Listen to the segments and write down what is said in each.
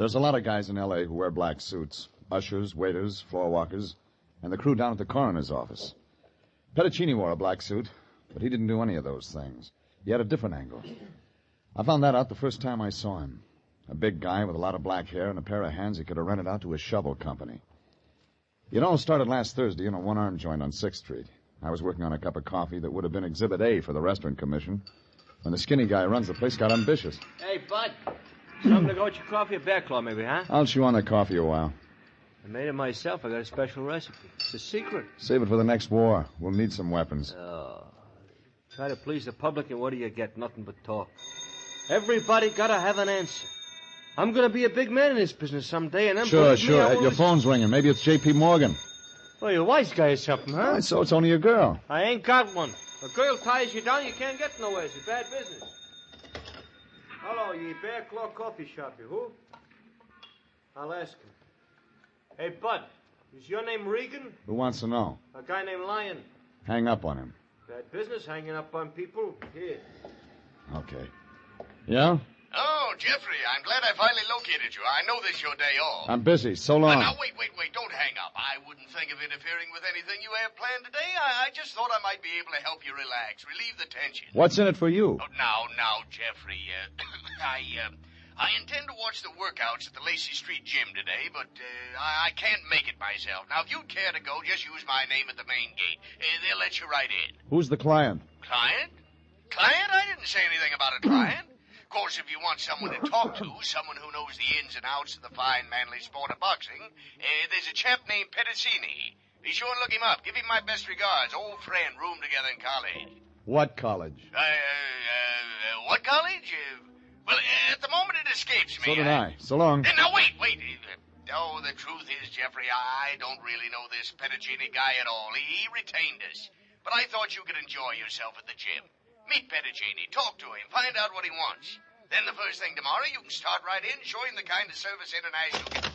There's a lot of guys in L.A. who wear black suits. Ushers, waiters, floor walkers, and the crew down at the coroner's office. Petticini wore a black suit, but he didn't do any of those things. He had a different angle. I found that out the first time I saw him. A big guy with a lot of black hair and a pair of hands he could have rented out to a shovel company. It all started last Thursday in a one-arm joint on 6th Street. I was working on a cup of coffee that would have been Exhibit A for the Restaurant Commission. When the skinny guy who runs the place got ambitious. Hey, Bud. Something to go with your coffee or bear claw, maybe, huh? I'll chew on the coffee a while. I made it myself. I got a special recipe. It's a secret. Save it for the next war. We'll need some weapons. Oh. Try to please the public, and what do you get? Nothing but talk. Everybody gotta have an answer. I'm gonna be a big man in this business someday, and I'm Sure. Your phone's ringing. Maybe it's J.P. Morgan. Well, you're a wise guy or something, huh? So it's only a girl. I ain't got one. A girl ties you down, you can't get nowhere. It's a bad business. Hello, you Bear Claw Coffee Shop, you who? I'll ask him. Hey, Bud, is your name Regan? Who wants to know? A guy named Lyon. Hang up on him. Bad business, hanging up on people. Here. Okay. Yeah? Oh, Jeffrey, I'm glad I finally located you. I know this is your day off. I'm busy. So long. Now, wait. Don't hang up. I wouldn't think of interfering with anything you have planned today. I just thought I might be able to help you relax, relieve the tension. What's in it for you? Oh, now, Jeffrey, I intend to watch the workouts at the Lacey Street Gym today, but I can't make it myself. Now, if you'd care to go, just use my name at the main gate. They'll let you right in. Who's the client? Client? Client? I didn't say anything about a client. Of course, if you want someone to talk to, someone who knows the ins and outs of the fine, manly sport of boxing, there's a chap named Petticini. Be sure and look him up. Give him my best regards. Old friend, roomed together in college. What college? What college? Well, at the moment it escapes me. So did I. So long. Now, wait. Oh, the truth is, Jeffrey, I don't really know this Petticini guy at all. He retained us. But I thought you could enjoy yourself at the gym. Meet Petticini, talk to him, find out what he wants. Then the first thing tomorrow, you can start right in, show him the kind of service international...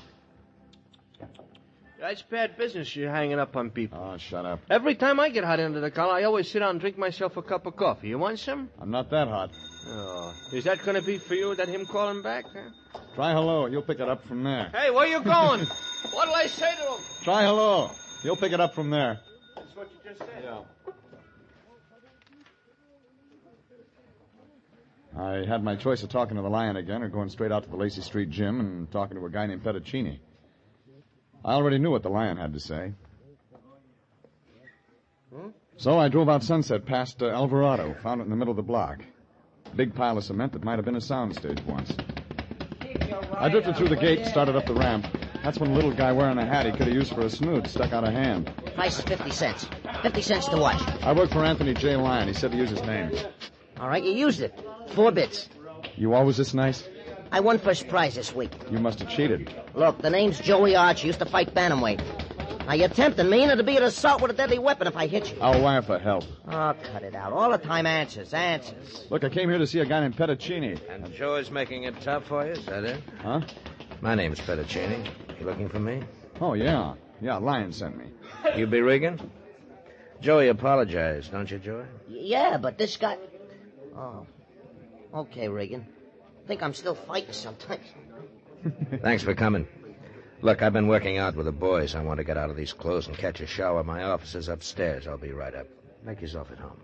That's bad business, you're hanging up on people. Oh, shut up. Every time I get hot under the collar, I always sit down and drink myself a cup of coffee. You want some? I'm not that hot. Oh, is that going to be for you, that him calling back? Huh? Try hello. You'll pick it up from there. Hey, where you going? What'll I say to him? Try hello. You'll pick it up from there. That's what you just said. Yeah. I had my choice of talking to the Lion again or going straight out to the Lacey Street Gym and talking to a guy named Petticini. I already knew what the Lion had to say. So I drove out Sunset past Alvarado, found it in the middle of the block. Big pile of cement that might have been a soundstage once. I drifted through the gate, started up the ramp. That's when a little guy wearing a hat he could have used for a snoot stuck out a hand. Price is 50 cents. 50 cents to watch. I work for Anthony J. Lyon. He said to use his name. All right, you used it. 4 bits. You always this nice? I won first prize this week. You must have cheated. Look, the name's Joey Arch. Used to fight bantamweight. Now, you're tempting me, and it'll be an assault with a deadly weapon if I hit you. I'll wire for help. Oh, cut it out. All the time answers. Look, I came here to see a guy named Petticini. And Joe is making it tough for you, is that it? Huh? My name's Petticini. You looking for me? Oh, yeah. Yeah, Lyon sent me. You be Regan? Joey apologized, don't you, Joey? Yeah, but this guy... Oh. Okay, Regan. Think I'm still fighting sometimes. Thanks for coming. Look, I've been working out with the boys. I want to get out of these clothes and catch a shower. My office is upstairs. I'll be right up. Make yourself at home.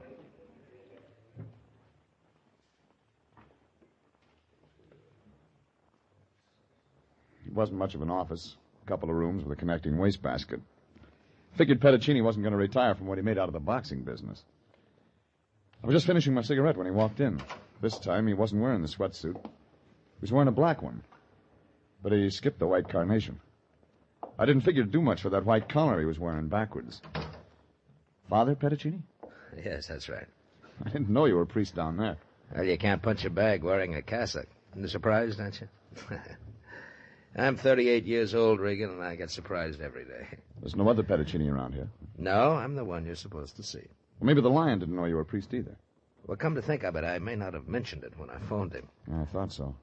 It wasn't much of an office. A couple of rooms with a connecting wastebasket. Figured Petticini wasn't going to retire from what he made out of the boxing business. I was just finishing my cigarette when he walked in. This time, he wasn't wearing the sweatsuit. He was wearing a black one. But he skipped the white carnation. I didn't figure to do much for that white collar he was wearing backwards. Father Petticini? Yes, that's right. I didn't know you were a priest down there. Well, you can't punch a bag wearing a cassock. You're surprised, aren't you? I'm 38 years old, Regan, and I get surprised every day. There's no other Petticini around here. No, I'm the one you're supposed to see. Well, maybe the Lion didn't know you were a priest either. Well, come to think of it, I may not have mentioned it when I phoned him. I thought so.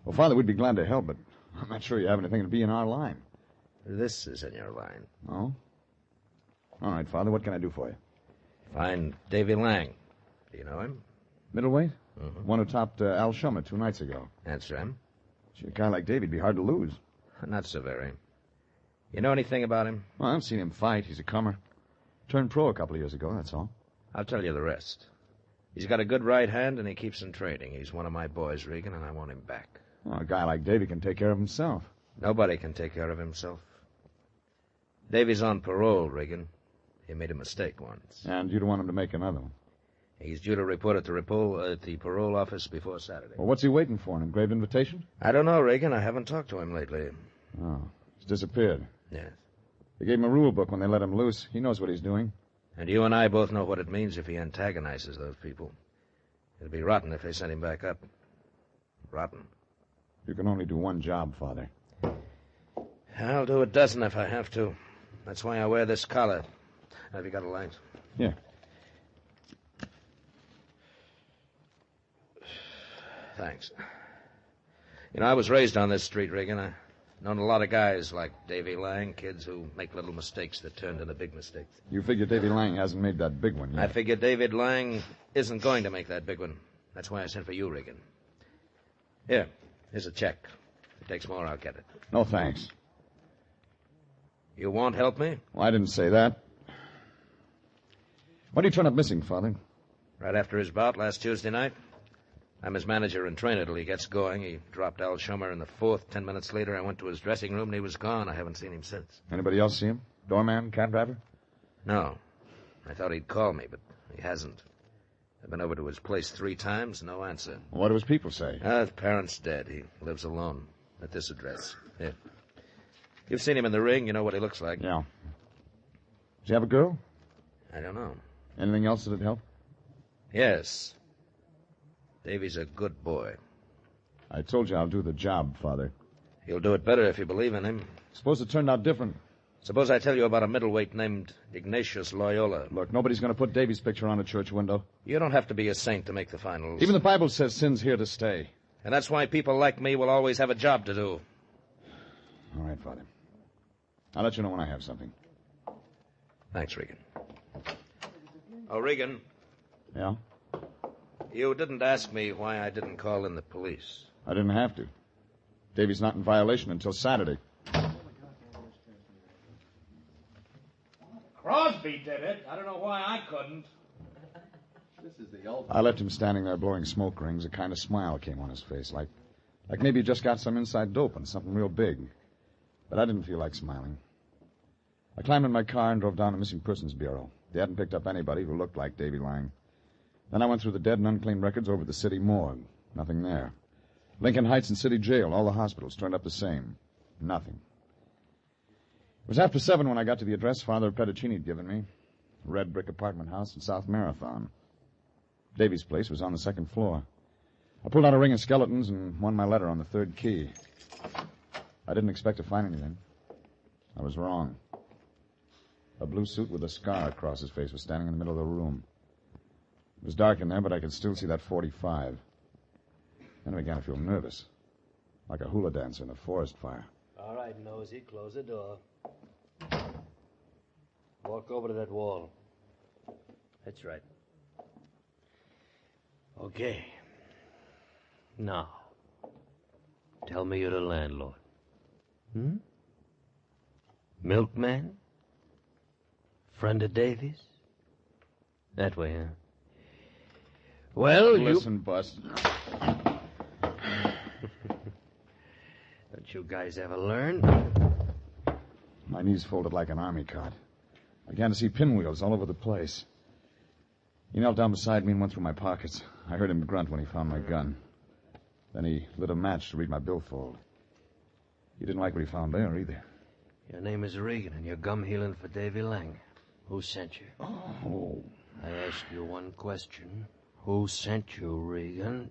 Well, Father, we'd be glad to help, but I'm not sure you have anything to be in our line. This is in your line. Oh? All right, Father, what can I do for you? Find Davey Lang. Do you know him? Middleweight? Mm-hmm. One who topped Al Shummer 2 nights ago. That's him. Gee, a guy like Davey'd be hard to lose. Not so very. You know anything about him? Well, I've seen him fight. He's a comer. Turned pro a couple of years ago, that's all. I'll tell you the rest. He's got a good right hand, and he keeps in training. He's one of my boys, Regan, and I want him back. Well, a guy like Davey can take care of himself. Nobody can take care of himself. Davey's on parole, Regan. He made a mistake once. And you don't want him to make another one. He's due to report at the parole office before Saturday. Well, what's he waiting for? An engraved invitation? I don't know, Regan. I haven't talked to him lately. Oh, he's disappeared. Yes. They gave him a rule book when they let him loose. He knows what he's doing. And you and I both know what it means if he antagonizes those people. It'd be rotten if they sent him back up. Rotten. You can only do one job, Father. I'll do a dozen if I have to. That's why I wear this collar. Have you got a light? Yeah. Thanks. You know, I was raised on this street, Regan. I've known a lot of guys like Davey Lang, kids who make little mistakes that turned into big mistakes. You figure Davey Lang hasn't made that big one yet. I figure David Lang isn't going to make that big one. That's why I sent for you, Regan. Here's a check. If it takes more, I'll get it. No, thanks. You won't help me? Well, I didn't say that. When did he turn up missing, Father? Right after his bout last Tuesday night. I'm his manager and trainer till he gets going. He dropped Al Schumer in the fourth. 10 minutes later, I went to his dressing room, and he was gone. I haven't seen him since. Anybody else see him? Doorman, cab driver? No. I thought he'd call me, but he hasn't. I've been over to his place 3 times, no answer. Well, what do his people say? His parents dead. He lives alone at this address. Here. You've seen him in the ring. You know what he looks like. Yeah. Does he have a girl? I don't know. Anything else that'd help? Yes. Davey's a good boy. I told you I'll do the job, Father. You'll do it better if you believe in him. Suppose it turned out different. Suppose I tell you about a middleweight named Ignatius Loyola. Look, nobody's going to put Davey's picture on a church window. You don't have to be a saint to make the finals. Even the Bible says sin's here to stay. And that's why people like me will always have a job to do. All right, Father. I'll let you know when I have something. Thanks, Regan. Oh, Regan. Yeah? You didn't ask me why I didn't call in the police. I didn't have to. Davey's not in violation until Saturday. Crosby did it. I don't know why I couldn't. I left him standing there blowing smoke rings. A kind of smile came on his face, like maybe he just got some inside dope and something real big. But I didn't feel like smiling. I climbed in my car and drove down to Missing Persons Bureau. They hadn't picked up anybody who looked like Davey Lang. Then I went through the dead and unclaimed records over the city morgue. Nothing there. Lincoln Heights and City Jail, all the hospitals turned up the same. Nothing. It was after 7 when I got to the address Father Pediccini had given me. A red brick apartment house in South Marathon. Davey's place was on the 2nd floor. I pulled out a ring of skeletons and won my letter on the 3rd key. I didn't expect to find anything. I was wrong. A blue suit with a scar across his face was standing in the middle of the room. It was dark in there, but I could still see that .45. Then I began to feel nervous, like a hula dancer in a forest fire. All right, Nosy, close the door. Walk over to that wall. That's right. Okay. Now, tell me you're the landlord. Milkman? Friend of Davy's? That way, huh? Well, Listen, Bus. Don't you guys ever learn? My knees folded like an army cot. I began to see pinwheels all over the place. He knelt down beside me and went through my pockets. I heard him grunt when he found my gun. Then he lit a match to read my billfold. He didn't like what he found there, either. Your name is Regan, and you're gum healing for Davey Lang. Who sent you? Oh. I ask you one question. Who sent you, Regan?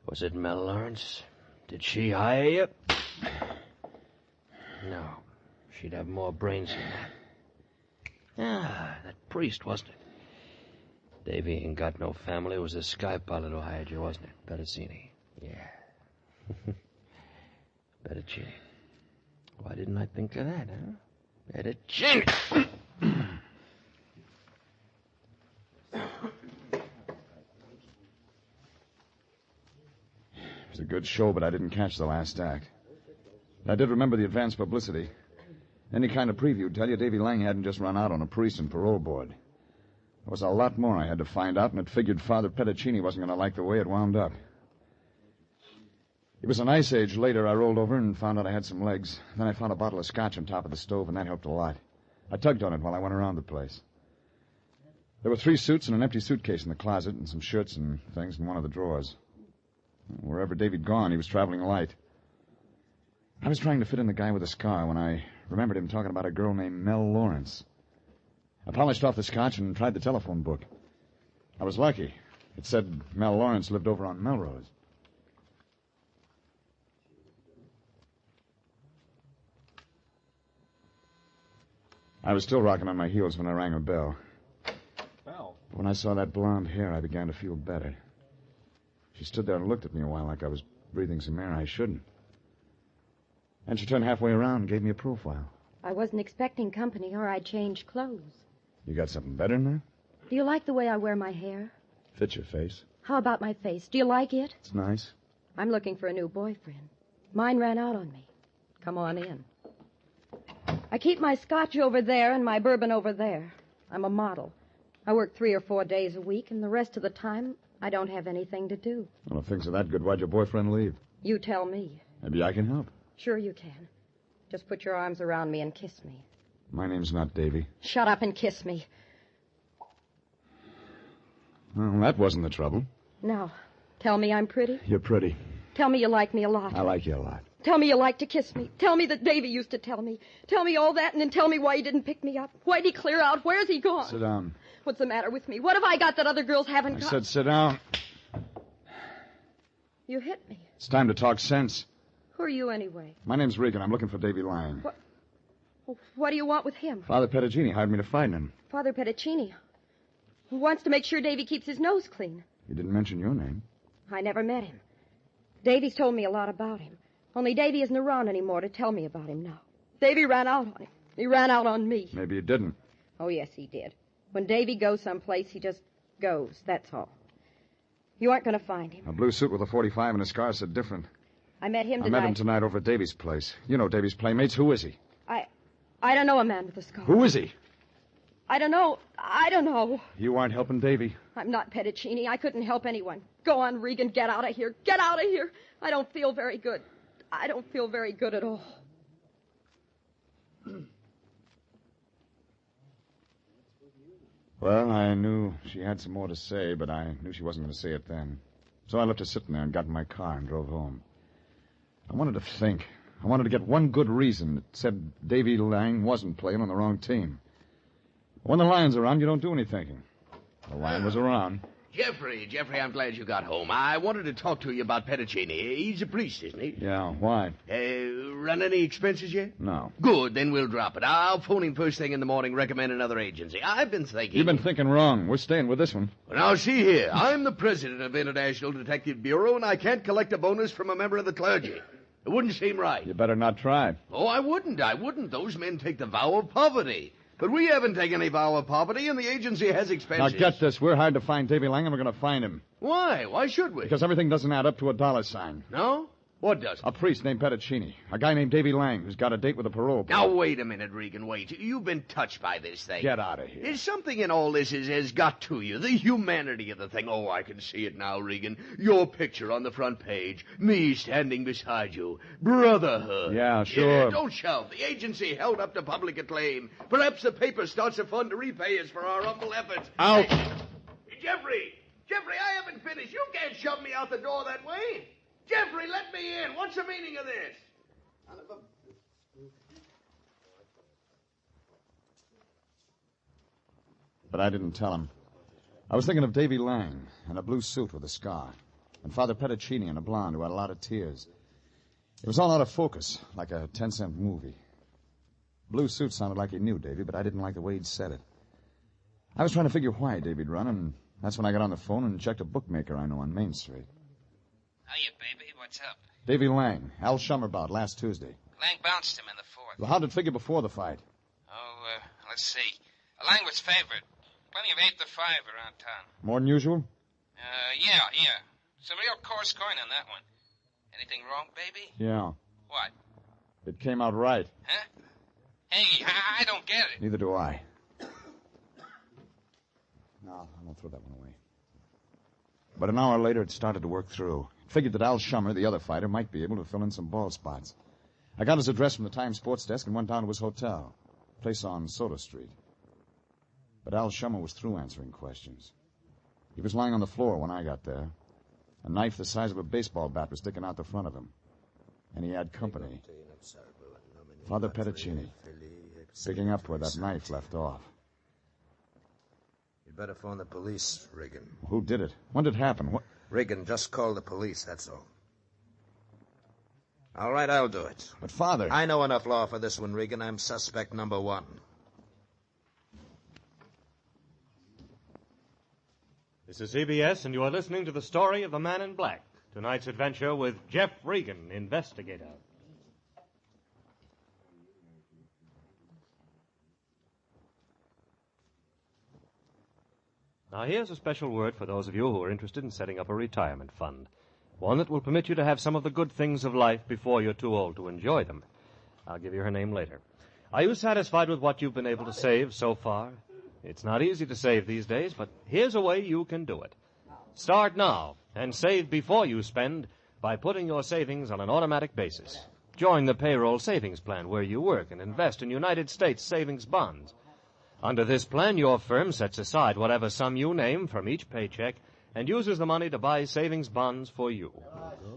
Was it Mel Lawrence? Did she hire you? No. She'd have more brains than that. That priest, wasn't it? Davey ain't got no family. It was a sky pilot who hired you, wasn't it? Pediccini. Yeah. Pediccini. Why didn't I think of that, huh? Pediccini! Good show, but I didn't catch the last act. I did remember the advance publicity. Any kind of preview would tell you Davey Lang hadn't just run out on a priest and parole board. There was a lot more I had to find out, and it figured Father Petticini wasn't going to like the way it wound up. It was an ice age later. I rolled over and found out I had some legs. Then I found a bottle of scotch on top of the stove, and that helped a lot. I tugged on it while I went around the place. There were 3 suits and an empty suitcase in the closet, and some shirts and things in one of the drawers. Wherever Davy'd gone, he was traveling light. I was trying to fit in the guy with the scar when I remembered him talking about a girl named Mel Lawrence. I polished off the scotch and tried the telephone book. I was lucky. It said Mel Lawrence lived over on Melrose. I was still rocking on my heels when I rang a bell. Bell? When I saw that blonde hair, I began to feel better. She stood there and looked at me a while like I was breathing some air I shouldn't. And she turned halfway around and gave me a profile. I wasn't expecting company, or I'd change clothes. You got something better in there? Do you like the way I wear my hair? Fits your face. How about my face? Do you like it? It's nice. I'm looking for a new boyfriend. Mine ran out on me. Come on in. I keep my scotch over there and my bourbon over there. I'm a model. I work 3 or 4 days a week, and the rest of the time, I don't have anything to do. Well, if things are that good, why'd your boyfriend leave? You tell me. Maybe I can help. Sure you can. Just put your arms around me and kiss me. My name's not Davy. Shut up and kiss me. Well, that wasn't the trouble. Now, tell me I'm pretty. You're pretty. Tell me you like me a lot. I like you a lot. Tell me you like to kiss me. Tell me that Davy used to tell me. Tell me all that, and then tell me why he didn't pick me up. Why'd he clear out? Where's he gone? Sit down. What's the matter with me? What have I got that other girls haven't I got? said sit down. You hit me. It's time to talk sense. Who are you anyway? My name's Regan. I'm looking for Davy Lang. What do you want with him? Father Pettigini hired me to find him. Father Petticini. Who wants to make sure Davy keeps his nose clean. He didn't mention your name. I never met him. Davy's told me a lot about him. Only Davy isn't around anymore to tell me about him now. Davy ran out on him. He ran out on me. Maybe he didn't. Oh, yes, he did. When Davy goes someplace, he just goes. That's all. You aren't going to find him. A blue suit with a .45 and a scar said different. I met him I tonight. met him tonight over at Davy's place. You know Davy's playmates. Who is he? I don't know a man with a scar. Who is he? I don't know. I don't know. You aren't helping Davy. I'm not Petticini. I couldn't help anyone. Go on, Regan. Get out of here. Get out of here. I don't feel very good. I don't feel very good at all. Well, I knew she had some more to say, but I knew she wasn't going to say it then. So I left her sitting there and got in my car and drove home. I wanted to think. I wanted to get one good reason that said Davy Lang wasn't playing on the wrong team. When the lion's around, you don't do any thinking. The lion was around. Jeffrey, I'm glad you got home. I wanted to talk to you about Petticini. He's a priest, isn't he? Yeah, why? Run any expenses yet? No. Good, then we'll drop it. I'll phone him first thing in the morning, recommend another agency. I've been thinking... You've been thinking wrong. We're staying with this one. Well, now, see here. I'm the president of International Detective Bureau, and I can't collect a bonus from a member of the clergy. It wouldn't seem right. You better not try. Oh, I wouldn't. Those men take the vow of poverty. But we haven't taken any vow of poverty, and the agency has expenses. Now, get this. We're hired to find Davy Lang, and we're going to find him. Why? Why should we? Because everything doesn't add up to a dollar sign. No? What doesn't? A priest named Petticini. A guy named Davy Lang who's got a date with a parole board. Now, wait a minute, Regan, wait. You've been touched by this thing. Get out of here. There's something in all this has got to you. The humanity of the thing. Oh, I can see it now, Regan. Your picture on the front page. Me standing beside you. Brotherhood. Yeah, sure. Yeah, don't shout. The agency held up to public acclaim. Perhaps the paper starts a fund to repay us for our humble efforts. Out. Hey, Jeffrey, I haven't finished. You can't shove me out the door that way. Jeffrey, let me in. What's the meaning of this? But I didn't tell him. I was thinking of Davy Lang in a blue suit with a scar, and Father Petticini in a blonde who had a lot of tears. It was all out of focus, like a 10-cent movie. Blue suit sounded like he knew Davy, but I didn't like the way he'd said it. I was trying to figure why Davy'd run, and that's when I got on the phone and checked a bookmaker I know on Main Street. Hiya, baby. What's up? Davy Lang, Al Shummer bout last Tuesday. Lang bounced him in the fourth. Well, how'd it figure before the fight? Oh, let's see. Lang was favored. Plenty of 8 to 5 around town. More than usual? Yeah. Some real coarse coin on that one. Anything wrong, baby? Yeah. What? It came out right. Huh? Hey, I don't get it. Neither do I. No, I'm going to throw that one away. But an hour later, it started to work through. It figured that Al Shummer, the other fighter, might be able to fill in some bald spots. I got his address from the Times sports desk and went down to his hotel, a place on Soda Street. But Al Shummer was through answering questions. He was lying on the floor when I got there. A knife the size of a baseball bat was sticking out the front of him. And he had company. Father Petaccini, picking up where that knife left off. You'd better phone the police, Regan. Who did it? When did it happen? What? Regan, just call the police, that's all. All right, I'll do it. But, Father... I know enough law for this one, Regan. I'm suspect number one. This is CBS, and you are listening to the story of the Man in Black. Tonight's adventure with Jeff Regan, investigator. Now, here's a special word for those of you who are interested in setting up a retirement fund. One that will permit you to have some of the good things of life before you're too old to enjoy them. I'll give you her name later. Are you satisfied with what you've been able to save so far? It's not easy to save these days, but here's a way you can do it. Start now and save before you spend by putting your savings on an automatic basis. Join the payroll savings plan where you work and invest in United States savings bonds. Under this plan, your firm sets aside whatever sum you name from each paycheck and uses the money to buy savings bonds for you.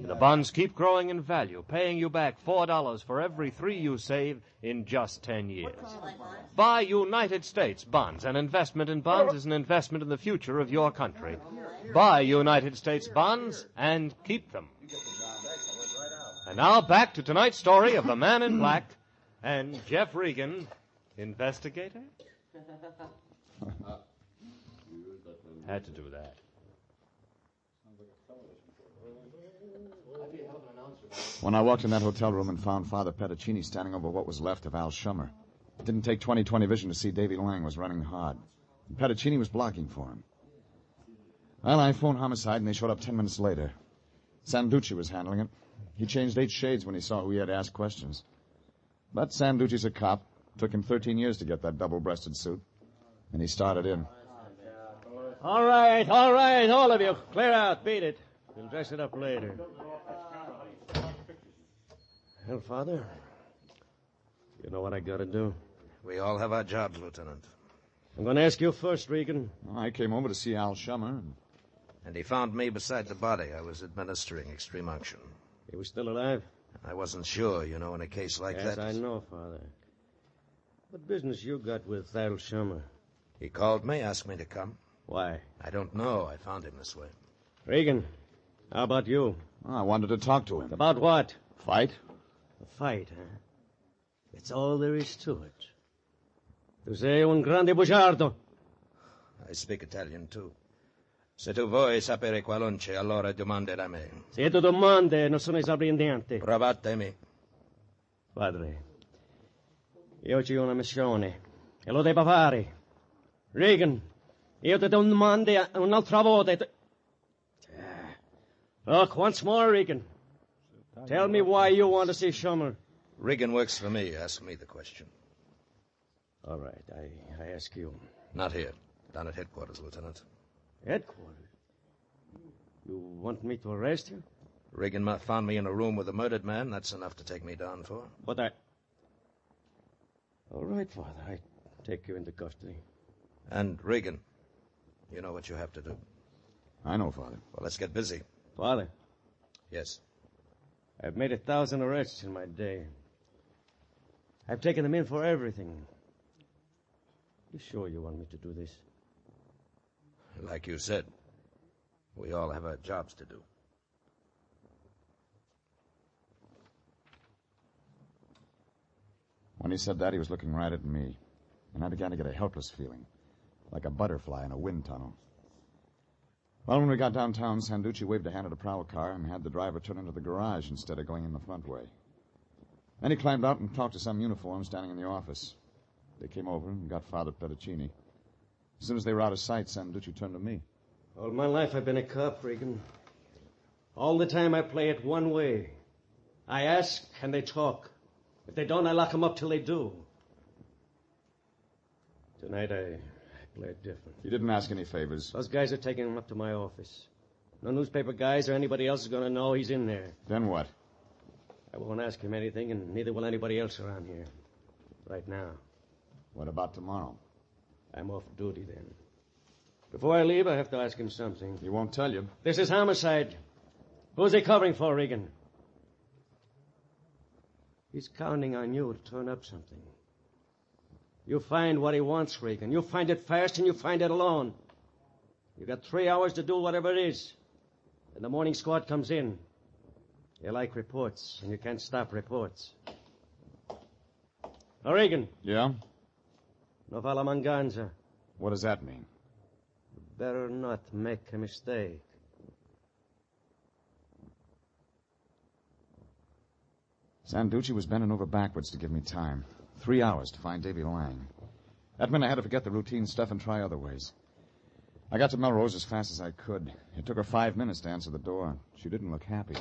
The bonds keep growing in value, paying you back $4 for every $3 you save in just 10 years. Buy United States bonds. An investment in bonds is an investment in the future of your country. Buy United States bonds and keep them. And now back to tonight's story of the Man in Black and Jeff Regan, investigator. Had to do that. When I walked in that hotel room and found Father Petaccini standing over what was left of Al Shummer, it didn't take 20/20 vision to see Davey Lang was running hard. And Petaccini was blocking for him. Well, I phoned homicide, and they showed up 10 minutes later. Sanducci was handling it. He changed 8 shades when he saw who he had to ask questions. But Sanducci's a cop. Took him 13 years to get that double-breasted suit. And he started in. All right, all of you. Clear out, beat it. We'll dress it up later. Well, Father, you know what I gotta do? We all have our jobs, Lieutenant. I'm gonna ask you first, Regan. I came over to see Al Shummer. And he found me beside the body. I was administering extreme unction. He was still alive? I wasn't sure, in a case like that. Yes, I know, Father. What business you got with Al Shummer? He called me, asked me to come. Why? I don't know. I found him this way. Regan, how about you? I wanted to talk to him. About what? Fight? A fight, huh? That's all there is to it. Tu sei un grande bugiardo. I speak Italian, too. Se tu vuoi sapere qualunque, allora domande da me. Se tu domande, non sono esauriente. Provatemi. Padre, io ho una missione e lo devo fare. Regan, io ti domande un'altra volta. Look, once more, Regan. Tell me why you want to see Shummer. Regan works for me. Ask me the question. All right, I ask you. Not here. Down at headquarters, Lieutenant. Headquarters? You want me to arrest you? Regan found me in a room with a murdered man. That's enough to take me down for. But All right, Father. I take you into custody. And, Regan, you know what you have to do. I know, Father. Well, let's get busy. Father? Yes. I've made 1,000 arrests in my day. I've taken them in for everything. You sure you want me to do this? Like you said, we all have our jobs to do. When he said that, he was looking right at me. And I began to get a helpless feeling, like a butterfly in a wind tunnel. Well, when we got downtown, Sanducci waved a hand at a prowl car and had the driver turn into the garage instead of going in the front way. Then he climbed out and talked to some uniform standing in the office. They came over and got Father Petaccini. As soon as they were out of sight, Sanducci turned to me. All my life I've been a cop, Regan. All the time I play it one way. I ask and they talk. If they don't, I lock them up till they do. Tonight I play it different. You didn't ask any favors. Those guys are taking him up to my office. No newspaper guys or anybody else is going to know he's in there. Then what? I won't ask him anything, and neither will anybody else around here. Right now. What about tomorrow? I'm off duty then. Before I leave, I have to ask him something. He won't tell you. This is homicide. Who's he covering for, Regan? He's counting on you to turn up something. You find what he wants, Regan. You find it fast and you find it alone. You got 3 hours to do whatever it is. Then the morning squad comes in. You like reports, and you can't stop reports. Now, Regan. Yeah? No falla manganza. What does that mean? You better not make a mistake. Sanducci was bending over backwards to give me time. 3 hours to find Davey lying. That meant I had to forget the routine stuff and try other ways. I got to Melrose as fast as I could. It took her 5 minutes to answer the door. She didn't look happy.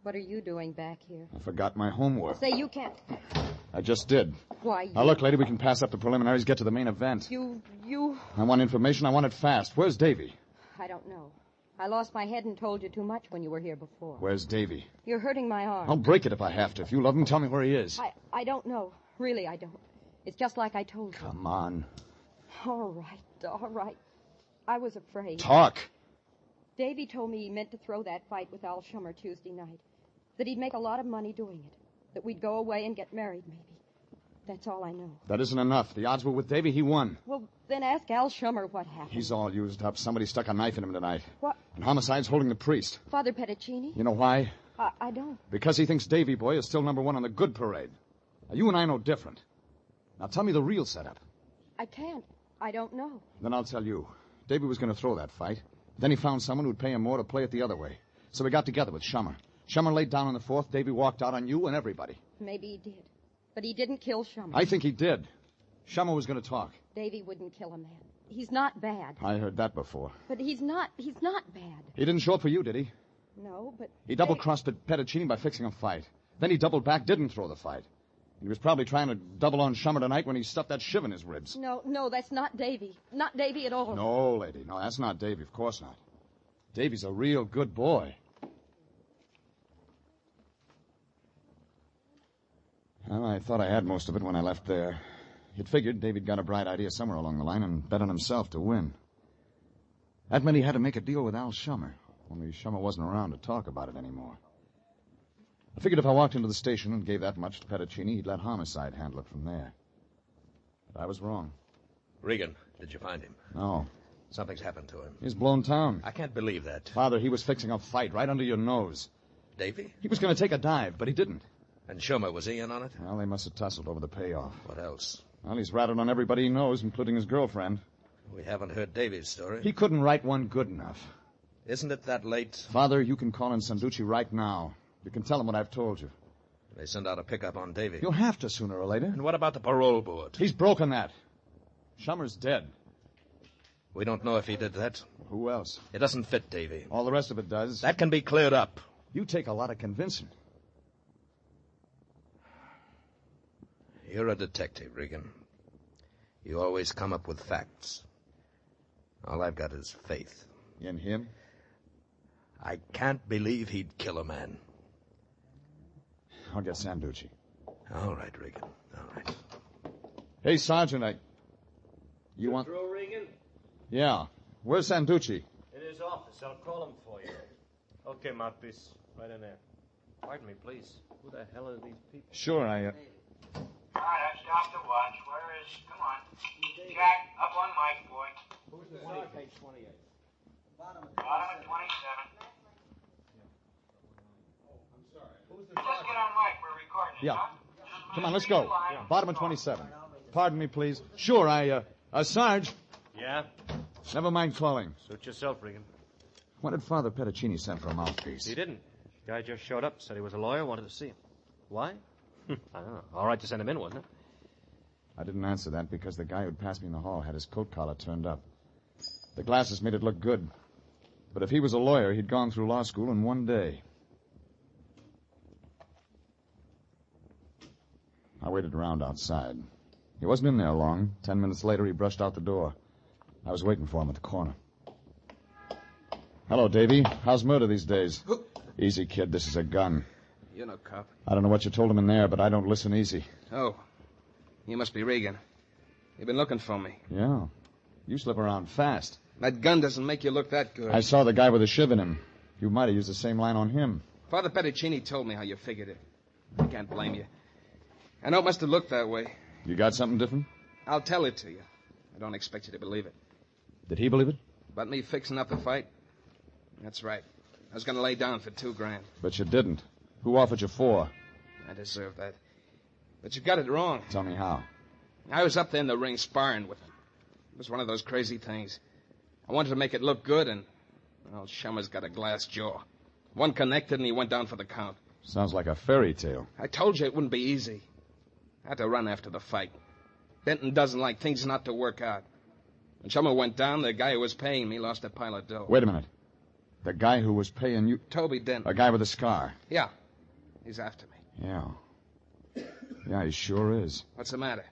What are you doing back here? I forgot my homework. Say you can't. I just did. Why, Now, look, lady, we can pass up the preliminaries, get to the main event. You... I want information. I want it fast. Where's Davey? I don't know. I lost my head and told you too much when you were here before. Where's Davey? You're hurting my arm. I'll break it if I have to. If you love him, tell me where he is. I don't know. Really, I don't. It's just like I told you. Come on. All right. I was afraid. Talk. Davey told me he meant to throw that fight with Al Shummer Tuesday night. That he'd make a lot of money doing it. That we'd go away and get married, maybe. That's all I know. That isn't enough. The odds were with Davey. He won. Well, then ask Al Shummer what happened. He's all used up. Somebody stuck a knife in him tonight. What? And homicide's holding the priest. Father Petticini? You know why? I don't. Because he thinks Davey boy is still number one on the good parade. Now, you and I know different. Now, tell me the real setup. I can't. I don't know. Then I'll tell you. Davey was going to throw that fight. Then he found someone who'd pay him more to play it the other way. So we got together with Shummer. Shummer laid down on the fourth. Davey walked out on you and everybody. Maybe he did. But he didn't kill Shummer. I think he did. Shummer was going to talk. Davey wouldn't kill a man. He's not bad. I heard that before. But he's not bad. He didn't show up for you, did he? No, but... He double-crossed Petticini by fixing a fight. Then he doubled back, didn't throw the fight. He was probably trying to double on Shummer tonight when he stuffed that shiv in his ribs. No, that's not Davey. Not Davey at all. No, lady. No, that's not Davey. Of course not. Davey's a real good boy. Well, I thought I had most of it when I left there. You'd figured David got a bright idea somewhere along the line and bet on himself to win. That meant he had to make a deal with Al Shummer, only Shummer wasn't around to talk about it anymore. I figured if I walked into the station and gave that much to Petticini, he'd let Homicide handle it from there. But I was wrong. Regan, did you find him? No. Something's happened to him. He's blown town. I can't believe that. Father, he was fixing a fight right under your nose. Davey? He was going to take a dive, but he didn't. And Shummer, was he in on it? Well, they must have tussled over the payoff. What else? Well, he's ratted on everybody he knows, including his girlfriend. We haven't heard Davey's story. He couldn't write one good enough. Isn't it that late? Father, you can call in Sanducci right now. You can tell him what I've told you. They send out a pickup on Davey. You'll have to sooner or later. And what about the parole board? He's broken that. Shummer's dead. We don't know if he did that. Who else? It doesn't fit Davey. All the rest of it does. That can be cleared up. You take a lot of convincing. You're a detective, Regan. You always come up with facts. All I've got is faith. In him? I can't believe he'd kill a man. I'll get Sanducci. All right, Regan. All right. Hey, Sergeant, You want... Through, Regan? Yeah. Where's Sanducci? In his office. I'll call him for you. Okay, Mouthpiece. Right in there. Pardon me, please. Who the hell are these people? Sure, All right, I've stopped the watch. Where is... Come on. Jack, up on mic, boy. Who's the sergeant? Page 28. Bottom of 27. Who's the Just get on mic. We're recording it, Yeah. huh? Come on, let's go. Bottom of 27. Pardon me, please. Sure, Sarge. Yeah? Never mind calling. Suit yourself, Regan. When did Father Petticini send for a mouthpiece? He didn't. Guy just showed up, said he was a lawyer, wanted to see him. Why? I don't know. All right to send him in, wasn't it? I didn't answer that because the guy who'd passed me in the hall had his coat collar turned up. The glasses made it look good. But if he was a lawyer, he'd gone through law school in one day. I waited around outside. He wasn't in there long. 10 minutes later, he brushed out the door. I was waiting for him at the corner. Hello, Davey. How's murder these days? Easy, kid. This is a gun. You're no cop. I don't know what you told him in there, but I don't listen easy. Oh, you must be Regan. You've been looking for me. Yeah. You slip around fast. That gun doesn't make you look that good. I saw the guy with the shiv in him. You might have used the same line on him. Father Petticini told me how you figured it. I can't blame you. I know it must have looked that way. You got something different? I'll tell it to you. I don't expect you to believe it. Did he believe it? About me fixing up the fight? That's right. I was going to lay down for $2,000. But you didn't. Who offered you 4? I deserve that. But you got it wrong. Tell me how. I was up there in the ring sparring with him. It was one of those crazy things. I wanted to make it look good, and, well, Shummer's got a glass jaw. One connected, and he went down for the count. Sounds like a fairy tale. I told you it wouldn't be easy. I had to run after the fight. Benton doesn't like things not to work out. When Shummer went down, the guy who was paying me lost a pile of dough. Wait a minute. The guy who was paying you... Toby Denton. A guy with a scar. Yeah. He's after me. Yeah. Yeah, he sure is. What's the matter?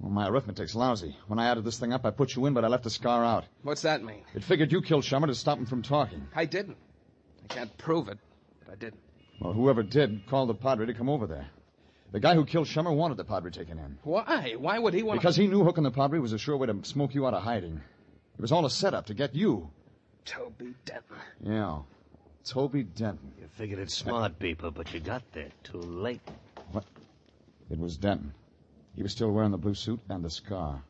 Well, my arithmetic's lousy. When I added this thing up, I put you in, but I left the scar out. What's that mean? It figured you killed Shummer to stop him from talking. I didn't. I can't prove it, but I didn't. Well, whoever did called the Padre to come over there. The guy who killed Shummer wanted the Padre taken in. Why? Why would he want Because he knew hooking the Padre was a sure way to smoke you out of hiding. It was all a setup to get you. Toby Denton. Yeah. Toby Denton. You figured it smart, people, but you got there too late. What? It was Denton. He was still wearing the blue suit and the scar.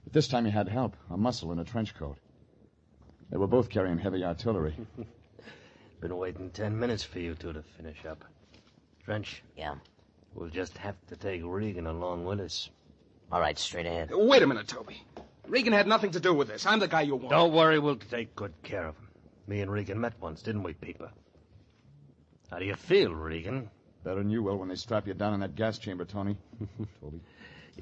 But this time he had help, a muscle in a trench coat. They were both carrying heavy artillery. Been waiting 10 minutes for you two to finish up. Trench? Yeah. We'll just have to take Regan along with us. All right, straight ahead. Wait a minute, Toby. Regan had nothing to do with this. I'm the guy you want. Don't worry, we'll take good care of him. Me and Regan met once, didn't we, Peeper? How do you feel, Regan? Better than you will when they strap you down in that gas chamber, Tony. Toby.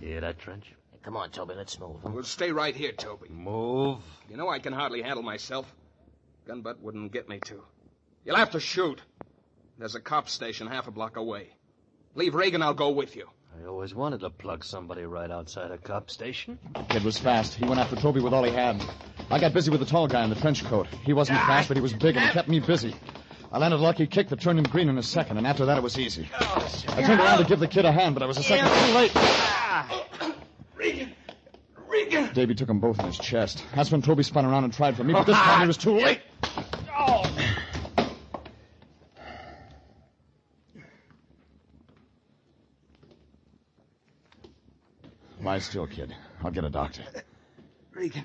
You hear that, Trench? Hey, come on, Toby, let's move. We'll stay right here, Toby. Move. You know I can hardly handle myself. Gun butt wouldn't get me to. You'll have to shoot. There's a cop station half a block away. Leave Regan, I'll go with you. I always wanted to plug somebody right outside a cop station. The kid was fast. He went after Toby with all he had. I got busy with the tall guy in the trench coat. He wasn't fast, but he was big, and he kept me busy. I landed a lucky kick that turned him green in a second, and after that it was easy. I turned around to give the kid a hand, but I was a second too late. Regan! Davey took them both in his chest. That's when Toby spun around and tried for me, but this time he was too late. Lie still, kid. I'll get a doctor. Regan,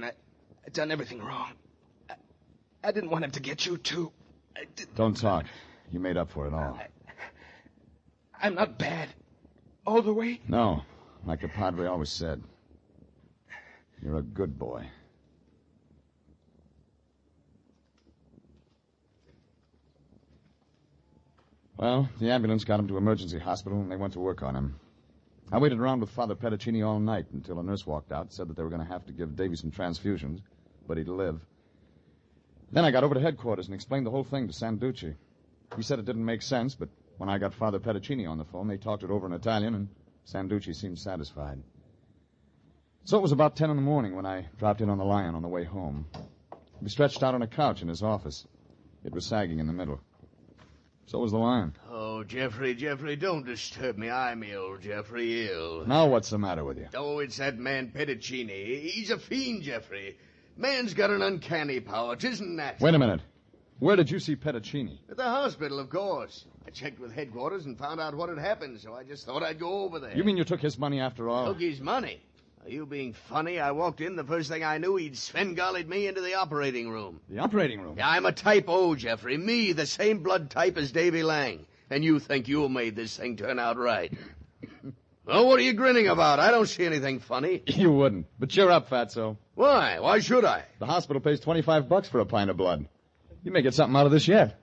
I done everything wrong. I didn't want him to get you, too. Don't talk. You made up for it all. I'm not bad. All the way? No. Like the Padre always said. You're a good boy. Well, the ambulance got him to emergency hospital, and they went to work on him. I waited around with Father Petticini all night until a nurse walked out, said that they were going to have to give Davey some transfusions, but he'd live. Then I got over to headquarters and explained the whole thing to Sanducci. He said it didn't make sense, but when I got Father Petticini on the phone, they talked it over in Italian, and Sanducci seemed satisfied. So it was about 10 in the morning when I dropped in on the Lion on the way home. He was stretched out on a couch in his office. It was sagging in the middle. So was the Lion. Oh, Jeffrey, don't disturb me. I'm ill, Jeffrey, ill. Now what's the matter with you? Oh, it's that man Petticini. He's a fiend, Jeffrey. Man's got an uncanny power. 'Tisn't natural. Wait a minute. Where did you see Petticini? At the hospital, of course. I checked with headquarters and found out what had happened, so I just thought I'd go over there. You mean you took his money after all? Took his money? Are you being funny? I walked in, the first thing I knew, he'd Sven-Gollied me into the operating room. The operating room? Yeah, I'm a type O, Jeffrey. Me, the same blood type as Davey Lang. And you think you made this thing turn out right. Well, what are you grinning about? I don't see anything funny. You wouldn't. But cheer up, Fatso. Why? Why should I? The hospital pays $25 for a pint of blood. You may get something out of this yet.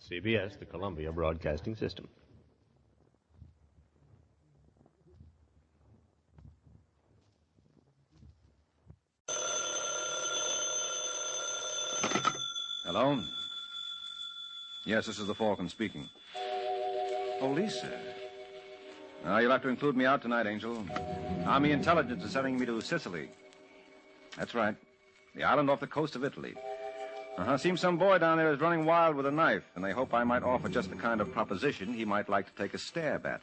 CBS, the Columbia Broadcasting System. Hello? Yes, this is the Falcon speaking. Police, sir. You'll have to include me out tonight, Angel. Army intelligence is sending me to Sicily. That's right. The island off the coast of Italy. Seems some boy down there is running wild with a knife, and they hope I might offer just the kind of proposition he might like to take a stab at.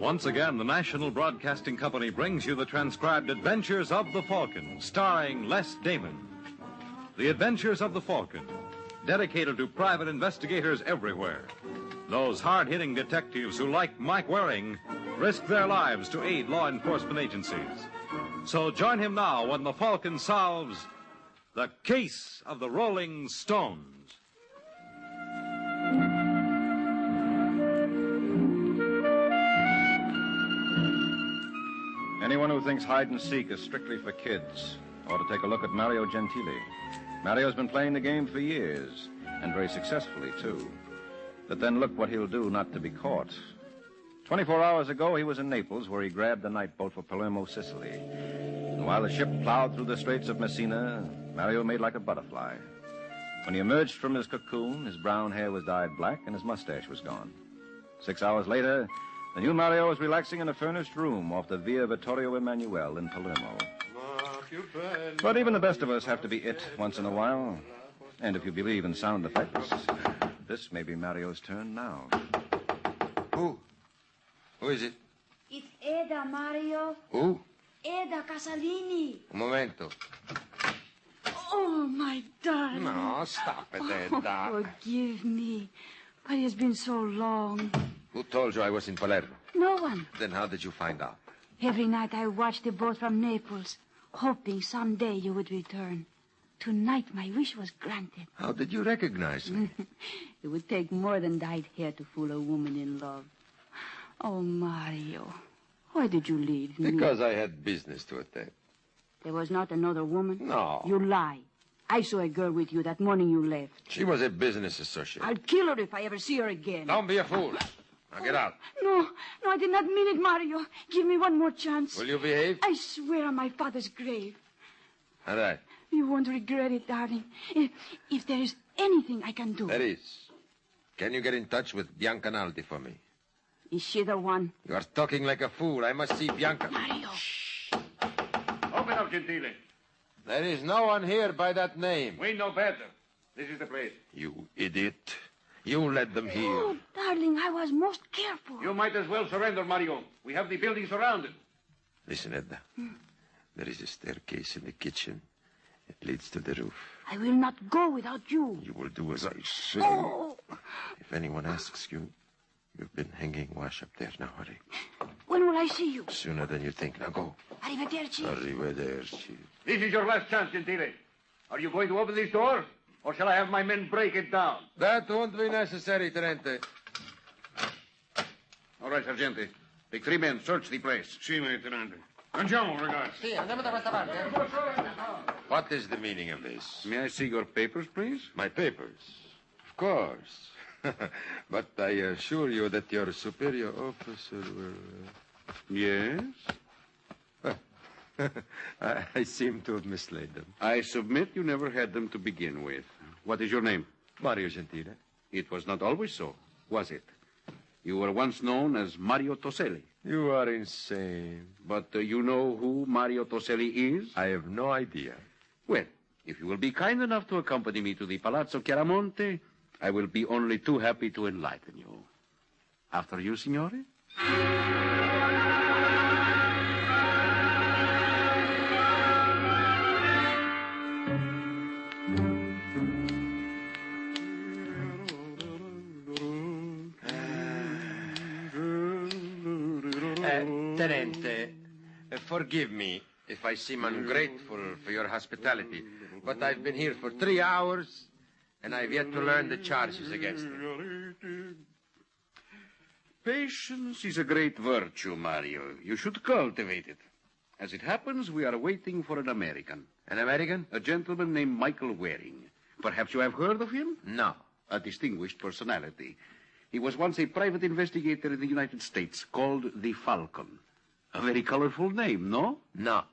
Once again, the National Broadcasting Company brings you the transcribed Adventures of the Falcon, starring Les Damon. The Adventures of the Falcon, dedicated to private investigators everywhere. Those hard-hitting detectives who, like Mike Waring, risk their lives to aid law enforcement agencies. So join him now when the Falcon solves the case of the Rolling Stones. Anyone who thinks hide and seek is strictly for kids ought to take a look at Mario Gentili. Mario's been playing the game for years, and very successfully, too. But then look what he'll do not to be caught. 24 hours ago, he was in Naples, where he grabbed the night boat for Palermo, Sicily. And while the ship plowed through the Straits of Messina, Mario made like a butterfly. When he emerged from his cocoon, his brown hair was dyed black and his mustache was gone. 6 hours later, the new Mario was relaxing in a furnished room off the Via Vittorio Emanuele in Palermo. But even the best of us have to be it once in a while. And if you believe in sound effects, this may be Mario's turn now. Who? Who is it? It's Eda, Mario. Who? Eda Casalini. Un momento. Oh, my darling. No, stop it, Eda. Oh, forgive me. But it's been so long. Who told you I was in Palermo? No one. Then how did you find out? Every night I watched the boat from Naples, hoping someday you would return. Tonight my wish was granted. How did you recognize me? It would take more than dyed hair to fool a woman in love. Oh, Mario, why did you leave me? Because I had business to attend. There was not another woman? No. You lie. I saw a girl with you that morning you left. She was a business associate. I'll kill her if I ever see her again. Don't be a fool. Now get out. No, I did not mean it, Mario. Give me one more chance. Will you behave? I swear on my father's grave. All right. You won't regret it, darling. If there is anything I can do. There is. Can you get in touch with Bianca Naldi for me? Is she the one? You are talking like a fool. I must see Bianca. Mario. Shh. Open up, Gentile. There is no one here by that name. We know better. This is the place. You idiot. You led them here. Oh, darling, I was most careful. You might as well surrender, Mario. We have the building surrounded. Listen, Edna. There is a staircase in the kitchen. It leads to the roof. I will not go without you. You will do as I say. Oh. If anyone asks you, you've been hanging wash up there. Now hurry. When will I see you? Sooner than you think. Now go. Arrivederci. Arrivederci. This is your last chance, Gentile. Are you going to open this door? Or shall I have my men break it down? That won't be necessary, Tenente. All right, Sergeante. Take 3 men. Search the place. Sì, Tenente. Andiamo, ragazzi. Sì, andiamo da questa parte. What is the meaning of this? May I see your papers, please? My papers? Of course. But I assure you that your superior officer will... Yes? I seem to have mislaid them. I submit you never had them to begin with. What is your name? Mario Gentile. It was not always so, was it? You were once known as Mario Toselli. You are insane. But you know who Mario Toselli is? I have no idea. Well, if you will be kind enough to accompany me to the Palazzo Chiaramonte, I will be only too happy to enlighten you. After you, signore? Tenente, forgive me if I seem ungrateful for your hospitality, but I've been here for 3 hours, and I've yet to learn the charges against me. Patience is a great virtue, Mario. You should cultivate it. As it happens, we are waiting for an American. An American? A gentleman named Michael Waring. Perhaps you have heard of him? No. A distinguished personality. He was once a private investigator in the United States called the Falcon. A very colorful name, no? No.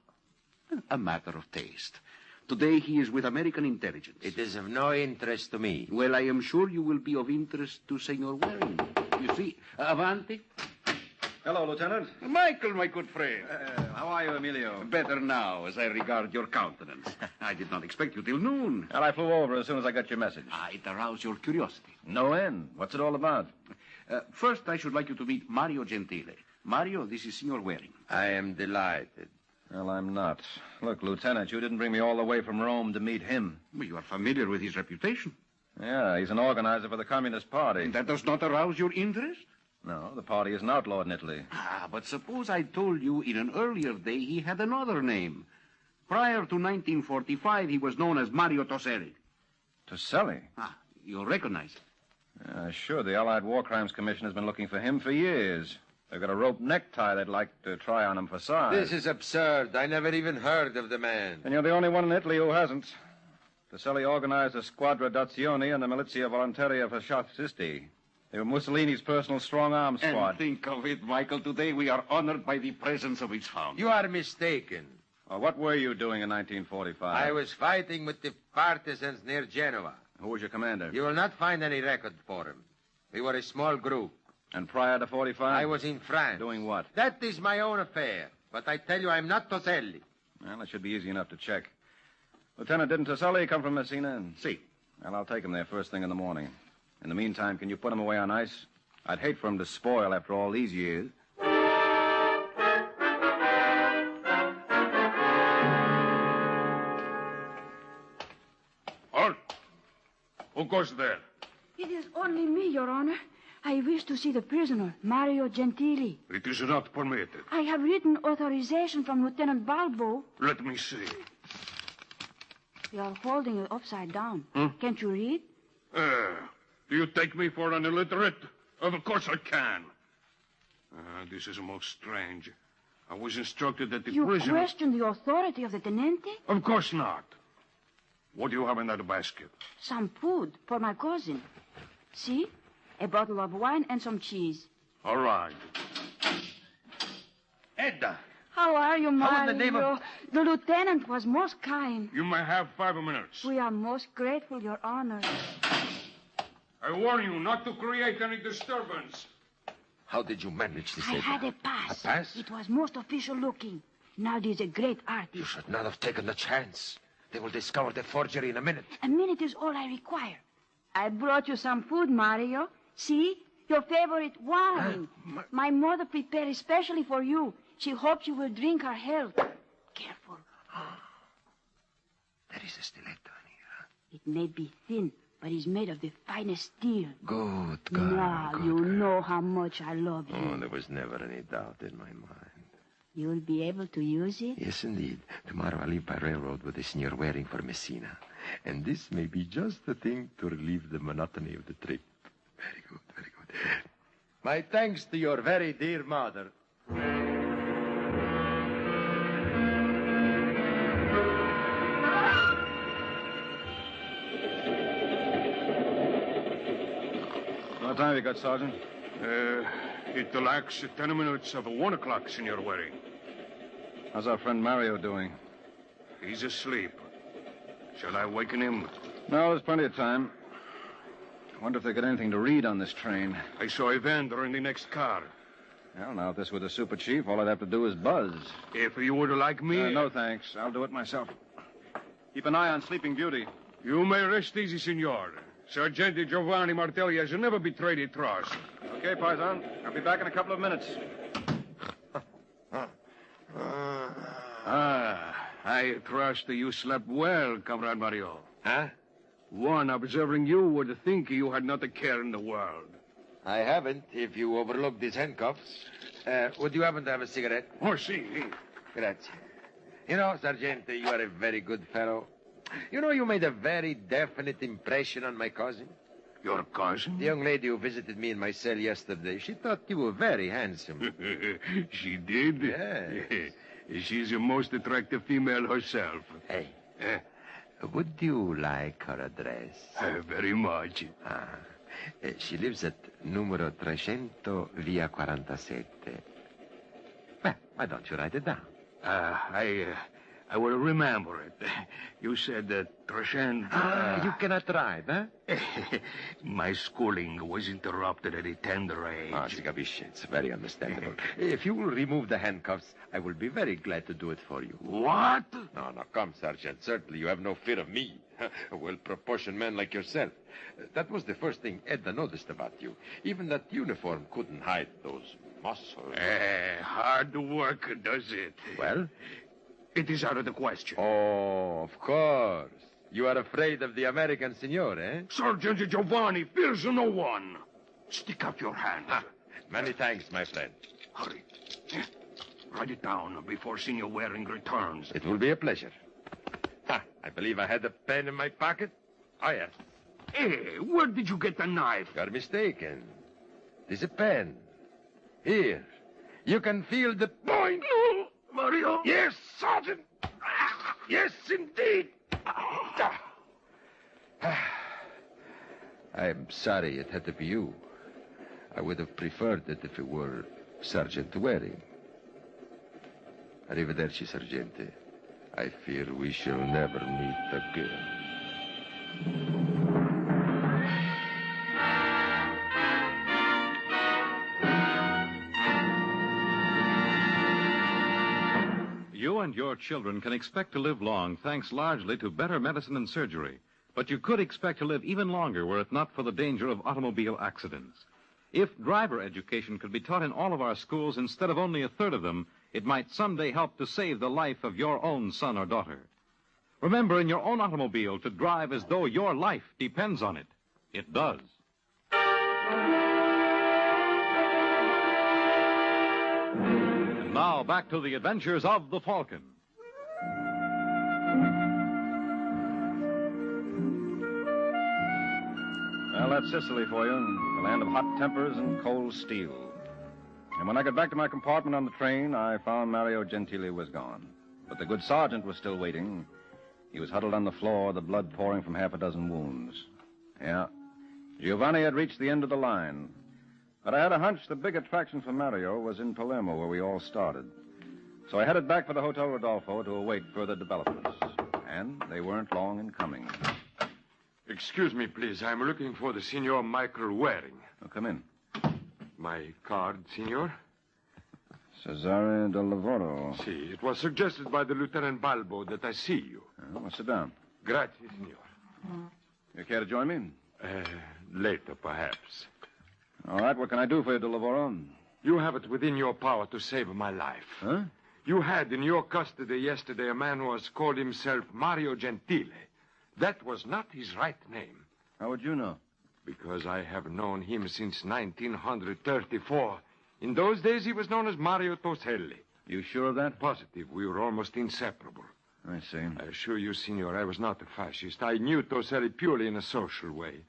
A matter of taste. Today he is with American intelligence. It is of no interest to me. Well, I am sure you will be of interest to Senor Waring. You see, Avanti. Hello, Lieutenant. Michael, my good friend. How are you, Emilio? Better now, as I regard your countenance. I did not expect you till noon. Well, I flew over as soon as I got your message. It aroused your curiosity. No end. What's it all about? First, I should like you to meet Mario Gentile. Mario, this is Senor Waring. I am delighted. Well, I'm not. Look, Lieutenant, you didn't bring me all the way from Rome to meet him. Well, you are familiar with his reputation. Yeah, he's an organizer for the Communist Party. That does not arouse your interest? No, the party isn't outlawed in Italy. But suppose I told you in an earlier day he had another name. Prior to 1945, he was known as Mario Toselli. Toselli? You'll recognize him. Sure, the Allied War Crimes Commission has been looking for him for years. They've got a rope necktie they'd like to try on him for size. This is absurd. I never even heard of the man. And you're the only one in Italy who hasn't. Toselli organized the Squadra d'Azione and the Milizia Volontaria Fascisti. They were Mussolini's personal strong-arm squad. And think of it, Michael. Today we are honored by the presence of his found. You are mistaken. Well, what were you doing in 1945? I was fighting with the partisans near Genoa. Who was your commander? You will not find any record for him. We were a small group. And prior to 45? I was in France. Doing what? That is my own affair. But I tell you, I'm not Toselli. Well, it should be easy enough to check. Lieutenant, didn't Toselli come from Messina? Si. Well, I'll take him there first thing in the morning. In the meantime, can you put him away on ice? I'd hate for him to spoil after all these years. Halt! Who goes there? It is only me, Your Honor. I wish to see the prisoner, Mario Gentili. It is not permitted. I have written authorization from Lieutenant Balbo. Let me see. You are holding it upside down. Hmm? Can't you read? Do you take me for an illiterate? Of course I can. This is most strange. I was instructed that the You prisoner... question the authority of the tenente? Of course not. What do you have in that basket? Some food for my cousin. See? A bottle of wine and some cheese. All right. Edda. How are you, Mario? How in the name of... The lieutenant was most kind. You may have 5 minutes. We are most grateful, Your Honor. I warn you not to create any disturbance. How did you manage this? I had a pass. A pass? It was most official looking. Now there's a great artist. You should not have taken the chance. They will discover the forgery in a minute. A minute is all I require. I brought you some food, Mario. See? Your favorite wine. My mother prepared especially for you. She hopes you will drink her health. Careful. There is a stiletto in here. It may be thin, but it's made of the finest steel. Good. Now you know how much I love you. Oh, there was never any doubt in my mind. You'll be able to use it? Yes, indeed. Tomorrow I'll leave by railroad with the Senor Waring for Messina. And this may be just the thing to relieve the monotony of the trip. Very good, very good. My thanks to your very dear mother. What time have you got, Sergeant? It lacks 10 minutes of 1 o'clock, Senor Waring. How's our friend Mario doing? He's asleep. Shall I waken him? No, there's plenty of time. I wonder if they got anything to read on this train. I saw a vendor in the next car. Well, now, if this were the super chief, all I'd have to do is buzz. If you would like me... no, thanks. I'll do it myself. Keep an eye on Sleeping Beauty. You may rest easy, Signor. Sergeant Giovanni Martelli has never betrayed a trust. Okay, Paisan. I'll be back in a couple of minutes. I trust you slept well, Comrade Mario. Huh? One observing you would think you had not a care in the world. I haven't, if you overlook these handcuffs. Would you happen to have a cigarette? Oh, si. Grazie. You know, Sergeant, you are a very good fellow. You know, you made a very definite impression on my cousin. Your cousin? The young lady who visited me in my cell yesterday. She thought you were very handsome. She did? Yes. She's a most attractive female herself. Hey. Would you like her address? Very much. She lives at numero 300 via 47. Well, why don't you write it down? I will remember it. You said that Treshend... You cannot drive, huh? My schooling was interrupted at a tender age. Si capisce. It's very understandable. If you will remove the handcuffs, I will be very glad to do it for you. What? No, come, Sergeant. Certainly you have no fear of me. A well-proportioned man like yourself. That was the first thing Edna noticed about you. Even that uniform couldn't hide those muscles. Hard work does it. Well? It is out of the question. Oh, of course. You are afraid of the American senor, eh? Sergeant Giovanni fears no one. Stick out your hand. Many thanks, my friend. Hurry. Write it down before Senor Waring returns. It will be a pleasure. I believe I had a pen in my pocket. Oh, yes. Hey, where did you get the knife? You're mistaken. It is a pen. Here. You can feel the point. No, Mario. Yes, Sergeant. Yes, indeed. I'm sorry it had to be you. I would have preferred it if it were Sergeant Waring. Arrivederci, Sergeante. I fear we shall never meet again. You and your children can expect to live long thanks largely to better medicine and surgery. But you could expect to live even longer were it not for the danger of automobile accidents. If driver education could be taught in all of our schools instead of only a third of them, it might someday help to save the life of your own son or daughter. Remember in your own automobile to drive as though your life depends on it. It does. And now back to the adventures of the Falcon. Well, that's Sicily for you, the land of hot tempers and cold steel. And when I got back to my compartment on the train, I found Mario Gentili was gone. But the good sergeant was still waiting. He was huddled on the floor, the blood pouring from half a dozen wounds. Yeah, Giovanni had reached the end of the line. But I had a hunch the big attraction for Mario was in Palermo, where we all started. So I headed back for the Hotel Rodolfo to await further developments. And they weren't long in coming. Excuse me, please. I'm looking for the Signor Michael Waring. Oh, come in. My card, Signor? Cesare del Lavoro. See, it was suggested by the Lieutenant Balbo that I see you. Well, sit down. Grazie, Signor. You care to join me? Later, perhaps. All right, what can I do for you, del Lavoro? You have it within your power to save my life. Huh? You had in your custody yesterday a man who has called himself Mario Gentile. That was not his right name. How would you know? Because I have known him since 1934. In those days, he was known as Mario Toselli. You sure of that? Positive. We were almost inseparable. I see. I assure you, Signor, I was not a fascist. I knew Toselli purely in a social way.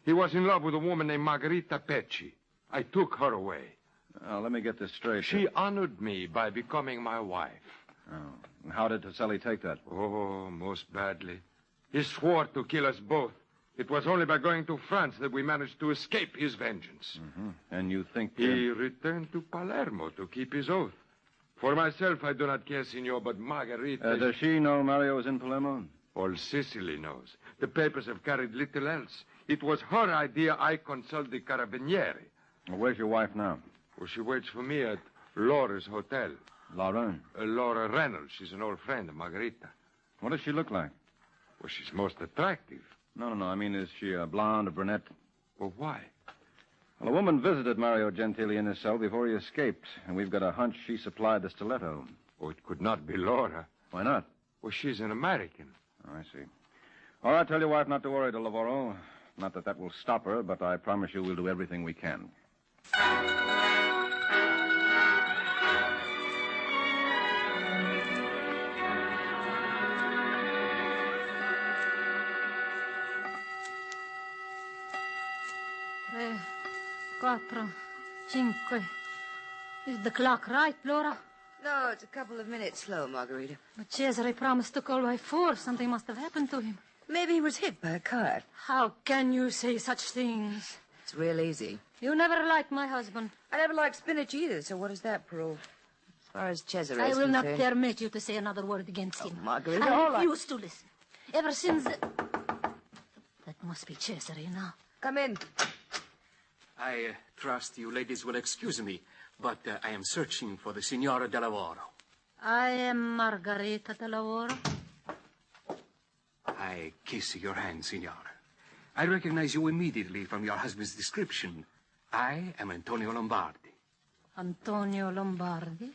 He was in love with a woman named Margherita Pecci. I took her away. Let me get this straight. She honored me by becoming my wife. Oh. And how did Toselli take that? Oh, most badly. He swore to kill us both. It was only by going to France that we managed to escape his vengeance. Mm-hmm. And you think... He returned to Palermo to keep his oath. For myself, I do not care, Signor, but Margherita... does she know Mario is in Palermo? All Sicily knows. The papers have carried little else. It was her idea I consult the Carabinieri. Well, where's your wife now? Well, she waits for me at Laura's hotel. Laura? Laura Reynolds. She's an old friend of Margherita. What does she look like? Well, she's most attractive. No. I mean, is she a blonde, a brunette? Well, why? Well, a woman visited Mario Gentili in his cell before he escaped, and we've got a hunch she supplied the stiletto. Oh, it could not be Laura. Why not? Well, she's an American. Oh, I see. All right, tell your wife not to worry, del Lavoro. Not that will stop her, but I promise you we'll do everything we can. Quattro, cinque. Is the clock right, Laura? No, it's a couple of minutes slow, Margarita. But Cesare promised to call by 4. Something must have happened to him. Maybe he was hit by a car. How can you say such things? It's real easy. You never liked my husband. I never liked spinach either, so what does that prove? far as Cesare I is will not concerned... permit you to say another word against him. Margarita, I all refuse to listen. Ever since... That must be Cesare now. Come in. I trust you ladies will excuse me, but I am searching for the Signora de Lavoro. I am Margarita de Lavoro. I kiss your hand, Signora. I recognize you immediately from your husband's description. I am Antonio Lombardi. Antonio Lombardi?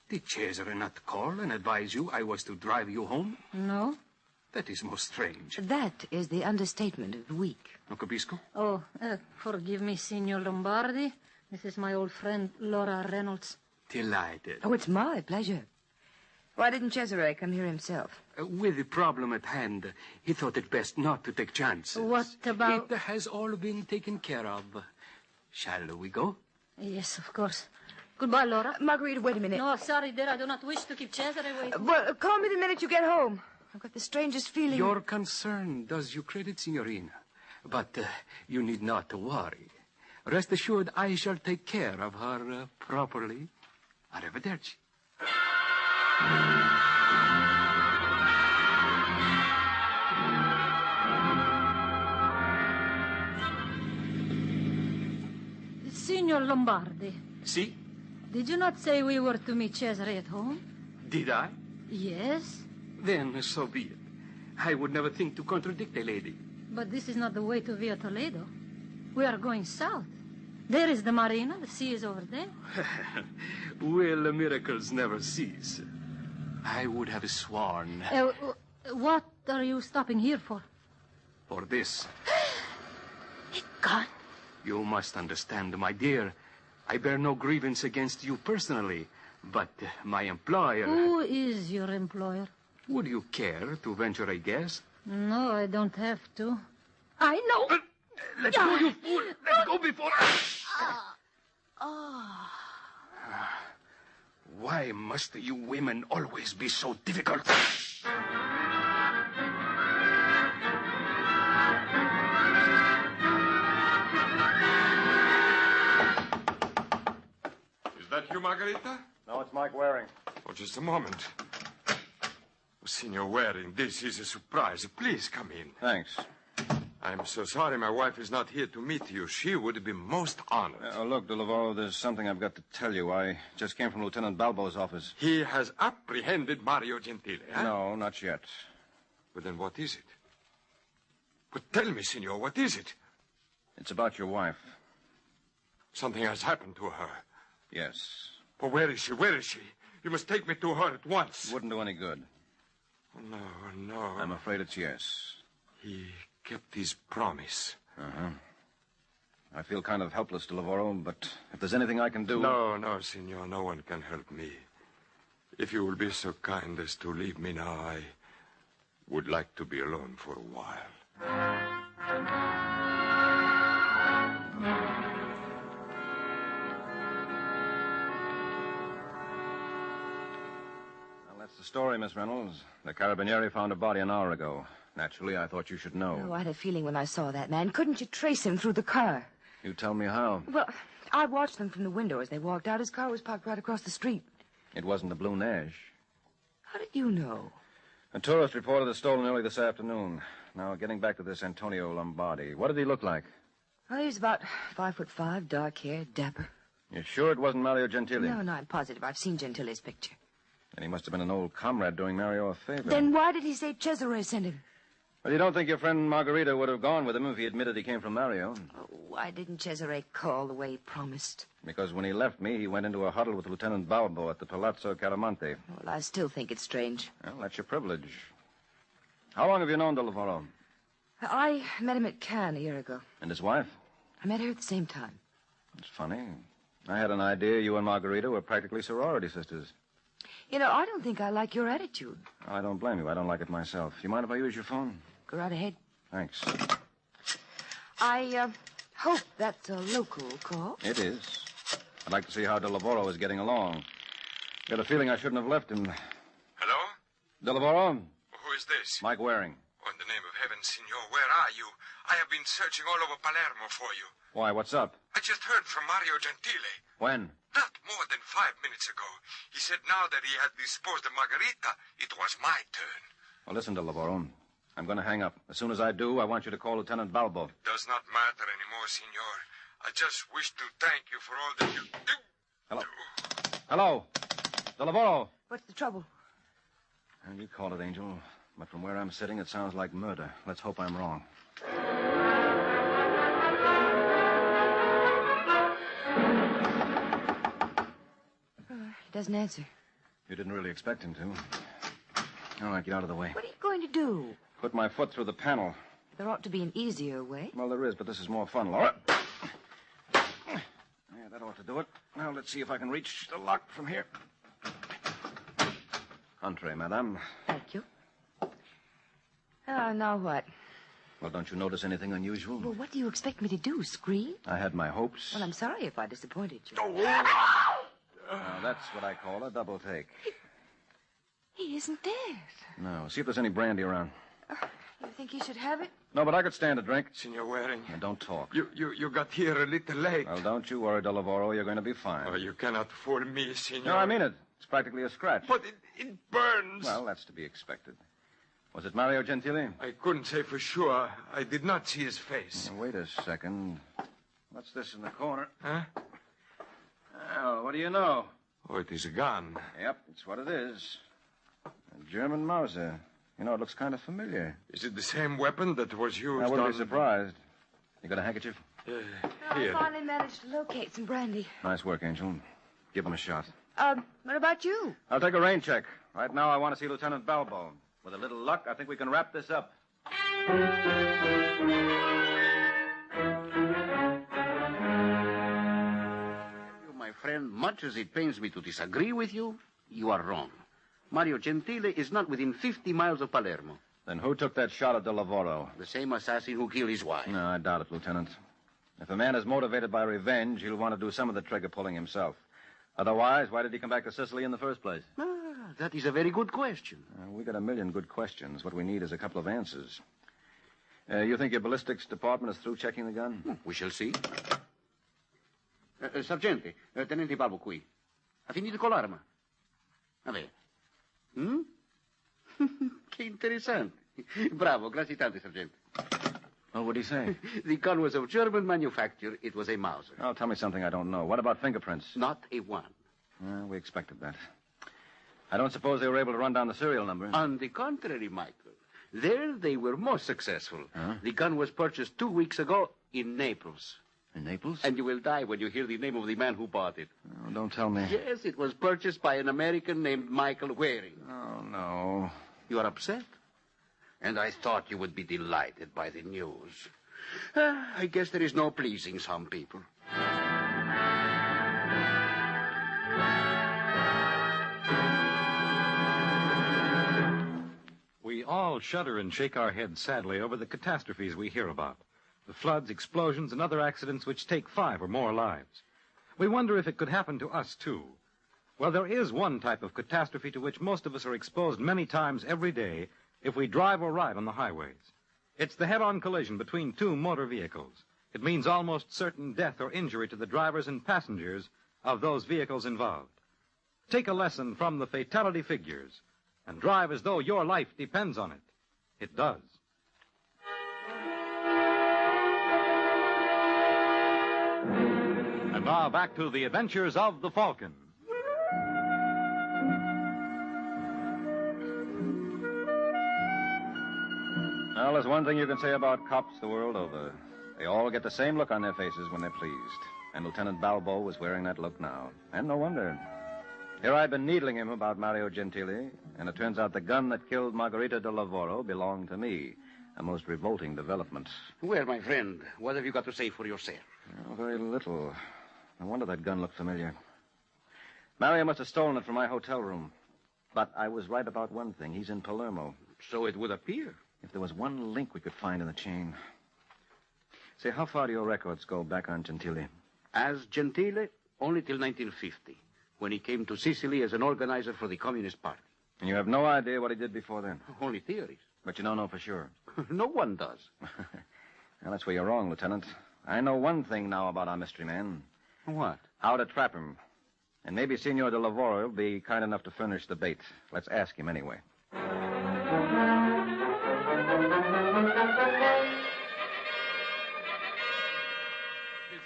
Did Cesare not call and advise you I was to drive you home? No. That is most strange. That is the understatement of the week. Non capisco? Oh, forgive me, Signor Lombardi. This is my old friend, Laura Reynolds. Delighted. Oh, it's my pleasure. Why didn't Cesare come here himself? With the problem at hand, he thought it best not to take chances. What about... It has all been taken care of. Shall we go? Yes, of course. Goodbye, Laura. Margarita, wait a minute. No, sorry, dear. I do not wish to keep Cesare waiting. Well, call me the minute you get home. I've got the strangest feeling... Your concern does you credit, Signorina. But you need not worry. Rest assured, I shall take care of her properly. Arrivederci. Signor Lombardi. Si? Did you not say we were to meet Cesare at home? Did I? Yes. Then so be it. I would never think to contradict a lady. But this is not the way to Via Toledo. We are going south. There is the marina. The sea is over there. Well, miracles never cease. I would have sworn... What are you stopping here for? For this. It's gone. You must understand, my dear. I bear no grievance against you personally, but my employer... Who is your employer? Would you care to venture a guess? No, I don't have to. I know. Let go, you fool! Let go before... Why must you women always be so difficult? Is that you, Margarita? No, it's Mike Waring. Oh, just a moment. Oh, Signor Waring, this is a surprise. Please come in. Thanks. I'm so sorry my wife is not here to meet you. She would be most honored. Look, De Lavoro, there's something I've got to tell you. I just came from Lieutenant Balbo's office. He has apprehended Mario Gentile, huh? No, not yet. But then what is it? But tell me, Signor, what is it? It's about your wife. Something has happened to her. Yes. Well, where is she? Where is she? You must take me to her at once. Wouldn't do any good. No, no. I'm afraid it's yes. He kept his promise. Uh-huh. I feel kind of helpless, De Lavoro, but if there's anything I can do... No, Signor, no one can help me. If you will be so kind as to leave me now, I would like to be alone for a while. Well, that's the story, Miss Reynolds. The Carabinieri found a body an hour ago. Naturally, I thought you should know. Oh, I had a feeling when I saw that man. Couldn't you trace him through the car? You tell me how. Well, I watched them from the window as they walked out. His car was parked right across the street. It wasn't the Blue Nash. How did you know? A tourist reported it stolen early this afternoon. Now, getting back to this Antonio Lombardi. What did he look like? Well, he was about 5'5", dark hair, dapper. You're sure it wasn't Mario Gentile? No, I'm positive. I've seen Gentile's picture. Then he must have been an old comrade doing Mario a favor. Then why did he say Cesare sent him? Well, you don't think your friend Margarita would have gone with him if he admitted he came from Mario? Oh, why didn't Cesare call the way he promised? Because when he left me, he went into a huddle with Lieutenant Balbo at the Palazzo Caramonte. Well, I still think it's strange. Well, that's your privilege. How long have you known De Lavoro? I met him at Cannes a year ago. And his wife? I met her at the same time. It's funny. I had an idea you and Margarita were practically sorority sisters. You know, I don't think I like your attitude. I don't blame you. I don't like it myself. You mind if I use your phone? Go right ahead. Thanks. I hope that's a local call. It is. I'd like to see how De Lavoro is getting along. Got a feeling I shouldn't have left him. Hello? De Lavoro? Who is this? Mike Waring. Oh, in the name of heaven, Signor, where are you? I have been searching all over Palermo for you. Why, what's up? I just heard from Mario Gentile. When? Not more than 5 minutes ago. He said now that he had disposed of Margarita, it was my turn. Well, listen, Del Lavoro. I'm going to hang up. As soon as I do, I want you to call Lieutenant Balbo. Does not matter anymore, senor. I just wish to thank you for all that you do. Hello? Hello? Del Lavoro. What's the trouble? And you call it, Angel. But from where I'm sitting, it sounds like murder. Let's hope I'm wrong. He doesn't answer. You didn't really expect him to. All right, get out of the way. What are you going to do? Put my foot through the panel. There ought to be an easier way. Well, there is, but this is more fun, Laura. Yeah, that ought to do it. Now, let's see if I can reach the lock from here. Entree, madame. Thank you. Now what? Well, don't you notice anything unusual? Well, what do you expect me to do, scream? I had my hopes. Well, I'm sorry if I disappointed you. Now, that's what I call a double take. He isn't dead. No. See if there's any brandy around. You think he should have it? No, but I could stand a drink. Senor Waring. Now, don't talk. You got here a little late. Well, don't you worry, Del Lavoro. You're going to be fine. Oh, you cannot fool me, senor. No, I mean it. It's practically a scratch. But it burns. Well, that's to be expected. Was it Mario Gentili? I couldn't say for sure. I did not see his face. Now, wait a second. What's this in the corner? Huh? Oh, what do you know? Oh, it is a gun. Yep, it's what it is. A German Mauser. You know, it looks kind of familiar. Is it the same weapon that was used I wouldn't on... be surprised. You got a handkerchief? Here. I finally managed to locate some brandy. Nice work, Angel. Give him a shot. What about you? I'll take a rain check. Right now, I want to see Lieutenant Balbo. With a little luck, I think we can wrap this up. My friend, much as it pains me to disagree with you, you are wrong. Mario Gentili is not within 50 miles of Palermo. Then who took that shot at Del Lavoro? The same assassin who killed his wife. No, I doubt it, Lieutenant. If a man is motivated by revenge, he'll want to do some of the trigger pulling himself. Otherwise, why did he come back to Sicily in the first place? That is a very good question. We got a million good questions. What we need is a couple of answers. You think your ballistics department is through checking the gun? We shall see. Sergente, tenente Balbo qui. Ha finito con l'arma? A ver. Che interessante. Bravo, grazie tante, sergente. Oh, what'd he say? The gun was of German manufacture. It was a Mauser. Oh, tell me something I don't know. What about fingerprints? Not a one. We expected that. I don't suppose they were able to run down the serial number. On the contrary, Michael. There they were more successful. Huh? The gun was purchased 2 weeks ago in Naples. In Naples? And you will die when you hear the name of the man who bought it. Oh, don't tell me. Yes, it was purchased by an American named Michael Waring. Oh, no. You are upset? And I thought you would be delighted by the news. I guess there is no pleasing some people. We all shudder and shake our heads sadly over the catastrophes we hear about. The floods, explosions, and other accidents which take 5 or more lives. We wonder if it could happen to us, too. Well, there is one type of catastrophe to which most of us are exposed many times every day if we drive or ride on the highways. It's the head-on collision between 2 motor vehicles. It means almost certain death or injury to the drivers and passengers of those vehicles involved. Take a lesson from the fatality figures and drive as though your life depends on it. It does. And now back to the adventures of the Falcon. Well, there's one thing you can say about cops the world over. They all get the same look on their faces when they're pleased. And Lieutenant Balbo was wearing that look now. And no wonder. Here I'd been needling him about Mario Gentili, and it turns out the gun that killed Margarita de Lavoro belonged to me. A most revolting development. Well, my friend, what have you got to say for yourself? Oh, very little. No wonder that gun looked familiar. Mario must have stolen it from my hotel room. But I was right about one thing. He's in Palermo. So it would appear. If there was one link we could find in the chain. Say, how far do your records go back on Gentili? As Gentile, only till 1950, when he came to Sicily as an organizer for the Communist Party. And you have no idea what he did before then? Only theories. But you don't know for sure. No one does. Well, that's where you're wrong, Lieutenant. I know one thing now about our mystery man. What? How to trap him. And maybe Senor de Lavoro will be kind enough to furnish the bait. Let's ask him anyway.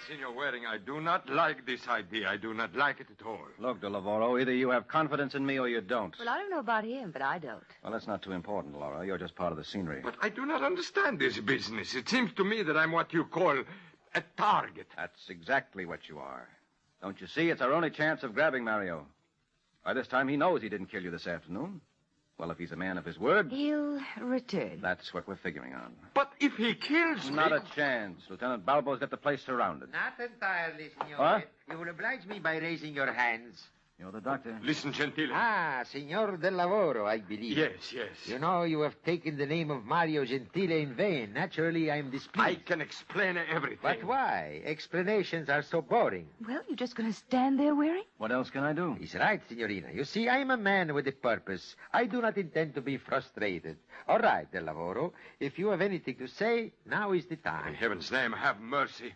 Senor Waring, I do not like this idea. I do not like it at all. Look, de Lavoro, either you have confidence in me or you don't. Well, I don't know about him, but I don't. Well, that's not too important, Laura. You're just part of the scenery. But I do not understand this business. It seems to me that I'm what you call a target. That's exactly what you are. Don't you see? It's our only chance of grabbing Mario. By this time, he knows he didn't kill you this afternoon. Well, if he's a man of his word... He'll return. That's what we're figuring on. But if he kills me... Not a chance. Lieutenant Balbo's got the place surrounded. Not entirely, senor. What? You will oblige me by raising your hands. You're the doctor. Listen, Gentile. Ah, Signor Del Lavoro, I believe. Yes, yes. You know, you have taken the name of Mario Gentile in vain. Naturally, I am displeased. I can explain everything. But why? Explanations are so boring. Well, you're just going to stand there, Waring? What else can I do? He's right, Signorina. You see, I am a man with a purpose. I do not intend to be frustrated. All right, Del Lavoro. If you have anything to say, now is the time. In heaven's name, have mercy.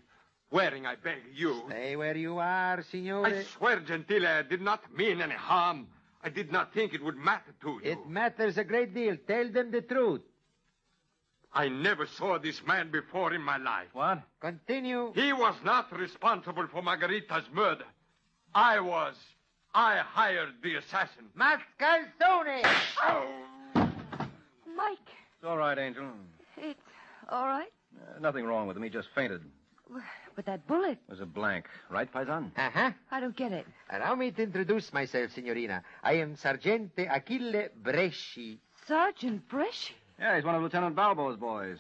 Waring, I beg you. Stay where you are, Signore. I swear, Gentile, I did not mean any harm. I did not think it would matter to you. It matters a great deal. Tell them the truth. I never saw this man before in my life. What? Continue. He was not responsible for Margarita's murder. I was. I hired the assassin. Mascalzone! Mike. It's all right, Angel. It's all right. Nothing wrong with him. He just fainted. But that bullet... It was a blank. Right, Paisan? Uh-huh. I don't get it. Allow me to introduce myself, Signorina. I am Sergente Achille Bresci. Sergeant Bresci? Yeah, he's one of Lieutenant Balbo's boys.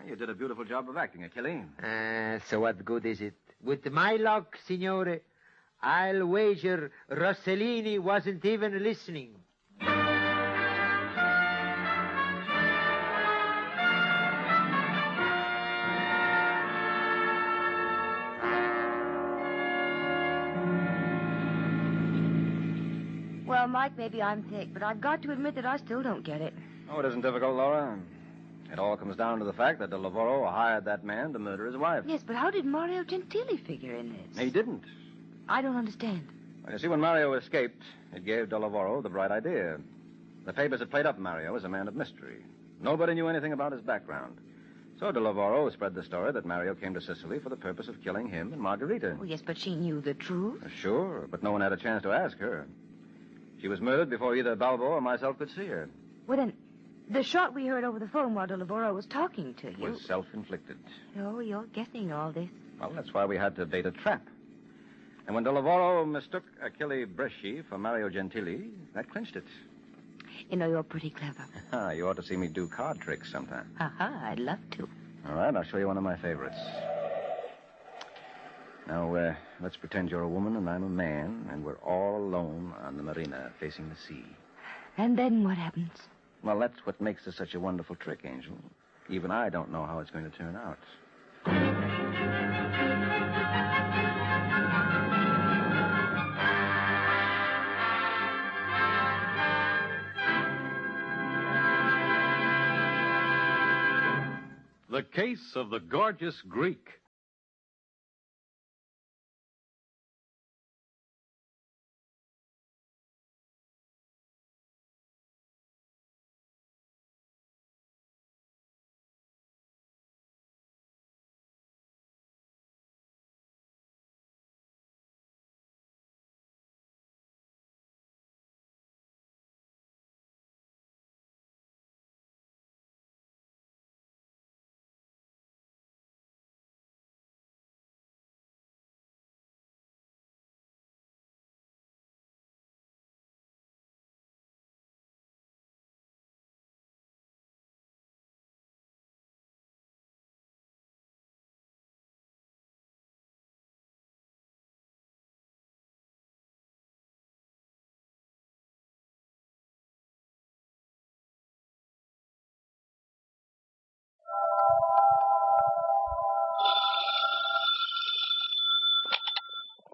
You did a beautiful job of acting, Achille. So what good is it? With my luck, Signore, I'll wager Rossellini wasn't even listening. Well, Mike, maybe I'm thick, but I've got to admit that I still don't get it. Oh, it isn't difficult, Laura. It all comes down to the fact that De Lavoro hired that man to murder his wife. Yes, but how did Mario Gentile figure in this? He didn't. I don't understand. Well, you see, when Mario escaped, it gave De Lavoro the bright idea. The papers had played up Mario as a man of mystery. Nobody knew anything about his background. So De Lavoro spread the story that Mario came to Sicily for the purpose of killing him and Margarita. Oh, yes, but she knew the truth. Sure, but no one had a chance to ask her. She was murdered before either Balbo or myself could see her. Well, then, the shot we heard over the phone while De Lavoro was talking to you... Was self-inflicted. Oh, you're guessing all this. Well, that's why we had to bait a trap. And when De Lavoro mistook Achille Bresci for Mario Gentile, that clinched it. You know, you're pretty clever. You ought to see me do card tricks sometime. Aha, I'd love to. All right, I'll show you one of my favorites. Now, let's pretend you're a woman and I'm a man, and we're all alone on the marina facing the sea. And then what happens? Well, that's what makes this such a wonderful trick, Angel. Even I don't know how it's going to turn out. The Case of the Gorgeous Greek.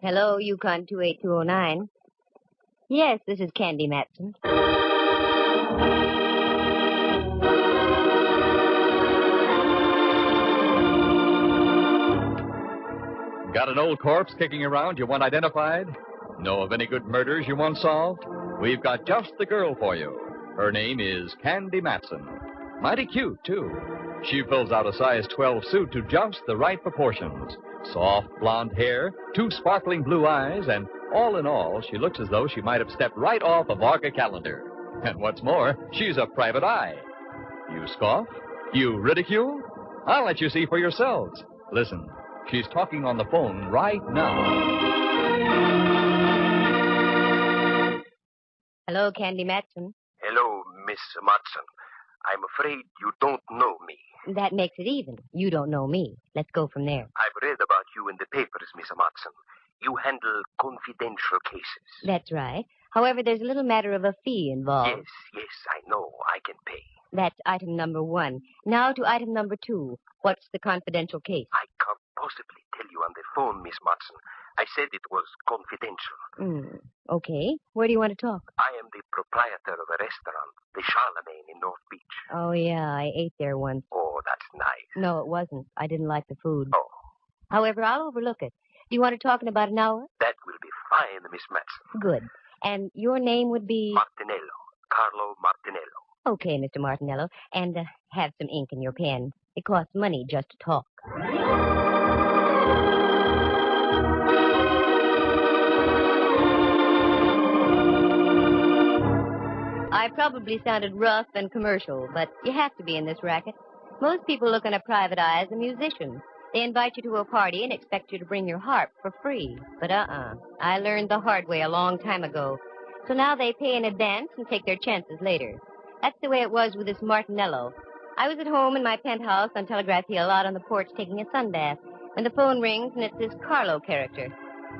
Hello, Yukon 28209. Yes, this is Candy Matson. Got an old corpse kicking around you want identified? Know of any good murders you want solved? We've got just the girl for you. Her name is Candy Matson. Mighty cute, too. She fills out a size 12 suit to just the right proportions. Soft blonde hair, 2 sparkling blue eyes, and all in all, she looks as though she might have stepped right off a Varga calendar. And what's more, she's a private eye. You scoff? You ridicule? I'll let you see for yourselves. Listen, she's talking on the phone right now. Hello, Candy Matson. Hello, Miss Matson. I'm afraid you don't know me. That makes it even. You don't know me. Let's go from there. I've read about you in the papers, Miss Matson. You handle confidential cases. That's right. However, there's a little matter of a fee involved. Yes, I know. I can pay. That's item number 1. Now to item number 2. What's the confidential case? I can't possibly tell you on the phone, Miss Matson. I said it was confidential. Okay. Where do you want to talk? I am the proprietor of a restaurant, the Charlemagne in North Beach. Oh, yeah, I ate there once. Oh, that's nice. No, it wasn't. I didn't like the food. Oh. However, I'll overlook it. Do you want to talk in about an hour? That will be fine, Miss Matson. Good. And your name would be? Martinello. Carlo Martinello. Okay, Mr. Martinello. And have some ink in your pen. It costs money just to talk. I probably sounded rough and commercial, but you have to be in this racket. Most people look on a private eye as a musician. They invite you to a party and expect you to bring your harp for free. But I learned the hard way a long time ago. So now they pay in advance and take their chances later. That's the way it was with this Martinello. I was at home in my penthouse on Telegraph Hill out on the porch taking a sunbath when the phone rings and it's this Carlo character.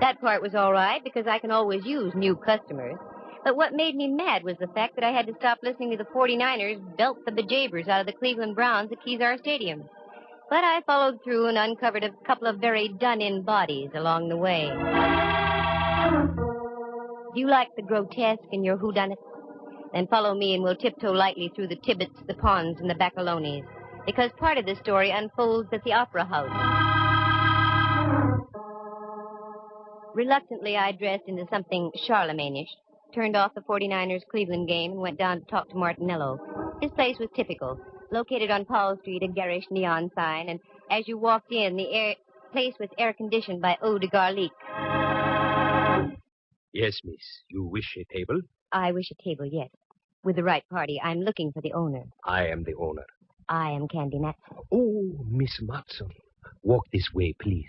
That part was all right because I can always use new customers. But what made me mad was the fact that I had to stop listening to the 49ers belt the bejabbers out of the Cleveland Browns at Kezar Stadium. But I followed through and uncovered a couple of very done-in bodies along the way. Do you like the grotesque in your whodunit? Then follow me and we'll tiptoe lightly through the Tibbets, the Ponds, and the Baccalones. Because part of the story unfolds at the Opera House. Reluctantly, I dressed into something Charlemagne-ish, turned off the 49ers Cleveland game, and went down to talk to Martinello. His place was typical. Located on Paul Street, a garish neon sign, and as you walked in, the place was air-conditioned by eau de garlic. Yes, miss. You wish a table? I wish a table, yes. With the right party. I'm looking for the owner. I am the owner. I am Candy Matson. Oh, Miss Matson. Walk this way, please.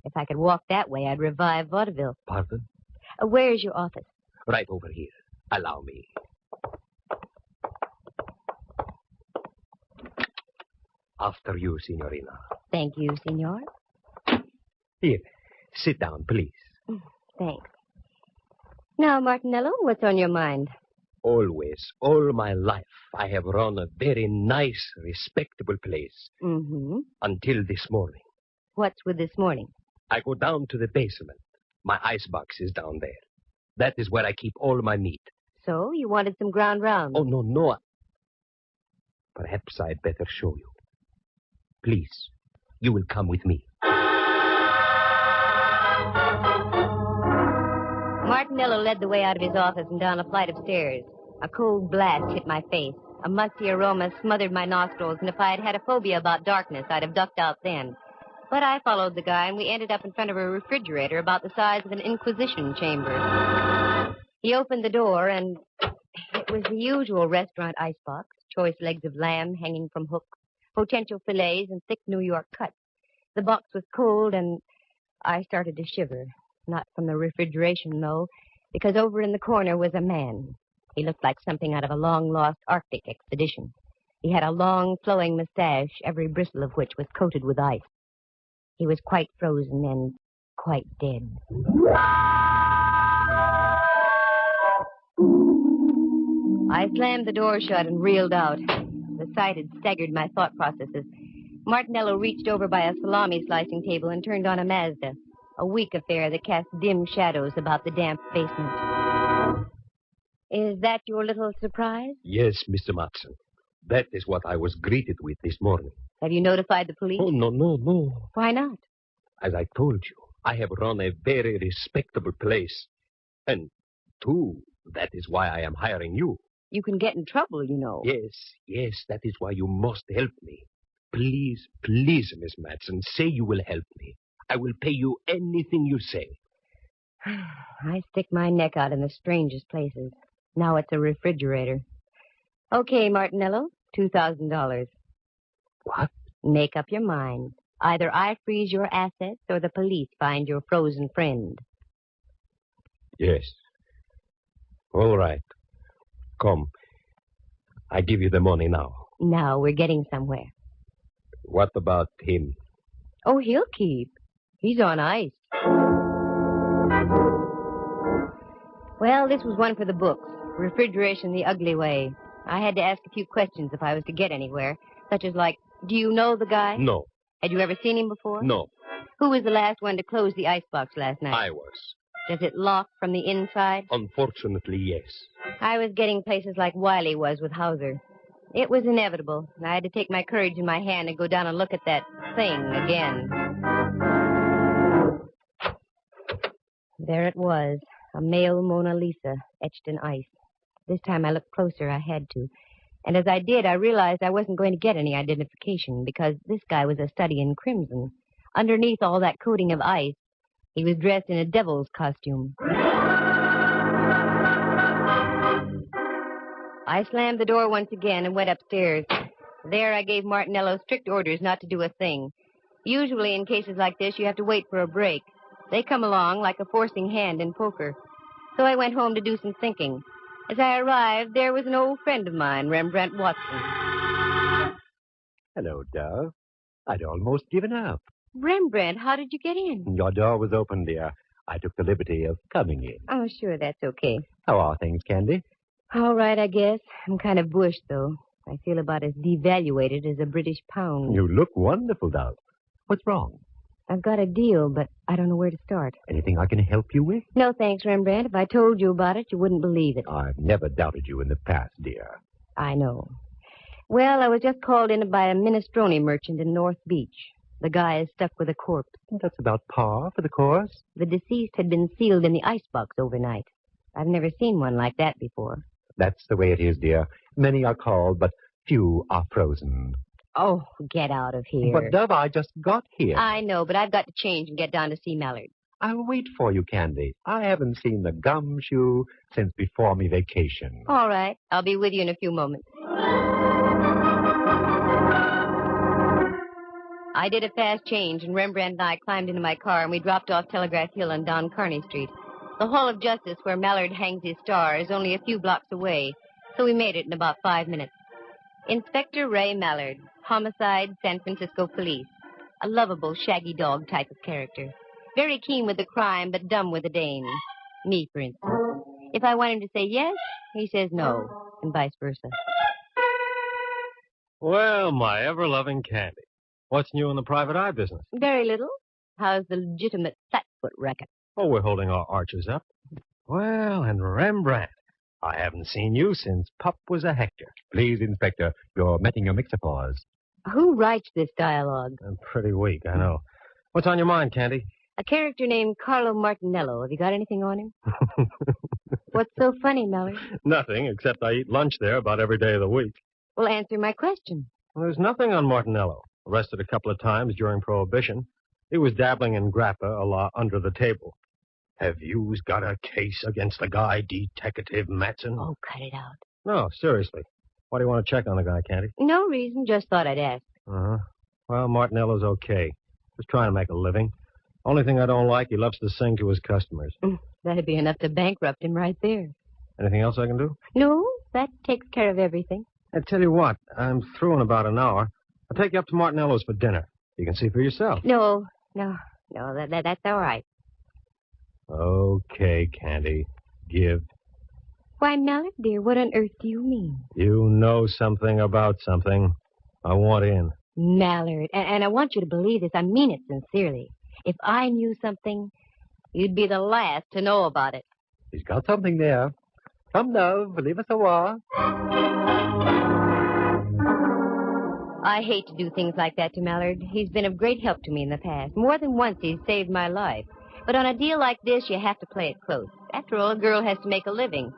If I could walk that way, I'd revive vaudeville. Pardon? Where is your office? Right over here. Allow me. After you, Signorina. Thank you, Signor. Here, sit down, please. Thanks. Now, Martinello, what's on your mind? Always, all my life, I have run a very nice, respectable place. Mm-hmm. Until this morning. What's with this morning? I go down to the basement. My icebox is down there. That is where I keep all my meat. So, you wanted some ground round? Oh, no. Perhaps I'd better show you. Please, you will come with me. Martinello led the way out of his office and down a flight of stairs. A cold blast hit my face. A musty aroma smothered my nostrils, and if I had had a phobia about darkness, I'd have ducked out then. But I followed the guy, and we ended up in front of a refrigerator about the size of an Inquisition chamber. He opened the door, and it was the usual restaurant icebox, choice legs of lamb hanging from hooks, potential fillets, and thick New York cuts. The box was cold, and I started to shiver. Not from the refrigeration, though, because over in the corner was a man. He looked like something out of a long-lost Arctic expedition. He had a long, flowing mustache, every bristle of which was coated with ice. He was quite frozen and quite dead. I slammed the door shut and reeled out. The sight had staggered my thought processes. Martinello reached over by a salami-slicing table and turned on a Mazda, a weak affair that cast dim shadows about the damp basement. Is that your little surprise? Yes, Mr. Matson. That is what I was greeted with this morning. Have you notified the police? Oh, no. Why not? As I told you, I have run a very respectable place. And, too, that is why I am hiring you. You can get in trouble, you know. Yes, that is why you must help me. Please, Miss Matson, say you will help me. I will pay you anything you say. I stick my neck out in the strangest places. Now it's a refrigerator. Okay, Martinello, $2,000. What? Make up your mind. Either I freeze your assets or the police find your frozen friend. Yes. All right. Come. I give you the money now. Now we're getting somewhere. What about him? Oh, he'll keep. He's on ice. Well, this was one for the books. Refrigeration the ugly way. I had to ask a few questions if I was to get anywhere, such as like, do you know the guy? No. Had you ever seen him before? No. Who was the last one to close the icebox last night? I was. Does it lock from the inside? Unfortunately, yes. I was getting places like Wiley was with Hauser. It was inevitable. I had to take my courage in my hand and go down and look at that thing again. There it was, a male Mona Lisa etched in ice. This time I looked closer. I had to. And as I did, I realized I wasn't going to get any identification because this guy was a study in crimson. Underneath all that coating of ice, he was dressed in a devil's costume. I slammed the door once again and went upstairs. There I gave Martinello strict orders not to do a thing. Usually in cases like this, you have to wait for a break. They come along like a forcing hand in poker. So I went home to do some thinking. As I arrived, there was an old friend of mine, Rembrandt Watson. Hello, Dove. I'd almost given up. Rembrandt, how did you get in? Your door was open, dear. I took the liberty of coming in. Oh, sure, that's okay. How are things, Candy? All right, I guess. I'm kind of bushed, though. I feel about as devaluated as a British pound. You look wonderful, Dove. What's wrong? I've got a deal, but I don't know where to start. Anything I can help you with? No, thanks, Rembrandt. If I told you about it, you wouldn't believe it. I've never doubted you in the past, dear. I know. Well, I was just called in by a minestrone merchant in North Beach. The guy is stuck with a corpse. That's about par for the course. The deceased had been sealed in the icebox overnight. I've never seen one like that before. That's the way it is, dear. Many are called, but few are frozen. Oh, get out of here. But, Dove, I just got here. I know, but I've got to change and get down to see Mallard. I'll wait for you, Candy. I haven't seen the gumshoe since before me vacation. All right. I'll be with you in a few moments. I did a fast change, and Rembrandt and I climbed into my car, and we dropped off Telegraph Hill and down Kearny Street. The Hall of Justice, where Mallard hangs his star, is only a few blocks away, so we made it in about 5 minutes. Inspector Ray Mallard, Homicide, San Francisco Police. A lovable, shaggy dog type of character. Very keen with the crime, but dumb with the dame. Me, for instance. If I want him to say yes, he says no, and vice versa. Well, my ever-loving Candy. What's new in the private eye business? Very little. How's the legitimate flatfoot racket? Oh, we're holding our arches up. Well, and Rembrandt, I haven't seen you since Pup was a Hector. Please, Inspector, you're meeting your mixer-paws. Who writes this dialogue? I'm pretty weak, I know. What's on your mind, Candy? A character named Carlo Martinello. Have you got anything on him? What's so funny, Mallard? Nothing, except I eat lunch there about every day of the week. Well, answer my question. Well, there's nothing on Martinello. Arrested a couple of times during Prohibition. He was dabbling in grappa a la under the table. Have you got a case against the guy, Detective Matson? Oh, cut it out. No, seriously. Why do you want to check on the guy, Candy? No reason, just thought I'd ask. Uh-huh. Well, Martinello's okay. Just trying to make a living. Only thing I don't like, he loves to sing to his customers. That'd be enough to bankrupt him right there. Anything else I can do? No, that takes care of everything. I tell you what, I'm through in about an hour. I'll take you up to Martinello's for dinner. You can see for yourself. No, that's all right. Okay, Candy. Give. Why, Mallard, dear, what on earth do you mean? You know something about something. I want in. Mallard, and I want you to believe this. I mean it sincerely. If I knew something, you'd be the last to know about it. He's got something there. Come, Dove, leave us a while. I hate to do things like that to Mallard. He's been of great help to me in the past. More than once he's saved my life. But on a deal like this, you have to play it close. After all, a girl has to make a living.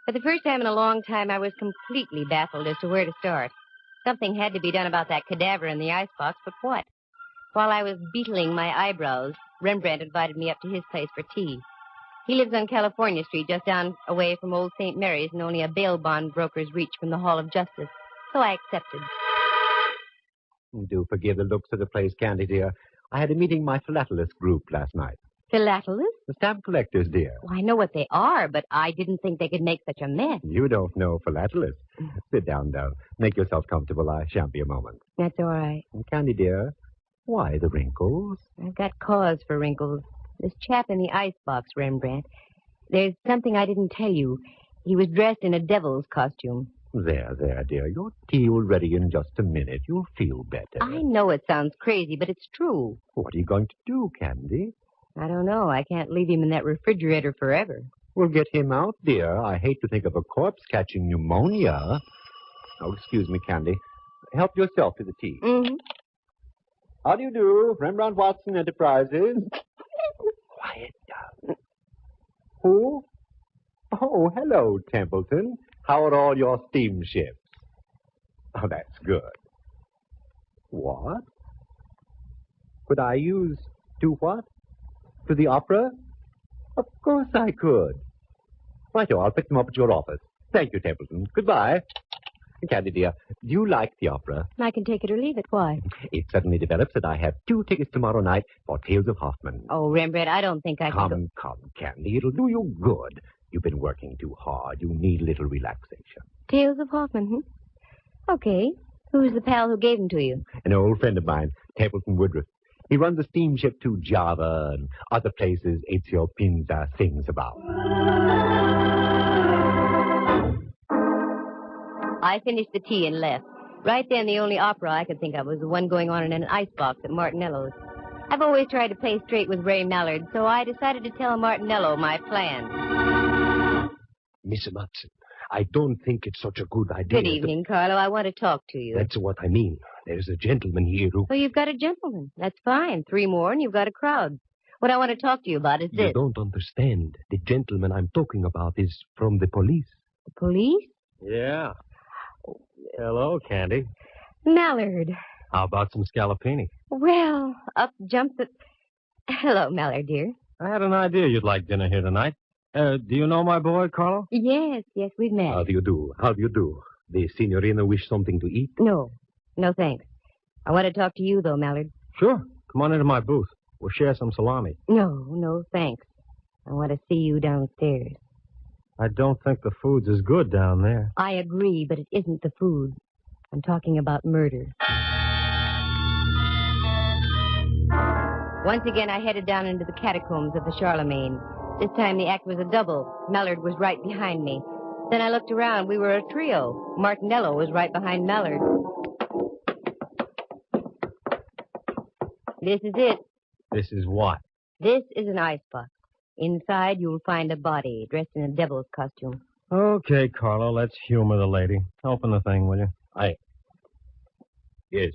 For the first time in a long time, I was completely baffled as to where to start. Something had to be done about that cadaver in the icebox, but what? While I was beetling my eyebrows, Rembrandt invited me up to his place for tea. He lives on California Street, just down away from Old St. Mary's, and only a bail bond broker's reach from the Hall of Justice. So I accepted. Do forgive the looks of the place, Candy, dear. I had a meeting with my philatelist group last night. Philatelist? The stamp collectors, dear. Well, I know what they are, but I didn't think they could make such a mess. You don't know philatelists. Sit down, though. Make yourself comfortable. I shan't be a moment. That's all right. And Candy, dear, why the wrinkles? I've got cause for wrinkles. This chap in the icebox, Rembrandt. There's something I didn't tell you. He was dressed in a devil's costume. There, dear. Your tea will ready in just a minute. You'll feel better. I know it sounds crazy, but it's true. What are you going to do, Candy? I don't know. I can't leave him in that refrigerator forever. We'll get him out, dear. I hate to think of a corpse catching pneumonia. Oh, excuse me, Candy. Help yourself to the tea. Mm-hmm. How do you do, Rembrandt Watson Enterprises? Quiet down. Who? Oh, hello, Templeton. How are all your steamships? Oh, that's good. What? Could I use... do what? To the opera? Of course I could. Righto, I'll pick them up at your office. Thank you, Templeton. Goodbye. Candy, dear, do you like the opera? I can take it or leave it. Why? It suddenly develops that I have 2 tickets tomorrow night for Tales of Hoffman. Oh, Rembrandt, I don't think I can... Come, Candy. It'll do you good. You've been working too hard. You need a little relaxation. Tales of Hoffman, Okay. Who's the pal who gave them to you? An old friend of mine, Templeton Woodruff. He runs a steamship to Java and other places Ezio Pinza sings about. I finished the tea and left. Right then, the only opera I could think of was the one going on in an icebox at Martinello's. I've always tried to play straight with Ray Mallard, so I decided to tell Martinello my plan. Miss Matson, I don't think it's such a good idea. Good evening, Carlo. I want to talk to you. That's what I mean. There's a gentleman here who... Well, you've got a gentleman. That's fine. 3 more and you've got a crowd. What I want to talk to you about is this. You don't understand. The gentleman I'm talking about is from the police. The police? Yeah. Hello, Candy. Mallard. How about some scallopini? Well, up jumped the... Hello, Mallard, dear. I had an idea you'd like dinner here tonight. Do you know my boy, Carlo? Yes, we've met. How do you do? The signorina wish something to eat? No, thanks. I want to talk to you, though, Mallard. Sure. Come on into my booth. We'll share some salami. No, thanks. I want to see you downstairs. I don't think the food's as good down there. I agree, but it isn't the food. I'm talking about murder. Once again, I headed down into the catacombs of the Charlemagne. This time the act was a double. Mallard was right behind me. Then I looked around. We were a trio. Martinello was right behind Mallard. This is it. This is what? This is an icebox. Inside, you'll find a body dressed in a devil's costume. Okay, Carlo, let's humor the lady. Open the thing, will you? Yes,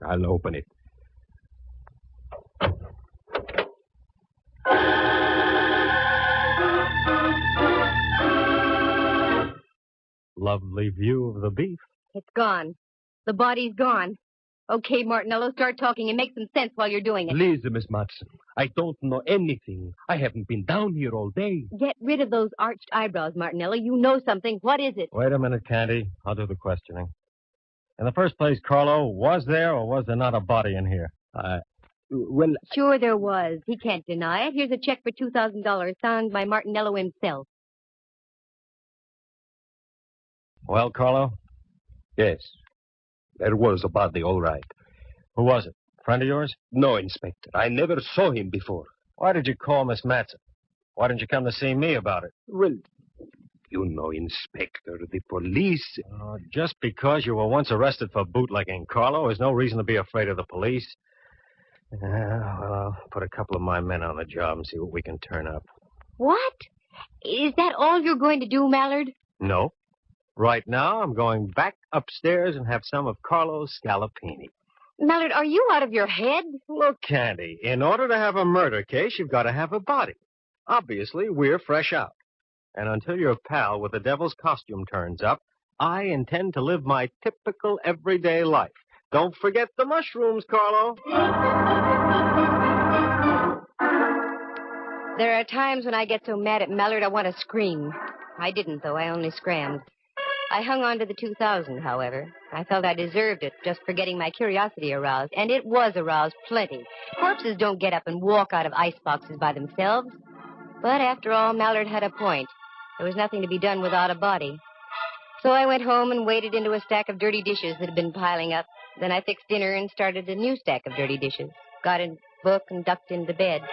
I'll open it. Lovely view of the beef. It's gone. The body's gone. Okay, Martinello, start talking and make some sense while you're doing it. Please, Miss Matson, I don't know anything. I haven't been down here all day. Get rid of those arched eyebrows, Martinello. You know something. What is it? Wait a minute, Candy. I'll do the questioning. In the first place, Carlo, was there or was there not a body in here? Sure there was. He can't deny it. Here's a check for $2,000 signed by Martinello himself. Well, Carlo? Yes. There was a body, all right. Who was it? Friend of yours? No, Inspector. I never saw him before. Why did you call Miss Matson? Why didn't you come to see me about it? Well, you know, Inspector, the police... Just because you were once arrested for bootlegging, Carlo, is no reason to be afraid of the police. Well, I'll put a couple of my men on the job and see what we can turn up. What? Is that all you're going to do, Mallard? No. Right now, I'm going back upstairs and have some of Carlo's scallopini. Mallard, are you out of your head? Look, Candy, in order to have a murder case, you've got to have a body. Obviously, we're fresh out. And until your pal with the devil's costume turns up, I intend to live my typical everyday life. Don't forget the mushrooms, Carlo. There are times when I get so mad at Mallard I want to scream. I didn't, though. I only scrammed. I hung on to the 2,000, however. I felt I deserved it just for getting my curiosity aroused, and it was aroused plenty. Corpses don't get up and walk out of iceboxes by themselves. But after all, Mallard had a point. There was nothing to be done without a body. So I went home and waded into a stack of dirty dishes that had been piling up. Then I fixed dinner and started a new stack of dirty dishes. Got a book and ducked into bed.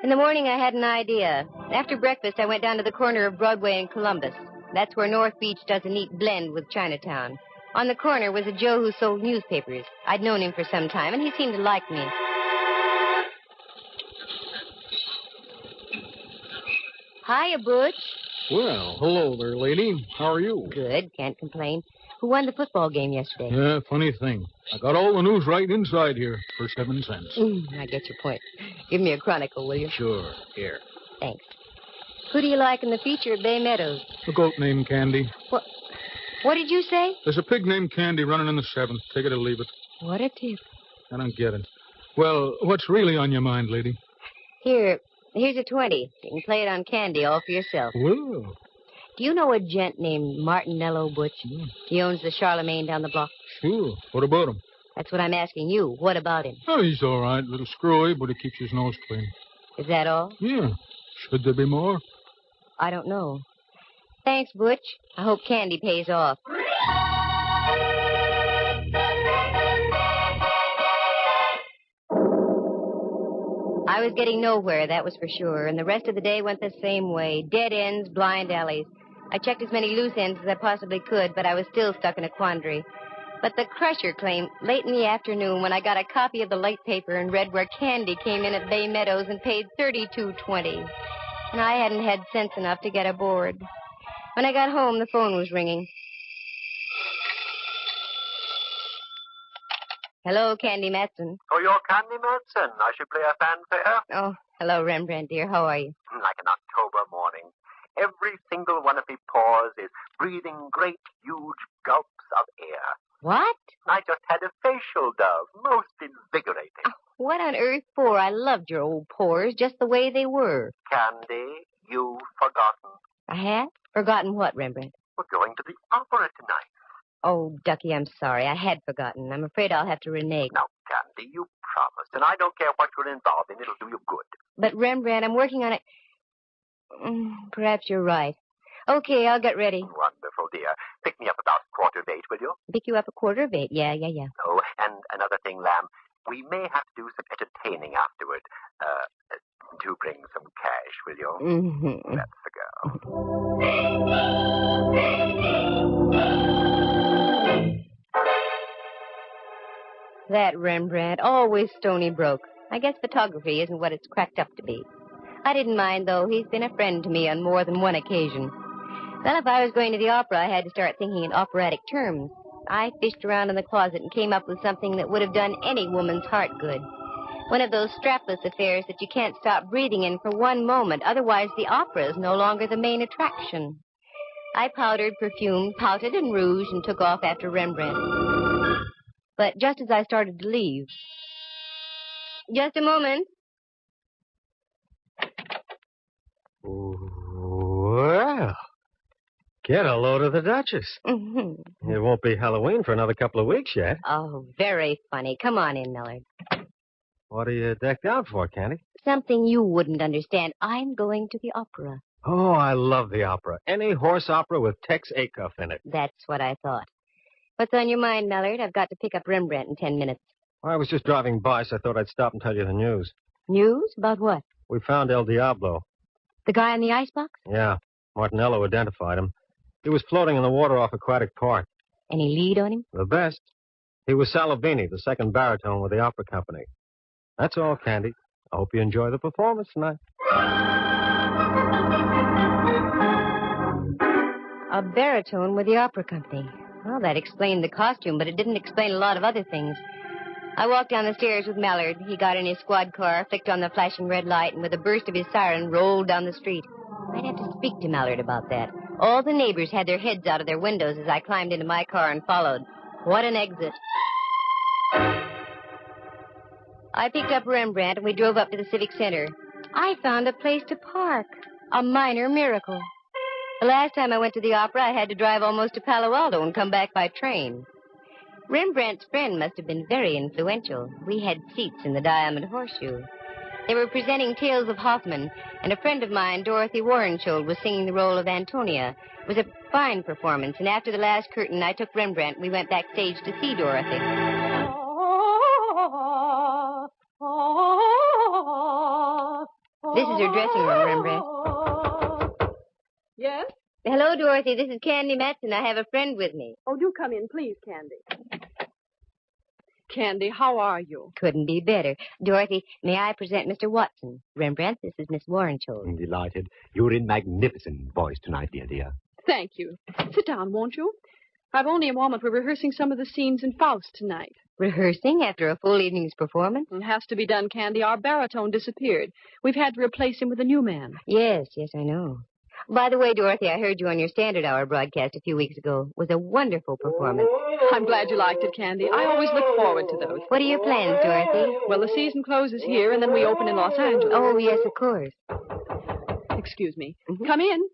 In the morning, I had an idea. After breakfast, I went down to the corner of Broadway and Columbus. That's where North Beach does a neat blend with Chinatown. On the corner was a Joe who sold newspapers. I'd known him for some time, and he seemed to like me. Hiya, Butch. Well, hello there, lady. How are you? Good, can't complain. Who won the football game yesterday? Yeah, funny thing. I got all the news right inside here for 7 cents. I get your point. Give me a chronicle, will you? Sure. Here. Thanks. Who do you like in the feature at Bay Meadows? A goat named Candy. What did you say? There's a pig named Candy running in the 7th. Take it or leave it. What a tip. I don't get it. Well, what's really on your mind, lady? Here's a 20. You can play it on Candy all for yourself. Well. Do you know a gent named Martinello, Butch? He owns the Charlemagne down the block. Sure. What about him? That's what I'm asking you. What about him? Oh, he's all right. A little screwy, but he keeps his nose clean. Is that all? Yeah. Should there be more? I don't know. Thanks, Butch. I hope Candy pays off. I was getting nowhere, that was for sure, and the rest of the day went the same way. Dead ends, blind alleys. I checked as many loose ends as I possibly could, but I was still stuck in a quandary. But the Crusher claimed late in the afternoon when I got a copy of the light paper and read where Candy came in at Bay Meadows and paid $32.20. And I hadn't had sense enough to get aboard. When I got home, the phone was ringing. Hello, Candy Matson. Oh, you're Candy Matson. I should play a fanfare. Oh, hello, Rembrandt, dear. How are you? Like an October morning. Every single one of me pores is breathing great, huge gulps of air. What? I just had a facial dove. Most invigorating. What on earth for? I loved your old pores just the way they were. Candy, you've forgotten. I had? Forgotten what, Rembrandt? We're going to the opera tonight. Oh, Ducky, I'm sorry. I had forgotten. I'm afraid I'll have to renege. Now, Candy, you promised, and I don't care what you're involved in. It'll do you good. But, Rembrandt, I'm working on it. Perhaps you're right. Okay, I'll get ready. Wonderful, dear. Pick me up about 7:45, will you? Pick you up 7:45. Yeah. Oh, and another thing, Lamb. We may have to do some entertaining afterward. Do bring some cash, will you? Mm-hmm. That's the girl. That Rembrandt, always stony broke. I guess photography isn't what it's cracked up to be. I didn't mind, though. He's been a friend to me on more than one occasion. Well, if I was going to the opera, I had to start thinking in operatic terms. I fished around in the closet and came up with something that would have done any woman's heart good. One of those strapless affairs that you can't stop breathing in for one moment. Otherwise, the opera is no longer the main attraction. I powdered, perfumed, pouted, and rouged and took off after Rembrandt. But just as I started to leave... Just a moment. Well, get a load of the Duchess. Mm-hmm. It won't be Halloween for another couple of weeks yet. Oh, very funny. Come on in, Millard. What are you decked out for, Candy? Something you wouldn't understand. I'm going to the opera. Oh, I love the opera. Any horse opera with Tex Acuff in it. That's what I thought. What's on your mind, Millard? I've got to pick up Rembrandt in 10 minutes. I was just driving by, so I thought I'd stop and tell you the news. News? About what? We found El Diablo. The guy in the icebox? Yeah. Martinello identified him. He was floating in the water off Aquatic Park. Any lead on him? The best. He was Salavini, the second baritone with the opera company. That's all, Candy. I hope you enjoy the performance tonight. A baritone with the opera company. Well, that explained the costume, but it didn't explain a lot of other things. I walked down the stairs with Mallard. He got in his squad car, flicked on the flashing red light, and with a burst of his siren, rolled down the street. I'd have to speak to Mallard about that. All the neighbors had their heads out of their windows as I climbed into my car and followed. What an exit. I picked up Rembrandt, and we drove up to the Civic Center. I found a place to park. A minor miracle. The last time I went to the opera, I had to drive almost to Palo Alto and come back by train. Rembrandt's friend must have been very influential. We had seats in the Diamond Horseshoe. They were presenting Tales of Hoffman, and a friend of mine, Dorothy Warrenshould, was singing the role of Antonia. It was a fine performance, and after the last curtain, I took Rembrandt and we went backstage to see Dorothy. This is her dressing room, Rembrandt. Yes? Hello, Dorothy. This is Candy Matson. I have a friend with me. Oh, do come in, please, Candy. Candy, how are you? Couldn't be better. Dorothy, may I present Mr. Watson? Rembrandt, this is Miss Warrenshould. I'm delighted. You're in magnificent voice tonight, dear. Thank you. Sit down, won't you? I've only a moment. We're rehearsing some of the scenes in Faust tonight. Rehearsing after a full evening's performance? It has to be done, Candy. Our baritone disappeared. We've had to replace him with a new man. Yes, I know. By the way, Dorothy, I heard you on your Standard Hour broadcast a few weeks ago. It was a wonderful performance. I'm glad you liked it, Candy. I always look forward to those. What are your plans, Dorothy? Well, the season closes here, and then we open in Los Angeles. Oh, yes, of course. Excuse me. Mm-hmm. Come in.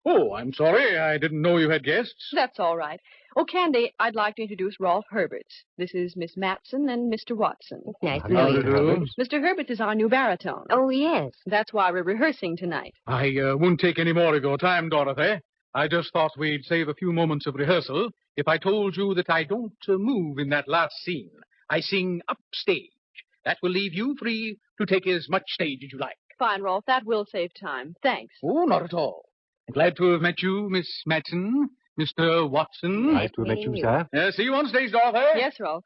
Oh, I'm sorry. I didn't know you had guests. That's all right. Oh, Candy, I'd like to introduce Rolf Herberts. This is Miss Matson and Mr. Watson. Nice to know you. Mr. Herberts is our new baritone. Oh, yes. That's why we're rehearsing tonight. I won't take any more of your time, Dorothy. I just thought we'd save a few moments of rehearsal if I told you that I don't move in that last scene. I sing upstage. That will leave you free to take as much stage as you like. Fine, Rolf. That will save time. Thanks. Oh, not at all. Glad to have met you, Miss Matson. Mr. Watson. Nice to have met you, sir. See you on stage, Dorothy. Yes, Rolf.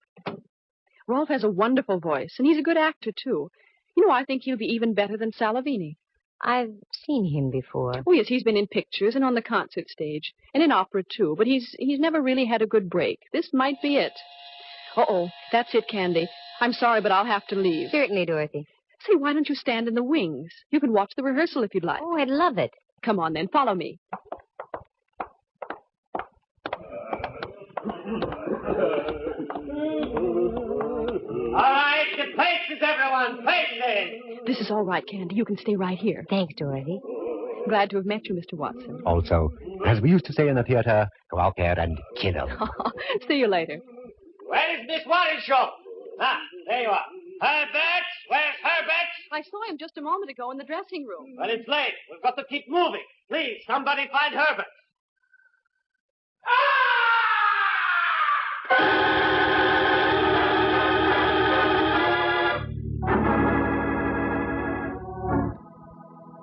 Rolf has a wonderful voice, and he's a good actor, too. You know, I think he'll be even better than Salavini. I've seen him before. Oh, yes, he's been in pictures and on the concert stage, and in opera, too, but he's never really had a good break. This might be it. Uh-oh, that's it, Candy. I'm sorry, but I'll have to leave. Certainly, Dorothy. Say, why don't you stand in the wings? You can watch the rehearsal if you'd like. Oh, I'd love it. Come on, then. Follow me. All right, to places, everyone. Places. This is all right, Candy. You can stay right here. Thanks, Dorothy. Glad to have met you, Mr. Watson. Also, as we used to say in the theater, go out there and kill them. See you later. Where's Miss Warrenshould? Ah, there you are. Herberts? Where's Herberts? I saw him just a moment ago in the dressing room. Well, it's late. We've got to keep moving. Please, somebody find Herberts.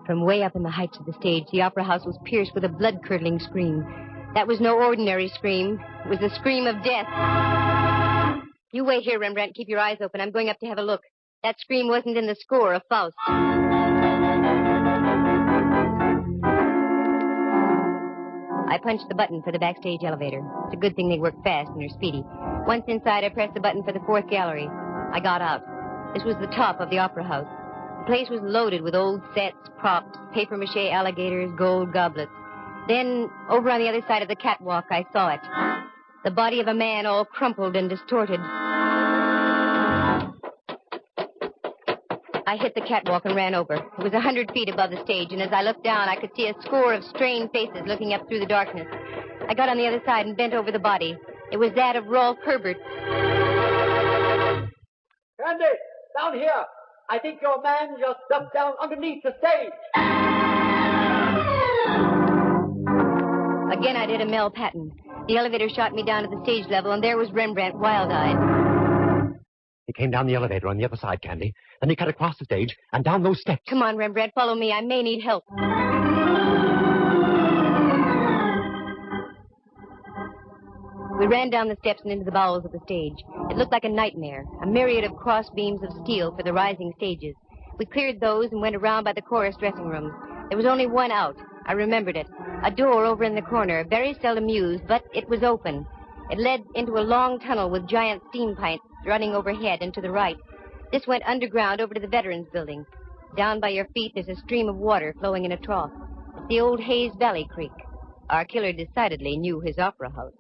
From way up in the heights of the stage, the opera house was pierced with a blood-curdling scream. That was no ordinary scream. It was the scream of death. You wait here, Rembrandt. Keep your eyes open. I'm going up to have a look. That scream wasn't in the score of Faust. I punched the button for the backstage elevator. It's a good thing they work fast and are speedy. Once inside, I pressed the button for the fourth gallery. I got out. This was the top of the opera house. The place was loaded with old sets, props, papier-mâché alligators, gold goblets. Then, over on the other side of the catwalk, I saw it. The body of a man all crumpled and distorted. I hit the catwalk and ran over. It was 100 feet above the stage, and as I looked down, I could see a score of strained faces looking up through the darkness. I got on the other side and bent over the body. It was that of Rolf Herbert. Candy, down here. I think your man just ducked down underneath the stage. Again, I did a Mel pattern. The elevator shot me down to the stage level, and there was Rembrandt, wild-eyed. He came down the elevator on the other side, Candy. Then he cut across the stage and down those steps. Come on, Rembrandt, follow me. I may need help. We ran down the steps and into the bowels of the stage. It looked like a nightmare, a myriad of cross beams of steel for the rising stages. We cleared those and went around by the chorus dressing rooms. There was only one out. I remembered it. A door over in the corner, very seldom used, but it was open. It led into a long tunnel with giant steam pipes running overhead and to the right. This went underground over to the Veterans Building. Down by your feet, there's a stream of water flowing in a trough. It's the old Hayes Valley Creek. Our killer decidedly knew his opera house.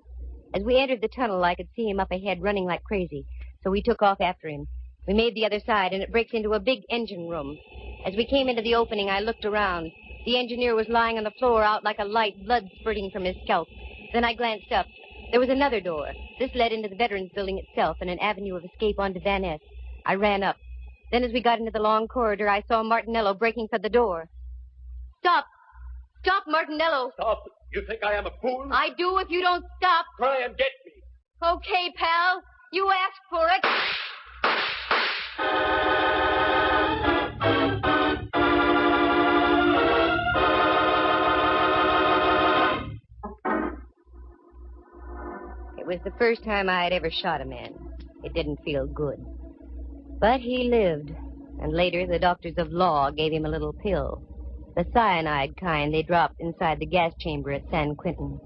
As we entered the tunnel, I could see him up ahead running like crazy, so we took off after him. We made the other side, and it breaks into a big engine room. As we came into the opening, I looked around. The engineer was lying on the floor out like a light, blood spurting from his scalp. Then I glanced up. There was another door. This led into the Veterans Building itself and an avenue of escape onto Van Ness. I ran up. Then as we got into the long corridor, I saw Martinello breaking for the door. Stop! Stop, Martinello! Stop! You think I am a fool? I do if you don't stop. Try and get me. Okay, pal. You asked for it. It was the first time I had ever shot a man. It didn't feel good. But he lived, and later the doctors of law gave him a little pill. The cyanide kind they dropped inside the gas chamber at San Quentin.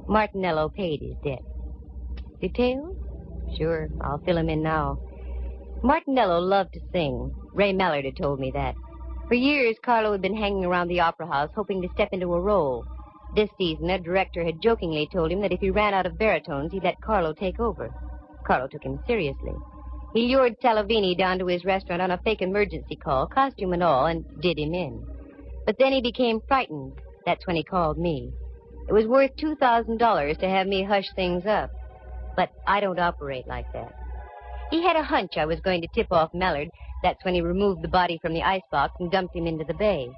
Martinello paid his debt. Details? Sure, I'll fill him in now. Martinello loved to sing. Ray Mallard had told me that. For years, Carlo had been hanging around the opera house, hoping to step into a role. This season, a director had jokingly told him that if he ran out of baritones, he'd let Carlo take over. Carlo took him seriously. He lured Salavini down to his restaurant on a fake emergency call, costume and all, and did him in. But then he became frightened. That's when he called me. It was worth $2,000 to have me hush things up. But I don't operate like that. He had a hunch I was going to tip off Mallard. That's when he removed the body from the icebox and dumped him into the bay.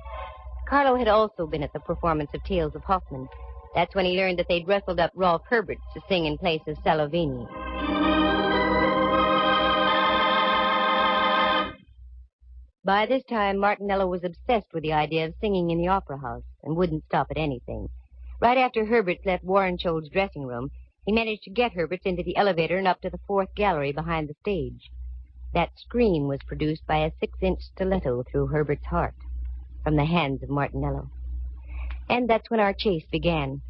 Carlo had also been at the performance of Tales of Hoffman. That's when he learned that they'd rustled up Rolf Herberts to sing in place of Salavini. By this time, Martinello was obsessed with the idea of singing in the opera house and wouldn't stop at anything. Right after Herberts left Warrenshold's dressing room, he managed to get Herberts into the elevator and up to the fourth gallery behind the stage. That scream was produced by a 6-inch stiletto through Herbert's heart from the hands of Martinello. And that's when our chase began.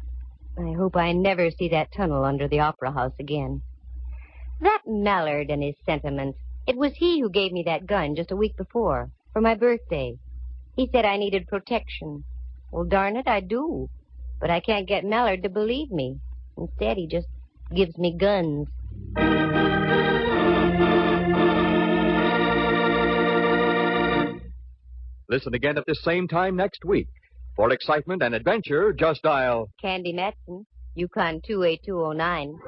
I hope I never see that tunnel under the opera house again. That Mallard and his sentiments. It was he who gave me that gun just a week before, for my birthday. He said I needed protection. Well, darn it, I do. But I can't get Mallard to believe me. Instead, he just gives me guns. Listen again at this same time next week. For excitement and adventure, just dial Candy Matson, Yukon 28209.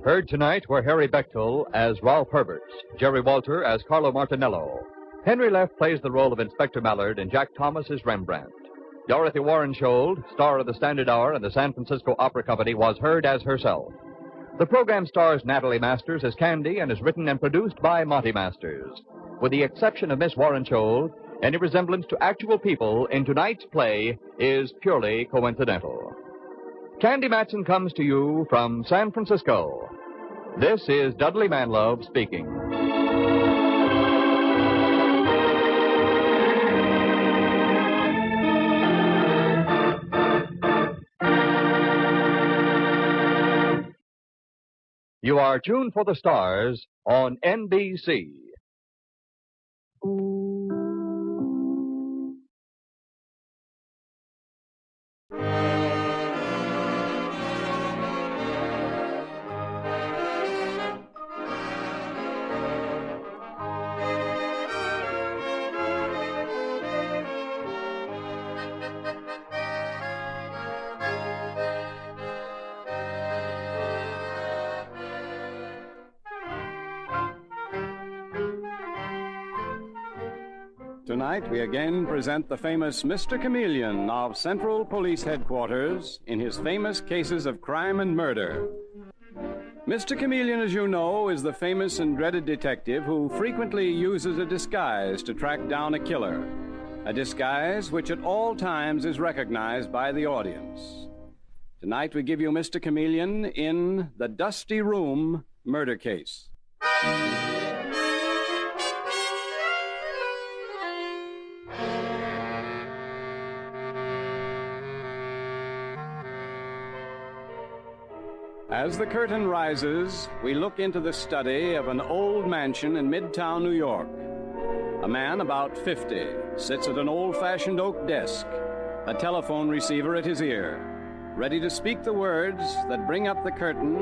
Heard tonight were Harry Bechtel as Rolf Herberts, Jerry Walter as Carlo Martinello. Henry Leff plays the role of Inspector Mallard, and Jack Thomas is Rembrandt. Dorothy Warrenshold, star of the Standard Hour and the San Francisco Opera Company, was heard as herself. The program stars Natalie Masters as Candy and is written and produced by Monty Masters. With the exception of Miss Warrenshold, any resemblance to actual people in tonight's play is purely coincidental. Candy Matson comes to you from San Francisco. This is Dudley Manlove speaking. You are tuned for the stars on NBC. Tonight, we again present the famous Mr. Chameleon of Central Police Headquarters in his famous cases of crime and murder. Mr. Chameleon, as you know, is the famous and dreaded detective who frequently uses a disguise to track down a killer. A disguise which at all times is recognized by the audience. Tonight we give you Mr. Chameleon in The Dusty Room Murder Case. As the curtain rises, we look into the study of an old mansion in Midtown New York. A man about 50 sits at an old-fashioned oak desk, a telephone receiver at his ear, ready to speak the words that bring up the curtain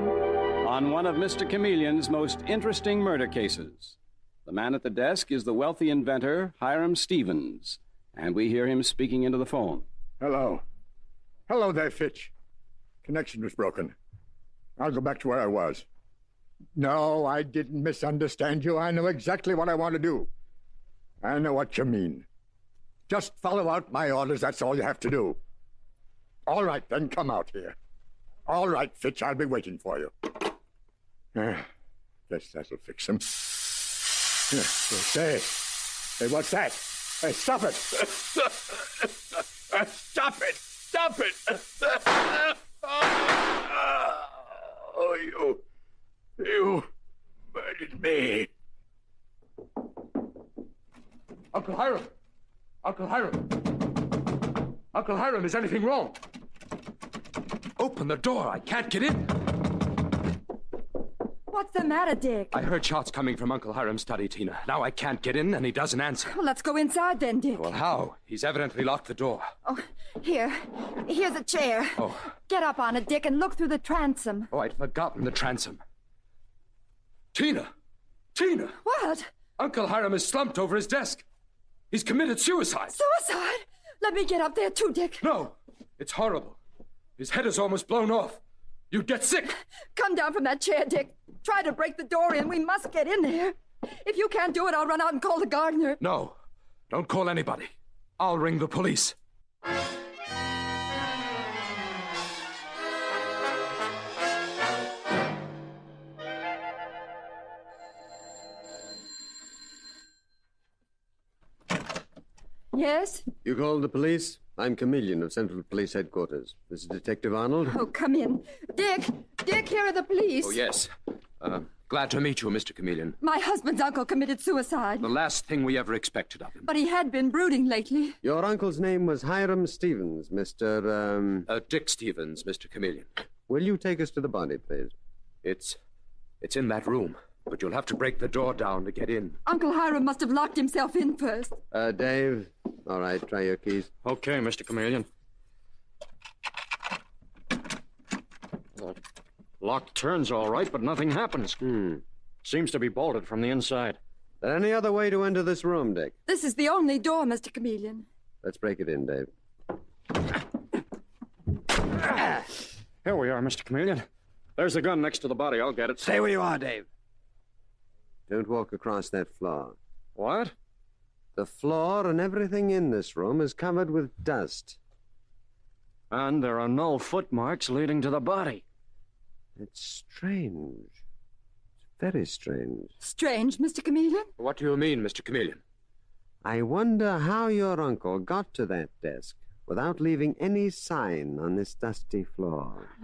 on one of Mr. Chameleon's most interesting murder cases. The man at the desk is the wealthy inventor, Hiram Stevens, and we hear him speaking into the phone. Hello. Hello there, Fitch. Connection was broken. I'll go back to where I was. No, I didn't misunderstand you. I know exactly what I want to do. I know what you mean. Just follow out my orders, that's all you have to do. All right, then come out here. All right, Fitch, I'll be waiting for you. Guess that'll fix him. Hey, what's that? Hey, stop it! Stop it! Stop it! Oh, you murdered me. Uncle Hiram! Uncle Hiram! Uncle Hiram, is anything wrong? Open the door. I can't get in. What's the matter, Dick? I heard shots coming from Uncle Hiram's study, Tina. Now I can't get in, and he doesn't answer. Well, let's go inside then, Dick. Well, how? He's evidently locked the door. Oh, here's a chair. Oh. Get up on it, Dick, and look through the transom. Oh, I'd forgotten the transom. Tina! Tina! What? Uncle Hiram is slumped over his desk. He's committed suicide. Suicide? Let me get up there too, Dick. No, it's horrible. His head is almost blown off. You'd get sick. Come down from that chair, Dick. Try to break the door in. We must get in there. If you can't do it, I'll run out and call the gardener. No, don't call anybody. I'll ring the police. Yes? You called the police? I'm Chameleon of Central Police Headquarters. This is Detective Arnold. Oh, come in. Dick! Dick, here are the police. Oh, yes. Glad to meet you, Mr. Chameleon. My husband's uncle committed suicide. The last thing we ever expected of him. But he had been brooding lately. Your uncle's name was Hiram Stevens, Mr. Dick Stevens, Mr. Chameleon. Will you take us to the body, please? It's in that room. But you'll have to break the door down to get in. Uncle Hiram must have locked himself in first. Dave. All right, try your keys. Okay, Mr. Chameleon. Lock turns all right, but nothing happens. Seems to be bolted from the inside. Is there any other way to enter this room, Dick? This is the only door, Mr. Chameleon. Let's break it in, Dave. Here we are, Mr. Chameleon. There's the gun next to the body. I'll get it. Stay where you are, Dave. Don't walk across that floor. What? The floor and everything in this room is covered with dust. And there are no footmarks leading to the body. It's strange. It's very strange. Strange, Mr. Chameleon? What do you mean, Mr. Chameleon? I wonder how your uncle got to that desk without leaving any sign on this dusty floor.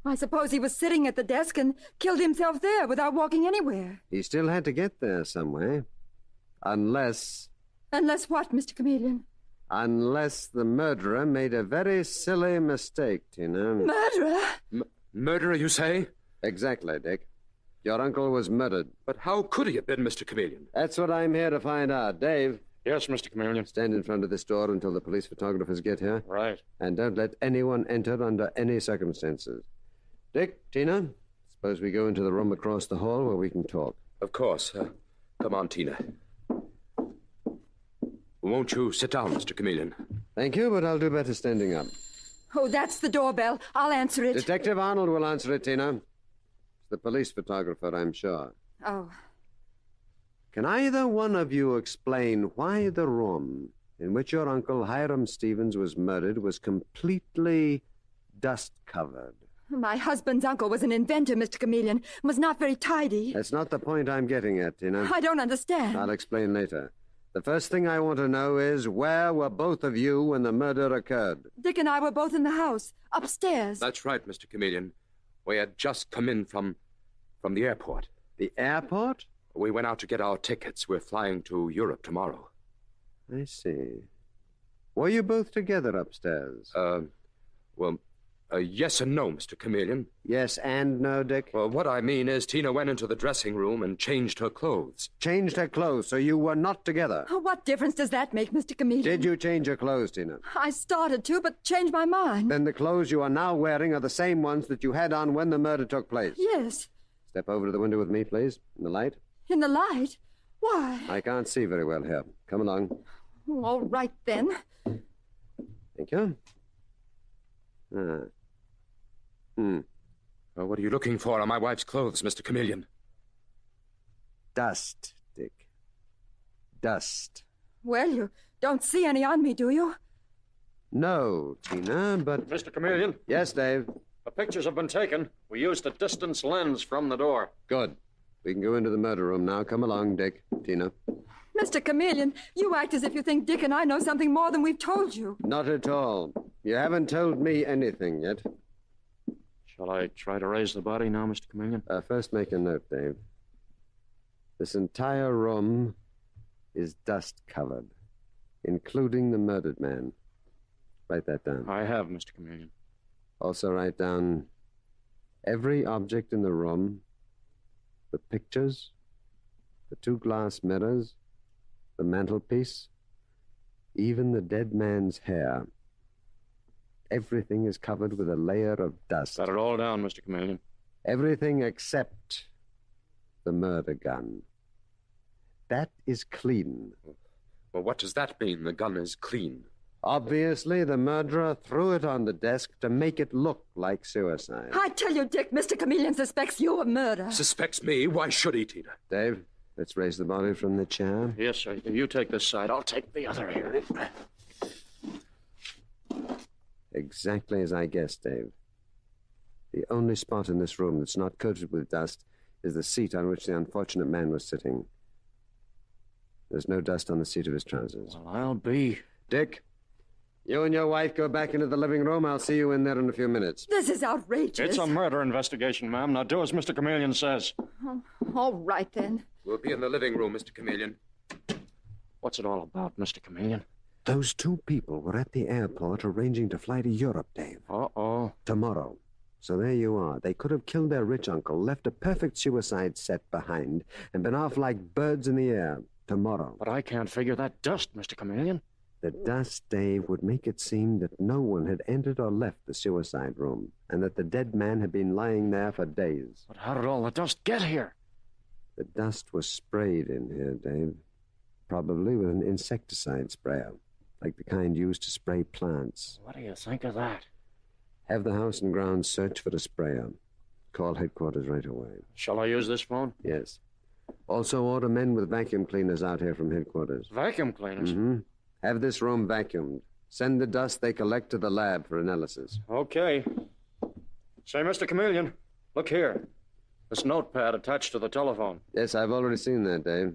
I suppose he was sitting at the desk and killed himself there without walking anywhere. He still had to get there some way. Unless... Unless what, Mr. Chameleon? Unless the murderer made a very silly mistake, Tina. Murderer? Murderer, you say? Exactly, Dick. Your uncle was murdered. But how could he have been, Mr. Chameleon? That's what I'm here to find out. Dave. Yes, Mr. Chameleon. Stand in front of this door until the police photographers get here. Right. And don't let anyone enter under any circumstances. Dick, Tina, suppose we go into the room across the hall where we can talk. Of course. Come on, Tina. Won't you sit down, Mr. Chameleon? Thank you, but I'll do better standing up. Oh, that's the doorbell. I'll answer it. Detective Arnold will answer it, Tina. It's the police photographer, I'm sure. Oh. Can either one of you explain why the room in which your uncle Hiram Stevens was murdered was completely dust-covered? My husband's uncle was an inventor, Mr. Chameleon, and was not very tidy. That's not the point I'm getting at, Tina. I don't understand. I'll explain later. The first thing I want to know is where were both of you when the murder occurred? Dick and I were both in the house, upstairs. That's right, Mr. Chameleon. We had just come in from the airport. The airport? We went out to get our tickets. We're flying to Europe tomorrow. I see. Were you both together upstairs? Yes and no, Mr. Chameleon. Yes and no, Dick? Well, what I mean is Tina went into the dressing room and changed her clothes. Changed her clothes, so you were not together? What difference does that make, Mr. Chameleon? Did you change your clothes, Tina? I started to, but changed my mind. Then the clothes you are now wearing are the same ones that you had on when the murder took place? Yes. Step over to the window with me, please. In the light. In the light? Why? I can't see very well here. Come along. All right, then. Thank you. Well, what are you looking for on my wife's clothes, Mr. Chameleon? Dust, Dick. Dust. Well, you don't see any on me, do you? No, Tina, but... Mr. Chameleon? Yes, Dave? The pictures have been taken. We used a distance lens from the door. Good. We can go into the murder room now. Come along, Dick. Tina. Mr. Chameleon, you act as if you think Dick and I know something more than we've told you. Not at all. You haven't told me anything yet. Shall I try to raise the body now, Mr. Chameleon? First, make a note, Dave. This entire room is dust-covered, including the murdered man. Write that down. I have, Mr. Chameleon. Also write down every object in the room, the pictures, the 2 glass mirrors, the mantelpiece, even the dead man's hair. Everything is covered with a layer of dust. Got it all down, Mr. Chameleon. Everything except the murder gun. That is clean. Well, what does that mean, the gun is clean? Obviously, the murderer threw it on the desk to make it look like suicide. I tell you, Dick, Mr. Chameleon suspects you of murder. Suspects me? Why should he, Tina? Dave, let's raise the body from the chair. Yes, sir. You take this side. I'll take the other here. Exactly as I guessed, Dave. The only spot in this room that's not coated with dust is the seat on which the unfortunate man was sitting. There's no dust on the seat of his trousers. Well, I'll be... Dick, you and your wife go back into the living room. I'll see you in there in a few minutes. This is outrageous. It's a murder investigation, ma'am. Now do as Mr. Chameleon says. Oh, all right, then. We'll be in the living room, Mr. Chameleon. What's it all about, Mr. Chameleon? Those 2 people were at the airport arranging to fly to Europe, Dave. Uh-oh. Tomorrow. So there you are. They could have killed their rich uncle, left a perfect suicide set behind, and been off like birds in the air. Tomorrow. But I can't figure that dust, Mr. Chameleon. The dust, Dave, would make it seem that no one had entered or left the suicide room, and that the dead man had been lying there for days. But how did all the dust get here? The dust was sprayed in here, Dave. Probably with an insecticide sprayer, like the kind used to spray plants. What do you think of that? Have the house and grounds search for the sprayer. Call headquarters right away. Shall I use this phone? Yes. Also order men with vacuum cleaners out here from headquarters. Vacuum cleaners? Mm-hmm. Have this room vacuumed. Send the dust they collect to the lab for analysis. Okay. Say, Mr. Chameleon, look here. This notepad attached to the telephone. Yes, I've already seen that, Dave.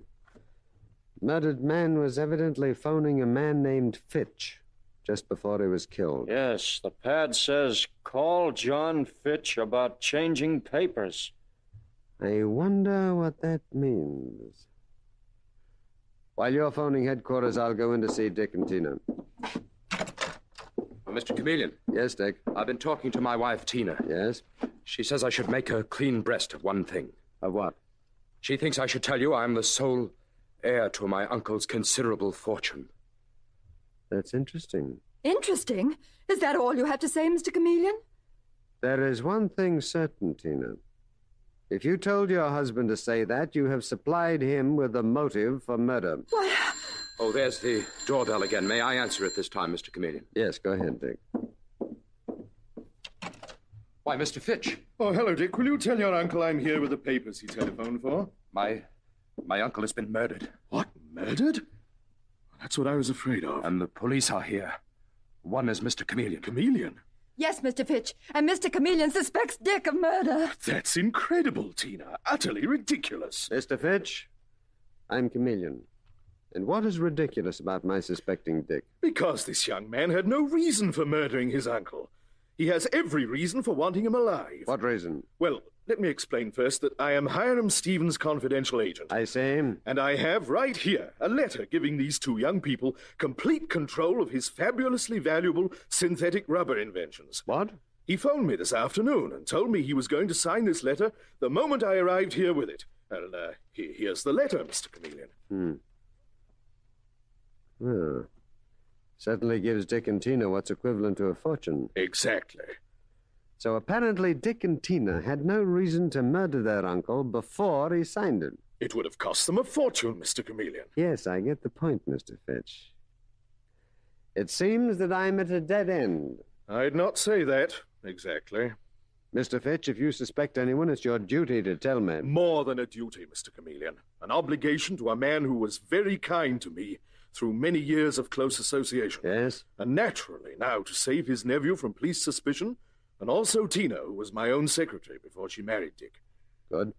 Murdered man was evidently phoning a man named Fitch just before he was killed. Yes, the pad says, call John Fitch about changing papers. I wonder what that means. While you're phoning headquarters, I'll go in to see Dick and Tina. Mr. Chameleon. Yes, Dick? I've been talking to my wife, Tina. Yes? She says I should make a clean breast of one thing. Of what? She thinks I should tell you I'm the sole heir to my uncle's considerable fortune. That's interesting. Interesting? Is that all you have to say, Mr. Chameleon? There is one thing certain, Tina. If you told your husband to say that, you have supplied him with a motive for murder. Why? Oh, there's the doorbell again. May I answer it this time, Mr. Chameleon? Yes, go ahead, Dick. Why, Mr. Fitch. Oh, hello, Dick. Will you tell your uncle I'm here with the papers he telephoned for? My uncle has been murdered. What? Murdered? That's what I was afraid of. And the police are here. One is Mr. Chameleon. Chameleon? Yes, Mr. Fitch. And Mr. Chameleon suspects Dick of murder. That's incredible, Tina. Utterly ridiculous. Mr. Fitch, I'm Chameleon. And what is ridiculous about my suspecting Dick? Because this young man had no reason for murdering his uncle. He has every reason for wanting him alive. What reason? Well, let me explain first that I am Hiram Stevens' confidential agent. I see. And I have right here a letter giving these two young people complete control of his fabulously valuable synthetic rubber inventions. What? He phoned me this afternoon and told me he was going to sign this letter the moment I arrived here with it. And here's the letter, Mr. Chameleon. Well, certainly gives Dick and Tina what's equivalent to a fortune. Exactly. So apparently Dick and Tina had no reason to murder their uncle before he signed it. It would have cost them a fortune, Mr. Chameleon. Yes, I get the point, Mr. Fitch. It seems that I'm at a dead end. I'd not say that, exactly. Mr. Fitch, if you suspect anyone, it's your duty to tell me. More than a duty, Mr. Chameleon. An obligation to a man who was very kind to me through many years of close association. Yes? And naturally, now, to save his nephew from police suspicion, and also Tina, who was my own secretary before she married Dick. Good.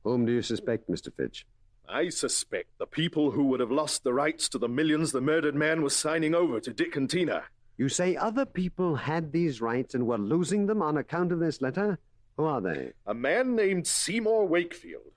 Whom do you suspect, Mr. Fitch? I suspect the people who would have lost the rights to the millions the murdered man was signing over to Dick and Tina. You say other people had these rights and were losing them on account of this letter? Who are they? A man named Seymour Wakefield,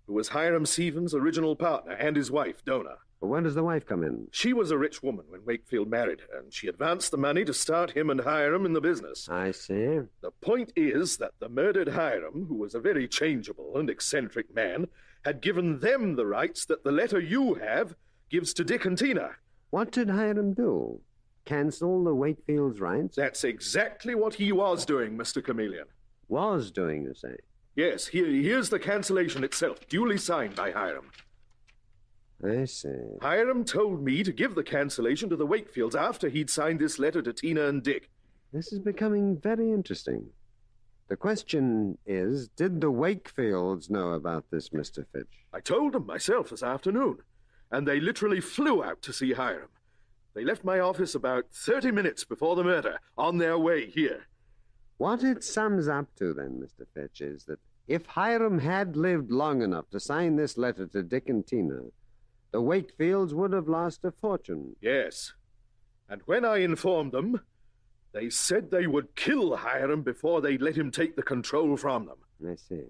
who was Hiram Stevens' original partner, and his wife, Donna. But when does the wife come in? She was a rich woman when Wakefield married her, and she advanced the money to start him and Hiram in the business. I see. The point is that the murdered Hiram, who was a very changeable and eccentric man, had given them the rights that the letter you have gives to Dick and Tina. What did Hiram do? Cancel the Wakefield's rights? That's exactly what he was doing, Mr. Chameleon. Was doing, you say? Yes, here's the cancellation itself, duly signed by Hiram. I see. Hiram told me to give the cancellation to the Wakefields after he'd signed this letter to Tina and Dick. This is becoming very interesting. The question is, did the Wakefields know about this, Mr. Fitch? I told them myself this afternoon, and they literally flew out to see Hiram. They left my office about 30 minutes before the murder, on their way here. What it sums up to, then, Mr. Fitch, is that if Hiram had lived long enough to sign this letter to Dick and Tina, the Wakefields would have lost a fortune. Yes. And when I informed them, they said they would kill Hiram before they'd let him take the control from them. I see.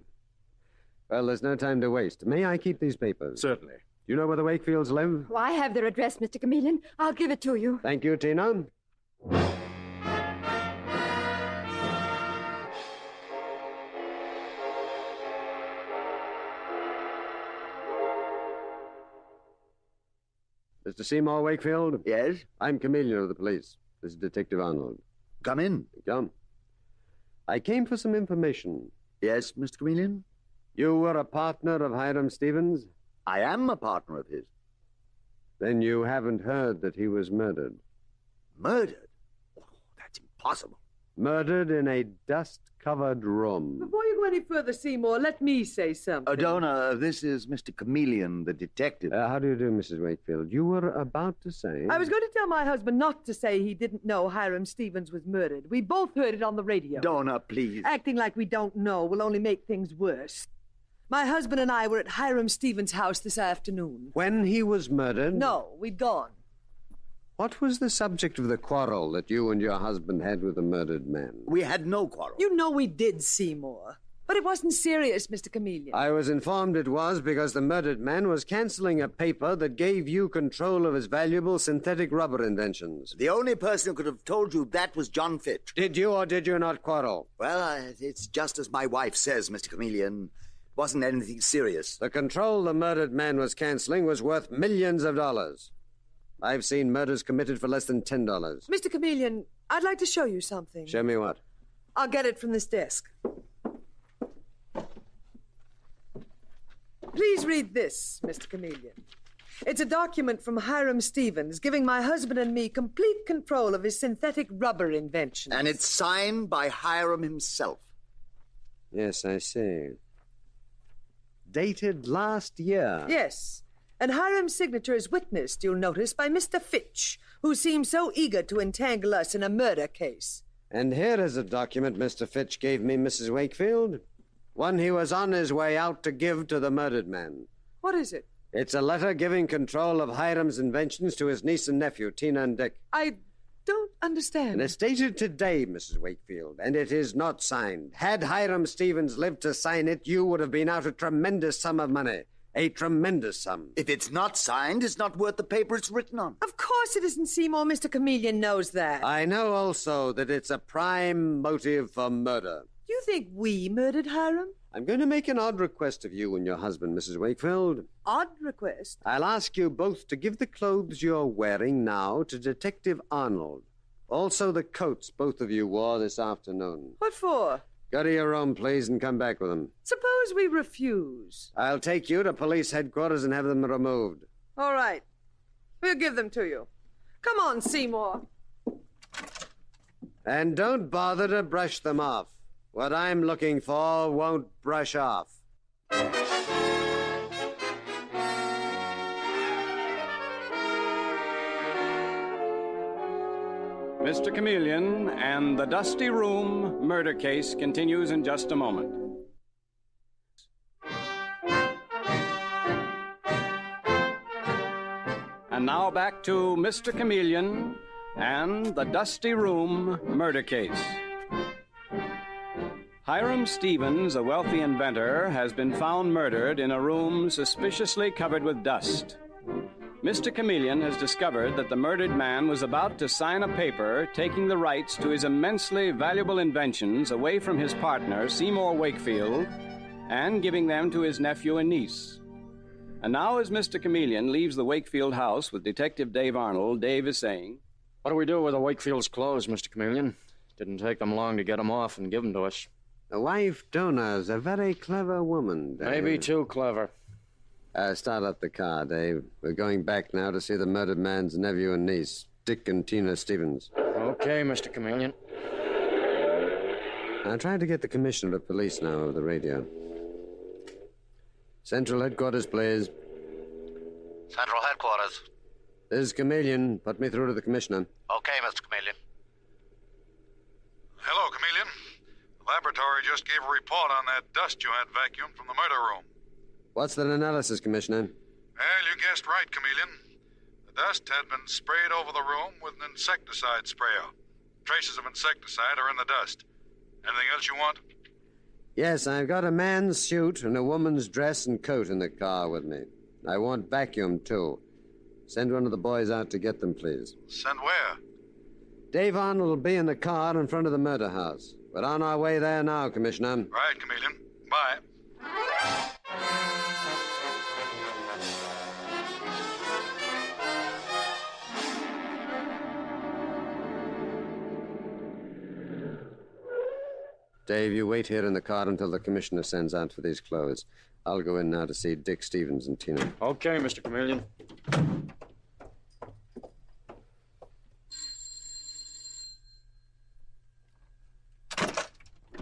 Well, there's no time to waste. May I keep these papers? Certainly. You know where the Wakefields live? Oh, I have their address, Mr. Chameleon. I'll give it to you. Thank you, Tina. Mr. Seymour Wakefield? Yes? I'm Chameleon of the police. This is Detective Arnold. Come in. Come. I came for some information. Yes, Mr. Chameleon? You were a partner of Hiram Stevens? I am a partner of his. Then you haven't heard that he was murdered. Murdered? Oh, that's impossible. Murdered in a dust-covered room. Before you go any further, Seymour, let me say something. Donna, this is Mr. Chameleon, the detective. How do you do, Mrs. Wakefield? You were about to say... I was going to tell my husband not to say he didn't know Hiram Stevens was murdered. We both heard it on the radio. Donna, please. Acting like we don't know will only make things worse. My husband and I were at Hiram Stevens' house this afternoon. When he was murdered? No, we'd gone. What was the subject of the quarrel that you and your husband had with the murdered man? We had no quarrel. You know we did, Seymour. But it wasn't serious, Mr. Chameleon. I was informed it was because the murdered man was canceling a paper that gave you control of his valuable synthetic rubber inventions. The only person who could have told you that was John Fitch. Did you or did you not quarrel? Well, it's just as my wife says, Mr. Chameleon. It wasn't anything serious. The control the murdered man was canceling was worth millions of dollars. I've seen murders committed for less than $10. Mr. Chameleon, I'd like to show you something. Show me what? I'll get it from this desk. Please read this, Mr. Chameleon. It's a document from Hiram Stevens giving my husband and me complete control of his synthetic rubber inventions. And it's signed by Hiram himself. Yes, I see. Dated last year. Yes. And Hiram's signature is witnessed, you'll notice, by Mr. Fitch, who seems so eager to entangle us in a murder case. And here is a document Mr. Fitch gave me, Mrs. Wakefield. One he was on his way out to give to the murdered man. What is it? It's a letter giving control of Hiram's inventions to his niece and nephew, Tina and Dick. I don't understand. And it's dated today, Mrs. Wakefield, and it is not signed. Had Hiram Stevens lived to sign it, you would have been out a tremendous sum of money. A tremendous sum. If it's not signed, it's not worth the paper it's written on. Of course it isn't, Seymour. Mr. Chameleon knows that. I know also that it's a prime motive for murder. You think we murdered Hiram? I'm going to make an odd request of you and your husband, Mrs. Wakefield. Odd request? I'll ask you both to give the clothes you're wearing now to Detective Arnold. Also the coats both of you wore this afternoon. What for? Go to your room, please, and come back with them. Suppose we refuse. I'll take you to police headquarters and have them removed. All right. We'll give them to you. Come on, Seymour. And don't bother to brush them off. What I'm looking for won't brush off. Mr. Chameleon and the Dusty Room murder case continues in just a moment. And now back to Mr. Chameleon and the Dusty Room murder case. Hiram Stevens, a wealthy inventor, has been found murdered in a room suspiciously covered with dust. Mr. Chameleon has discovered that the murdered man was about to sign a paper taking the rights to his immensely valuable inventions away from his partner, Seymour Wakefield, and giving them to his nephew and niece. And now, as Mr. Chameleon leaves the Wakefield house with Detective Dave Arnold, Dave is saying, "What do we do with the Wakefield's clothes, Mr. Chameleon? Didn't take them long to get them off and give them to us." The wife, Dona's a very clever woman, Dave. Maybe too clever. Start up the car, Dave. We're going back now to see the murdered man's nephew and niece, Dick and Tina Stevens. Okay, Mr. Chameleon. I tried to get the commissioner of police now over the radio. Central headquarters, please. Central headquarters. This is Chameleon. Put me through to the commissioner. Okay, Mr. Chameleon. Hello, Chameleon. The laboratory just gave a report on that dust you had vacuumed from the murder room. What's that analysis, Commissioner? Well, you guessed right, Chameleon. The dust had been sprayed over the room with an insecticide sprayer. Traces of insecticide are in the dust. Anything else you want? Yes, I've got a man's suit and a woman's dress and coat in the car with me. I want vacuum, too. Send one of the boys out to get them, please. Send where? Dave Arnold will be in the car in front of the murder house. We're on our way there now, Commissioner. Right, Chameleon. Bye. Dave, you wait here in the car until the commissioner sends out for these clothes. I'll go in now to see Dick Stevens and Tina. Okay, Mr. Chameleon.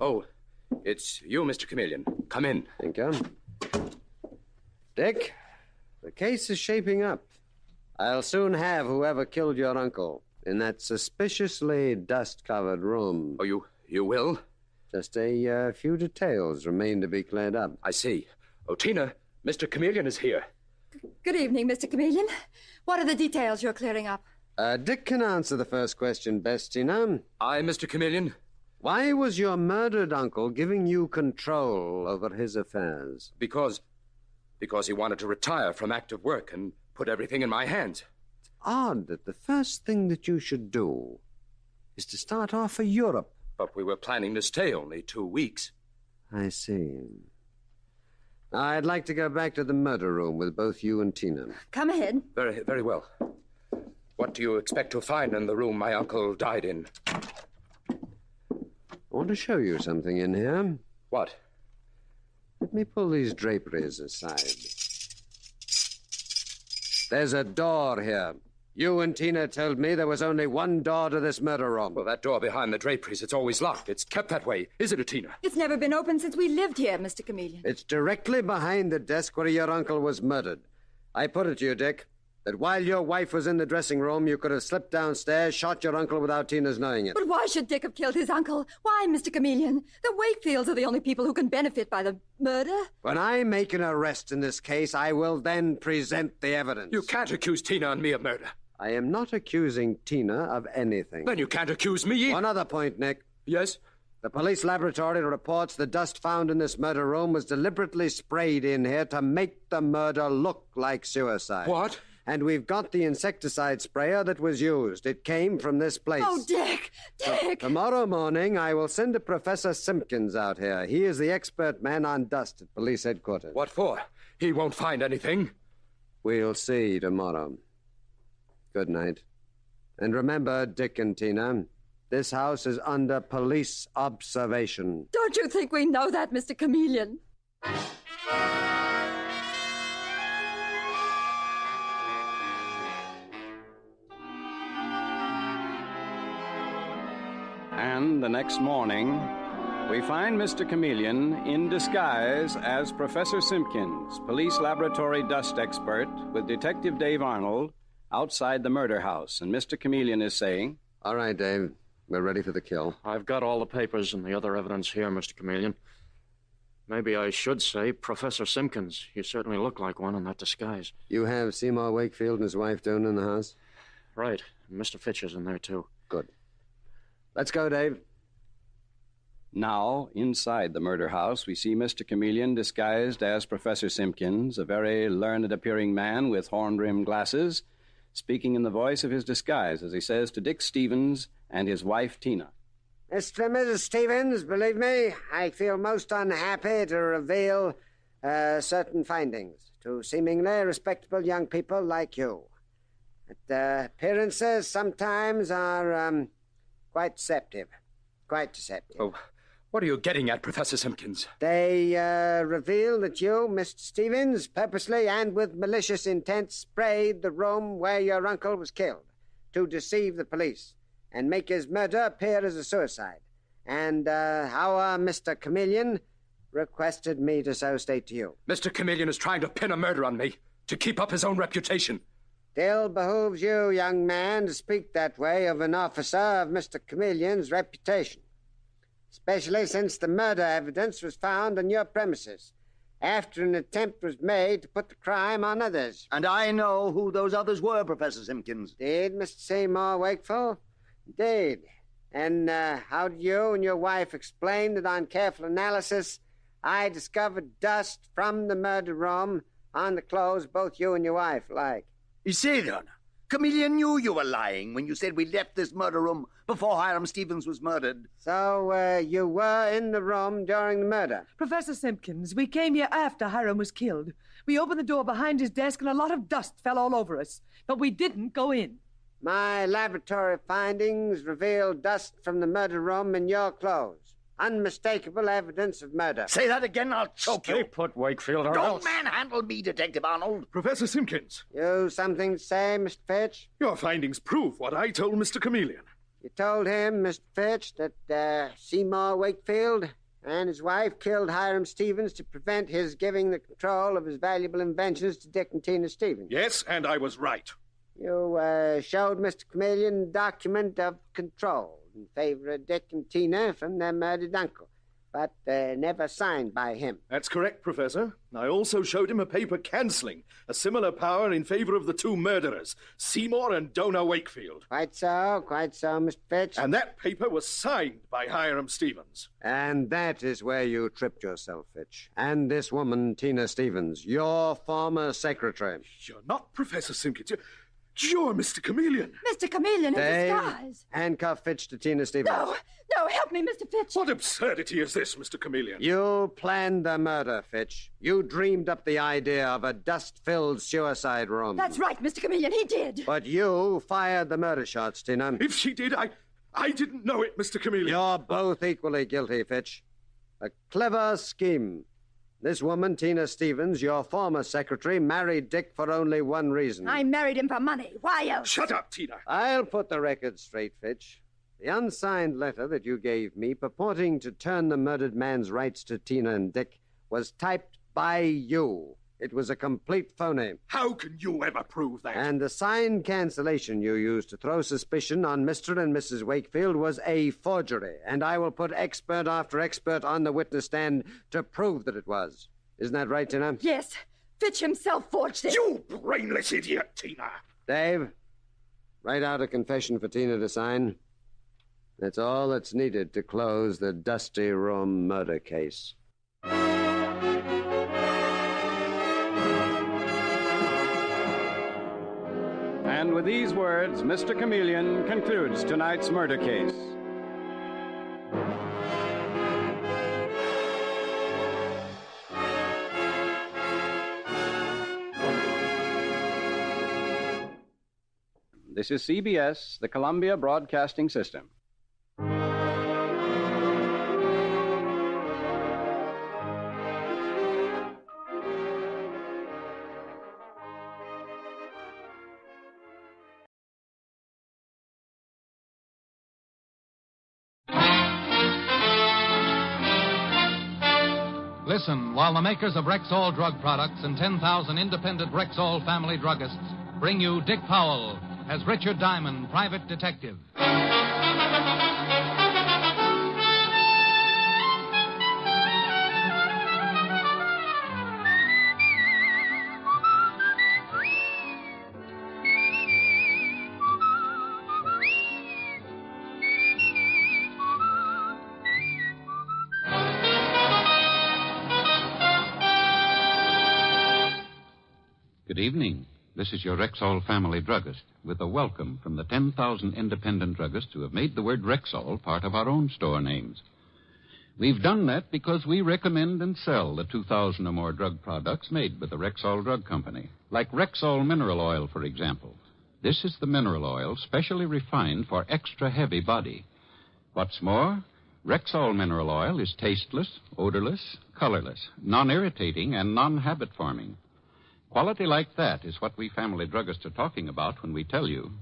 Oh, it's you, Mr. Chameleon. Come in. Thank you. Dick, the case is shaping up. I'll soon have whoever killed your uncle in that suspiciously dust-covered room. Oh, you will? Just a few details remain to be cleared up. I see. Oh, Tina, Mr. Chameleon is here. Good evening, Mr. Chameleon. What are the details you're clearing up? Dick can answer the first question best, Tina. Aye, Mr. Chameleon. Why was your murdered uncle giving you control over his affairs? Because he wanted to retire from active work and put everything in my hands. It's odd that the first thing that you should do is to start off for Europe. But we were planning to stay only 2 weeks. I see. Now, I'd like to go back to the murder room with both you and Tina. Come ahead. Very, very well. What do you expect to find in the room my uncle died in? I want to show you something in here. What? Let me pull these draperies aside. There's a door here. You and Tina told me there was only one door to this murder room. Well, that door behind the draperies, it's always locked. It's kept that way, isn't it, Tina? It's never been open since we lived here, Mr. Chameleon. It's directly behind the desk where your uncle was murdered. I put it to you, Dick. That while your wife was in the dressing room, you could have slipped downstairs, shot your uncle without Tina's knowing it. But why should Dick have killed his uncle? Why, Mr. Chameleon? The Wakefields are the only people who can benefit by the murder. When I make an arrest in this case, I will then present the evidence. You can't accuse Tina and me of murder. I am not accusing Tina of anything. Then you can't accuse me either. One other point, Nick. Yes? The police laboratory reports the dust found in this murder room was deliberately sprayed in here to make the murder look like suicide. What? And we've got the insecticide sprayer that was used. It came from this place. Oh, Dick! Dick! Tomorrow morning, I will send a Professor Simpkins out here. He is the expert man on dust at police headquarters. What for? He won't find anything. We'll see tomorrow. Good night. And remember, Dick and Tina, this house is under police observation. Don't you think we know that, Mr. Chameleon? And the next morning, we find Mr. Chameleon in disguise as Professor Simpkins, police laboratory dust expert, with Detective Dave Arnold outside the murder house. And Mr. Chameleon is saying, All right, Dave. We're ready for the kill. I've got all the papers and the other evidence here, Mr. Chameleon. Maybe I should say Professor Simpkins. You certainly look like one in that disguise. You have Seymour Wakefield and his wife down in the house? Right. And Mr. Fitcher's in there, too. Good. Let's go, Dave. Now, inside the murder house, we see Mr. Chameleon disguised as Professor Simpkins, a very learned-appearing man with horn-rimmed glasses, speaking in the voice of his disguise as he says to Dick Stevens and his wife, Tina. Mr. and Mrs. Stevens, believe me, I feel most unhappy to reveal certain findings to seemingly respectable young people like you. But appearances sometimes are quite deceptive. Quite deceptive. Oh, what are you getting at, Professor Simpkins? They reveal that you, Mr. Stevens, purposely and with malicious intent sprayed the room where your uncle was killed to deceive the police and make his murder appear as a suicide. And our Mr. Chameleon requested me to so state to you. Mr. Chameleon is trying to pin a murder on me to keep up his own reputation. Still behooves you, young man, to speak that way of an officer of Mr. Chameleon's reputation, especially since the murder evidence was found on your premises after an attempt was made to put the crime on others. And I know who those others were, Professor Simpkins. Did, Mr. Seymour Wakefield? Indeed. And how did you and your wife explain that on careful analysis, I discovered dust from the murder room on the clothes both you and your wife like? You see, Your Honor, Chameleon knew you were lying when you said we left this murder room before Hiram Stevens was murdered. So, you were in the room during the murder? Professor Simpkins, we came here after Hiram was killed. We opened the door behind his desk and a lot of dust fell all over us. But we didn't go in. My laboratory findings revealed dust from the murder room in your clothes. Unmistakable evidence of murder. Say that again, I'll choke you. Stay put, Wakefield, or Don't else... manhandle me, Detective Arnold. Professor Simpkins. You something to say, Mr. Fitch? Your findings prove what I told Mr. Chameleon. You told him, Mr. Fitch, that Seymour Wakefield and his wife killed Hiram Stevens to prevent his giving the control of his valuable inventions to Dick and Tina Stevens. Yes, and I was right. You showed Mr. Chameleon a document of control in favor of Dick and Tina from their murdered uncle, but never signed by him. That's correct, Professor. I also showed him a paper cancelling a similar power in favor of the two murderers, Seymour and Dona Wakefield. Quite so, Mr. Fitch. And that paper was signed by Hiram Stevens. And that is where you tripped yourself, Fitch. And this woman, Tina Stevens, your former secretary. You're not Professor Simpkins. You're Mr. Chameleon. Mr. Chameleon in disguise. Handcuff Fitch to Tina Stevens. No, help me, Mr. Fitch. What absurdity is this, Mr. Chameleon? You planned the murder, Fitch. You dreamed up the idea of a dust-filled suicide room. That's right, Mr. Chameleon, he did. But you fired the murder shots, Tina. If she did, I didn't know it, Mr. Chameleon. You're both equally guilty, Fitch. A clever scheme. This woman, Tina Stevens, your former secretary, married Dick for only one reason. I married him for money. Why else? Shut up, Tina. I'll put the record straight, Fitch. The unsigned letter that you gave me purporting to turn the murdered man's rights to Tina and Dick was typed by you. It was a complete phoneme. How can you ever prove that? And the signed cancellation you used to throw suspicion on Mr. and Mrs. Wakefield was a forgery, and I will put expert after expert on the witness stand to prove that it was. Isn't that right, Tina? Yes. Fitch himself forged it. You brainless idiot, Tina. Dave, write out a confession for Tina to sign. That's all that's needed to close the Dusty Room murder case. And with these words, Mr. Chameleon concludes tonight's murder case. This is CBS, the Columbia Broadcasting System. Listen while the makers of Rexall drug products and 10,000 independent Rexall family druggists bring you Dick Powell as Richard Diamond, private detective. Good evening. This is your Rexall family druggist with a welcome from the 10,000 independent druggists who have made the word Rexall part of our own store names. We've done that because we recommend and sell the 2,000 or more drug products made by the Rexall Drug Company, like Rexall Mineral Oil, for example. This is the mineral oil specially refined for extra heavy body. What's more, Rexall Mineral Oil is tasteless, odorless, colorless, non-irritating, and non-habit forming. Quality like that is what we family druggists are talking about when we tell you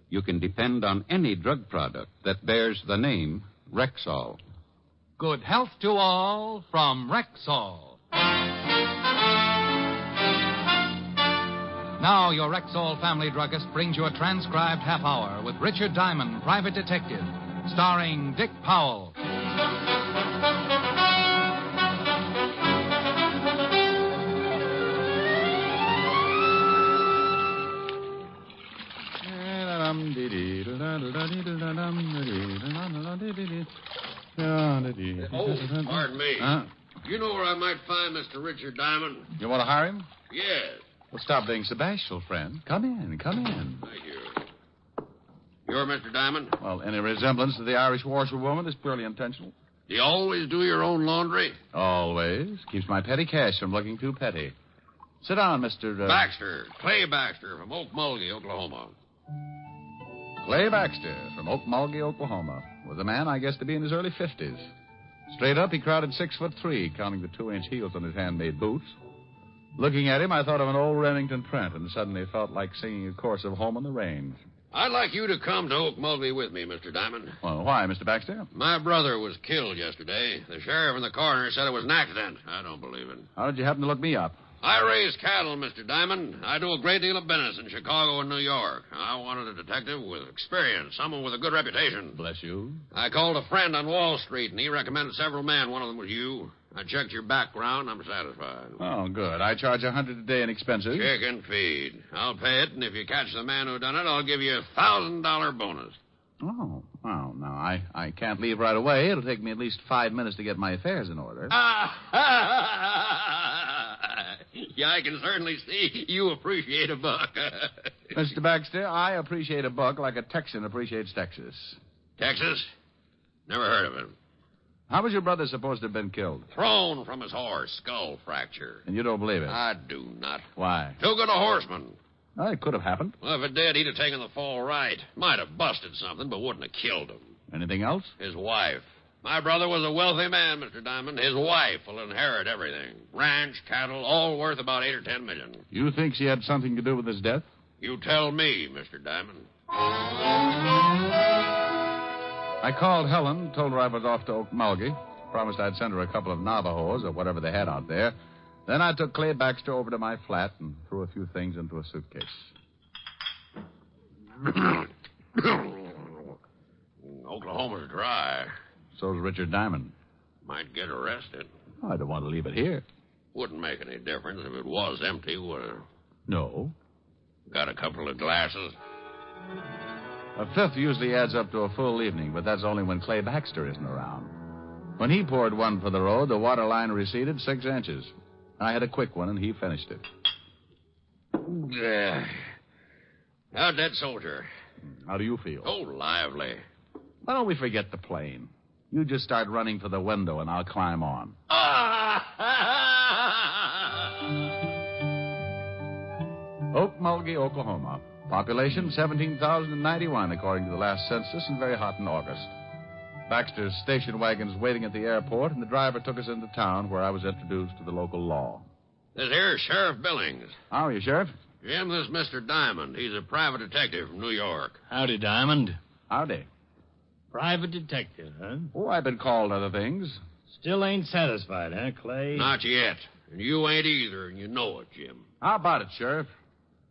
you can depend on any drug product that bears the name Rexall. Good health to all from Rexall. Now your Rexall family druggist brings you a transcribed half hour with Richard Diamond, private detective, starring Dick Powell. Oh, pardon me. You know where I might find Mr. Richard Diamond? You want to hire him? Yes. Well, stop being so bashful, friend. Come in, come in. Thank you. You're Mr. Diamond? Well, any resemblance to the Irish washerwoman is purely intentional. Do you always do your own laundry? Always. Keeps my petty cash from looking too petty. Sit down, Mr. Baxter. Clay Baxter from Okmulgee, Oklahoma. Clay Baxter from Okmulgee, Oklahoma, was a man I guess to be in his early 50s. Straight up, he crowded 6'3", counting the 2-inch heels on his handmade boots. Looking at him, I thought of an old Remington Trent and suddenly felt like singing a chorus of Home on the Range. I'd like you to come to Okmulgee with me, Mr. Diamond. Well, why, Mr. Baxter? My brother was killed yesterday. The sheriff and the coroner said it was an accident. I don't believe it. How did you happen to look me up? I raise cattle, Mr. Diamond. I do a great deal of business in Chicago and New York. I wanted a detective with experience, someone with a good reputation. Bless you. I called a friend on Wall Street, and he recommended several men. One of them was you. I checked your background. I'm satisfied. Oh, good. I charge $100 a day in expenses. Chicken feed. I'll pay it, and if you catch the man who done it, I'll give you a $1,000 bonus. Oh, well, no, I can't leave right away. It'll take me at least 5 minutes to get my affairs in order. Yeah, I can certainly see you appreciate a buck. Mr. Baxter, I appreciate a buck like a Texan appreciates Texas. Texas? Never heard of him. How was your brother supposed to have been killed? Thrown from his horse, skull fracture. And you don't believe it? I do not. Why? Too good a horseman. Well, it could have happened. Well, if it did, he'd have taken the fall right. Might have busted something, but wouldn't have killed him. Anything else? His wife. My brother was a wealthy man, Mr. Diamond. His wife will inherit everything. Ranch, cattle, all worth about $8 or $10 million. You think she had something to do with his death? You tell me, Mr. Diamond. I called Helen, told her I was off to Okmulgee, promised I'd send her a couple of Navajos or whatever they had out there. Then I took Clay Baxter over to my flat and threw a few things into a suitcase. Oklahoma's dry. So's Richard Diamond. Might get arrested. I don't want to leave it here. Wouldn't make any difference if it was empty, would it? No. Got a couple of glasses? A fifth usually adds up to a full evening, but that's only when Clay Baxter isn't around. When he poured one for the road, the water line receded 6 inches. I had a quick one, and he finished it. How'd that soldier? How do you feel? Oh, lively. Why don't we forget the plane? You just start running for the window, and I'll climb on. Okmulgee, Oklahoma. Population 17,091, according to the last census, and very hot in August. Baxter's station wagon's waiting at the airport, and the driver took us into town, where I was introduced to the local law. This here's Sheriff Billings. How are you, Sheriff? Jim, this is Mr. Diamond. He's a private detective from New York. Howdy, Diamond. Howdy. Private detective, huh? Oh, I've been called other things. Still ain't satisfied, huh, Clay? Not yet. And you ain't either, and you know it, Jim. How about it, Sheriff?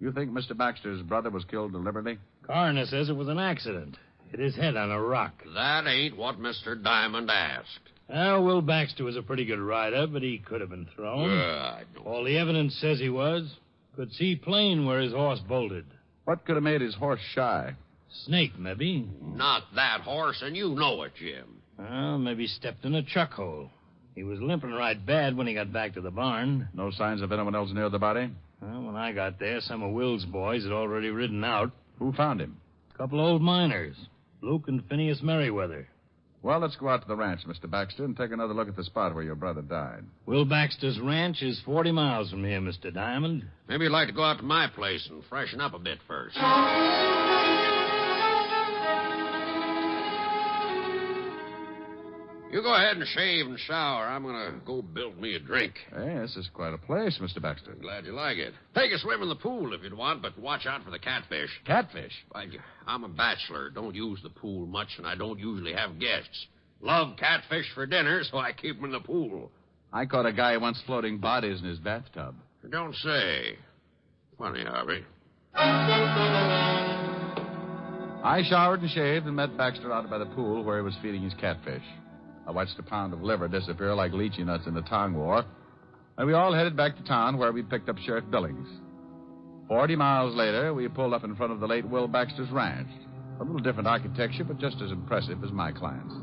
You think Mr. Baxter's brother was killed deliberately? Coroner says it was an accident. Hit his head on a rock. That ain't what Mr. Diamond asked. Well, Will Baxter was a pretty good rider, but he could have been thrown. I don't... All the evidence says he was. Could see plain where his horse bolted. What could have made his horse shy? Snake, maybe. Not that horse, and you know it, Jim. Well, maybe stepped in a chuck hole. He was limping right bad when he got back to the barn. No signs of anyone else near the body? Well, when I got there, some of Will's boys had already ridden out. Who found him? A couple old miners, Luke and Phineas Merriweather. Well, let's go out to the ranch, Mr. Baxter, and take another look at the spot where your brother died. Will Baxter's ranch is 40 miles from here, Mr. Diamond. Maybe you'd like to go out to my place and freshen up a bit first. You go ahead and shave and shower. I'm going to go build me a drink. Hey, this is quite a place, Mr. Baxter. Glad you like it. Take a swim in the pool if you'd want, but watch out for the catfish. Catfish? Why, I'm a bachelor. Don't use the pool much, and I don't usually have guests. Love catfish for dinner, so I keep them in the pool. I caught a guy once floating bodies in his bathtub. Don't say. Funny, Harvey. I showered and shaved and met Baxter out by the pool where he was feeding his catfish. I watched a pound of liver disappear like lychee nuts in the Tong War. And we all headed back to town where we picked up Sheriff Billings. 40 miles later, we pulled up in front of the late Will Baxter's ranch. A little different architecture, but just as impressive as my client's.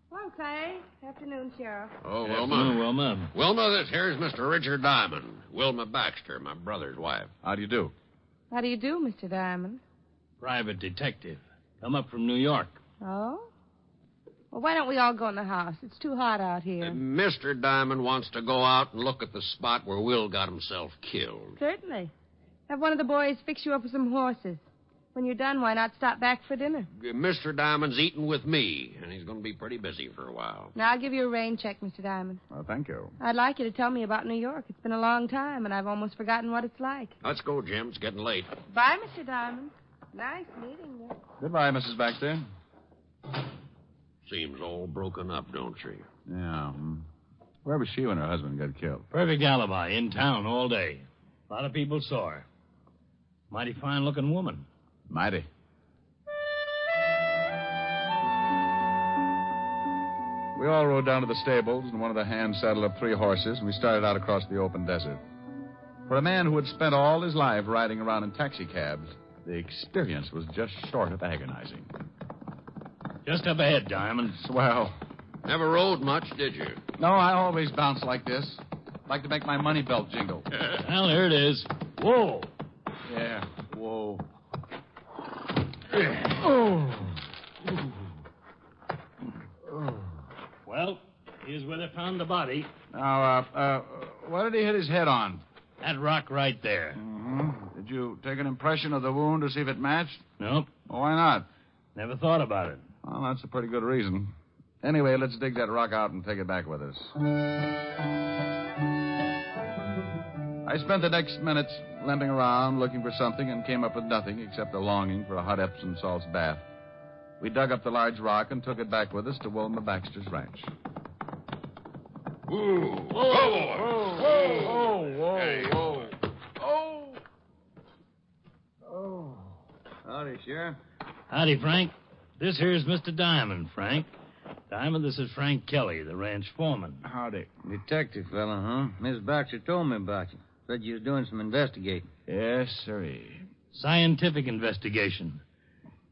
Hello, Clay. Afternoon, Sheriff. Oh, Wilma. Afternoon, Wilma. Wilma, this here's Mr. Richard Diamond. Wilma Baxter, my brother's wife. How do you do? How do you do, Mr. Diamond? Private detective. Come up from New York. Oh? Well, why don't we all go in the house? It's too hot out here. Mr. Diamond wants to go out and look at the spot where Will got himself killed. Certainly. Have one of the boys fix you up with some horses. When you're done, why not stop back for dinner? Mr. Diamond's eating with me, and he's going to be pretty busy for a while. Now, I'll give you a rain check, Mr. Diamond. Well, thank you. I'd like you to tell me about New York. It's been a long time, and I've almost forgotten what it's like. Let's go, Jim. It's getting late. Bye, Mr. Diamond. Nice meeting you. Goodbye, Mrs. Baxter. Seems all broken up, don't she? Yeah. Where was she when her husband got killed? Perfect alibi. In town all day. A lot of people saw her. Mighty fine-looking woman. Mighty. We all rode down to the stables, and one of the hands saddled up 3 horses, and we started out across the open desert. For a man who had spent all his life riding around in taxicabs, the experience was just short of agonizing. Just up ahead, Diamond. Swell. Never rode much, did you? No, I always bounce like this. Like to make my money belt jingle. Well, there it is. Whoa. Yeah, whoa. Oh. Well, here's where they found the body. Now, what did he hit his head on? That rock right there. Mm-hmm. Did you take an impression of the wound to see if it matched? Nope. Well, why not? Never thought about it. Well, that's a pretty good reason. Anyway, let's dig that rock out and take it back with us. I spent the next minutes limping around looking for something and came up with nothing except a longing for a hot Epsom salts bath. We dug up the large rock and took it back with us to Wilma Baxter's ranch. Whoa! Howdy, Sheriff. Howdy, Frank. This here's Mr. Diamond, Frank. Diamond, this is Frank Kelly, the ranch foreman. Howdy. Detective fella, huh? Miss Baxter told me about you. Said you was doing some investigating. Yes, sirree. Scientific investigation.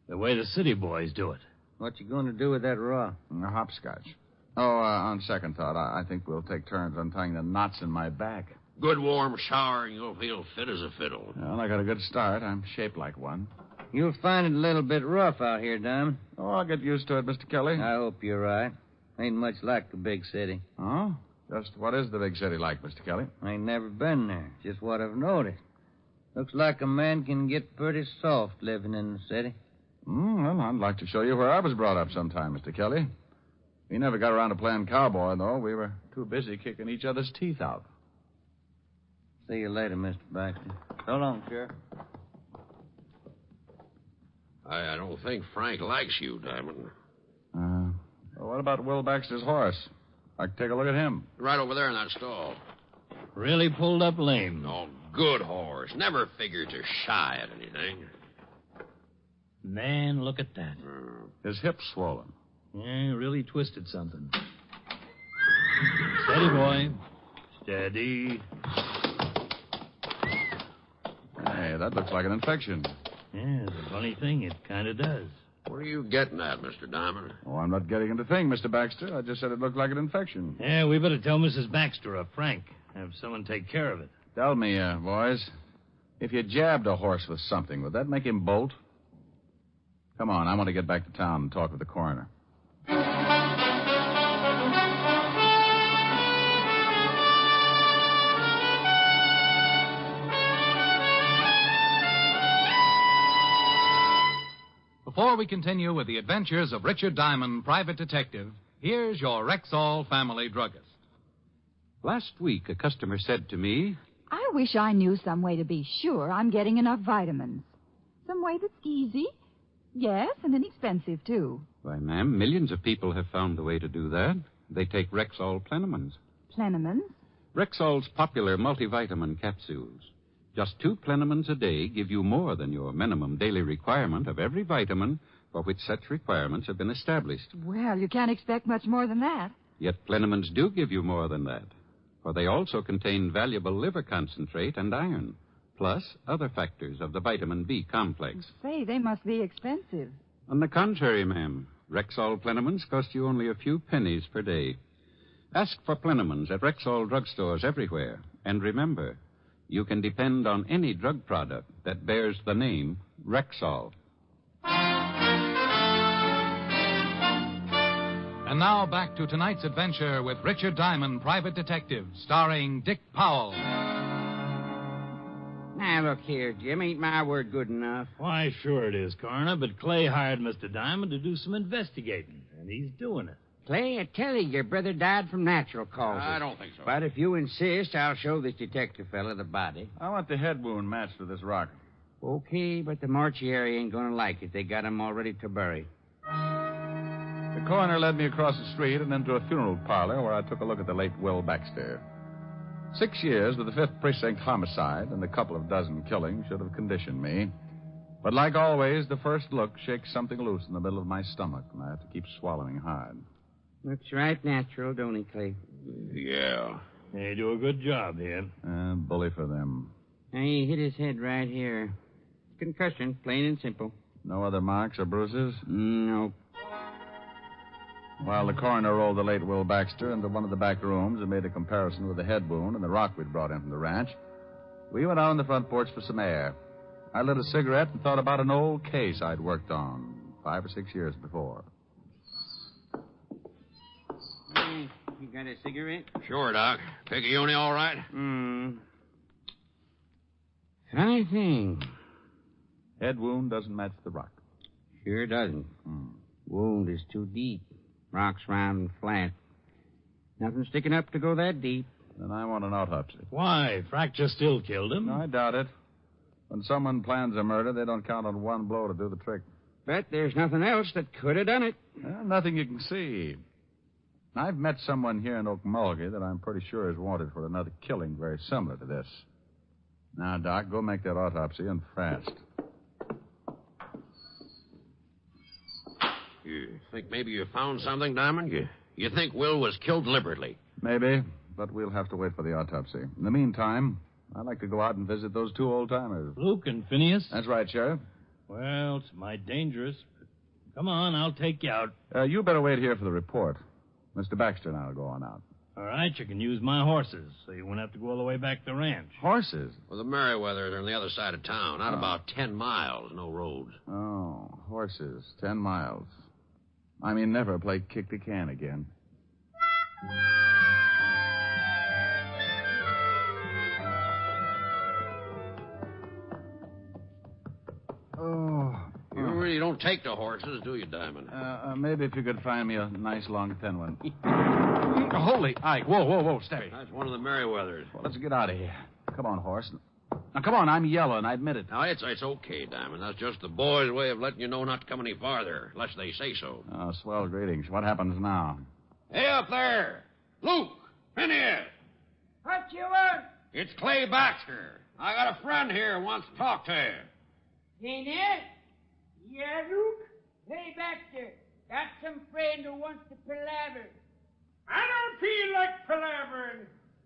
The way the city boys do it. What you going to do with that raw? Hopscotch. Oh, on second thought, I think we'll take turns untying the knots in my back. Good warm shower and you'll feel fit as a fiddle. Well, I got a good start. I'm shaped like one. You'll find it a little bit rough out here, Diamond. Oh, I'll get used to it, Mr. Kelly. I hope you're right. Ain't much like the big city. Oh? Just what is the big city like, Mr. Kelly? I ain't never been there. Just what I've noticed. Looks like a man can get pretty soft living in the city. Well, I'd like to show you where I was brought up sometime, Mr. Kelly. We never got around to playing cowboy, though. We were too busy kicking each other's teeth out. See you later, Mr. Baxter. So long, Sheriff. I don't think Frank likes you, Diamond. Well, what about Will Baxter's horse? I can take a look at him. Right over there in that stall. Really pulled up lame. Oh, good horse. Never figured to shy at anything. Man, look at that. His hip's swollen. Yeah, really twisted something. Steady, boy. Steady. Hey, that looks like an infection. Yeah, it's a funny thing. It kind of does. What are you getting at, Mr. Diamond? Oh, I'm not getting into thing, Mr. Baxter. I just said it looked like an infection. Yeah, we better tell Mrs. Baxter or Frank. Have someone take care of it. Tell me, boys, if you jabbed a horse with something, would that make him bolt? Come on, I want to get back to town and talk with the coroner. Before we continue with the adventures of Richard Diamond, private detective, here's your Rexall family druggist. Last week, a customer said to me, I wish I knew some way to be sure I'm getting enough vitamins. Some way that's easy, yes, and inexpensive, too. Why, ma'am, millions of people have found a way to do that. They take Rexall Plenamins. Plenamins? Rexall's popular multivitamin capsules. Just 2 Plenamins a day give you more than your minimum daily requirement of every vitamin for which such requirements have been established. Well, you can't expect much more than that. Yet Plenamins do give you more than that, for they also contain valuable liver concentrate and iron, plus other factors of the vitamin B complex. Say, they must be expensive. On the contrary, ma'am, Rexall Plenamins cost you only a few pennies per day. Ask for Plenamins at Rexall drugstores everywhere, and remember, you can depend on any drug product that bears the name Rexall. And now back to tonight's adventure with Richard Diamond, private detective, starring Dick Powell. Now, look here, Jim. Ain't my word good enough? Why, sure it is, Coroner, but Clay hired Mr. Diamond to do some investigating, and he's doing it. Clay, I tell you, your brother died from natural causes. I don't think so. But if you insist, I'll show this detective fella the body. I want the head wound matched with this rock. Okay, but the mortuary ain't gonna like it. They got him all ready to bury. The coroner led me across the street and into a funeral parlor where I took a look at the late Will Baxter. 6 years with the 5th Precinct homicide and a couple of dozen killings should have conditioned me. But like always, the first look shakes something loose in the middle of my stomach, and I have to keep swallowing hard. Looks right natural, don't he, Clay? Yeah. They do a good job here. Bully for them. He hit his head right here. Concussion, plain and simple. No other marks or bruises? Nope. While the coroner rolled the late Will Baxter into one of the back rooms and made a comparison with the head wound and the rock we'd brought in from the ranch, we went out on the front porch for some air. I lit a cigarette and thought about an old case I'd worked on 5 or 6 years before. Hey, you got a cigarette? Sure, Doc. Picayune all right? Funny thing. Head wound doesn't match the rock. Sure doesn't. Wound is too deep. Rock's round and flat. Nothing sticking up to go that deep. Then I want an autopsy. Why? Fracture still killed him. No, I doubt it. When someone plans a murder, they don't count on one blow to do the trick. Bet there's nothing else that could have done it. Well, nothing you can see. I've met someone here in Okmulgee that I'm pretty sure is wanted for another killing very similar to this. Now, Doc, go make that autopsy and fast. You think maybe you found something, Diamond? You think Will was killed deliberately? Maybe, but we'll have to wait for the autopsy. In the meantime, I'd like to go out and visit those two old-timers. Luke and Phineas? That's right, Sheriff. Well, it's mighty dangerous. But come on, I'll take you out. You better wait here for the report. Mr. Baxter and I will go on out. All right, you can use my horses, so you won't have to go all the way back to the ranch. Horses? Well, the Merriweathers are on the other side of town, out about 10 miles, no roads. Oh, horses, 10 miles. I mean, never play kick the can again. Oh. You really don't take to horses, do you, Diamond? Maybe if you could find me a nice, long, thin one. Holy Ike. Whoa, steady. That's one of the Merriweathers. Well, let's get out of here. Come on, horse. Now, come on, I'm yellow, and I admit it. Now, it's okay, Diamond. That's just the boys' way of letting you know not to come any farther, unless they say so. Oh, swell greetings. What happens now? Hey, up there! Luke! Phineas! What you want? It's Clay Baxter. I got a friend here who wants to talk to you. Phineas? Yeah, Luke? Hey, Baxter. Got some friend who wants to palaver. I don't feel like palavering.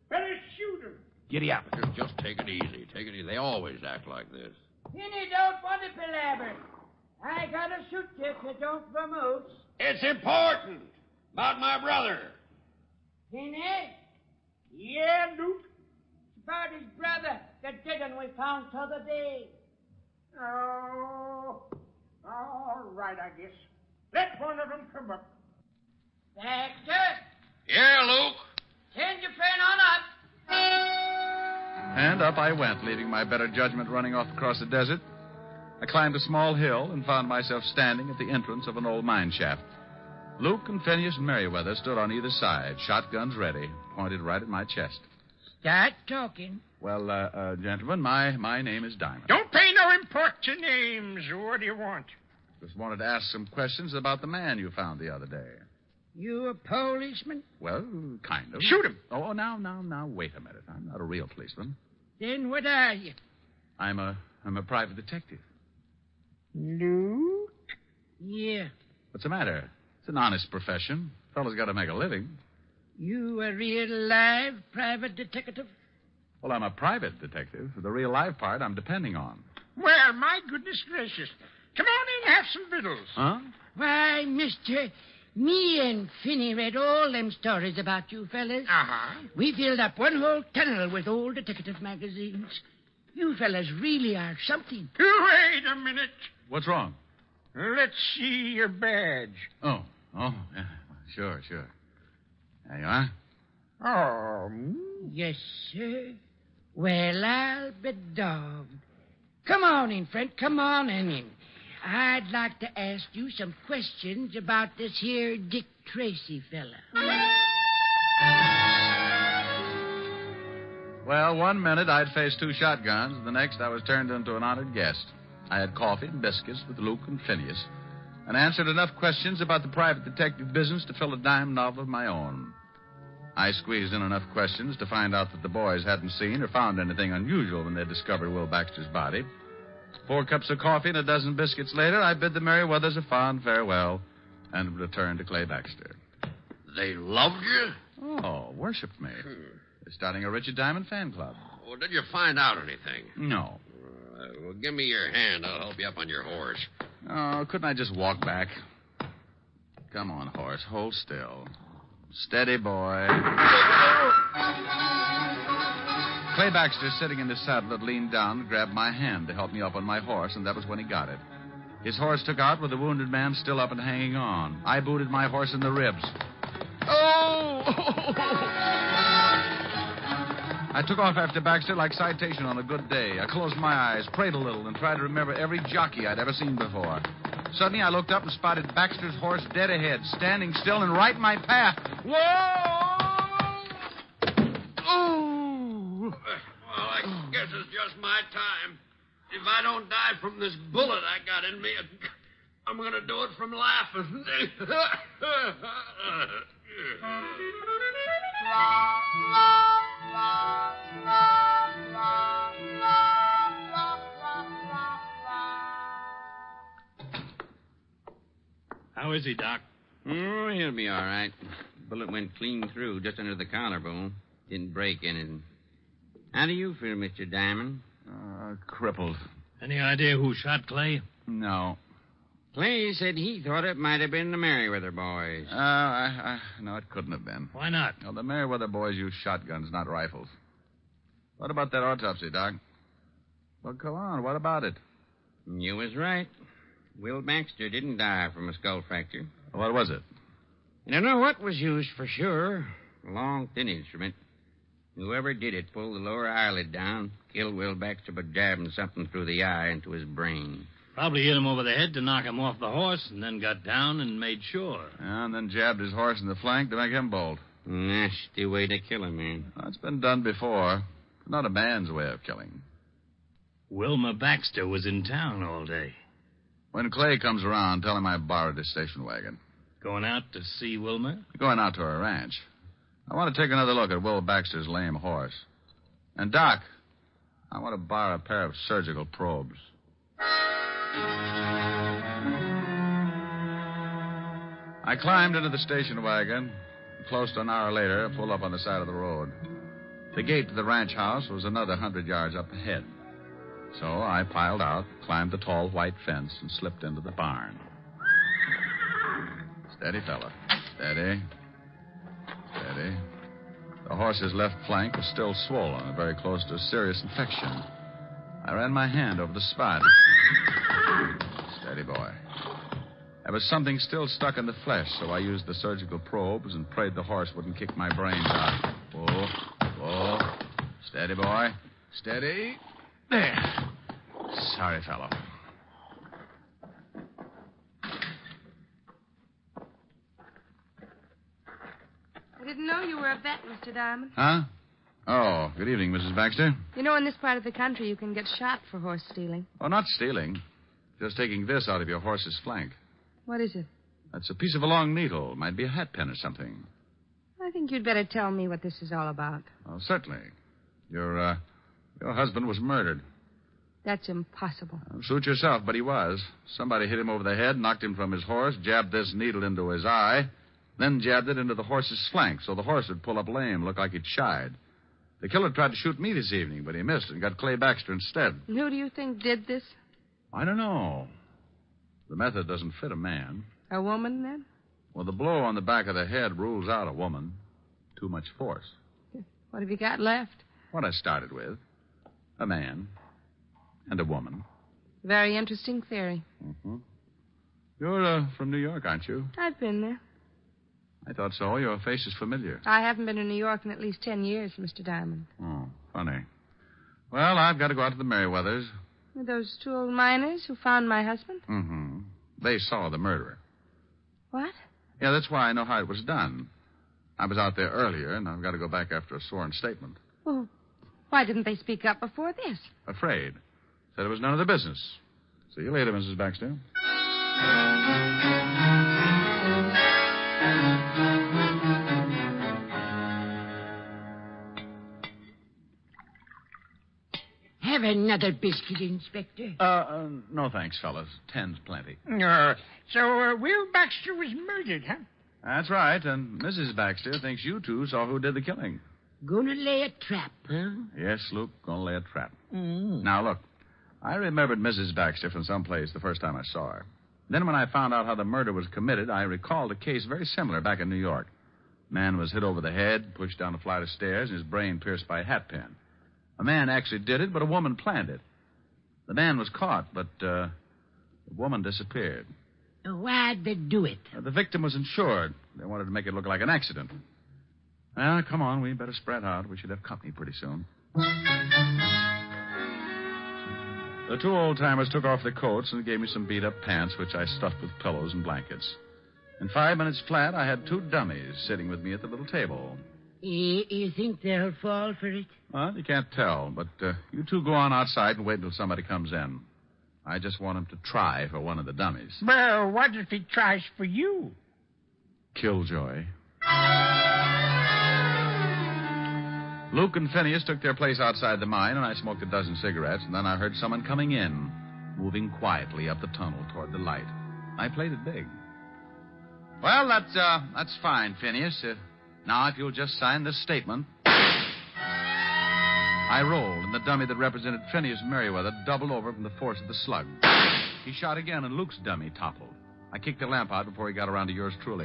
Better shoot him. Giddy up. Just take it easy. Take it easy. They always act like this. Penny don't want to palaver. I got a shoot you if you don't promote. It's important. About my brother. Penny? Yeah, Luke. It's about his brother, the dead one we found t'other day. Oh, all right, I guess. Let one of them come up. Baxter? Yeah, Luke? Send your friend on up. And up I went, leaving my better judgment running off across the desert. I climbed a small hill and found myself standing at the entrance of an old mine shaft. Luke and Phineas and Merriweather stood on either side, shotguns ready, pointed right at my chest. Start talking. Well, gentlemen, my name is Diamond. Don't pay no import to names. What do you want? Just wanted to ask some questions about the man you found the other day. You a policeman? Well, kind of. Shoot him. Oh, now, wait a minute. I'm not a real policeman. Then what are you? I'm a private detective. Luke? Yeah. What's the matter? It's an honest profession. Fellow's got to make a living. You a real live private detective? Well, I'm a private detective. The real live part I'm depending on. Well, my goodness gracious. Come on in and have some victuals. Huh? Why, mister, me and Finney read all them stories about you fellas. Uh-huh. We filled up one whole tunnel with old detective magazines. You fellas really are something. Wait a minute. What's wrong? Let's see your badge. Oh, yeah. Sure. There you are. Oh. Yes, sir. Well, I'll be dogged. Come on in, friend. Come on in. I'd like to ask you some questions about this here Dick Tracy fella. Well, 1 minute I'd faced 2 shotguns. The next I was turned into an honored guest. I had coffee and biscuits with Luke and Phineas and answered enough questions about the private detective business to fill a dime novel of my own. I squeezed in enough questions to find out that the boys hadn't seen or found anything unusual when they discovered Will Baxter's body. 4 cups of coffee and a dozen biscuits later, I bid the Merriweathers a fond farewell and returned to Clay Baxter. They loved you? Oh, worshipped me. They're starting a Richard Diamond fan club. Well, did you find out anything? No. Well, give me your hand. I'll help you up on your horse. Oh, couldn't I just walk back? Come on, horse. Hold still. Steady, boy. Clay Baxter, sitting in his saddle, had leaned down and grabbed my hand to help me up on my horse, and that was when he got it. His horse took out with the wounded man still up and hanging on. I booted my horse in the ribs. Oh! I took off after Baxter like citation on a good day. I closed my eyes, prayed a little, and tried to remember every jockey I'd ever seen before. Suddenly, I looked up and spotted Baxter's horse dead ahead, standing still and right in my path. Whoa! Oh! Well, I guess it's just my time. If I don't die from this bullet I got in me, I'm going to do it from laughing. How is he, Doc? Oh, he'll be all right. Bullet went clean through, just under the collarbone. Didn't break anything. How do you feel, Mr. Diamond? Crippled. Any idea who shot Clay? No. Clay said he thought it might have been the Merriweather boys. No, it couldn't have been. Why not? No, the Merriweather boys use shotguns, not rifles. What about that autopsy, Doc? Well, go on. What about it? You was right. Will Baxter didn't die from a skull fracture. What was it? I don't know what was used for sure. A long, thin instrument. Whoever did it pulled the lower eyelid down, killed Will Baxter by jabbing something through the eye into his brain. Probably hit him over the head to knock him off the horse, and then got down and made sure. Yeah, and then jabbed his horse in the flank to make him bolt. Nasty way to kill a man. Well, it's been done before. Not a man's way of killing. Wilma Baxter was in town all day. When Clay comes around, tell him I borrowed his station wagon. Going out to see Wilma? Going out to her ranch. I want to take another look at Will Baxter's lame horse. And, Doc, I want to borrow a pair of surgical probes. I climbed into the station wagon. Close to an hour later, I pulled up on the side of the road. The gate to the ranch house was another 100 yards up ahead. So I piled out, climbed the tall white fence, and slipped into the barn. Steady, fella. Steady. Steady. The horse's left flank was still swollen and very close to a serious infection. I ran my hand over the spot. Steady, boy. There was something still stuck in the flesh, so I used the surgical probes and prayed the horse wouldn't kick my brains out. Whoa, whoa. Steady, boy. Steady. There. Sorry, fellow. I didn't know you were a vet, Mr. Diamond. Huh? Oh, good evening, Mrs. Baxter. You know, in this part of the country, you can get shot for horse stealing. Oh, not stealing. Just taking this out of your horse's flank. What is it? That's a piece of a long needle. Might be a hat pin or something. I think you'd better tell me what this is all about. Oh, certainly. Your husband was murdered. That's impossible. Suit yourself, but he was. Somebody hit him over the head, knocked him from his horse, jabbed this needle into his eye, then jabbed it into the horse's flank so the horse would pull up lame, look like he'd shied. The killer tried to shoot me this evening, but he missed and got Clay Baxter instead. And who do you think did this? I don't know. The method doesn't fit a man. A woman, then? Well, the blow on the back of the head rules out a woman. Too much force. What have you got left? What I started with. A man. And a woman. Very interesting theory. Mm-hmm. You're from New York, aren't you? I've been there. I thought so. Your face is familiar. I haven't been to New York in at least 10 years, Mr. Diamond. Oh, funny. Well, I've got to go out to the Merriweathers. Those two old miners who found my husband? Mm-hmm. They saw the murderer. What? Yeah, that's why I know how it was done. I was out there earlier, and I've got to go back after a sworn statement. Well, why didn't they speak up before this? Afraid. Said it was none of their business. See you later, Mrs. Baxter. Have another biscuit, Inspector. No thanks, fellas. 10's plenty. So Will Baxter was murdered, huh? That's right, and Mrs. Baxter thinks you two saw who did the killing. Gonna lay a trap, huh? Yes, Luke, gonna lay a trap. Mm. Now, look, I remembered Mrs. Baxter from someplace the first time I saw her. Then when I found out how the murder was committed, I recalled a case very similar back in New York. Man was hit over the head, pushed down a flight of stairs, and his brain pierced by a hat pin. A man actually did it, but a woman planned it. The man was caught, but the woman disappeared. Why'd they do it? The victim was insured. They wanted to make it look like an accident. Well, come on, we better spread out. We should have company pretty soon. The two old-timers took off their coats and gave me some beat-up pants, which I stuffed with pillows and blankets. In 5 minutes flat, I had two dummies sitting with me at the little table. You think they'll fall for it? Well, you can't tell, but you two go on outside and wait until somebody comes in. I just want him to try for one of the dummies. Well, what if he tries for you? Killjoy. Luke and Phineas took their place outside the mine, and I smoked a dozen cigarettes, and then I heard someone coming in, moving quietly up the tunnel toward the light. I played it big. Well, that's fine, Phineas. Now, if you'll just sign this statement. I rolled, and the dummy that represented Phineas Merriweather doubled over from the force of the slug. He shot again, and Luke's dummy toppled. I kicked the lamp out before he got around to yours truly.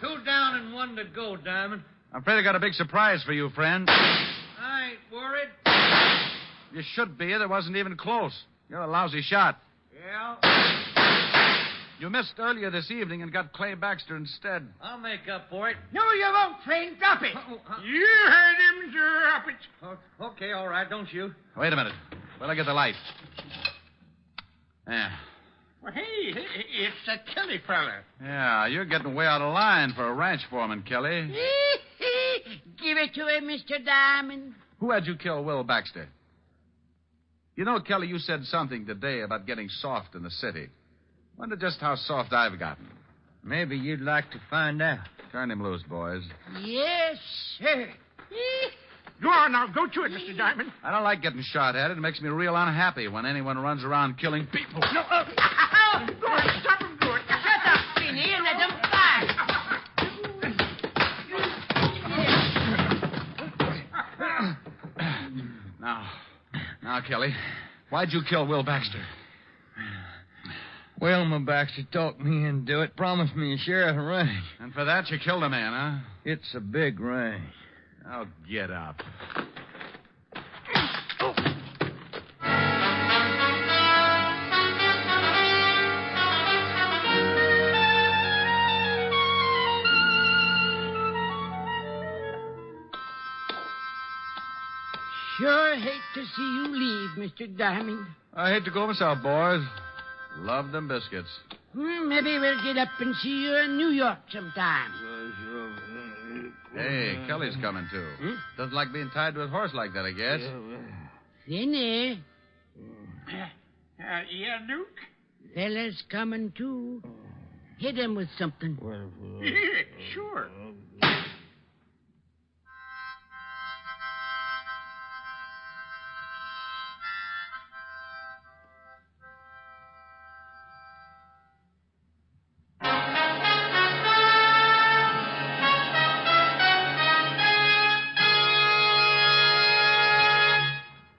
2 down and 1 to go, Diamond. I'm afraid I got a big surprise for you, friend. I ain't worried. You should be. There wasn't even close. You're a lousy shot. Yeah? You missed earlier this evening and got Clay Baxter instead. I'll make up for it. No, you won't, friend. Drop it. You heard him drop it. Okay, all right. Don't shoot. Wait a minute. Wait till I get the light. Yeah. Well, hey, it's a Kelly fella. Yeah, you're getting way out of line for a ranch foreman, Kelly. Give it to him, Mr. Diamond. Who had you kill Will Baxter? You know, Kelly, you said something today about getting soft in the city. Wonder just how soft I've gotten. Maybe you'd like to find out. Turn him loose, boys. Yes, sir. Go on now. Go to it, Mr. Diamond. I don't like getting shot at. It makes me real unhappy when anyone runs around killing people. No, go on. Stop him, do it. Shut up, Pini, and let him fire. Now, Kelly, why'd you kill Will Baxter? Wilma Baxter talked me into it, promised me a share of the range. And for that, you killed a man, huh? It's a big range. Oh, get up. Sure hate to see you leave, Mr. Diamond. I hate to go myself, boys. Love them biscuits. Maybe we'll get up and see you in New York sometime. Hey, Kelly's coming, too. Doesn't like being tied to a horse like that, I guess. Finny. Yeah, Duke? Fella's coming, too. Hit him with something. Yeah, sure.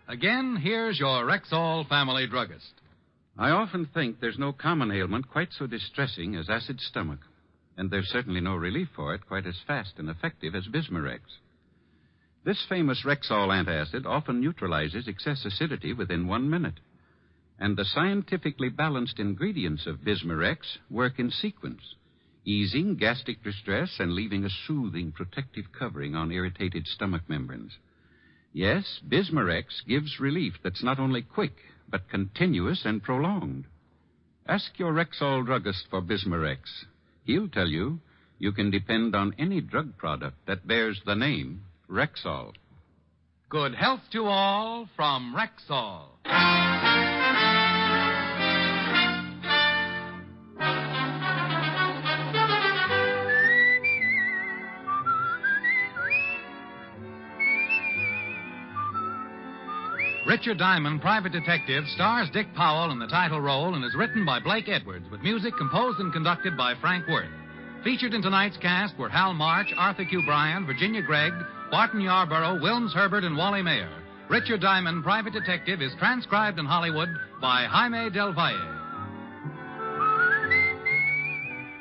Again, here's your Rexall family druggist. I often think there's no common ailment quite so distressing as acid stomach. And there's certainly no relief for it quite as fast and effective as Bismarex. This famous Rexall antacid often neutralizes excess acidity within 1 minute. And the scientifically balanced ingredients of Bismarex work in sequence, easing gastric distress and leaving a soothing protective covering on irritated stomach membranes. Yes, Bismarex gives relief that's not only quick, but continuous and prolonged. Ask your Rexall druggist for Bismarex. He'll tell you you can depend on any drug product that bears the name Rexall. Good health to all from Rexall. Richard Diamond, Private Detective, stars Dick Powell in the title role and is written by Blake Edwards, with music composed and conducted by Frank Worth. Featured in tonight's cast were Hal March, Arthur Q. Bryan, Virginia Gregg, Barton Yarborough, Wilms Herbert, and Wally Mayer. Richard Diamond, Private Detective, is transcribed in Hollywood by Jaime Del Valle.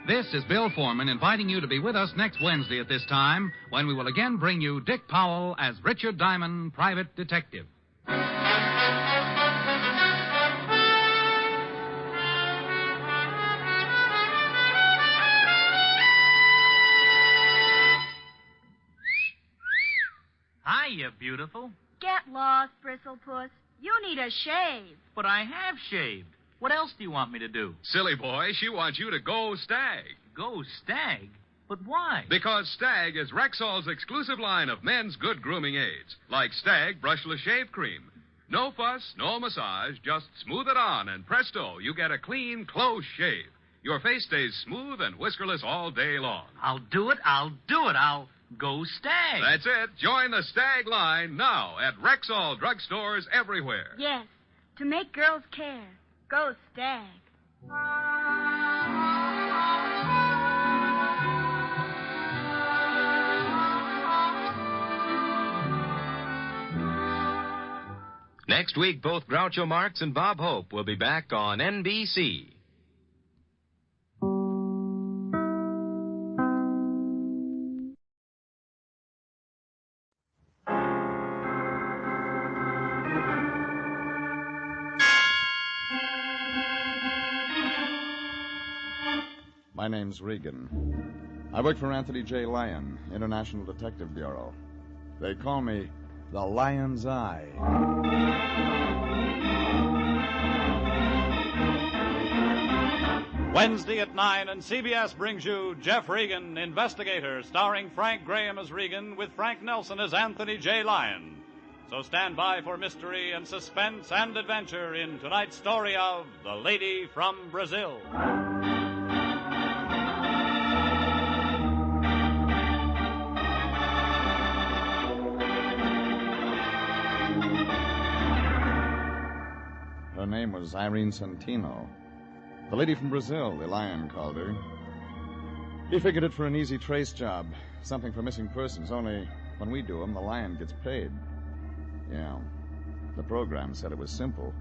This is Bill Foreman inviting you to be with us next Wednesday at this time, when we will again bring you Dick Powell as Richard Diamond, Private Detective. Hiya, beautiful. Get lost, Bristlepuss. You need a shave. But I have shaved. What else do you want me to do? Silly boy, she wants you to go stag. Go stag? But why? Because Stag is Rexall's exclusive line of men's good grooming aids, like Stag Brushless Shave Cream. No fuss, no massage, just smooth it on, and presto, you get a clean, close shave. Your face stays smooth and whiskerless all day long. I'll do it. I'll go Stag. That's it. Join the Stag line now at Rexall drugstores everywhere. Yes, to make girls care. Go Stag. Next week, both Groucho Marx and Bob Hope will be back on NBC. My name's Regan. I work for Anthony J. Lyon, International Detective Bureau. They call me the Lion's Eye. Wednesday at 9, and CBS brings you Jeff Regan, Investigator, starring Frank Graham as Regan with Frank Nelson as Anthony J. Lyon. So stand by for mystery and suspense and adventure in tonight's story of The Lady from Brazil. Her name was Irene Santino. The lady from Brazil, the Lion called her. He figured it for an easy trace job. Something for missing persons, only when we do them, the Lion gets paid. Yeah, the program said it was simple.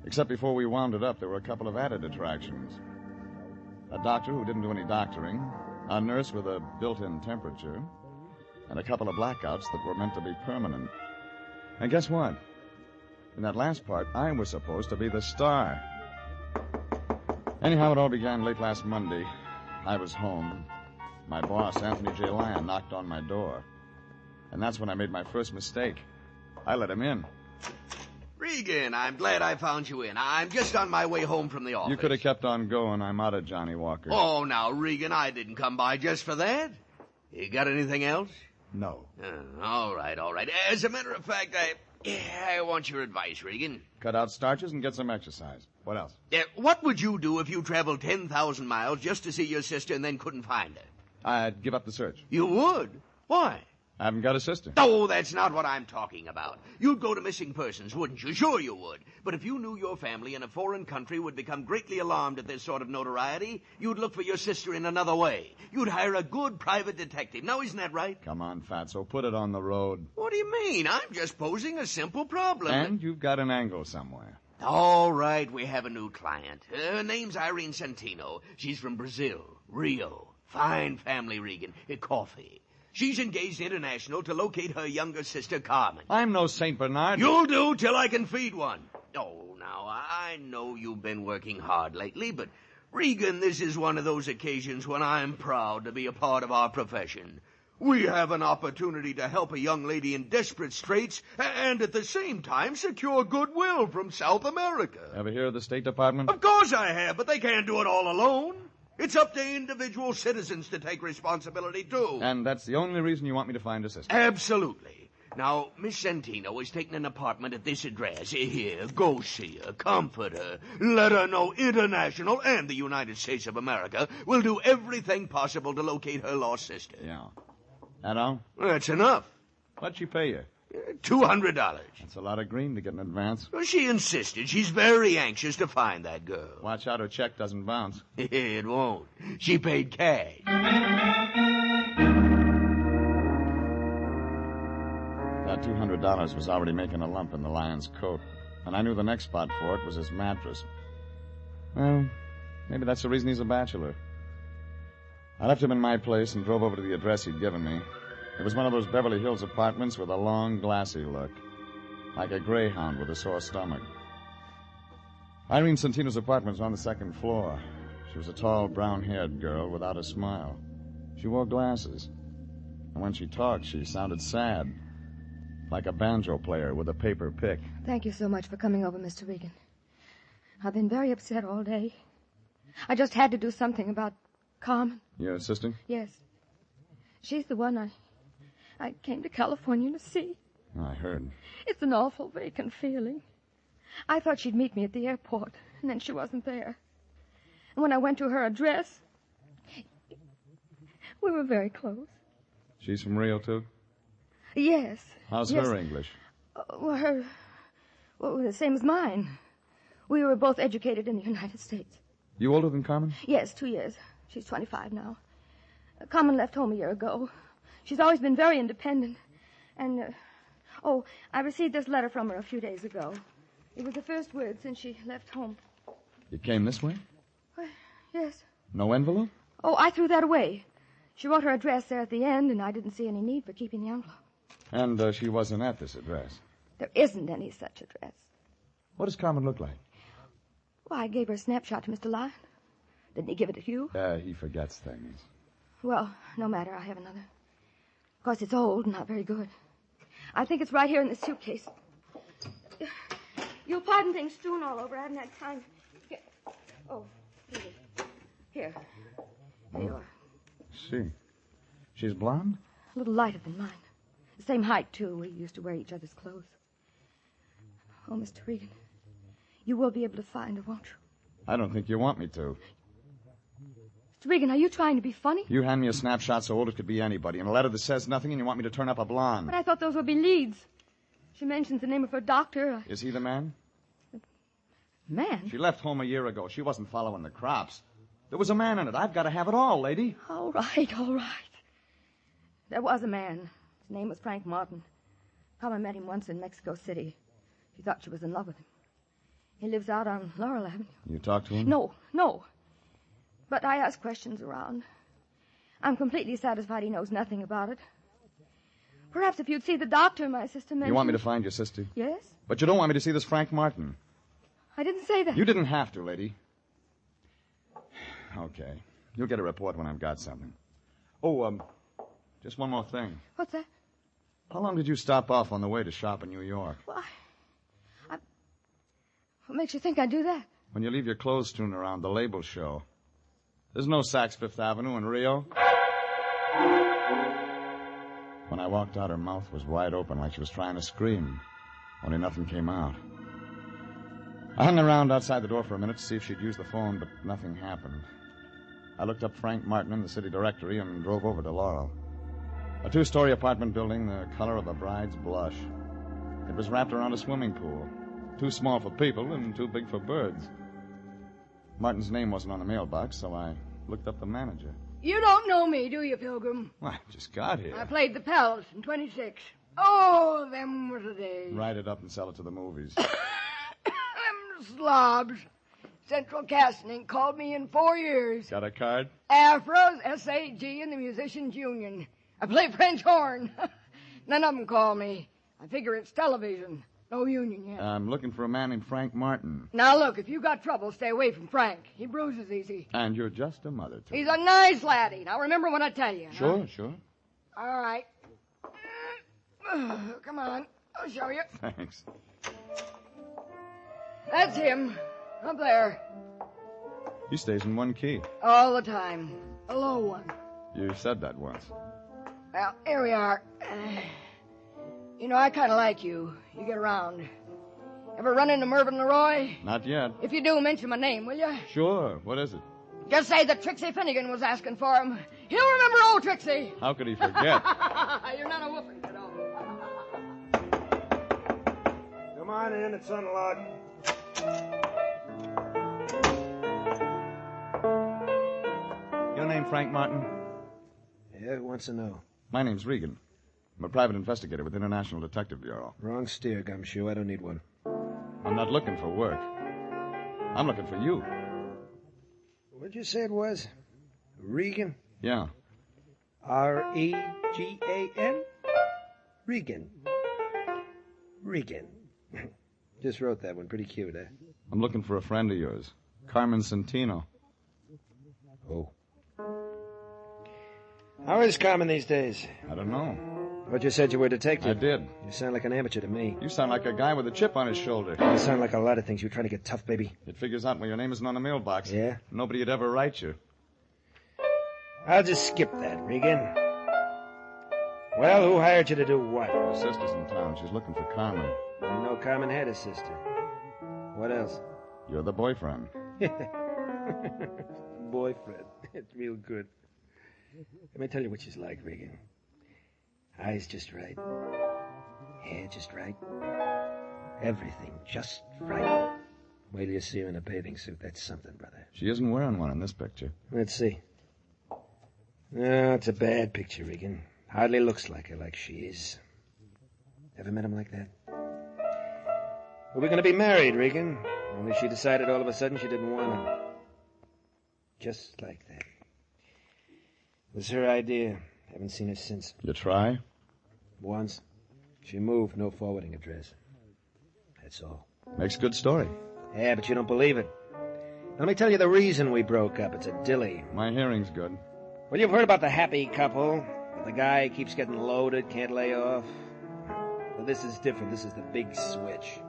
Except before we wound it up, there were a couple of added attractions. A doctor who didn't do any doctoring, a nurse with a built-in temperature, and a couple of blackouts that were meant to be permanent. And guess what? In that last part, I was supposed to be the star. Anyhow, it all began late last Monday. I was home. My boss, Anthony J. Lyon, knocked on my door. And that's when I made my first mistake. I let him in. Regan, I'm glad I found you in. I'm just on my way home from the office. You could have kept on going. I'm out of Johnny Walker. Oh, now, Regan, I didn't come by just for that. You got anything else? No. All right. As a matter of fact, I want your advice, Regan. Cut out starches and get some exercise. What else? What would you do if you traveled 10,000 miles just to see your sister and then couldn't find her? I'd give up the search. You would? Why? I haven't got a sister. Oh, that's not what I'm talking about. You'd go to missing persons, wouldn't you? Sure you would. But if you knew your family in a foreign country would become greatly alarmed at this sort of notoriety, you'd look for your sister in another way. You'd hire a good private detective. Now, isn't that right? Come on, Fatso, put it on the road. What do you mean? I'm just posing a simple problem. And you've got an angle somewhere. All right, we have a new client. Her name's Irene Santino. She's from Brazil, Rio. Fine family, Regan. Coffee. She's engaged international to locate her younger sister, Carmen. I'm no St. Bernard. You'll do till I can feed one. Oh, now, I know you've been working hard lately, but, Regan, this is one of those occasions when I'm proud to be a part of our profession. We have an opportunity to help a young lady in desperate straits and at the same time secure goodwill from South America. Ever hear of the State Department? Of course I have, but they can't do it all alone. It's up to individual citizens to take responsibility, too. And that's the only reason you want me to find a sister? Absolutely. Now, Miss Santino is taking an apartment at this address. Here, go see her, comfort her, let her know International and the United States of America will do everything possible to locate her lost sister. Yeah. That all? That's enough. What'd she pay you? $200. That's a lot of green to get in advance. Well, she insisted. She's very anxious to find that girl. Watch out her check doesn't bounce. It won't. She paid cash. That $200 was already making a lump in the Lion's coat, and I knew the next spot for it was his mattress. Well, maybe that's the reason he's a bachelor. I left him in my place and drove over to the address he'd given me. It was one of those Beverly Hills apartments with a long, glassy look, like a greyhound with a sore stomach. Irene Santino's apartment was on the second floor. She was a tall, brown-haired girl without a smile. She wore glasses, and when she talked, she sounded sad, like a banjo player with a paper pick. Thank you so much for coming over, Mr. Regan. I've been very upset all day. I just had to do something about Carmen. Your assistant? Yes. She's the one I came to California to see. I heard. It's an awful vacant feeling. I thought she'd meet me at the airport, and then she wasn't there. And when I went to her address, we were very close. She's from Rio, too? Yes. How's yes. her English? Well, the same as mine. We were both educated in the United States. You older than Carmen? Yes, 2 years. She's 25 now. Carmen left home a year ago. She's always been very independent. And, I received this letter from her a few days ago. It was the first word since she left home. You came this way? Yes. No envelope? Oh, I threw that away. She wrote her address there at the end, and I didn't see any need for keeping the envelope. And she wasn't at this address? There isn't any such address. What does Carmen look like? Well, I gave her a snapshot to Mr. Lyon. Didn't he give it to you? He forgets things. Well, no matter. I have another. Of course, it's old and not very good. I think it's right here in the suitcase. You'll pardon things strewn all over. I haven't had time. Here. Oh, here. There you are. See. She's blonde? A little lighter than mine. The same height, too. We used to wear each other's clothes. Oh, Mr. Regan, you will be able to find her, won't you? I don't think you want me to. Mr. Regan, are you trying to be funny? You hand me a snapshot so old it could be anybody, and a letter that says nothing, and you want me to turn up a blonde. But I thought those would be leads. She mentions the name of her doctor. Is he the man? Man? She left home a year ago. She wasn't following the crops. There was a man in it. I've got to have it all, lady. All right, all right. There was a man. His name was Frank Martin. Carmen met him once in Mexico City. She thought she was in love with him. He lives out on Laurel Avenue. You talked to him? No. But I asked questions around. I'm completely satisfied he knows nothing about it. Perhaps if you'd see the doctor, my sister mentioned... You want me to find your sister? Yes. But you don't want me to see this Frank Martin. I didn't say that. You didn't have to, lady. Okay. You'll get a report when I've got something. Oh, just one more thing. What's that? How long did you stop off on the way to shop in New York? Why? What makes you think I'd do that? When you leave your clothes strewn around, the labels show. There's no Saks Fifth Avenue in Rio. When I walked out, her mouth was wide open like she was trying to scream. Only nothing came out. I hung around outside the door for a minute to see if she'd use the phone, but nothing happened. I looked up Frank Martin in the city directory and drove over to Laurel. A 2-story apartment building the color of a bride's blush. It was wrapped around a swimming pool. Too small for people and too big for birds. Martin's name wasn't on the mailbox, so I looked up the manager. You don't know me, do you, Pilgrim? Well, I just got here. I played the Palace in 26. Oh, them was the days. Write it up and sell it to the movies. Them slobs. Central Casting called me in 4 years. Got a card? Afros, SAG, and the Musicians Union. I play French horn. None of them call me. I figure it's television. No union yet. I'm looking for a man named Frank Martin. Now, look, if you got trouble, stay away from Frank. He bruises easy. And you're just a mother to He's him. a nice laddie. Now, remember what I tell you. Sure, huh? sure. All right. Come on. I'll show you. Thanks. That's him. Up there. He stays in one key. All the time. A low one. You said that once. Well, here we are. You know, I kind of like you. You get around. Ever run into Mervyn Leroy? Not yet. If you do, mention my name, will you? Sure. What is it? Just say that Trixie Finnegan was asking for him. He'll remember old Trixie. How could he forget? You're not a woofing, you know. Come on in, it's unlocked. Your name Frank Martin? Yeah, who wants to know? My name's Regan. I'm a private investigator with the International Detective Bureau. Wrong steer, Gumshoe. I don't need one. I'm not looking for work. I'm looking for you. What'd you say it was? Regan? Yeah. R-E-G-A-N? Regan. Regan. Just wrote that one. Pretty cute, eh? I'm looking for a friend of yours, Carmen Centino. Oh. How is Carmen these days? I don't know. But you said you were a detective. I did. You sound like an amateur to me. You sound like a guy with a chip on his shoulder. You sound like a lot of things. You trying to get tough, baby? It figures out when your name isn't on the mailbox. Yeah? Nobody'd ever write you. I'll just skip that, Regan. Well, who hired you to do what? Her sister's in town. She's looking for Carmen. Didn't know Carmen had a sister. What else? You're the boyfriend. Boyfriend. It's real good. Let me tell you what she's like, Regan. Eyes just right. Hair just right. Everything just right. Wait till you see her in a bathing suit. That's something, brother. She isn't wearing one in this picture. Let's see. No, it's a bad picture, Regan. Hardly looks like her, like she is. Ever met him like that? Well, we're going to be married, Regan. Only she decided all of a sudden she didn't want him. Just like that. It was her idea. Haven't seen her since. You try? Once. She moved, no forwarding address. That's all. Makes a good story. Yeah, but you don't believe it. Let me tell you the reason we broke up. It's a dilly. My hearing's good. Well, you've heard about the happy couple. The guy keeps getting loaded, can't lay off. Well, this is different. This is the big switch.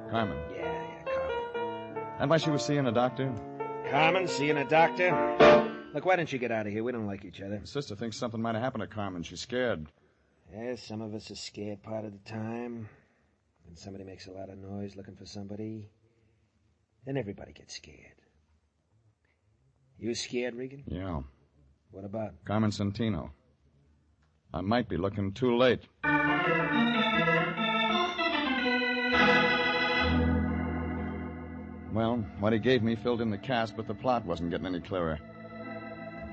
Carmen. Yeah, Carmen. And why she was seeing a doctor? Carmen, seeing a doctor? Look, why don't you get out of here? We don't like each other. My sister thinks something might have happened to Carmen. She's scared. Yeah, some of us are scared part of the time. When somebody makes a lot of noise looking for somebody, then everybody gets scared. You scared, Regan? Yeah. What about? Carmen Santino. I might be looking too late. Well, what he gave me filled in the cast, but the plot wasn't getting any clearer.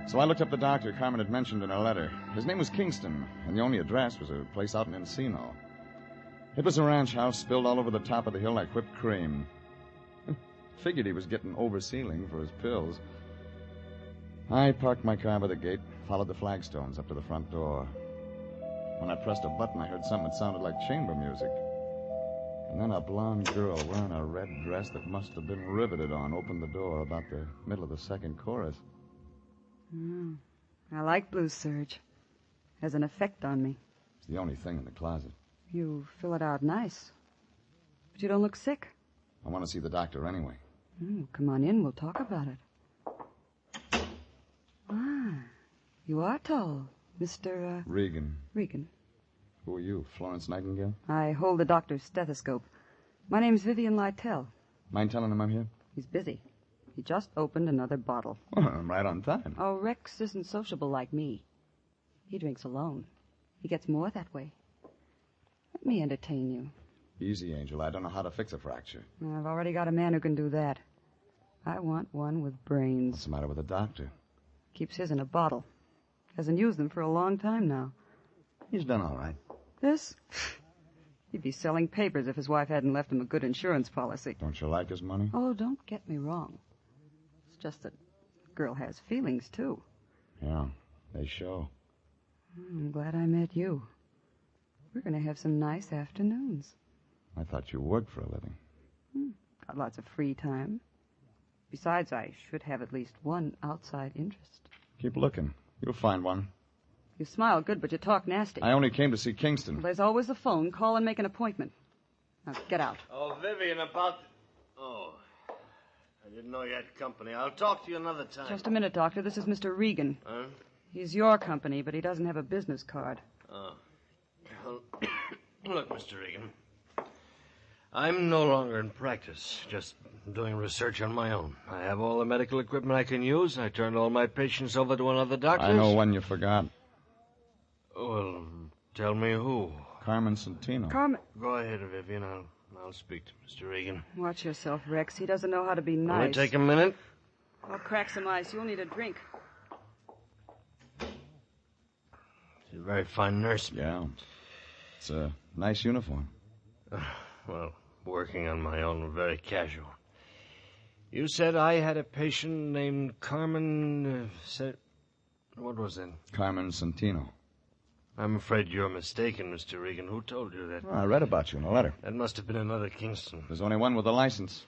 So I looked up the doctor Carmen had mentioned in her letter. His name was Kingston, and the only address was a place out in Encino. It was a ranch house spilled all over the top of the hill like whipped cream. Figured he was getting oversealing for his pills. I parked my car by the gate, followed the flagstones up to the front door. When I pressed a button, I heard something that sounded like chamber music. And then a blonde girl wearing a red dress that must have been riveted on opened the door about the middle of the second chorus. I like blue serge. Has an effect on me. It's the only thing in the closet. You fill it out nice. But you don't look sick. I want to see the doctor anyway. Come on in. We'll talk about it. You are tall, Mr. Regan. Regan. Who are you, Florence Nightingale? I hold the doctor's stethoscope. My name's Vivian Lytell. Mind telling him I'm here? He's busy. He just opened another bottle. Well, I'm right on time. Oh, Rex isn't sociable like me. He drinks alone. He gets more that way. Let me entertain you. Easy, Angel. I don't know how to fix a fracture. I've already got a man who can do that. I want one with brains. What's the matter with the doctor? Keeps his in a bottle. Hasn't used them for a long time now. He's done all right. This? He'd be selling papers if his wife hadn't left him a good insurance policy. Don't you like his money? Oh, don't get me wrong. It's just that a girl has feelings, too. Yeah, they show. I'm glad I met you. We're going to have some nice afternoons. I thought you worked for a living. Got lots of free time. Besides, I should have at least one outside interest. Keep looking. You'll find one. You smile good, but you talk nasty. I only came to see Kingston. Well, there's always the phone. Call and make an appointment. Now, get out. Oh, Vivian, about... Oh, I didn't know you had company. I'll talk to you another time. Just a minute, Doctor. This is Mr. Regan. Huh? He's your company, but he doesn't have a business card. Oh. Well, look, Mr. Regan. I'm no longer in practice, just doing research on my own. I have all the medical equipment I can use. I turned all my patients over to another doctor. I know one you forgot. Well, tell me who. Carmen Santino. Carmen. Go ahead, Vivian. I'll speak to Mr. Regan. Watch yourself, Rex. He doesn't know how to be nice. Only take a minute. I'll crack some ice. You'll need a drink. She's a very fine nurse. Yeah. It's a nice uniform. Well, working on my own, very casual. You said I had a patient named Carmen... What was it? Carmen Santino. I'm afraid you're mistaken, Mr. Regan. Who told you that? Well, I read about you in a letter. That must have been another Kingston. There's only one with a license.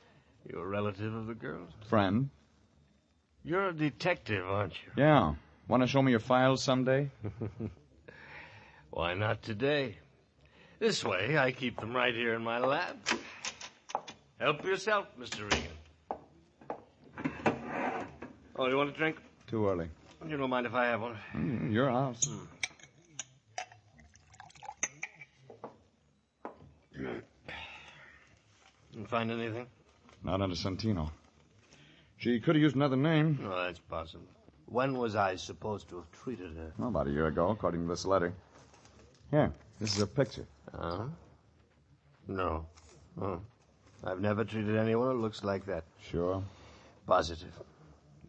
You're a relative of the girl's? Friend. You're a detective, aren't you? Yeah. Want to show me your files someday? Why not today? This way, I keep them right here in my lab. Help yourself, Mr. Regan. Oh, you want a drink? Too early. You don't mind if I have one? Your house. Didn't find anything? Not under Santino. She could have used another name. No, that's possible. When was I supposed to have treated her? Well, about a year ago, according to this letter. Here, this is a picture. No. Oh. I've never treated anyone who looks like that. Sure. Positive.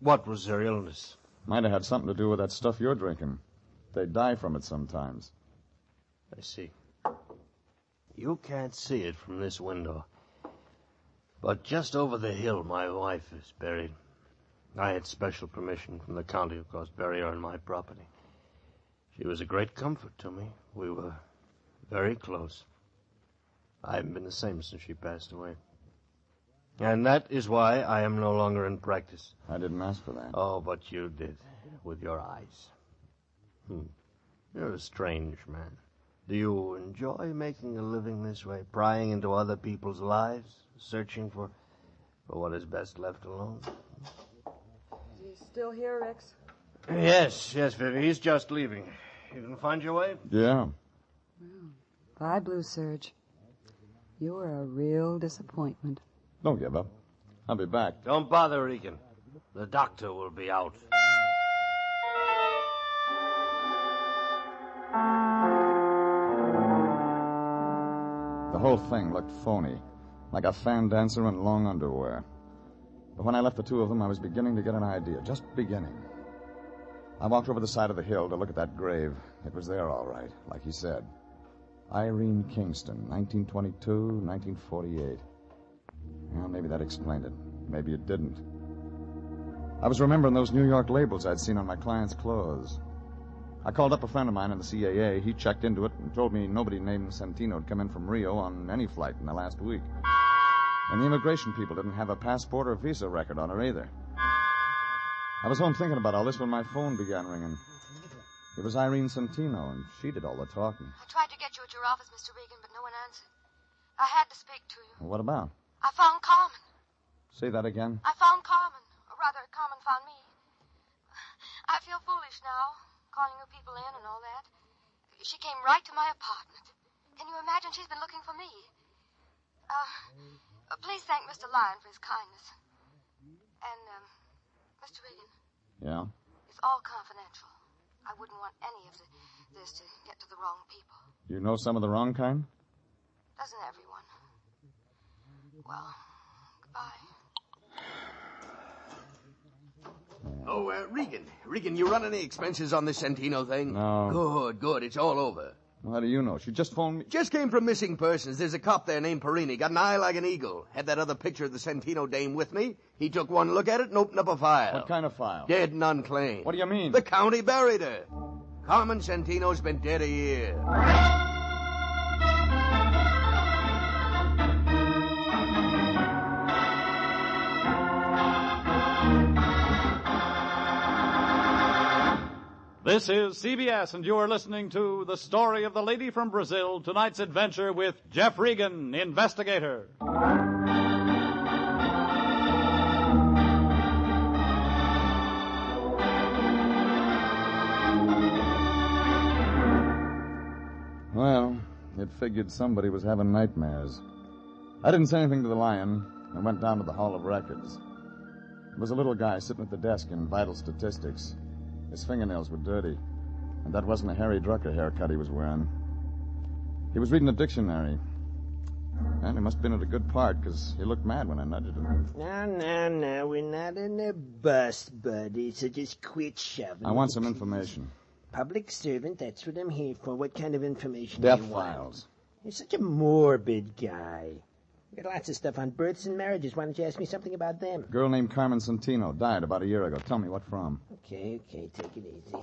What was her illness? Might have had something to do with that stuff you're drinking. They die from it sometimes. I see. You can't see it from this window. But just over the hill, my wife is buried. I had special permission from the county, of course, to bury her on my property. She was a great comfort to me. We were very close. I haven't been the same since she passed away. And that is why I am no longer in practice. I didn't ask for that. Oh, but you did, with your eyes. You're a strange man. Do you enjoy making a living this way, prying into other people's lives, searching for what is best left alone? Is he still here, Rex? Yes, Vivi. He's just leaving. You didn't find your way? Yeah. Bye, Blue Surge. You're a real disappointment. Don't give up. I'll be back. Don't bother, Regan. The doctor will be out. The whole thing looked phony, like a fan dancer in long underwear. But when I left the two of them, I was beginning to get an idea, just beginning. I walked over the side of the hill to look at that grave. It was there, all right, like he said. Irene Kingston, 1922, 1948. Well, maybe that explained it. Maybe it didn't. I was remembering those New York labels I'd seen on my clients' clothes. I called up a friend of mine in the CAA. He checked into it and told me nobody named Santino had come in from Rio on any flight in the last week. And the immigration people didn't have a passport or visa record on her either. I was home thinking about all this when my phone began ringing. It was Irene Santino, and she did all the talking. I tried to get you at your office, Mr. Regan, but no one answered. I had to speak to you. Well, what about? I found Carmen. Say that again. I found Carmen. Or rather, Carmen found me. I feel foolish now, calling you people in and all that. She came right to my apartment. Can you imagine she's been looking for me? Please thank Mr. Lyon for his kindness. And, Mr. Regan. Yeah? It's all confidential. I wouldn't want any of this to get to the wrong people. You know some of the wrong kind? Doesn't everyone? Well, goodbye. Oh, Regan, you run any expenses on this Santino thing? No. Good. It's all over. Well, how do you know? She just phoned me. Just came from missing persons. There's a cop there named Pini. Got an eye like an eagle. Had that other picture of the Santino dame with me. He took one look at it and opened up a file. What kind of file? Dead and unclaimed. What do you mean? The county buried her. Carmen Santino's been dead a year. This is CBS, and you are listening to The Story of the Lady from Brazil, tonight's adventure with Jeff Regan, investigator. Well, it figured somebody was having nightmares. I didn't say anything to the Lion. I went down to the Hall of Records. There was a little guy sitting at the desk in vital statistics. His fingernails were dirty, and that wasn't a Harry Drucker haircut he was wearing. He was reading a dictionary, and he must have been at a good part, because he looked mad when I nudged him. No, we're not in a bus, buddy, so just quit shoving. I want some information. Public servant, that's what I'm here for. What kind of information Death do you want? files. You're such a morbid guy. You got lots of stuff on births and marriages. Why don't you ask me something about them? A girl named Carmen Santino died about a year ago. Tell me what from. Okay, take it easy.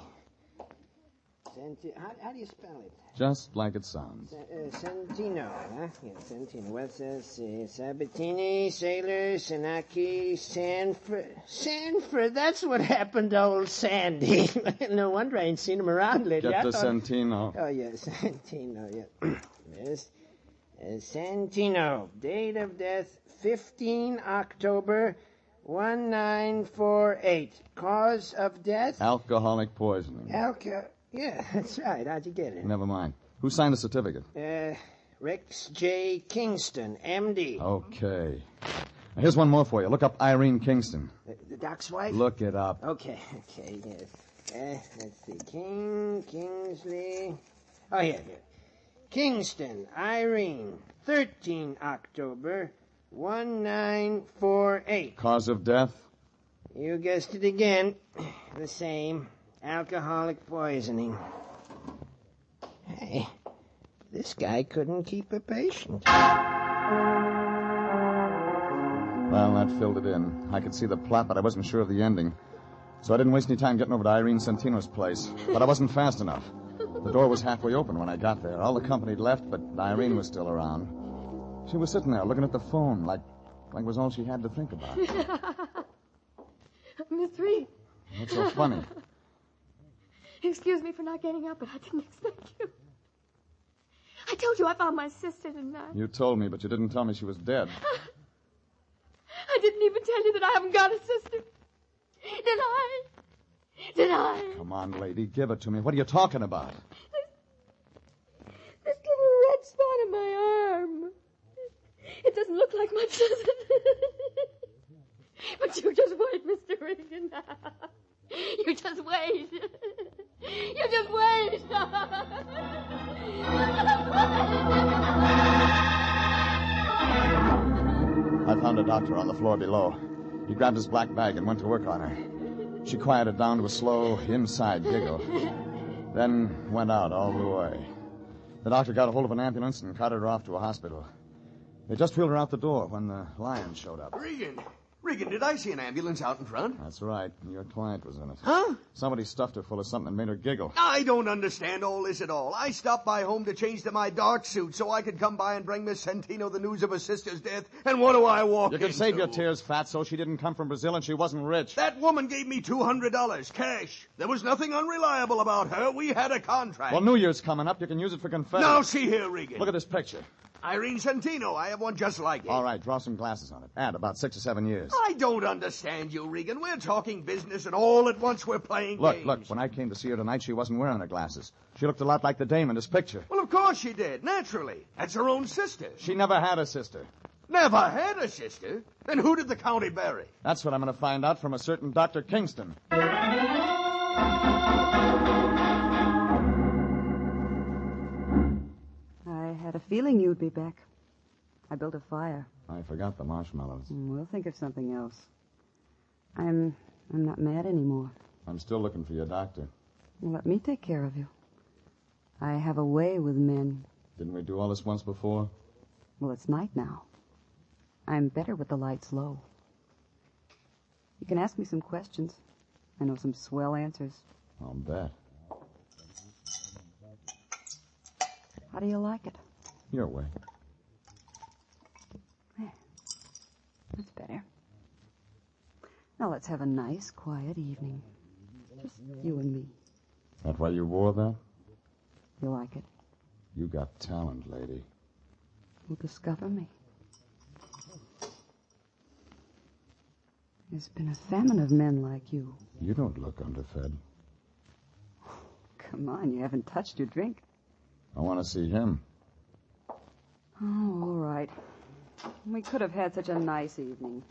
How do you spell it? Just like it sounds. Santino, huh? Yeah, Santino. What's this? Sabatini, Sailor, Sanaki, Sanford. That's what happened to old Sandy. No wonder I ain't seen him around lately. Get the Santino. Oh, yeah, Santino, yeah. Yes. Santino. Date of death, 15 October 1948. Cause of death? Alcoholic poisoning. Yeah, that's right. How'd you get it? Never mind. Who signed the certificate? Rex J. Kingston, M.D. Okay. Now, here's one more for you. Look up Irene Kingston. The doc's wife? Look it up. Okay, yes. Let's see. Kingsley. Oh, here. Kingston, Irene, 13 October, 1948. Cause of death? You guessed it again. The same. Alcoholic poisoning. Hey, this guy couldn't keep a patient. Well, that filled it in. I could see the plot, but I wasn't sure of the ending. So I didn't waste any time getting over to Irene Santino's place. But I wasn't fast enough. The door was halfway open when I got there. All the company had left, but Irene was still around. She was sitting there looking at the phone like it was all she had to think about. Miss Reed. What's so funny? Excuse me for not getting up, but I didn't expect you. I told you I found my sister, didn't I? You told me, but you didn't tell me she was dead. I didn't even tell you that I haven't got a sister. Did I? Come on, lady, give it to me. What are you talking about? This little red spot on my arm. It doesn't look like much, does it? But you just wait, Mr. Regan. You just wait. You just wait. I found a doctor on the floor below. He grabbed his black bag and went to work on her. She quieted down to a slow, inside giggle. Then went out all the way. The doctor got a hold of an ambulance and carted her off to a hospital. They just wheeled her out the door when the lion showed up. Regan, did I see an ambulance out in front? That's right. Your client was in it. Huh? Somebody stuffed her full of something and made her giggle. I don't understand all this at all. I stopped by home to change to my dark suit so I could come by and bring Miss Santino the news of her sister's death. And what do I walk You into? can save your tears, Fatso. She didn't come from Brazil and she wasn't rich. That woman gave me $200 cash. There was nothing unreliable about her. We had a contract. Well, New Year's coming up. You can use it for confetti. Now, see here, Regan. Look at this picture. Irene Santino. I have one just like it. All right, draw some glasses on it. Add about 6 or 7 years. I don't understand you, Regan. We're talking business, and all at once we're playing games. Look, when I came to see her tonight, she wasn't wearing the glasses. She looked a lot like the dame in this picture. Well, of course she did, naturally. That's her own sister. She never had a sister. Never had a sister? Then who did the county bury? That's what I'm going to find out from a certain Dr. Kingston. I had a feeling you'd be back. I built a fire. I forgot the marshmallows. We'll think of something else. I'm not mad anymore. I'm still looking for your doctor. Well, let me take care of you. I have a way with men. Didn't we do all this once before? Well, it's night now. I'm better with the lights low. You can ask me some questions. I know some swell answers. I'll bet. How do you like it? Your way. There. That's better. Now let's have a nice, quiet evening. Just you and me. That why you wore that? You like it? You got talent, lady. You'll discover me. There's been a famine of men like you. You don't look underfed. Come on, you haven't touched your drink. I want to see him. Oh, all right. We could have had such a nice evening.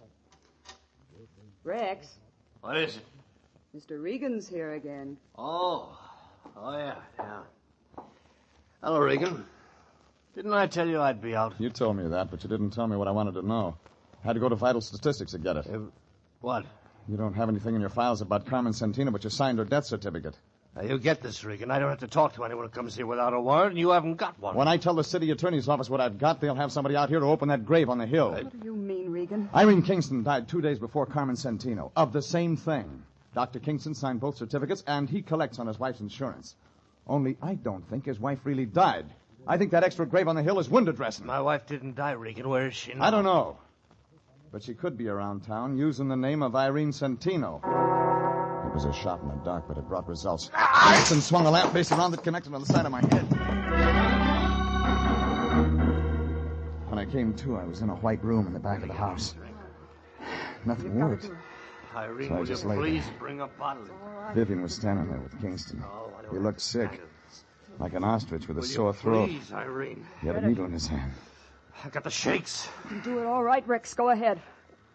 Rex. What is it? Mr. Regan's here again. Oh, yeah. Hello, Regan. Didn't I tell you I'd be out? You told me that, but you didn't tell me what I wanted to know. I had to go to Vital Statistics to get it. What? You don't have anything in your files about Carmen Santino, but you signed her death certificate. Now, you get this, Regan. I don't have to talk to anyone who comes here without a warrant, and you haven't got one. When I tell the city attorney's office what I've got, they'll have somebody out here to open that grave on the hill. What do you mean, Regan? Irene Kingston died 2 days before Carmen Santino of the same thing. Dr. Kingston signed both certificates, and he collects on his wife's insurance. Only I don't think his wife really died. I think that extra grave on the hill is window dressing. My wife didn't die, Regan. Where is she now? I don't know. But she could be around town using the name of Irene Santino. It was a shot in the dark, but it brought results. Kingston swung the lamp base around that connected on the side of my head. When I came to, I was in a white room in the back of the house. Nothing worked. Irene, So I will just you lay please there. bring a bottle? Vivian was standing there with Kingston. He looked sick, like an ostrich with a Will you sore throat. Please, Irene. He had a needle in his hand. I got the shakes. You do it all right, Rex. Go ahead.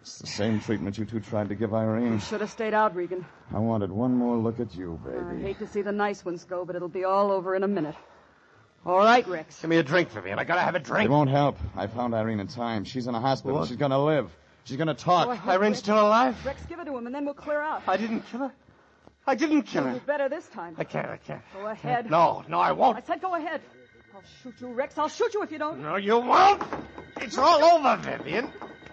It's the same treatment you two tried to give Irene. You should have stayed out, Regan. I wanted one more look at you, I baby. hate to see the nice ones go, but it'll be all over in a minute. All right, Rex. Give me a drink, Vivian. I gotta have a drink. It won't help. I found Irene in time. She's in a hospital. What? She's gonna live. She's gonna talk. Go ahead, Irene's Rex. still alive? Rex, give it to him, and then we'll clear out. I didn't kill her. I didn't kill You'll her. do better this time. I can't. Go ahead. No, I won't. I said go ahead. I'll shoot you, Rex. I'll shoot you if you don't. No, you won't. It's all over, Vivian.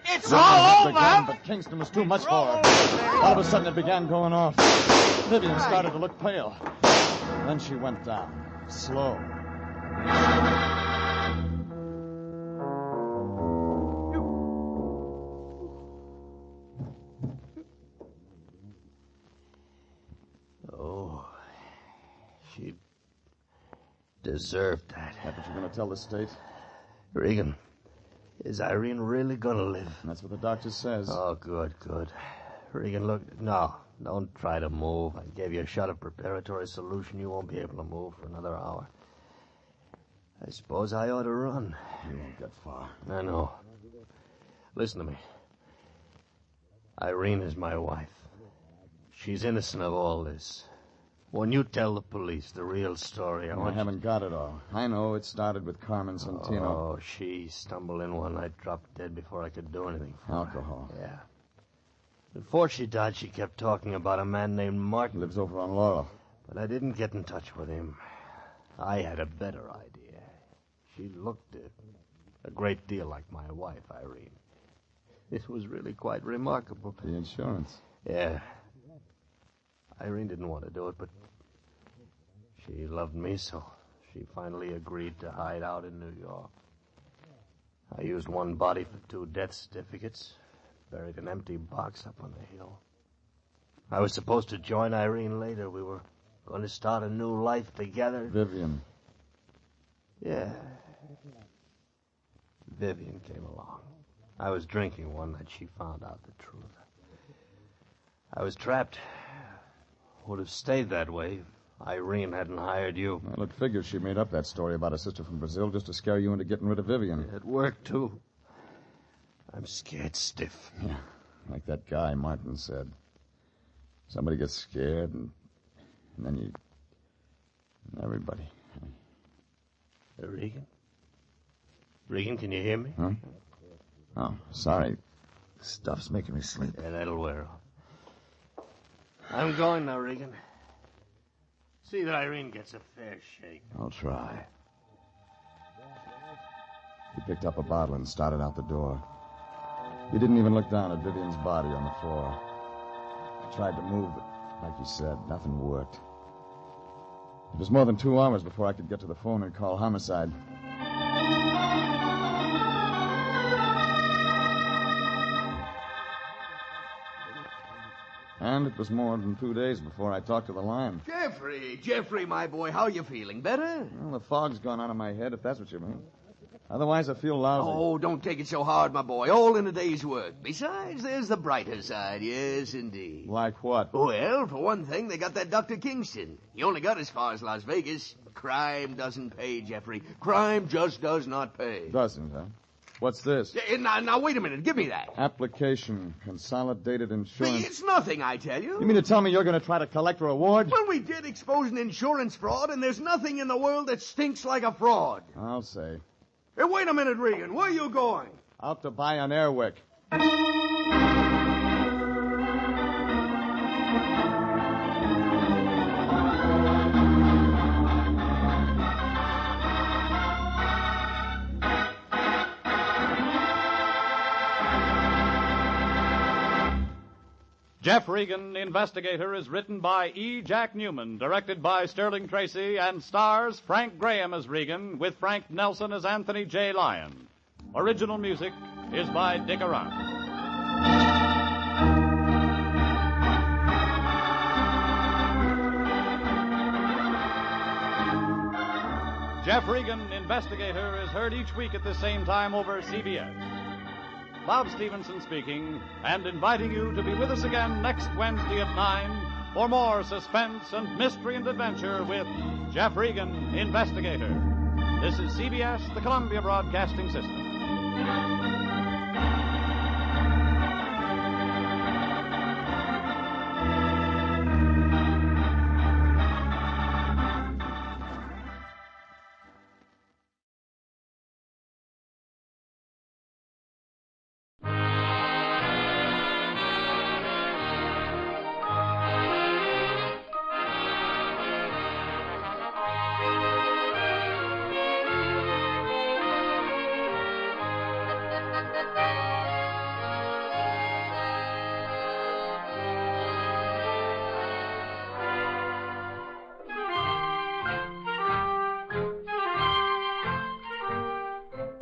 It's Vivian all began, over. but Kingston was too much for her. All of a sudden, it began going off. Vivian started to look pale. Then she went down, slow. Oh, she deserved that. That's what you're going to tell the state? Regan, is Irene really going to live? That's what the doctor says. Oh, good. Regan, look, no, don't try to move. I gave you a shot of preparatory solution. You won't be able to move for another hour. I suppose I ought to run. You won't get far. I know. Listen to me. Irene is my wife. She's innocent of all this. When you tell the police the real story, I haven't got it all. I know it started with Carmen Santino. Oh, she stumbled in one night, dropped dead before I could do anything for her. Alcohol. Yeah. Before she died, she kept talking about a man named Martin. Lives over on Laurel. But I didn't get in touch with him. I had a better idea. She looked a great deal like my wife, Irene. It was really quite remarkable. The insurance. Yeah. Irene didn't want to do it, but she loved me, so she finally agreed to hide out in New York. I used one body for 2 death certificates, buried an empty box up on the hill. I was supposed to join Irene later. We were going to start a new life together. Vivian. Yeah. Vivian came along. I was drinking one night. She found out the truth. I was trapped. Would have stayed that way if Irene hadn't hired you. Well, it figures she made up that story about a sister from Brazil just to scare you into getting rid of Vivian. It worked, too. I'm scared stiff. Yeah, like that guy Martin said. Somebody gets scared, and then you... And everybody. Regan? Regan, can you hear me? Huh? Oh, sorry. Stuff's making me sleep. Yeah, that'll wear off. I'm going now, Regan. See that Irene gets a fair shake. I'll try. He picked up a bottle and started out the door. He didn't even look down at Vivian's body on the floor. I tried to move, but like you said, nothing worked. It was more than 2 hours before I could get to the phone and call homicide. And it was more than 2 days before I talked to the line. Jeffrey, my boy, how you feeling? Better? Well, the fog's gone out of my head, if that's what you mean. Otherwise, I feel lousy. Oh, don't take it so hard, my boy. All in a day's work. Besides, there's the brighter side. Yes, indeed. Like what? Well, for one thing, they got that Dr. Kingston. He only got as far as Las Vegas. Crime doesn't pay, Jeffrey. Crime just does not pay. Doesn't, huh? What's this? Now, wait a minute. Give me that. Application, consolidated insurance. It's nothing, I tell you. You mean to tell me you're going to try to collect a reward? Well, we did expose an insurance fraud, and there's nothing in the world that stinks like a fraud. I'll say. Hey, wait a minute, Regan. Where are you going? Out to buy an Airwick. Jeff Regan, Investigator, is written by E. Jack Newman, directed by Sterling Tracy, and stars Frank Graham as Regan, with Frank Nelson as Anthony J. Lyon. Original music is by Dick Arant. Jeff Regan, Investigator, is heard each week at the same time over CBS. Bob Stevenson speaking, and inviting you to be with us again next Wednesday at 9 for more suspense and mystery and adventure with Jeff Regan, Investigator. This is CBS, the Columbia Broadcasting System.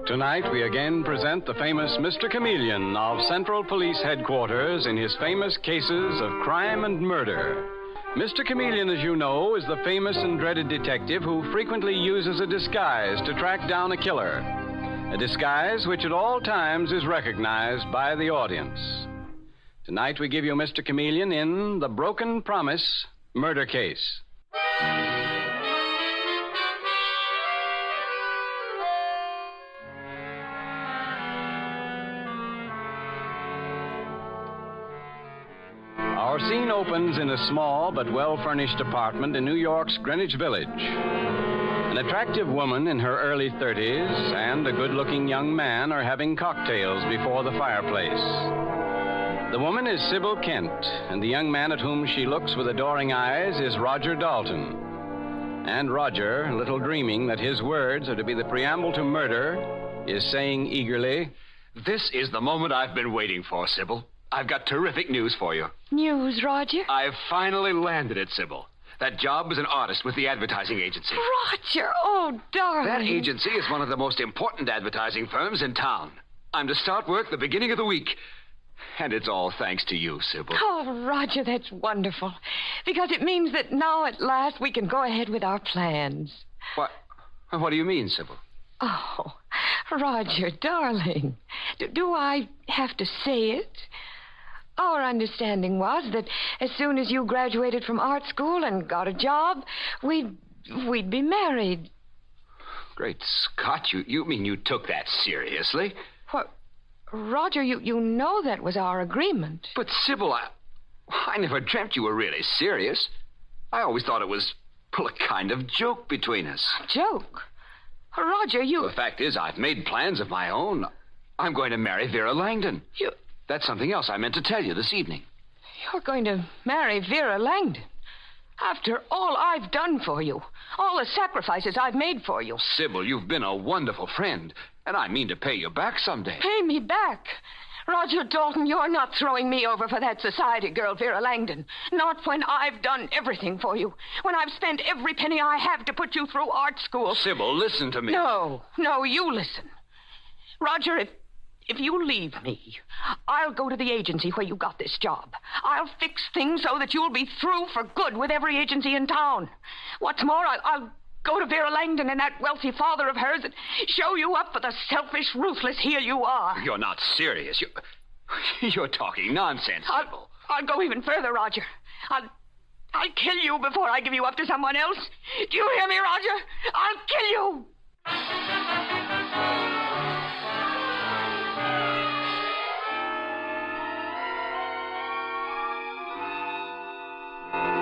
Tonight, we again present the famous Mr. Chameleon of Central Police Headquarters in his famous cases of crime and murder. Mr. Chameleon, as you know, is the famous and dreaded detective who frequently uses a disguise to track down a killer. A disguise which at all times is recognized by the audience. Tonight, we give you Mr. Chameleon in The Broken Promise Murder Case. Our scene opens in a small but well-furnished apartment in New York's Greenwich Village. An attractive woman in her early 30s and a good-looking young man are having cocktails before the fireplace. The woman is Sybil Kent, and the young man at whom she looks with adoring eyes is Roger Dalton. And Roger, little dreaming that his words are to be the preamble to murder, is saying eagerly, "This is the moment I've been waiting for, Sybil. I've got terrific news for you." News, Roger? I've finally landed it, Sybil. That job as an artist with the advertising agency. Roger, oh, darling. That agency is one of the most important advertising firms in town. I'm to start work the beginning of the week. And it's all thanks to you, Sybil. Oh, Roger, that's wonderful. Because it means that now at last we can go ahead with our plans. What do you mean, Sybil? Oh, Roger, darling. Do I have to say it? Our understanding was that as soon as you graduated from art school and got a job, we'd be married. Great Scott, you mean you took that seriously? What? Roger, you know that was our agreement. But, Sybil, I never dreamt you were really serious. I always thought it was, well, a kind of joke between us. Joke? Roger, The fact is, I've made plans of my own. I'm going to marry Vera Langdon. That's something else I meant to tell you this evening. You're going to marry Vera Langdon? After all I've done for you, all the sacrifices I've made for you. Sybil, you've been a wonderful friend, and I mean to pay you back someday. Pay me back? Roger Dalton, you're not throwing me over for that society girl, Vera Langdon. Not when I've done everything for you. When I've spent every penny I have to put you through art school. Sybil, listen to me. No, you listen. Roger, if you leave me, I'll go to the agency where you got this job. I'll fix things so that you'll be through for good with every agency in town. What's more, I'll go to Vera Langdon and that wealthy father of hers and show you up for the selfish, ruthless heel you are. You're not serious. You're talking nonsense, Sybil. I'll go even further, Roger. I'll kill you before I give you up to someone else. Do you hear me, Roger? I'll kill you.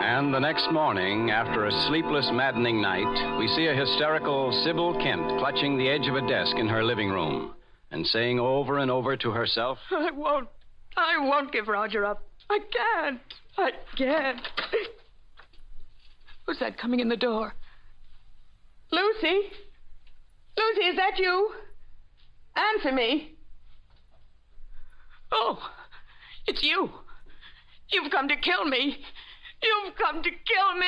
And the next morning, after a sleepless, maddening night, we see a hysterical Sybil Kent clutching the edge of a desk in her living room and saying over and over to herself, I won't give Roger up. I can't. Who's that coming in the door? Lucy? Lucy, is that you? Answer me. Oh, it's you. You've come to kill me. You've come to kill me.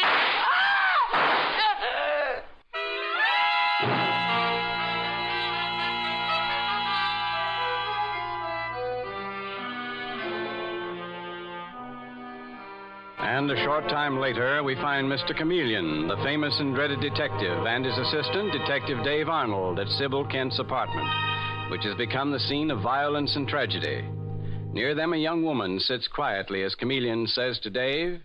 And a short time later, we find Mr. Chameleon, the famous and dreaded detective, and his assistant, Detective Dave Arnold, at Sybil Kent's apartment. which has become the scene of violence and tragedy. Near them, a young woman sits quietly as Chameleon says to Dave,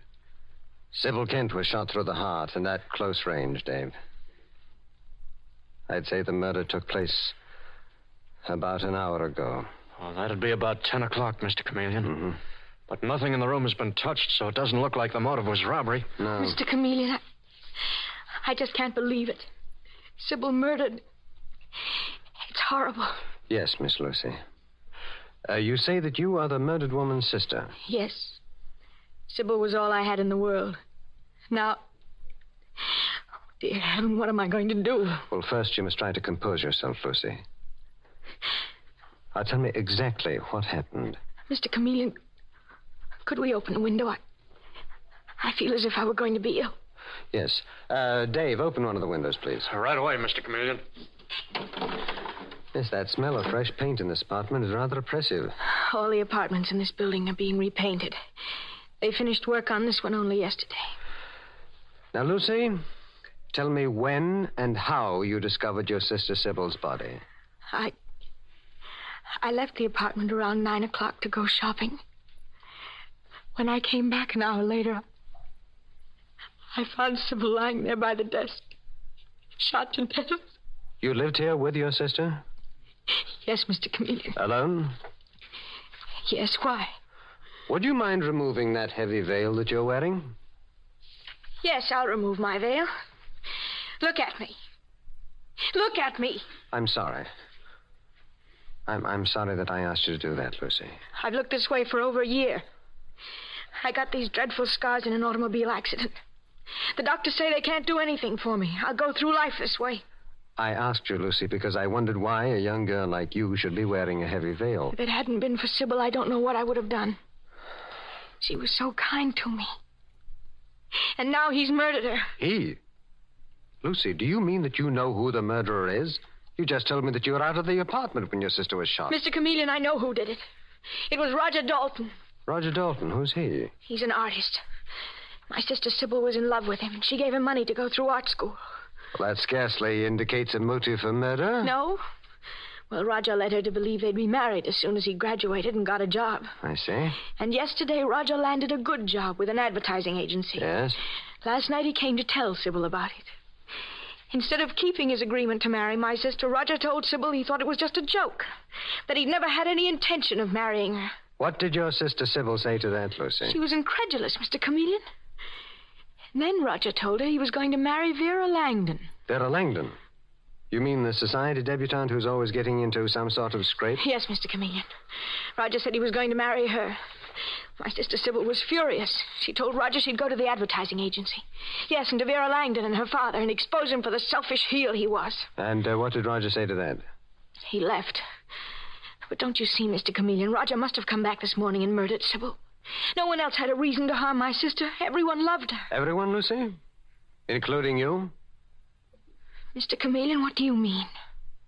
Sybil Kent was shot through the heart, and at close range, Dave. I'd say the murder took place about an hour ago. Oh, that'd be about 10 o'clock, Mr. Chameleon. Mm-hmm. But nothing in the room has been touched, so it doesn't look like the motive was robbery. No. Mr. Chameleon, I just can't believe it. Sybil murdered. It's horrible. Yes, Miss Lucy. You say that you are the murdered woman's sister. Yes. Sybil was all I had in the world. Now, dear heaven, what am I going to do? Well, first you must try to compose yourself, Lucy. Now, tell me exactly what happened. Mr. Chameleon, could we open the window? I feel as if I were going to be ill. Yes. Dave, open one of the windows, please. Right away, Mr. Chameleon. Yes, that smell of fresh paint in this apartment is rather oppressive. All the apartments in this building are being repainted. They finished work on this one only yesterday. Now, Lucy, tell me when and how you discovered your sister Sybil's body. I left the apartment around 9 o'clock to go shopping. When I came back an hour later, I found Sybil lying there by the desk, shot to death. You lived here with your sister? Yes, Mr. Chameleon. Alone? Yes, why? Would you mind removing that heavy veil that you're wearing? Yes, I'll remove my veil. Look at me. Look at me. I'm sorry. I'm sorry that I asked you to do that, Lucy. I've looked this way for over a year. I got these dreadful scars in an automobile accident. The doctors say they can't do anything for me. I'll go through life this way. I asked you, Lucy, because I wondered why a young girl like you should be wearing a heavy veil. If it hadn't been for Sybil, I don't know what I would have done. She was so kind to me. And now he's murdered her. He? Lucy, do you mean that you know who the murderer is? You just told me that you were out of the apartment when your sister was shot. Mr. Chameleon, I know who did it. It was Roger Dalton. Roger Dalton? Who's he? He's an artist. My sister Sybil was in love with him, and she gave him money to go through art school. Well, that scarcely indicates a motive for murder. No? Well, Roger led her to believe they'd be married as soon as he graduated and got a job. I see. And yesterday, Roger landed a good job with an advertising agency. Yes? Last night, he came to tell Sybil about it. Instead of keeping his agreement to marry my sister, Roger told Sybil he thought it was just a joke, that he'd never had any intention of marrying her. What did your sister Sybil say to that, Lucy? She was incredulous, Mr. Chameleon. And then Roger told her he was going to marry Vera Langdon. Vera Langdon? You mean the society debutante who's always getting into some sort of scrape? Yes, Mr. Chameleon. Roger said he was going to marry her. My sister Sybil was furious. She told Roger she'd go to the advertising agency. Yes, and to Vera Langdon and her father, and expose him for the selfish heel he was. And what did Roger say to that? He left. But don't you see, Mr. Chameleon, Roger must have come back this morning and murdered Sybil. No one else had a reason to harm my sister. Everyone loved her. Everyone, Lucy? Including you? Mr. Chameleon, what do you mean?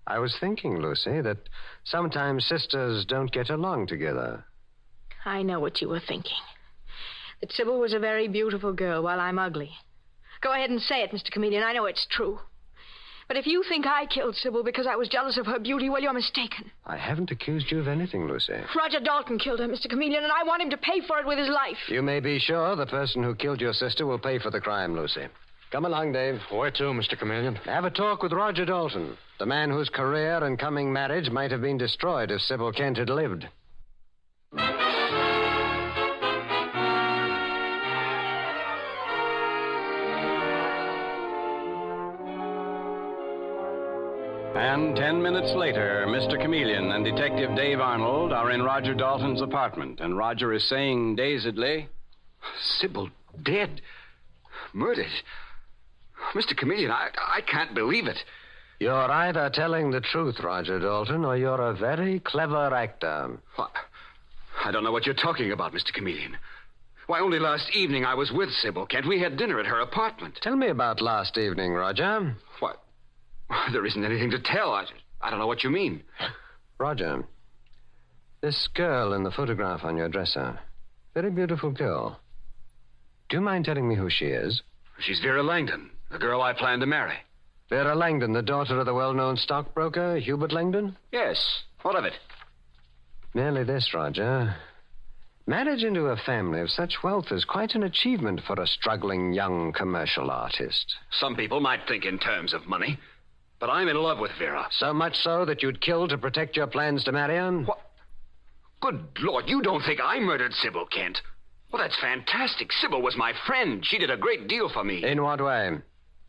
I was thinking, Lucy, that sometimes sisters don't get along together. I know what you were thinking. That Sybil was a very beautiful girl while I'm ugly. Go ahead and say it, Mr. Chameleon. I know it's true. But if you think I killed Sybil because I was jealous of her beauty, well, you're mistaken. I haven't accused you of anything, Lucy. Roger Dalton killed her, Mr. Chameleon, and I want him to pay for it with his life. You may be sure the person who killed your sister will pay for the crime, Lucy. Come along, Dave. Where to, Mr. Chameleon? Have a talk with Roger Dalton, the man whose career and coming marriage might have been destroyed if Sybil Kent had lived. And 10 minutes later, Mr. Chameleon and Detective Dave Arnold are in Roger Dalton's apartment, and Roger is saying dazedly, Sybil dead. Murdered. Mr. Chameleon, I can't believe it. You're either telling the truth, Roger Dalton, or you're a very clever actor. What? I don't know what you're talking about, Mr. Chameleon. Why, only last evening I was with Sybil Kent. We had dinner at her apartment. Tell me about last evening, Roger. What? There isn't anything to tell. I don't know what you mean. Roger, this girl in the photograph on your dresser, very beautiful girl. Do you mind telling me who she is? She's Vera Langdon, the girl I plan to marry. Vera Langdon, the daughter of the well-known stockbroker, Hubert Langdon? Yes. What of it? Merely this, Roger. Marriage into a family of such wealth is quite an achievement for a struggling young commercial artist. Some people might think in terms of money, but I'm in love with Vera. So much so that you'd kill to protect your plans to marry her? What? Good Lord, you don't think I murdered Sybil Kent? Well, that's fantastic. Sybil was my friend. She did a great deal for me. In what way?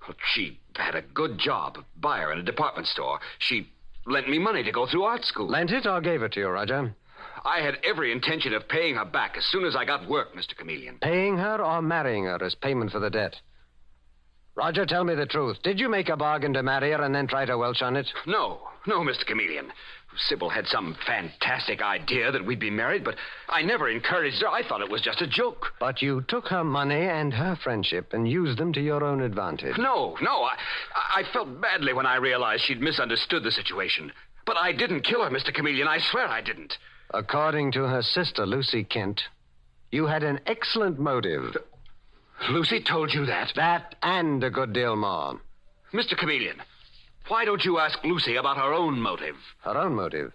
Well, she had a good job, a buyer in a department store. She lent me money to go through art school. Lent it or gave it to you, Roger? I had every intention of paying her back as soon as I got work, Mr. Chameleon. Paying her or marrying her as payment for the debt? Roger, tell me the truth. Did you make a bargain to marry her and then try to welch on it? No, Mr. Chameleon. Sybil had some fantastic idea that we'd be married, but I never encouraged her. I thought it was just a joke. But you took her money and her friendship and used them to your own advantage. No. I felt badly when I realized she'd misunderstood the situation. But I didn't kill her, Mr. Chameleon. I swear I didn't. According to her sister, Lucy Kent, you had an excellent motive. Lucy told you that? That and a good deal more. Mr. Chameleon, why don't you ask Lucy about her own motive? Her own motive?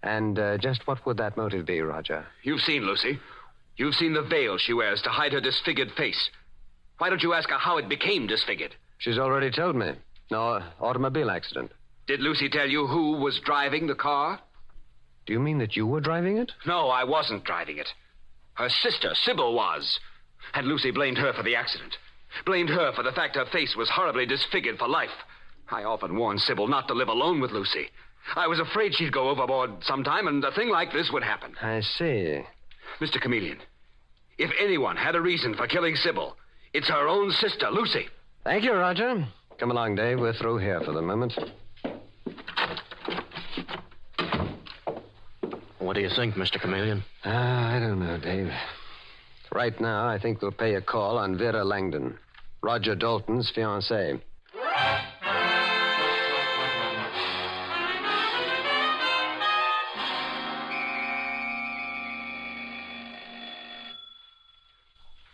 And just what would that motive be, Roger? You've seen Lucy. You've seen the veil she wears to hide her disfigured face. Why don't you ask her how it became disfigured? She's already told me. No, automobile accident. Did Lucy tell you who was driving the car? Do you mean that you were driving it? No, I wasn't driving it. Her sister, Sybil, was. And Lucy blamed her for the accident. Blamed her for the fact her face was horribly disfigured for life. I often warned Sybil not to live alone with Lucy. I was afraid she'd go overboard sometime, and a thing like this would happen. I see. Mr. Chameleon, if anyone had a reason for killing Sybil, it's her own sister, Lucy. Thank you, Roger. Come along, Dave. We're through here for the moment. What do you think, Mr. Chameleon? I don't know, Dave. Right now, I think we'll pay a call on Vera Langdon, Roger Dalton's fiancée.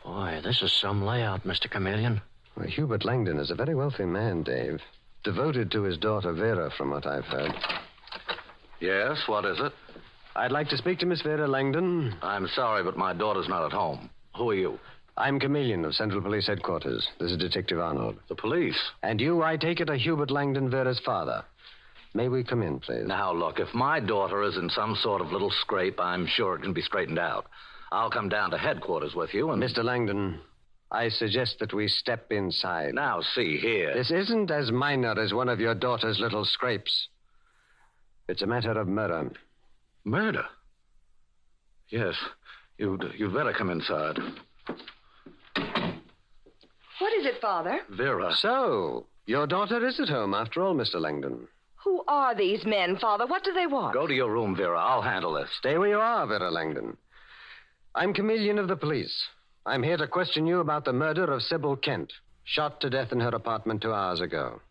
Boy, this is some layout, Mr. Chameleon. Well, Hubert Langdon is a very wealthy man, Dave. Devoted to his daughter Vera, from what I've heard. Yes, what is it? I'd like to speak to Miss Vera Langdon. I'm sorry, but my daughter's not at home. Who are you? I'm Chameleon of Central Police Headquarters. This is Detective Arnold. The police? And you, I take it, are Hubert Langdon, Vera's father. May we come in, please? Now, look, if my daughter is in some sort of little scrape, I'm sure it can be straightened out. I'll come down to headquarters with you and... Mr. Langdon, I suggest that we step inside. Now, see here. This isn't as minor as one of your daughter's little scrapes. It's a matter of murder. Murder? Yes. You'd better come inside. What is it, Father? Vera. So, your daughter is at home after all, Mr. Langdon. Who are these men, Father? What do they want? Go to your room, Vera. I'll handle this. Stay where you are, Vera Langdon. I'm Chameleon of the police. I'm here to question you about the murder of Sybil Kent, shot to death in her apartment 2 hours ago.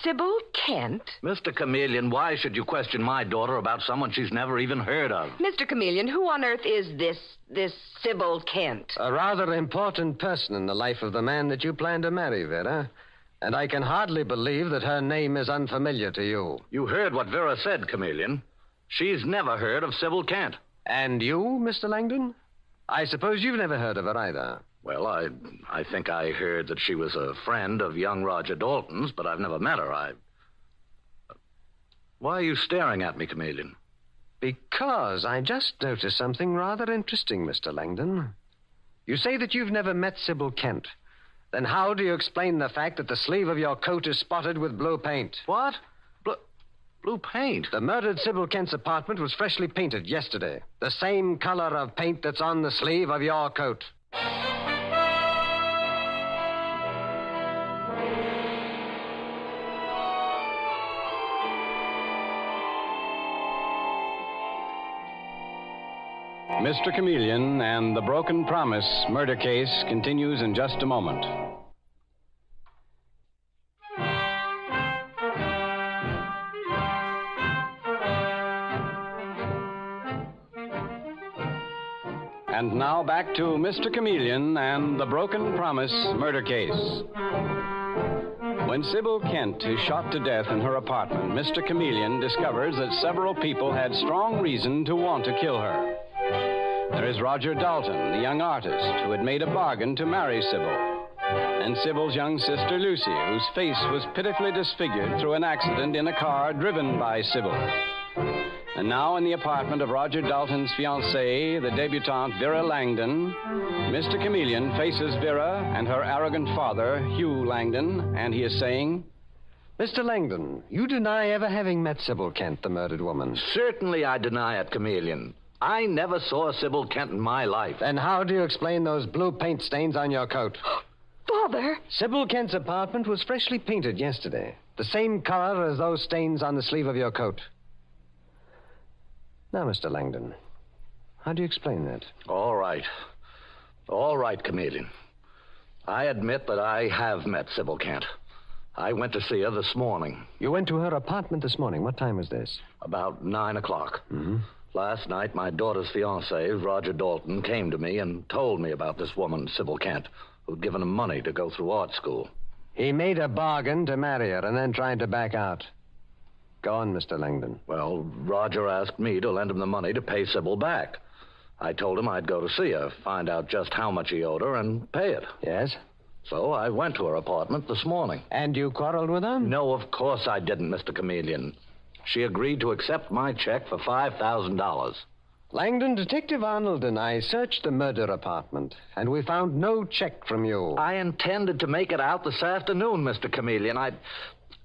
Sybil Kent? Mr. Chameleon, why should you question my daughter about someone she's never even heard of? Mr. Chameleon, who on earth is this Sybil Kent? A rather important person in the life of the man that you plan to marry, Vera. And I can hardly believe that her name is unfamiliar to you. You heard what Vera said, Chameleon. She's never heard of Sybil Kent. And you, Mr. Langdon? I suppose you've never heard of her either. Well, I think I heard that she was a friend of young Roger Dalton's, but I've never met her. Why are you staring at me, Chameleon? Because I just noticed something rather interesting, Mr. Langdon. You say that you've never met Sybil Kent. Then how do you explain the fact that the sleeve of your coat is spotted with blue paint? What? Blue paint? The murdered Sybil Kent's apartment was freshly painted yesterday. The same color of paint that's on the sleeve of your coat. Mr. Chameleon and the Broken Promise murder case continues in just a moment. And now back to Mr. Chameleon and the Broken Promise murder case. When Sybil Kent is shot to death in her apartment, Mr. Chameleon discovers that several people had strong reason to want to kill her. There is Roger Dalton, the young artist, who had made a bargain to marry Sybil. And Sybil's young sister, Lucy, whose face was pitifully disfigured through an accident in a car driven by Sybil. And now in the apartment of Roger Dalton's fiancée, the debutante Vera Langdon, Mr. Chameleon faces Vera and her arrogant father, Hugh Langdon, and he is saying, Mr. Langdon, you deny ever having met Sybil Kent, the murdered woman. Certainly I deny it, Chameleon. I never saw Sybil Kent in my life. Then how do you explain those blue paint stains on your coat? Father! Sybil Kent's apartment was freshly painted yesterday. The same color as those stains on the sleeve of your coat. Now, Mr. Langdon, how do you explain that? All right. All right, Chameleon. I admit that I have met Sybil Kent. I went to see her this morning. You went to her apartment this morning. What time was this? About 9 o'clock. Mm-hmm. Last night, my daughter's fiancé, Roger Dalton, came to me and told me about this woman, Sybil Kent, who'd given him money to go through art school. He made a bargain to marry her and then tried to back out. Go on, Mr. Langdon. Well, Roger asked me to lend him the money to pay Sybil back. I told him I'd go to see her, find out just how much he owed her, and pay it. Yes? So I went to her apartment this morning. And you quarreled with her? No, of course I didn't, Mr. Chameleon. She agreed to accept my check for $5,000. Langdon, Detective Arnold and I searched the murder apartment, and we found no check from you. I intended to make it out this afternoon, Mr. Chameleon.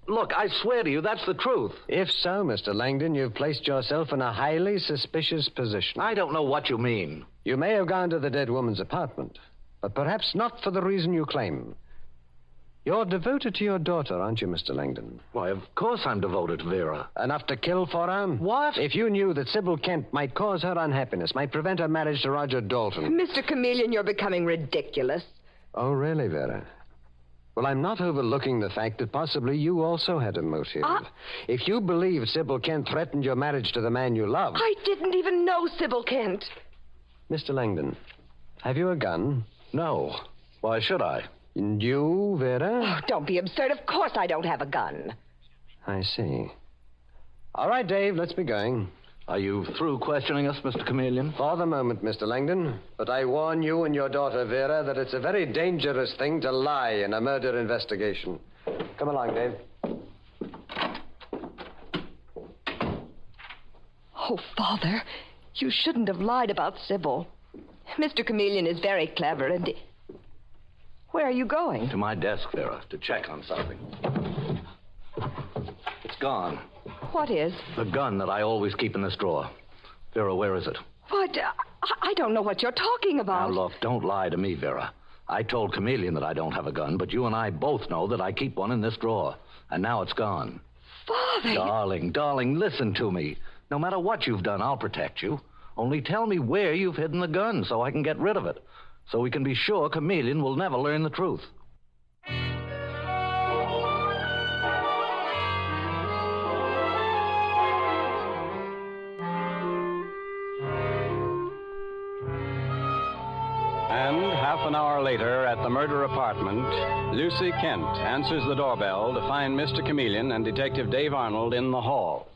Look, I swear to you, that's the truth. If so, Mr. Langdon, you've placed yourself in a highly suspicious position. I don't know what you mean. You may have gone to the dead woman's apartment, but perhaps not for the reason you claim. You're devoted to your daughter, aren't you, Mr. Langdon? Why, of course I'm devoted to Vera. Enough to kill for her? What? If you knew that Sybil Kent might cause her unhappiness, might prevent her marriage to Roger Dalton. Mr. Chameleon, you're becoming ridiculous. Oh, really, Vera? Well, I'm not overlooking the fact that possibly you also had a motive. If you believe Sybil Kent threatened your marriage to the man you love... I didn't even know Sybil Kent. Mr. Langdon, have you a gun? No. Why should I? And you, Vera? Oh, don't be absurd. Of course I don't have a gun. I see. All right, Dave, let's be going. Are you through questioning us, Mr. Chameleon? For the moment, Mr. Langdon. But I warn you and your daughter, Vera, that it's a very dangerous thing to lie in a murder investigation. Come along, Dave. Oh, Father, you shouldn't have lied about Sybil. Mr. Chameleon is very clever, and... Where are you going? To my desk, Vera, to check on something. It's gone. What is? The gun that I always keep in this drawer. Vera, where is it? What? I don't know what you're talking about. Now, look, don't lie to me, Vera. I told Chameleon that I don't have a gun, but you and I both know that I keep one in this drawer. And now it's gone. Father! Darling, listen to me. No matter what you've done, I'll protect you. Only tell me where you've hidden the gun so I can get rid of it. So we can be sure Chameleon will never learn the truth. And half an hour later, at the murder apartment, Lucy Kent answers the doorbell to find Mr. Chameleon and Detective Dave Arnold in the hall.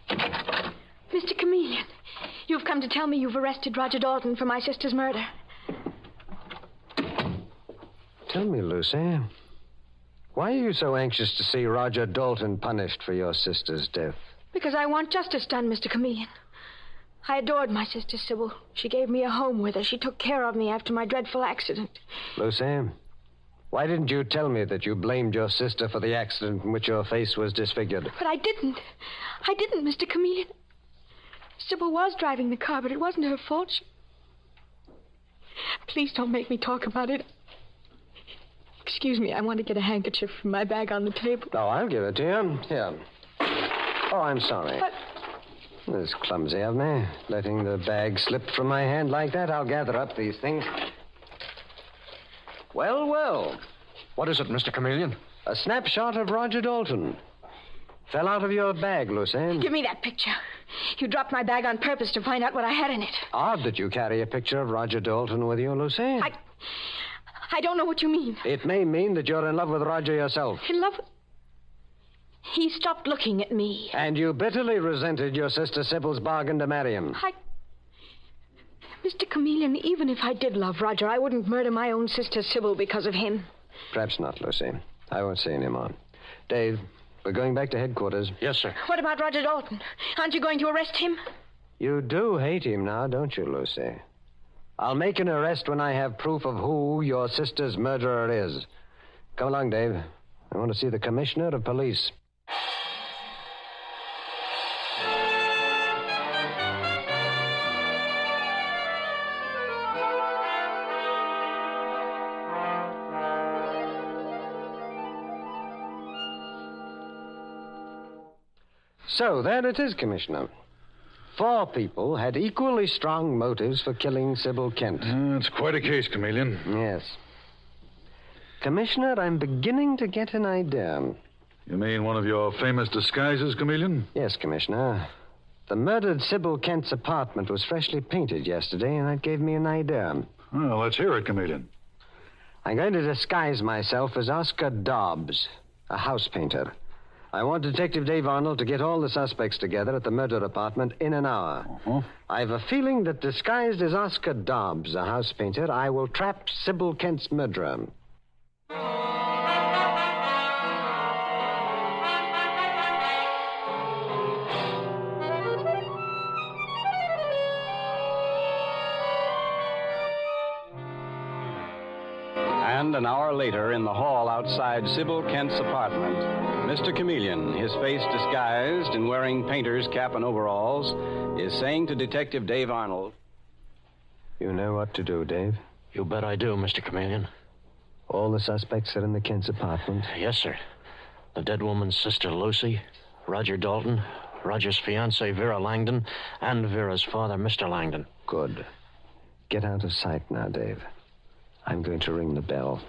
Mr. Chameleon, you've come to tell me you've arrested Roger Dalton for my sister's murder. Tell me, Lucy, why are you so anxious to see Roger Dalton punished for your sister's death? Because I want justice done, Mr. Chameleon. I adored my sister, Sybil. She gave me a home with her. She took care of me after my dreadful accident. Lucy, why didn't you tell me that you blamed your sister for the accident in which your face was disfigured? But I didn't. I didn't, Mr. Chameleon. Sybil was driving the car, but it wasn't her fault. Please don't make me talk about it. Excuse me, I want to get a handkerchief from my bag on the table. Oh, I'll give it to you. Here. Oh, I'm sorry. It's clumsy of me, letting the bag slip from my hand like that. I'll gather up these things. Well. What is it, Mr. Chameleon? A snapshot of Roger Dalton. Fell out of your bag, Lucy. Give me that picture. You dropped my bag on purpose to find out what I had in it. Odd that you carry a picture of Roger Dalton with you, Lucy. I don't know what you mean. It may mean that you're in love with Roger yourself. In love with... He stopped looking at me. And you bitterly resented your sister Sybil's bargain to marry him. Mr. Chameleon, even if I did love Roger, I wouldn't murder my own sister Sybil because of him. Perhaps not, Lucy. I won't say any more. Dave, we're going back to headquarters. Yes, sir. What about Roger Dalton? Aren't you going to arrest him? You do hate him now, don't you, Lucy? I'll make an arrest when I have proof of who your sister's murderer is. Come along, Dave. I want to see the commissioner of police. So, there it is, Commissioner. 4 people had equally strong motives for killing Sybil Kent. It's quite a case, Chameleon. Yes. Commissioner, I'm beginning to get an idea. You mean one of your famous disguises, Chameleon? Yes, Commissioner. The murdered Sybil Kent's apartment was freshly painted yesterday, and that gave me an idea. Well, let's hear it, Chameleon. I'm going to disguise myself as Oscar Dobbs, a house painter. I want Detective Dave Arnold to get all the suspects together at the murder apartment in an hour. I've a feeling that disguised as Oscar Dobbs, a house painter, I will trap Sybil Kent's murderer. And an hour later, in the hall outside Sybil Kent's apartment, Mr. Chameleon, his face disguised and wearing painter's cap and overalls, is saying to Detective Dave Arnold, You know what to do, Dave? You bet I do, Mr. Chameleon. All the suspects are in the Kent's apartment? Yes, sir. The dead woman's sister, Lucy, Roger Dalton, Roger's fiancée, Vera Langdon, and Vera's father, Mr. Langdon. Good. Get out of sight now, Dave. I'm going to ring the bell.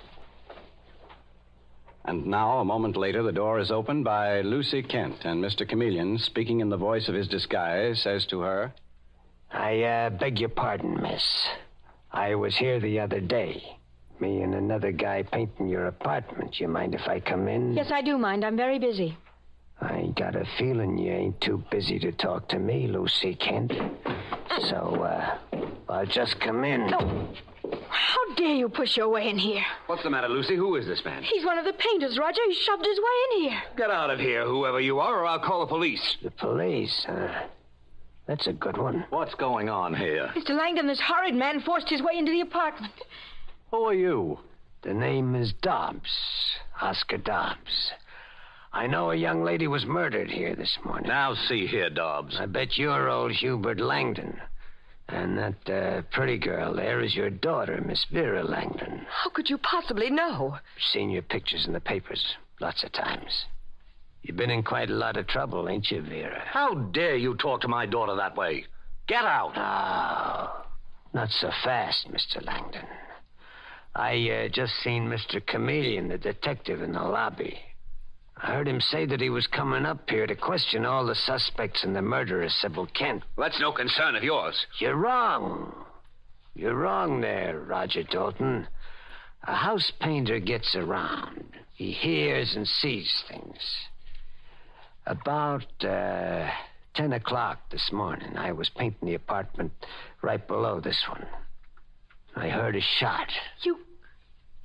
And now, a moment later, the door is opened by Lucy Kent, and Mr. Chameleon, speaking in the voice of his disguise, says to her, I beg your pardon, miss. I was here the other day. Me and another guy painting your apartment. You mind if I come in? Yes, I do mind. I'm very busy. I got a feeling you ain't too busy to talk to me, Lucy Kent. So, I'll just come in. No. How dare you push your way in here? What's the matter, Lucy? Who is this man? He's one of the painters, Roger. He shoved his way in here. Get out of here, whoever you are, or I'll call the police. The police, That's a good one. What's going on here? Mr. Langdon, this horrid man forced his way into the apartment. Who are you? The name is Dobbs. Oscar Dobbs. I know a young lady was murdered here this morning. Now, see here, Dobbs. I bet you're old Hubert Langdon. And that pretty girl there is your daughter, Miss Vera Langdon. How could you possibly know? Seen your pictures in the papers lots of times. You've been in quite a lot of trouble, ain't you, Vera? How dare you talk to my daughter that way? Get out. Oh, not so fast, Mr. Langdon. I just seen Mr. Chameleon, the detective, in the lobby. I heard him say that he was coming up here to question all the suspects in the murder of Sybil Kent. That's no concern of yours. You're wrong. You're wrong there, Roger Dalton. A house painter gets around. He hears and sees things. About 10 o'clock this morning, I was painting the apartment right below this one. I heard a shot.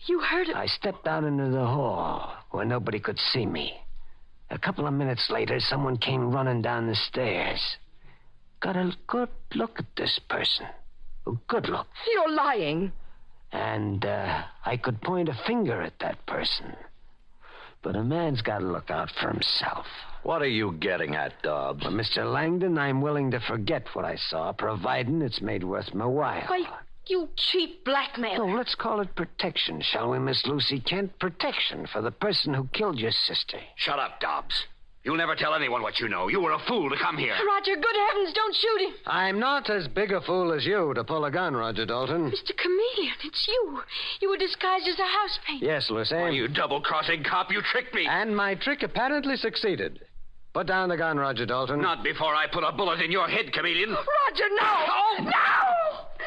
You heard it? I stepped out into the hall where nobody could see me. A couple of minutes later, someone came running down the stairs. Got a good look at this person. A good look. You're lying. And I could point a finger at that person. But a man's got to look out for himself. What are you getting at, Dobbs? Well, Mr. Langdon, I'm willing to forget what I saw, providing it's made worth my while. Why, you cheap blackmailer. Oh, let's call it protection, shall we, Miss Lucy Kent? Protection for the person who killed your sister. Shut up, Dobbs. You'll never tell anyone what you know. You were a fool to come here. Roger, good heavens, don't shoot him. I'm not as big a fool as you to pull a gun, Roger Dalton. Mr. Chameleon, it's you. You were disguised as a house painter. Yes, Lucy. Why, you double-crossing cop, you tricked me. And my trick apparently succeeded. Put down the gun, Roger Dalton. Not before I put a bullet in your head, Chameleon. Roger, no! Oh. No!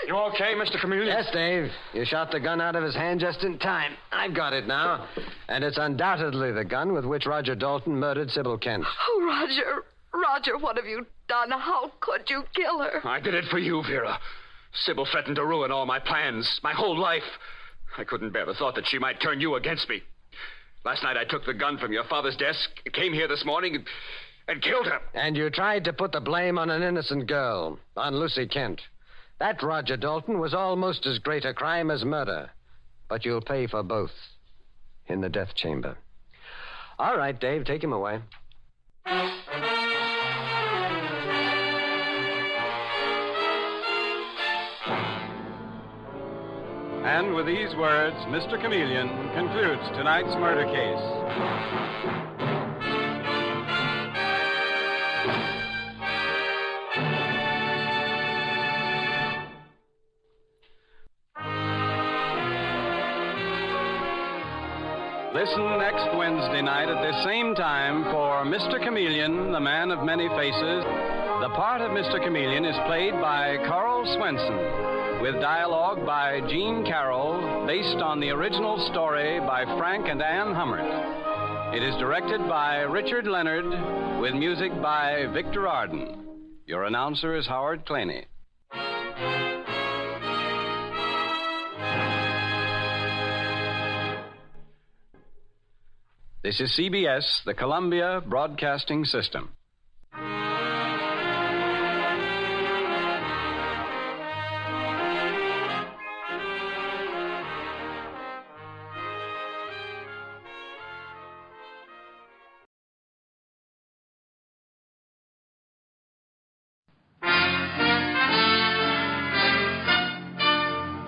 You okay, Mr. Chameleon? Yes, Dave. You shot the gun out of his hand just in time. I've got it now. And it's undoubtedly the gun with which Roger Dalton murdered Sybil Kent. Oh, Roger. Roger, what have you done? How could you kill her? I did it for you, Vera. Sybil threatened to ruin all my plans, my whole life. I couldn't bear the thought that she might turn you against me. Last night I took the gun from your father's desk, came here this morning, and killed her. And you tried to put the blame on an innocent girl, on Lucy Kent. That, Roger Dalton, was almost as great a crime as murder. But you'll pay for both in the death chamber. All right, Dave, take him away. And with these words, Mr. Chameleon concludes tonight's murder case. Listen next Wednesday night at this same time for Mr. Chameleon, the Man of Many Faces. The part of Mr. Chameleon is played by Carl Swenson, with dialogue by Gene Carroll, based on the original story by Frank and Ann Hummert. It is directed by Richard Leonard, with music by Victor Arden. Your announcer is Howard Claney. This is CBS, the Columbia Broadcasting System.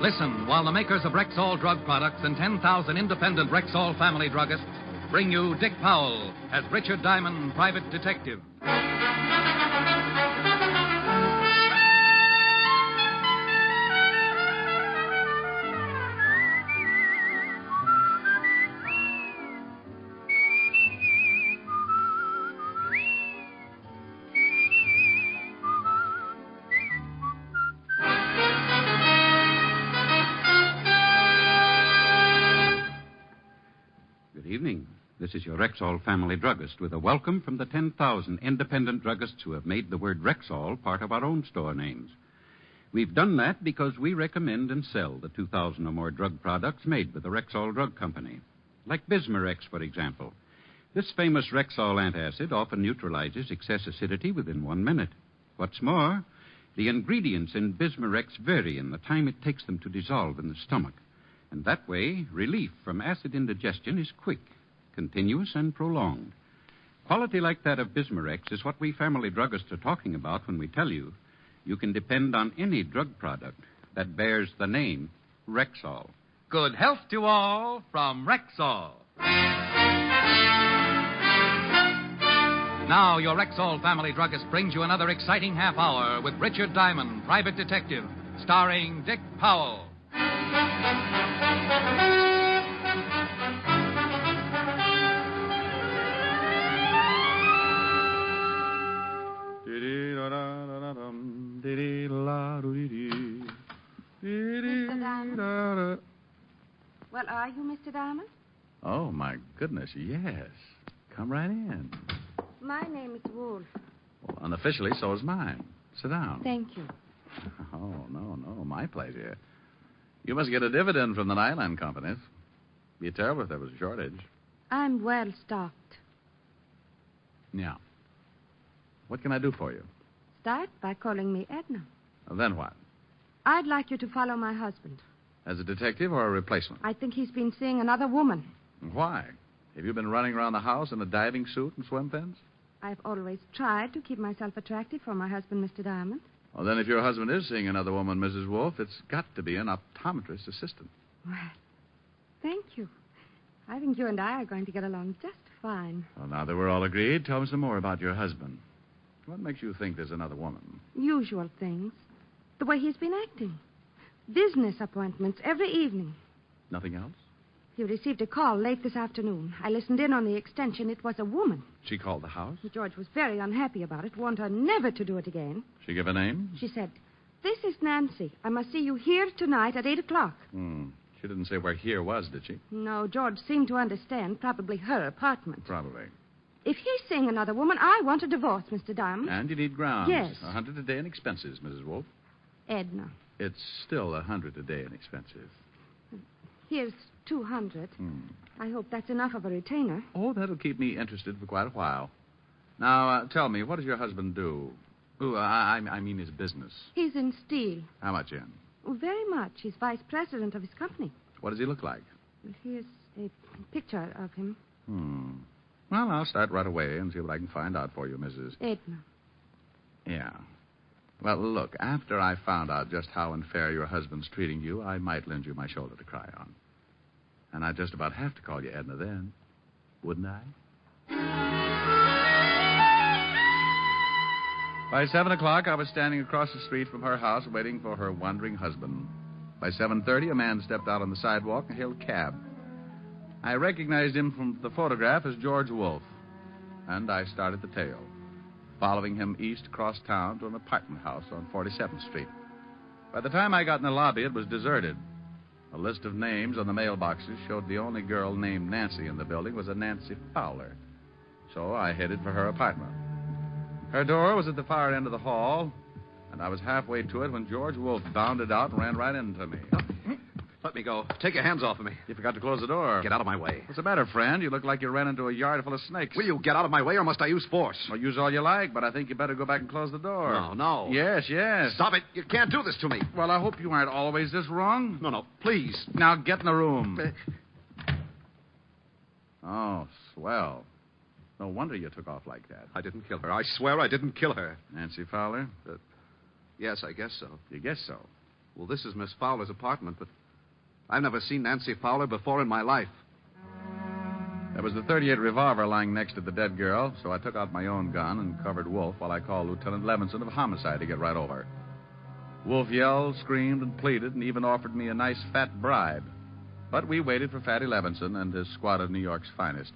Listen while the makers of Rexall drug products and 10,000 independent Rexall family druggists bring you Dick Powell as Richard Diamond, private detective. Good evening. This is your Rexall family druggist with a welcome from the 10,000 independent druggists who have made the word Rexall part of our own store names. We've done that because we recommend and sell the 2,000 or more drug products made by the Rexall Drug Company. Like Bismarex, for example. This famous Rexall antacid often neutralizes excess acidity within 1 minute. What's more, the ingredients in Bismarex vary in the time it takes them to dissolve in the stomach. And that way, relief from acid indigestion is quick, continuous, and prolonged. Quality like that of Bismarex is what we family druggists are talking about when we tell you can depend on any drug product that bears the name Rexall. Good health to all from Rexall. Now, your Rexall family druggist brings you another exciting half hour with Richard Diamond, private detective, starring Dick Powell. Mr. Diamond? Well, are you Mr. Diamond? Oh, my goodness, yes. Come right in. My name is Wolf. Well, unofficially, so is mine. Sit down. Thank you. Oh, no, my pleasure. You must get a dividend from the nylon companies. Be terrible if there was a shortage. I'm well stocked. Yeah. What can I do for you? Start by calling me Edna. Then what? I'd like you to follow my husband. As a detective or a replacement? I think he's been seeing another woman. Why? Have you been running around the house in a diving suit and swim fins? I've always tried to keep myself attractive for my husband, Mr. Diamond. Well, then if your husband is seeing another woman, Mrs. Wolf, it's got to be an optometrist assistant. Well, thank you. I think you and I are going to get along just fine. Well, now that we're all agreed, tell me some more about your husband. What makes you think there's another woman? Usual things. The way he's been acting. Business appointments every evening. Nothing else? He received a call late this afternoon. I listened in on the extension. It was a woman. She called the house? George was very unhappy about it, warned her never to do it again. She give a name? She said, This is Nancy. I must see you here tonight at 8 o'clock. She didn't say where here was, did she? No, George seemed to understand. Probably her apartment. Probably. If he's seeing another woman, I want a divorce, Mr. Diamond. And you need grounds. Yes. $100 a day in expenses, Mrs. Wolf. Edna. It's still $100 a day in expenses. Here's 200. I hope that's enough of a retainer. Oh, that'll keep me interested for quite a while. Now, tell me, what does your husband do? I mean his business. He's in steel. How much in? Oh, very much. He's vice president of his company. What does he look like? Here's a picture of him. Well, I'll start right away and see what I can find out for you, Mrs. Edna. Yeah. Well, look, after I found out just how unfair your husband's treating you, I might lend you my shoulder to cry on. And I'd just about have to call you Edna then, wouldn't I? By 7 o'clock, I was standing across the street from her house waiting for her wandering husband. By 7:30, a man stepped out on the sidewalk and hailed a cab. I recognized him from the photograph as George Wolfe, and I started the tale, following him east across town to an apartment house on 47th Street. By the time I got in the lobby, it was deserted. A list of names on the mailboxes showed the only girl named Nancy in the building was a Nancy Fowler. So I headed for her apartment. Her door was at the far end of the hall, and I was halfway to it when George Wolfe bounded out and ran right into me. Let me go. Take your hands off of me. You forgot to close the door. Get out of my way. What's the matter, friend? You look like you ran into a yard full of snakes. Will you get out of my way, or must I use force? Well, use all you like, but I think you better go back and close the door. No. Yes. Stop it. You can't do this to me. Well, I hope you aren't always this wrong. No, please. Now get in the room. Oh, swell. No wonder you took off like that. I didn't kill her. I swear I didn't kill her. Nancy Fowler? Yes, I guess so. You guess so? Well, this is Miss Fowler's apartment, but I've never seen Nancy Fowler before in my life. There was the .38 revolver lying next to the dead girl, so I took out my own gun and covered Wolfe while I called Lieutenant Levinson of homicide to get right over. Wolfe yelled, screamed, and pleaded, and even offered me a nice fat bribe. But we waited for Fatty Levinson and his squad of New York's finest.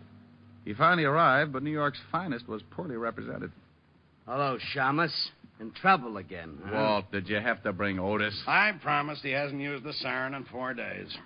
He finally arrived, but New York's finest was poorly represented. Hello, Shamus. In trouble again, huh? Walt, did you have to bring Otis? I promised he hasn't used the siren in 4 days.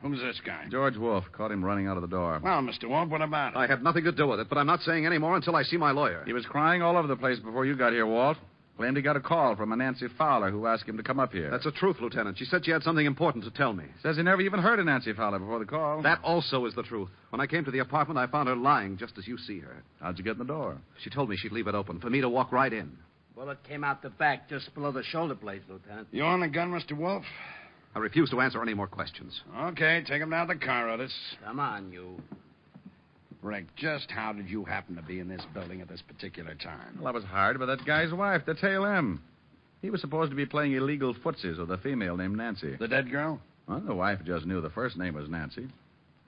Who's this guy? George Wolfe. Caught him running out of the door. Well, Mr. Wolfe, what about it? I had nothing to do with it, but I'm not saying any more until I see my lawyer. He was crying all over the place before you got here, Walt. Claimed he got a call from a Nancy Fowler who asked him to come up here. That's the truth, Lieutenant. She said she had something important to tell me. Says he never even heard of Nancy Fowler before the call. That also is the truth. When I came to the apartment, I found her lying just as you see her. How'd you get in the door? She told me she'd leave it open for me to walk right in. Bullet came out the back just below the shoulder blades, Lieutenant. You on the gun, Mr. Wolfe? I refuse to answer any more questions. Okay, take him down to the car, Otis. Come on, you. Rick, just how did you happen to be in this building at this particular time? Well, I was hired by that guy's wife to tail him. He was supposed to be playing illegal footsies with a female named Nancy. The dead girl? Well, the wife just knew the first name was Nancy.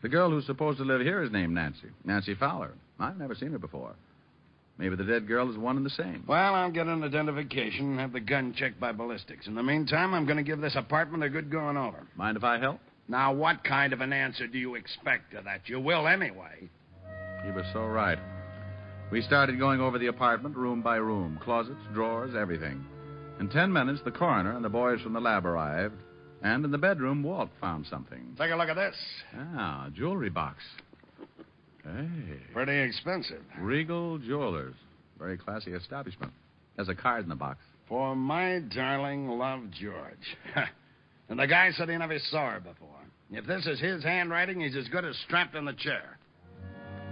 The girl who's supposed to live here is named Nancy. Nancy Fowler. I've never seen her before. Maybe the dead girl is one and the same. Well, I'll get an identification and have the gun checked by ballistics. In the meantime, I'm going to give this apartment a good going over. Mind if I help? Now, what kind of an answer do you expect to that? You will anyway. He was so right. We started going over the apartment room by room. Closets, drawers, everything. In 10 minutes, the coroner and the boys from the lab arrived. And in the bedroom, Walt found something. Take a look at this. Ah, a jewelry box. Hey. Pretty expensive. Regal Jewelers. Very classy establishment. There's a card in the box. For my darling love, George. And the guy said he never saw her before. If this is his handwriting, he's as good as strapped in the chair.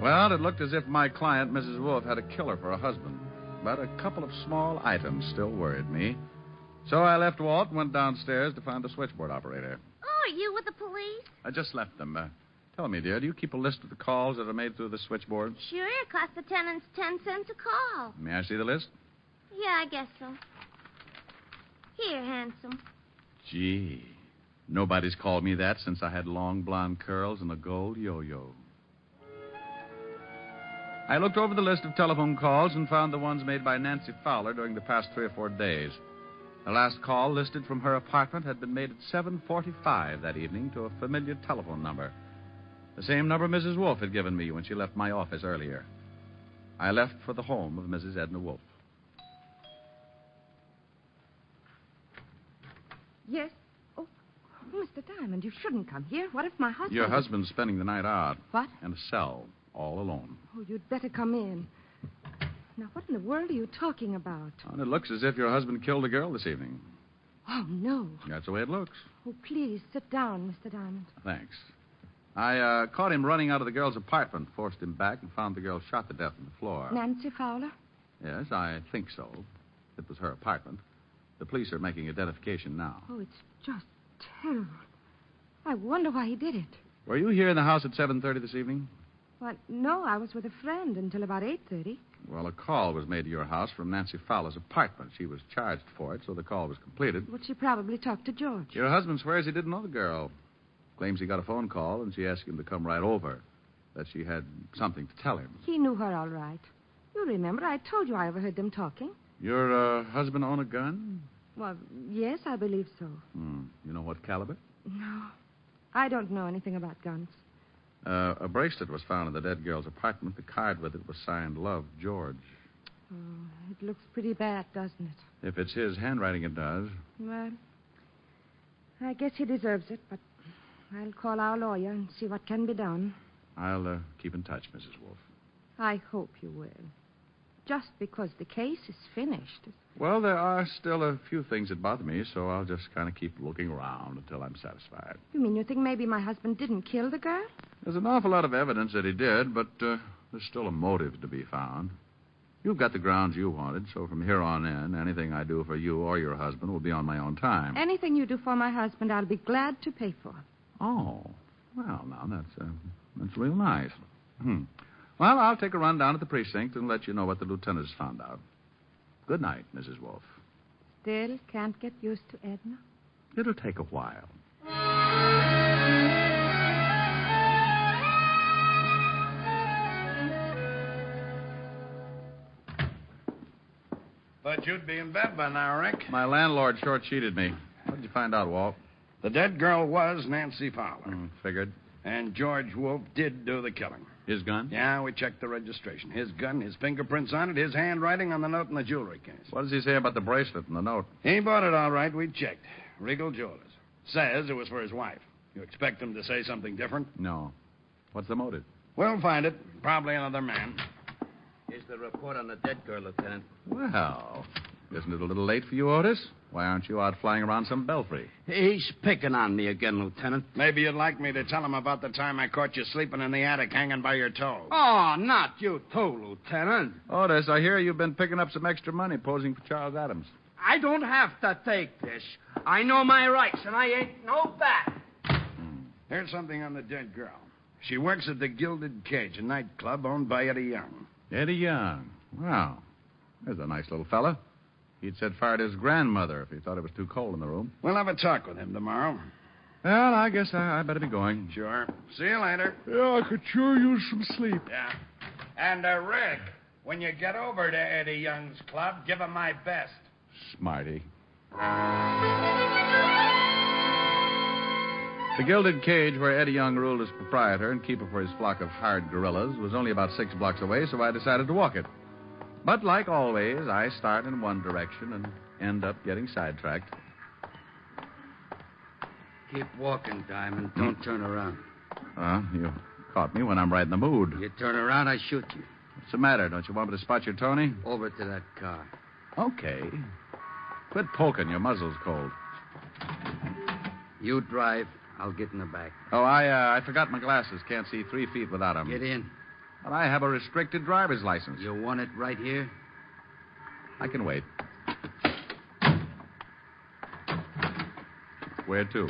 Well, it looked as if my client, Mrs. Wolfe, had a killer for a husband. But a couple of small items still worried me. So I left Walt and went downstairs to find the switchboard operator. Oh, are you with the police? I just left them. Tell me, dear, do you keep a list of the calls that are made through the switchboard? Sure, it costs the tenants 10 cents a call. May I see the list? Yeah, I guess so. Here, handsome. Gee, nobody's called me that since I had long blonde curls and a gold yo-yo. I looked over the list of telephone calls and found the ones made by Nancy Fowler during the past 3 or 4 days. The last call listed from her apartment had been made at 7:45 that evening to a familiar telephone number. The same number Mrs. Wolfe had given me when she left my office earlier. I left for the home of Mrs. Edna Wolfe. Yes? Oh, Mr. Diamond, you shouldn't come here. What if my husband... Your husband's spending the night out. What? In a cell, all alone. Oh, you'd better come in. Now, what in the world are you talking about? And it looks as if your husband killed a girl this evening. Oh, no. That's the way it looks. Oh, please, sit down, Mr. Diamond. Thanks. I caught him running out of the girl's apartment, forced him back, and found the girl shot to death on the floor. Nancy Fowler? Yes, I think so. It was her apartment. The police are making identification now. Oh, it's just terrible. I wonder why he did it. Were you here in the house at 7:30 this evening? Well, no, I was with a friend until about 8:30. Well, a call was made to your house from Nancy Fowler's apartment. She was charged for it, so the call was completed. Well, she probably talked to George. Your husband swears he didn't know the girl. Claims he got a phone call, and she asked him to come right over. That she had something to tell him. He knew her all right. You remember, I told you I overheard them talking. Your husband own a gun? Well, yes, I believe so. You know what caliber? No, I don't know anything about guns. A bracelet was found in the dead girl's apartment. The card with it was signed Love, George. Oh, it looks pretty bad, doesn't it? If it's his handwriting, it does. Well, I guess he deserves it, but I'll call our lawyer and see what can be done. I'll keep in touch, Mrs. Wolf. I hope you will. Just because the case is finished. Well, there are still a few things that bother me, so I'll just kind of keep looking around until I'm satisfied. You mean you think maybe my husband didn't kill the girl? There's an awful lot of evidence that he did, but there's still a motive to be found. You've got the grounds you wanted, so from here on in, anything I do for you or your husband will be on my own time. Anything you do for my husband, I'll be glad to pay for. Oh, well, now, that's real nice. Well, I'll take a run down at the precinct and let you know what the lieutenant has found out. Good night, Mrs. Wolf. Still can't get used to Edna? It'll take a while. Thought you'd be in bed by now, Rick. My landlord short-sheeted me. What did you find out, Walt? The dead girl was Nancy Fowler. Figured. And George Wolf did do the killing. His gun? Yeah, we checked the registration. His gun, his fingerprints on it, his handwriting on the note in the jewelry case. What does he say about the bracelet and the note? He bought it all right. We checked. Regal Jewelers. Says it was for his wife. You expect him to say something different? No. What's the motive? We'll find it. Probably another man. Here's the report on the dead girl, Lieutenant. Well, isn't it a little late for you, Otis? Why aren't you out flying around some belfry? He's picking on me again, Lieutenant. Maybe you'd like me to tell him about the time I caught you sleeping in the attic hanging by your toe. Oh, not you too, Lieutenant. Otis, I hear you've been picking up some extra money posing for Charles Adams. I don't have to take this. I know my rights, and I ain't no bat. Here's something on the dead girl. She works at the Gilded Cage, a nightclub owned by Eddie Young. Eddie Young. Wow. There's a nice little fella. He'd set fire to his grandmother if he thought it was too cold in the room. We'll have a talk with him tomorrow. Well, I guess I better be going. Sure. See you later. Yeah, I could sure use some sleep. Yeah. And, Rick, when you get over to Eddie Young's club, give him my best. Smarty. The Gilded Cage, where Eddie Young ruled as proprietor and keeper for his flock of hired gorillas, was only about 6 blocks away, so I decided to walk it. But like always, I start in one direction and end up getting sidetracked. Keep walking, Diamond. Don't turn around. You caught me when I'm right in the mood. You turn around, I shoot you. What's the matter? Don't you want me to spot your Tony? Over to that car. Okay. Quit poking. Your muzzle's cold. You drive. I'll get in the back. Oh, I forgot my glasses. Can't see 3 feet without them. Get in. But I have a restricted driver's license. You want it right here? I can wait. Where to?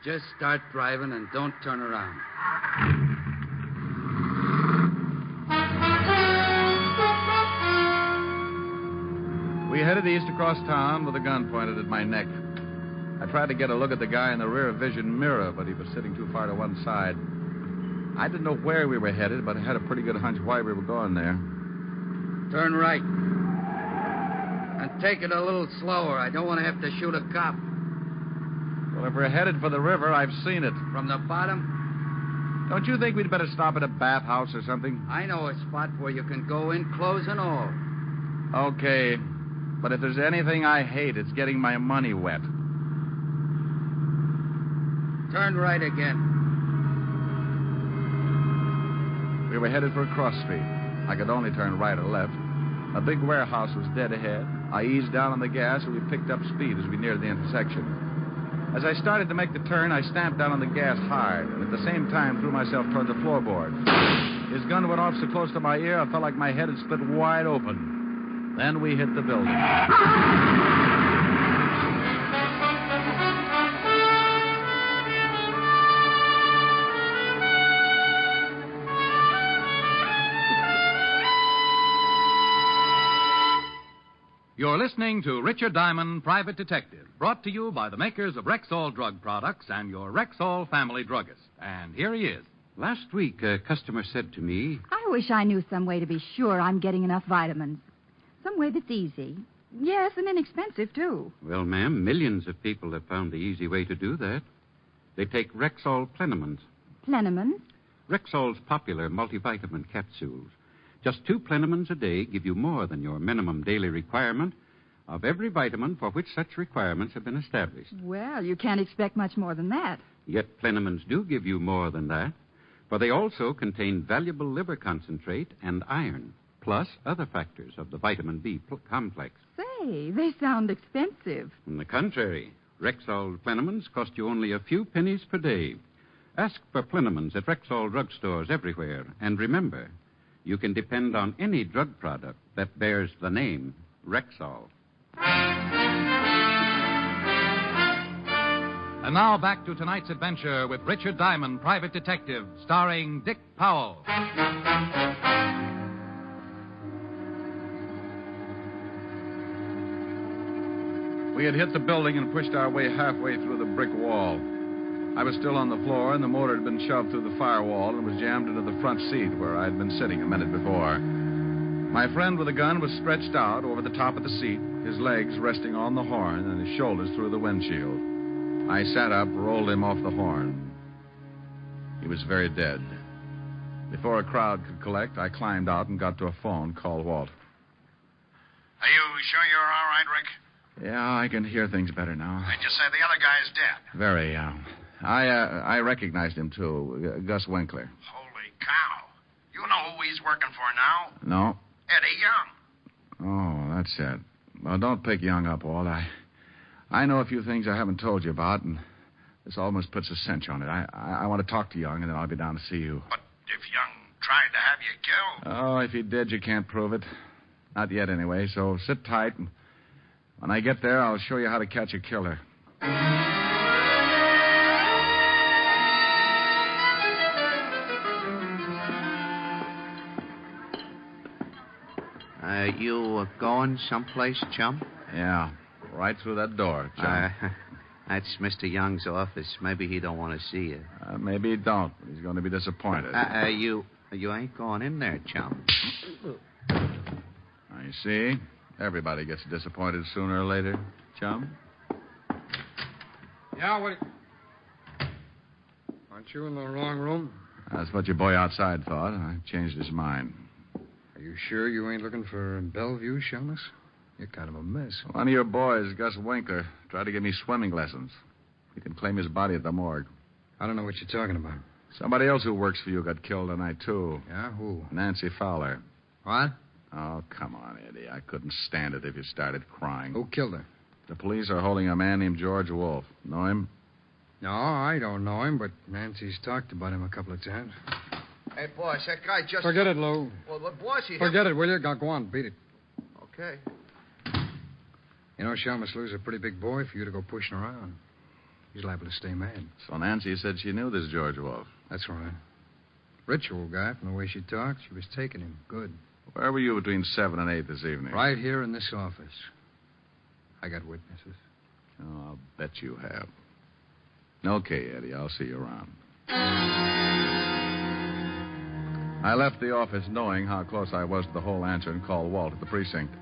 Just start driving and don't turn around. We headed east across town with a gun pointed at my neck. I tried to get a look at the guy in the rear vision mirror, but he was sitting too far to one side. I didn't know where we were headed, but I had a pretty good hunch why we were going there. Turn right. And take it a little slower. I don't want to have to shoot a cop. Well, if we're headed for the river, I've seen it. From the bottom? Don't you think we'd better stop at a bathhouse or something? I know a spot where you can go in, clothes and all. Okay. But if there's anything I hate, it's getting my money wet. Turn right again. We were headed for a cross street. I could only turn right or left. A big warehouse was dead ahead. I eased down on the gas, and we picked up speed as we neared the intersection. As I started to make the turn, I stamped down on the gas hard, and at the same time threw myself toward the floorboard. His gun went off so close to my ear, I felt like my head had split wide open. Then we hit the building. You're listening to Richard Diamond, Private Detective, brought to you by the makers of Rexall Drug Products and your Rexall family druggist. And here he is. Last week, a customer said to me, I wish I knew some way to be sure I'm getting enough vitamins. Some way that's easy. Yes, and inexpensive, too. well, ma'am, millions of people have found the easy way to do that. They take Rexall Plenamins. Plenamins? Rexall's popular multivitamin capsules. Just 2 Plenamins a day give you more than your minimum daily requirement of every vitamin for which such requirements have been established. Well, you can't expect much more than that. Yet Plenamins do give you more than that, for they also contain valuable liver concentrate and iron, plus other factors of the vitamin B complex. Say, they sound expensive. On the contrary, Rexall Plenamins cost you only a few pennies per day. Ask for Plenamins at Rexall drugstores everywhere, and remember, you can depend on any drug product that bears the name Rexall. And now back to tonight's adventure with Richard Diamond, Private Detective, starring Dick Powell. We had hit the building and pushed our way halfway through the brick wall. I was still on the floor, and the motor had been shoved through the firewall and was jammed into the front seat where I had been sitting a minute before. My friend with the gun was stretched out over the top of the seat, his legs resting on the horn and his shoulders through the windshield. I sat up, rolled him off the horn. He was very dead. Before a crowd could collect, I climbed out and got to a phone, called Walt. Are you sure you're all right, Rick? Yeah, I can hear things better now. They just say the other guy's dead. Very, I recognized him, too. Gus Winkler. Holy cow. You know who he's working for now? No? Eddie Young. Oh, that's it. Well, don't pick Young up, Walt. I know a few things I haven't told you about, and this almost puts a cinch on it. I want to talk to Young, and then I'll be down to see you. But if Young tried to have you killed... Oh, if he did, you can't prove it. Not yet, anyway, so sit tight, and when I get there, I'll show you how to catch a killer. You going someplace, chum? Yeah, right through that door, chum. That's Mr. Young's office. Maybe he don't want to see you. Maybe he don't, but he's going to be disappointed. You ain't going in there, chum. You see? Everybody gets disappointed sooner or later, chum. Yeah, what... Aren't you in the wrong room? That's what your boy outside thought. I changed his mind. Are you sure you ain't looking for Bellevue, Shamus? You're kind of a mess. One of your boys, Gus Winkler, tried to give me swimming lessons. He can claim his body at the morgue. I don't know what you're talking about. Somebody else who works for you got killed tonight, too. Yeah, who? Nancy Fowler. What? Oh, come on, Eddie. I couldn't stand it if you started crying. Who killed her? The police are holding a man named George Wolfe. Know him? No, I don't know him, but Nancy's talked about him a couple of times. Hey, boss, that guy just... Forget it, Lou. Well, boss, he... Forget it, will you? Go on, beat it. Okay. You know, Shamus Lou's a pretty big boy for you to go pushing around. He's liable to stay mad. So Nancy said she knew this George Wolfe. That's right. Ritual guy, from the way she talked, she was taking him. Good. Where were you between 7 and 8 this evening? Right here in this office. I got witnesses. Oh, I'll bet you have. Okay, Eddie, I'll see you around. I left the office knowing how close I was to the whole answer and called Walt at the precinct.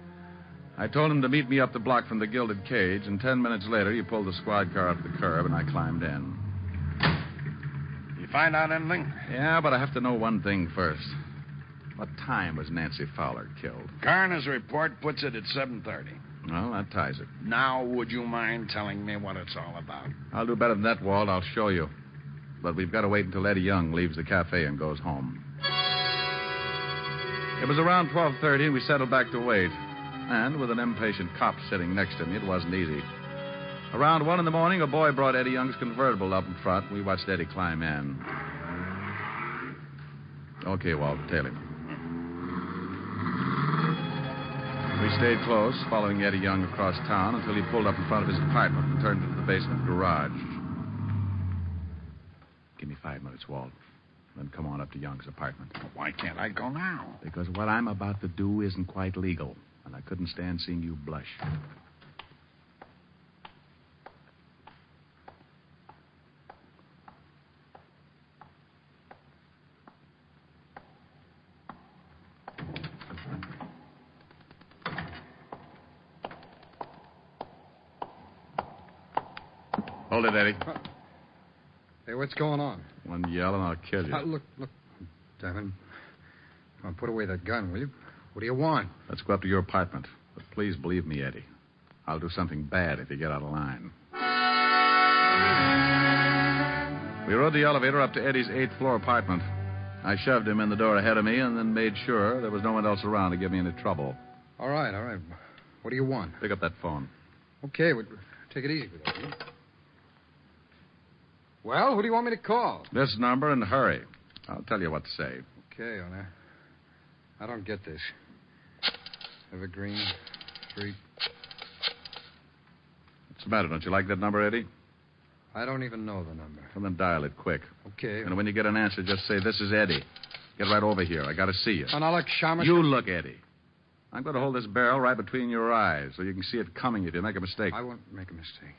I told him to meet me up the block from the Gilded Cage, and 10 minutes later he pulled the squad car up the curb and I climbed in. You find out anything? Yeah, but I have to know one thing first. What time was Nancy Fowler killed? Coroner's report puts it at 7:30. Well, that ties it. Now, would you mind telling me what it's all about? I'll do better than that, Walt. I'll show you. but we've got to wait until Eddie Young leaves the cafe and goes home. It was around 12:30, and we settled back to wait. And with an impatient cop sitting next to me, it wasn't easy. Around 1 a.m, a boy brought Eddie Young's convertible up in front. We watched Eddie climb in. Okay, Walt, tail him. We stayed close, following Eddie Young across town until he pulled up in front of his apartment and turned into the basement garage. Give me 5 minutes, Walt. Then come on up to Young's apartment. Why can't I go now? Because what I'm about to do isn't quite legal, and I couldn't stand seeing you blush. Hold it, Eddie. Hey, what's going on? One yell and I'll kill you. Look. Devin. Come on, put away that gun, will you? What do you want? Let's go up to your apartment. But please believe me, Eddie. I'll do something bad if you get out of line. We rode the elevator up to Eddie's 8th-floor apartment. I shoved him in the door ahead of me and then made sure there was no one else around to give me any trouble. All right. What do you want? Pick up that phone. Okay, take it easy with that, will you? Well, who do you want me to call? This number and hurry. I'll tell you what to say. Okay, I don't get this. Evergreen Street. What's the matter? Don't you like that number, Eddie? I don't even know the number. Well, then dial it quick. Okay. And when you get an answer, just say, "This is Eddie. Get right over here. I got to see you." And I'll look, Shamash. You look, Eddie. I'm going to hold this barrel right between your eyes so you can see it coming if you make a mistake. I won't make a mistake.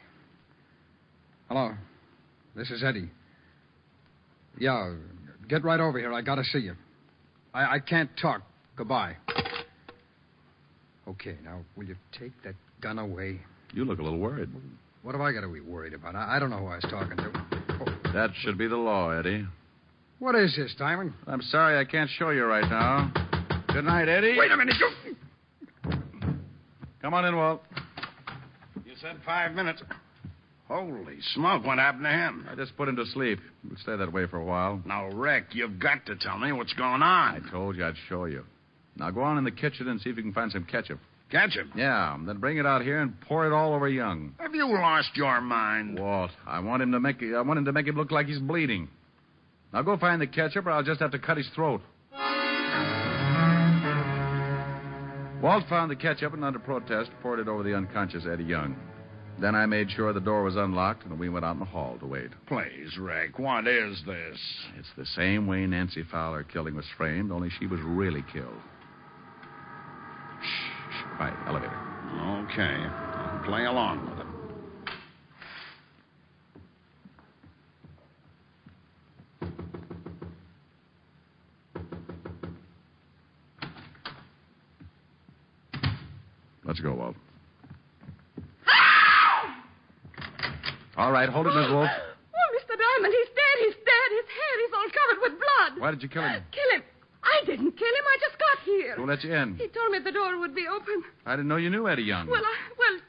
Hello. This is Eddie. Yeah, get right over here. I got to see you. I can't talk. Goodbye. Okay, now, will you take that gun away? You look a little worried. What have I got to be worried about? I don't know who I was talking to. Oh. That should be the law, Eddie. What is this, Diamond? I'm sorry I can't show you right now. Good night, Eddie. Wait a minute. Come on in, Walt. You said 5 minutes. Holy smoke, what happened to him? I just put him to sleep. We'll stay that way for a while. Now, Rick, you've got to tell me what's going on. I told you I'd show you. Now go on in the kitchen and see if you can find some ketchup. Ketchup? Yeah, then bring it out here and pour it all over Young. Have you lost your mind? Walt, I want him to make him look like he's bleeding. Now go find the ketchup or I'll just have to cut his throat. Walt found the ketchup and under protest poured it over the unconscious Eddie Young. Then I made sure the door was unlocked, and we went out in the hall to wait. Please, Rick, what is this? It's the same way Nancy Fowler killing was framed, only she was really killed. Shh. Quiet. Elevator. Okay. I'll play along with it. Let's go, Walt. All right, hold it, Miss Wolf. Oh, Mr. Diamond, he's dead. His hair is all covered with blood. Why did you kill him? Kill him? I didn't kill him. I just got here. Who let you in? He told me the door would be open. I didn't know you knew Eddie Young. Well,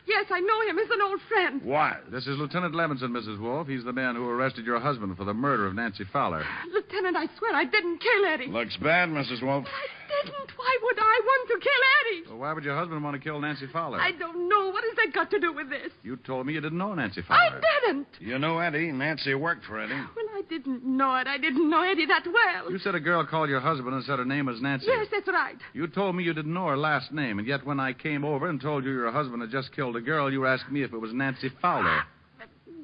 yes, I know him. He's an old friend. What? This is Lieutenant Levinson, Mrs. Wolf. He's the man who arrested your husband for the murder of Nancy Fowler. Lieutenant, I swear I didn't kill Eddie. Looks bad, Mrs. Wolf. I didn't. Why would I want to kill Eddie? Well, why would your husband want to kill Nancy Fowler? I don't know. What has that got to do with this? You told me you didn't know Nancy Fowler. I didn't. You know Eddie. Nancy worked for Eddie. Well, I didn't know it. I didn't know Eddie that well. You said a girl called your husband and said her name was Nancy. Yes, that's right. You told me you didn't know her last name, and yet when I came over and told you your husband had just killed a girl, you were asking me if it was Nancy Fowler.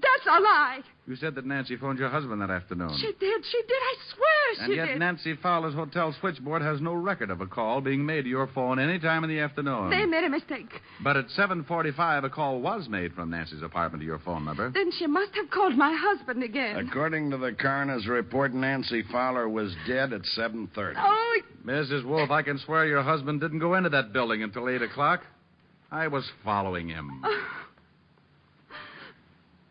That's a lie. You said that Nancy phoned your husband that afternoon. She did. I swear and she yet did. Nancy Fowler's hotel switchboard has no record of a call being made to your phone any time in the afternoon. They made a mistake. But at 7:45, a call was made from Nancy's apartment to your phone number. Then she must have called my husband again. According to the coroner's report, Nancy Fowler was dead at 7:30. Oh, Mrs. Wolf, I can swear your husband didn't go into that building until 8 o'clock. I was following him.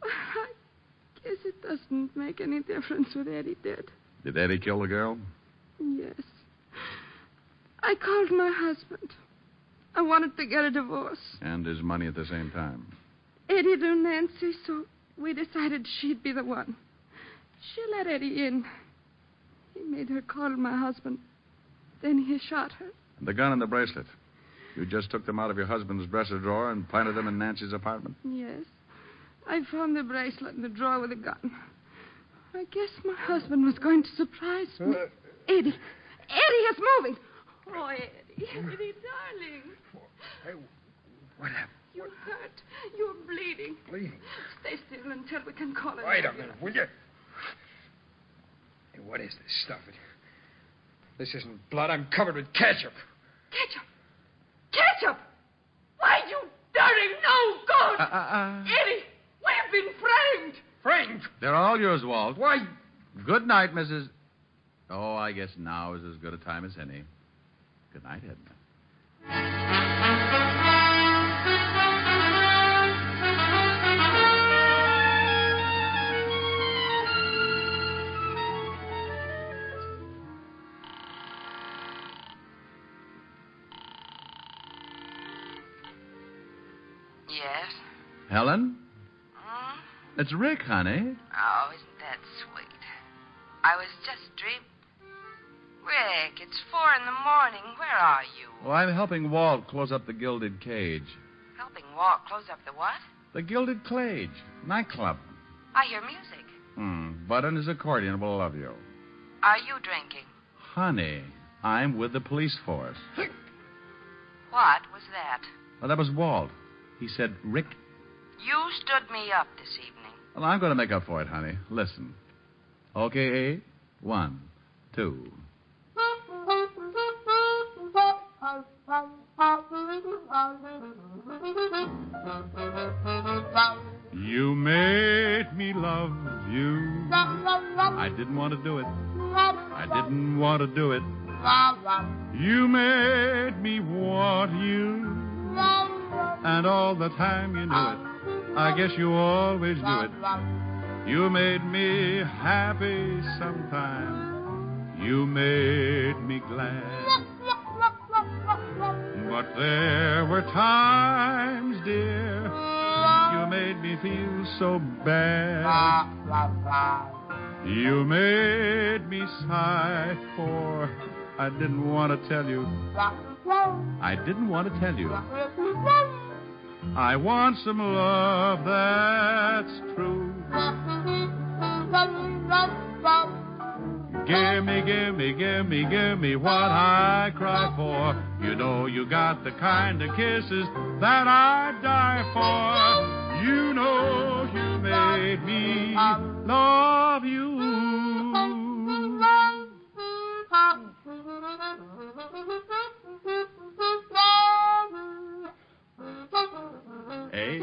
I guess it doesn't make any difference what Eddie did. Did Eddie kill the girl? Yes. I called my husband. I wanted to get a divorce. And his money at the same time. Eddie knew Nancy, so we decided she'd be the one. She let Eddie in. He made her call my husband. Then he shot her. The gun and the bracelet. You just took them out of your husband's dresser drawer and planted them in Nancy's apartment? Yes. I found the bracelet in the drawer with the gun. I guess my husband was going to surprise me. Eddie. Eddie is moving. Oh, Eddie. Eddie, darling. Hey, what happened? You're hurt. You're bleeding. Bleeding? Stay still until we can call it. Wait a minute, will you? Hey, what is this stuff? This isn't blood. I'm covered with ketchup. Ketchup? Ketchup? Why, you dirty no good! Eddie, we've been framed. Framed? They're all yours, Walt. Why? Good night, Mrs. Oh, I guess now is as good a time as any. Good night, Edna. Yes? Helen? It's Rick, honey. Oh, isn't that sweet? I was just dreaming. Rick, it's 4 a.m. Where are you? Well, I'm helping Walt close up the Gilded Cage. Helping Walt close up the what? The Gilded Cage. Nightclub. I hear music. Bud and his accordion will love you. Are you drinking? Honey, I'm with the police force. What was that? Well, that was Walt. He said, Rick. You stood me up this evening. Well, I'm going to make up for it, honey. Listen. Okay, Abe? 1, 2. You made me love you. I didn't want to do it. I didn't want to do it. You made me want you. And all the time you knew it. I guess you always knew it. You made me happy sometime. You made me glad. But there were times, dear, you made me feel so bad. You made me sigh, for I didn't want to tell you. I didn't want to tell you. I want some love that's true. Give me what I cry for. You know you got the kind of kisses that I'd die for. You know you made me love you. Abe?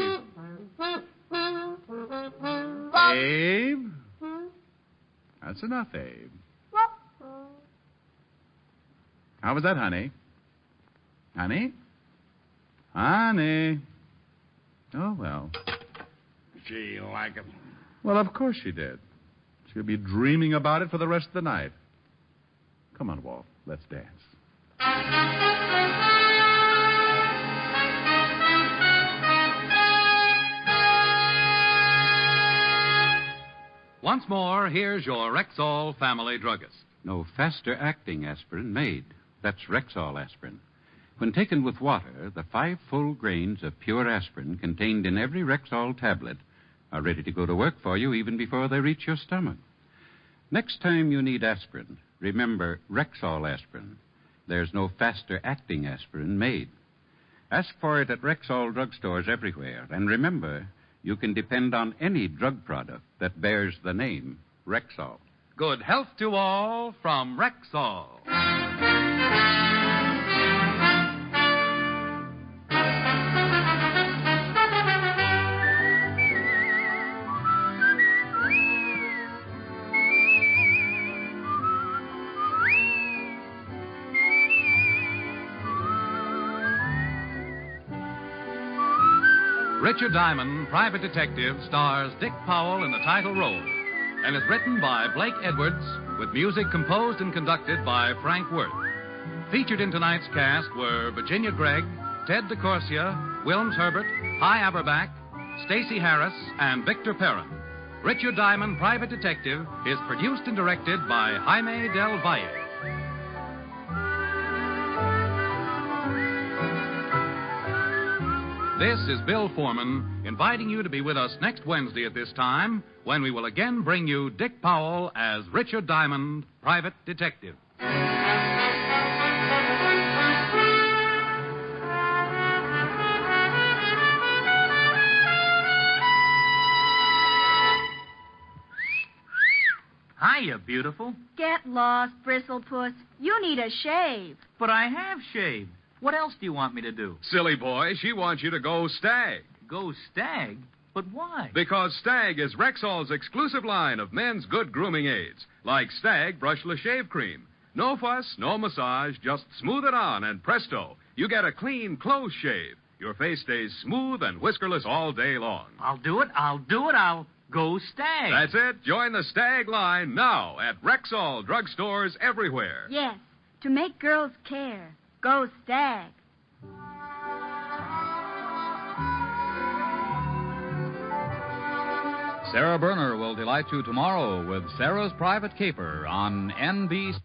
Abe? That's enough, Abe. How was that, honey? Honey? Honey? Oh, well. Gee, you like it? Well, of course she did. She'll be dreaming about it for the rest of the night. Come on, Walt. Let's dance. Once more, here's your Rexall family druggist. No faster acting aspirin made. That's Rexall aspirin. When taken with water, the 5 full grains of pure aspirin contained in every Rexall tablet are ready to go to work for you even before they reach your stomach. Next time you need aspirin, remember Rexall aspirin. There's no faster acting aspirin made. Ask for it at Rexall drugstores everywhere. And remember, you can depend on any drug product that bears the name Rexall. Good health to all from Rexall. Richard Diamond, Private Detective, stars Dick Powell in the title role and is written by Blake Edwards with music composed and conducted by Frank Worth. Featured in tonight's cast were Virginia Gregg, Ted DeCorsia, Wilms Herbert, Hy Aberback, Stacey Harris, and Victor Perrin. Richard Diamond, Private Detective, is produced and directed by Jaime Del Valle. This is Bill Foreman, inviting you to be with us next Wednesday at this time, when we will again bring you Dick Powell as Richard Diamond, Private Detective. Hiya, beautiful. Get lost, Bristlepuss. You need a shave. But I have shaved. What else do you want me to do? Silly boy, she wants you to go Stag. Go Stag? But why? Because Stag is Rexall's exclusive line of men's good grooming aids, like Stag Brushless Shave Cream. No fuss, no massage, just smooth it on, and presto, you get a clean, close shave. Your face stays smooth and whiskerless all day long. I'll do it. I'll go Stag. That's it. Join the Stag line now at Rexall drugstores everywhere. Yes, to make girls care. Go Stag. Sarah Berner will delight you tomorrow with Sarah's Private Caper on NBC.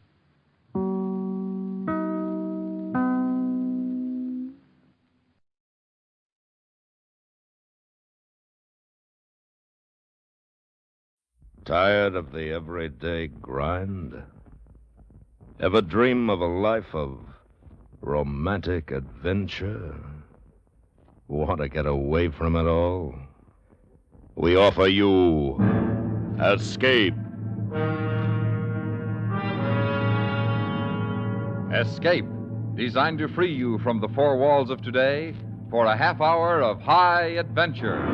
Tired of the everyday grind? Ever dream of a life of romantic adventure? Want to get away from it all? We offer you Escape. Escape, designed to free you from the four walls of today for a half hour of high adventure.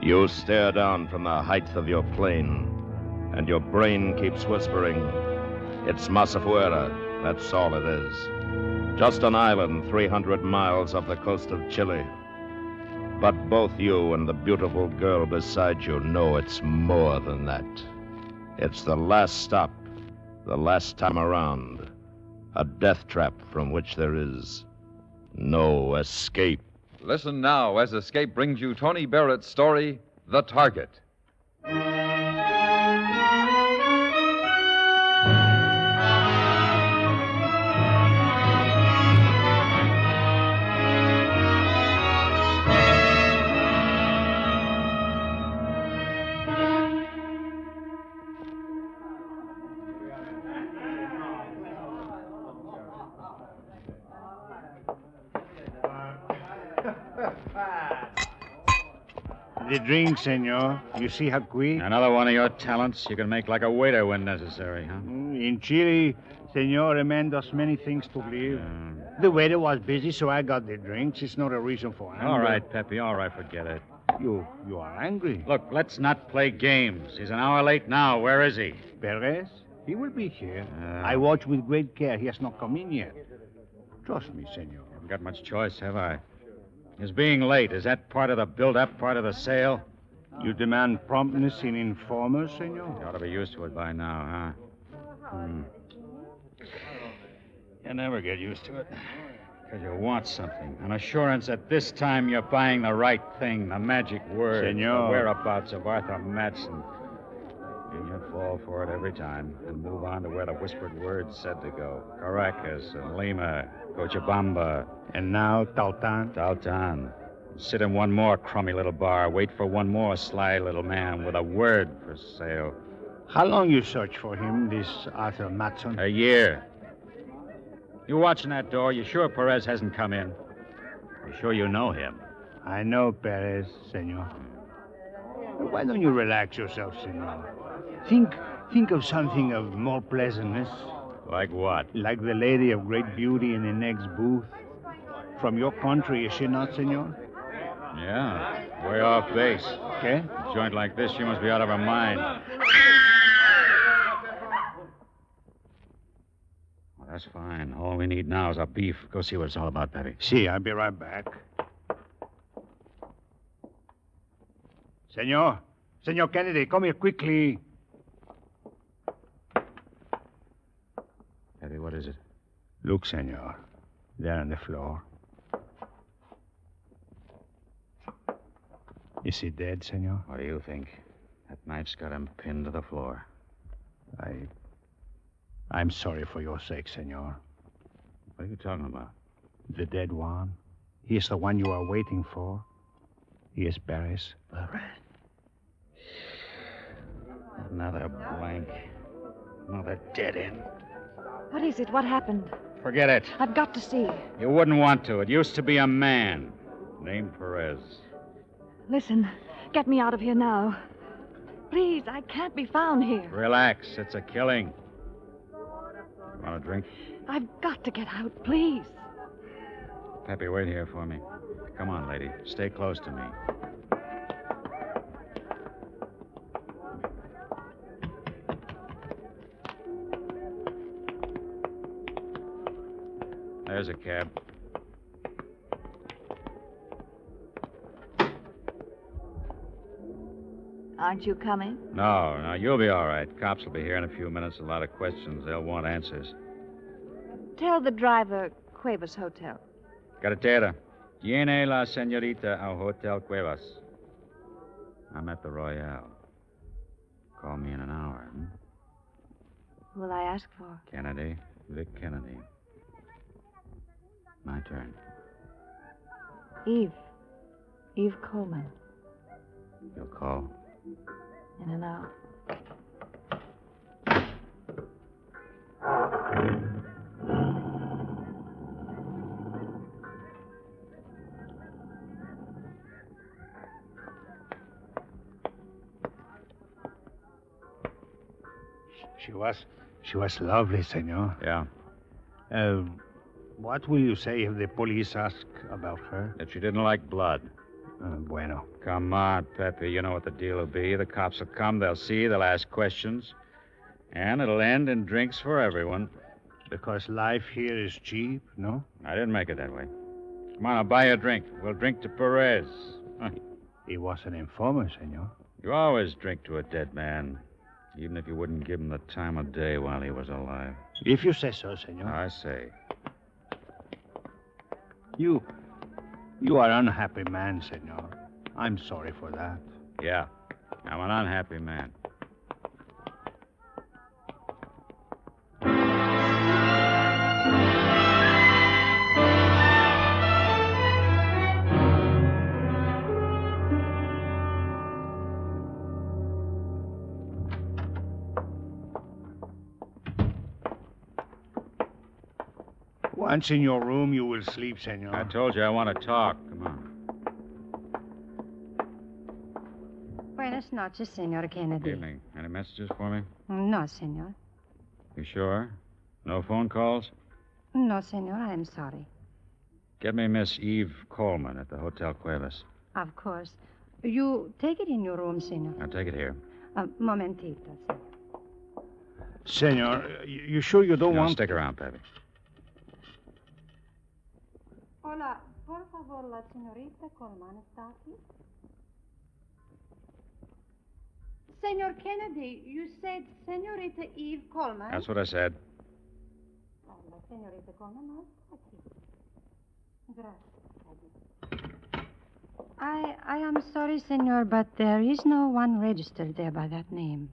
You stare down from the height of your plane, and your brain keeps whispering, it's Masafuera, that's all it is. Just an island 300 miles off the coast of Chile. But both you and the beautiful girl beside you know it's more than that. It's the last stop, the last time around. A death trap from which there is no escape. Listen now as Escape brings you Tony Barrett's story, The Target. The drink, senor. You see how quick? Another one of your talents. You can make like a waiter when necessary, huh? In Chile, senor, a man does many things to live. The waiter was busy, so I got the drinks. It's not a reason for anger. All right, Pepe, all right, forget it. You are angry. Look, let's not play games. He's an hour late now. Where is he? Perez? He will be here. I watch with great care. He has not come in yet. Trust me, senor. Haven't got much choice, have I? His being late, is that part of the build-up, part of the sale? You demand promptness in informers, senor? You ought to be used to it by now, huh? You never get used to it. Because you want something. An assurance that this time you're buying the right thing, the magic word. Senor. The whereabouts of Arthur Madsen. And you fall for it every time and move on to where the whispered word said to go. Caracas and Lima, Cochabamba. And now Taltan? Taltan. Sit in one more crummy little bar, wait for one more sly little man with a word for sale. How long you search for him, this Arthur Madsen? A year. You watching that door? You sure Perez hasn't come in? You sure you know him? I know Perez, senor. Why don't you relax yourself, senor? Think of something of more pleasantness. Like what? Like the lady of great beauty in the next booth. From your country, is she not, senor? Yeah, way off base. Okay. A joint like this, she must be out of her mind. Well, that's fine. All we need now is our beef. Go see what it's all about, Davey. See, I'll be right back. Senor Kennedy, come here quickly. Look, senor. There on the floor. Is he dead, senor? What do you think? That knife's got him pinned to the floor. I'm sorry for your sake, senor. What are you talking about? The dead one. He is the one you are waiting for. He is Barris. Another blank. Another dead end. What is it? What happened? Forget it. I've got to see. You wouldn't want to. It used to be a man named Perez. Listen, get me out of here now. Please, I can't be found here. Relax. It's a killing. Want a drink? I've got to get out, please. Pepe, wait here for me. Come on, lady. Stay close to me. There's a cab. Aren't you coming? No, you'll be all right. Cops will be here in a few minutes. A lot of questions. They'll want answers. Tell the driver Cuevas Hotel. Carretera. Tiene la señorita al Hotel Cuevas. I'm at the Royale. Call me in an hour. Who will I ask for? Kennedy. Vic Kennedy. My turn. Eve. Eve Coleman. You'll call? In an hour. She was lovely, senor. Yeah. What will you say if the police ask about her? That she didn't like blood. Bueno. Come on, Pepe. You know what the deal will be. The cops will come, they'll see, they'll ask questions. And it'll end in drinks for everyone. Because life here is cheap, no? I didn't make it that way. Come on, I'll buy you a drink. We'll drink to Perez. He was an informer, senor. You always drink to a dead man, even if you wouldn't give him the time of day while he was alive. If you say so, senor. I say. You are an unhappy man, senor. I'm sorry for that. Yeah, I'm an unhappy man. Once in your room, you will sleep, senor. I told you I want to talk. Come on. Buenas noches, Senor Kennedy. Good evening. Any messages for me? No, senor. You sure? No phone calls? No, senor, I am sorry. Get me Miss Eve Coleman at the Hotel Cuevas. Of course. You take it in your room, senor. I'll take it here. Momentito, senor. Senor, you sure you don't want... Stick around, Pepe. Hola, por favor, la señorita Coleman está aquí. Senor Kennedy, you said Senorita Eve Coleman. That's what I said. Oh, la señorita Coleman no está aquí. Gracias. I am sorry, senor, but there is no one registered there by that name.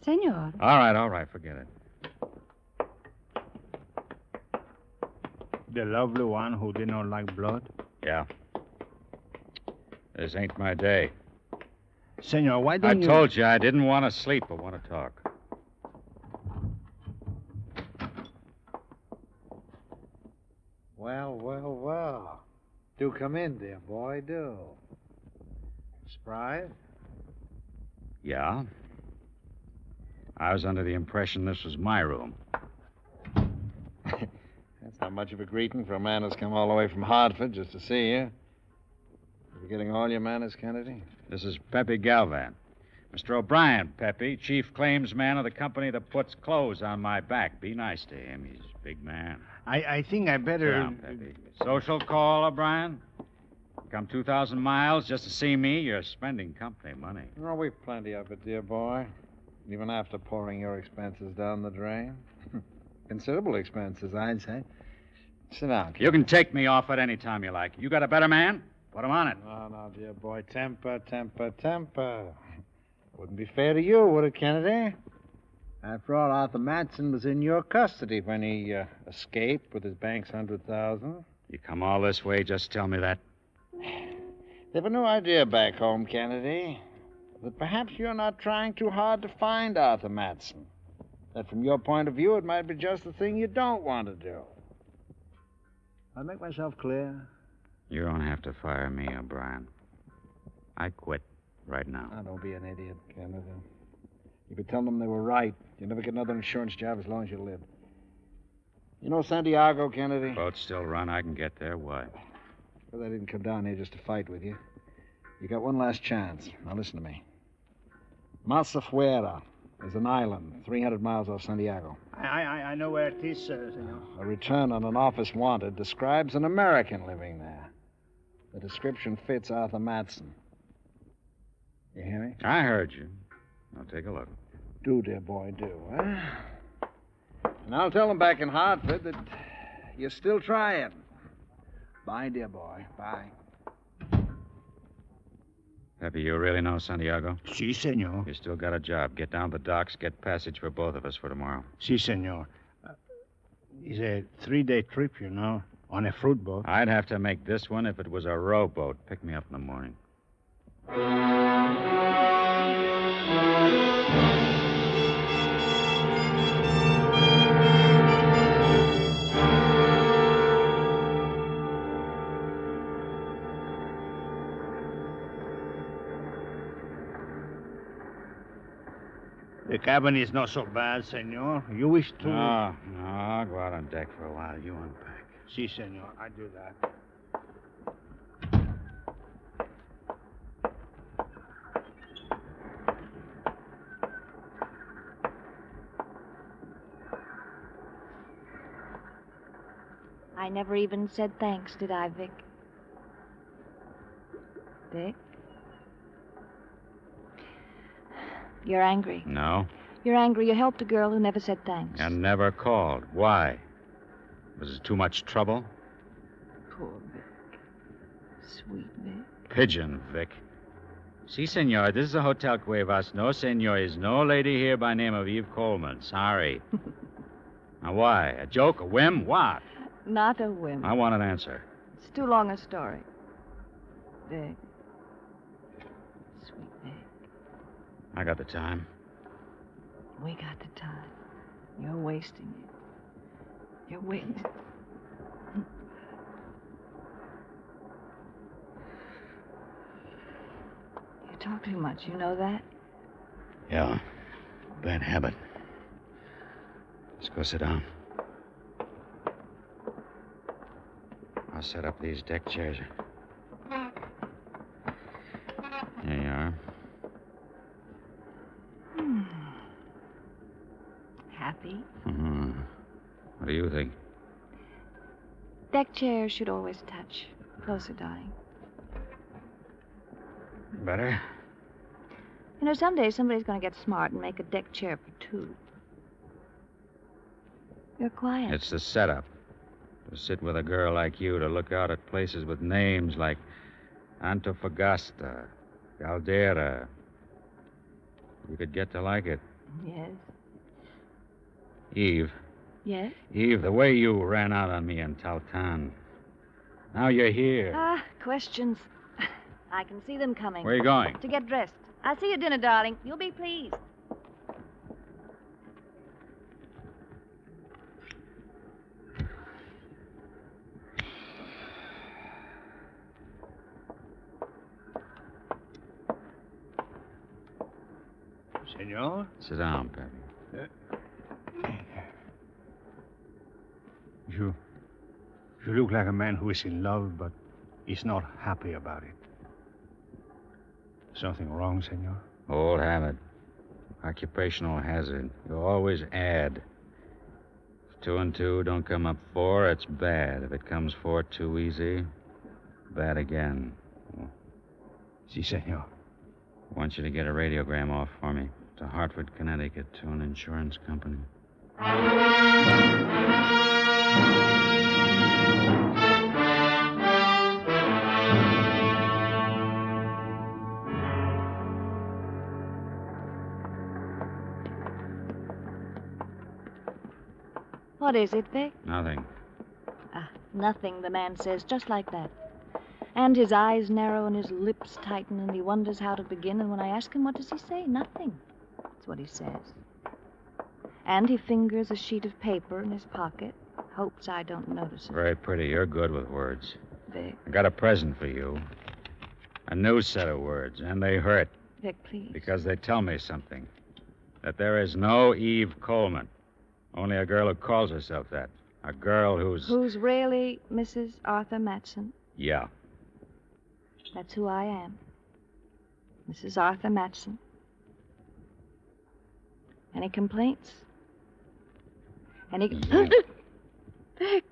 Senor. All right, forget it. The lovely one who did not like blood? Yeah. This ain't my day. Senor, why don't I told you I didn't want to sleep. I want to talk. Well. Do come in, dear boy, do. Surprised? Yeah. I was under the impression this was my room. That's not much of a greeting for a man who's come all the way from Hartford just to see you. You getting all your manners, Kennedy? This is Pepe Galvan. Mr. O'Brien, Pepe, chief claims man of the company that puts clothes on my back. Be nice to him. He's a big man. I think I better... Sit down, Pepe. Social call, O'Brien? Come 2,000 miles just to see me? You're spending company money. Oh, we've plenty of it, dear boy. Even after pouring your expenses down the drain. Considerable expenses, I'd say. Sit down. You can take me off at any time you like. You got a better man? Put him on it. No, dear boy. Temper. Wouldn't be fair to you, would it, Kennedy? After all, Arthur Matson was in your custody when he escaped with his bank's $100,000. You come all this way, just tell me that. They've a new idea back home, Kennedy. That perhaps you're not trying too hard to find Arthur Matson. That from your point of view, it might be just the thing you don't want to do. I make myself clear? You don't have to fire me, O'Brien. I quit right now. Now, don't be an idiot, Kennedy. You could tell them they were right. You'll never get another insurance job as long as you live. You know Santiago, Kennedy? Boats still run. I can get there. Why? Well, I didn't come down here just to fight with you. You got one last chance. Now, listen to me. Masafuera is an island 300 miles off Santiago. I know where it is, senor. A return on an office wanted describes an American living there. The description fits Arthur Matson. You hear me? I heard you. I'll take a look. Do, dear boy, do, huh? And I'll tell them back in Hartford that you're still trying. Bye, dear boy. Bye. Pepe, you really know Santiago? Si, senor. You still got a job. Get down to the docks, get passage for both of us for tomorrow. Si, senor. It's a 3-day trip, you know, on a fruit boat. I'd have to make this one if it was a rowboat. Pick me up in the morning. The cabin is not so bad, senor. You wish to... No, I'll go out on deck for a while. You unpack. Si, senor. I do that. I never even said thanks, did I, Vic? Vic? You're angry. No. You're angry you helped a girl who never said thanks. And never called. Why? Was it too much trouble? Poor Vic. Sweet Vic. Pigeon, Vic. Si, senor, this is a Hotel Cuevas. No, senor, is no lady here by name of Eve Coleman. Sorry. Now, why? A joke? A whim? What? Not a whim. I want an answer. It's too long a story. Vic. Sweet Vic. I got the time. We got the time. You're wasting it. You're wasting it. You talk too much, you know that? Yeah. Bad habit. Let's go sit down. I'll set up these deck chairs. There you are. Happy? Mm-hmm. What do you think? Deck chairs should always touch. Closer, darling. Better? You know, someday somebody's going to get smart and make a deck chair for two. You're quiet. It's the setup. To sit with a girl like you, to look out at places with names like Antofagasta, Caldera. You could get to like it. Yes. Eve. Yes? Eve, the way you ran out on me in Tautan. Now you're here. Questions. I can see them coming. Where are you going? To get dressed. I'll see you at dinner, darling. You'll be pleased. Senor? Sit down, Pepe. You look like a man who is in love, but is not happy about it. Something wrong, senor? Old habit. Occupational hazard. You always add. If 2 and 2 don't come up 4, it's bad. If it comes 4 too easy, bad again. Si, senor. I want you to get a radiogram off for me to Hartford, Connecticut, to an insurance company. What is it, Vic? Nothing. Nothing, the man says, just like that. And his eyes narrow and his lips tighten, and he wonders how to begin. And when I ask him, what does he say? Nothing. That's what he says. And he fingers a sheet of paper in his pocket, hopes I don't notice it. Very pretty. You're good with words. Vic. I got a present for you. A new set of words, and they hurt. Vic, please. Because they tell me something. That there is no Eve Coleman. Only a girl who calls herself that. A girl who's... Who's really Mrs. Arthur Matson? Yeah. That's who I am. Mrs. Arthur Matson. Any complaints? Any... Yeah. Vic.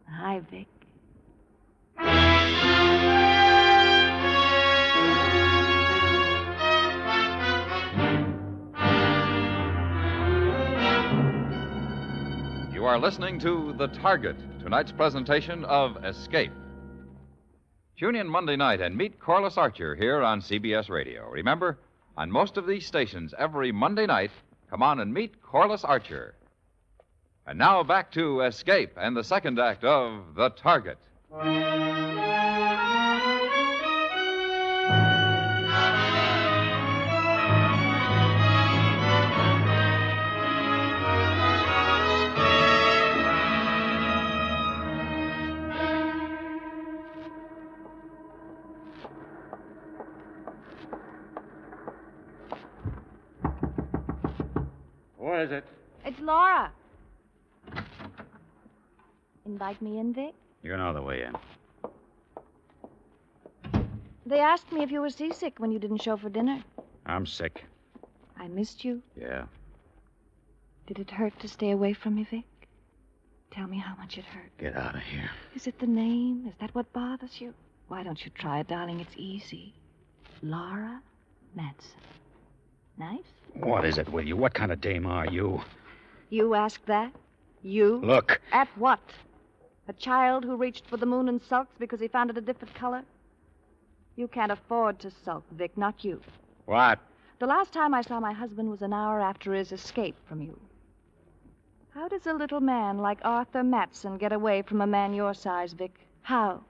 Hi, Vic. You are listening to The Target, tonight's presentation of Escape. Tune in Monday night and meet Corliss Archer here on CBS Radio. Remember, on most of these stations, every Monday night, come on and meet Corliss Archer. And now back to Escape and the second act of The Target. What is it? It's Laura. Invite me in, Vic? You know the way in. They asked me if you were seasick when you didn't show for dinner. I'm sick. I missed you. Yeah. Did it hurt to stay away from me, Vic? Tell me how much it hurt. Get out of here. Is it the name? Is that what bothers you? Why don't you try it, darling? It's easy. Laura Matson. Nice? What is it with you? What kind of dame are you? You asked that? You? Look. At what? A child who reached for the moon and sulks because he found it a different color? You can't afford to sulk, Vic, not you. What? The last time I saw my husband was an hour after his escape from you. How does a little man like Arthur Matson get away from a man your size, Vic? How?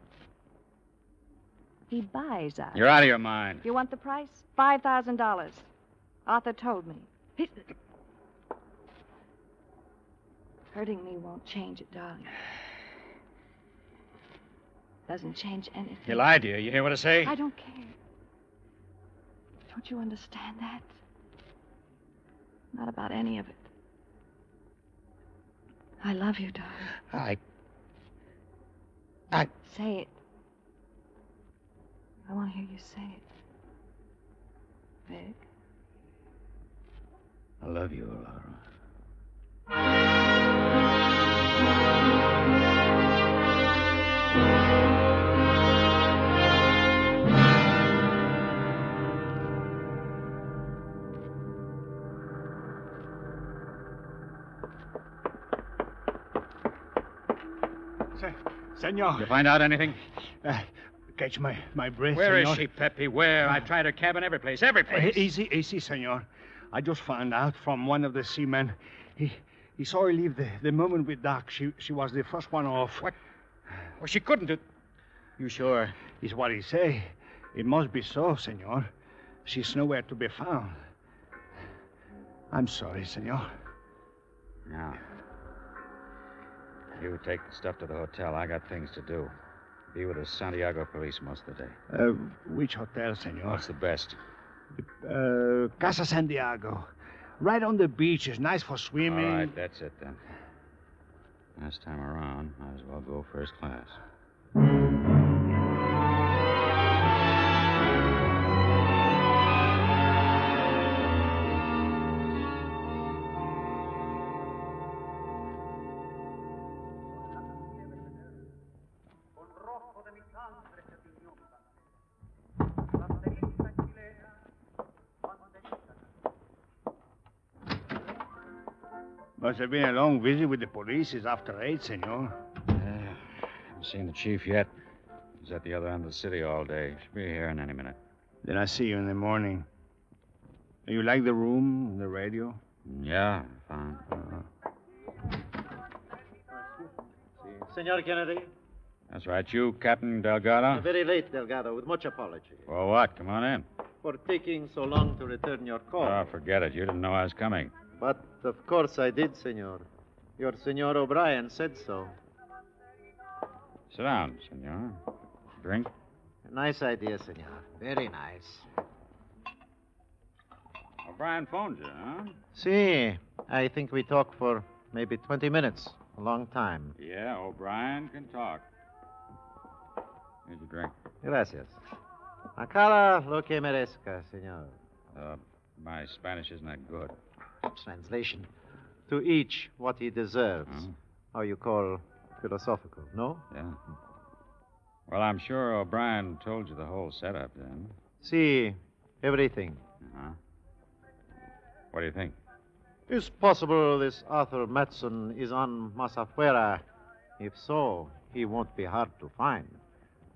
He buys us. You're out of your mind. You want the price? $5,000. Arthur told me. Hurting me won't change it, darling. Doesn't change anything. He lied to you. You hear what I say? I don't care. Don't you understand that? Not about any of it. I love you, darling. I... Say it. I want to hear you say it. Vic? I love you, Laura. Senor. You find out anything? Catch my breath, Where senor. is she, Pepe? Where? I tried her cabin every place. Every place. Easy, senor. I just found out from one of the seamen. He saw her leave the moment we docked. She was the first one off. What? Well, she couldn't have... You sure? Is what he say. It must be so, senor. She's nowhere to be found. I'm sorry, senor. Now, you take the stuff to the hotel. I got things to do. Be with the Santiago police most of the day. Which hotel, senor? What's the best? Casa Santiago. Right on the beach. It's nice for swimming. All right, that's it then. Last time around, might as well go first class. Must have been a long visit with the police. It's after 8, senor. Haven't seen the chief yet. He's at the other end of the city all day. Should be here in any minute. Then I see you in the morning. You like the room, the radio? Yeah, fine. Senor Kennedy? That's right. You, Captain Delgado? Very late, Delgado, with much apology. For what? Come on in. For taking so long to return your call. Oh, forget it. You didn't know I was coming. But, of course, I did, senor. Your Senor O'Brien said so. Sit down, senor. Drink? Nice idea, senor. Very nice. O'Brien phoned you, huh? See, I think we talked for maybe 20 minutes. A long time. Yeah, O'Brien can talk. Here's your drink. Gracias. Acala lo que merezca, senor. My Spanish isn't that good. Translation. To each what he deserves. Uh-huh. How you call philosophical, no? Yeah. Well, I'm sure O'Brien told you the whole setup then. See, everything. Uh-huh. What do you think? Is possible this Arthur Matson is on Masafuera? If so, he won't be hard to find.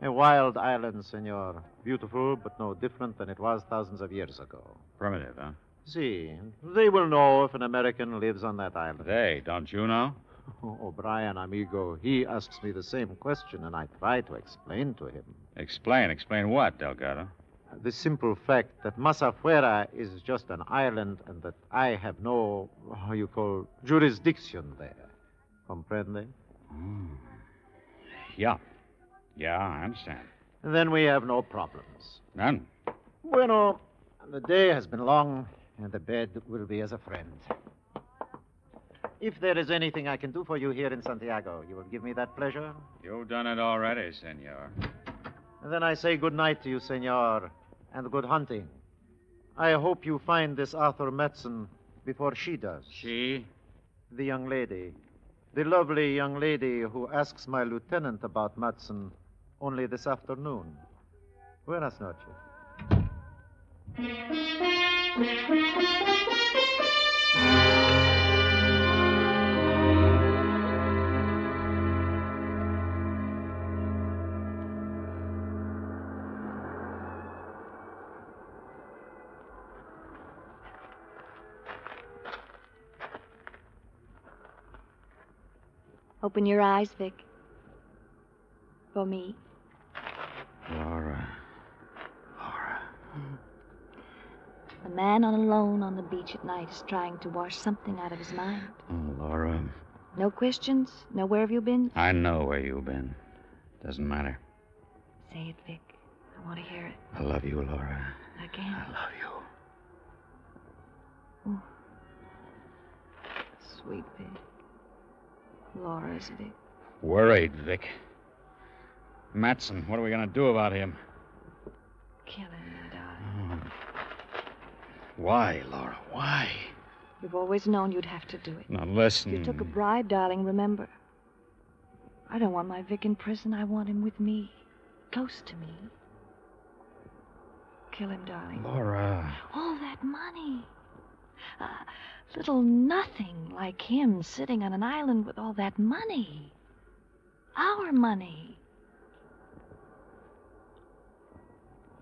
A wild island, senor. Beautiful, but no different than it was thousands of years ago. Primitive, huh? See, they will know if an American lives on that island. They, don't you know? O'Brien, amigo, he asks me the same question, and I try to explain to him. Explain? Explain what, Delgado? The simple fact that Masafuera is just an island and that I have no, how you call, jurisdiction there. Comprende? Yeah. Yeah, I understand. Then we have no problems. None. Bueno, the day has been long, and the bed will be as a friend. If there is anything I can do for you here in Santiago, you will give me that pleasure? You've done it already, senor. And then I say good night to you, senor, and good hunting. I hope you find this Arthur Matson before she does. She? The young lady. The lovely young lady who asks my lieutenant about Matson only this afternoon. Buenas noches. Open your eyes, Vic. For me. Laura. A man on alone on the beach at night is trying to wash something out of his mind. Oh, Laura. No questions? No where have you been? I know where you've been. Doesn't matter. Say it, Vic. I want to hear it. I love you, Laura. Again. I love you. Oh. Sweet Vic. Laura's Vic. Worried, Vic. Matson, what are we going to do about him? Kill him, my darling. Why, Laura? Why? You've always known you'd have to do it. Now, listen. You took a bribe, darling, remember. I don't want my Vic in prison. I want him with me. Close to me. Kill him, darling. Laura. All that money. Little nothing like him sitting on an island with all that money. Our money.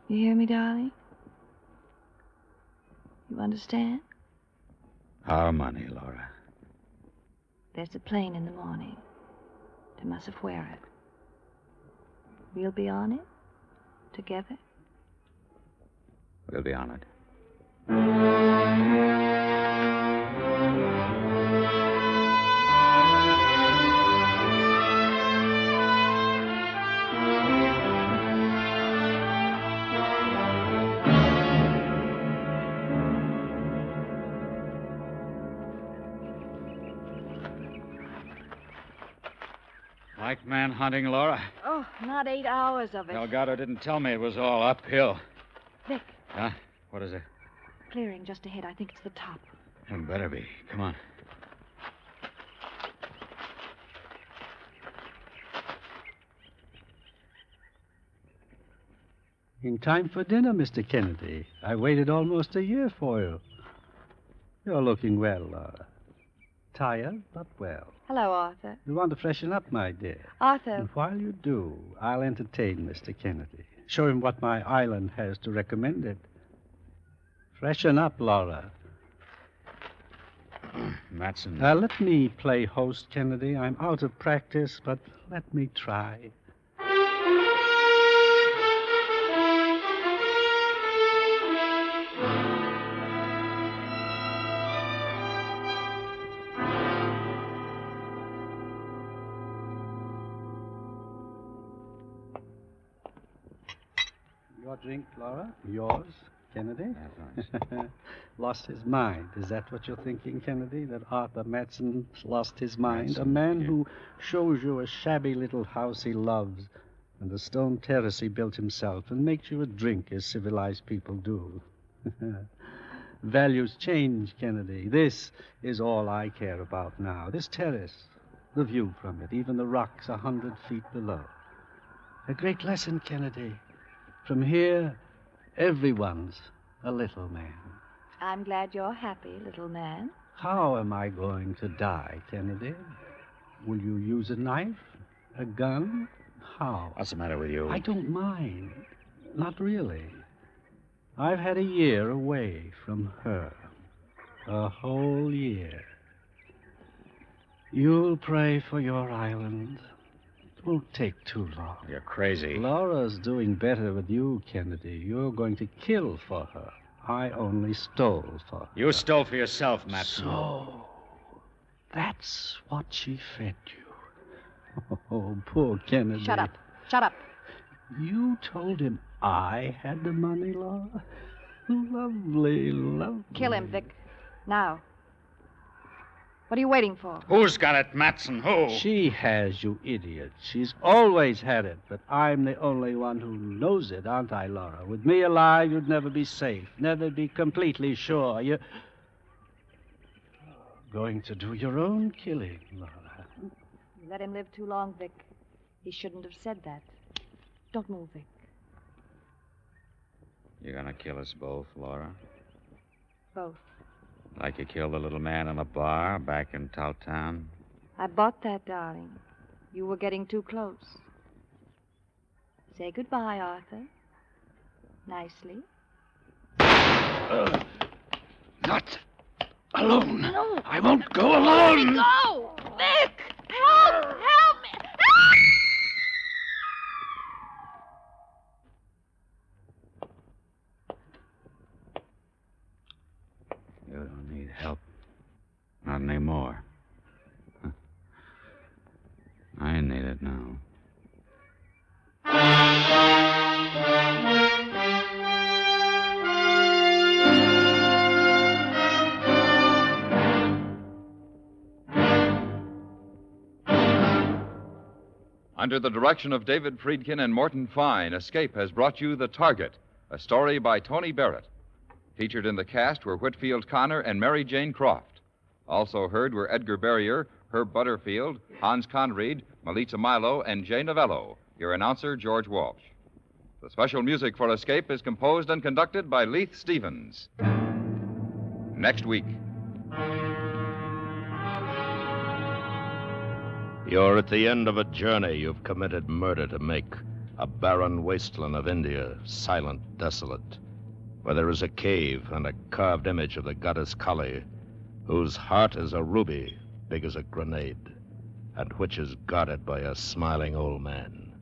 You hear me, darling? You understand? Our money, Laura. There's a plane in the morning to Masafuera. We'll be on it together. We'll be on it. Like manhunting, Laura? Oh, not 8 hours of it. Delgado didn't tell me it was all uphill. Vic. Huh? What is it? Clearing just ahead. I think it's the top. It better be. Come on. In time for dinner, Mr. Kennedy. I waited almost a year for you. You're looking well, Laura. Tired, but well. Hello, Arthur. You want to freshen up, my dear. Arthur. And while you do, I'll entertain Mr. Kennedy. Show him what my island has to recommend it. Freshen up, Laura. Matson. Let me play host, Kennedy. I'm out of practice, but let me try. Your drink, Laura? Yours, Kennedy? Lost his mind. Is that what you're thinking, Kennedy? That Arthur Matson lost his mind? Matson, A man who shows you a shabby little house he loves and a stone terrace he built himself and makes you a drink as civilized people do. Values change, Kennedy. This is all I care about now. This terrace, the view from it, even the rocks 100 feet below. A great lesson, Kennedy. From here, everyone's a little man. I'm glad you're happy, little man. How am I going to die, Kennedy? Will you use a knife? A gun? How? What's the matter with you? I don't mind. Not really. I've had a year away from her. A whole year. You'll pray for your island. It won't take too long. You're crazy. Laura's doing better with you, Kennedy. You're going to kill for her. I only stole for her. You stole for yourself, Matson. So, that's what she fed you. Oh, poor Kennedy. Shut up. Shut up. You told him I had the money, Laura? Lovely, lovely. Kill him, Vic. Now. What are you waiting for? Who's got it, Matson? Who? She has, you idiot. She's always had it, but I'm the only one who knows it, aren't I, Laura? With me alive, you'd never be safe, never be completely sure. You're going to do your own killing, Laura. You let him live too long, Vic. He shouldn't have said that. Don't move, Vic. You're gonna kill us both, Laura? Both. Like you killed the little man in a bar back in Towtown? I bought that, darling. You were getting too close. Say goodbye, Arthur. Nicely. Not alone. No. I won't go alone. Let me go! Vic! Help! Help me! You don't need help. Not anymore. I need it now. Under the direction of David Friedkin and Morton Fine, Escape has brought you The Target, a story by Tony Barrett. Featured in the cast were Whitfield Connor and Mary Jane Croft. Also heard were Edgar Barrier, Herb Butterfield, Hans Conried, Melita Milo, and Jay Novello. Your announcer, George Walsh. The special music for Escape is composed and conducted by Leith Stevens. Next week. You're at the end of a journey you've committed murder to make. A barren wasteland of India, silent, desolate, where there is a cave and a carved image of the goddess Kali, whose heart is a ruby big as a grenade, and which is guarded by a smiling old man,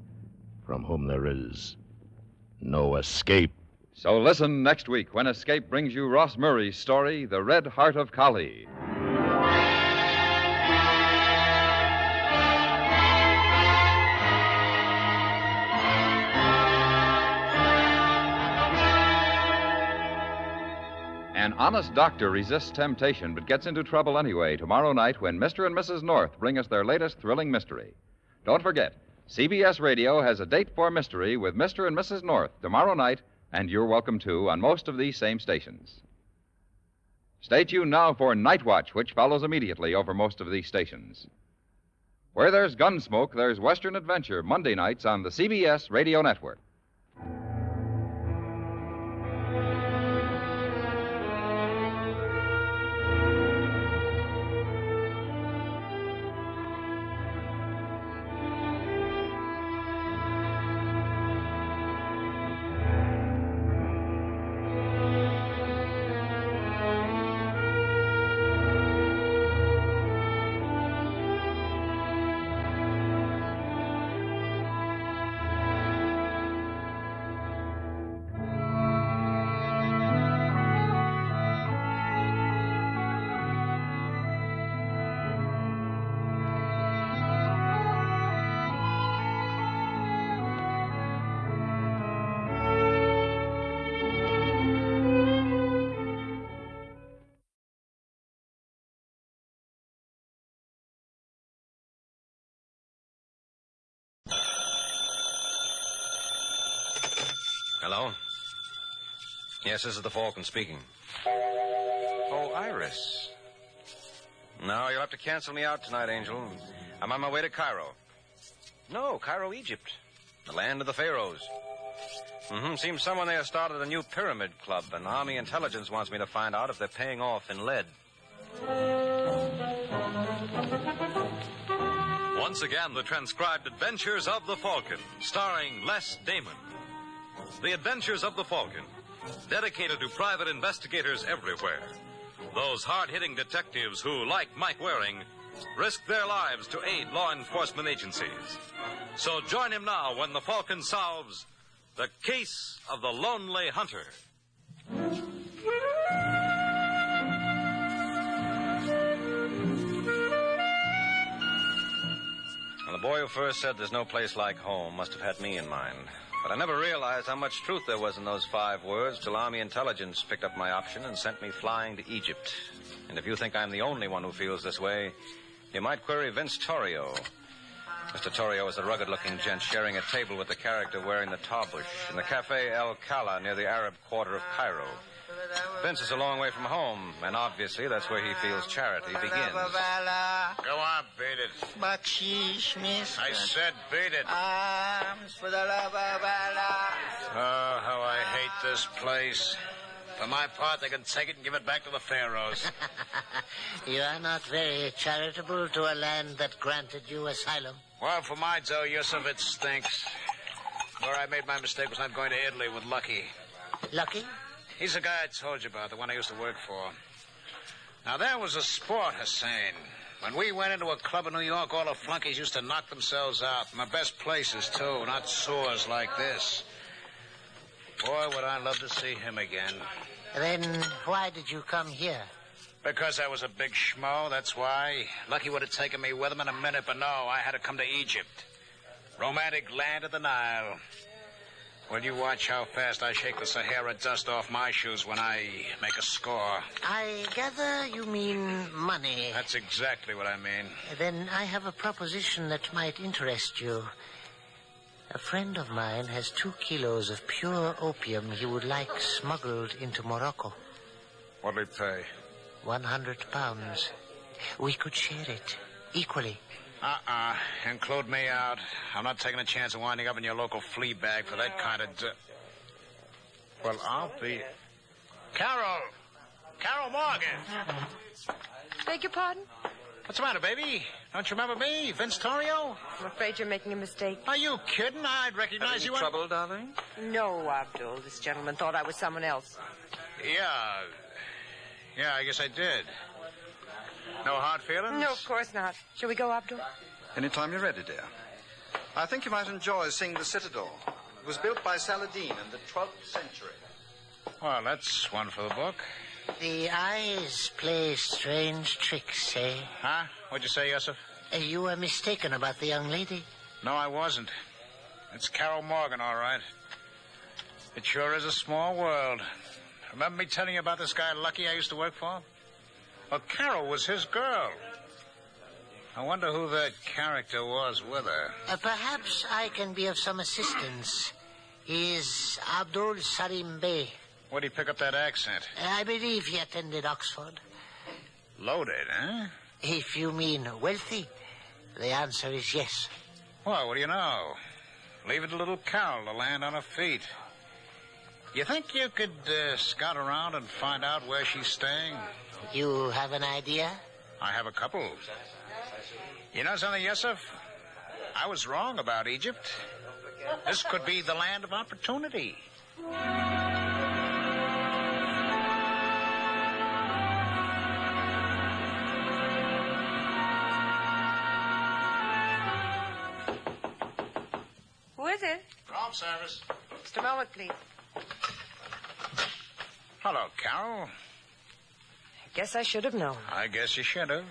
from whom there is no escape. So listen next week when Escape brings you Ross Murray's story, The Red Heart of Kali. An honest doctor resists temptation but gets into trouble anyway tomorrow night when Mr. and Mrs. North bring us their latest thrilling mystery. Don't forget, CBS Radio has a date for mystery with Mr. and Mrs. North tomorrow night, and you're welcome too on most of these same stations. Stay tuned now for Night Watch, which follows immediately over most of these stations. Where there's Gunsmoke, there's Western Adventure, Monday nights on the CBS Radio Network. Hello? Yes, this is the Falcon speaking. Oh, Iris. No, you'll have to cancel me out tonight, Angel. I'm on my way to Cairo. No, Cairo, Egypt. The land of the pharaohs. Seems someone there started a new pyramid club, and Army Intelligence wants me to find out if they're paying off in lead. Once again, the transcribed Adventures of the Falcon, starring Les Damon. The Adventures of the Falcon, dedicated to private investigators everywhere. Those hard-hitting detectives who, like Mike Waring, risk their lives to aid law enforcement agencies. So join him now when the Falcon solves the case of the Lonely Hunter. Well, the boy who first said there's no place like home must have had me in mind. But I never realized how much truth there was in those 5 words till Army Intelligence picked up my option and sent me flying to Egypt. And if you think I'm the only one who feels this way, you might query Vince Torrio. Mr. Torrio is a rugged-looking gent sharing a table with the character wearing the tarbush in the Cafe El Kala near the Arab quarter of Cairo. Vince is a long way from home, and obviously that's where he feels charity begins. Go on, beat it. Bakshish, miss. I said beat it. Arms for the love of Allah. Oh, how I hate this place. For my part, they can take it and give it back to the pharaohs. You are not very charitable to a land that granted you asylum. Well, for my Joe Yusuf, it stinks. Where I made my mistake was not going to Italy with Lucky. Lucky? He's the guy I told you about, the one I used to work for. Now, there was a sport, Hussein. When we went into a club in New York, all the flunkies used to knock themselves out. In the best places, too, not sores like this. Boy, would I love to see him again. Then why did you come here? Because I was a big schmo, that's why. Lucky would have taken me with him in a minute, but no, I had to come to Egypt. Romantic land of the Nile. Well, you watch how fast I shake the Sahara dust off my shoes when I make a score. I gather you mean money. That's exactly what I mean. Then I have a proposition that might interest you. A friend of mine has 2 kilos of pure opium he would like smuggled into Morocco. What'll he pay? 100 pounds. We could share it equally. Include me out. I'm not taking a chance of winding up in your local flea bag for that kind of... Well, I'll be... Carol! Carol Morgan! Beg your pardon? What's the matter, baby? Don't you remember me, Vince Torrio? I'm afraid you're making a mistake. Are you kidding? I'd recognize you. Trouble, darling? No, Abdul. This gentleman thought I was someone else. Yeah, I guess I did. No hard feelings? No, of course not. Shall we go, Abdul? Anytime you're ready, dear. I think you might enjoy seeing the Citadel. It was built by Saladin in the 12th century. Well, that's one for the book. The eyes play strange tricks, eh? Huh? What'd you say, Yusuf? You were mistaken about the young lady. No, I wasn't. It's Carol Morgan, all right. It sure is a small world. Remember me telling you about this guy Lucky I used to work for? Well, Carol was his girl. I wonder who that character was with her. Perhaps I can be of some assistance. He is Abdul Salim Bey. Where'd he pick up that accent? I believe he attended Oxford. Loaded, huh? If you mean wealthy, the answer is yes. Well, what do you know? Leave it to little Carol to land on her feet. You think you could scout around and find out where she's staying? You have an idea? I have a couple. You know something, Yusuf? I was wrong about Egypt. This could be the land of opportunity. Who is it? Room service. Just a moment, please. Hello, Carol. Guess I should have known. I guess you should have.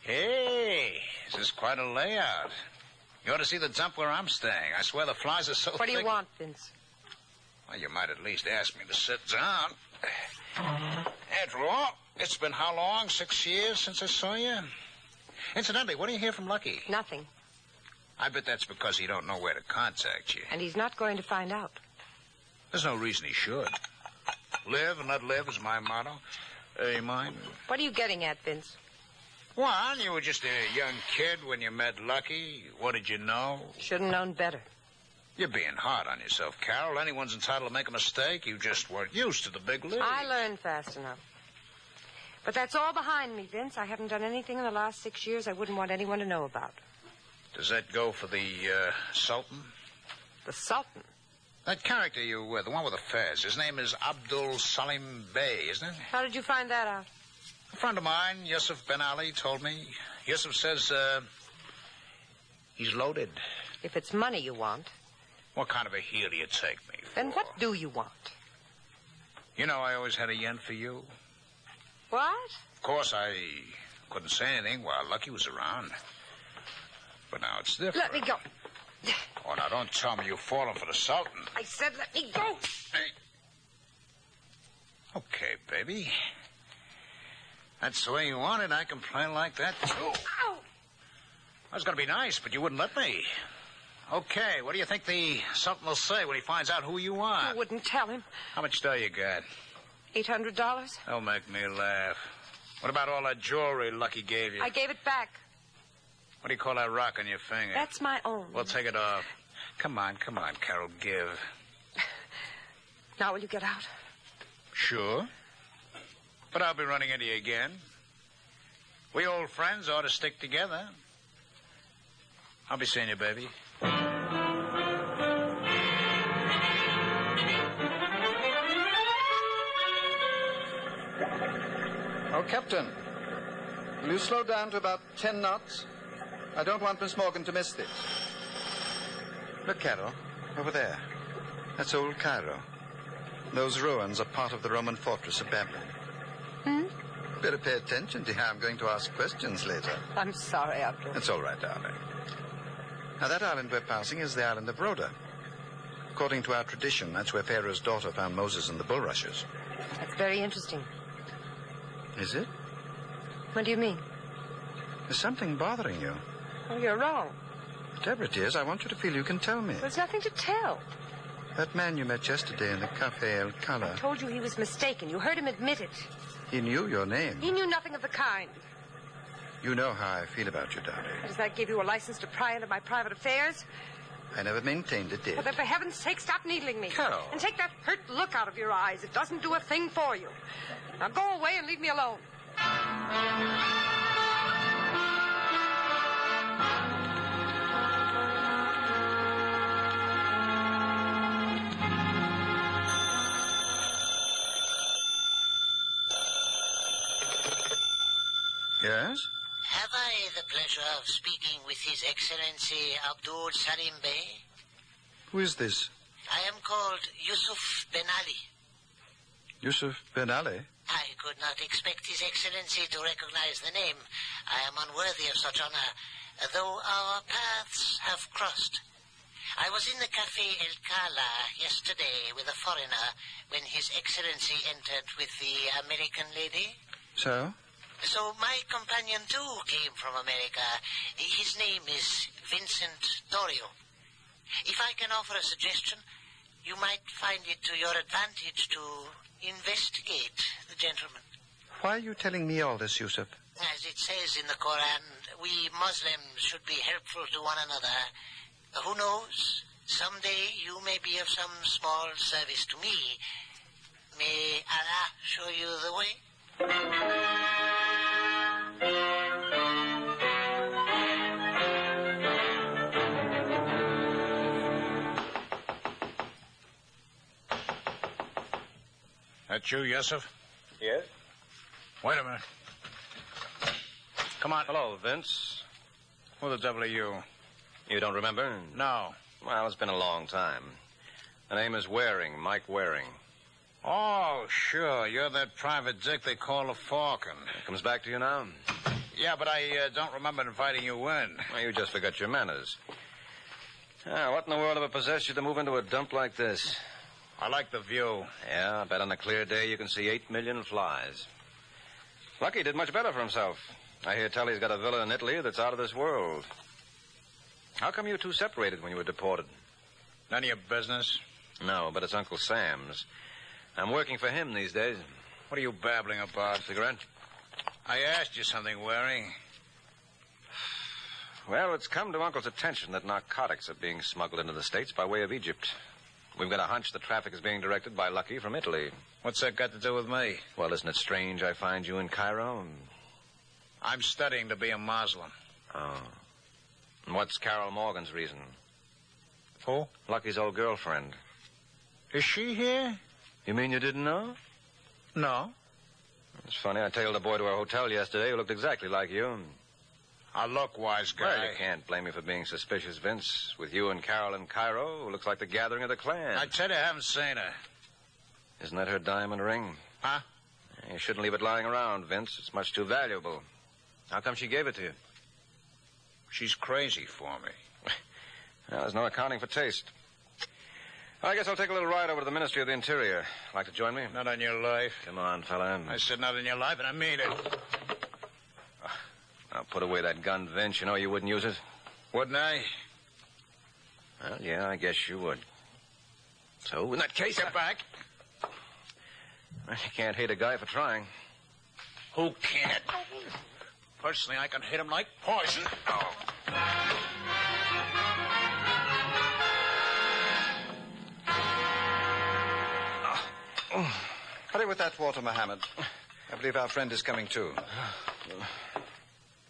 Hey, this is quite a layout. You ought to see the dump where I'm staying. I swear the flies are so thick. What do you want, Vince? Well, you might at least ask me to sit down. After all, it's been how long? 6 years since I saw you? Incidentally, what do you hear from Lucky? Nothing. I bet that's because he don't know where to contact you. And he's not going to find out. There's no reason he should. Live and let live is my motto. Mine. What are you getting at, Vince? Well, you were just a young kid when you met Lucky. What did you know? Should have known better. You're being hard on yourself, Carol. Anyone's entitled to make a mistake. You just weren't used to the big league. I learned fast enough. But that's all behind me, Vince. I haven't done anything in the last 6 years I wouldn't want anyone to know about. Does that go for the Sultan? The Sultan? That character the one with the fez. His name is Abdul Salim Bey, isn't it? How did you find that out? A friend of mine, Yusuf Ben Ali, told me. Yusuf says, he's loaded. If it's money you want. What kind of a heel do you take me for? Then what do you want? You know, I always had a yen for you. What? Of course, I couldn't say anything while Lucky was around. But now it's different. Let me go. Oh, now, don't tell me you've fallen for the Sultan. I said let me go. Hey. Okay, baby. That's the way you want it. I can play like that, too. Ow! I was going to be nice, but you wouldn't let me. Okay, what do you think the Sultan will say when he finds out who you are? I wouldn't tell him. How much dough you got? $800? Don't make me laugh. What about all that jewelry Lucky gave you? I gave it back. What do you call that rock on your finger? That's my own. Well, take it off. Come on, Carol, give. Now will you get out? Sure. But I'll be running into you again. We old friends ought to stick together. I'll be seeing you, baby. Oh, Captain, will you slow down to about 10 knots? I don't want Miss Morgan to miss this. Look, Carol, over there. That's old Cairo. Those ruins are part of the Roman fortress of Babylon. Better pay attention to how I'm going to ask questions later. I'm sorry, Abdul. It's all right, darling. Now, that island we're passing is the island of Rhoda. According to our tradition, that's where Pharaoh's daughter found Moses and the bulrushes. That's very interesting. Is it? What do you mean? There's something bothering you. Oh, you're wrong. Deborah, dears, I want you to feel you can tell me. There's nothing to tell. That man you met yesterday in the Café El Cala. I told you he was mistaken. You heard him admit it. He knew your name. He knew nothing of the kind. You know how I feel about you, darling. Does that give you a license to pry into my private affairs? I never maintained it did. Well, then, for heaven's sake, stop needling me. Carol. And take that hurt look out of your eyes. It doesn't do a thing for you. Now go away and leave me alone. Yes? Have I the pleasure of speaking with His Excellency Abdul Salim Bey? Who is this? I am called Yusuf Ben Ali. Yusuf Ben Ali? I could not expect His Excellency to recognize the name. I am unworthy of such honor, though our paths have crossed. I was in the Café El Cala yesterday with a foreigner when His Excellency entered with the American lady. So? So my companion, too, came from America. His name is Vincent Dorio. If I can offer a suggestion, you might find it to your advantage to investigate the gentleman. Why are you telling me all this, Yusuf? As it says in the Koran, we Muslims should be helpful to one another. Who knows? Someday you may be of some small service to me. May Allah show you the way? That you, Yusuf? Yes? Wait a minute. Come on. Hello, Vince. Who the devil are you? You don't remember? No. Well, it's been a long time. The name is Waring, Mike Waring. Oh, sure. You're that private dick they call a Falcon. It comes back to you now? Yeah, but I don't remember inviting you in. Well, you just forgot your manners. What in the world ever possessed you to move into a dump like this? I like the view. Yeah, I bet on a clear day you can see 8 million flies. Lucky did much better for himself. I hear tell he's got a villa in Italy that's out of this world. How come you two separated when you were deported? None of your business. No, but it's Uncle Sam's. I'm working for him these days. What are you babbling about? Cigarette? I asked you something, Waring. Well, it's come to Uncle's attention that narcotics are being smuggled into the States by way of Egypt. We've got a hunch the traffic is being directed by Lucky from Italy. What's that got to do with me? Well, isn't it strange I find you in Cairo? I'm studying to be a Muslim. Oh. And what's Carol Morgan's reason? Who? Lucky's old girlfriend. Is she here? You mean you didn't know? No. It's funny. I tailed a boy to our hotel yesterday who looked exactly like you. I look, wise guy. Well, you can't blame me for being suspicious, Vince. With you and Carol in Cairo, it looks like the gathering of the clan. I tell you, I haven't seen her. Isn't that her diamond ring? Huh? You shouldn't leave it lying around, Vince. It's much too valuable. How come she gave it to you? She's crazy for me. Well, there's no accounting for taste. I guess I'll take a little ride over to the Ministry of the Interior. Like to join me? Not on your life. Come on, fella. I said not on your life, and I mean it. Now, put away that gun, Vince. You know you wouldn't use it. Wouldn't I? Well, yeah, I guess you would. So, in that case... Get back. Well, you can't hate a guy for trying. Who can't? Personally, I can hit him like poison. Oh. Hurry with that water, Mohammed. I believe our friend is coming too.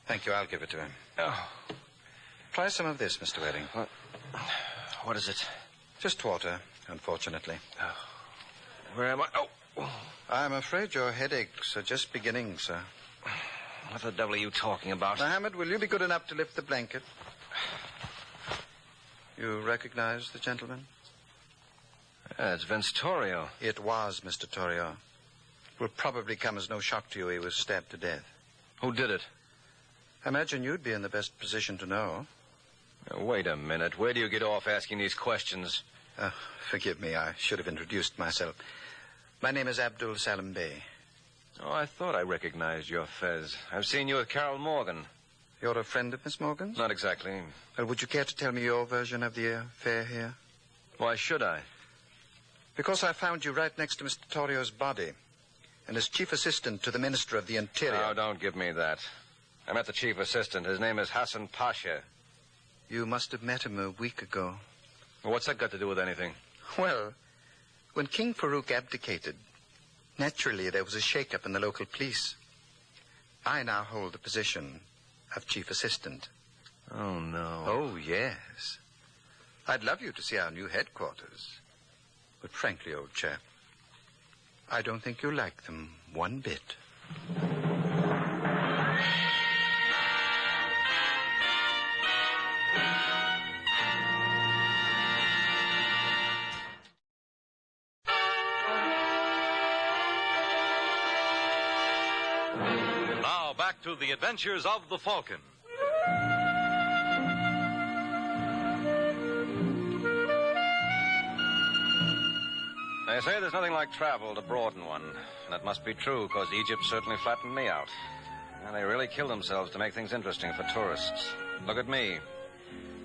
Thank you. I'll give it to him. Oh. Try some of this, Mr. Waring. What is it? Just water, unfortunately. Oh. Where am I? Oh. I'm afraid your headaches are just beginning, sir. What the devil are you talking about? Mohammed, will you be good enough to lift the blanket? You recognize the gentleman? It's Vince Torrio. It was Mr. Torrio. It will probably come as no shock to you he was stabbed to death. Who did it? I imagine you'd be in the best position to know. Now, wait a minute. Where do you get off asking these questions? Forgive me. I should have introduced myself. My name is Abdul Salim Bey. Oh, I thought I recognized your fez. I've seen you with Carol Morgan. You're a friend of Miss Morgan's? Not exactly. Well, would you care to tell me your version of the affair here? Why should I? Because I found you right next to Mr. Torrio's body, and as chief assistant to the Minister of the Interior. Oh, don't give me that. I met the chief assistant. His name is Hassan Pasha. You must have met him a week ago. Well, what's that got to do with anything? Well, when King Farouk abdicated, naturally there was a shake-up in the local police. I now hold the position of chief assistant. Oh, no. Oh, yes. I'd love you to see our new headquarters. But frankly, old chap, I don't think you'll like them one bit. Now back to the adventures of the Falcon. They say there's nothing like travel to broaden one. And that must be true, because Egypt certainly flattened me out. And they really killed themselves to make things interesting for tourists. Look at me.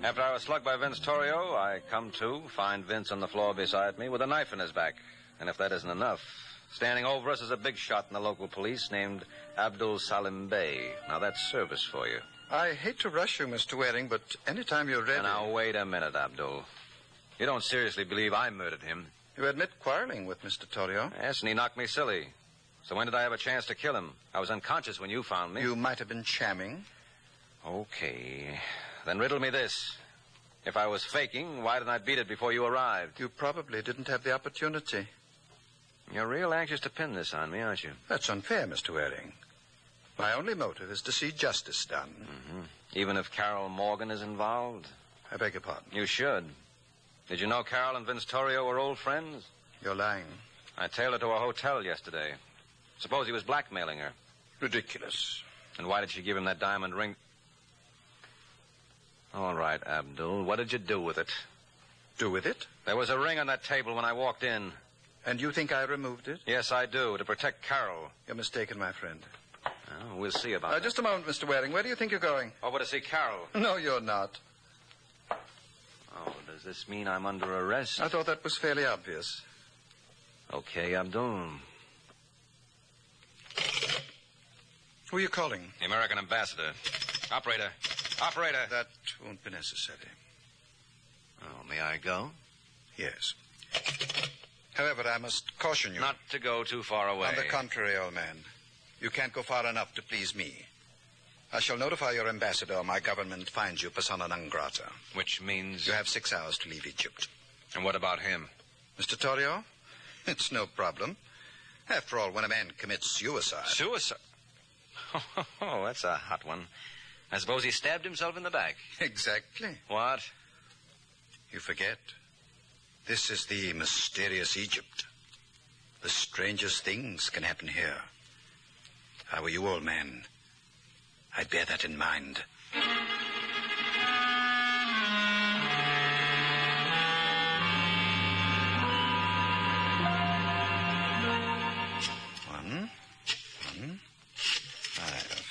After I was slugged by Vince Torrio, I come to, find Vince on the floor beside me with a knife in his back. And if that isn't enough, standing over us is a big shot in the local police named Abdul Salim Bey. Now, that's service for you. I hate to rush you, Mr. Waring, but anytime you're ready... Now, wait a minute, Abdul. You don't seriously believe I murdered him? You admit quarreling with Mr. Torrio? Yes, and he knocked me silly. So when did I have a chance to kill him? I was unconscious when you found me. You might have been shamming. Okay. Then riddle me this. If I was faking, why didn't I beat it before you arrived? You probably didn't have the opportunity. You're real anxious to pin this on me, aren't you? That's unfair, Mr. Waring. My only motive is to see justice done. Mm-hmm. Even if Carol Morgan is involved? I beg your pardon. You should. Did you know Carol and Vince Torrio were old friends? You're lying. I tailed her to a hotel yesterday. Suppose he was blackmailing her. Ridiculous. And why did she give him that diamond ring? All right, Abdul. What did you do with it? Do with it? There was a ring on that table when I walked in. And you think I removed it? Yes, I do, to protect Carol. You're mistaken, my friend. Oh, we'll see about that. Just a moment, Mr. Waring. Where do you think you're going? Over to see Carol. No, you're not. Oh, does Does this mean I'm under arrest? I thought that was fairly obvious. Okay, Abdul. Who are you calling? The American ambassador. Operator. Operator. That won't be necessary. Oh, may I go? Yes. However, I must caution you. Not to go too far away. On the contrary, old man. You can't go far enough to please me. I shall notify your ambassador or my government finds you persona non grata. Which means? You have 6 hours to leave Egypt. And what about him? Mr. Torrio? It's no problem. After all, when a man commits suicide... Suicide? Oh, that's a hot one. I suppose he stabbed himself in the back. Exactly. What? You forget. This is the mysterious Egypt. The strangest things can happen here. If I were you, old man, I'd bear that in mind. One, 5.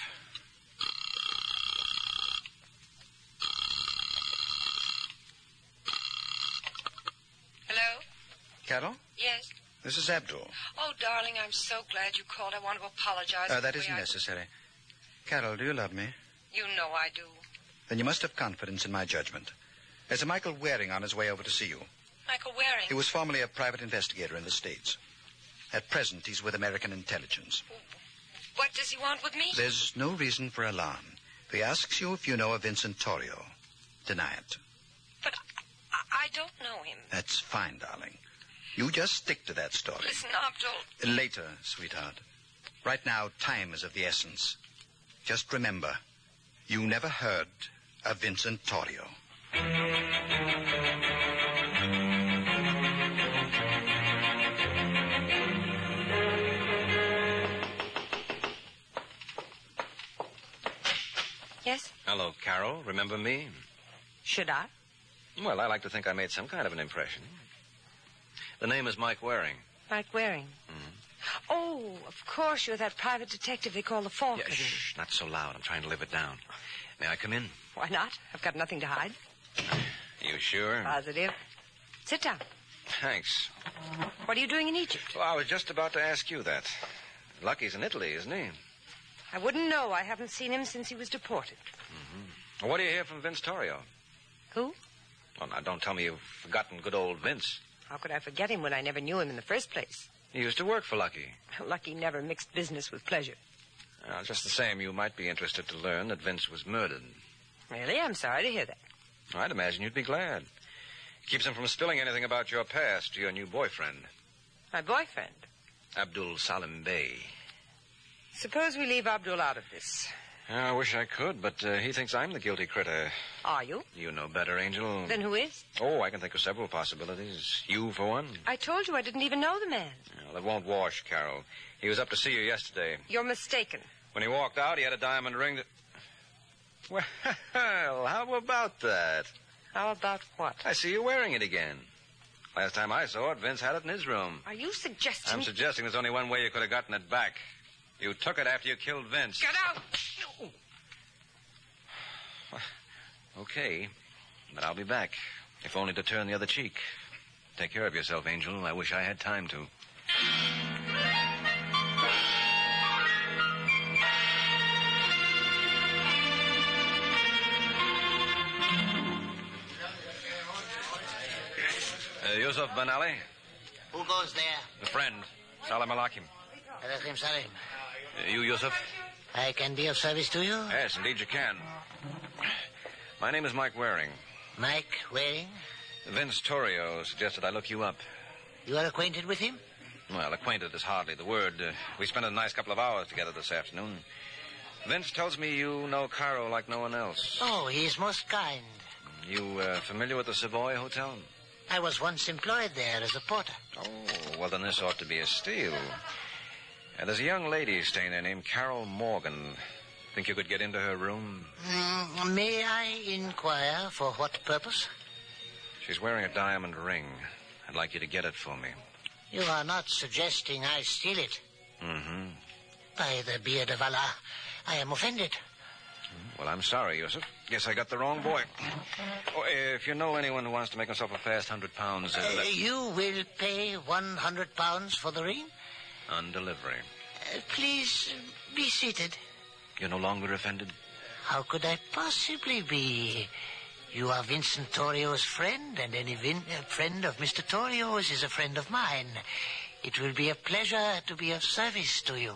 Hello? Carol? Yes? This is Abdul. Oh, darling, I'm so glad you called. I want to apologize. That isn't necessary. Carol, do you love me? You know I do. Then you must have confidence in my judgment. There's a Michael Waring on his way over to see you. Michael Waring? He was formerly a private investigator in the States. At present, he's with American intelligence. What does he want with me? There's no reason for alarm. If he asks you if you know a Vincent Torrio, deny it. But I don't know him. That's fine, darling. You just stick to that story. Listen, Abdul. Later, sweetheart. Right now, time is of the essence. Just remember, you never heard of Vincent Torrio. Yes? Hello, Carol. Remember me? Should I? Well, I like to think I made some kind of an impression. The name is Mike Waring. Mike Waring? Mm-hmm. Oh, of course, you're that private detective they call the Falcon. Yeah, shh, not so loud. I'm trying to live it down. May I come in? Why not? I've got nothing to hide. You sure? Positive. Sit down. Thanks. What are you doing in Egypt? Well, I was just about to ask you that. Lucky's in Italy, isn't he? I wouldn't know. I haven't seen him since he was deported. Mm-hmm. What do you hear from Vince Torrio? Who? Well, now, don't tell me you've forgotten good old Vince. How could I forget him when I never knew him in the first place? He used to work for Lucky. Lucky never mixed business with pleasure. Just the same, you might be interested to learn that Vince was murdered. Really? I'm sorry to hear that. I'd imagine you'd be glad. Keeps him from spilling anything about your past to your new boyfriend. My boyfriend? Abdul Salim Bey. Suppose we leave Abdul out of this. I wish I could, but he thinks I'm the guilty critter. Are you? You know better, Angel. Then who is? Oh, I can think of several possibilities. You, for one. I told you I didn't even know the man. Well, it won't wash, Carol. He was up to see you yesterday. You're mistaken. When he walked out, he had a diamond ring that... Well, how about that? How about what? I see you wearing it again. Last time I saw it, Vince had it in his room. Are you suggesting... I'm suggesting there's only one way you could have gotten it back. You took it after you killed Vince. Get out! Okay, but I'll be back, if only to turn the other cheek. Take care of yourself, Angel. I wish I had time to. Yusuf Ben Ali? Who goes there? The friend, Salam Alakim. Alaikum salam. You, Yusuf? I can be of service to you? Yes, indeed you can. My name is Mike Waring. Mike Waring? Vince Torrio suggested I look you up. You are acquainted with him? Well, acquainted is hardly the word. We spent a nice couple of hours together this afternoon. Vince tells me you know Cairo like no one else. Oh, he is most kind. You familiar with the Savoy Hotel? I was once employed there as a porter. Oh, well, then this ought to be a steal. There's a young lady staying there named Carol Morgan. Think you could get into her room? May I inquire for what purpose? She's wearing a diamond ring. I'd like you to get it for me. You are not suggesting I steal it? Mm-hmm. By the beard of Allah, I am offended. Well, I'm sorry, Yusuf. Guess I got the wrong boy. Oh, if you know anyone who wants to make himself a fast £100... You will pay £100 for the ring? On delivery. Please, be seated. You're no longer offended? How could I possibly be? You are Vincent Torrio's friend, and any friend of Mr. Torrio's is a friend of mine. It will be a pleasure to be of service to you.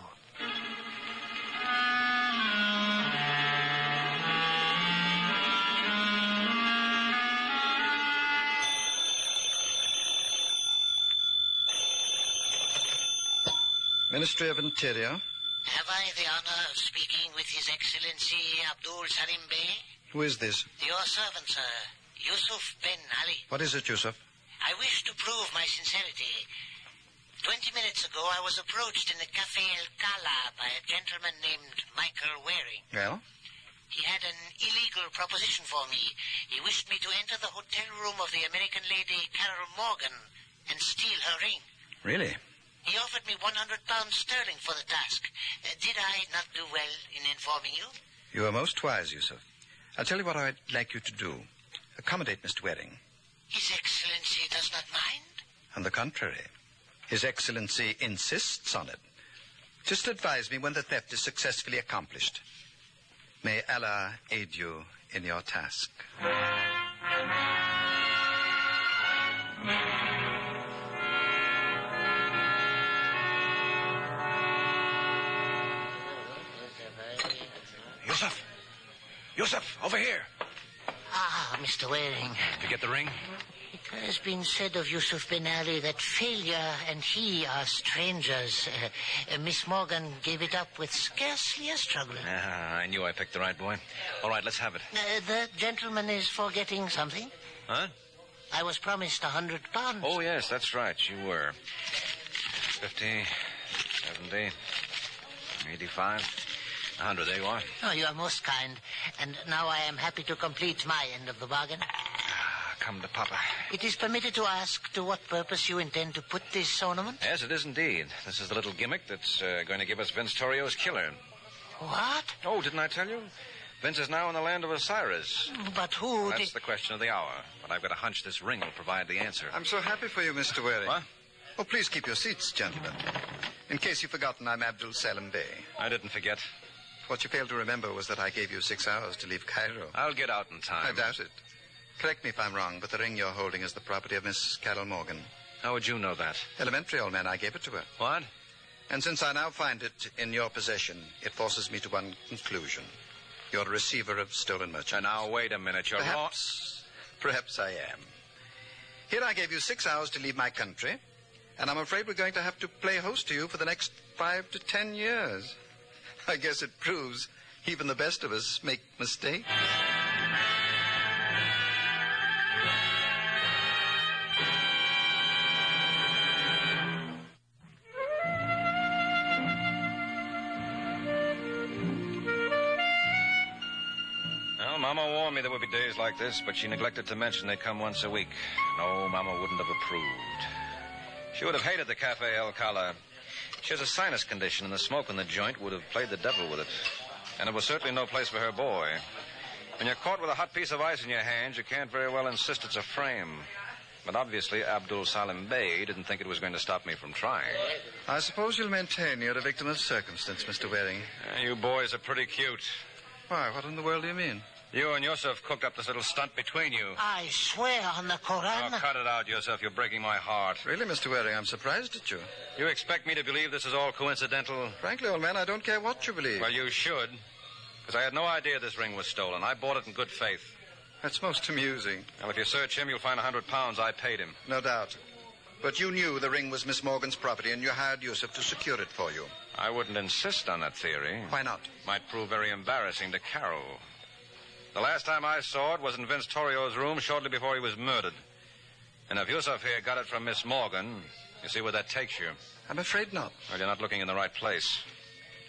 Ministry of Interior. Have I the honor of speaking with His Excellency Abdul Salim Bey? Who is this? Your servant, sir. Yusuf Ben Ali. What is it, Yusuf? I wish to prove my sincerity. 20 minutes ago, I was approached in the Café El Cala by a gentleman named Michael Waring. Well? He had an illegal proposition for me. He wished me to enter the hotel room of the American lady Carol Morgan and steal her ring. Really? He offered me £100 sterling for the task. Did I not do well in informing you? You are most wise, Yusuf. I'll tell you what I'd like you to do. Accommodate Mr. Waring. His Excellency does not mind? On the contrary, His Excellency insists on it. Just advise me when the theft is successfully accomplished. May Allah aid you in your task. Yusuf! Yusuf, over here! Ah, Mr. Waring. Did you get the ring? It has been said of Yusuf Ben Ali that failure and he are strangers. Miss Morgan gave it up with scarcely a struggle. I knew I picked the right boy. All right, let's have it. The gentleman is forgetting something. Huh? I was promised £100. Oh, yes, that's right. You were. 50, 70, 85, 100. There you are. Oh, you are most kind. And now I am happy to complete my end of the bargain. Come to Papa. It is permitted to ask to what purpose you intend to put this ornament? Yes, it is indeed. This is the little gimmick that's going to give us Vince Torrio's killer. What? Oh, didn't I tell you? Vince is now in the land of Osiris. But who... That's the question of the hour. But I've got a hunch this ring will provide the answer. I'm so happy for you, Mr. Waring. What? Oh, please keep your seats, gentlemen. In case you've forgotten, I'm Abdul Salim Bey. I didn't forget. What you failed to remember was that I gave you 6 hours to leave Cairo. I'll get out in time. I doubt it. Correct me if I'm wrong, but the ring you're holding is the property of Miss Carol Morgan. How would you know that? Elementary, old man. I gave it to her. What? And since I now find it in your possession, it forces me to one conclusion. You're a receiver of stolen merchandise. Now, wait a minute. You're Perhaps I am. Here I gave you 6 hours to leave my country, and I'm afraid we're going to have to play host to you for the next 5 to 10 years. I guess it proves even the best of us make mistakes. Well, Mama warned me there would be days like this, but she neglected to mention they come once a week. No, Mama wouldn't have approved. She would have hated the Cafe El Cala. She has a sinus condition, and the smoke in the joint would have played the devil with it. And it was certainly no place for her boy. When you're caught with a hot piece of ice in your hands, you can't very well insist it's a frame. But obviously, Abdul Salim Bey didn't think it was going to stop me from trying. I suppose you'll maintain you're a victim of circumstance, Mr. Waring. You boys are pretty cute. Why, what in the world do you mean? You and Yusuf cooked up this little stunt between you. I swear on the Koran. Oh, cut it out, Yusuf. You're breaking my heart. Really, Mr. Waring, I'm surprised at you. You expect me to believe this is all coincidental? Frankly, old man, I don't care what you believe. Well, you should. Because I had no idea this ring was stolen. I bought it in good faith. That's most amusing. Well, if you search him, you'll find £100 I paid him. No doubt. But you knew the ring was Miss Morgan's property, and you hired Yusuf to secure it for you. I wouldn't insist on that theory. Why not? Might prove very embarrassing to Carol. The last time I saw it was in Vince Torrio's room shortly before he was murdered. And if Yusuf here got it from Miss Morgan, you see where that takes you. I'm afraid not. Well, you're not looking in the right place.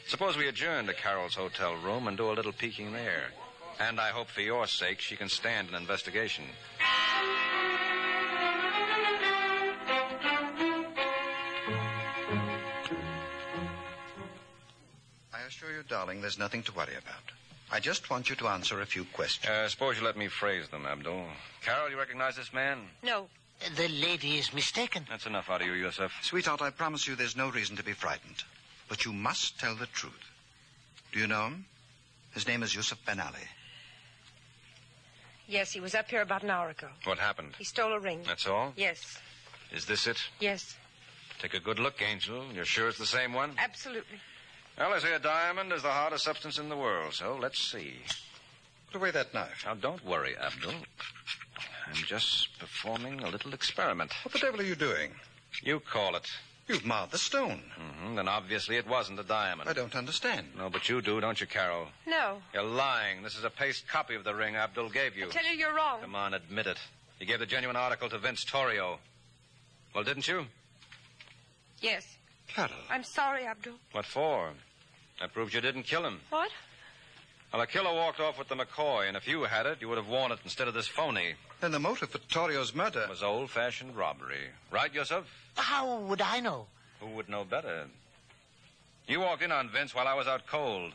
Suppose we adjourn to Carol's hotel room and do a little peeking there. And I hope for your sake she can stand an investigation. I assure you, darling, there's nothing to worry about. I just want you to answer a few questions. Suppose you let me phrase them, Abdul. Carol, you recognize this man? No. The lady is mistaken. That's enough out of you, Yusuf. Sweetheart, I promise you there's no reason to be frightened. But you must tell the truth. Do you know him? His name is Yusuf Ben Ali. Yes, he was up here about an hour ago. What happened? He stole a ring. That's all? Yes. Is this it? Yes. Take a good look, Angel. You're sure it's the same one? Absolutely. Well, they say a diamond is the hardest substance in the world, so let's see. Put away that knife. Now, don't worry, Abdul. I'm just performing a little experiment. What the devil are you doing? You call it. You've marred the stone. Mm-hmm. Then obviously it wasn't a diamond. I don't understand. No, but you do, don't you, Carol? No. You're lying. This is a paste copy of the ring Abdul gave you. I tell you, you're wrong. Come on, admit it. You gave the genuine article to Vince Torrio. Well, didn't you? Yes. Carol. I'm sorry, Abdul. What for? That proves you didn't kill him. What? Well, the killer walked off with the McCoy, and if you had it, you would have worn it instead of this phony. Then the motive for Torrio's murder It was old-fashioned robbery. Right, Yusuf? How would I know? Who would know better? You walked in on Vince while I was out cold.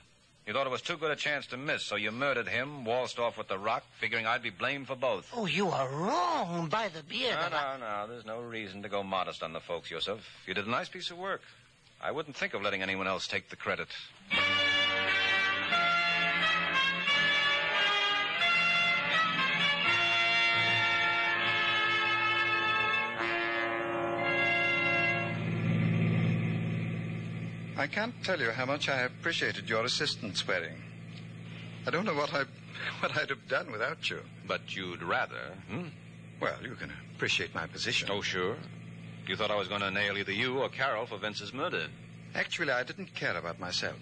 You thought it was too good a chance to miss, so you murdered him, waltzed off with the rock, figuring I'd be blamed for both. Oh, you are wrong by the beard. No. There's no reason to go modest on the folks, Yusuf. You did a nice piece of work. I wouldn't think of letting anyone else take the credit. I can't tell you how much I appreciated your assistance, Waring. I don't know what I'd have done without you. But you'd rather, Well, you can appreciate my position. Oh, sure. You thought I was going to nail either you or Carol for Vince's murder. Actually, I didn't care about myself.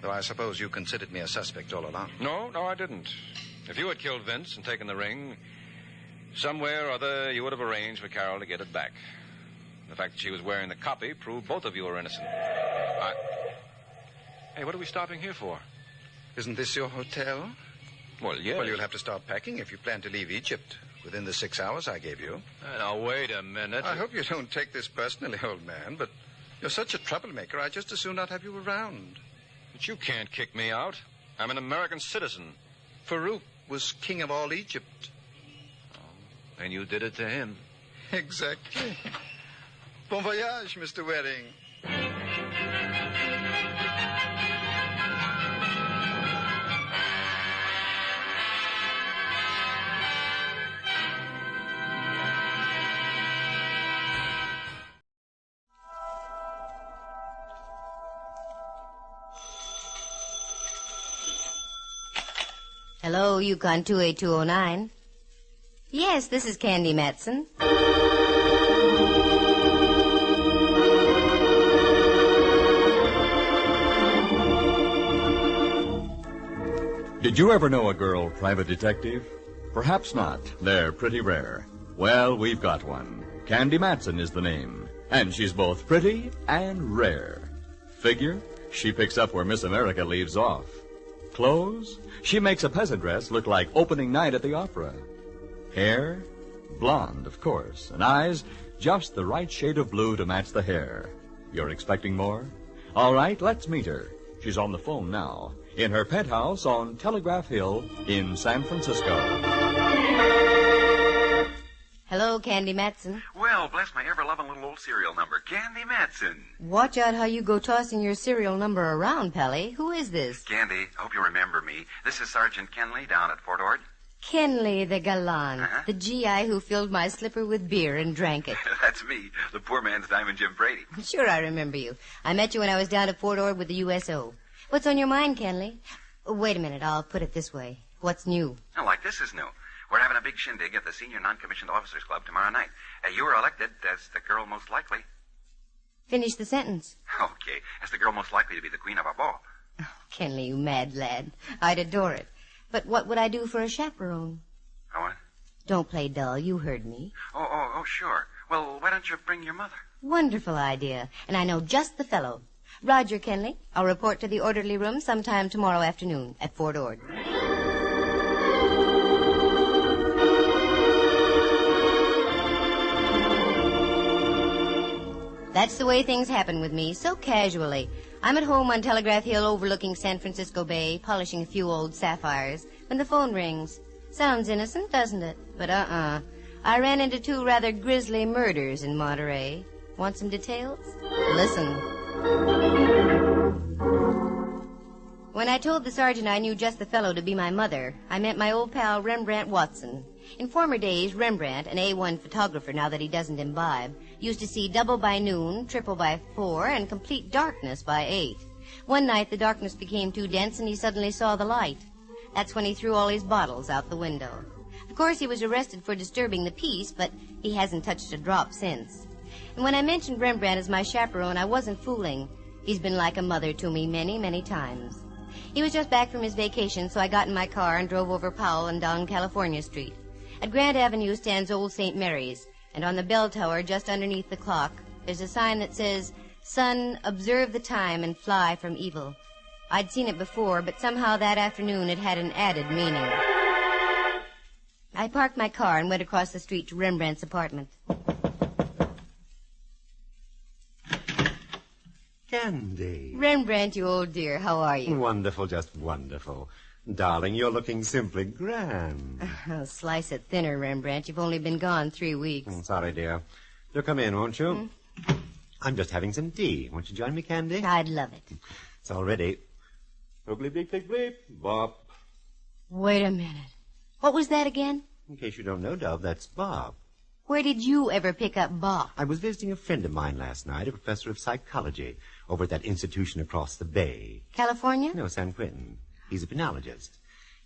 Though I suppose you considered me a suspect all along. No, I didn't. If you had killed Vince and taken the ring, somewhere or other you would have arranged for Carol to get it back. The fact that she was wearing the copy proved both of you were innocent. Hey, what are we stopping here for? Isn't this your hotel? Well, yes. Well, you'll have to start packing if you plan to leave Egypt within the 6 hours I gave you. Now, wait a minute. I hope you don't take this personally, old man, but you're such a troublemaker, I'd just as soon not have you around. But you can't kick me out. I'm an American citizen. Farouk was king of all Egypt. Oh, and you did it to him. Exactly. Bon voyage, Mr. Waring. Hello, Yukon 28209. Yes, this is Candy Matson. Did you ever know a girl private detective? Perhaps not. They're pretty rare. Well, we've got one. Candy Matson is the name. And she's both pretty and rare. Figure? She picks up where Miss America leaves off. Clothes? She makes a peasant dress look like opening night at the opera. Hair? Blonde, of course. And eyes? Just the right shade of blue to match the hair. You're expecting more? All right, let's meet her. She's on the phone now, in her penthouse on Telegraph Hill in San Francisco. Hello, Candy Matson. Well, bless my ever-loving little old serial number, Candy Matson. Watch out how you go tossing your serial number around, Pelly. Who is this? Candy, I hope you remember me. This is Sergeant Kenley down at Fort Ord. Kenley the Galan, the GI who filled my slipper with beer and drank it. That's me, the poor man's Diamond Jim Brady. Sure, I remember you. I met you when I was down at Fort Ord with the USO. What's on your mind, Kenley? Wait a minute, I'll put it this way. What's new? Oh, like this is new. We're having a big shindig at the Senior Non-Commissioned Officers Club tomorrow night. You were elected as the girl most likely. Finish the sentence. Okay, as the girl most likely to be the queen of our ball. Kenley, you mad lad. I'd adore it. But what would I do for a chaperone? Oh, what? Don't play dull. You heard me. Oh, sure. Well, why don't you bring your mother? Wonderful idea. And I know just the fellow. Roger, Kenley. I'll report to the orderly room sometime tomorrow afternoon at Fort Ord. That's the way things happen with me, so casually. I'm at home on Telegraph Hill overlooking San Francisco Bay, polishing a few old sapphires, when the phone rings. Sounds innocent, doesn't it? But I ran into 2 rather grisly murders in Monterey. Want some details? Listen. When I told the sergeant I knew just the fellow to be my mother, I meant my old pal Rembrandt Watson. In former days, Rembrandt, an A1 photographer now that he doesn't imbibe, used to see double by noon, triple by 4, and complete darkness by 8. One night the darkness became too dense and he suddenly saw the light. That's when he threw all his bottles out the window. Of course, he was arrested for disturbing the peace, but he hasn't touched a drop since. And when I mentioned Rembrandt as my chaperone, I wasn't fooling. He's been like a mother to me many, many times. He was just back from his vacation, so I got in my car and drove over Powell and down California Street. At Grant Avenue stands Old St. Mary's, and on the bell tower just underneath the clock, there's a sign that says, "Son, observe the time and fly from evil." I'd seen it before, but somehow that afternoon it had an added meaning. I parked my car and went across the street to Rembrandt's apartment. Candy. Rembrandt, you old dear, how are you? Wonderful, just wonderful. Darling, you're looking simply grand. Oh, slice it thinner, Rembrandt. You've only been gone 3 weeks. Sorry, dear. You'll come in, won't you? I'm just having some tea. Won't you join me, Candy? I'd love it. It's all ready. Oh, bleep, bleep, bleep, bleep. Bop. Wait a minute. What was that again? In case you don't know, Dove, that's Bob. Where did you ever pick up Bob? I was visiting a friend of mine last night, a professor of psychology, over at that institution across the bay. California? No, San Quentin. He's a penologist.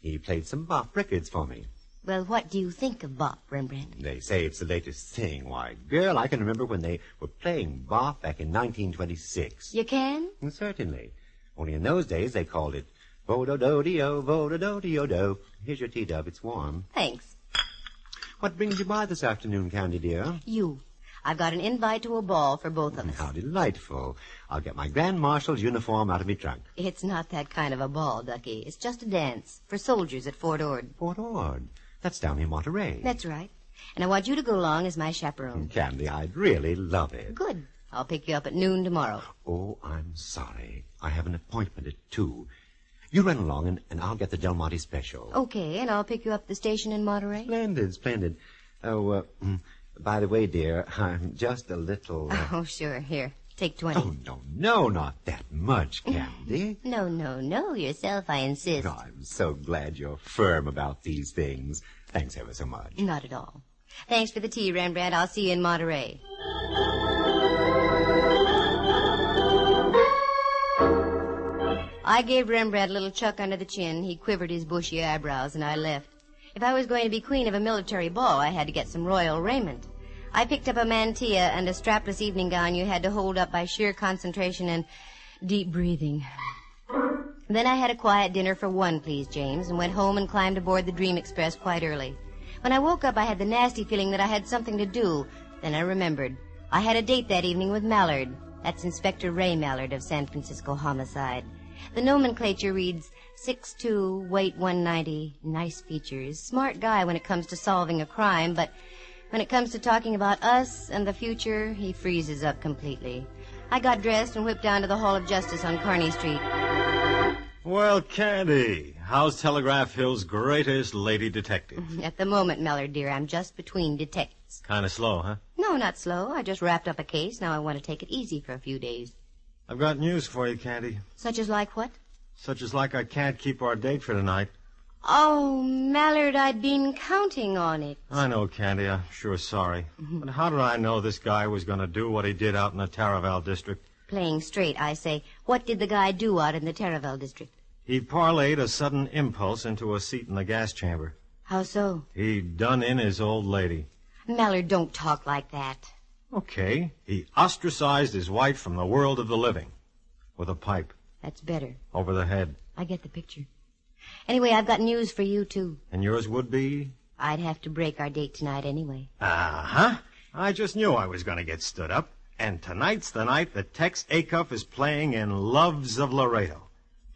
He played some bop records for me. Well, what do you think of bop, Rembrandt? They say it's the latest thing. Why, girl, I can remember when they were playing bop back in 1926. You can? Certainly. Only in those days they called it vo-do-do-de-o, vo-do-do-de-o-do. Here's your tea, Dove. It's warm. Thanks. What brings you by this afternoon, Candy, dear? You. I've got an invite to a ball for both of us. How delightful. I'll get my Grand Marshal's uniform out of me trunk. It's not that kind of a ball, Ducky. It's just a dance for soldiers at Fort Ord. Fort Ord? That's down in Monterey. That's right. And I want you to go along as my chaperone. Candy, I'd really love it. Good. I'll pick you up at noon tomorrow. Oh, I'm sorry. I have an appointment at 2. You run along, and I'll get the Del Monte special. Okay, and I'll pick you up at the station in Monterey. Splendid, splendid. Oh, by the way, dear, I'm just a little... Oh, sure. Here, take 20. Oh, no, not that much, Candy. No, yourself, I insist. Oh, I'm so glad you're firm about these things. Thanks ever so much. Not at all. Thanks for the tea, Rembrandt. I'll see you in Monterey. I gave Rembrandt a little chuck under the chin. He quivered his bushy eyebrows, and I left. If I was going to be queen of a military ball, I had to get some royal raiment. I picked up a mantilla and a strapless evening gown you had to hold up by sheer concentration and deep breathing. Then I had a quiet dinner for 1, please, James, and went home and climbed aboard the Dream Express quite early. When I woke up, I had the nasty feeling that I had something to do. Then I remembered. I had a date that evening with Mallard. That's Inspector Ray Mallard of San Francisco Homicide. The nomenclature reads 6'2", weight 190, nice features, smart guy when it comes to solving a crime, but when it comes to talking about us and the future, he freezes up completely. I got dressed and whipped down to the Hall of Justice on Kearny Street. Well, Candy, how's Telegraph Hill's greatest lady detective? At the moment, Mallard, dear, I'm just between detectives. Kind of slow, huh? No, not slow. I just wrapped up a case. Now I want to take it easy for a few days. I've got news for you, Candy. Such as like what? Such as like I can't keep our date for tonight. Oh, Mallard, I'd been counting on it. I know, Candy. I'm sure sorry. But how did I know this guy was going to do what he did out in the Taraval district? Playing straight, I say. What did the guy do out in the Taraval district? He parlayed a sudden impulse into a seat in the gas chamber. How so? He done in his old lady. Mallard, don't talk like that. Okay. He ostracized his wife from the world of the living. With a pipe. That's better. Over the head. I get the picture. Anyway, I've got news for you, too. And yours would be? I'd have to break our date tonight anyway. Uh-huh. I just knew I was going to get stood up. And tonight's the night that Tex Acuff is playing in Loves of Laredo.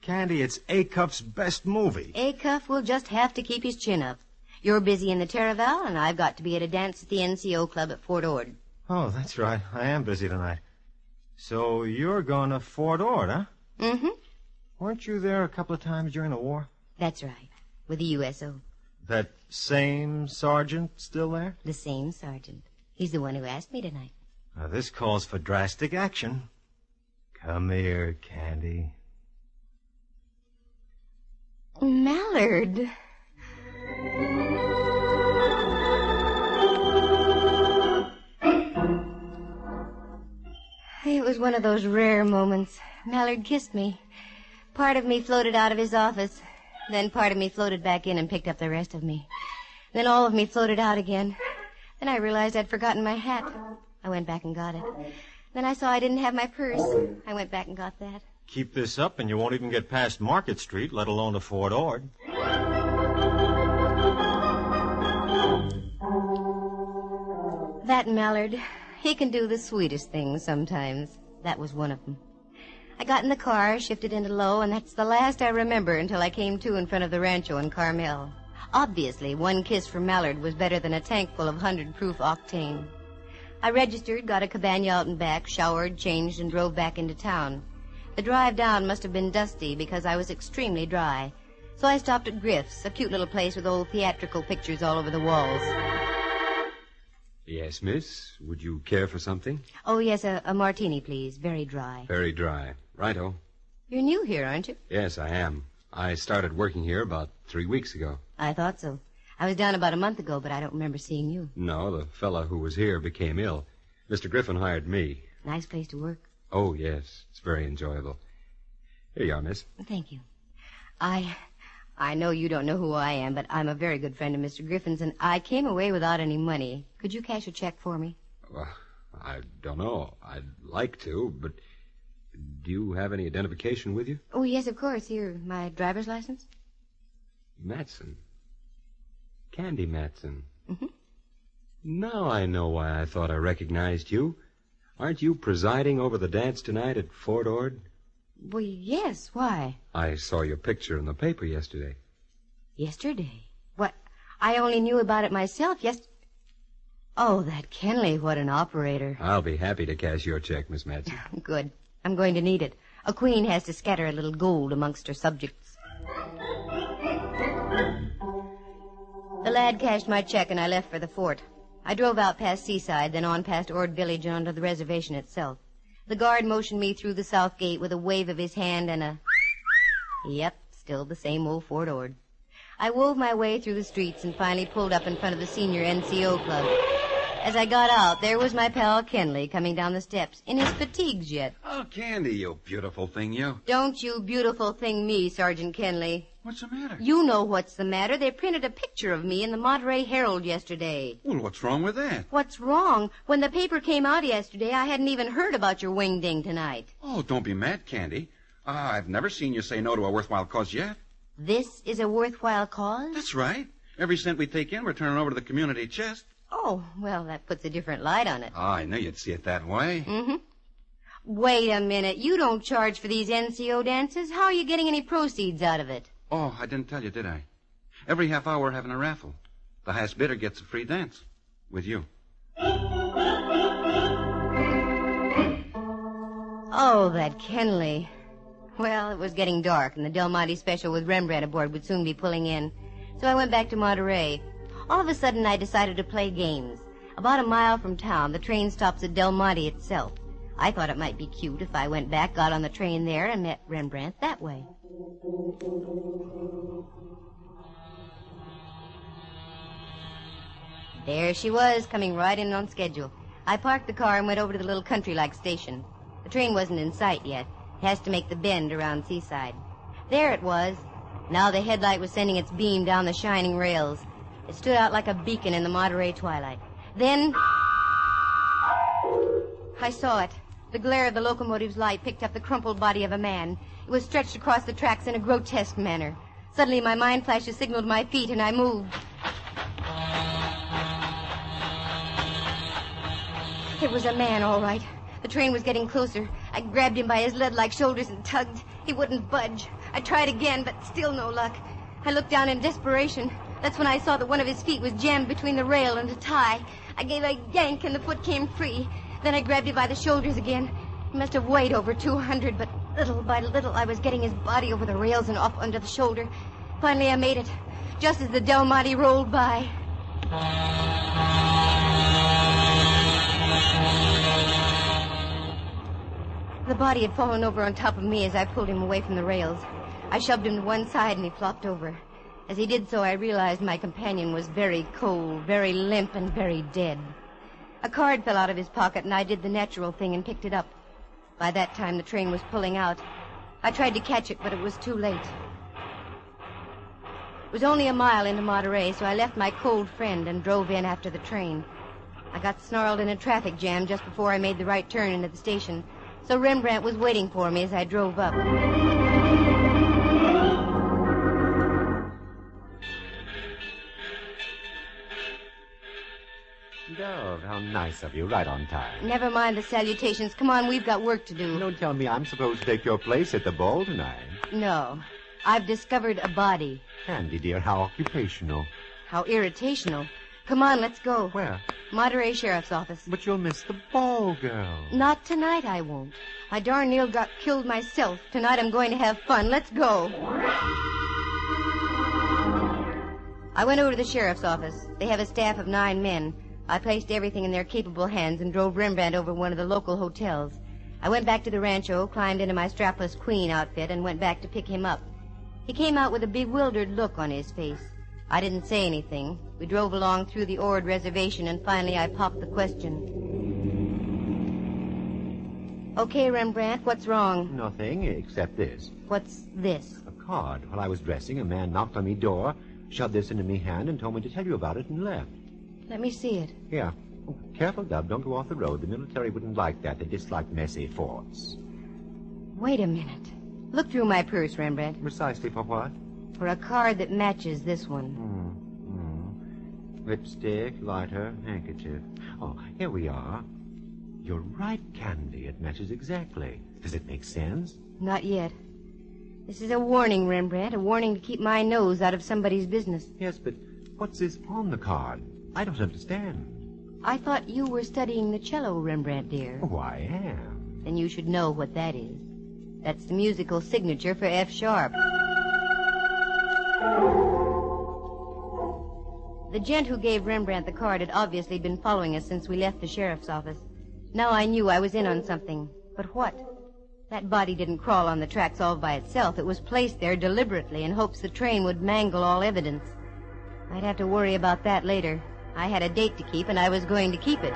Candy, it's Acuff's best movie. Acuff will just have to keep his chin up. You're busy in the Taraval, and I've got to be at a dance at the NCO club at Fort Ord. Oh, that's right. I am busy tonight. So you're going to Fort Ord, huh? Mm-hmm. Weren't you there a couple of times during the war? That's right. With the USO. That same sergeant still there? The same sergeant. He's the one who asked me tonight. Now, this calls for drastic action. Come here, Candy. Mallard. It was one of those rare moments. Mallard kissed me. Part of me floated out of his office. Then part of me floated back in and picked up the rest of me. Then all of me floated out again. Then I realized I'd forgotten my hat. I went back and got it. Then I saw I didn't have my purse. I went back and got that. Keep this up and you won't even get past Market Street, let alone to Fort Ord. That Mallard, he can do the sweetest things sometimes. That was one of them. I got in the car, shifted into low, and that's the last I remember until I came to in front of the rancho in Carmel. Obviously, one kiss from Mallard was better than a tank full of 100-proof octane. I registered, got a cabana out and back, showered, changed, and drove back into town. The drive down must have been dusty because I was extremely dry. So I stopped at Griff's, a cute little place with old theatrical pictures all over the walls. Yes, miss. Would you care for something? Oh, yes, a martini, please. Very dry. Very dry. Righto. You're new here, aren't you? Yes, I am. I started working here about 3 weeks ago. I thought so. I was down about a month ago, but I don't remember seeing you. No, the fellow who was here became ill. Mr. Griffin hired me. Nice place to work. Oh, yes. It's very enjoyable. Here you are, miss. Thank you. I know you don't know who I am, but I'm a very good friend of Mr. Griffin's, and I came away without any money. Could you cash a check for me? Well, I don't know. I'd like to, but do you have any identification with you? Oh, yes, of course. Here, my driver's license. Matson. Candy Matson. Mm-hmm. Now I know why I thought I recognized you. Aren't you presiding over the dance tonight at Fort Ord? Well, yes. Why? I saw your picture in the paper yesterday. Yesterday? What? I only knew about it myself Oh, that Kenley, what an operator. I'll be happy to cash your check, Miss Matson. Good. I'm going to need it. A queen has to scatter a little gold amongst her subjects. The lad cashed my check and I left for the fort. I drove out past Seaside, then on past Ord Village and onto the reservation itself. The guard motioned me through the south gate with a wave of his hand and a... Yep, still the same old Fort Ord. I wove my way through the streets and finally pulled up in front of the senior NCO club. As I got out, there was my pal Kenley coming down the steps, in his fatigues yet. Oh, Candy, you beautiful thing, you. Don't you beautiful thing me, Sergeant Kenley. What's the matter? You know what's the matter. They printed a picture of me in the Monterey Herald yesterday. Well, what's wrong with that? What's wrong? When the paper came out yesterday, I hadn't even heard about your wing-ding tonight. Oh, don't be mad, Candy. I've never seen you say no to a worthwhile cause yet. This is a worthwhile cause? That's right. Every cent we take in, we're turning over to the community chest. Oh, well, that puts a different light on it. Oh, I knew you'd see it that way. Mm-hmm. Wait a minute. You don't charge for these NCO dances. How are you getting any proceeds out of it? Oh, I didn't tell you, did I? Every half hour we're having a raffle. The highest bidder gets a free dance. With you. Oh, that Kenley. Well, it was getting dark, and the Del Monte special with Rembrandt aboard would soon be pulling in. So I went back to Monterey. All of a sudden, I decided to play games. About a mile from town, the train stops at Del Monte itself. I thought it might be cute if I went back, got on the train there, and met Rembrandt that way. There she was, coming right in on schedule. I parked the car and went over to the little country-like station. The train wasn't in sight yet. It has to make the bend around Seaside. There it was. Now the headlight was sending its beam down the shining rails. It stood out like a beacon in the Monterey twilight. Then I saw it. The glare of the locomotive's light picked up the crumpled body of a man. It was stretched across the tracks in a grotesque manner. Suddenly my mind flashes signaled my feet and I moved. It was a man, all right. The train was getting closer. I grabbed him by his lead-like shoulders and tugged. He wouldn't budge. I tried again, but still no luck. I looked down in desperation. That's when I saw that one of his feet was jammed between the rail and the tie. I gave a yank and the foot came free. Then I grabbed him by the shoulders again. He must have weighed over 200, but little by little I was getting his body over the rails and off under the shoulder. Finally, I made it, just as the Del Monte rolled by. The body had fallen over on top of me as I pulled him away from the rails. I shoved him to one side and he flopped over. As he did so, I realized my companion was very cold, very limp, and very dead. A card fell out of his pocket, and I did the natural thing and picked it up. By that time, the train was pulling out. I tried to catch it, but it was too late. It was only a mile into Monterey, so I left my cold friend and drove in after the train. I got snarled in a traffic jam just before I made the right turn into the station, so Rembrandt was waiting for me as I drove up. Dove, how nice of you, right on time. Never mind the salutations. Come on, we've got work to do. Don't tell me I'm supposed to take your place at the ball tonight. No. I've discovered a body. Candy, dear, how occupational. How irritational. Come on, let's go. Where? Monterey Sheriff's Office. But you'll miss the ball, girl. Not tonight, I won't. I darn near got killed myself. Tonight I'm going to have fun. Let's go. I went over to the sheriff's office. They have a staff of 9 men. I placed everything in their capable hands and drove Rembrandt over one of the local hotels. I went back to the rancho, climbed into my strapless queen outfit, and went back to pick him up. He came out with a bewildered look on his face. I didn't say anything. We drove along through the Ord reservation, and finally I popped the question. Okay, Rembrandt, what's wrong? Nothing, except this. What's this? A card. While I was dressing, a man knocked on me door, shoved this into me hand, and told me to tell you about it, and left. Let me see it. Here. Oh, careful, Dub. Don't go off the road. The military wouldn't like that. They dislike messy forts. Wait a minute. Look through my purse, Rembrandt. Precisely for what? For a card that matches this one. Lipstick, lighter, handkerchief. Oh, here we are. You're right, Candy. It matches exactly. Does it make sense? Not yet. This is a warning, Rembrandt. A warning to keep my nose out of somebody's business. Yes, but what's this on the card? I don't understand. I thought you were studying the cello, Rembrandt, dear. Oh, I am. Then you should know what that is. That's the musical signature for F sharp. The gent who gave Rembrandt the card had obviously been following us since we left the sheriff's office. Now I knew I was in on something. But what? That body didn't crawl on the tracks all by itself. It was placed there deliberately in hopes the train would mangle all evidence. I'd have to worry about that later. I had a date to keep, and I was going to keep it.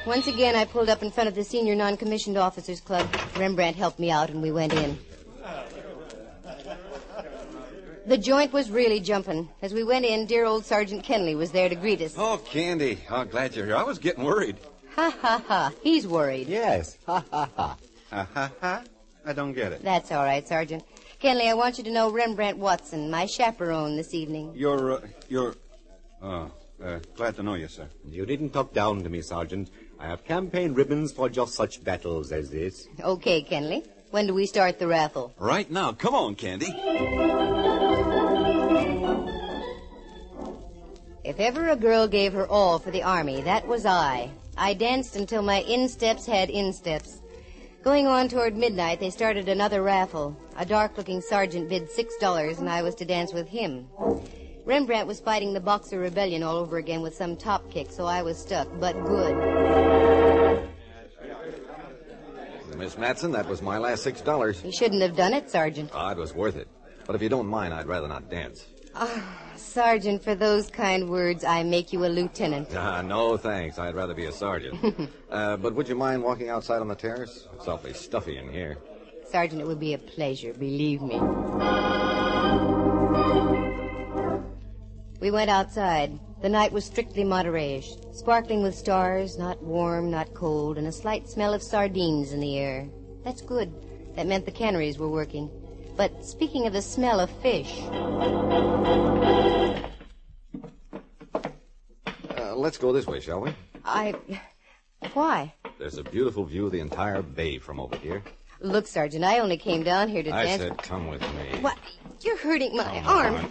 Once again, I pulled up in front of the Senior Non-Commissioned Officers Club. Rembrandt helped me out, and we went in. The joint was really jumping. As we went in, dear old Sergeant Kenley was there to greet us. Oh, Candy. Oh, glad you're here. I was getting worried. Ha, ha, ha. He's worried. Yes. Ha, ha, ha. Ha, ha, ha. I don't get it. That's all right, Sergeant. Kenley, I want you to know Rembrandt Watson, my chaperone this evening. You're... glad to know you, sir. You needn't talk down to me, Sergeant. I have campaign ribbons for just such battles as this. Okay, Kenley. When do we start the raffle? Right now. Come on, Candy. If ever a girl gave her all for the Army, that was I. I danced until my insteps had insteps. Going on toward midnight, they started another raffle. A dark-looking sergeant bid $6, and I was to dance with him. Rembrandt was fighting the Boxer Rebellion all over again with some top kick, so I was stuck, but good. Miss Matson, that was my last $6. You shouldn't have done it, Sergeant. Oh, it was worth it. But if you don't mind, I'd rather not dance. Sergeant, for those kind words, I make you a lieutenant. No, thanks. I'd rather be a sergeant. But would you mind walking outside on the terrace? It's awfully stuffy in here. Sergeant, it would be a pleasure, believe me. We went outside. The night was strictly Monterey-ish, sparkling with stars, not warm, not cold, and a slight smell of sardines in the air. That's good. That meant the canneries were working. But speaking of the smell of fish... Let's go this way, shall we? Why? There's a beautiful view of the entire bay from over here. Look, Sergeant, I only came down here to dance... I said come with me. What? You're hurting my arm.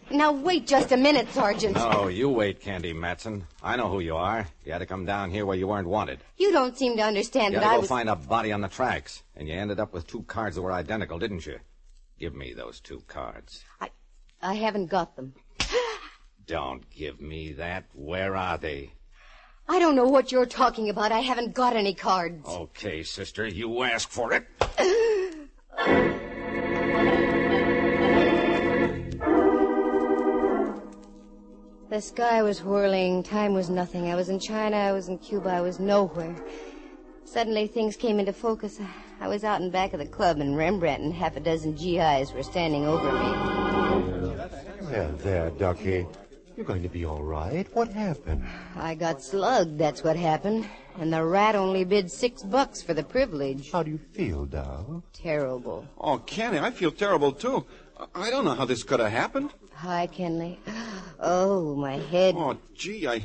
Now, wait just a minute, Sergeant. No, you wait, Candy Matson. I know who you are. You had to come down here where you weren't wanted. You don't seem to understand You that had I to go was... find a body on the tracks, and you ended up with 2 cards that were identical, didn't you? Give me those 2 cards. I haven't got them. Don't give me that. Where are they? I don't know what you're talking about. I haven't got any cards. Okay, sister, you asked for it. The sky was whirling. Time was nothing. I was in China. I was in Cuba. I was nowhere. Suddenly, things came into focus. I was out in back of the club, and Rembrandt and half a dozen GIs were standing over me. There, Ducky. You're going to be all right. What happened? I got slugged, that's what happened. And the rat only bid $6 for the privilege. How do you feel, Dow? Terrible. Oh, Kenny, I feel terrible, too. I don't know how this could have happened. Hi, Kenley. Oh, my head. Oh, gee, I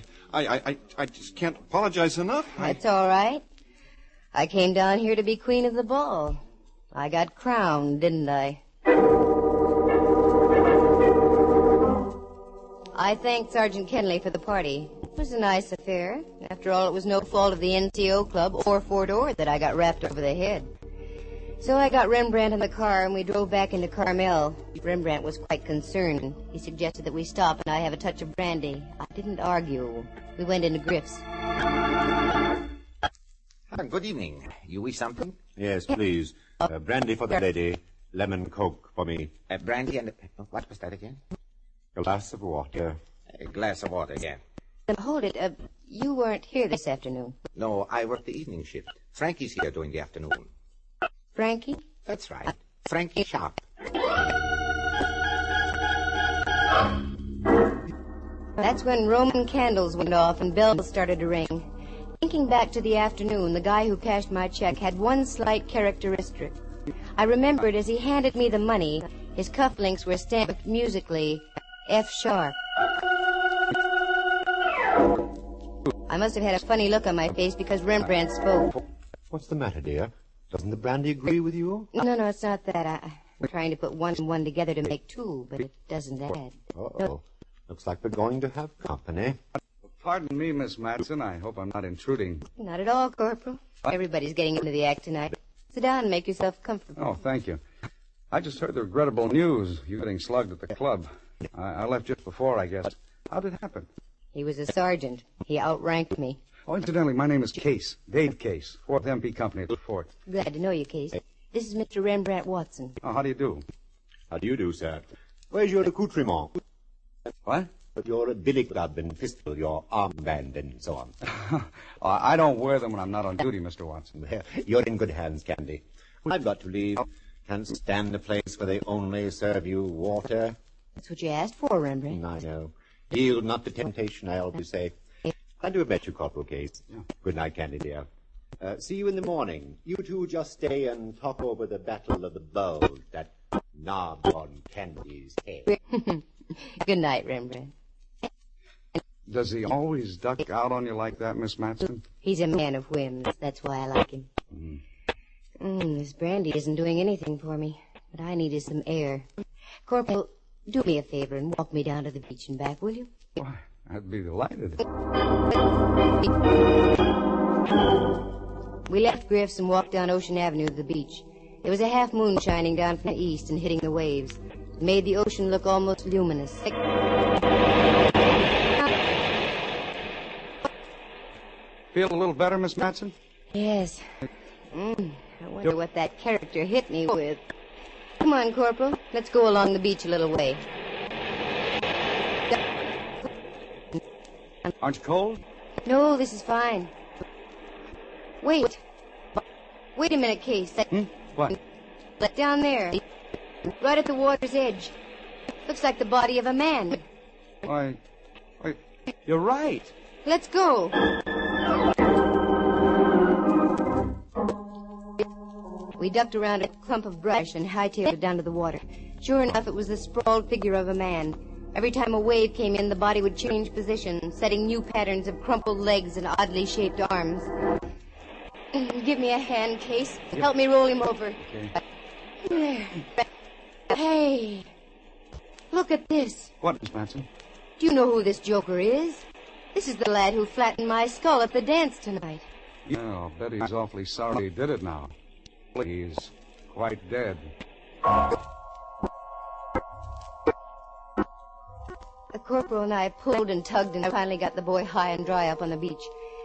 just can't apologize enough. That's all right. I came down here to be queen of the ball. I got crowned, didn't I? I thanked Sergeant Kenley for the party. It was a nice affair. After all, it was no fault of the NCO club or Fort Ord that I got rapped over the head. So I got Rembrandt in the car, and we drove back into Carmel. Rembrandt was quite concerned. He suggested that we stop and I have a touch of brandy. I didn't argue. We went into Griff's. Good evening. You wish something? Yes, please. Brandy for the lady. Lemon Coke for me. Brandy and... What was that again? A glass of water. A glass of water, yeah. Hold it. You weren't here this afternoon. No, I work the evening shift. Frankie's here during the afternoon. Frankie? That's right. Frankie Sharp. That's when Roman candles went off and bells started to ring. Thinking back to the afternoon, the guy who cashed my check had one slight characteristic. I remembered as he handed me the money, his cufflinks were stamped musically, F sharp. I must have had a funny look on my face because Rembrandt spoke. What's the matter, dear? Doesn't the brandy agree with you? No, it's not that. I'm trying to put 1 and 1 together to make 2, but it doesn't add. Uh-oh. Looks like we're going to have company. Pardon me, Miss Matson. I hope I'm not intruding. Not at all, Corporal. Everybody's getting into the act tonight. Sit down and make yourself comfortable. Oh, thank you. I just heard the regrettable news. You getting slugged at the club. I left just before, I guess. How did it happen? He was a sergeant. He outranked me. Oh, incidentally, my name is Case. Dave Case. 4th MP Company at the fort. Glad to know you, Case. This is Mr. Rembrandt Watson. Oh, how do you do? How do you do, sir? Where's your accoutrement? What? Your billy club and pistol, your armband, and so on. I don't wear them when I'm not on duty, Mr. Watson. You're in good hands, Candy. I've got to leave. Can't stand a place where they only serve you water. That's what you asked for, Rembrandt. I know. Yield not to temptation, I always say. I do bet you, Corporal Case. Yeah. Good night, Candy, dear. See you in the morning. You two just stay and talk over the Battle of the Bulge, that knob on Candy's head. Good night, Rembrandt. Does he always duck out on you like that, Miss Matson? He's a man of whims. That's why I like him. This brandy isn't doing anything for me. What I need is some air. Corporal, do me a favor and walk me down to the beach and back, will you? Why, I'd be delighted. We left Griff's and walked down Ocean Avenue to the beach. There was a half moon shining down from the east and hitting the waves. It made the ocean look almost luminous. Feel a little better, Miss Matson? Yes. I wonder what that character hit me with. Come on, Corporal. Let's go along the beach a little way. Aren't you cold? No, this is fine. Wait. Wait a minute, Case. What? Down there. Right at the water's edge. Looks like the body of a man. Why, you're right. Let's go. We ducked around a clump of brush and hightailed it down to the water. Sure enough, it was the sprawled figure of a man. Every time a wave came in, the body would change position, setting new patterns of crumpled legs and oddly shaped arms. Give me a hand, Case. Help me roll him over. Okay. There. Hey. Look at this. What, Miss Matson? Do you know who this joker is? This is the lad who flattened my skull at the dance tonight. Yeah, I'll bet he's awfully sorry he did it now. He's quite dead. The corporal and I pulled and tugged and finally got the boy high and dry up on the beach.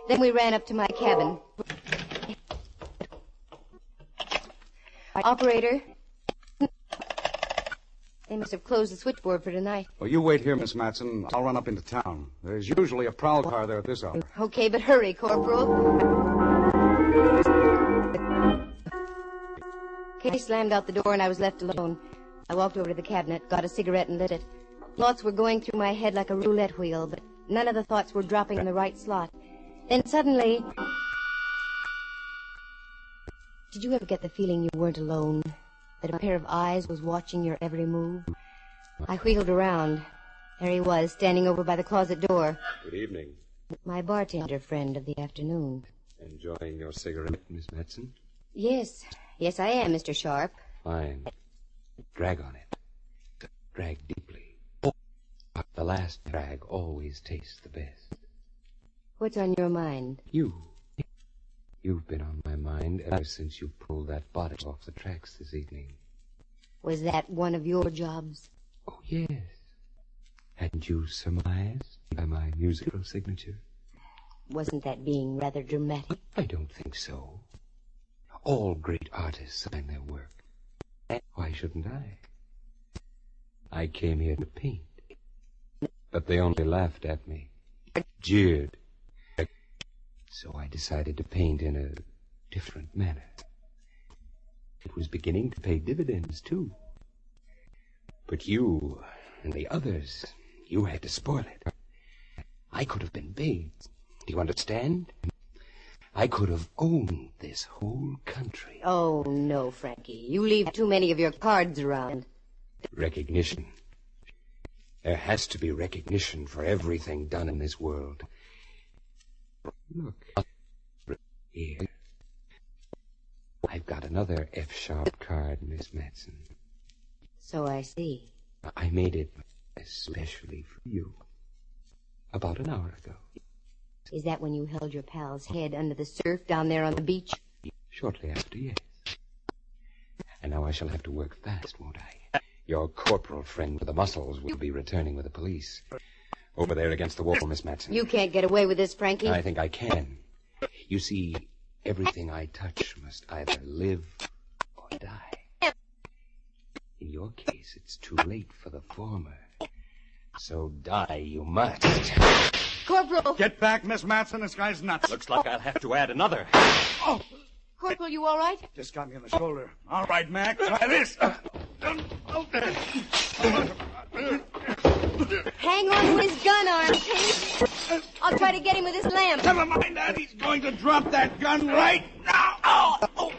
Then we ran up to my cabin. Operator. They must have closed the switchboard for tonight. Well, you wait here, Miss Matson. I'll run up into town. There's usually a prowl car there at this hour. Okay, but hurry, Corporal. Kay slammed out the door and I was left alone. I walked over to the cabinet, got a cigarette and lit it. Thoughts were going through my head like a roulette wheel, but none of the thoughts were dropping in the right slot. Then suddenly... Did you ever get the feeling you weren't alone? That a pair of eyes was watching your every move? I wheeled around. There he was, standing over by the closet door. Good evening. My bartender friend of the afternoon. Enjoying your cigarette, Miss Matson? Yes. Yes, I am, Mr. Sharp. Fine. Drag on it. Drag deeply. The last drag always tastes the best. What's on your mind? You've been on my mind ever since you pulled that body off the tracks this evening. Was that one of your jobs? Oh, yes. Hadn't you surmised by my musical signature? Wasn't that being rather dramatic? I don't think so. All great artists sign their work. Why shouldn't I? I came here to paint. But they only laughed at me, jeered. So I decided to paint in a different manner. It was beginning to pay dividends, too. But you and the others, you had to spoil it. I could have been big. Do you understand? I could have owned this whole country. Oh, no, Frankie. You leave too many of your cards around. Recognition. There has to be recognition for everything done in this world. Look. Here. I've got another F-sharp card, Miss Matson. So I see. I made it especially for you. About an hour ago. Is that when you held your pal's head under the surf down there on the beach? Shortly after, yes. And now I shall have to work fast, won't I? Your corporal friend with the muscles will be returning with the police. Over there against the wall, Miss Matson. You can't get away with this, Frankie. I think I can. You see, everything I touch must either live or die. In your case, it's too late for the former. So die you must. Corporal! Get back, Miss Matson. This guy's nuts. Looks like I'll have to add another. Oh! Corporal, you all right? Just got me on the shoulder. All right, Mac. Try this. Hang on to his gun arm, Pini. I'll try to get him with this lamp. Never mind that. He's going to drop that gun right now. Oh!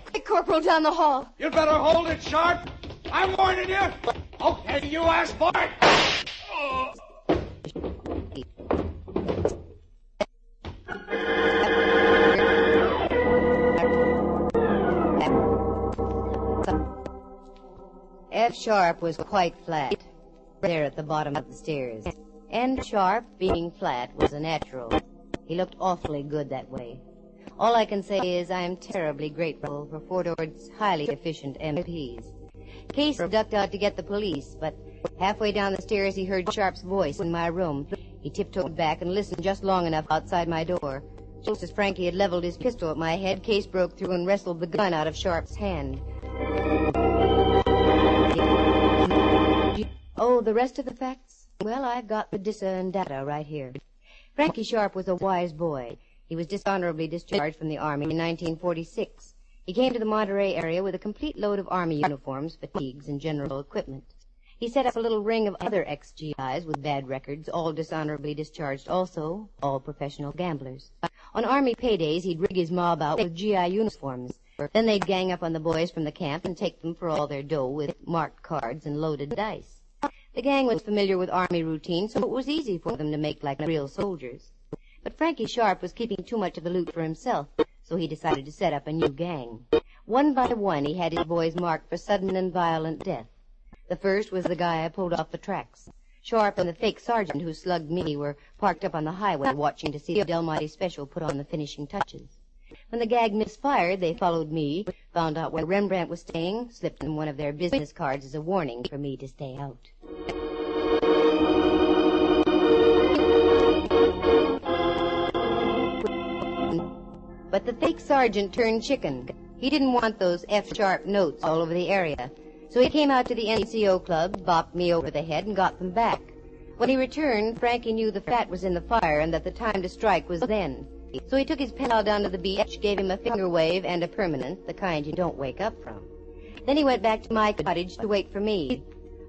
Quick, Corporal, down the hall. You'd better hold it, Sharp. I'm warning you. Okay, you asked for it. Oh. F Sharp was quite flat, there at the bottom of the stairs. And Sharp, being flat, was a natural. He looked awfully good that way. All I can say is I am terribly grateful for Fordord's highly efficient MPs. Case ducked out to get the police, but halfway down the stairs he heard Sharp's voice in my room. He tiptoed back and listened just long enough outside my door. Just as Frankie had leveled his pistol at my head, Case broke through and wrestled the gun out of Sharp's hand. Oh, the rest of the facts? Well, I've got the dissa and data right here. Frankie Sharp was a wise boy. He was dishonorably discharged from the Army in 1946. He came to the Monterey area with a complete load of Army uniforms, fatigues, and general equipment. He set up a little ring of other ex-GIs with bad records, all dishonorably discharged also, all professional gamblers. On Army paydays, he'd rig his mob out with GI uniforms. Then they'd gang up on the boys from the camp and take them for all their dough with marked cards and loaded dice. The gang was familiar with Army routine, so it was easy for them to make like real soldiers. But Frankie Sharp was keeping too much of the loot for himself, so he decided to set up a new gang. One by one, he had his boys marked for sudden and violent death. The first was the guy I pulled off the tracks. Sharp and the fake sergeant who slugged me were parked up on the highway watching to see the Del Monte Special put on the finishing touches. When the gag misfired, they followed me, found out where Rembrandt was staying, slipped in one of their business cards as a warning for me to stay out. But the fake sergeant turned chicken. He didn't want those F-sharp notes all over the area. So he came out to the NCO club, bopped me over the head, and got them back. When he returned, Frankie knew the fat was in the fire and that the time to strike was then. So he took his pal down to the beach, gave him a finger wave and a permanent, the kind you don't wake up from. Then he went back to my cottage to wait for me.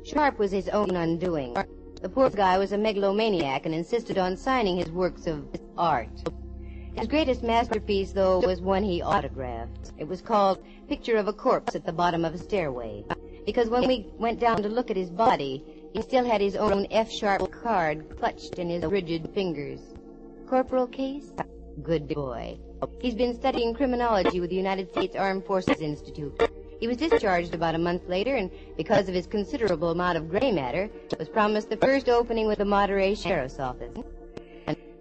Sharp was his own undoing. The poor guy was a megalomaniac and insisted on signing his works of art. His greatest masterpiece, though, was one he autographed. It was called Picture of a Corpse at the Bottom of a Stairway. Because when we went down to look at his body, he still had his own F-sharp card clutched in his rigid fingers. Corporal Case? Good boy. He's been studying criminology with the United States Armed Forces Institute. He was discharged about a month later, and because of his considerable amount of gray matter, was promised the first opening with the Monterey Sheriff's Office.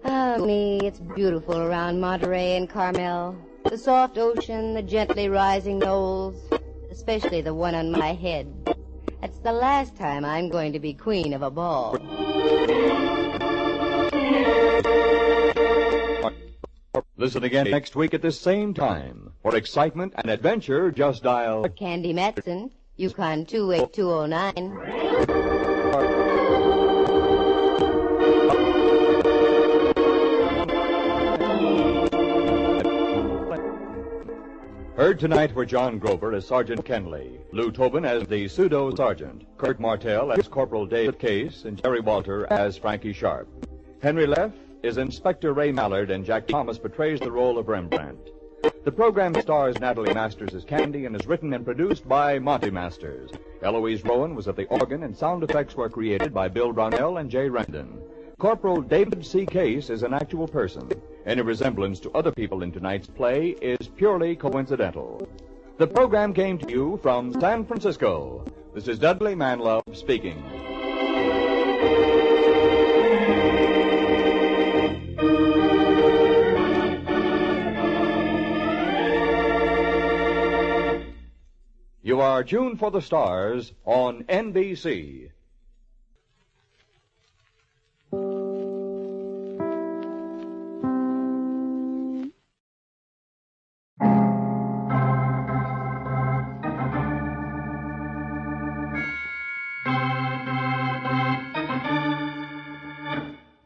Oh, me, it's beautiful around Monterey and Carmel. The soft ocean, the gently rising knolls, especially the one on my head. That's the last time I'm going to be queen of a ball. Listen again next week at this same time. For excitement and adventure, just dial Candy Matson, Yukon 28209. Heard tonight were John Grover as Sergeant Kenley, Lou Tobin as the pseudo-sergeant, Kurt Martell as Corporal David Case, and Jerry Walter as Frankie Sharp. Henry Leff is Inspector Ray Mallard, and Jack Thomas portrays the role of Rembrandt. The program stars Natalie Masters as Candy and is written and produced by Monty Masters. Eloise Rowan was at the organ, and sound effects were created by Bill Brownell and Jay Rendon. Corporal David C. Case is an actual person. Any resemblance to other people in tonight's play is purely coincidental. The program came to you from San Francisco. This is Dudley Manlove speaking. You are tuned for the stars on NBC.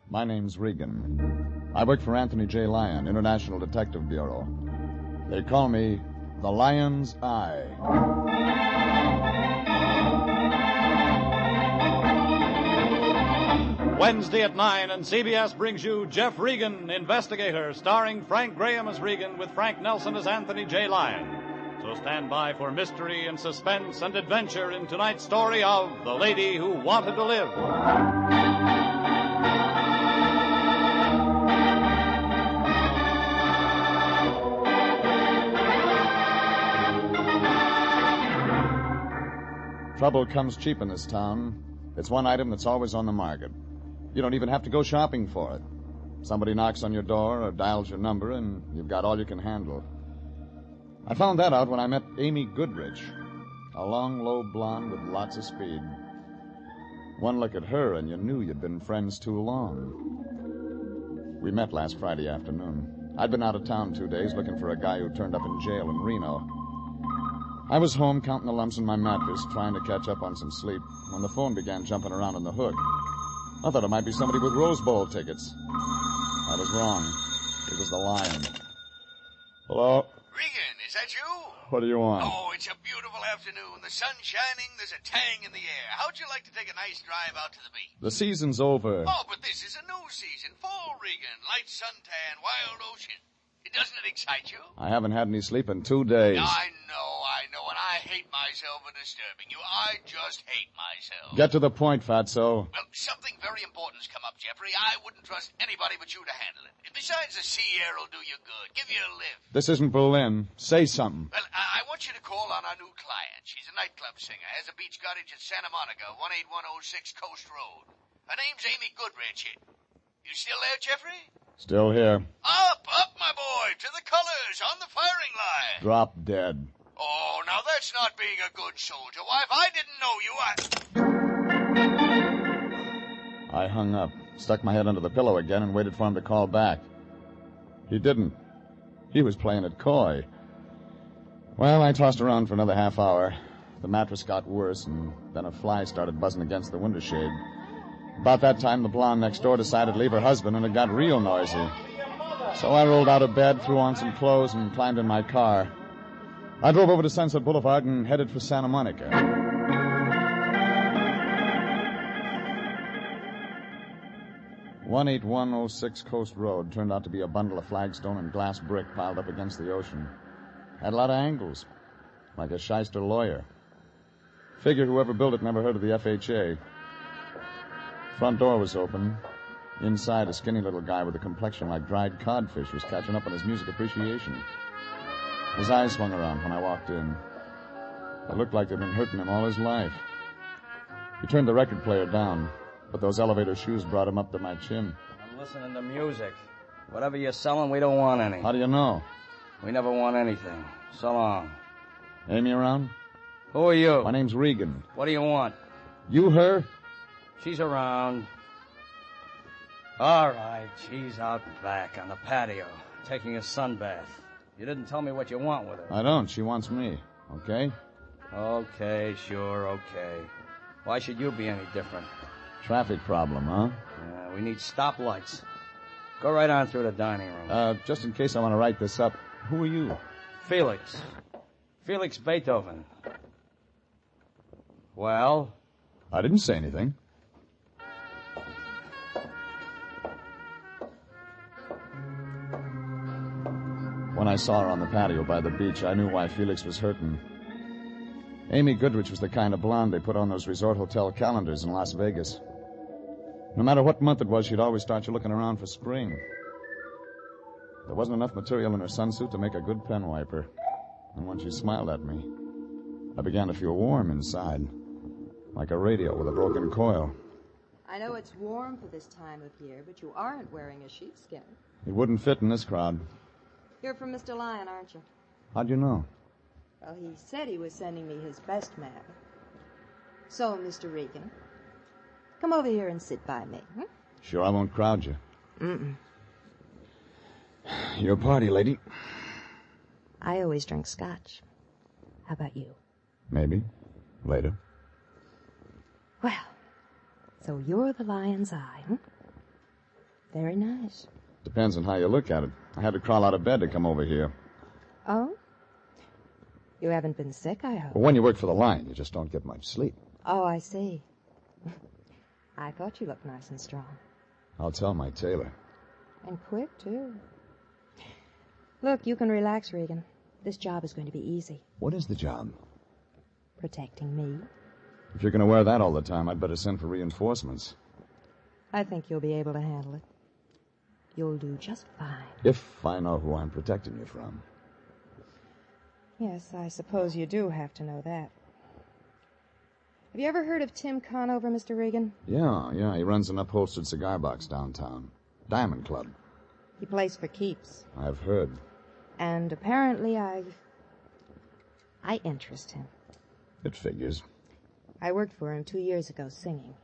My name's Regan. I work for Anthony J. Lyon, International Detective Bureau. They call me the Lion's Eye. Wednesday at 9, and CBS brings you Jeff Regan, Investigator, starring Frank Graham as Regan with Frank Nelson as Anthony J. Lyon. So stand by for mystery and suspense and adventure in tonight's story of The Lady Who Wanted to Live. Trouble comes cheap in this town. It's one item that's always on the market. You don't even have to go shopping for it. Somebody knocks on your door or dials your number, and you've got all you can handle. I found that out when I met Amy Goodrich, a long, low blonde with lots of speed. One look at her, and you knew you'd been friends too long. We met last Friday afternoon. I'd been out of town 2 days looking for a guy who turned up in jail in Reno. I was home counting the lumps in my mattress, trying to catch up on some sleep, when the phone began jumping around on the hook. I thought it might be somebody with Rose Bowl tickets. I was wrong. It was the Lion. Hello? Regan, is that you? What do you want? Oh, it's a beautiful afternoon. The sun's shining. There's a tang in the air. How'd you like to take a nice drive out to the beach? The season's over. Oh, but this is a new season. Fall, Regan. Light suntan, wild ocean. Doesn't it excite you? I haven't had any sleep in 2 days. I know, and I hate myself for disturbing you. I just hate myself. Get to the point, Fatso. Well, something very important's come up, Jeffrey. I wouldn't trust anybody but you to handle it. Besides, the sea air will do you good. Give you a lift. This isn't Berlin. Say something. Well, I want want you to call on our new client. She's a nightclub singer, has a beach cottage at Santa Monica, 18106 Coast Road. Her name's Amy Goodrich. You still there, Jeffrey? Still here. Up, my boy, to the colors, on the firing line. Drop dead. Oh, now that's not being a good soldier. Why, if I didn't know you, I hung up, stuck my head under the pillow again, and waited for him to call back. He didn't. He was playing it coy. Well, I tossed around for another half hour. The mattress got worse, and then a fly started buzzing against the window shade. About that time, the blonde next door decided to leave her husband, and it got real noisy. So I rolled out of bed, threw on some clothes, and climbed in my car. I drove over to Sunset Boulevard and headed for Santa Monica. 18106 Coast Road turned out to be a bundle of flagstone and glass brick piled up against the ocean. Had a lot of angles, like a shyster lawyer. Figure whoever built it never heard of the FHA. Front door was open. Inside, a skinny little guy with a complexion like dried codfish was catching up on his music appreciation. His eyes swung around when I walked in. It looked like they'd been hurting him all his life. He turned the record player down, but those elevator shoes brought him up to my chin. I'm listening to music. Whatever you're selling, we don't want any. How do you know? We never want anything. So long. Amy around? Who are you? My name's Regan. What do you want? You her? She's around. All right, she's out back on the patio, taking a sunbath. You didn't tell me what you want with her. I don't. She wants me. Okay? Okay, sure, okay. Why should you be any different? Traffic problem, huh? Yeah, we need stoplights. Go right on through the dining room. Just in case I want to write this up, who are you? Felix. Felix Beethoven. Well? I didn't say anything. When I saw her on the patio by the beach, I knew why Felix was hurting. Amy Goodrich was the kind of blonde they put on those resort hotel calendars in Las Vegas. No matter what month it was, she'd always start you looking around for spring. There wasn't enough material in her sunsuit to make a good pen wiper. And when she smiled at me, I began to feel warm inside, like a radio with a broken coil. I know it's warm for this time of year, but you aren't wearing a sheepskin. It wouldn't fit in this crowd. You're from Mr. Lyon, aren't you? How'd you know? Well, he said he was sending me his best man. So, Mr. Regan, come over here and sit by me. Sure I won't crowd you. Mm-mm. You're a party lady. I always drink scotch. How about you? Maybe. Later. Well, so you're the lion's eye, huh? Very nice. Depends on how you look at it. I had to crawl out of bed to come over here. Oh? You haven't been sick, I hope. Well, when you work for the Lion, you just don't get much sleep. Oh, I see. I thought you looked nice and strong. I'll tell my tailor. And quick, too. Look, you can relax, Regan. This job is going to be easy. What is the job? Protecting me. If you're going to wear that all the time, I'd better send for reinforcements. I think you'll be able to handle it. You'll do just fine. If I know who I'm protecting you from. Yes, I suppose you do have to know that. Have you ever heard of Tim Conover, Mr. Regan? Yeah. He runs an upholstered cigar box downtown. Diamond Club. He plays for keeps. I've heard. And apparently I interest him. It figures. I worked for him 2 years ago singing.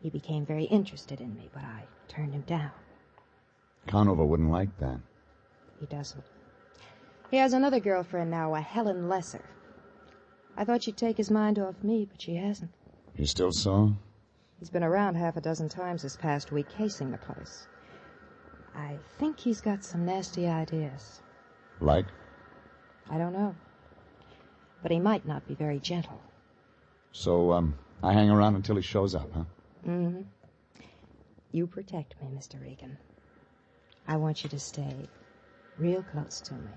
He became very interested in me, but I turned him down. Conover wouldn't like that. He doesn't. He has another girlfriend now, a Helen Lesser. I thought she'd take his mind off me, but she hasn't. You still saw? He's been around half a dozen times this past week, casing the place. I think he's got some nasty ideas. Like? I don't know. But he might not be very gentle. So, I hang around until he shows up, huh? Mm-hmm. You protect me, Mr. Regan. I want you to stay real close to me.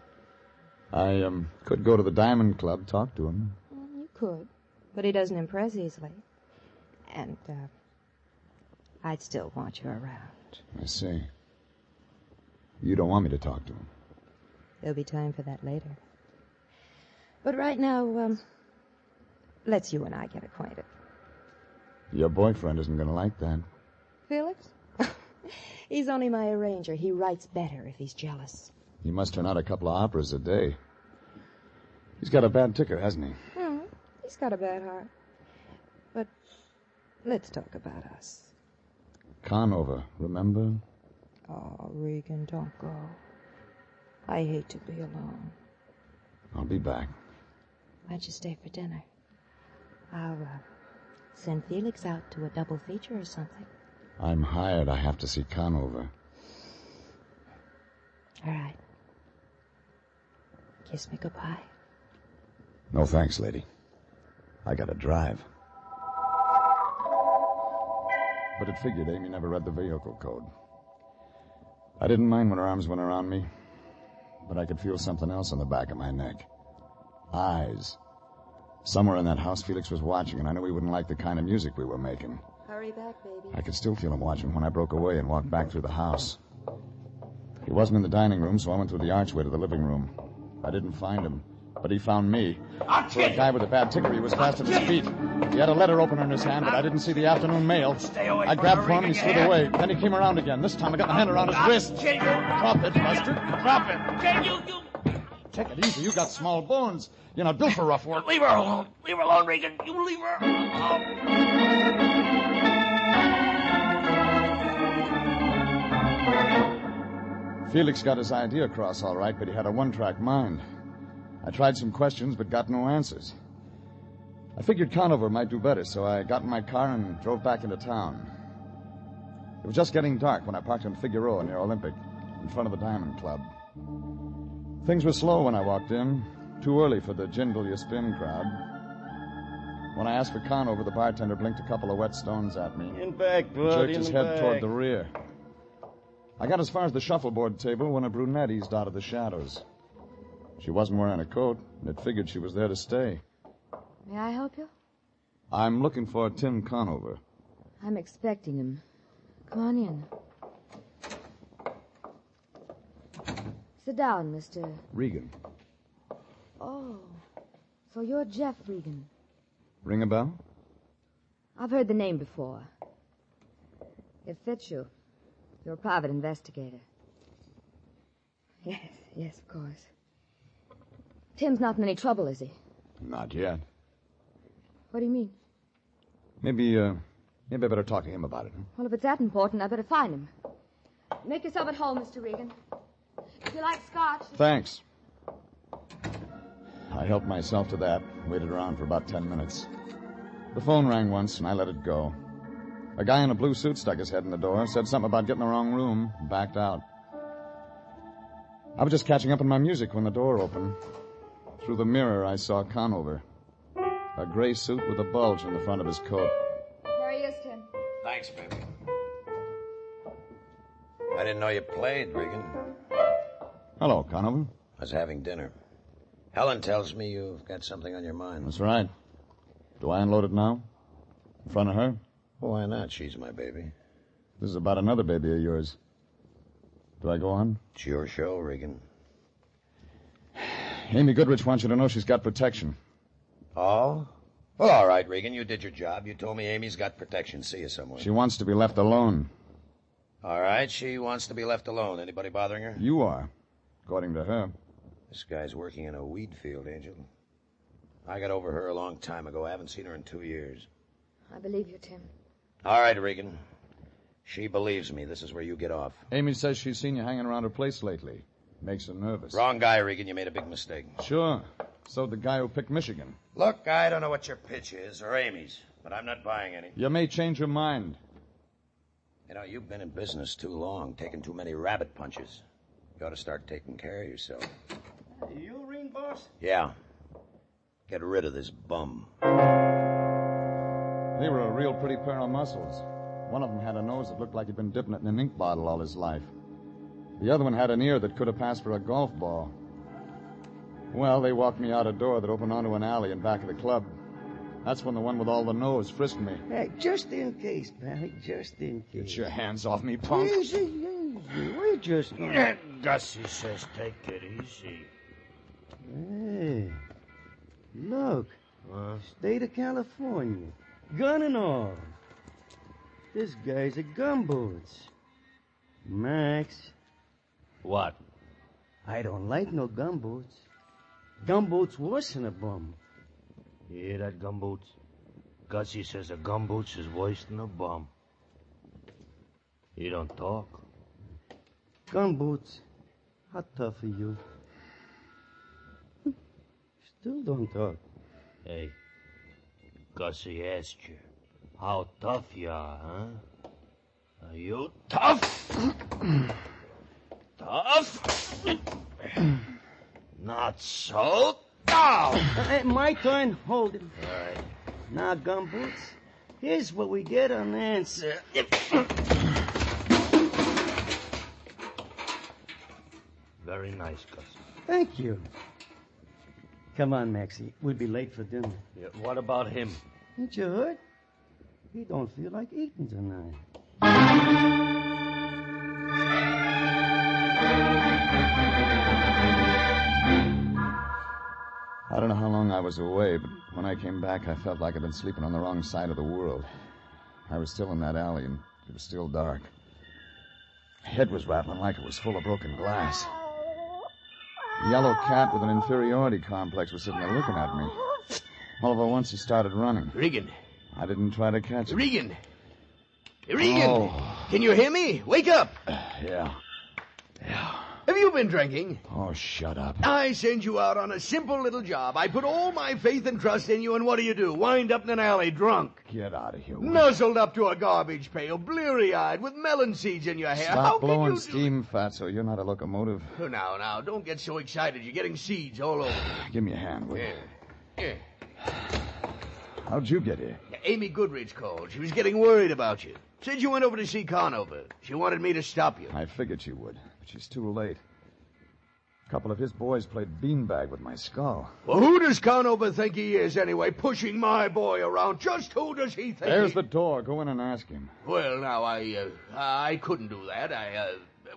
I, could go to the Diamond Club, talk to him. You could, but he doesn't impress easily. And, I'd still want you around. I see. You don't want me to talk to him. There'll be time for that later. But right now, let's you and I get acquainted. Your boyfriend isn't going to like that. Felix? He's only my arranger. He writes better if he's jealous. He must turn out a couple of operas a day. He's got a bad ticker, hasn't he? He's got a bad heart. But let's talk about us. Conover, remember? Oh, Regan, don't go. I hate to be alone. I'll be back. Why'd you stay for dinner? I'll send Felix out to a double feature or something. I'm hired. I have to see Conover. All right. Kiss me goodbye. No thanks, lady. I gotta drive. But it figured Amy never read the vehicle code. I didn't mind when her arms went around me, but I could feel something else on the back of my neck. Eyes. Somewhere in that house, Felix was watching, and I knew he wouldn't like the kind of music we were making. Hurry back, baby. I could still feel him watching when I broke away and walked back through the house. He wasn't in the dining room, so I went through the archway to the living room. I didn't find him, but he found me. For a guy with a bad ticker, he was fast at his feet. He had a letter opener in his hand, but I didn't see the afternoon mail. I grabbed for him, and he slid away. Then he came around again. This time I got my hand around his wrist. Drop it, Buster. Drop it. Take it easy. You got small bones. You're not built for rough work. Leave her alone. Leave her alone, Regan. You leave her alone. Felix got his idea across all right, but he had a one-track mind. I tried some questions, but got no answers. I figured Conover might do better, so I got in my car and drove back into town. It was just getting dark when I parked in Figueroa near Olympic, in front of the Diamond Club. Things were slow when I walked in, too early for the Jingle You Spin crowd. When I asked for Conover, the bartender blinked a couple of wet stones at me. In back, bud, jerked in his the head back. toward the rear. I got as far as the shuffleboard table when a brunette eased out of the shadows. She wasn't wearing a coat, and it figured she was there to stay. May I help you? I'm looking for Tim Conover. I'm expecting him. Come on in. Sit down, Mr. Regan. Oh, so you're Jeff Regan. Ring a bell? I've heard the name before. It fits you. You're a private investigator. Yes, of course. Tim's not in any trouble, is he? Not yet. What do you mean? Maybe I better talk to him about it. Huh? Well, if it's that important, I better find him. Make yourself at home, Mr. Regan. If you like scotch... Thanks. I helped myself to that, waited around for about 10 minutes. The phone rang once, and I let it go. A guy in a blue suit stuck his head in the door, said something about getting the wrong room, and backed out. I was just catching up on my music when the door opened. Through the mirror, I saw Conover. A gray suit with a bulge in the front of his coat. There he is, Tim. Thanks, baby. I didn't know you played, Regan. Hello, Conover. I was having dinner. Helen tells me you've got something on your mind. That's right. Do I unload it now? In front of her? Well, why not? She's my baby. This is about another baby of yours. Do I go on? It's your show, Regan. Amy Goodrich wants you to know she's got protection. Oh? Well, all right, Regan. You did your job. You told me Amy's got protection. See you somewhere. She wants to be left alone. All right, she wants to be left alone. Anybody bothering her? You are, according to her. This guy's working in a weed field, Angel. I got over her a long time ago. I haven't seen her in 2 years. I believe you, Tim. All right, Regan. She believes me. This is where you get off. Amy says she's seen you hanging around her place lately. Makes her nervous. Wrong guy, Regan. You made a big mistake. Sure. So the guy who picked Michigan. Look, I don't know what your pitch is, or Amy's, but I'm not buying any. You may change your mind. You know, you've been in business too long, taking too many rabbit punches. You ought to start taking care of yourself. You ring, boss? Yeah. Get rid of this bum. They were a real pretty pair of muscles. One of them had a nose that looked like he'd been dipping it in an ink bottle all his life. The other one had an ear that could have passed for a golf ball. Well, they walked me out a door that opened onto an alley in back of the club. That's when the one with all the nose frisked me. Hey, just in case, Pally, just in case. Get your hands off me, punk. Easy, easy. We just... Gussie says take it easy. Hey, Look. State of California. Gun and all. This guy's a gumboots. Max. What? I don't like no gumboots. Gumboots worse than a bum. You hear that, gumboots? Gussie says a gumboots is worse than a bum. You don't talk. Gumboots. How tough are you? Still don't talk. Hey, Gussie asked you how tough you are, huh? Are you tough? Tough? Not so tough. Hey, my turn. Hold it. All right. Now, gumboots, here's what we get on answer. Very nice, Gussie. Thank you. Come on, Maxie. We'll be late for dinner. Yeah, what about him? Ain't you heard? He don't feel like eating tonight. I don't know how long I was away, but when I came back, I felt like I'd been sleeping on the wrong side of the world. I was still in that alley, and it was still dark. My head was rattling like it was full of broken glass. A yellow cat with an inferiority complex was sitting there looking at me. All of at once, he started running. Regan. I didn't try to catch him. Regan. Regan! Can you hear me? Wake up! Yeah. Have you been drinking? Oh, shut up. I send you out on a simple little job. I put all my faith and trust in you, and what do? Wind up in an alley drunk. Get out of here. Nuzzled up to a garbage pail, bleary-eyed, with melon seeds in your hair. How Stop can blowing you steam, Fatso. You're not a locomotive. Oh, now, don't get so excited. You're getting seeds all over. Give me a hand, will you? Yeah. How'd you get here? Amy Goodrich called. She was getting worried about you. Said you went over to see Conover. She wanted me to stop you. I figured she would, but she's too late. A couple of his boys played beanbag with my skull. Well, who does Conover think he is, anyway, pushing my boy around? Just who does he think There's the door. Go in and ask him. Well, now, I couldn't do that.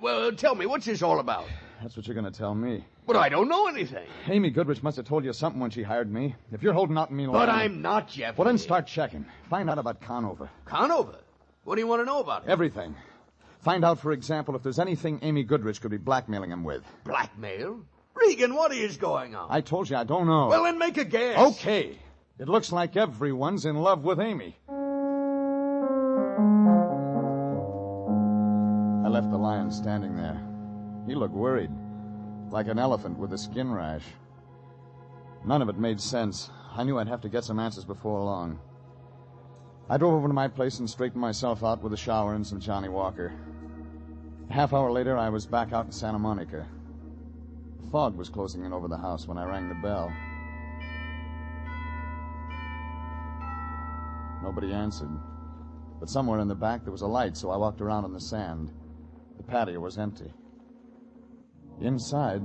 Well, tell me, what's this all about? That's what you're going to tell me. But I don't know anything. Amy Goodrich must have told you something when she hired me. If you're holding out on me... But I'm not, Jeff. Well, then start checking. Find out about Conover. Conover? What do you want to know about him? Everything. Find out, for example, if there's anything Amy Goodrich could be blackmailing him with. Blackmail? Regan, what is going on? I told you I don't know. Well, then make a guess. Okay. It looks like everyone's in love with Amy. I left the lion standing there. He looked worried, like an elephant with a skin rash. None of it made sense. I knew I'd have to get some answers before long. I drove over to my place and straightened myself out with a shower and some Johnny Walker. A half hour later, I was back out in Santa Monica. The fog was closing in over the house when I rang the bell. Nobody answered. But somewhere in the back there was a light, so I walked around on the sand. The patio was empty. Inside,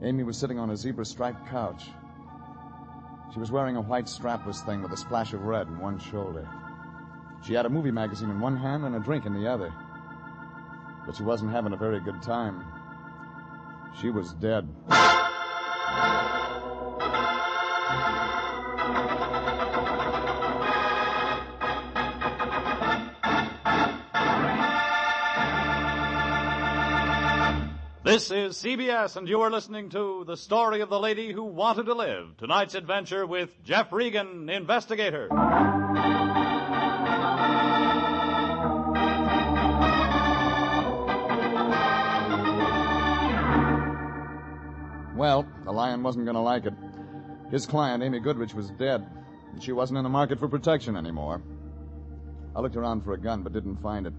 Amy was sitting on a zebra-striped couch. She was wearing a white strapless thing with a splash of red in one shoulder. She had a movie magazine in one hand and a drink in the other. But she wasn't having a very good time. She was dead. This is CBS, and you are listening to The Story of the Lady Who Wanted to Live. Tonight's adventure with Jeff Regan, investigator. Well, the lion wasn't going to like it. His client, Amy Goodrich, was dead, and she wasn't in the market for protection anymore. I looked around for a gun, but didn't find it.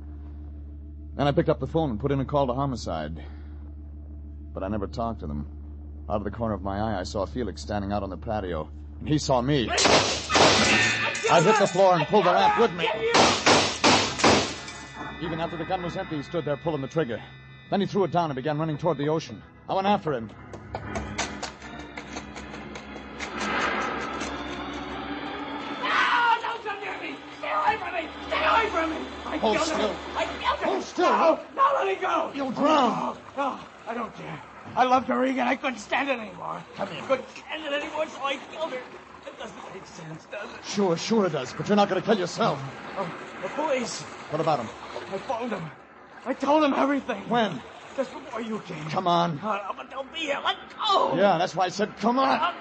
Then I picked up the phone and put in a call to homicide. But I never talked to them. Out of the corner of my eye, I saw Felix standing out on the patio, and he saw me. I hit the floor and pulled the ramp with me. Even after the gun was empty, he stood there pulling the trigger. Then he threw it down and began running toward the ocean. I went after him. Hold still. Hold still. No, now let me go. You'll drown. No, I don't care. I loved her, Regan. I couldn't stand it anymore. Come here. I couldn't stand it anymore, so I killed her. It doesn't make sense, does it? Sure it does, but you're not going to kill yourself. Oh, the police. What about him? I phoned them. I told them everything. When? Just before you came. Come on. But they'll be here. Let go. Yeah, that's why I said come on.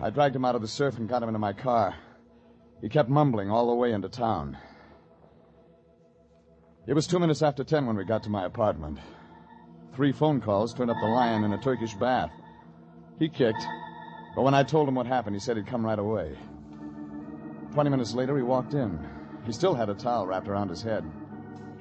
I dragged him out of the surf and got him into my car. He kept mumbling all the way into town. It was 2 minutes after 10 when we got to my apartment. 3 phone calls turned up the lion in a Turkish bath. He kicked, but when I told him what happened, he said he'd come right away. 20 minutes later, he walked in. He still had a towel wrapped around his head.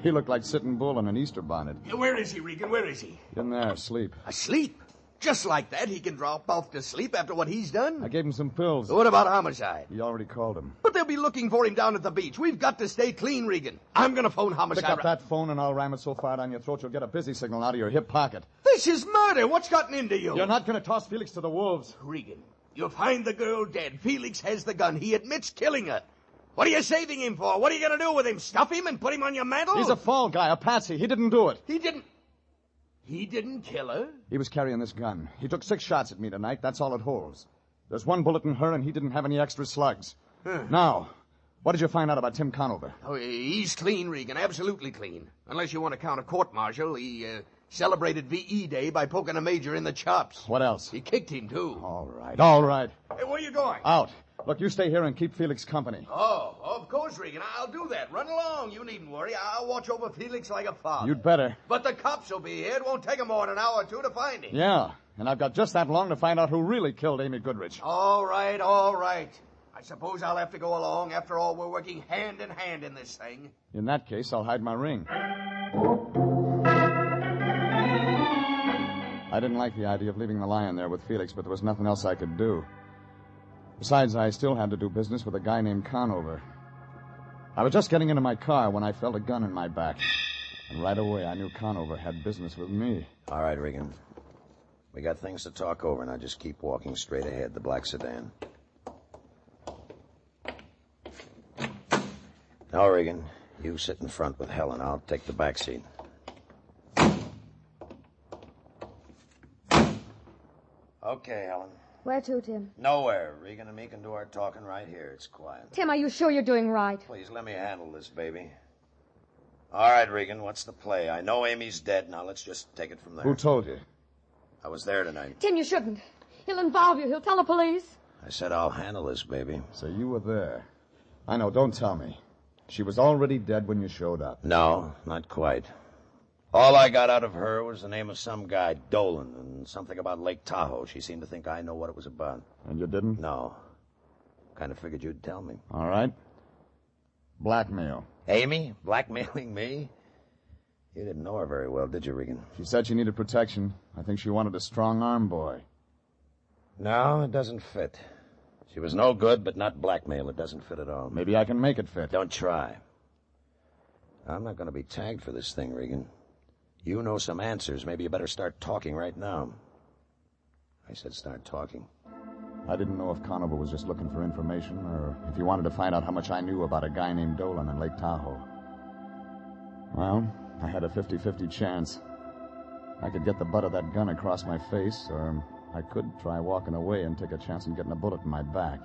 He looked like Sitting Bull in an Easter bonnet. Where is he, Regan? Where is he? In there, asleep. Asleep? Just like that, he can drop off to sleep after what he's done? I gave him some pills. What about homicide? He already called him. But they'll be looking for him down at the beach. We've got to stay clean, Regan. I'm going to phone homicide. Pick up that phone and I'll ram it so far down your throat you'll get a busy signal out of your hip pocket. This is murder. What's gotten into you? You're not going to toss Felix to the wolves. Regan, you'll find the girl dead. Felix has the gun. He admits killing her. What are you saving him for? What are you going to do with him? Stuff him and put him on your mantle? He's a fall guy, a patsy. He didn't do it. He didn't kill her? He was carrying this gun. He took 6 shots at me tonight. That's all it holds. There's 1 bullet in her, and he didn't have any extra slugs. Now, what did you find out about Tim Conover? Oh, he's clean, Regan. Absolutely clean. Unless you want to count a court-martial. He celebrated V.E. Day by poking a major in the chops. What else? He kicked him, too. All right. Hey, where are you going? Out. Look, you stay here and keep Felix company. Oh, of course, Regan. I'll do that. Run along. You needn't worry. I'll watch over Felix like a father. You'd better. But the cops will be here. It won't take them more than an hour or 2 to find him. Yeah, and I've got just that long to find out who really killed Amy Goodrich. All right. I suppose I'll have to go along. After all, we're working hand in hand in this thing. In that case, I'll hide my ring. I didn't like the idea of leaving the lion there with Felix, but there was nothing else I could do. Besides, I still had to do business with a guy named Conover. I was just getting into my car when I felt a gun in my back. And right away, I knew Conover had business with me. All right, Regan. We got things to talk over, and I just keep walking straight ahead, the black sedan. Now, Regan, you sit in front with Helen. I'll take the back seat. Okay, Helen. Where to, Tim? Nowhere. Regan and me can do our talking right here. It's quiet. Tim, are you sure you're doing right? Please, let me handle this, baby. All right, Regan, what's the play? I know Amy's dead. Now, let's just take it from there. Who told you? I was there tonight. Tim, you shouldn't. He'll involve you. He'll tell the police. I said I'll handle this, baby. So you were there. I know, don't tell me. She was already dead when you showed up. No, not quite. All I got out of her was the name of some guy, Dolan, and something about Lake Tahoe. She seemed to think I know what it was about. And you didn't? No. Kind of figured you'd tell me. All right. Blackmail. Amy? Blackmailing me? You didn't know her very well, did you, Regan? She said she needed protection. I think she wanted a strong-arm boy. No, it doesn't fit. She was no good, but not blackmail. It doesn't fit at all. Maybe I can make it fit. Don't try. I'm not going to be tagged for this thing, Regan. You know some answers. Maybe you better start talking right now. I said start talking. I didn't know if Conover was just looking for information or if he wanted to find out how much I knew about a guy named Dolan in Lake Tahoe. Well, I had a 50-50 chance. I could get the butt of that gun across my face, or I could try walking away and take a chance on getting a bullet in my back.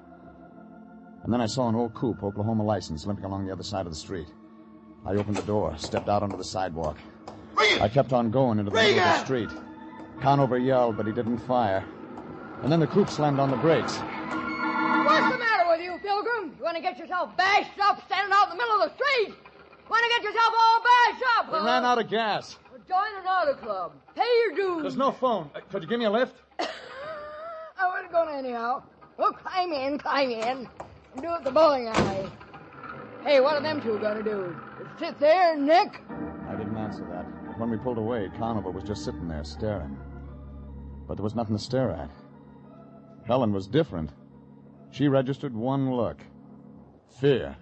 And then I saw an old coupe, Oklahoma license, limping along the other side of the street. I opened the door, stepped out onto the sidewalk. I kept on going into the middle of the street. Conover yelled, but he didn't fire. And then the coupe slammed on the brakes. What's the matter with you, Pilgrim? You want to get yourself bashed up standing out in the middle of the street? Want to get yourself all bashed up, huh? We ran out of gas. Well, join an auto club. Pay your dues. There's no phone. Could you give me a lift? I wasn't going to anyhow. Well, climb in. And do it at the bowling alley. Hey, what are them two going to do? Just sit there and nick? I didn't answer that. When we pulled away, Conover was just sitting there staring. But there was nothing to stare at. Helen was different. She registered one look. Fear.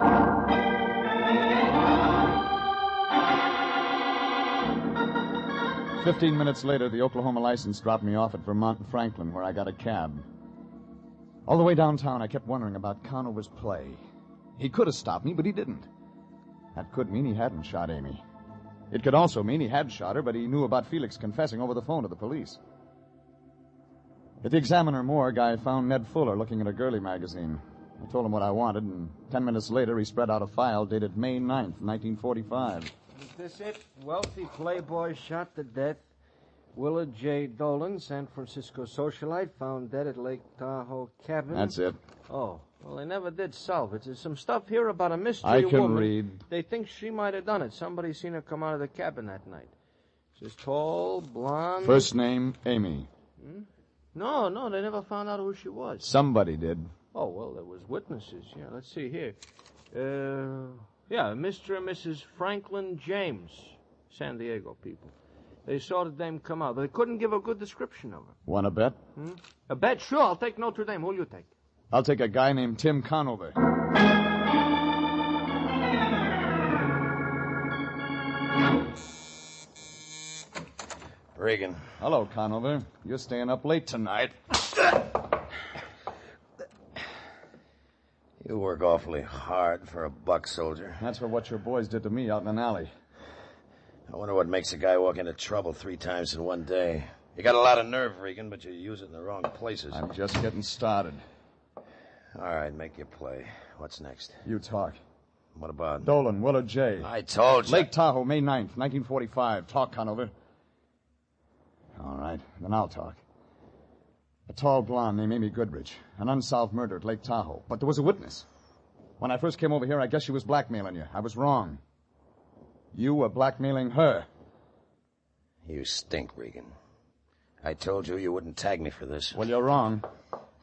15 minutes later, the Oklahoma license dropped me off at Vermont and Franklin, where I got a cab. All the way downtown, I kept wondering about Conover's play. He could have stopped me, but he didn't. That could mean he hadn't shot Amy. It could also mean he had shot her, but he knew about Felix confessing over the phone to the police. At the Examiner morgue, I found Ned Fuller looking at a girly magazine. I told him what I wanted, and 10 minutes later he spread out a file dated May 9th, 1945. Is this it? Wealthy playboy shot to death. Willard J. Dolan, San Francisco socialite, found dead at Lake Tahoe cabin. That's it. Oh, well, they never did solve it. There's some stuff here about a mystery I can woman. read. They think she might have done it. Somebody seen her come out of the cabin that night. She's tall, blonde. First name, Amy. No, they never found out who she was. Somebody did. Oh, well, there was witnesses. Yeah, let's see here. Mr. and Mrs. Franklin James, San Diego people. They saw the dame come out, but they couldn't give a good description of her. Want to bet? A bet? Sure, I'll take Notre Dame. Who'll you take? I'll take a guy named Tim Conover. Regan. Hello, Conover. You're staying up late tonight. You work awfully hard for a buck soldier. That's for what your boys did to me out in an alley. I wonder what makes a guy walk into trouble 3 times in one day. You got a lot of nerve, Regan, but you use it in the wrong places. I'm just getting started. All right, make your play. What's next? You talk. What about? Dolan, Willard J. I told you. Lake Tahoe, May 9th, 1945. Talk, Conover. All right, then I'll talk. A tall blonde named Amy Goodrich. An unsolved murder at Lake Tahoe. But there was a witness. When I first came over here, I guess she was blackmailing you. I was wrong. You were blackmailing her. You stink, Regan. I told you you wouldn't tag me for this. Well, you're wrong.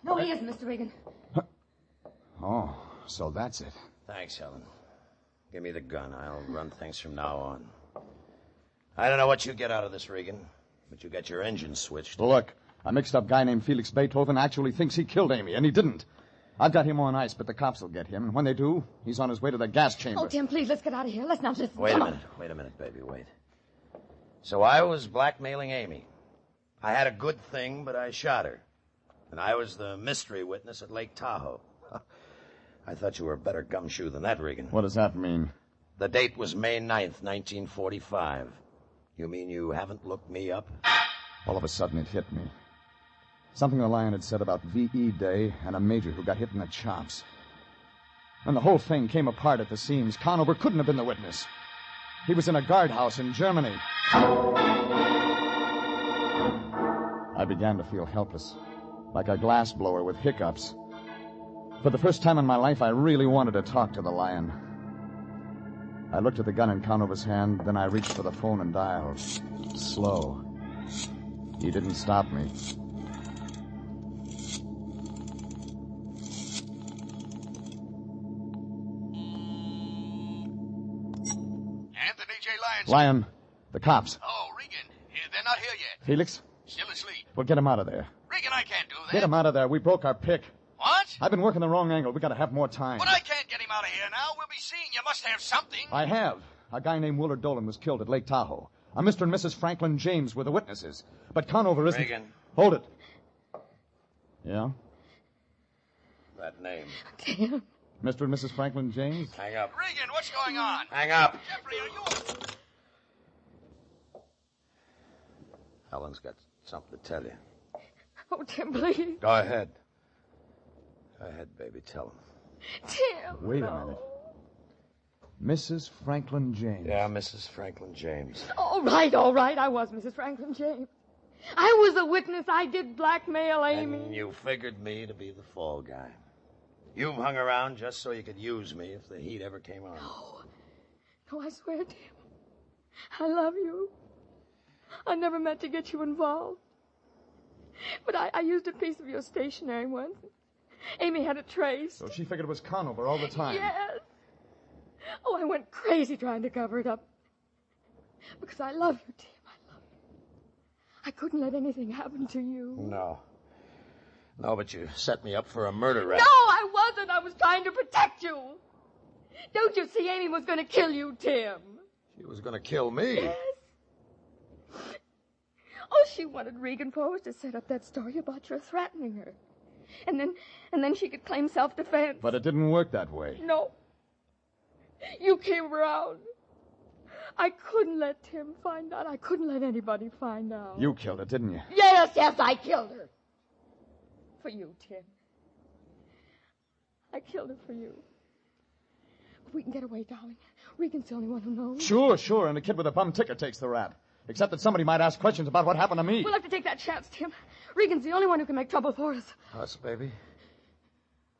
No, he isn't, Mr. Regan. Oh, so that's it. Thanks, Helen. Give me the gun. I'll run things from now on. I don't know what you get out of this, Regan, but you got your engine switched. Look, a mixed-up guy named Felix Beethoven actually thinks he killed Amy, and he didn't. I've got him on ice, but the cops will get him, and when they do, he's on his way to the gas chamber. Oh, Tim, please, let's get out of here. Let's not listen. Wait a minute, baby, wait. So I was blackmailing Amy. I had a good thing, but I shot her. And I was the mystery witness at Lake Tahoe. I thought you were a better gumshoe than that, Regan. What does that mean? The date was May 9th, 1945. You mean you haven't looked me up? All of a sudden, it hit me. Something the lion had said about V.E. Day and a major who got hit in the chops. And the whole thing came apart at the seams. Conover couldn't have been the witness. He was in a guardhouse in Germany. I began to feel helpless, like a glassblower with hiccups. For the first time in my life, I really wanted to talk to the lion. I looked at the gun in Conover's hand, then I reached for the phone and dialed. Slow. He didn't stop me. Anthony J. Lyons. Lion, the cops. Oh, Regan. They're not here yet. Felix? Still asleep. Well, get him out of there. Regan, I can't do that. Get him out of there. We broke our pick. What? I've been working the wrong angle. We gotta have more time. But I can't get him out of here now. We'll be seen. You must have something. I have. A guy named Willard Dolan was killed at Lake Tahoe. A Mr. and Mrs. Franklin James were the witnesses. But Conover isn't... Regan. Hold it. Yeah? That name. Tim. Mr. and Mrs. Franklin James? Hang up. Regan, what's going on? Hang up. Jeffrey, are you... Helen's got something to tell you. Oh, Tim, please. Go ahead. Go ahead, baby. Tell him. Tim. Wait a minute. Mrs. Franklin James. Yeah, Mrs. Franklin James. All right. I was Mrs. Franklin James. I was a witness. I did blackmail Amy. And you figured me to be the fall guy. You hung around just so you could use me if the heat ever came on. No, I swear, Tim. I love you. I never meant to get you involved. But I used a piece of your stationery once. Amy had it traced. So she figured it was Conover all the time. Yes. Oh, I went crazy trying to cover it up. Because I love you, Tim. I love you. I couldn't let anything happen to you. No, but you set me up for a murder rap. No, I wasn't. I was trying to protect you. Don't you see Amy was going to kill you, Tim? She was going to kill me. Yes. Oh, she wanted Regan Powers to set up that story about your threatening her. And then she could claim self-defense. But it didn't work that way. No. You came around. I couldn't let Tim find out. I couldn't let anybody find out. You killed her, didn't you? Yes, I killed her. For you, Tim. I killed her for you. But we can get away, darling. Regan's the only one who knows. Sure, and the kid with a bum ticket takes the rap. Except that somebody might ask questions about what happened to me. We'll have to take that chance, Tim. Regan's the only one who can make trouble for us. Us, baby?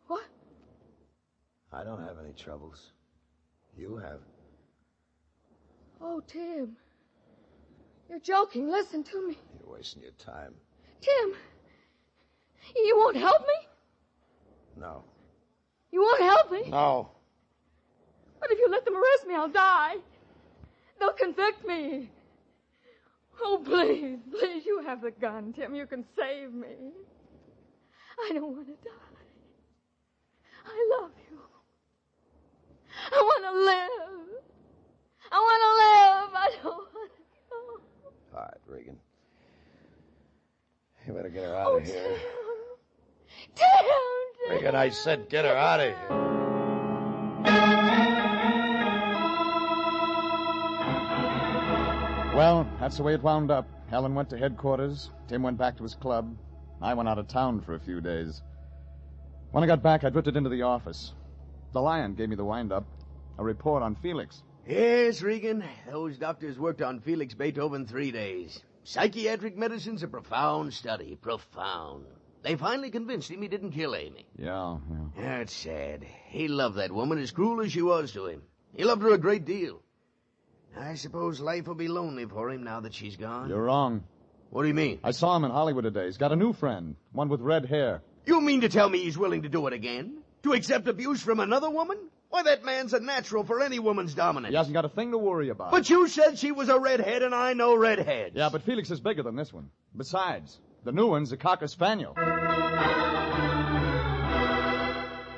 What? I don't have any troubles. You have. Oh, Tim. You're joking. Listen to me. You're wasting your time. Tim. You won't help me? No. You won't help me? No. But if you let them arrest me, I'll die. They'll convict me. Oh, please, you have the gun, Tim. You can save me. I don't want to die. I love you. I want to live. I don't want to go. All right, Regan. You better get her out of here. Tim! Regan, I said get her out of here. Well, that's the way it wound up. Helen went to headquarters. Tim went back to his club. I went out of town for a few days. When I got back, I drifted into the office. The Lion gave me the wind-up. A report on Felix. Yes, Regan. Those doctors worked on Felix Beethoven 3 days. Psychiatric medicine's a profound study. Profound. They finally convinced him he didn't kill Amy. Yeah. That's sad. He loved that woman as cruel as she was to him. He loved her a great deal. I suppose life will be lonely for him now that she's gone. You're wrong. What do you mean? I saw him in Hollywood today. He's got a new friend, one with red hair. You mean to tell me he's willing to do it again? To accept abuse from another woman? Why, that man's a natural for any woman's dominance. He hasn't got a thing to worry about. But you said she was a redhead, and I know redheads. Yeah, but Felix is bigger than this one. Besides, the new one's a Cocker Spaniel.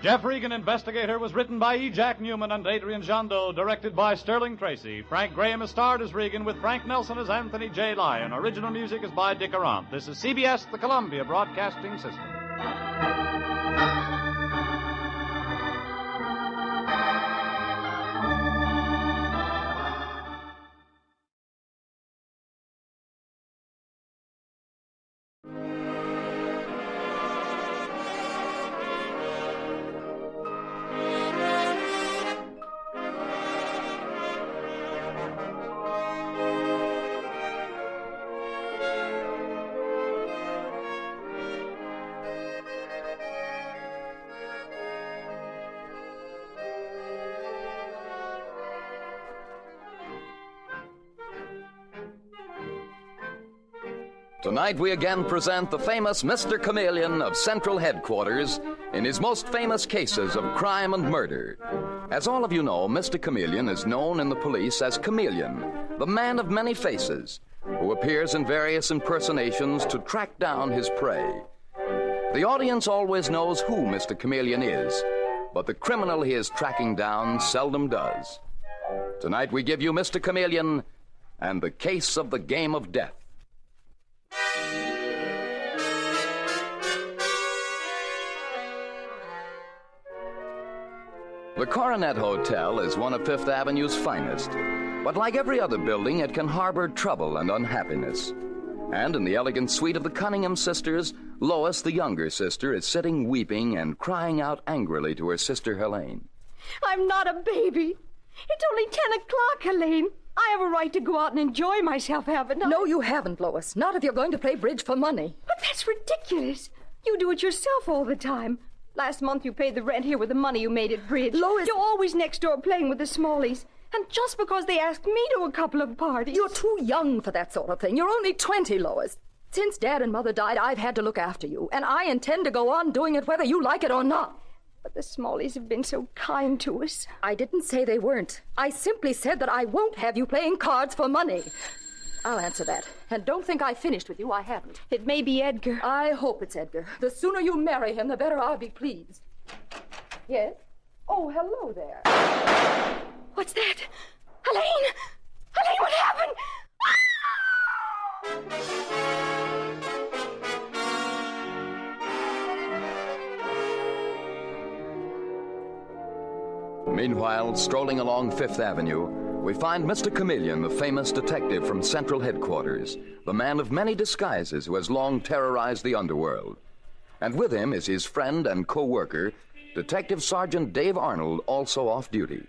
Jeff Regan, Investigator, was written by E. Jack Newman and Adrian Jandot, directed by Sterling Tracy. Frank Graham is starred as Regan, with Frank Nelson as Anthony J. Lyon. Original music is by Dick Arant. This is CBS, the Columbia Broadcasting System. Tonight we again present the famous Mr. Chameleon of Central Headquarters in his most famous cases of crime and murder. As all of you know, Mr. Chameleon is known in the police as Chameleon, the man of many faces, who appears in various impersonations to track down his prey. The audience always knows who Mr. Chameleon is, but the criminal he is tracking down seldom does. Tonight we give you Mr. Chameleon and the case of the game of death. The Coronet Hotel is one of Fifth Avenue's finest, but like every other building, it can harbor trouble and unhappiness. And in the elegant suite of the Cunningham sisters, Lois, the younger sister, is sitting weeping and crying out angrily to her sister Helene. I'm not a baby. It's only 10 o'clock, Helene. I have a right to go out and enjoy myself, haven't I? No, you haven't, Lois. Not if you're going to play bridge for money. But that's ridiculous. You do it yourself all the time. Last month you paid the rent here with the money you made at bridge. Lois... You're always next door playing with the Smalleys. And just because they asked me to a couple of parties... You're too young for that sort of thing. You're only 20, Lois. Since Dad and Mother died, I've had to look after you. And I intend to go on doing it whether you like it or not. But the Smalleys have been so kind to us. I didn't say they weren't. I simply said that I won't have you playing cards for money. I'll answer that. And don't think I finished with you. I haven't. It may be Edgar. I hope it's Edgar. The sooner you marry him, the better I'll be pleased. Yes? Oh, hello there. What's that? Helene! Helene, what happened? Meanwhile, strolling along Fifth Avenue, we find Mr. Chameleon, the famous detective from Central Headquarters, the man of many disguises who has long terrorized the underworld. And with him is his friend and co-worker, Detective Sergeant Dave Arnold, also off duty.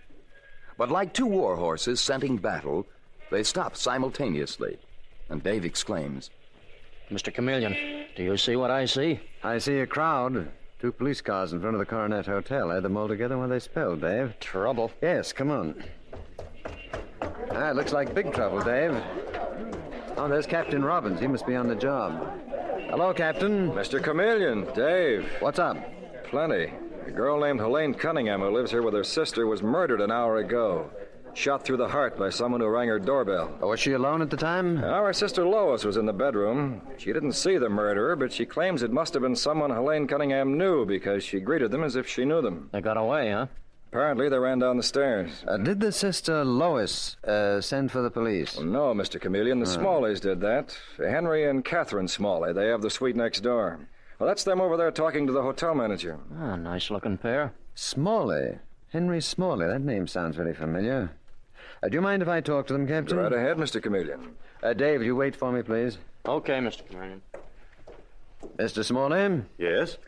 But like two war horses scenting battle, they stop simultaneously. And Dave exclaims, Mr. Chameleon, do you see what I see? I see a crowd. 2 police cars in front of the Coronet Hotel. Add them all together while they spell, Dave. Trouble? Yes, come on. It looks like big trouble, Dave. Oh, there's Captain Robbins. He must be on the job. Hello, Captain. Mr. Chameleon, Dave. What's up? Plenty. A girl named Helene Cunningham who lives here with her sister was murdered an hour ago. Shot through the heart by someone who rang her doorbell. Oh, was she alone at the time? Our sister Lois was in the bedroom. She didn't see the murderer, but she claims it must have been someone Helene Cunningham knew because she greeted them as if she knew them. They got away, huh? Apparently, they ran down the stairs. Did the sister Lois send for the police? Well, no, Mr. Chameleon. The Smalleys did that. Henry and Catherine Smalley. They have the suite next door. Well, that's them over there talking to the hotel manager. Ah, nice-looking pair. Smalley? Henry Smalley. That name sounds very familiar. Do you mind if I talk to them, Captain? Go right ahead, Mr. Chameleon. Dave, will you wait for me, please? Okay, Mr. Chameleon. Mr. Smalley? Yes?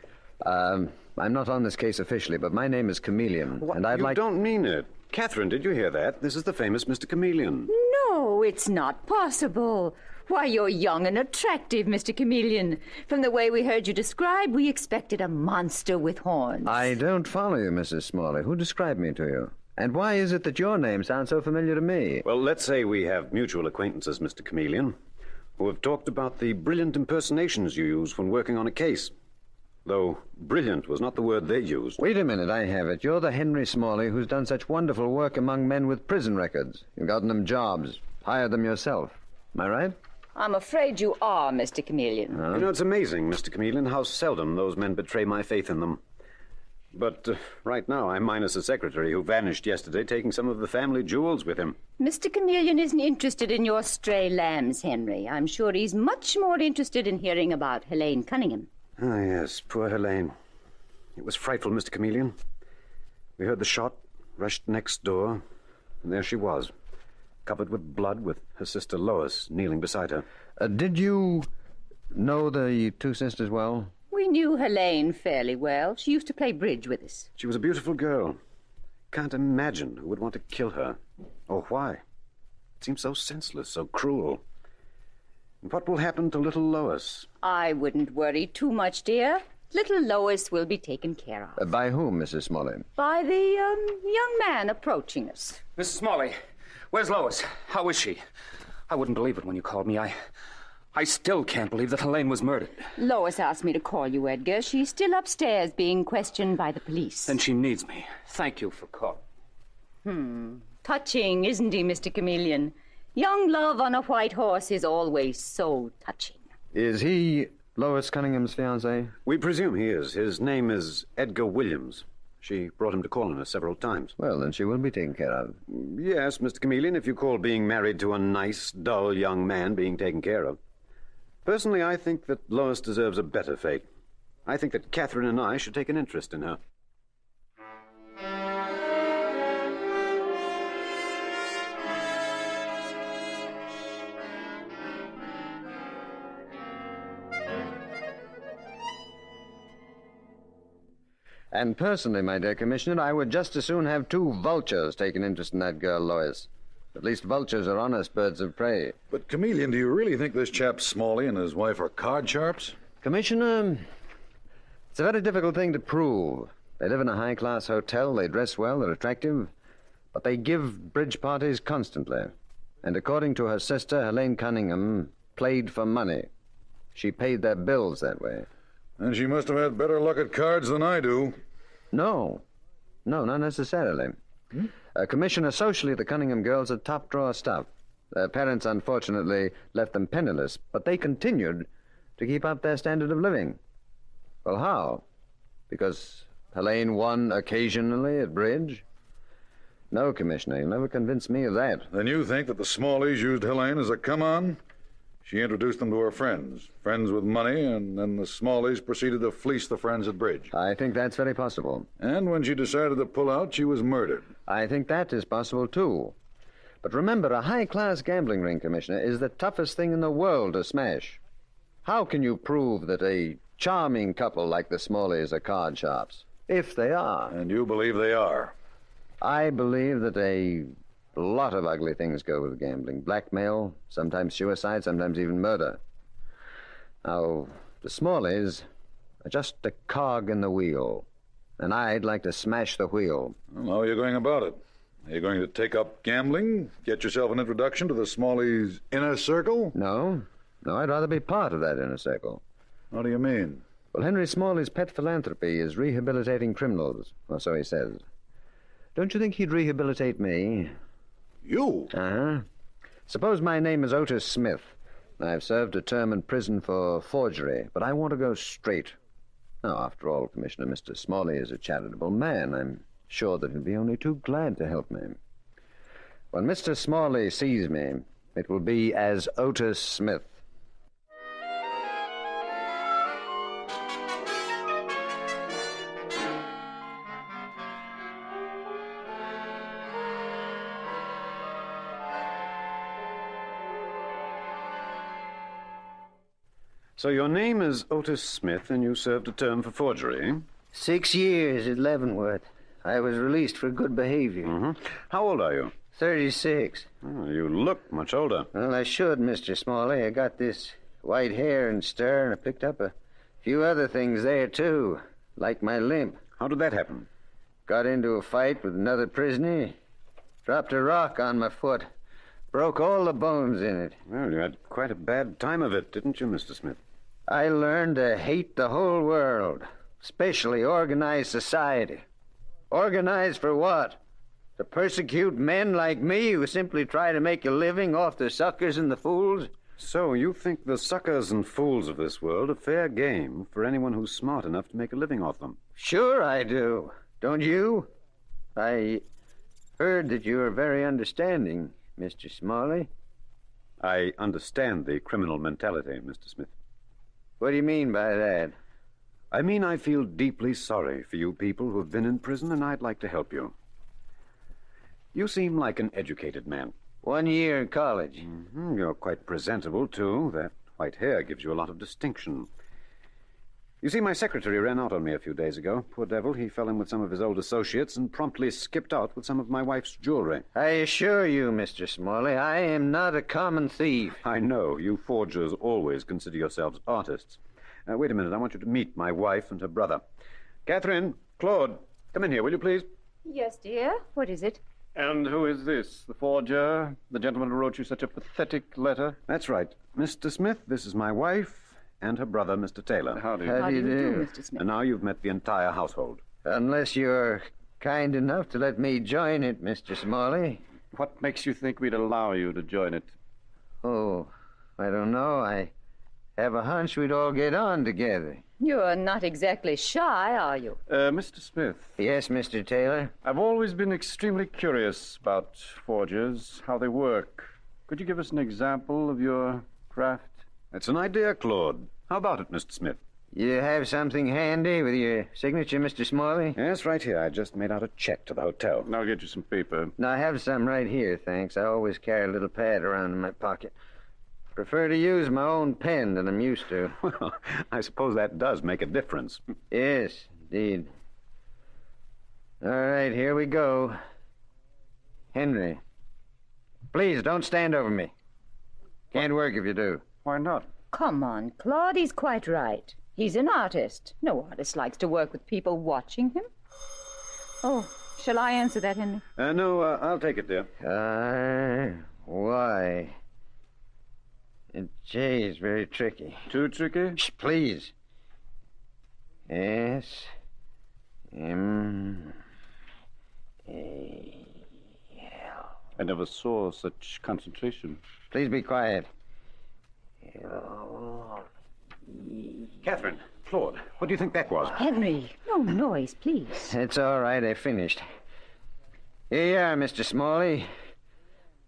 I'm not on this case officially, but my name is Chameleon, and I'd like... You don't mean it. Catherine, did you hear that? This is the famous Mr. Chameleon. No, it's not possible. Why, you're young and attractive, Mr. Chameleon. From the way we heard you described, we expected a monster with horns. I don't follow you, Mrs. Smalley. Who described me to you? And why is it that your name sounds so familiar to me? Well, let's say we have mutual acquaintances, Mr. Chameleon, who have talked about the brilliant impersonations you use when working on a case. Though brilliant was not the word they used. Wait a minute, I have it. You're the Henry Smalley who's done such wonderful work among men with prison records. You've gotten them jobs, hired them yourself. Am I right? I'm afraid you are, Mr. Chameleon. You know, it's amazing, Mr. Chameleon, how seldom those men betray my faith in them. But right now, I'm minus a secretary who vanished yesterday, taking some of the family jewels with him. Mr. Chameleon isn't interested in your stray lambs, Henry. I'm sure he's much more interested in hearing about Helene Cunningham. Ah, yes, poor Helene. It was frightful, Mr. Chameleon. We heard the shot, rushed next door, and there she was, covered with blood, with her sister Lois kneeling beside her. Did you know the 2 sisters well? We knew Helene fairly well. She used to play bridge with us. She was a beautiful girl. Can't imagine who would want to kill her, or why. It seems so senseless, so cruel. And what will happen to little Lois? I wouldn't worry too much, dear. Little Lois will be taken care of. By whom, Mrs. Smalley? By the young man approaching us. Mrs. Smalley, where's Lois? How is she? I wouldn't believe it when you called me. I still can't believe that Helene was murdered. Lois asked me to call you, Edgar. She's still upstairs being questioned by the police. Then she needs me. Thank you for calling. Touching, isn't he, Mr. Chameleon? Young love on a white horse is always so touching. Is he Lois Cunningham's fiancé? We presume he is. His name is Edgar Williams. She brought him to call on her several times. Well, then she will be taken care of. Yes, Mr. Chameleon, if you call being married to a nice, dull young man being taken care of. Personally, I think that Lois deserves a better fate. I think that Catherine and I should take an interest in her. And personally, my dear Commissioner, I would just as soon have 2 vultures take an interest in that girl, Lois. At least vultures are honest birds of prey. But, Chameleon, do you really think this chap Smalley and his wife are card sharps? Commissioner, it's a very difficult thing to prove. They live in a high-class hotel, they dress well, they're attractive, but they give bridge parties constantly. And according to her sister, Helene Cunningham played for money. She paid their bills that way. And she must have had better luck at cards than I do. No, not necessarily. Commissioner, socially, the Cunningham girls are top-drawer stuff. Their parents, unfortunately, left them penniless, but they continued to keep up their standard of living. Well, how? Because Helene won occasionally at bridge? No, Commissioner, you'll never convince me of that. Then you think that the Smalleys used Helene as a come-on? She introduced them to her friends with money, and then the Smalleys proceeded to fleece the friends at bridge. I think that's very possible. And when she decided to pull out, she was murdered. I think that is possible, too. But remember, a high-class gambling ring, Commissioner, is the toughest thing in the world to smash. How can you prove that a charming couple like the Smalleys are card sharps? If they are. And you believe they are? I believe that a lot of ugly things go with gambling. Blackmail, sometimes suicide, sometimes even murder. Now, the Smalleys are just a cog in the wheel. And I'd like to smash the wheel. Well, how are you going about it? Are you going to take up gambling? Get yourself an introduction to the Smalleys' inner circle? No, I'd rather be part of that inner circle. What do you mean? Well, Henry Smalley's pet philanthropy is rehabilitating criminals, or so he says. Don't you think he'd rehabilitate me? You? Uh-huh. Suppose my name is Otis Smith. I've served a term in prison for forgery, but I want to go straight. Now, after all, Commissioner, Mr. Smalley is a charitable man. I'm sure that he'll be only too glad to help me. When Mr. Smalley sees me, it will be as Otis Smith. So your name is Otis Smith, and you served a term for forgery? 6 years at Leavenworth. I was released for good behavior. Mm-hmm. How old are you? 36. Oh, you look much older. Well, I should, Mr. Smalley. I got this white hair and stir, and I picked up a few other things there, too, like my limp. How did that happen? Got into a fight with another prisoner. Dropped a rock on my foot. Broke all the bones in it. Well, you had quite a bad time of it, didn't you, Mr. Smith? I learned to hate the whole world, especially organized society. Organized for what? To persecute men like me who simply try to make a living off the suckers and the fools? So you think the suckers and fools of this world are fair game for anyone who's smart enough to make a living off them? Sure I do. Don't you? I heard that you are very understanding, Mr. Smalley. I understand the criminal mentality, Mr. Smith. What do you mean by that? I mean I feel deeply sorry for you people who have been in prison, and I'd like to help you. You seem like an educated man. 1 year in college. Mm-hmm. You're quite presentable, too. That white hair gives you a lot of distinction. You see, my secretary ran out on me a few days ago. Poor devil, he fell in with some of his old associates and promptly skipped out with some of my wife's jewelry. I assure you, Mr. Smalley, I am not a common thief. I know. You forgers always consider yourselves artists. Wait a minute. I want you to meet my wife and her brother. Catherine, Claude, come in here, will you please? Yes, dear. What is it? And who is this? The forger? The gentleman who wrote you such a pathetic letter? That's right. Mr. Smith, this is my wife and her brother, Mr. Taylor. How do you do, Mr. Smith? And now you've met the entire household. Unless you're kind enough to let me join it, Mr. Smalley. What makes you think we'd allow you to join it? Oh, I don't know. I have a hunch we'd all get on together. You're not exactly shy, are you? Mr. Smith. Yes, Mr. Taylor? I've always been extremely curious about forgers, how they work. Could you give us an example of your craft? That's an idea, Claude. How about it, Mr. Smith? You have something handy with your signature, Mr. Smalley? Yes, right here. I just made out a check to the hotel. I'll get you some paper. No, I have some right here, thanks. I always carry a little pad around in my pocket. Prefer to use my own pen than I'm used to. Well, I suppose that does make a difference. Yes, indeed. All right, here we go. Henry, please don't stand over me. Can't work if you do. Why not? Come on, Claude. He's quite right. He's an artist. No artist likes to work with people watching him. Oh, shall I answer that, Henry? No, I'll take it, dear. Why? J is very tricky. Too tricky? Shh, please. S M A L. I never saw such concentration. Please be quiet. Catherine, Claude, what do you think that was? Henry, no noise, please. It's all right. I finished. Here you are, Mr. Smalley.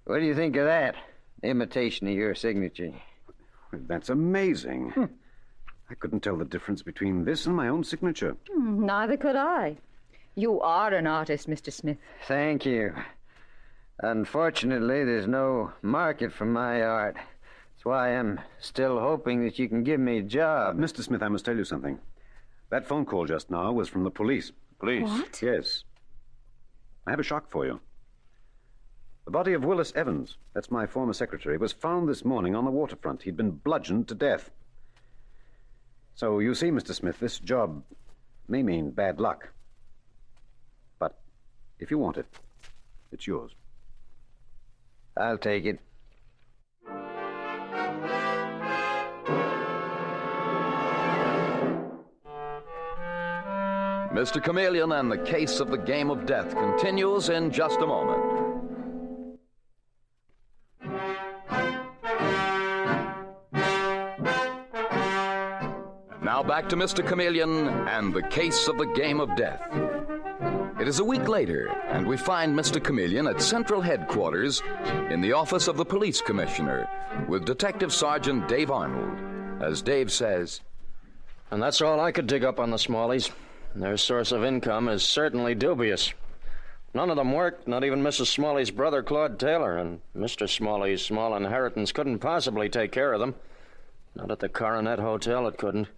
What do you think of that? Imitation of your signature. That's amazing. I couldn't tell the difference between this and my own signature. Neither could I. You are an artist, Mr. Smith. Thank you. Unfortunately, there's no market for my art. That's why I'm still hoping that you can give me a job. Mr. Smith, I must tell you something. That phone call just now was from the police. Police? What? Yes. I have a shock for you. The body of Willis Evans, that's my former secretary, was found this morning on the waterfront. He'd been bludgeoned to death. So, you see, Mr. Smith, this job may mean bad luck. But if you want it, it's yours. I'll take it. Mr. Chameleon and the case of the game of death continues in just a moment. Now back to Mr. Chameleon and the case of the game of death. It is a week later, and we find Mr. Chameleon at Central Headquarters in the office of the police commissioner with Detective Sergeant Dave Arnold. As Dave says, "And that's all I could dig up on the Smalleys. Their source of income is certainly dubious. None of them worked, not even Mrs. Smalley's brother, Claude Taylor, and Mr. Smalley's small inheritance couldn't possibly take care of them. Not at the Coronet Hotel, it couldn't.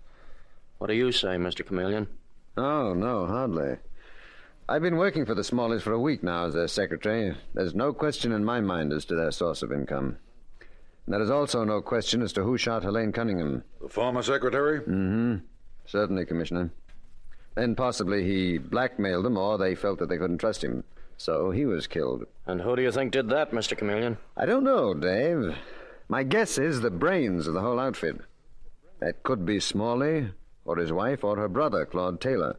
What do you say, Mr. Chameleon?" Oh, no, hardly. I've been working for the Smalleys for a week now as their secretary. There's no question in my mind as to their source of income. And there is also no question as to who shot Helene Cunningham. The former secretary? Mm-hmm. Certainly, Commissioner. Then possibly he blackmailed them, or they felt that they couldn't trust him. So he was killed. And who do you think did that, Mr. Chameleon? I don't know, Dave. My guess is the brains of the whole outfit. That could be Smalley, or his wife, or her brother, Claude Taylor.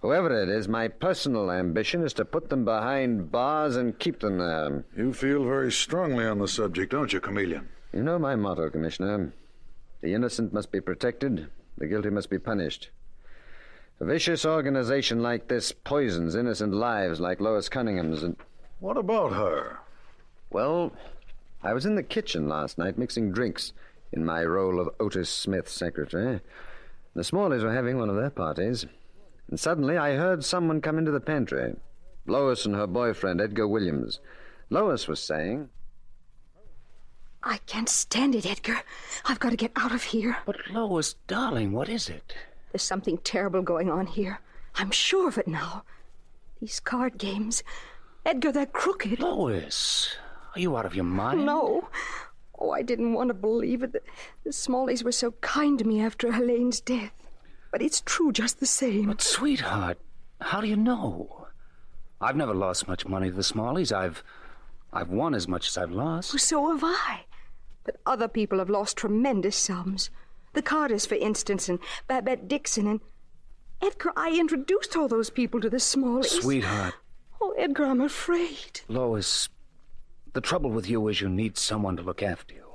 Whoever it is, my personal ambition is to put them behind bars and keep them there. You feel very strongly on the subject, don't you, Chameleon? You know my motto, Commissioner. The innocent must be protected, the guilty must be punished. A vicious organization like this poisons innocent lives like Lois Cunningham's. And what about her? Well, I was in the kitchen last night mixing drinks in my role of Otis Smith's secretary. The Smalleys were having one of their parties. And suddenly I heard someone come into the pantry. Lois and her boyfriend, Edgar Williams. Lois was saying, "I can't stand it, Edgar. I've got to get out of here." "But, Lois, darling, what is it?" "There's something terrible going on here. I'm sure of it now. These card games. Edgar, they're crooked." "Lois, are you out of your mind?" "No. Oh, I didn't want to believe it. The Smalleys were so kind to me after Helene's death. But it's true just the same." "But, sweetheart, how do you know? I've never lost much money to the Smalleys. I've won as much as I've lost." "Well, so have I. But other people have lost tremendous sums. The Carters, for instance, and Babette Dixon, and... Edgar, I introduced all those people to the Smalleys." "Sweetheart." "Oh, Edgar, I'm afraid." "Lois, the trouble with you is you need someone to look after you.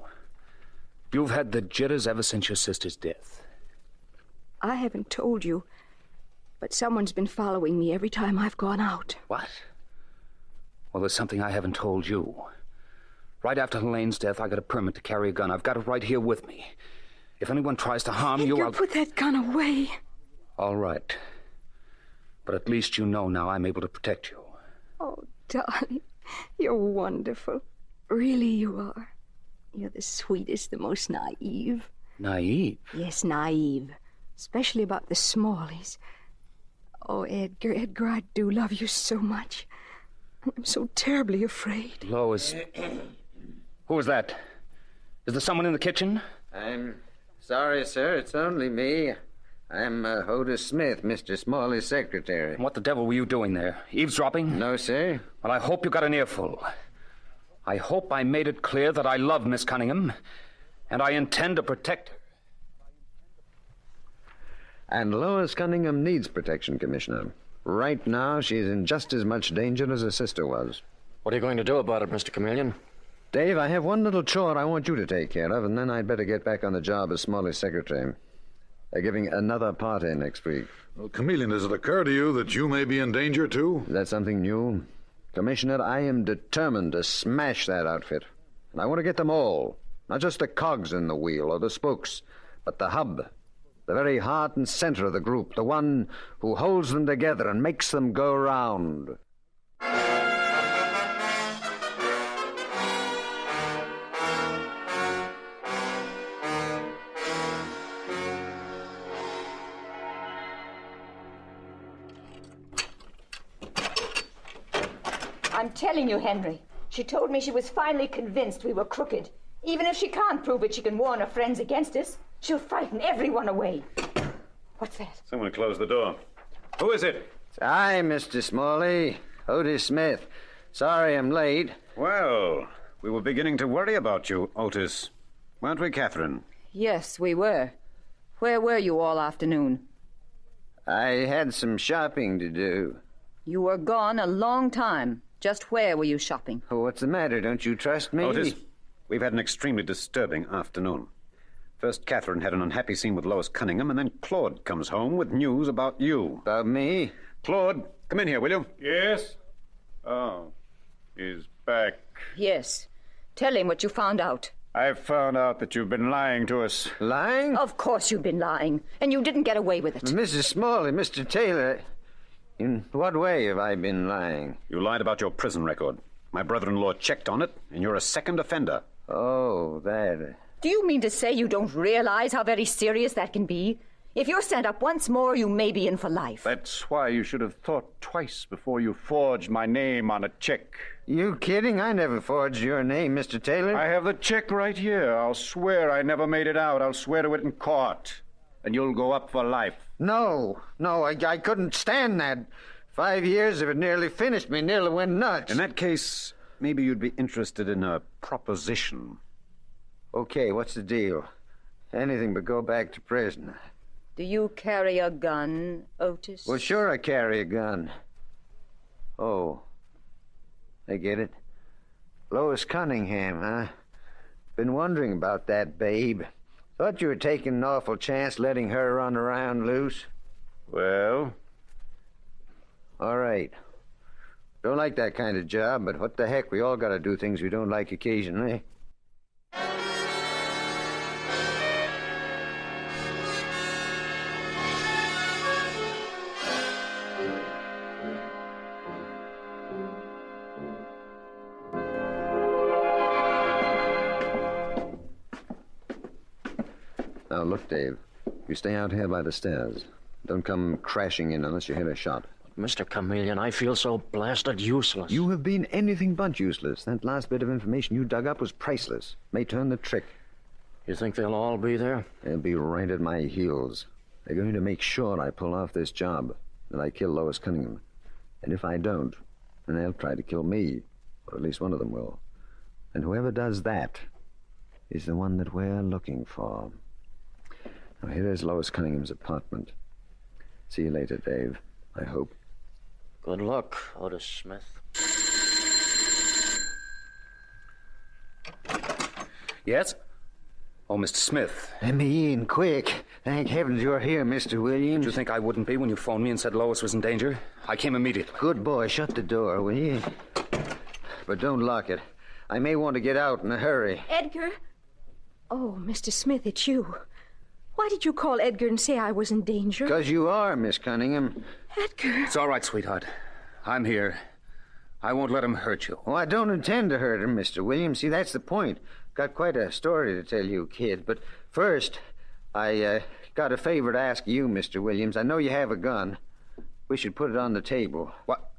You've had the jitters ever since your sister's death." "I haven't told you, but someone's been following me every time I've gone out." "What?" "Well, there's something I haven't told you. Right after Helene's death, I got a permit to carry a gun. I've got it right here with me. If anyone tries to harm you, Edgar, I'll... put that gun away." "All right. But at least you know now I'm able to protect you." "Oh, darling, you're wonderful. Really, you are. You're the sweetest, the most naive." "Naive?" "Yes, naive. Especially about the Smalleys. Oh, Edgar, I do love you so much. I'm so terribly afraid." "Lois, who is that? Is there someone in the kitchen?" "I'm sorry, sir. It's only me. I'm Otis Smith, Mr. Smalley's secretary." "What the devil were you doing there? Eavesdropping?" "No, sir." "Well, I hope you got an earful. I hope I made it clear that I love Miss Cunningham, and I intend to protect her." And Lois Cunningham needs protection, Commissioner. Right now, she's in just as much danger as her sister was. What are you going to do about it, Mr. Chameleon? Dave, I have one little chore I want you to take care of, and then I'd better get back on the job as Smalley's secretary. They're giving another party next week. Well, Chameleon, does it occur to you that you may be in danger, too? Is that something new? Commissioner, I am determined to smash that outfit. And I want to get them all. Not just the cogs in the wheel or the spokes, but the hub, the very heart and center of the group, the one who holds them together and makes them go round. I'm telling you, Henry, she told me she was finally convinced we were crooked. Even if she can't prove it, she can warn her friends against us. She'll frighten everyone away. What's that? Someone close the door. Who is it? It's I, Mr. Smalley. Otis Smith. Sorry I'm late. Well, we were beginning to worry about you, Otis. Weren't we, Catherine? Yes, we were. Where were you all afternoon? I had some shopping to do. You were gone a long time. Just where were you shopping? Oh, what's the matter? Don't you trust me? Otis, we've had an extremely disturbing afternoon. First, Catherine had an unhappy scene with Lois Cunningham, and then Claude comes home with news about you. About me? Claude, come in here, will you? Yes? Oh, he's back. Yes. Tell him what you found out. I've found out that you've been lying to us. Lying? Of course you've been lying, and you didn't get away with it. Mrs. Smalley, Mr. Taylor, in what way have I been lying? You lied about your prison record. My brother-in-law checked on it, and you're a second offender. Oh, that... Do you mean to say you don't realize how very serious that can be? If you're sent up once more, you may be in for life. That's why you should have thought twice before you forged my name on a check. You kidding? I never forged your name, Mr. Taylor. I have the check right here. I'll swear I never made it out. I'll swear to it in court. And you'll go up for life. No, I couldn't stand that. 5 years of it nearly finished me, nearly went nuts. In that case, maybe you'd be interested in a proposition. Okay, what's the deal? Anything but go back to prison. Do you carry a gun, Otis? Well, sure I carry a gun. Oh, I get it. Lois Cunningham, huh? Been wondering about that babe. Thought you were taking an awful chance letting her run around loose. Well? All right. Don't like that kind of job, but what the heck, we all gotta do things we don't like occasionally. Now, look, Dave. You stay out here by the stairs. Don't come crashing in unless you hear a shot. Mr. Chameleon, I feel so blasted useless. You have been anything but useless. That last bit of information you dug up was priceless. May turn the trick. You think they'll all be there? They'll be right at my heels. They're going to make sure I pull off this job, that I kill Lois Cunningham. And if I don't, then they'll try to kill me. Or at least one of them will. And whoever does that is the one that we're looking for. Now, here is Lois Cunningham's apartment. See you later, Dave. I hope. Good luck, Otis Smith. Yes? Oh, Mr. Smith. Let me in, quick. Thank heavens you're here, Mr. Williams. Did you think I wouldn't be when you phoned me and said Lois was in danger? I came immediately. Good boy. Shut the door, will you? But don't lock it. I may want to get out in a hurry. Edgar? Oh, Mr. Smith, it's you. Why did you call Edgar and say I was in danger? Because you are, Miss Cunningham. Edgar. It's all right, sweetheart. I'm here. I won't let him hurt you. Oh, I don't intend to hurt him, Mr. Williams. See, that's the point. Got quite a story to tell you, kid. But first, I got a favor to ask you, Mr. Williams. I know you have a gun. We should put it on the table. What?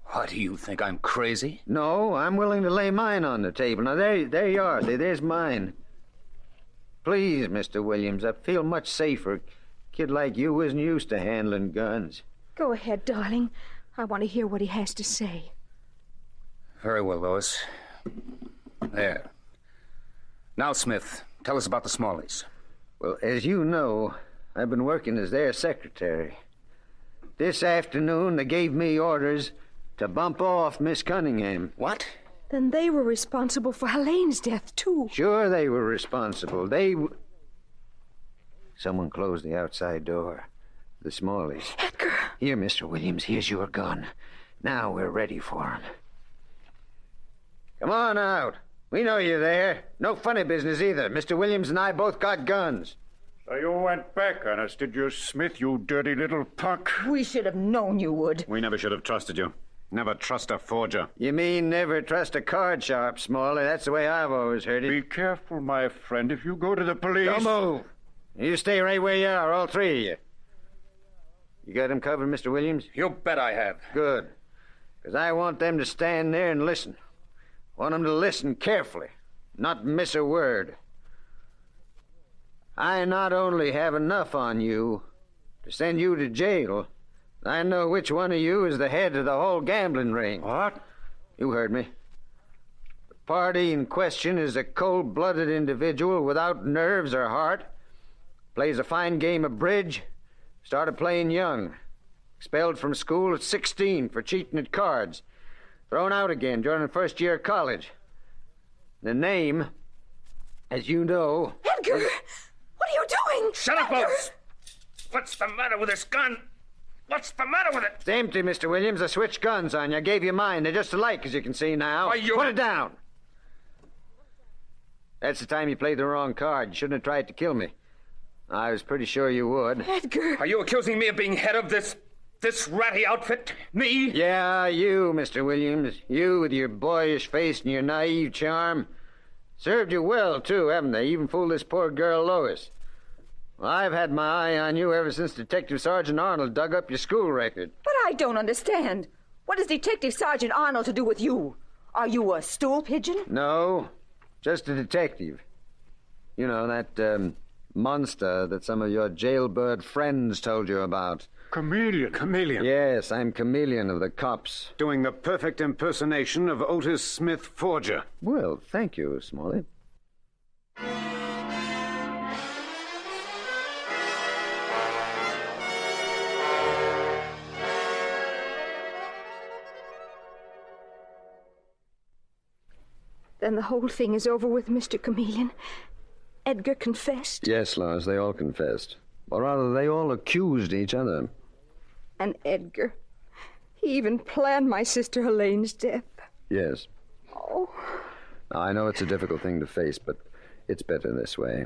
What, do you think I'm crazy? No, I'm willing to lay mine on the table. Now, there you are. There's mine. Please, Mr. Williams, I feel much safer. A kid like you isn't used to handling guns. Go ahead, darling. I want to hear what he has to say. Very well, Lois. There. Now, Smith, tell us about the Smalleys. Well, as you know, I've been working as their secretary. This afternoon, they gave me orders to bump off Miss Cunningham. What? Then they were responsible for Helene's death, too. Sure they were responsible. Someone closed the outside door. The Smalleys. Edgar! Here, Mr. Williams, here's your gun. Now we're ready for him. Come on out. We know you're there. No funny business either. Mr. Williams and I both got guns. So you went back on us, did you, Smith, you dirty little punk? We should have known you would. We never should have trusted you. Never trust a forger. You mean never trust a card sharp, Smalley? That's the way I've always heard it. Be careful, my friend. If you go to the police... Don't move. You stay right where you are, all three of you. You got him covered, Mr. Williams? You bet I have. Good. Because I want them to stand there and listen. Want them to listen carefully, not miss a word. I not only have enough on you to send you to jail, I know which one of you is the head of the whole gambling ring. What? You heard me. The party in question is a cold-blooded individual without nerves or heart. Plays a fine game of bridge. Started playing young. Expelled from school at 16 for cheating at cards. Thrown out again during the first year of college. The name, as you know... Edgar! What are you doing? Shut up, Oates! What's the matter with this gun? What's the matter with it? It's empty, Mr. Williams. I switched guns on you. I gave you mine. They're just alike, as you can see now. Why, you... Put it down. That's the time you played the wrong card. You shouldn't have tried to kill me. I was pretty sure you would. Edgar! Are you accusing me of being head of this ratty outfit? Me? Yeah, you, Mr. Williams. You with your boyish face and your naive charm. Served you well, too, haven't they? Even fooled this poor girl, Lois. Well, I've had my eye on you ever since Detective Sergeant Arnold dug up your school record. But I don't understand. What does Detective Sergeant Arnold to do with you? Are you a stool pigeon? No, just a detective. You know, that, monster that some of your jailbird friends told you about. Chameleon. Chameleon. Yes, I'm Chameleon of the cops. Doing the perfect impersonation of Otis Smith, forger. Well, thank you, Smalley. Then the whole thing is over with, Mr. Chameleon. Edgar confessed. Yes, Lois, they all confessed. Or rather, they all accused each other. And Edgar, he even planned my sister Helene's death. Yes. Oh. Now, I know it's a difficult thing to face, but it's better this way.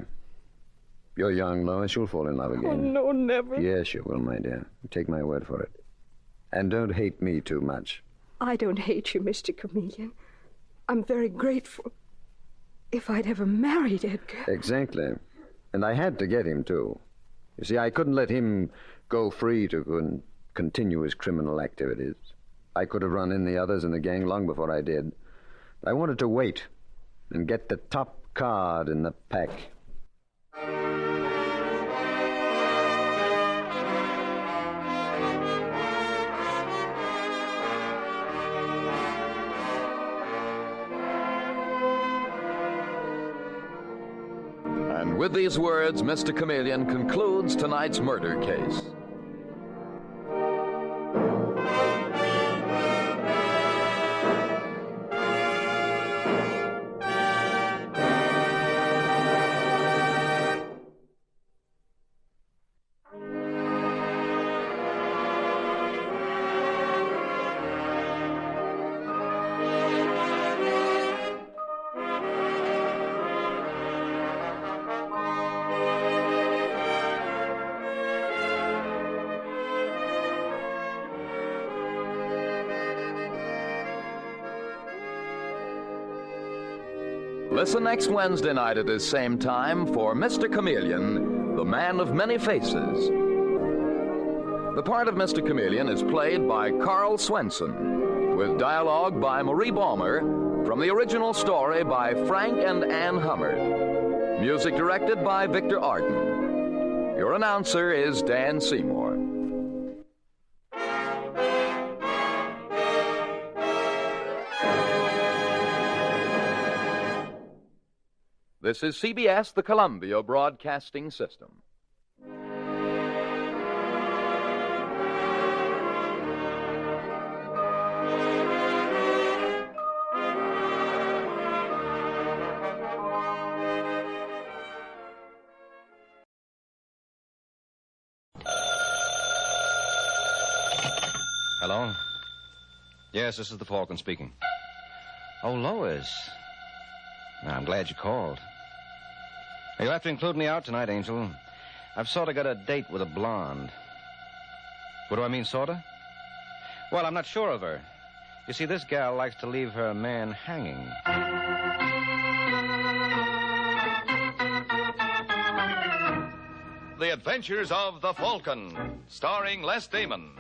You're young, Lois. You'll fall in love again. Oh, no, never. Yes, you will, my dear. Take my word for it. And don't hate me too much. I don't hate you, Mr. Chameleon. I'm very grateful. If I'd ever married Edgar... Exactly. And I had to get him, too. You see, I couldn't let him go free to continue his criminal activities. I could have run in the others in the gang long before I did. I wanted to wait and get the top card in the pack. And with these words, Mr. Chameleon concludes tonight's murder case. Listen next Wednesday night at this same time for Mr. Chameleon, the man of many faces. The part of Mr. Chameleon is played by Carl Swenson, with dialogue by Marie Baumer, from the original story by Frank and Ann Hummert. Music directed by Victor Arden. Your announcer is Dan Seymour. This is CBS, the Columbia Broadcasting System. Hello? Yes, this is the Falcon speaking. Oh, Lois. I'm glad you called. You'll have to include me out tonight, Angel. I've sort of got a date with a blonde. What do I mean, sort of? Well, I'm not sure of her. You see, this gal likes to leave her man hanging. The Adventures of the Falcon, starring Les Damon.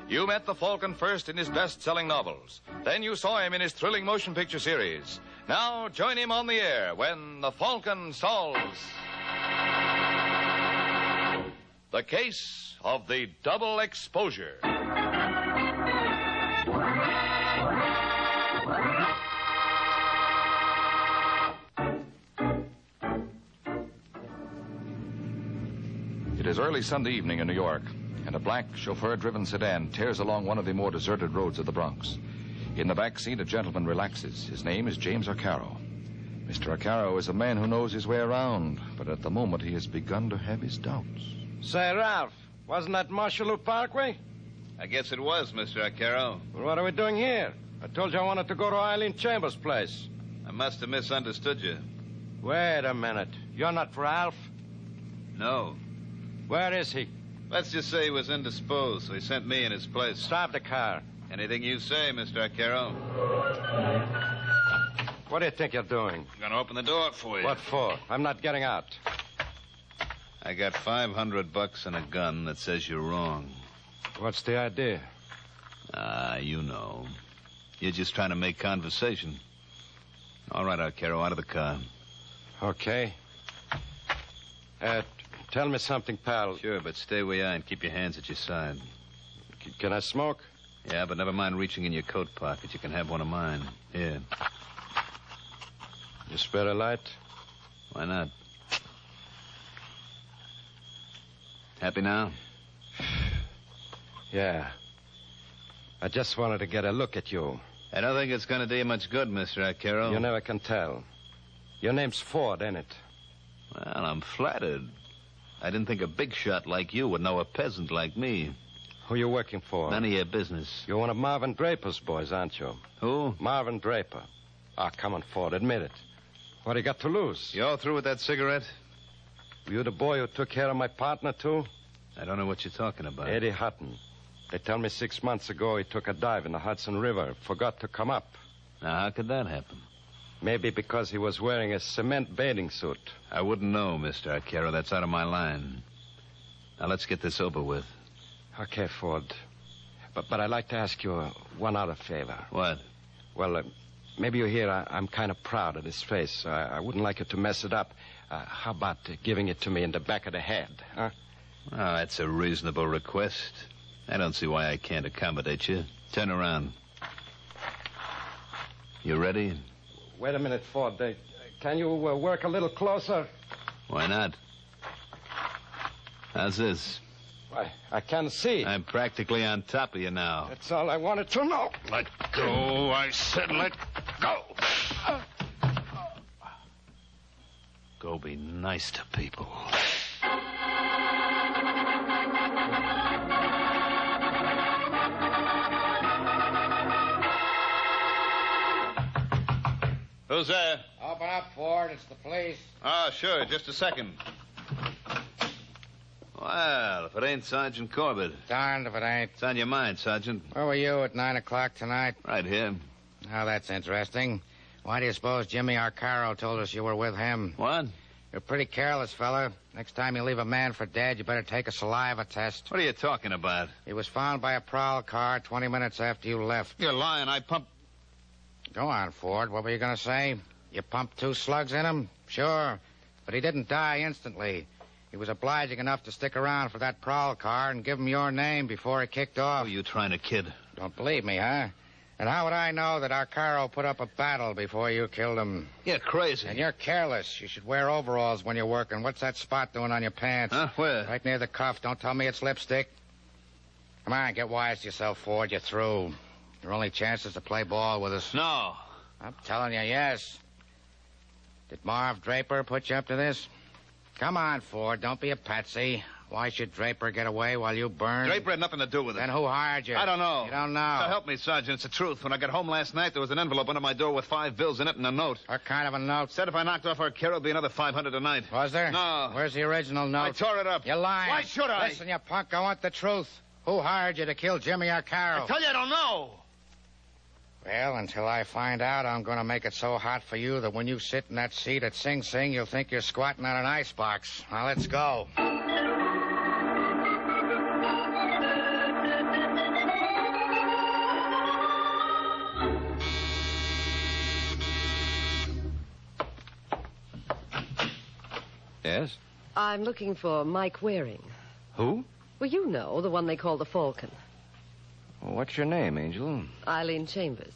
You met the Falcon first in his best-selling novels. Then you saw him in his thrilling motion picture series. Now join him on the air when the Falcon solves the case of the double exposure. It is early Sunday evening in New York, and a black chauffeur-driven sedan tears along one of the more deserted roads of the Bronx. In the back seat, a gentleman relaxes. His name is James Arcaro. Mr. Arcaro is a man who knows his way around, but at the moment he has begun to have his doubts. Say, Ralph, wasn't that Marshalltown Parkway? I guess it was, Mr. Arcaro. Well, what are we doing here? I told you I wanted to go to Eileen Chambers' place. I must have misunderstood you. Wait a minute. You're not Ralph? No. Where is he? Let's just say he was indisposed, so he sent me in his place. Stop the car. Anything you say, Mr. Arcaro. What do you think you're doing? I'm going to open the door for you. What for? I'm not getting out. I got $500 and a gun that says you're wrong. What's the idea? You know. You're just trying to make conversation. All right, Arcaro, out of the car. Okay. Tell me something, pal. Sure, but stay where you are and keep your hands at your side. Can I smoke? Yeah, but never mind reaching in your coat pocket. You can have one of mine. Here. You spare a light? Why not? Happy now? Yeah. I just wanted to get a look at you. I don't think it's going to do you much good, Mr. Arcaro. You never can tell. Your name's Ford, ain't it? Well, I'm flattered. I didn't think a big shot like you would know a peasant like me. Who you working for? None of your business. You're one of Marvin Draper's boys, aren't you? Who? Marvin Draper. Ah, come on, Ford, admit it. What do you got to lose? You all through with that cigarette? Were you the boy who took care of my partner, too? I don't know what you're talking about. Eddie Hutton. They tell me 6 months ago he took a dive in the Hudson River, forgot to come up. Now, how could that happen? Maybe because he was wearing a cement bathing suit. I wouldn't know, Mr. Arcaro. That's out of my line. Now, let's get this over with. Okay, Ford. But I'd like to ask you one other favor. What? Well, maybe you hear I'm kind of proud of this face. I wouldn't like you to mess it up. How about giving it to me in the back of the head, huh? Oh, that's a reasonable request. I don't see why I can't accommodate you. Turn around. You ready? Wait a minute, Ford. Can you work a little closer? Why not? How's this? Why, I can't see. I'm practically on top of you now. That's all I wanted to know. Let go. I said let go. Go be nice to people. Who's there? Open up, Ford. It's the police. Oh, sure. Just a second. Well, if it ain't Sergeant Corbett. Darned if it ain't. It's on your mind, Sergeant. Where were you at 9 o'clock tonight? Right here. Oh, that's interesting. Why do you suppose Jimmy Arcaro told us you were with him? What? You're pretty careless, fella. Next time you leave a man for dead, you better take a saliva test. What are you talking about? He was found by a prowl car 20 minutes after you left. You're lying. I pumped... Go on, Ford. What were you going to say? You pumped 2 slugs in him? Sure. But he didn't die instantly. He was obliging enough to stick around for that prowl car and give him your name before he kicked off. Oh, you trying to kid? Don't believe me, huh? And how would I know that Arcaro put up a battle before you killed him? You're crazy. And you're careless. You should wear overalls when you're working. What's that spot doing on your pants? Huh? Where? Right near the cuff. Don't tell me it's lipstick. Come on, get wise to yourself, Ford. You're through. Your only chance is to play ball with us. No. I'm telling you, yes. Did Marv Draper put you up to this? Come on, Ford. Don't be a patsy. Why should Draper get away while you burned? Draper had nothing to do with it. Then who hired you? I don't know. You don't know? So help me, Sergeant. It's the truth. When I got home last night, there was an envelope under my door with 5 bills in it and a note. What kind of a note? Said if I knocked off Arcaro, it'd be another 500 a night. Was there? No. Where's the original note? I tore it up. You're lying. Why should I? Listen, you punk, I want the truth. Who hired you to kill Jimmy Arcaro? I tell you, I don't know. Well, until I find out, I'm going to make it so hot for you that when you sit in that seat at Sing Sing, you'll think you're squatting on an icebox. Now, let's go. Yes? I'm looking for Mike Waring. Who? Well, you know, the one they call the Falcon. Well, what's your name, Angel? Eileen Chambers.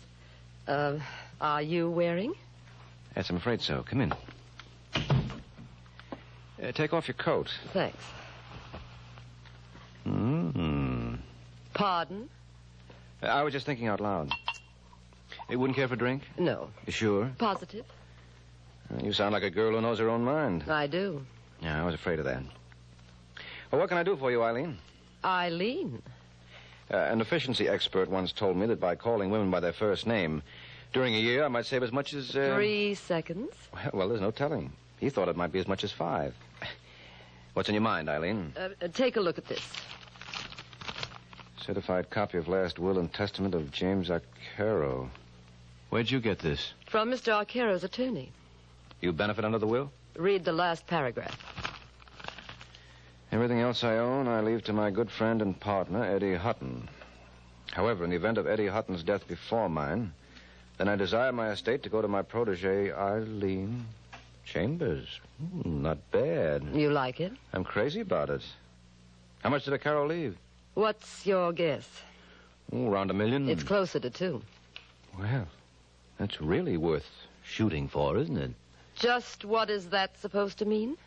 Are you Waring? Yes, I'm afraid so. Come in. Take off your coat. Thanks. Mm-hmm. Pardon? I was just thinking out loud. You wouldn't care for a drink? No. You sure? Positive. You sound like a girl who knows her own mind. I do. Yeah, I was afraid of that. Well, what can I do for you, Eileen? Eileen? An efficiency expert once told me that by calling women by their first name, during a year I might save as much as... 3 seconds. Well, there's no telling. He thought it might be as much as 5. What's in your mind, Eileen? Take a look at this. Certified copy of last will and testament of James Arcaro. Where'd you get this? From Mr. Arcaro's attorney. You benefit under the will? Read the last paragraph. Everything else I own, I leave to my good friend and partner, Eddie Hutton. However, in the event of Eddie Hutton's death before mine, then I desire my estate to go to my protege, Eileen Chambers. Not bad. You like it? I'm crazy about it. How much did Arcaro leave? What's your guess? Oh, around $1 million. It's closer to 2. Well, that's really worth shooting for, isn't it? Just what is that supposed to mean?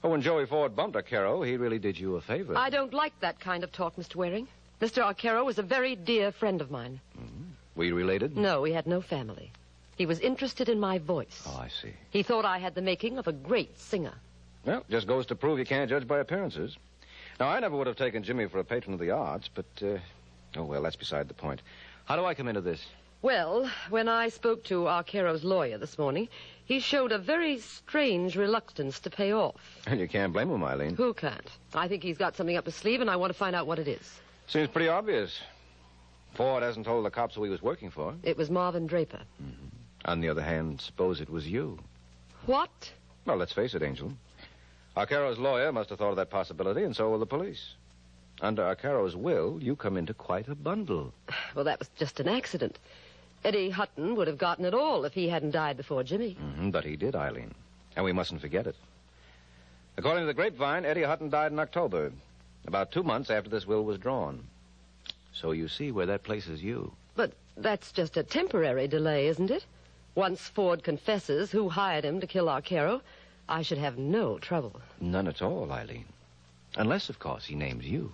Oh, when Joey Ford bumped Arcaro, he really did you a favor. I don't like that kind of talk, Mr. Waring. Mr. Arcaro was a very dear friend of mine. Mm-hmm. Were you related? No, we had no family. He was interested in my voice. Oh, I see. He thought I had the making of a great singer. Well, just goes to prove you can't judge by appearances. Now, I never would have taken Jimmy for a patron of the arts, but, oh, well, that's beside the point. How do I come into this? Well, when I spoke to Arcaro's lawyer this morning, he showed a very strange reluctance to pay off. And you can't blame him, Eileen. Who can't? I think he's got something up his sleeve, and I want to find out what it is. Seems pretty obvious. Ford hasn't told the cops who he was working for. It was Marvin Draper. Mm-hmm. On the other hand, suppose it was you. What? Well, let's face it, Angel. Arcaro's lawyer must have thought of that possibility, and so will the police. Under Arcaro's will, you come into quite a bundle. Well, that was just an accident. Eddie Hutton would have gotten it all if he hadn't died before Jimmy. Mm-hmm, but he did, Eileen. And we mustn't forget it. According to the grapevine, Eddie Hutton died in October, about 2 months after this will was drawn. So you see where that places you. But that's just a temporary delay, isn't it? Once Ford confesses who hired him to kill Arcaro, I should have no trouble. None at all, Eileen. Unless, of course, he names you.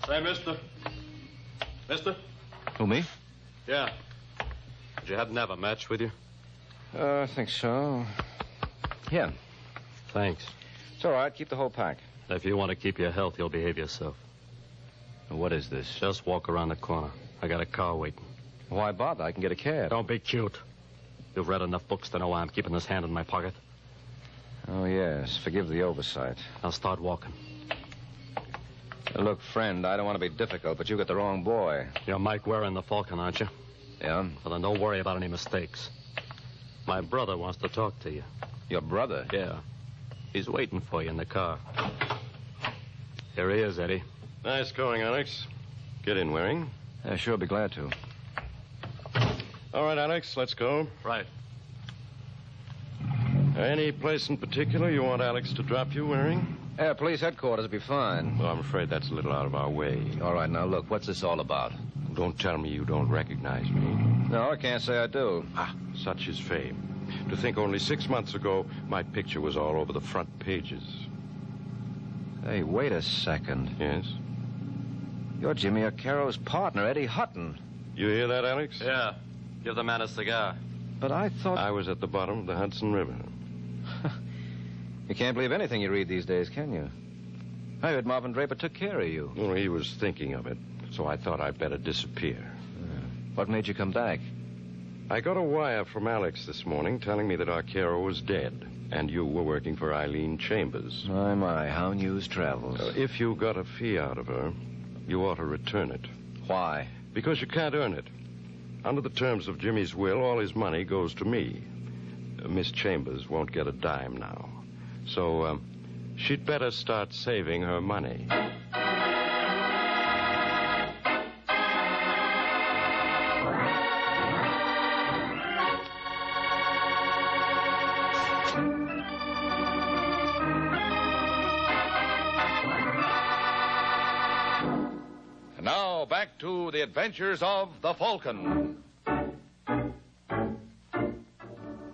Say, mister. Mister? Who, me? Yeah. Did you happen to have a match with you? I think so. Here. Thanks. It's all right. Keep the whole pack. If you want to keep your health, you'll behave yourself. What is this? Just walk around the corner. I got a car waiting. Why bother? I can get a cab. Don't be cute. You've read enough books to know why I'm keeping this hand in my pocket. Oh, yes. Forgive the oversight. I'll start walking. Look, friend, I don't want to be difficult, but you got the wrong boy. You're Mike Waring, the Falcon, aren't you? Yeah? Well, then don't worry about any mistakes. My brother wants to talk to you. Your brother? Yeah. He's waiting for you in the car. Here he is, Eddie. Nice going, Alex. Get in, Waring. Sure, be glad to. All right, Alex, let's go. Right. Any place in particular you want Alex to drop you, Waring? Police headquarters will be fine. Well, I'm afraid that's a little out of our way. All right, now look, what's this all about? Don't tell me you don't recognize me. No, I can't say I do. Ah, such is fame. To think only 6 months ago, my picture was all over the front pages. Hey, wait a second. Yes? You're Jimmy O'Carroll's partner, Eddie Hutton. You hear that, Alex? Yeah. Give the man a cigar. But I thought... I was at the bottom of the Hudson River. You can't believe anything you read these days, can you? I heard Marvin Draper took care of you. Well, he was thinking of it, so I thought I'd better disappear. What made you come back? I got a wire from Alex this morning telling me that Arcaro was dead, and you were working for Eileen Chambers. My, how news travels. If you got a fee out of her, you ought to return it. Why? Because you can't earn it. Under the terms of Jimmy's will, all his money goes to me. Miss Chambers won't get a dime now. So, she'd better start saving her money. And now, back to the adventures of the Falcon.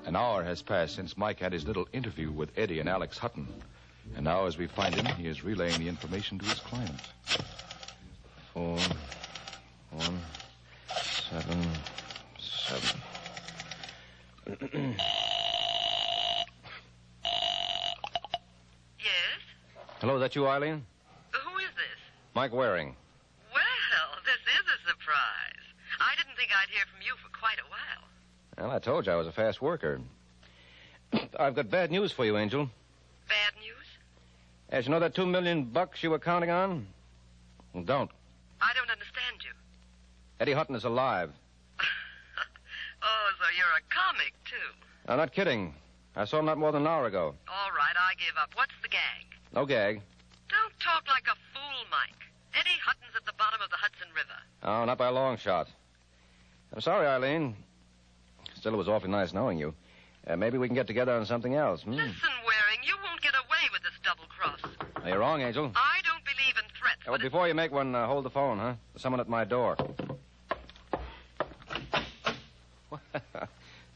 An hour has passed since Mike had his little interview with Eddie and Alex Hutton. And now, as we find him, he is relaying the information to his client. 4, 1, 7, 7. Yes? Hello, is that you, Eileen? Who is this? Mike Waring. Well, this is a surprise. I didn't think I'd hear from you for quite a while. Well, I told you I was a fast worker. I've got bad news for you, Angel. Bad news? As you know that $2 million you were counting on? Well, don't. I don't understand you. Eddie Hutton is alive. Oh, so you're a comic, too. I'm not kidding. I saw him not more than an hour ago. All right, I give up. What's the gag? No gag. Don't talk like a fool, Mike. Eddie Hutton's at the bottom of the Hudson River. Oh, not by a long shot. I'm sorry, Eileen. Still, it was awfully nice knowing you. Maybe we can get together on something else. Listen, Waring, you won't get away with this double cross. No, you're wrong, Angel. I don't believe in threats. Well, before you make one, hold the phone, huh? There's someone at my door.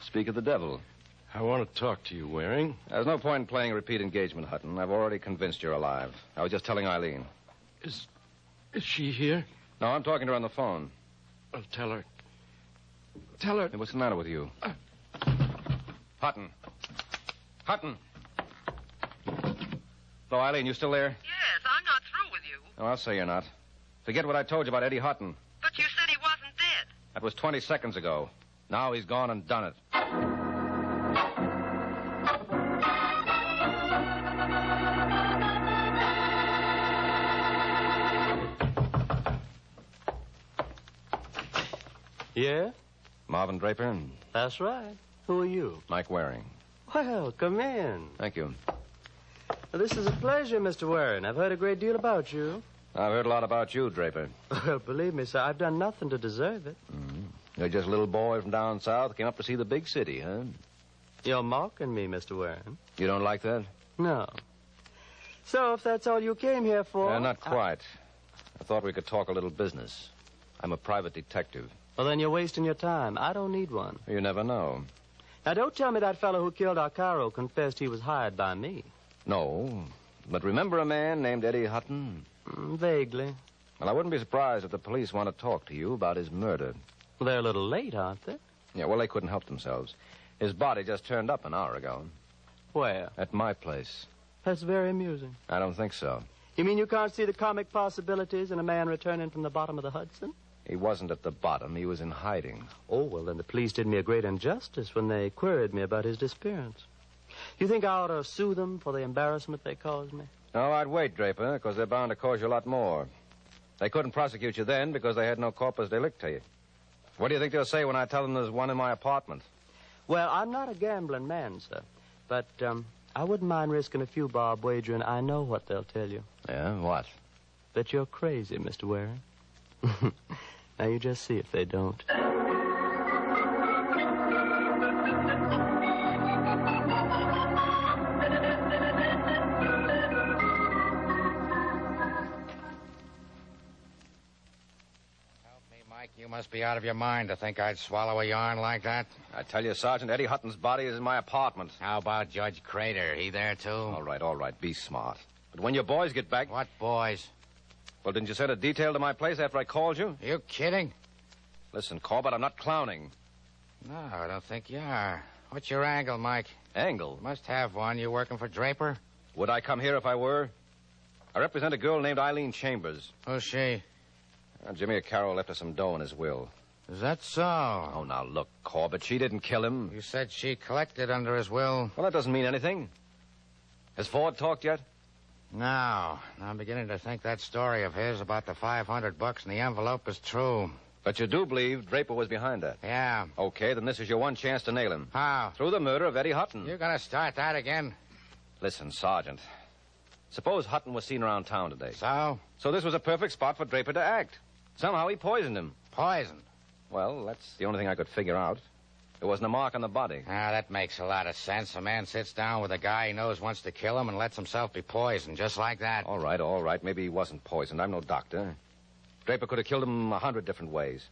Speak of the devil. I want to talk to you, Waring. There's no point in playing a repeat engagement, Hutton. I've already convinced you're alive. I was just telling Eileen. Is she here? No, I'm talking to her on the phone. Well, tell her. Tell her. Hey, what's the matter with you? Hutton. Hutton. Hello, Eileen, you still there? Yes, I'm not through with you. Oh, I'll say you're not. Forget what I told you about Eddie Hutton. But you said he wasn't dead. That was 20 seconds ago. Now he's gone and done it. Yeah? Marvin Draper. That's right. Who are you? Mike Waring. Well, come in. Thank you. Well, this is a pleasure, Mr. Waring. I've heard a great deal about you. I've heard a lot about you, Draper. Well, believe me, sir, I've done nothing to deserve it. Mm-hmm. You're just a little boy from down south who came up to see the big city, huh? You're mocking me, Mr. Waring. You don't like that? No. So, if that's all you came here for... Not quite. I thought we could talk a little business. I'm a private detective. Well, then you're wasting your time. I don't need one. You never know. Now, don't tell me that fellow who killed Arcaro confessed he was hired by me. No. But remember a man named Eddie Hutton? Vaguely. Well, I wouldn't be surprised if the police want to talk to you about his murder. Well, they're a little late, aren't they? Yeah, well, they couldn't help themselves. His body just turned up an hour ago. Where? At my place. That's very amusing. I don't think so. You mean you can't see the comic possibilities in a man returning from the bottom of the Hudson? He wasn't at the bottom. He was in hiding. Oh, well, then the police did me a great injustice when they queried me about his disappearance. You think I ought to sue them for the embarrassment they caused me? No, I'd wait, Draper, because they're bound to cause you a lot more. They couldn't prosecute you then because they had no corpus delicti. What do you think they'll say when I tell them there's one in my apartment? Well, I'm not a gambling man, sir. But I wouldn't mind risking a few bob wagering. I know what they'll tell you. Yeah, what? That you're crazy, Mr. Waring. Now, you just see if they don't. Mike, you must be out of your mind to think I'd swallow a yarn like that. I tell you, Sergeant, Eddie Hutton's body is in my apartment. How about Judge Crater? He there, too? All right, be smart. But when your boys get back... What boys? Well, didn't you send a detail to my place after I called you? You kidding? Listen, Corbett, I'm not clowning. No, I don't think you are. What's your angle, Mike? Angle? Must have one. You working for Draper? Would I come here if I were? I represent a girl named Eileen Chambers. Who's she? Jimmy Carroll left her some dough in his will. Is that so? Oh, now, look, Corbett, she didn't kill him. You said she collected under his will. Well, that doesn't mean anything. Has Ford talked yet? No. I'm beginning to think that story of his about the $500 in the envelope is true. But you do believe Draper was behind that? Yeah. Okay, then this is your one chance to nail him. How? Through the murder of Eddie Hutton. You're going to start that again? Listen, Sergeant. Suppose Hutton was seen around town today. So? So this was a perfect spot for Draper to act. Somehow he poisoned him. Poisoned? Well, that's the only thing I could figure out. There wasn't a mark on the body. Ah, that makes a lot of sense. A man sits down with a guy he knows wants to kill him and lets himself be poisoned, just like that. All right. Maybe he wasn't poisoned. I'm no doctor. Draper could have killed him 100 different ways.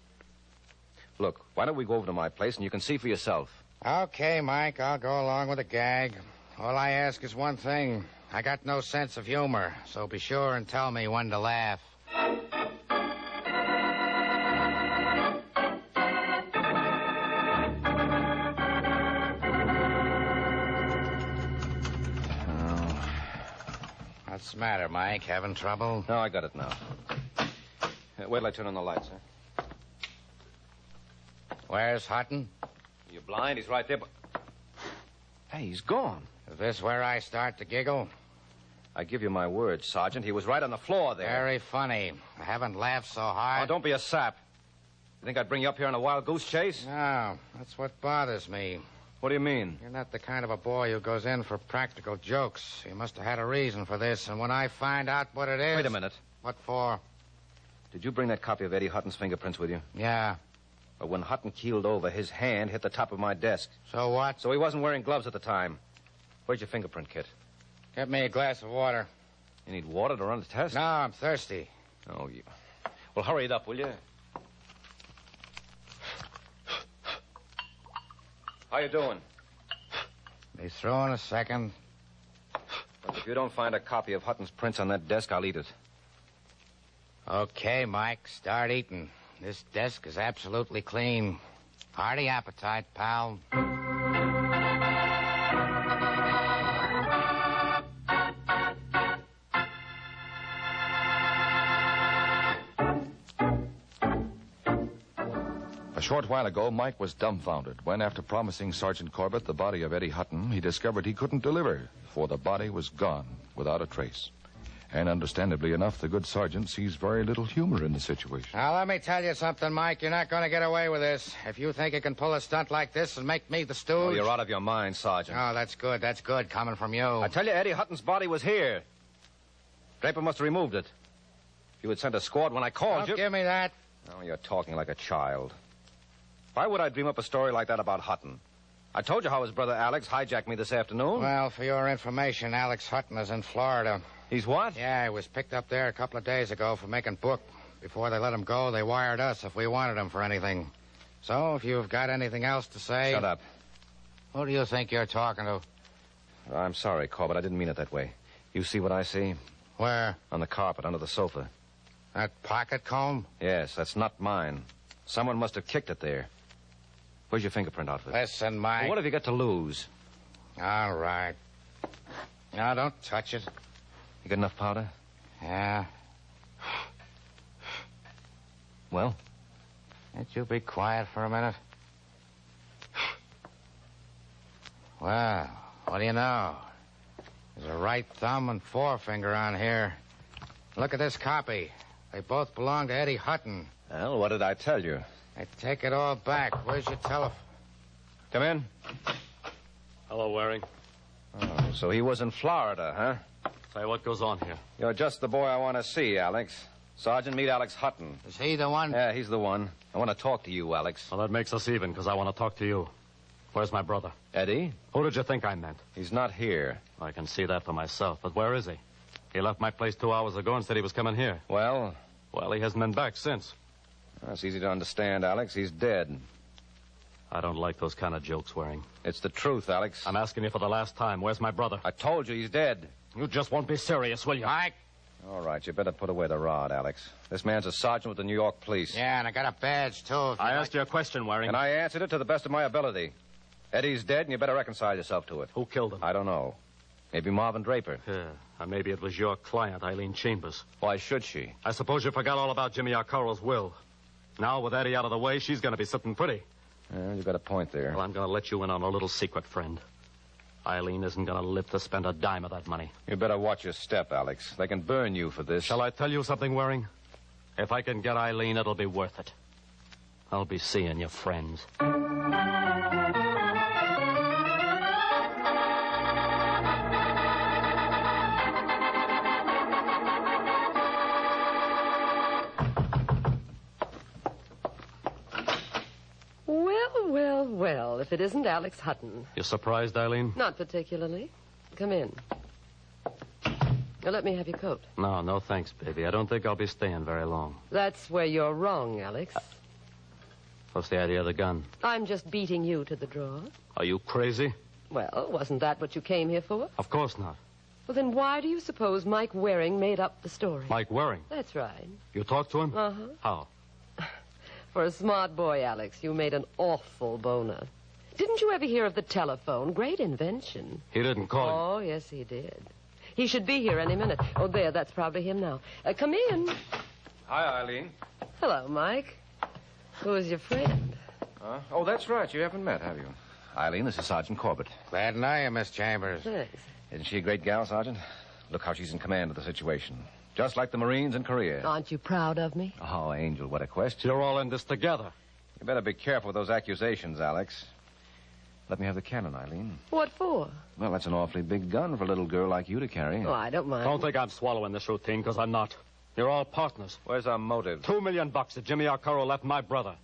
Look, why don't we go over to my place and you can see for yourself? Okay, Mike, I'll go along with the gag. All I ask is one thing. I got no sense of humor, so be sure and tell me when to laugh. What's the matter, Mike? Having trouble? No, I got it now. Wait till I turn on the lights, huh? Where's Hutton? You blind? He's right there, but... Hey, he's gone. Is this where I start to giggle? I give you my word, Sergeant. He was right on the floor there. Very funny. I haven't laughed so hard. Oh, don't be a sap. You think I'd bring you up here on a wild goose chase? No, that's what bothers me. What do you mean? You're not the kind of a boy who goes in for practical jokes. You must have had a reason for this, and when I find out what it is... Wait a minute. What for? Did you bring that copy of Eddie Hutton's fingerprints with you? Yeah. But when Hutton keeled over, his hand hit the top of my desk. So what? So he wasn't wearing gloves at the time. Where's your fingerprint kit? Get me a glass of water. You need water to run the test? No, I'm thirsty. Oh, you... Well, hurry it up, will you? How you doing? Be through in a second. But if you don't find a copy of Hutton's prints on that desk, I'll eat it. Okay, Mike, start eating. This desk is absolutely clean. Hearty appetite, pal. A short while ago, Mike was dumbfounded when, after promising Sergeant Corbett the body of Eddie Hutton, he discovered he couldn't deliver, for the body was gone without a trace. And understandably enough, the good sergeant sees very little humor in the situation. Now, let me tell you something, Mike. You're not going to get away with this. If you think you can pull a stunt like this and make me the stooge... Oh, you're out of your mind, Sergeant. Oh, that's good. That's good, coming from you. I tell you, Eddie Hutton's body was here. Draper must have removed it. If you had sent a squad when I called you... Don't give me that. Oh, you're talking like a child. Why would I dream up a story like that about Hutton? I told you how his brother Alex hijacked me this afternoon. Well, for your information, Alex Hutton is in Florida. He's what? Yeah, he was picked up there a couple of days ago for making book. Before they let him go, they wired us if we wanted him for anything. So, if you've got anything else to say... Shut up. Who do you think you're talking to? I'm sorry, Corbett. I didn't mean it that way. You see what I see? Where? On the carpet, under the sofa. That pocket comb? Yes, that's not mine. Someone must have kicked it there. Where's your fingerprint outfit? Listen, Mike. Well, what have you got to lose? All right. Now, don't touch it. You got enough powder? Yeah. Well? Can't you be quiet for a minute? Well, what do you know? There's a right thumb and forefinger on here. Look at this copy. They both belong to Eddie Hutton. Well, what did I tell you? I take it all back. Where's your telephone? Come in. Hello, Waring. Oh, so he was in Florida, huh? Say, what goes on here? You're just the boy I want to see, Alex. Sergeant, meet Alex Hutton. Is he the one? Yeah, he's the one. I want to talk to you, Alex. Well, that makes us even, because I want to talk to you. Where's my brother? Eddie? Who did you think I meant? He's not here. I can see that for myself, but where is he? He left my place 2 hours ago and said he was coming here. Well? Well, he hasn't been back since. That's easy to understand, Alex. He's dead. I don't like those kind of jokes, Waring. It's the truth, Alex. I'm asking you for the last time. Where's my brother? I told you he's dead. You just won't be serious, will you? Mike, All right, you better put away the rod, Alex. This man's a sergeant with the New York police. Yeah, and I got a badge, too. I asked you a question, Waring. And I answered it to the best of my ability. Eddie's dead, and you better reconcile yourself to it. Who killed him? I don't know. Maybe Marvin Draper. Yeah, or maybe it was your client, Eileen Chambers. Why should she? I suppose you forgot all about Jimmy Arcaro's will. Now, with Eddie out of the way, she's going to be sitting pretty. Well, you got a point there. Well, I'm going to let you in on a little secret, friend. Eileen isn't going to live to spend a dime of that money. You better watch your step, Alex. They can burn you for this. Shall I tell you something, Waring? If I can get Eileen, it'll be worth it. I'll be seeing your friends. Well, if it isn't Alex Hutton. You surprised, Eileen? Not particularly. Come in. Now, let me have your coat. No, thanks, baby. I don't think I'll be staying very long. That's where you're wrong, Alex. What's the idea of the gun? I'm just beating you to the draw. Are you crazy? Well, wasn't that what you came here for? Of course not. Well, then why do you suppose Mike Waring made up the story? Mike Waring? That's right. You talked to him? Uh-huh. How? For a smart boy, Alex, you made an awful boner. Didn't you ever hear of the telephone? Great invention. He didn't call him. Oh, yes, he did. He should be here any minute. Oh, there, that's probably him now. Come in. Hi, Eileen. Hello, Mike. Who is your friend? Huh? Oh, that's right. You haven't met, have you? Eileen, this is Sergeant Corbett. Glad to know you, Miss Chambers. Thanks. Isn't she a great gal, Sergeant? Look how she's in command of the situation. Just like the Marines in Korea. Aren't you proud of me? Oh, Angel, what a question. You're all in this together. You better be careful with those accusations, Alex. Let me have the cannon, Eileen. What for? Well, that's an awfully big gun for a little girl like you to carry. Oh, I don't mind. Don't think I'm swallowing this routine, because I'm not. You're all partners. Where's our motive? $2 million that Jimmy Arcaro left my brother.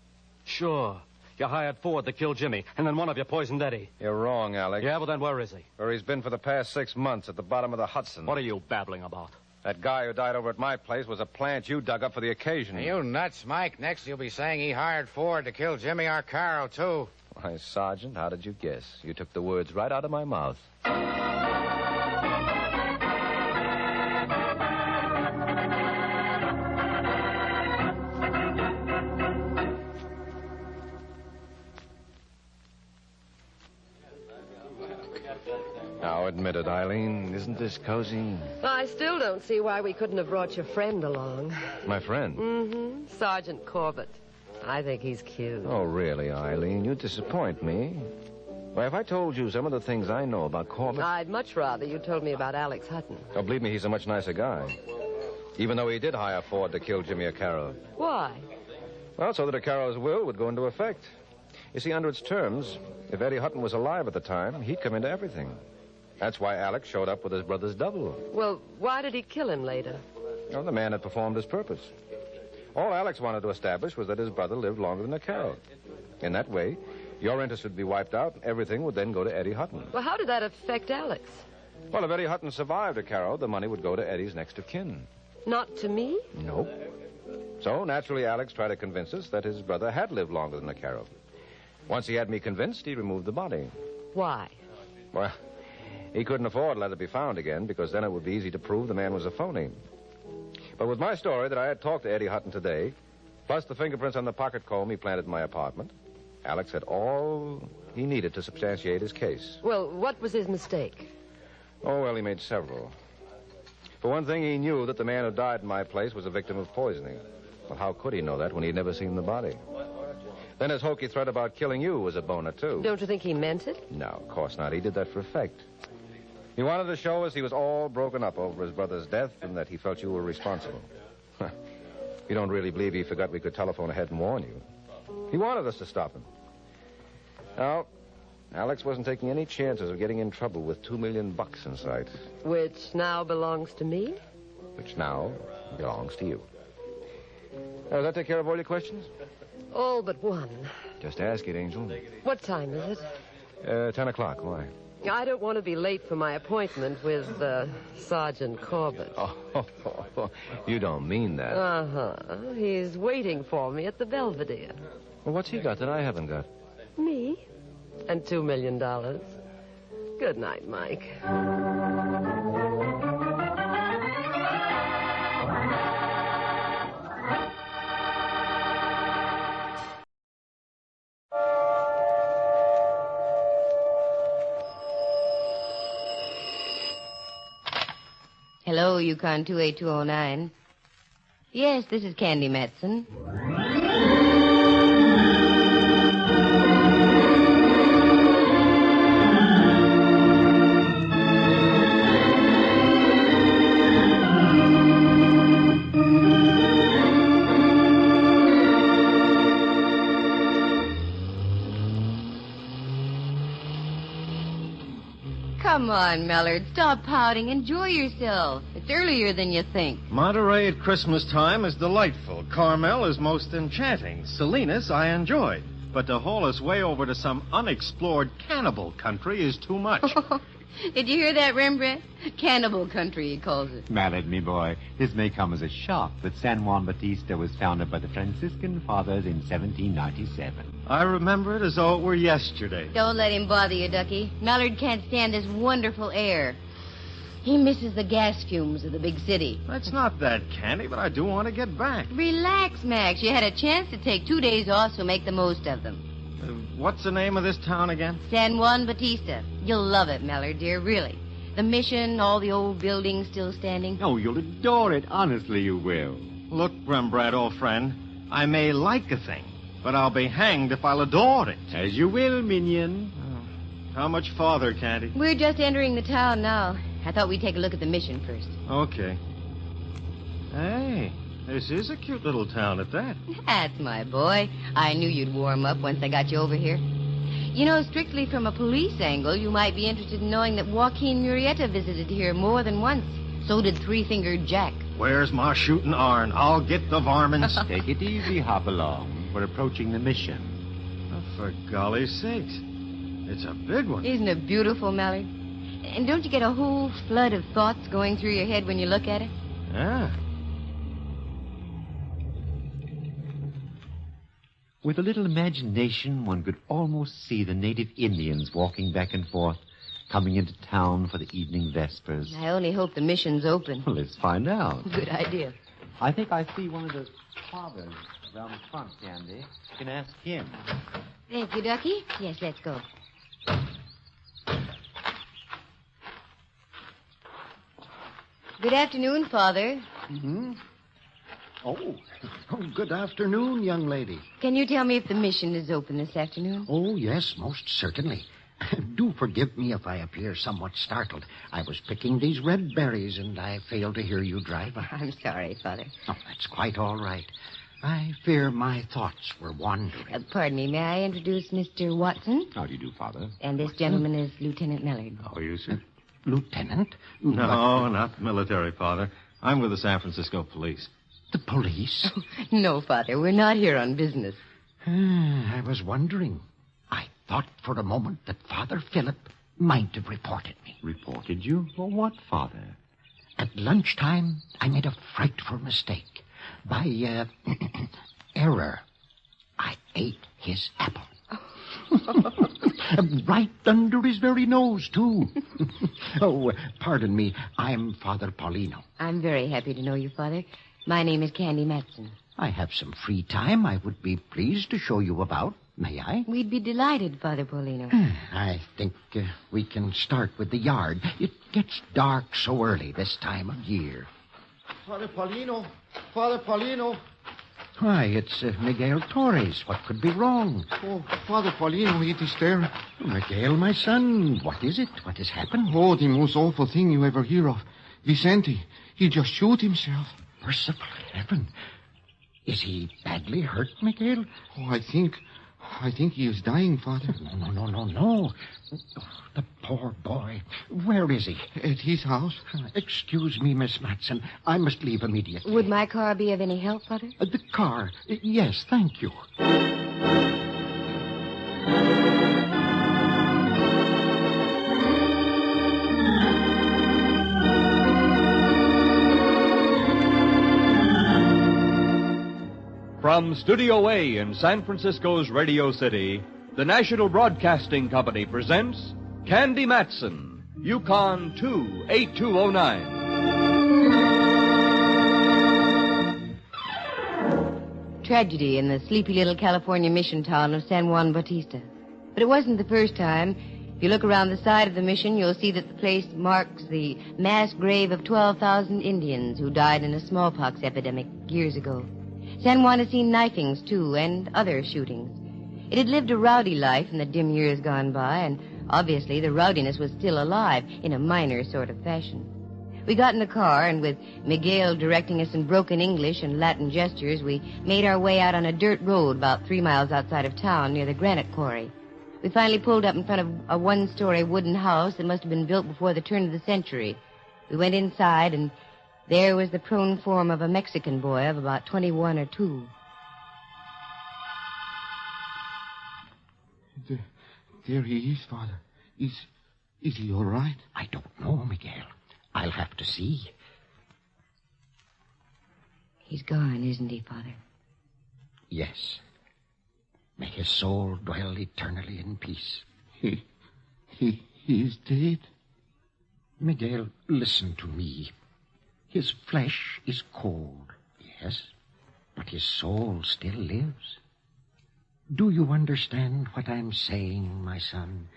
Sure. You hired Ford to kill Jimmy, and then one of you poisoned Eddie. You're wrong, Alex. Yeah, well, then where is he? Where he's been for the past 6 months, at the bottom of the Hudson. What are you babbling about? That guy who died over at my place was a plant you dug up for the occasion. Are you nuts, Mike? Next you'll be saying he hired Ford to kill Jimmy Arcaro, too. Why, Sergeant, how did you guess? You took the words right out of my mouth. Now, admit it, Eileen. Isn't this cozy? I still don't see why we couldn't have brought your friend along. My friend? Mm-hmm. Sergeant Corbett. I think he's cute. Oh, really, Eileen? You disappoint me. Why, if I told you some of the things I know about Corbett... I'd much rather you told me about Alex Hutton. Oh, believe me, he's a much nicer guy. Even though he did hire Ford to kill Jimmy Arcaro. Why? Well, so that Arcaro's will would go into effect. You see, under its terms, if Eddie Hutton was alive at the time, he'd come into everything. That's why Alex showed up with his brother's double. Well, why did he kill him later? Well, the man had performed his purpose. All Alex wanted to establish was that his brother lived longer than Arcaro. In that way, your interest would be wiped out, and everything would then go to Eddie Hutton. Well, how did that affect Alex? Well, if Eddie Hutton survived Arcaro, the money would go to Eddie's next of kin. Not to me? Nope. So, naturally, Alex tried to convince us that his brother had lived longer than Arcaro. Once he had me convinced, he removed the body. Why? Well, he couldn't afford to let it be found again, because then it would be easy to prove the man was a phony. But with my story that I had talked to Eddie Hutton today, plus the fingerprints on the pocket comb he planted in my apartment, Alex had all he needed to substantiate his case. Well, what was his mistake? Oh, well, he made several. For one thing, he knew that the man who died in my place was a victim of poisoning. Well, how could he know that when he'd never seen the body? Then his hokey threat about killing you was a boner, too. Don't you think he meant it? No, of course not. He did that for effect. He wanted to show us he was all broken up over his brother's death and that he felt you were responsible. You don't really believe he forgot we could telephone ahead and warn you. He wanted us to stop him. Now, Alex wasn't taking any chances of getting in trouble with $2 million in sight. Which now belongs to me? Which now belongs to you. Now, does that take care of all your questions? All but one. Just ask it, Angel. What time is it? 10 o'clock. Why? I don't want to be late for my appointment with Sergeant Corbett. Oh, you don't mean that. Uh-huh. He's waiting for me at the Belvedere. Well, what's he got that I haven't got? Me? And $2 million. Good night, Mike. Hello, Yukon 28209. Yes, this is Candy Matson. Come on, Mellard. Stop pouting. Enjoy yourself. It's earlier than you think. Monterey at Christmas time is delightful. Carmel is most enchanting. Salinas I enjoyed. But to haul us way over to some unexplored cannibal country is too much. Did you hear that, Rembrandt? Cannibal country, he calls it. Mallard, me boy, this may come as a shock, but San Juan Bautista was founded by the Franciscan Fathers in 1797. I remember it as though it were yesterday. Don't let him bother you, Ducky. Mallard can't stand this wonderful air. He misses the gas fumes of the big city. That's not that candy, but I do want to get back. Relax, Max. You had a chance to take 2 days off, so make the most of them. What's the name of this town again? San Juan Bautista. You'll love it, Mallard, dear, really. The mission, all the old buildings still standing. Oh, you'll adore it. Honestly, you will. Look, Rembrandt, old friend, I may like a thing, but I'll be hanged if I'll adore it. As you will, minion. How much farther, Candy? We're just entering the town now. I thought we'd take a look at the mission first. Okay. Hey, this is a cute little town at that. That's my boy. I knew you'd warm up once I got you over here. You know, strictly from a police angle, you might be interested in knowing that Joaquin Murrieta visited here more than once. So did Three-Fingered Jack. Where's my shooting iron? I'll get the varmints. Take it easy, Hopalong. We're approaching the mission. Oh, for golly's sakes. It's a big one. Isn't it beautiful, Mallard? And don't you get a whole flood of thoughts going through your head when you look at it? Yeah. With a little imagination, one could almost see the native Indians walking back and forth, coming into town for the evening vespers. I only hope the mission's open. Well, let's find out. Good idea. I think I see one of the fathers around the front, Candy. You can ask him. Thank you, Ducky. Yes, let's go. Good afternoon, Father. Mm-hmm. Oh, good afternoon, young lady. Can you tell me if the mission is open this afternoon? Oh, yes, most certainly. Do forgive me if I appear somewhat startled. I was picking these red berries, and I failed to hear you driving. I'm sorry, Father. Oh, that's quite all right. I fear my thoughts were wandering. Pardon me, may I introduce Mr. Watson? How do you do, Father? And this gentleman is Lieutenant Mellard. How are you, sir? Lieutenant? No, not military, Father. I'm with the San Francisco police. The police? No, Father, we're not here on business. I was wondering. I thought for a moment that Father Philip might have reported me. Reported you? For what, Father? At lunchtime, I made a frightful mistake. By error, I ate his apple. Right under his very nose, too. Oh, pardon me. I'm Father Paulino. I'm very happy to know you, Father. My name is Candy Matson. I have some free time. I would be pleased to show you about. May I? We'd be delighted, Father Paulino. I think we can start with the yard. It gets dark so early this time of year. Father Paulino! Father Paulino! Why, it's Miguel Torres. What could be wrong? Oh, Father Paulino, it is there. Miguel, my son, what is it? What has happened? Oh, the most awful thing you ever hear of. Vicente, he just shoot himself. Merciful heaven. Is he badly hurt, Miguel? Oh, I think he is dying, Father. No. The poor boy. Where is he? At his house. Excuse me, Miss Matson. I must leave immediately. Would my car be of any help, Father? The car. Yes, thank you. From Studio A in San Francisco's Radio City, the National Broadcasting Company presents Candy Matson, Yukon 28209. Tragedy in the sleepy little California mission town of San Juan Bautista. But it wasn't the first time. If you look around the side of the mission, you'll see that the place marks the mass grave of 12,000 Indians who died in a smallpox epidemic years ago. San Juan has seen knifings, too, and other shootings. It had lived a rowdy life in the dim years gone by, and obviously the rowdiness was still alive in a minor sort of fashion. We got in the car, and with Miguel directing us in broken English and Latin gestures, we made our way out on a dirt road about 3 miles outside of town near the granite quarry. We finally pulled up in front of a one-story wooden house that must have been built before the turn of the century. We went inside, and there was the prone form of a Mexican boy of about 21 or 2. There he is, Father. Is he all right? I don't know, Miguel. I'll have to see. He's gone, isn't he, Father? Yes. May his soul dwell eternally in peace. He is dead? Miguel, listen to me. His flesh is cold, yes, but his soul still lives. Do you understand what I'm saying, my son?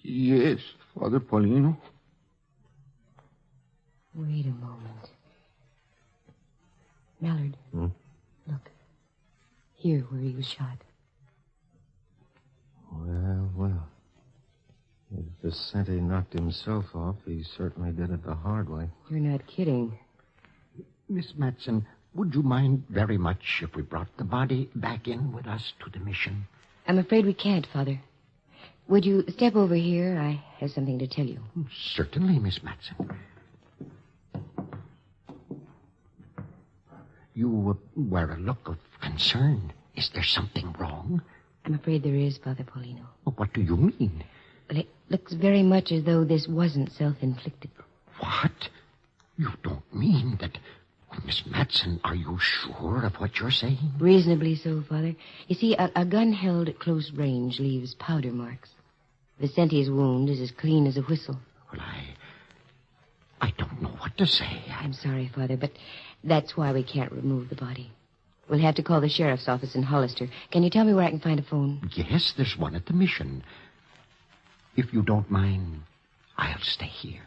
Yes, Father Paulino. Wait a moment. Mallard. Look. Here where he was shot. Well. If Vicente knocked himself off, he certainly did it the hard way. You're not kidding. Miss Matson, would you mind very much if we brought the body back in with us to the mission? I'm afraid we can't, Father. Would you step over here? I have something to tell you. Certainly, Miss Matson. You wear a look of concern. Is there something wrong? I'm afraid there is, Father Paulino. What do you mean? Well, it looks very much as though this wasn't self-inflicted. What? You don't mean that... Miss Matson, are you sure of what you're saying? Reasonably so, Father. You see, a gun held at close range leaves powder marks. Vicente's wound is as clean as a whistle. Well, I don't know what to say. I'm sorry, Father, but that's why we can't remove the body. We'll have to call the sheriff's office in Hollister. Can you tell me where I can find a phone? Yes, there's one at the mission. If you don't mind, I'll stay here.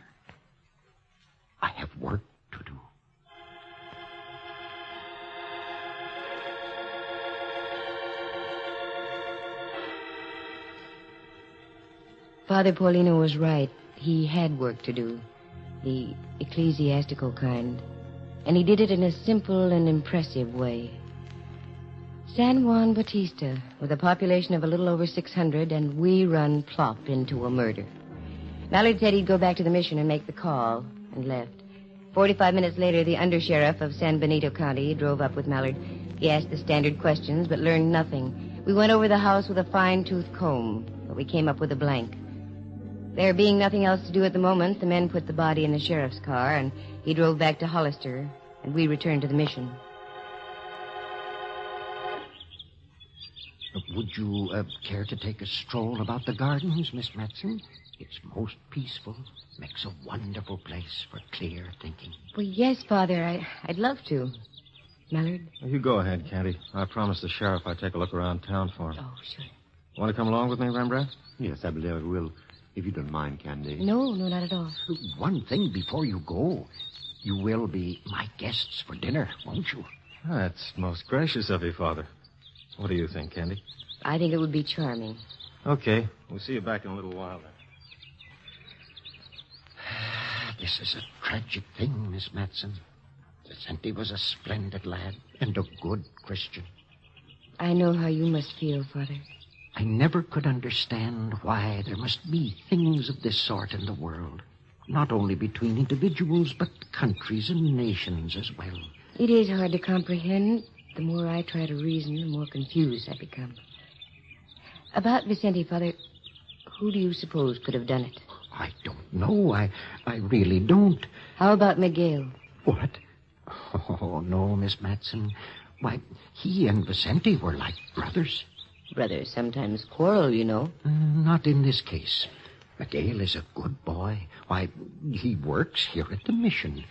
I have work to do. Father Paulino was right. He had work to do. The ecclesiastical kind. And he did it in a simple and impressive way. San Juan Bautista, with a population of a little over 600, and we run plop into a murder. Mallard said he'd go back to the mission and make the call, and left. 45 minutes later, the undersheriff of San Benito County drove up with Mallard. He asked the standard questions, but learned nothing. We went over the house with a fine-tooth comb, but we came up with a blank. There being nothing else to do at the moment, the men put the body in the sheriff's car, and he drove back to Hollister, and we returned to the mission. Would you care to take a stroll about the gardens, Miss Matson? It's most peaceful. Makes a wonderful place for clear thinking. Well, yes, Father, I'd love to. Mallard? You go ahead, Candy. I promised the sheriff I'd take a look around town for him. Oh, sure. Want to come along with me, Rembrandt? Yes, I believe I will. If you don't mind, Candy. No, not at all. One thing before you go. You will be my guests for dinner, won't you? That's most gracious of you, Father. What do you think, Candy? I think it would be charming. Okay. We'll see you back in a little while, then. This is a tragic thing, Miss Matson. Vicente was a splendid lad and a good Christian. I know how you must feel, Father. I never could understand why there must be things of this sort in the world. Not only between individuals, but countries and nations as well. It is hard to comprehend. The more I try to reason, the more confused I become. About Vicente, Father, who do you suppose could have done it? I don't know. I really don't. How about Miguel? What? Oh, no, Miss Matson. Why, he and Vicente were like brothers. Brothers sometimes quarrel, you know. Not in this case. Miguel is a good boy. Why, he works here at the mission.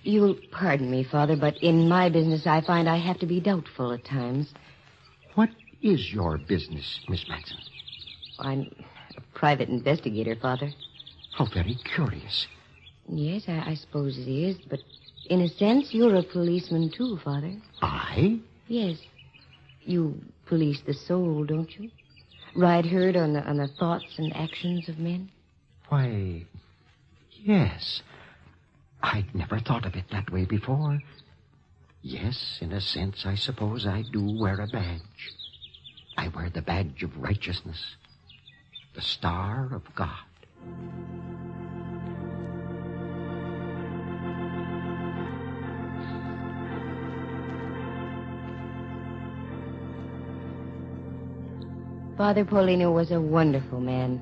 You'll pardon me, Father, but in my business I find I have to be doubtful at times. What is your business, Miss Matson? I'm a private investigator, Father. How very curious. Yes, I suppose it is, but in a sense, you're a policeman too, Father. I? Yes. You police the soul, don't you? Ride herd on the thoughts and actions of men? Why, yes. I'd never thought of it that way before. Yes, in a sense, I suppose I do wear a badge. I wear the badge of righteousness, the star of God. Father Paulino was a wonderful man.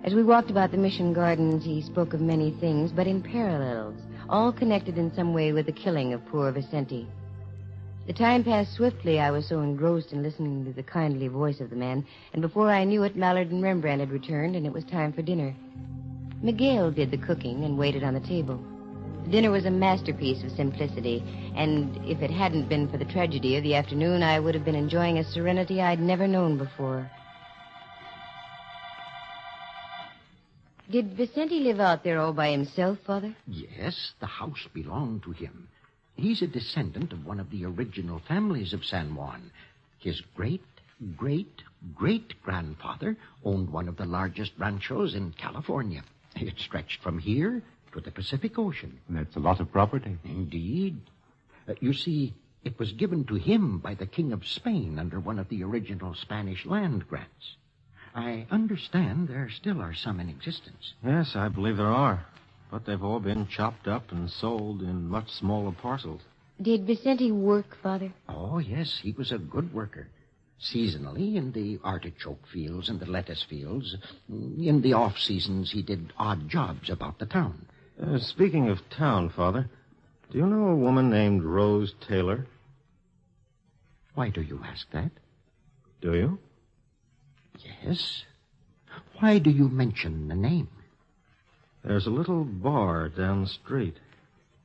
As we walked about the mission gardens, he spoke of many things, but in parallels, all connected in some way with the killing of poor Vicente. The time passed swiftly. I was so engrossed in listening to the kindly voice of the man, and before I knew it, Mallard and Rembrandt had returned, and it was time for dinner. Miguel did the cooking and waited on the table. The dinner was a masterpiece of simplicity, and if it hadn't been for the tragedy of the afternoon, I would have been enjoying a serenity I'd never known before. Did Vicente live out there all by himself, Father? Yes, the house belonged to him. He's a descendant of one of the original families of San Juan. His great-great-great-grandfather owned one of the largest ranchos in California. It stretched from here to the Pacific Ocean. That's a lot of property. Indeed. You see, it was given to him by the King of Spain under one of the original Spanish land grants. I understand there still are some in existence. Yes, I believe there are. But they've all been chopped up and sold in much smaller parcels. Did Vicente work, Father? Oh, yes, he was a good worker. Seasonally, in the artichoke fields and the lettuce fields. In the off-seasons, he did odd jobs about the town. Speaking of town, Father, do you know a woman named Rose Taylor? Why do you ask that? Do you? Yes. Why do you mention the name? There's a little bar down the street.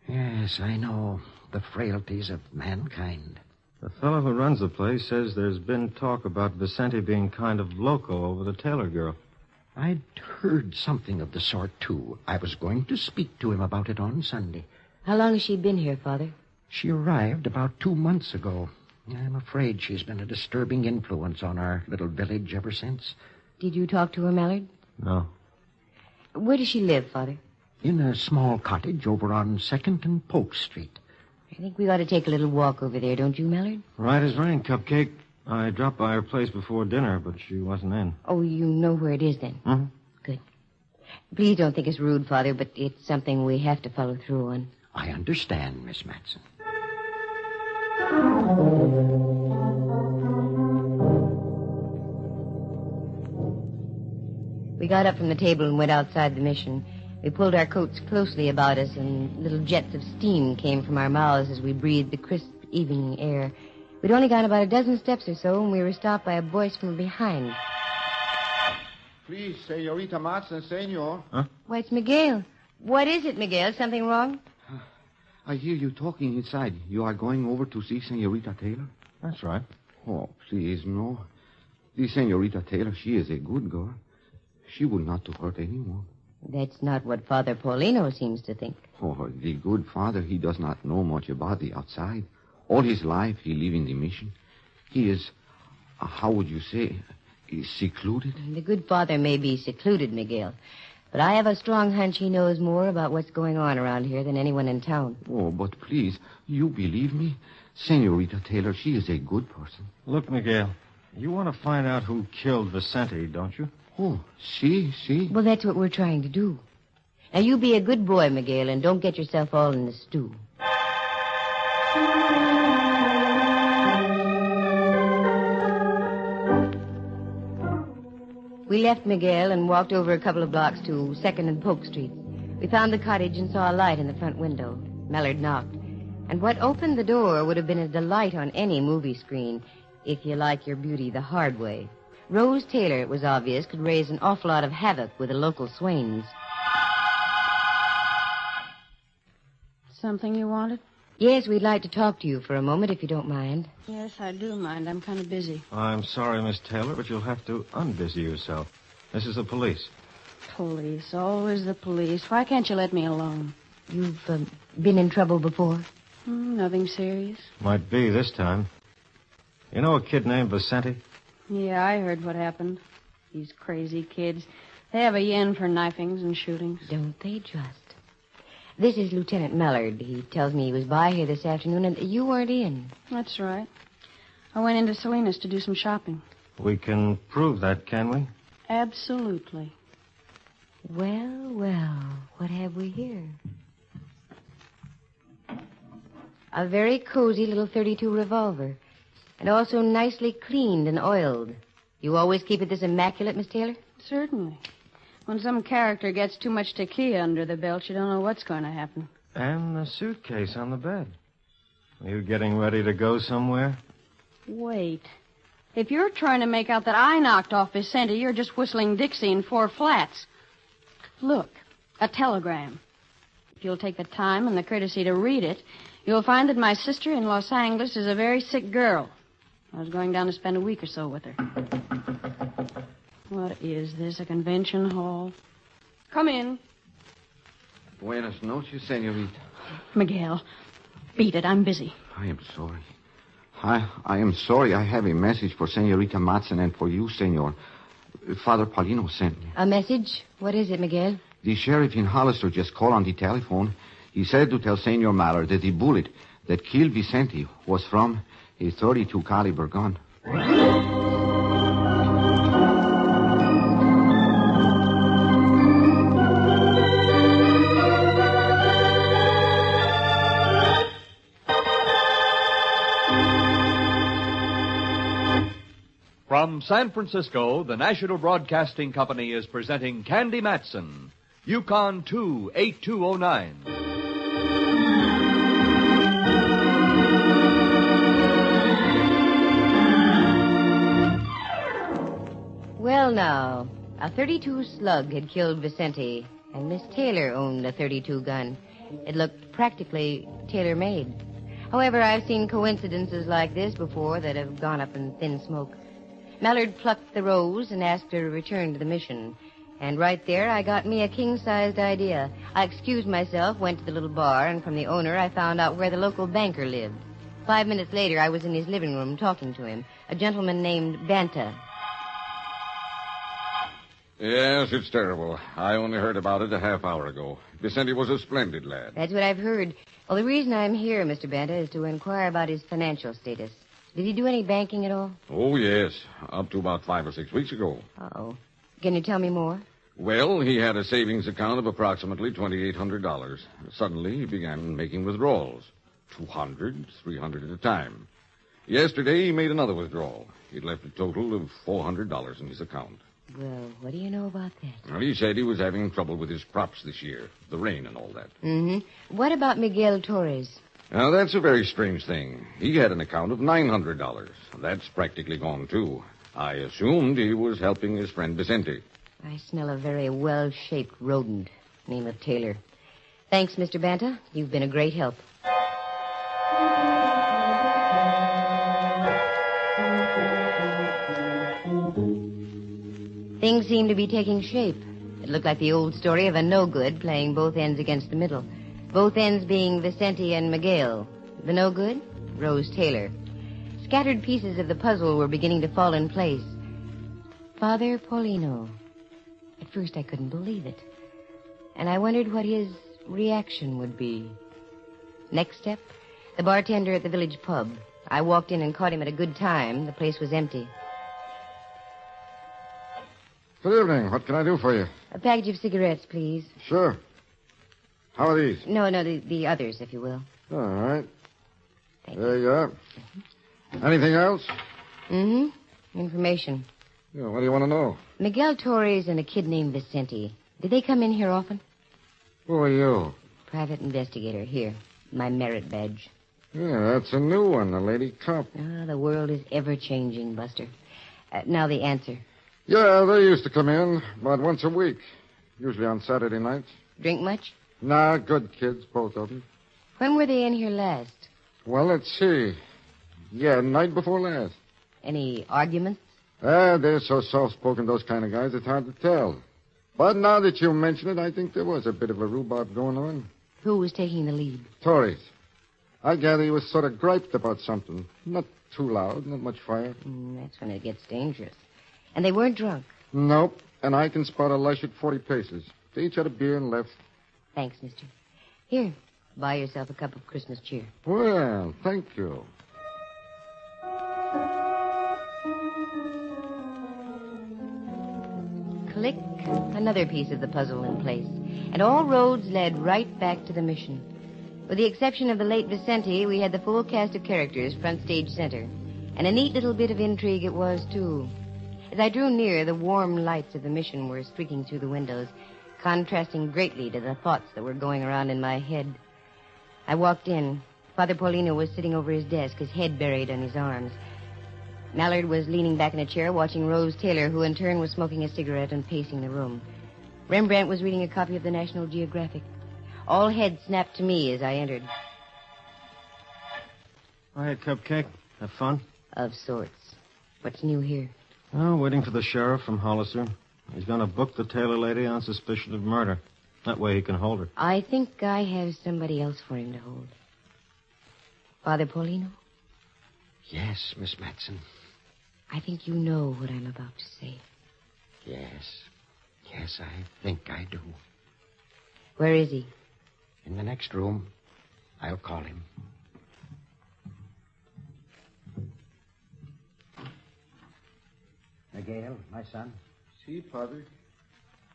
Yes, I know. The frailties of mankind. The fellow who runs the place says there's been talk about Vicente being kind of loco over the Taylor girl. I'd heard something of the sort, too. I was going to speak to him about it on Sunday. How long has she been here, Father? She arrived about 2 months ago. I'm afraid she's been a disturbing influence on our little village ever since. Did you talk to her, Mallard? No. Where does she live, Father? In a small cottage over on 2nd and Polk Street. I think we ought to take a little walk over there, don't you, Mallard? Right as rain, Cupcake. I dropped by her place before dinner, but she wasn't in. Oh, you know where it is, then? Mm-hmm. Good. Please don't think it's rude, Father, but it's something we have to follow through on. I understand, Miss Matson. We got up from the table and went outside the mission. We pulled our coats closely about us, and little jets of steam came from our mouths as we breathed the crisp evening air. We'd only gone about a dozen steps or so, and we were stopped by a voice from behind. Please, Senorita Matson, senor. Huh? Why, it's Miguel. What is it, Miguel? Something wrong? I hear you talking inside. You are going over to see Senorita Taylor? That's right. Oh, please, no. The Senorita Taylor, she is a good girl. She would not to hurt anyone. That's not what Father Paulino seems to think. Oh, the good father, he does not know much about the outside. All his life, he live in the mission. He is, how would you say, is secluded. The good father may be secluded, Miguel. But I have a strong hunch he knows more about what's going on around here than anyone in town. Oh, but please, you believe me? Senorita Taylor, she is a good person. Look, Miguel, you want to find out who killed Vicente, don't you? Oh, see? Well, that's what we're trying to do. Now, you be a good boy, Miguel, and don't get yourself all in the stew. We left Miguel and walked over a couple of blocks to 2nd and Polk Street. We found the cottage and saw a light in the front window. Mallard knocked. And what opened the door would have been a delight on any movie screen, if you like your beauty the hard way. Rose Taylor, it was obvious, could raise an awful lot of havoc with the local swains. Something you wanted? Yes, we'd like to talk to you for a moment, if you don't mind. Yes, I do mind. I'm kind of busy. I'm sorry, Miss Taylor, but you'll have to unbusy yourself. This is the police. Police, always the police. Why can't you let me alone? You've been in trouble before? Nothing serious. Might be this time. You know a kid named Vicente? Yeah, I heard what happened. These crazy kids. They have a yen for knifings and shootings. Don't they just? This is Lieutenant Mallard. He tells me he was by here this afternoon and you weren't in. That's right. I went into Salinas to do some shopping. We can prove that, can we? Absolutely. Well, what have we here? A very cozy little .32 revolver. And also nicely cleaned and oiled. You always keep it this immaculate, Miss Taylor? Certainly. When some character gets too much tequila under the belt, you don't know what's going to happen. And the suitcase on the bed. Are you getting ready to go somewhere? Wait. If you're trying to make out that I knocked off Vicente, you're just whistling Dixie in 4 flats. Look, a telegram. If you'll take the time and the courtesy to read it, you'll find that my sister in Los Angeles is a very sick girl. I was going down to spend a week or so with her. What is this, a convention hall? Come in. Buenas noches, senorita. Miguel, beat it. I'm busy. I am sorry. I am sorry. I have a message for Senorita Matson and for you, senor. Father Paulino sent me. A message? What is it, Miguel? The sheriff in Hollister just called on the telephone. He said to tell Senor Mallard that the bullet that killed Vicente was from a .32 caliber gun. From San Francisco, the National Broadcasting Company is presenting Candy Matson, Yukon 28209. Well, now, a .32 slug had killed Vicente, and Miss Taylor owned a .32 gun. It looked practically tailor-made. However, I've seen coincidences like this before that have gone up in thin smoke. Mallard plucked the rose and asked her to return to the mission. And right there, I got me a king-sized idea. I excused myself, went to the little bar, and from the owner, I found out where the local banker lived. 5 minutes later, I was in his living room talking to him, a gentleman named Banta. Yes, it's terrible. I only heard about it a half hour ago. Vicente was a splendid lad. That's what I've heard. Well, the reason I'm here, Mr. Banta, is to inquire about his financial status. Did he do any banking at all? Oh, yes. Up to about 5 or 6 weeks ago. Uh-oh. Can you tell me more? Well, he had a savings account of approximately $2,800. Suddenly, he began making withdrawals. 200, 300 at a time. Yesterday, he made another withdrawal. He'd left a total of $400 in his account. Well, what do you know about that? Well, he said he was having trouble with his crops this year. The rain and all that. Mm-hmm. What about Miguel Torres? Now, that's a very strange thing. He had an account of $900. That's practically gone, too. I assumed he was helping his friend Vicente. I smell a very well-shaped rodent. Name of Taylor. Thanks, Mr. Banta. You've been a great help. Things seem to be taking shape. It looked like the old story of a no-good playing both ends against the middle. Both ends being Vicente and Miguel. The no-good? Rose Taylor. Scattered pieces of the puzzle were beginning to fall in place. Father Paulino. At first I couldn't believe it. And I wondered what his reaction would be. Next step, the bartender at the village pub. I walked in and caught him at a good time. The place was empty. Good evening. What can I do for you? A package of cigarettes, please. Sure. How are these? No, the others, if you will. All right. There you are. Anything else? Mm-hmm. Information. Yeah, what do you want to know? Miguel Torres and a kid named Vicente. Did they come in here often? Who are you? Private investigator. Here. My merit badge. Yeah, that's a new one, a lady cop. Ah, the world is ever-changing, Buster. Now the answer. Yeah, they used to come in about once a week. Usually on Saturday nights. Drink much? Nah, good kids, both of them. When were they in here last? Well, let's see. Yeah, night before last. Any arguments? They're so soft-spoken, those kind of guys, it's hard to tell. But now that you mention it, I think there was a bit of a rhubarb going on. Who was taking the lead? Torres. I gather he was sort of griped about something. Not too loud, not much fire. That's when it gets dangerous. And they weren't drunk. Nope. And I can spot a lush at 40 paces. They each had a beer and left. Thanks, mister. Here, buy yourself a cup of Christmas cheer. Well, thank you. Click, another piece of the puzzle in place. And all roads led right back to the mission. With the exception of the late Vicente, we had the full cast of characters front stage center. And a neat little bit of intrigue it was, too. As I drew near, the warm lights of the mission were streaking through the windows, contrasting greatly to the thoughts that were going around in my head. I walked in. Father Paulino was sitting over his desk, his head buried on his arms. Mallard was leaning back in a chair watching Rose Taylor, who in turn was smoking a cigarette and pacing the room. Rembrandt was reading a copy of the National Geographic. All heads snapped to me as I entered. Hi, Cupcake. Have fun? Of sorts. What's new here? Oh, waiting for the sheriff from Hollister. He's going to book the Taylor lady on suspicion of murder. That way he can hold her. I think I have somebody else for him to hold. Father Paulino? Yes, Miss Matson. I think you know what I'm about to say. Yes. Yes, I think I do. Where is he? In the next room. I'll call him. Miguel, my son. Si, Padre.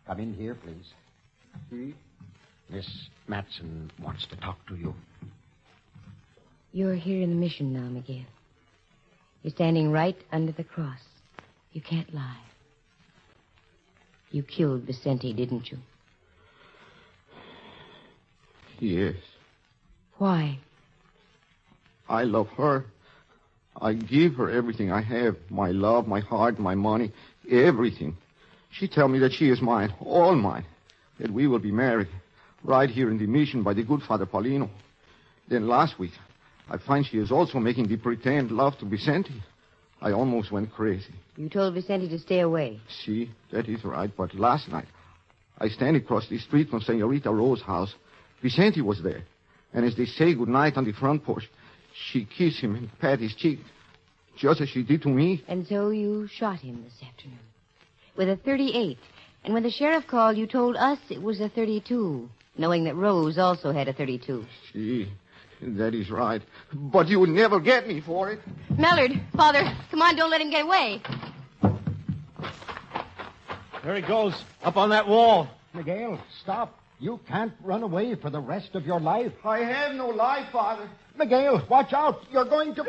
Come in here, please. Si. Miss Matson wants to talk to you. You're here in the mission now, Miguel. You're standing right under the cross. You can't lie. You killed Vicente, didn't you? Yes. Why? I love her. I give her everything I have. My love, my heart, my money, everything. She tell me that she is mine, all mine. That we will be married right here in the mission by the good Father Paulino. Then last week, I find she is also making the pretend love to Vicente. I almost went crazy. You told Vicente to stay away. See, that is right. But last night, I stand across the street from Senorita Rose's house. Vicente was there. And as they say goodnight on the front porch, she kissed him and pat his cheek, just as she did to me. And so you shot him this afternoon. With a .38. And when the sheriff called, you told us it was a .32, knowing that Rose also had a .32. See, that is right. But you would never get me for it. Mallard, Father, come on, don't let him get away. There he goes, up on that wall. Miguel, stop. You can't run away for the rest of your life. I have no life, Father. Miguel, watch out. You're going to...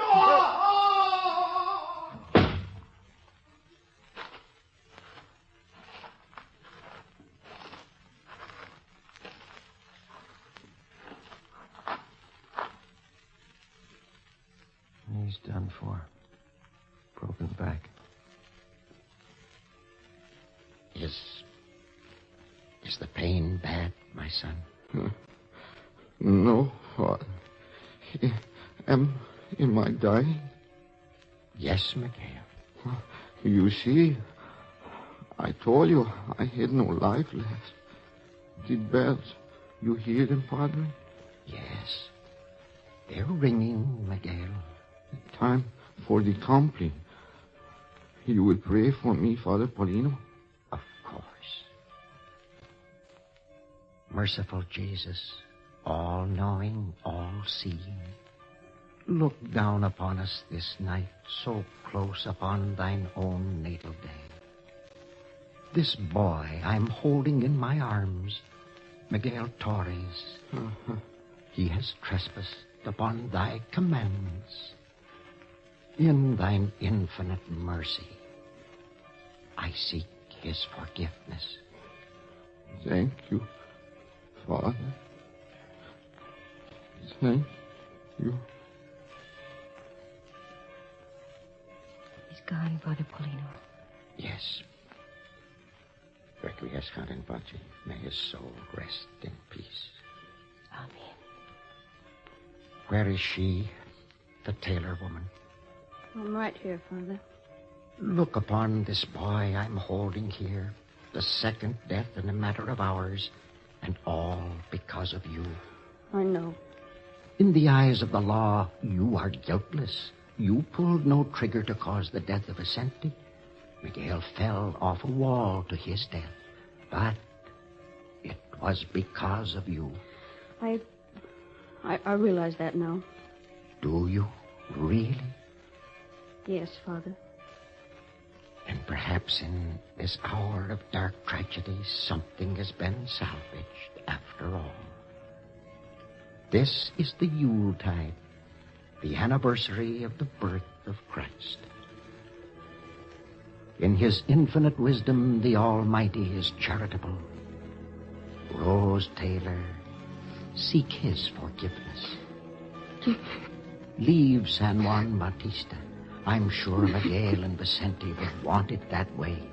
He's done for. Broken back. Is the pain bad, my son? No, Father. Am I dying? Yes, Miguel. You see, I told you I had no life left. The bells, you hear them, Padre? Yes. They're ringing, Miguel. Time for the compline. You will pray for me, Father Paulino? Of course. Merciful Jesus, all-knowing, all-seeing, look down upon us this night, so close upon thine own natal day. This boy I'm holding in my arms, Miguel Torres, he has trespassed upon thy commandments. In thine infinite mercy, I seek his forgiveness. Thank you, Father. Thank you. He's gone, Father Paulino. Yes. Requiescat in pace. May his soul rest in peace. Amen. Where is she, the Taylor woman? I'm right here, Father. Look upon this boy I'm holding here. The second death in a matter of hours. And all because of you. I know. In the eyes of the law, you are guiltless. You pulled no trigger to cause the death of Vicente. Miguel fell off a wall to his death. But it was because of you. I realize that now. Do you? Really? Yes, Father. And perhaps in this hour of dark tragedy, something has been salvaged after all. This is the Yuletide, the anniversary of the birth of Christ. In his infinite wisdom, the Almighty is charitable. Rose Taylor, seek his forgiveness. Leave San Juan Bautista. I'm sure Miguel and Vicente would want it that way.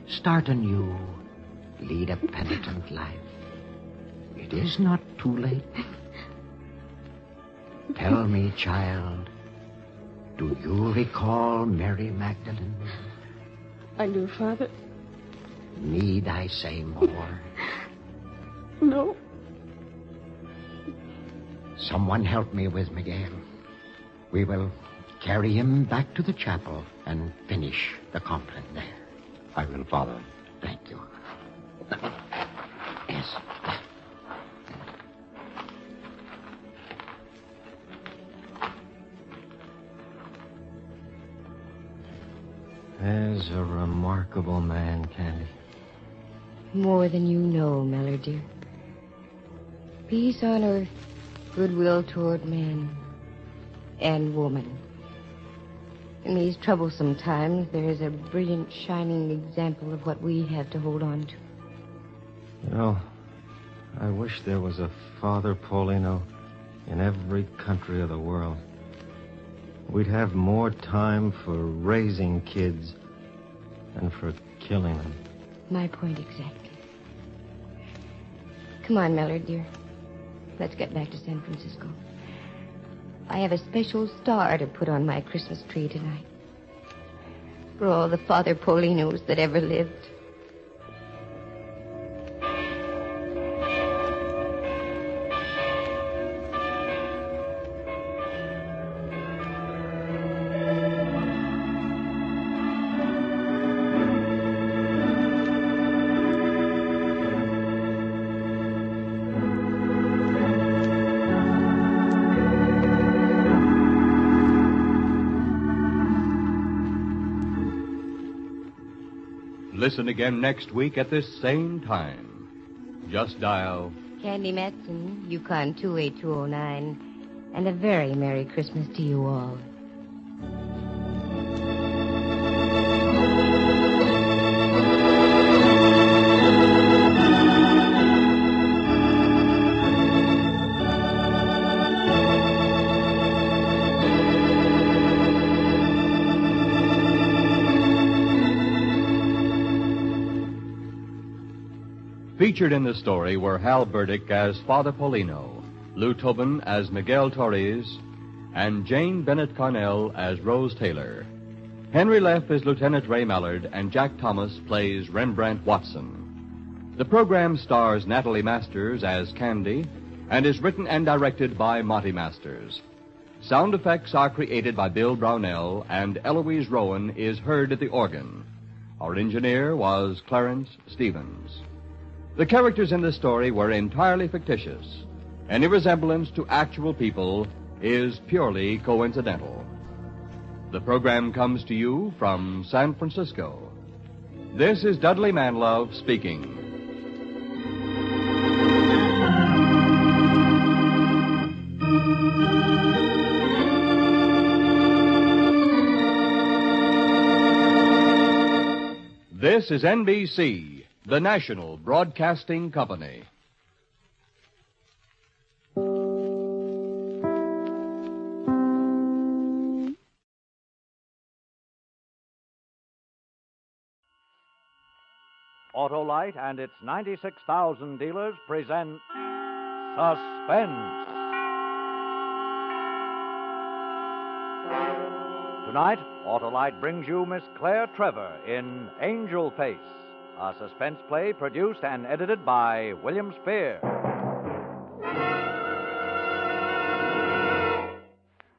Start anew. Lead a penitent life. It is not too late. Tell me, child, do you recall Mary Magdalene? I do, Father. Need I say more? No. Someone help me with Miguel. We will carry him back to the chapel and finish the compliment there. I will, Father. Thank you. Yes. There's a remarkable man, Candy. More than you know, Mellor, dear. Peace on earth, goodwill toward man and woman. In these troublesome times, there is a brilliant, shining example of what we have to hold on to. You know, I wish there was a Father Paulino in every country of the world. We'd have more time for raising kids than for killing them. My point exactly. Come on, Mellor, dear. Let's get back to San Francisco. I have a special star to put on my Christmas tree tonight. For all the Father Paulinos that ever lived. Listen again next week at this same time. Just dial Candy Matson, Yukon 28209. And a very Merry Christmas to you all. Featured in the story were Hal Burdick as Father Paulino, Lou Tobin as Miguel Torres, and Jane Bennett Carnell as Rose Taylor. Henry Leff is Lieutenant Ray Mallard, and Jack Thomas plays Rembrandt Watson. The program stars Natalie Masters as Candy and is written and directed by Monty Masters. Sound effects are created by Bill Brownell, and Eloise Rowan is heard at the organ. Our engineer was Clarence Stevens. The characters in this story were entirely fictitious. Any resemblance to actual people is purely coincidental. The program comes to you from San Francisco. This is Dudley Manlove speaking. This is NBC, the National Broadcasting Company. Autolite and its 96,000 dealers present Suspense. Tonight, Autolite brings you Miss Claire Trevor in Angel Face, a suspense play produced and edited by William Spear.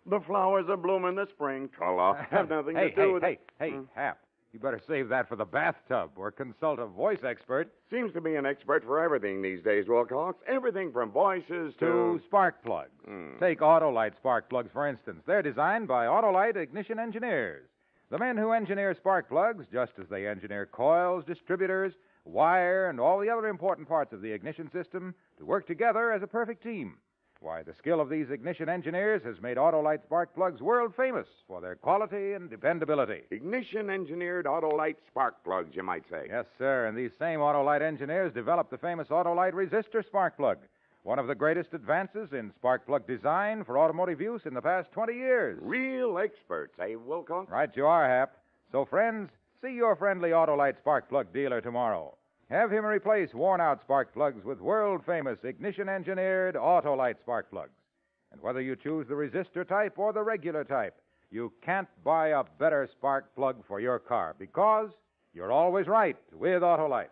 The flowers are blooming this spring. Tra-la. Have nothing to do with it. Hey, Hap. You better save that for the bathtub or consult a voice expert. Seems to be an expert for everything these days, Wilcox. Everything from voices to spark plugs. Take Autolite spark plugs, for instance. They're designed by Autolite ignition engineers. The men who engineer spark plugs, just as they engineer coils, distributors, wire, and all the other important parts of the ignition system to work together as a perfect team. Why, the skill of these ignition engineers has made Autolite spark plugs world famous for their quality and dependability. Ignition-engineered Autolite spark plugs, you might say. Yes, sir, and these same Autolite engineers developed the famous Autolite resistor spark plug, one of the greatest advances in spark plug design for automotive use in the past 20 years. Real experts, eh, Wilcox? Right you are, Hap. So, friends, see your friendly Autolite spark plug dealer tomorrow. Have him replace worn-out spark plugs with world-famous ignition-engineered Autolite spark plugs. And whether you choose the resistor type or the regular type, you can't buy a better spark plug for your car because you're always right with Autolite.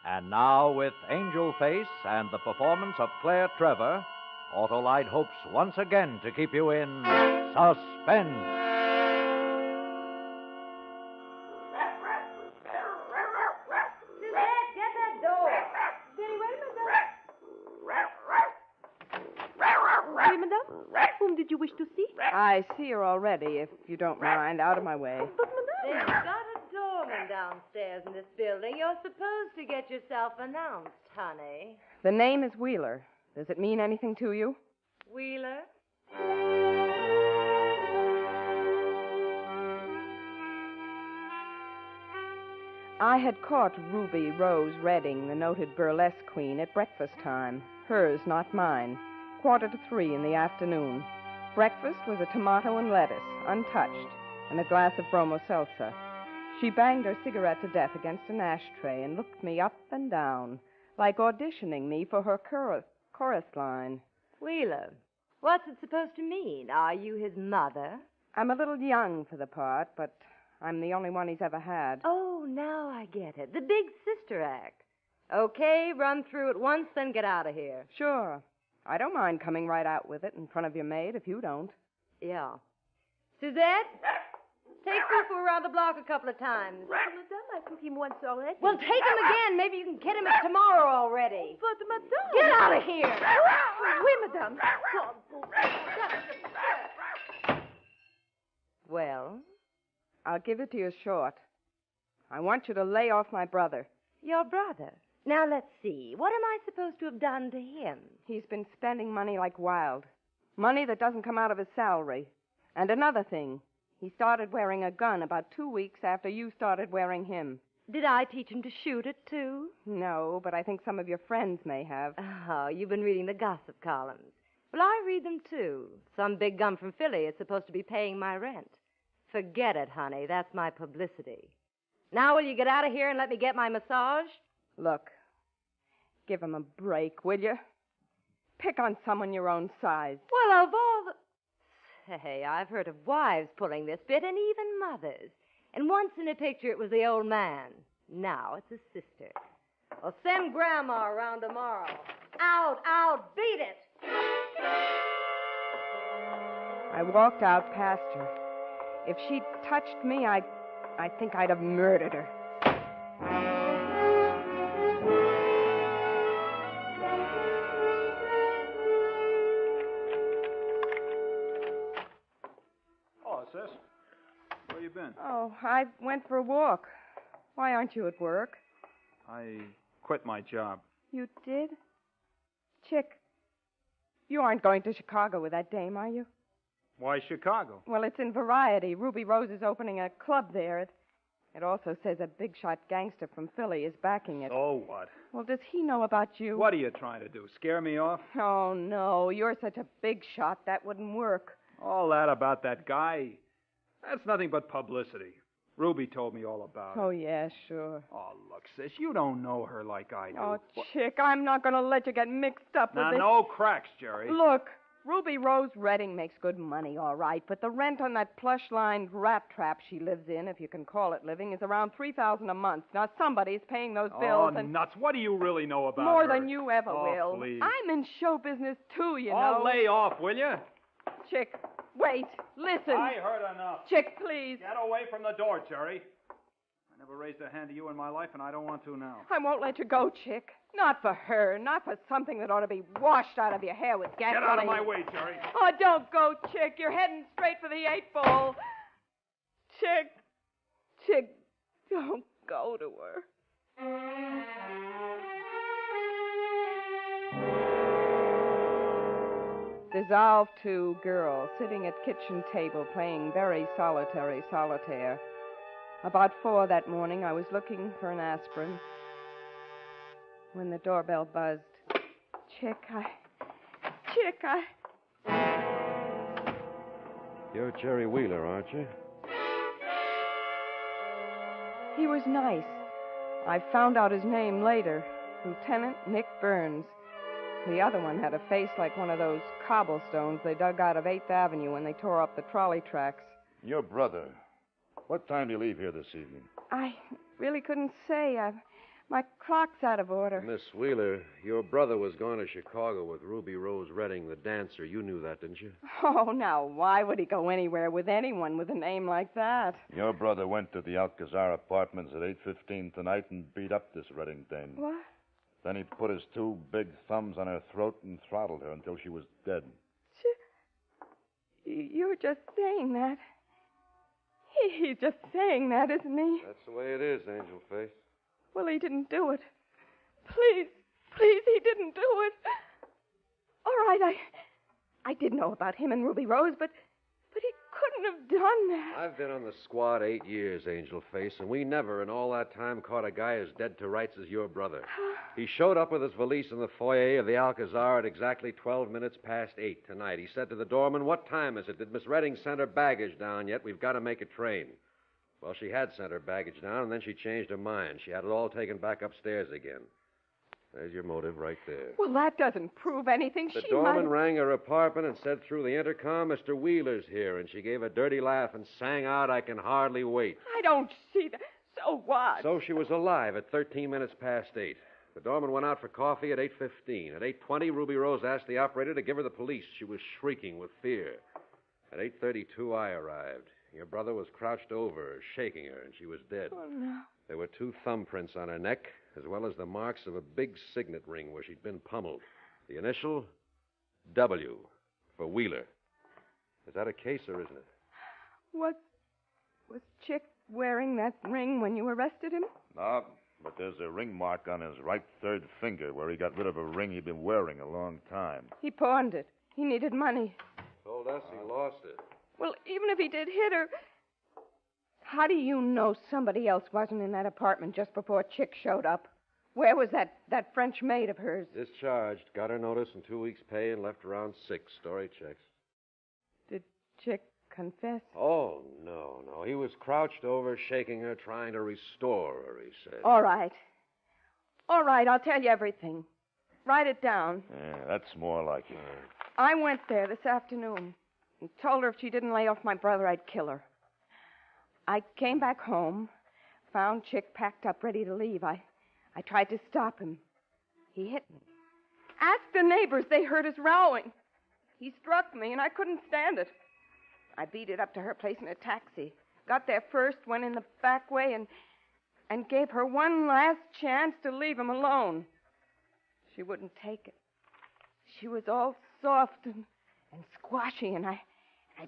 And now, with Angel Face and the performance of Claire Trevor, Autolite hopes once again to keep you in suspense. Whom did you wish to see? I see her already, if you don't mind. Out of my way. But, Madame... They've got a doorman downstairs in this building. You're supposed to get yourself announced, honey. The name is Wheeler. Does it mean anything to you? Wheeler? I had caught Ruby Rose Redding, the noted burlesque queen, at breakfast time. Hers, not mine. 2:45 in the afternoon. Breakfast was a tomato and lettuce, untouched, and a glass of bromo seltzer. She banged her cigarette to death against an ashtray and looked me up and down, like auditioning me for her chorus line. Wheeler, what's it supposed to mean? Are you his mother? I'm a little young for the part, but I'm the only one he's ever had. Oh, now I get it. The big sister act. Okay, run through it once, then get out of here. Sure. I don't mind coming right out with it in front of your maid if you don't. Yeah. Suzette? Take Fufu around the block a couple of times. Madame, I took him once already. Well, take him again. Maybe you can get him tomorrow already. But, Madame... Get out of here. Oui, Madame. Well? I'll give it to you short. I want you to lay off my brother. Your brother? Now, let's see. What am I supposed to have done to him? He's been spending money like wild. Money that doesn't come out of his salary. And another thing. He started wearing a gun about 2 weeks after you started wearing him. Did I teach him to shoot it, too? No, but I think some of your friends may have. Oh, you've been reading the gossip columns. Well, I read them, too. Some big gun from Philly is supposed to be paying my rent. Forget it, honey. That's my publicity. Now, will you get out of here and let me get my massage? Look, give him a break, will you? Pick on someone your own size. Well, of all the... Hey, I've heard of wives pulling this bit, and even mothers. And once in a picture it was the old man. Now it's a sister. Well, send Grandma around tomorrow. Out, beat it! I walked out past her. If she'd touched me, I think I'd have murdered her. Sis, where you been? Oh, I went for a walk. Why aren't you at work? I quit my job. You did? Chick, you aren't going to Chicago with that dame, are you? Why Chicago? Well, it's in Variety. Ruby Rose is opening a club there. It also says a big-shot gangster from Philly is backing it. Oh, what? Well, does he know about you? What are you trying to do, scare me off? Oh, no. You're such a big shot, that wouldn't work. All that about that guy, that's nothing but publicity. Ruby told me all about it. Oh, yeah, sure. Oh, look, sis, you don't know her like I do. Oh, Chick, I'm not going to let you get mixed up with Now, this. no cracks, Jerry. Look, Ruby Rose Redding makes good money, all right, but the rent on that plush-lined rat trap she lives in, if you can call it living, is around $3,000 a month. Now, somebody's paying those bills. Oh, nuts. What do you really know about More her? than you ever will. Please. I'm in show business, too, you know. Oh, lay off, will you? Chick, wait. Listen. I heard enough. Chick, please. Get away from the door, Cherry. I never raised a hand to you in my life, and I don't want to now. I won't let you go, Chick. Not for her. Not for something that ought to be washed out of your hair with gasoline. Get out of my way, Cherry. Oh, don't go, Chick. You're heading straight for the 8-ball. Chick, don't go to her. Dissolved to girl, sitting at kitchen table playing very solitary solitaire. About 4 that morning, I was looking for an aspirin when the doorbell buzzed. Chick, You're Jerry Wheeler, aren't you? He was nice. I found out his name later. Lieutenant Nick Burns. The other one had a face like one of those cobblestones they dug out of 8th Avenue when they tore up the trolley tracks. Your brother. What time do you leave here this evening? I really couldn't say. My clock's out of order. Miss Wheeler, your brother was going to Chicago with Ruby Rose Redding, the dancer. You knew that, didn't you? Oh, now, why would he go anywhere with anyone with a name like that? Your brother went to the Alcazar Apartments at 8:15 tonight and beat up this Redding dame. What? Then he put his 2 big thumbs on her throat and throttled her until she was dead. You're just saying that. He's just saying that, isn't he? That's the way it is, Angel Face. Well, he didn't do it. Please, he didn't do it. All right, I did know about him and Ruby Rose, but he couldn't have done that. I've been on the squad 8 years, Angel Face, and we never in all that time caught a guy as dead to rights as your brother. He showed up with his valise in the foyer of the Alcazar at exactly 12 minutes past 8 tonight. He said to the doorman, "What time is it? Did Miss Redding send her baggage down yet? We've got to make a train." Well, she had sent her baggage down, and then she changed her mind. She had it all taken back upstairs again. There's your motive right there. Well, that doesn't prove anything. The doorman rang her apartment and said through the intercom, "Mr. Wheeler's here," and she gave a dirty laugh and sang out, "I can hardly wait." I don't see that. So what? So she was alive at 13 minutes past 8. The doorman went out for coffee at 8:15. At 8:20, Ruby Rose asked the operator to give her the police. She was shrieking with fear. At 8:32, I arrived. Your brother was crouched over her, shaking her, and she was dead. Oh, no. There were 2 thumbprints on her neck, as well as the marks of a big signet ring where she'd been pummeled. The initial, W, for Wheeler. Is that a case, or isn't it? Was Chick wearing that ring when you arrested him? No, but there's a ring mark on his right third finger where he got rid of a ring he'd been wearing a long time. He pawned it. He needed money. Told us he lost it. Well, even if he did hit her, how do you know somebody else wasn't in that apartment just before Chick showed up? Where was that French maid of hers? Discharged. Got her notice and 2 weeks' pay and left around 6. Story checks. Did Chick confess? Oh, no. He was crouched over, shaking her, trying to restore her, he said. All right, I'll tell you everything. Write it down. Yeah, that's more like it. I went there this afternoon and told her if she didn't lay off my brother, I'd kill her. I came back home, found Chick packed up, ready to leave. I tried to stop him. He hit me. Ask the neighbors. They heard us rowing. He struck me, and I couldn't stand it. I beat it up to her place in a taxi. Got there first, went in the back way, and gave her one last chance to leave him alone. She wouldn't take it. She was all soft and squashy, and I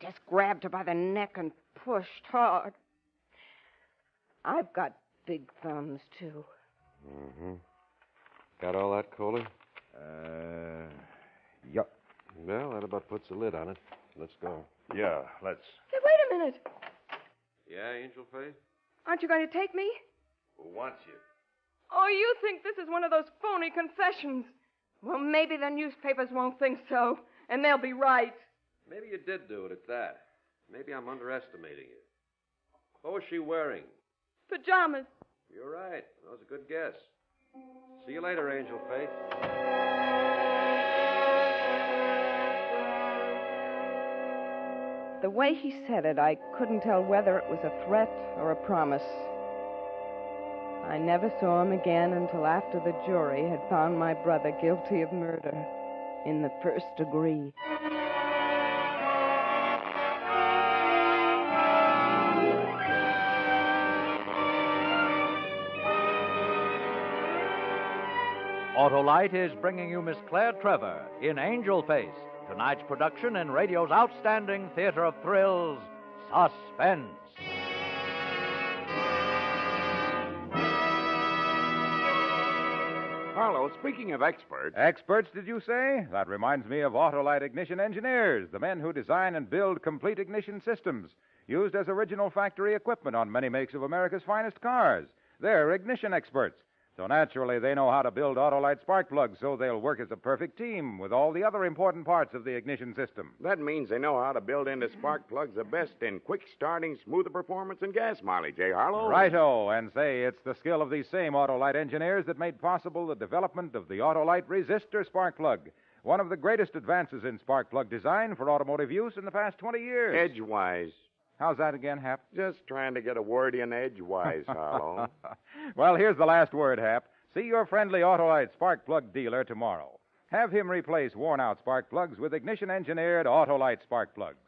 just grabbed her by the neck and pushed hard. I've got big thumbs, too. Mm-hmm. Got all that, Kohler? Yup. Well, that about puts a lid on it. Let's go. Yeah, let's. Hey, wait a minute. Yeah, Angel Face? Aren't you going to take me? Who wants you? Oh, you think this is one of those phony confessions. Well, maybe the newspapers won't think so, and they'll be right. Maybe you did do it at that. Maybe I'm underestimating you. What was she wearing? Pajamas. You're right. That was a good guess. See you later, Angel Face. the way he said it, I couldn't tell whether it was a threat or a promise. I never saw him again until after the jury had found my brother guilty of murder in the first degree. Autolite is bringing you Miss Claire Trevor in Angel Face, tonight's production in radio's outstanding theater of thrills, Suspense. Harlow, speaking of experts... Experts, did you say? That reminds me of Autolite ignition engineers, the men who design and build complete ignition systems, used as original factory equipment on many makes of America's finest cars. They're ignition experts. So naturally, they know how to build Autolite spark plugs so they'll work as a perfect team with all the other important parts of the ignition system. That means they know how to build into spark plugs the best in quick starting, smoother performance, and gas mileage, eh, Harlow? Righto, and say it's the skill of these same Autolite engineers that made possible the development of the Autolite resistor spark plug, one of the greatest advances in spark plug design for automotive use in the past 20 years. Edgewise. How's that again, Hap? Just trying to get a word in edgewise, Harlow. Well, here's the last word, Hap. See your friendly Autolite spark plug dealer tomorrow. Have him replace worn-out spark plugs with ignition-engineered Autolite spark plugs.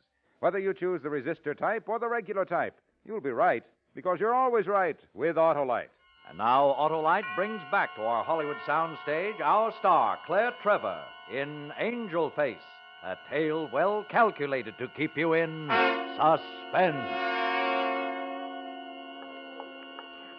Whether you choose the resistor type or the regular type, you'll be right, because you're always right with Autolite. And now Autolite brings back to our Hollywood soundstage our star, Claire Trevor, in Angel Face, a tale well calculated to keep you in suspense.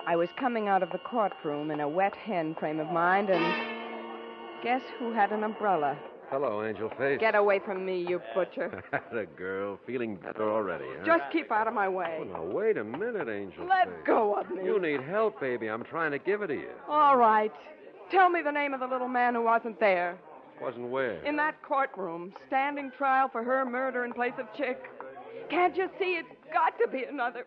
I was coming out of the courtroom in a wet hen frame of mind, and guess who had an umbrella? Hello, Angel Face. Get away from me, you butcher. The girl, feeling better already, huh? Just keep out of my way. Oh, now, wait a minute, Angel Let Face. go of me. You need help, baby. I'm trying to give it to you. All right. Tell me the name of the little man who wasn't there. Wasn't where? In that courtroom, standing trial for her murder in place of Chick. Can't you see it's got to be another...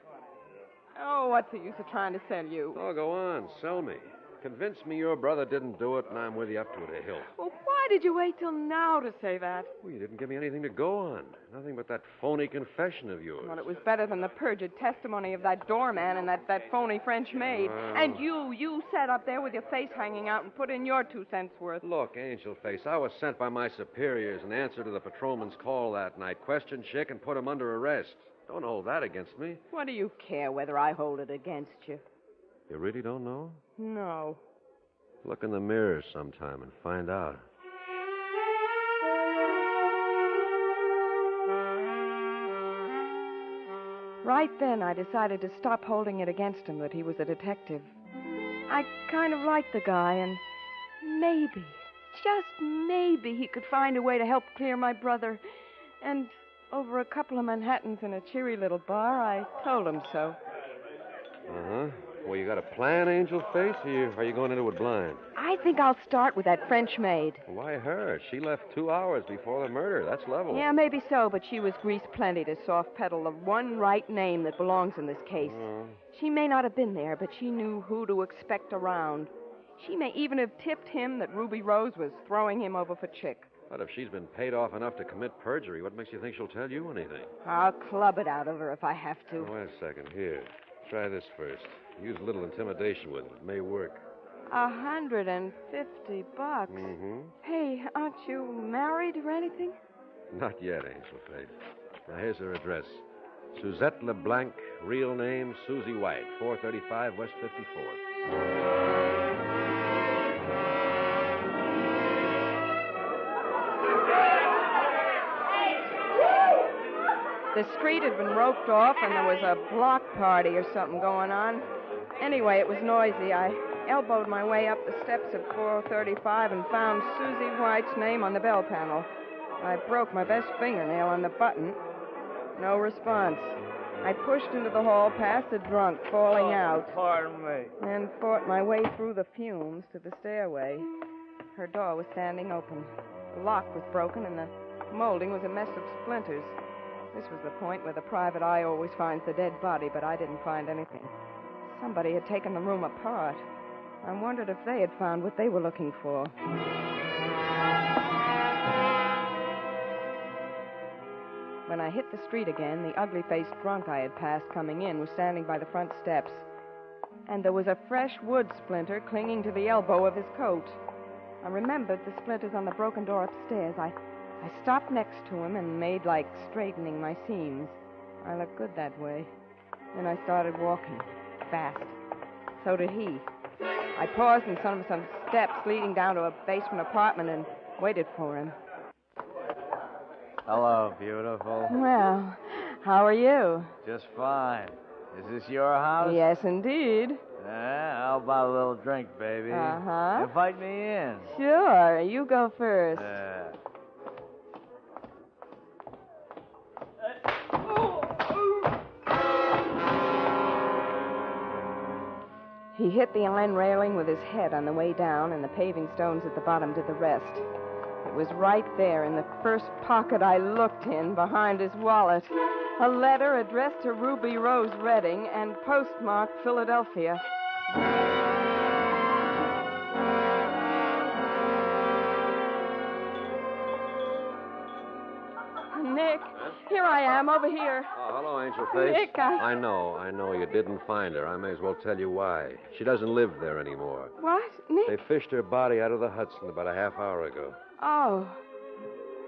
Oh, what's the use of trying to sell you? Oh, go on. Sell me. Convince me your brother didn't do it, and I'm with you up to the hill. Well, why did you wait till now to say that? Well, you didn't give me anything to go on. Nothing but that phony confession of yours. Well, it was better than the perjured testimony of that doorman and that phony French maid. And you sat up there with your face hanging out and put in your 2 cents worth. Look, Angel Face, I was sent by my superiors in answer to the patrolman's call that night. Questioned Chick and put him under arrest. Don't hold that against me. What do you care whether I hold it against you? You really don't know? No. Look in the mirror sometime and find out. Right then, I decided to stop holding it against him that he was a detective. I kind of liked the guy, and maybe, just maybe, he could find a way to help clear my brother. And over a couple of Manhattans in a cheery little bar, I told him so. Uh-huh. Well, you got a plan, Angel Face, or are you going into it blind? I think I'll start with that French maid. Why her? She left 2 hours before the murder. That's level. Yeah, maybe so, but she was greased plenty to soft pedal the one right name that belongs in this case. She may not have been there, but she knew who to expect around. She may even have tipped him that Ruby Rose was throwing him over for Chick. But if she's been paid off enough to commit perjury, what makes you think she'll tell you anything? I'll club it out of her if I have to. Oh, wait a second. Here. Try this first. Use a little intimidation with it. It may work. $150. Mm-hmm. Hey, aren't you married or anything? Not yet, Angel Face. Now, here's her address. Suzette LeBlanc, real name Susie White, 435 West 54th. The street had been roped off, and there was a block party or something going on. Anyway, it was noisy. I elbowed my way up the steps of 435 and found Susie White's name on the bell panel. I broke my best fingernail on the button. No response. I pushed into the hall past the drunk, falling out. Pardon me. And fought my way through the fumes to the stairway. Her door was standing open. The lock was broken, and the molding was a mess of splinters. This was the point where the private eye always finds the dead body, but I didn't find anything. Somebody had taken the room apart. I wondered if they had found what they were looking for. When I hit the street again, the ugly-faced drunk I had passed coming in was standing by the front steps. And there was a fresh wood splinter clinging to the elbow of his coat. I remembered the splinters on the broken door upstairs. I stopped next to him and made like straightening my seams. I looked good that way. Then I started walking, fast. So did he. I paused in front of some steps leading down to a basement apartment and waited for him. Hello, beautiful. Well, how are you? Just fine. Is this your house? Yes, indeed. Yeah, how about a little drink, baby? Uh-huh. Invite me in. Sure. You go first. He hit the iron railing with his head on the way down, and the paving stones at the bottom did the rest. It was right there in the first pocket I looked in, behind his wallet. A letter addressed to Ruby Rose Redding and postmarked Philadelphia. Nick, here I am, over here. Oh, hello, Angel Face. Nick, I know you didn't find her. I may as well tell you why. She doesn't live there anymore. What? Nick? They fished her body out of the Hudson about a half hour ago. Oh.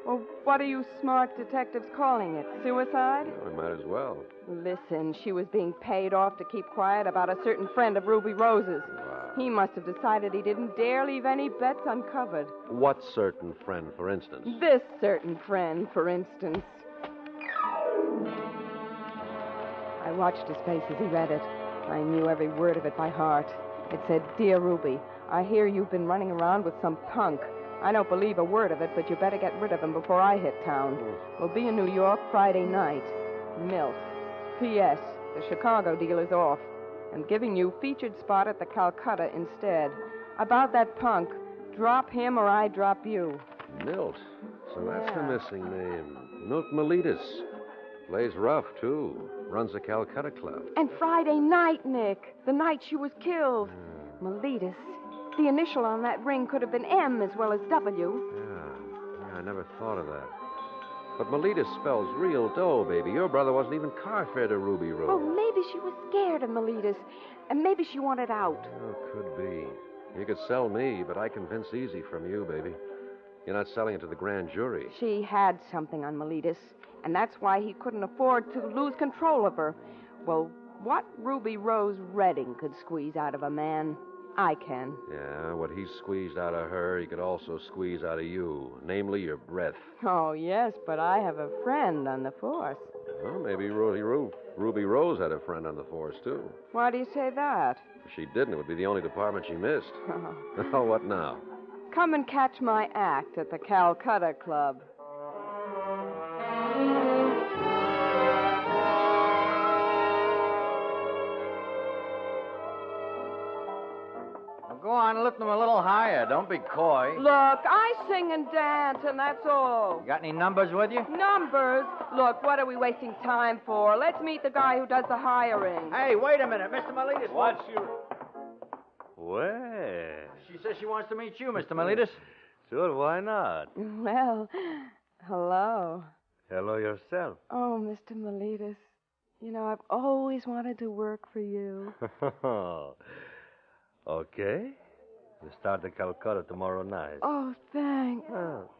Well, what are you smart detectives calling it? Suicide? Well, we might as well. Listen, she was being paid off to keep quiet about a certain friend of Ruby Rose's. Wow. He must have decided he didn't dare leave any bets uncovered. What certain friend, for instance? This certain friend, for instance. I watched his face as he read it. I knew every word of it by heart. It said, Dear Ruby, I hear you've been running around with some punk. I don't believe a word of it, but you better get rid of him before I hit town. We'll be in New York Friday night. Milt. P.S. The Chicago deal is off. I'm giving you featured spot at the Calcutta instead. About that punk, drop him or I drop you. Milt. So that's the missing name. Milt Miletus. Plays rough, too. Runs the Calcutta Club. And Friday night, Nick. The night she was killed. Miletus. The initial on that ring could have been M as well as W. Yeah, I never thought of that. But Miletus spells real dough, baby. Your brother wasn't even car fare to Ruby Rose. Oh, maybe she was scared of Miletus. And maybe she wanted out. Oh, could be. You could sell me, but I convince easy from you, baby. You're not selling it to the grand jury. She had something on Miletus, and that's why he couldn't afford to lose control of her. Well, what Ruby Rose Redding could squeeze out of a man, I can. Yeah, what he squeezed out of her, he could also squeeze out of you, namely your breath. Oh, yes, but I have a friend on the force. Well, maybe Ruby Rose had a friend on the force, too. Why do you say that? If she didn't, it would be the only department she missed. Oh, what now? Come and catch my act at the Calcutta Club. Go on, lift them a little higher. Don't be coy. Look, I sing and dance, and that's all. You got any numbers with you? Numbers? Look, what are we wasting time for? Let's meet the guy who does the hiring. Hey, wait a minute, Mr. Miletus. What's your... Well, She says she wants to meet you, Mr. Miletus. sure, why not? Well, hello. Hello yourself. Oh, Mr. Miletus. You know, I've always wanted to work for you. Okay. We start the Calcutta tomorrow night. Oh, thanks. Well,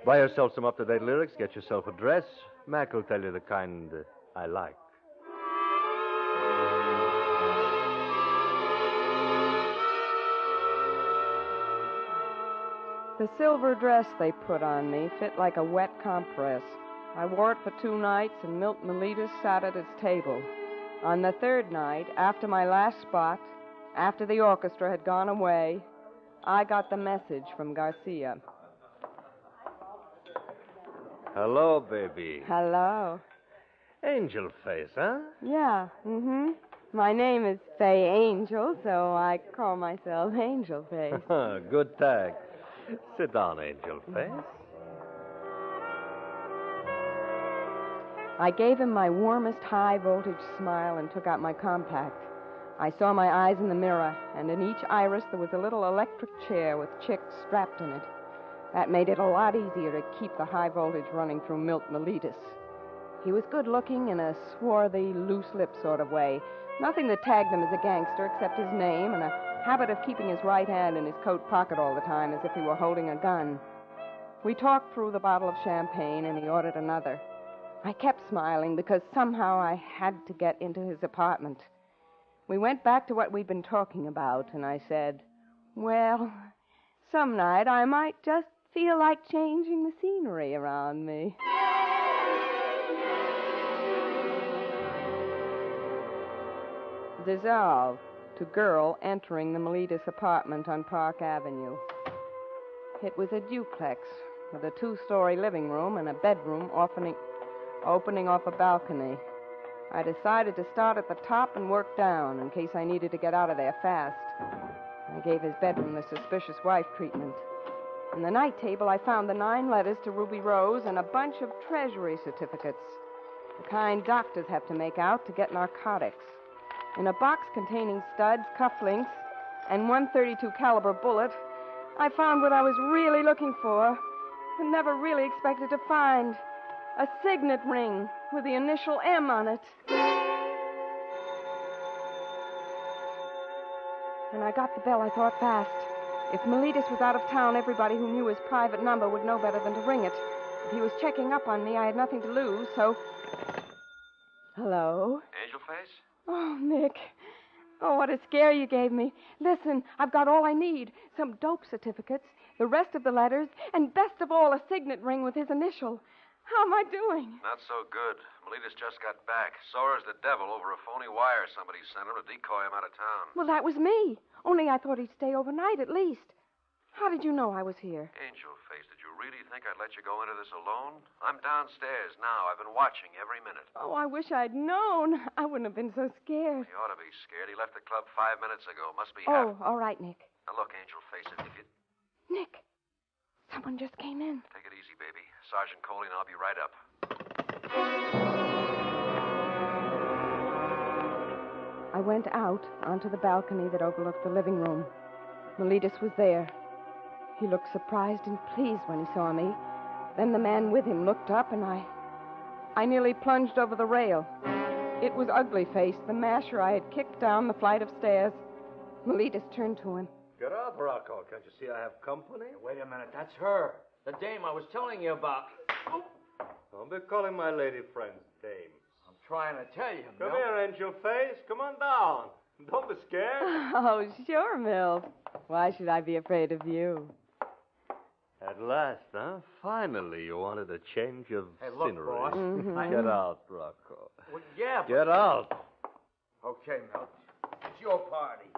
buy yourself some up-to-date lyrics, get yourself a dress. Mac will tell you the kind I like. The silver dress they put on me fit like a wet compress. I wore it for 2 nights, and Milt Miletus sat at his table. On the 3rd night, after my last spot, after the orchestra had gone away, I got the message from Garcia. Hello, baby. Hello. Angel face, huh? Yeah, My name is Fay Angel, so I call myself Angel Face. Good tag. Sit down, Angel face. I gave him my warmest high-voltage smile and took out my compact. I saw my eyes in the mirror, and in each iris there was a little electric chair with chicks strapped in it. That made it a lot easier to keep the high voltage running through Milt Miletus. He was good-looking in a swarthy, loose-lipped sort of way. Nothing that tagged him as a gangster except his name and a habit of keeping his right hand in his coat pocket all the time as if he were holding a gun. We talked through the bottle of champagne, and he ordered another. I kept smiling because somehow I had to get into his apartment. We went back to what we'd been talking about, and I said, well, some night I might just feel like changing the scenery around me. Dissolve to girl entering the Melitas apartment on Park Avenue. It was a duplex with a 2-story living room and a bedroom opening off a balcony. I decided to start at the top and work down in case I needed to get out of there fast. I gave his bedroom the suspicious wife treatment. In the night table, I found the 9 letters to Ruby Rose and a bunch of treasury certificates, the kind doctors have to make out to get narcotics. In a box containing studs, cufflinks, and .132 caliber bullet, I found what I was really looking for, but never really expected to find. A signet ring with the initial M on it. When I got the bell, I thought fast. If Melitas was out of town, everybody who knew his private number would know better than to ring it. If he was checking up on me, I had nothing to lose, so... Hello? Angel Face? Oh, Nick. Oh, what a scare you gave me. Listen, I've got all I need. Some dope certificates, the rest of the letters, and best of all, a signet ring with his initial. How am I doing? Not so good. Melitas just got back. Sore as the devil over a phony wire somebody sent him to decoy him out of town. Well, that was me. Only I thought he'd stay overnight at least. How did you know I was here? Angel Face, did you really think I'd let you go into this alone? I'm downstairs now. I've been watching every minute. Oh, I wish I'd known. I wouldn't have been so scared. You ought to be scared. He left the club 5 minutes ago. Must be Oh, all right, Nick. Now, look, Angel Face, if you... Nick, someone just came in. Take it easy, baby. Sergeant Coley and I'll be right up. I went out onto the balcony that overlooked the living room. Melitas was there. He looked surprised and pleased when he saw me. Then the man with him looked up, and I nearly plunged over the rail. It was Ugly Face, the masher I had kicked down the flight of stairs. Melitas turned to him. Get up, Rocco. Can't you see I have company? Wait a minute. That's her. The dame I was telling you about. Oh. Don't be calling my lady friends dames. I'm trying to tell you, Come Milt. here, Angel Face. Come on down. Don't be scared. Oh, sure, Milt. Why should I be afraid of you? At last, huh? Finally, you wanted a change of Hey, look, scenery. boss. Mm-hmm. Get out, Rocco. Well, yeah, but... Get out. Okay, Milt. It's your party.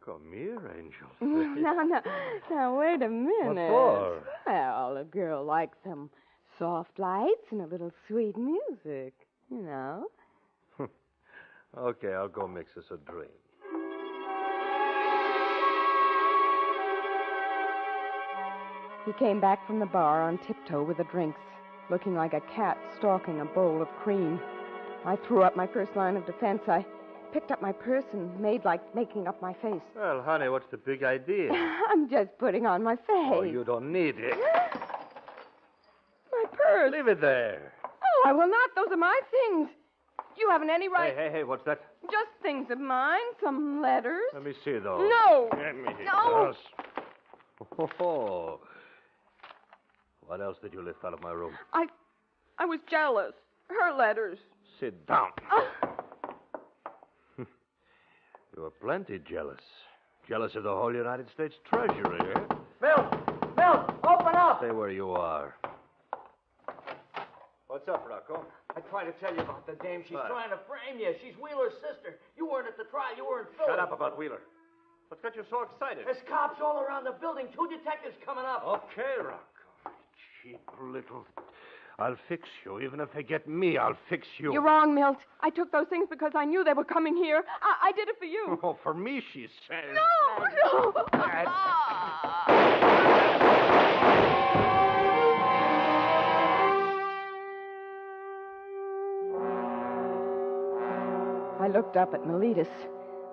Come here, Angel. Now, wait a minute. What for? Well, a girl likes some soft lights and a little sweet music, you know. Okay, I'll go mix us a drink. He came back from the bar on tiptoe with the drinks, looking like a cat stalking a bowl of cream. I threw up my first line of defense. I picked up my purse and made like making up my face. Well, honey, what's the big idea? I'm just putting on my face. Oh, you don't need it. My purse. Leave it there. Oh, I will not. Those are my things. You haven't any right. Hey, what's that? Just things of mine. Some letters. Let me see those. No. Let me No. Oh. What else did you lift out of my room? I was jealous. Her letters. Sit down. You were plenty jealous. Jealous of the whole United States Treasury, eh? Milt! Open up! Stay where you are. What's up, Rocco? I tried to tell you about the dame. She's What? trying to frame you. She's Wheeler's sister. You weren't at the trial. You were in Philly. Shut up about Wheeler. What's got you so excited? There's cops all around the building. 2 detectives coming up. Okay, Rocco. Cheap little... I'll fix you. Even if they get me, I'll fix you. You're wrong, Milt. I took those things because I knew they were coming here. I did it for you. Oh, for me, she says. No! I looked up at Melitas.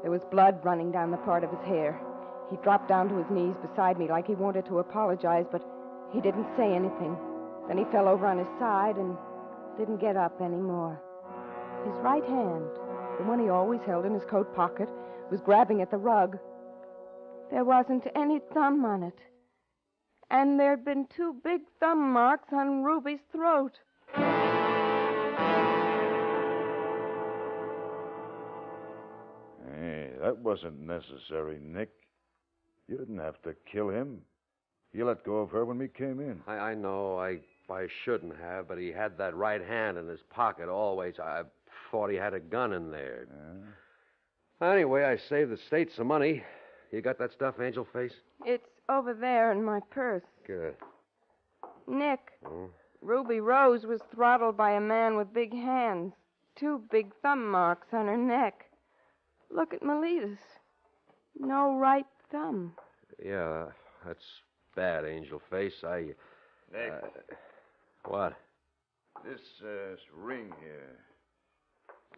There was blood running down the part of his hair. He dropped down to his knees beside me like he wanted to apologize, but he didn't say anything. Then he fell over on his side and didn't get up anymore. His right hand, the one he always held in his coat pocket, was grabbing at the rug. There wasn't any thumb on it. And there'd been 2 big thumb marks on Ruby's throat. Hey, that wasn't necessary, Nick. You didn't have to kill him. You let go of her when we came in. I know. I shouldn't have, but he had that right hand in his pocket always. I thought he had a gun in there. Anyway, I saved the state some money. You got that stuff, Angel Face? It's over there in my purse. Good. Nick, Oh? Ruby Rose was throttled by a man with big hands. 2 big thumb marks on her neck. Look at Melitas. No right thumb. Yeah, that's bad, Angel Face. Nick. What? This ring here.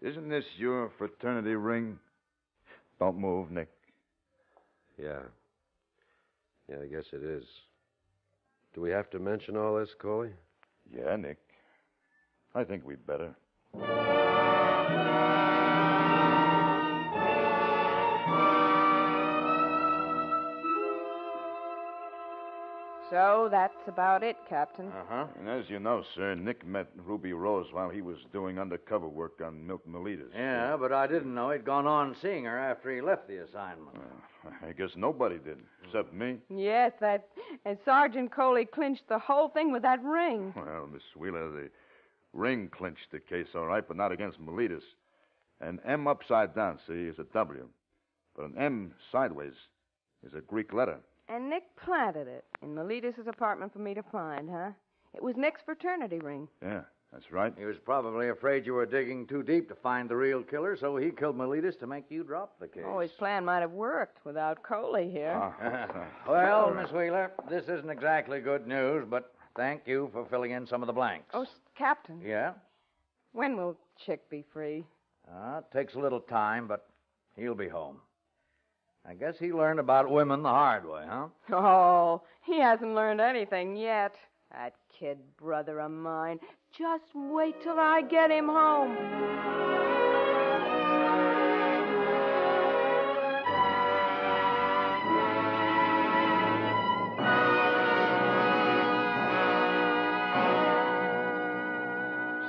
Isn't this your fraternity ring? Don't move, Nick. Yeah. Yeah, I guess it is. Do we have to mention all this, Coley? Yeah, Nick. I think we'd better. So that's about it, Captain. Uh-huh. And as you know, sir, Nick met Ruby Rose while he was doing undercover work on Milk Melitas. Yeah, but I didn't know he'd gone on seeing her after he left the assignment. I guess nobody did, except me. Yes, and Sergeant Coley clinched the whole thing with that ring. Well, Miss Wheeler, the ring clinched the case, all right, but not against Melitas. An M upside down, see, is a W. But an M sideways is a Greek letter. And Nick planted it in Melitas' apartment for me to find, huh? It was Nick's fraternity ring. Yeah, that's right. He was probably afraid you were digging too deep to find the real killer, so he killed Melitas to make you drop the case. Oh, his plan might have worked without Coley here. Well, Miss Wheeler, this isn't exactly good news, but thank you for filling in some of the blanks. Oh, Captain. Yeah? When will Chick be free? It takes a little time, but he'll be home. I guess he learned about women the hard way, huh? Oh, he hasn't learned anything yet. That kid brother of mine. Just wait till I get him home.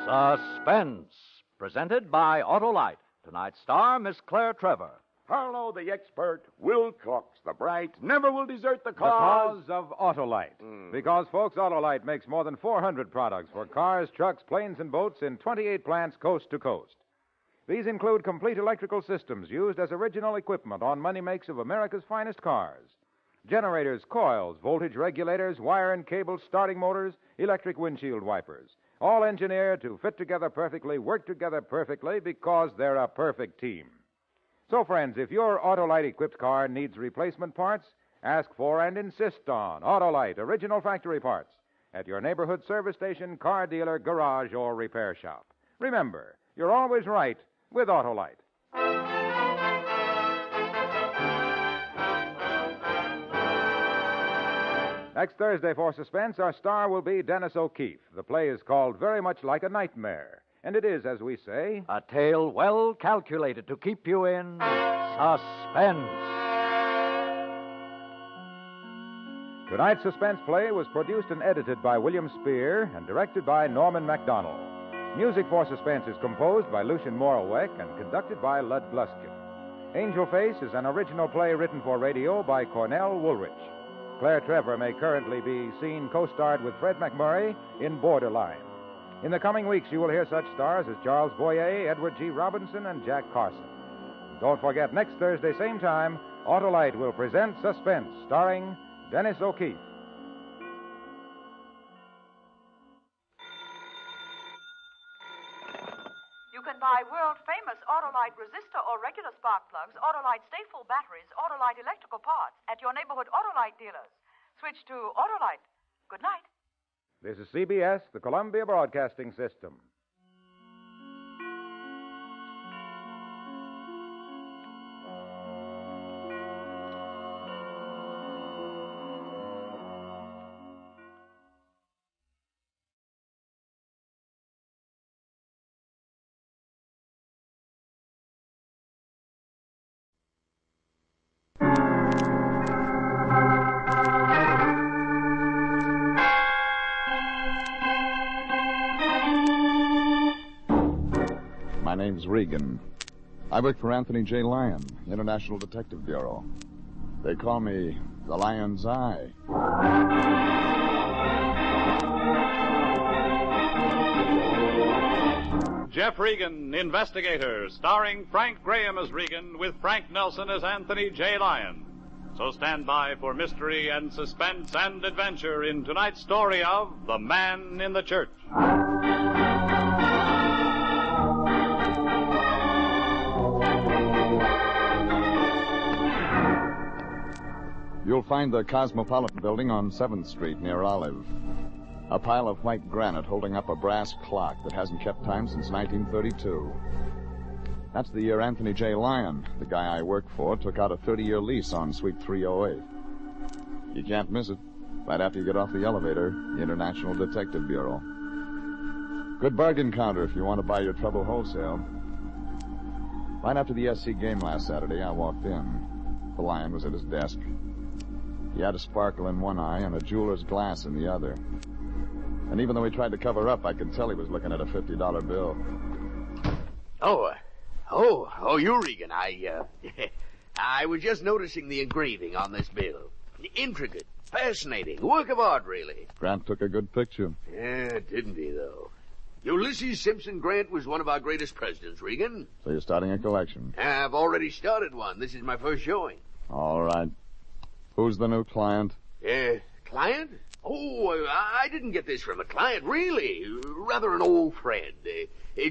Suspense, presented by Autolite. Tonight's star, Miss Claire Trevor. Harlow, the expert, Wilcox, the bright, never will desert the The cause. cause of Autolite. Because, folks, Autolite makes more than 400 products for cars, trucks, planes, and boats in 28 plants coast to coast. These include complete electrical systems used as original equipment on many makes of America's finest cars. Generators, coils, voltage regulators, wire and cable starting motors, electric windshield wipers. All engineered to fit together perfectly, work together perfectly, because they're a perfect team. So, friends, if your Autolite-equipped car needs replacement parts, ask for and insist on Autolite original factory parts at your neighborhood service station, car dealer, garage, or repair shop. Remember, you're always right with Autolite. Next Thursday for Suspense, our star will be Dennis O'Keefe. The play is called Very Much Like a Nightmare. And it is, as we say, a tale well calculated to keep you in suspense. Tonight's suspense play was produced and edited by William Spear and directed by Norman MacDonald. Music for Suspense is composed by Lucian Morelweck and conducted by Lud Gluskin. Angel Face is an original play written for radio by Cornell Woolrich. Claire Trevor may currently be seen co-starred with Fred McMurray in Borderline. In the coming weeks, you will hear such stars as Charles Boyer, Edward G. Robinson, and Jack Carson. Don't forget, next Thursday, same time, Autolite will present Suspense, starring Dennis O'Keefe. You can buy world-famous Autolite resistor or regular spark plugs, Autolite stateful batteries, Autolite electrical parts at your neighborhood Autolite dealers. Switch to Autolite. Good night. This is CBS, the Columbia Broadcasting System. name's Regan. I work for Anthony J. Lyon, International Detective Bureau. They call me the Lion's Eye. Jeff Regan, Investigator, starring Frank Graham as Regan with Frank Nelson as Anthony J. Lyon. So stand by for mystery and suspense and adventure in tonight's story of The Man in the Church. You'll find the Cosmopolitan Building on 7th Street near Olive. A pile of white granite holding up a brass clock that hasn't kept time since 1932. That's the year Anthony J. Lyon, the guy I work for, took out a 30-year lease on Suite 308. You can't miss it. Right after you get off the elevator, the International Detective Bureau. Good bargain counter if you want to buy your trouble wholesale. Right after the SC game last Saturday, I walked in. The Lion was at his desk. He had a sparkle in one eye and a jeweler's glass in the other. And even though he tried to cover up, I could tell he was looking at a $50 bill. Oh, you, Regan. I was just noticing the engraving on this bill. Intricate, fascinating, work of art, really. Grant took a good picture. Yeah, didn't he, though? Ulysses Simpson Grant was one of our greatest presidents, Regan. So you're starting a collection? I've already started one. This is my first showing. All right. Who's the new client? Client? Oh, I didn't get this from a client, really. Rather an old friend.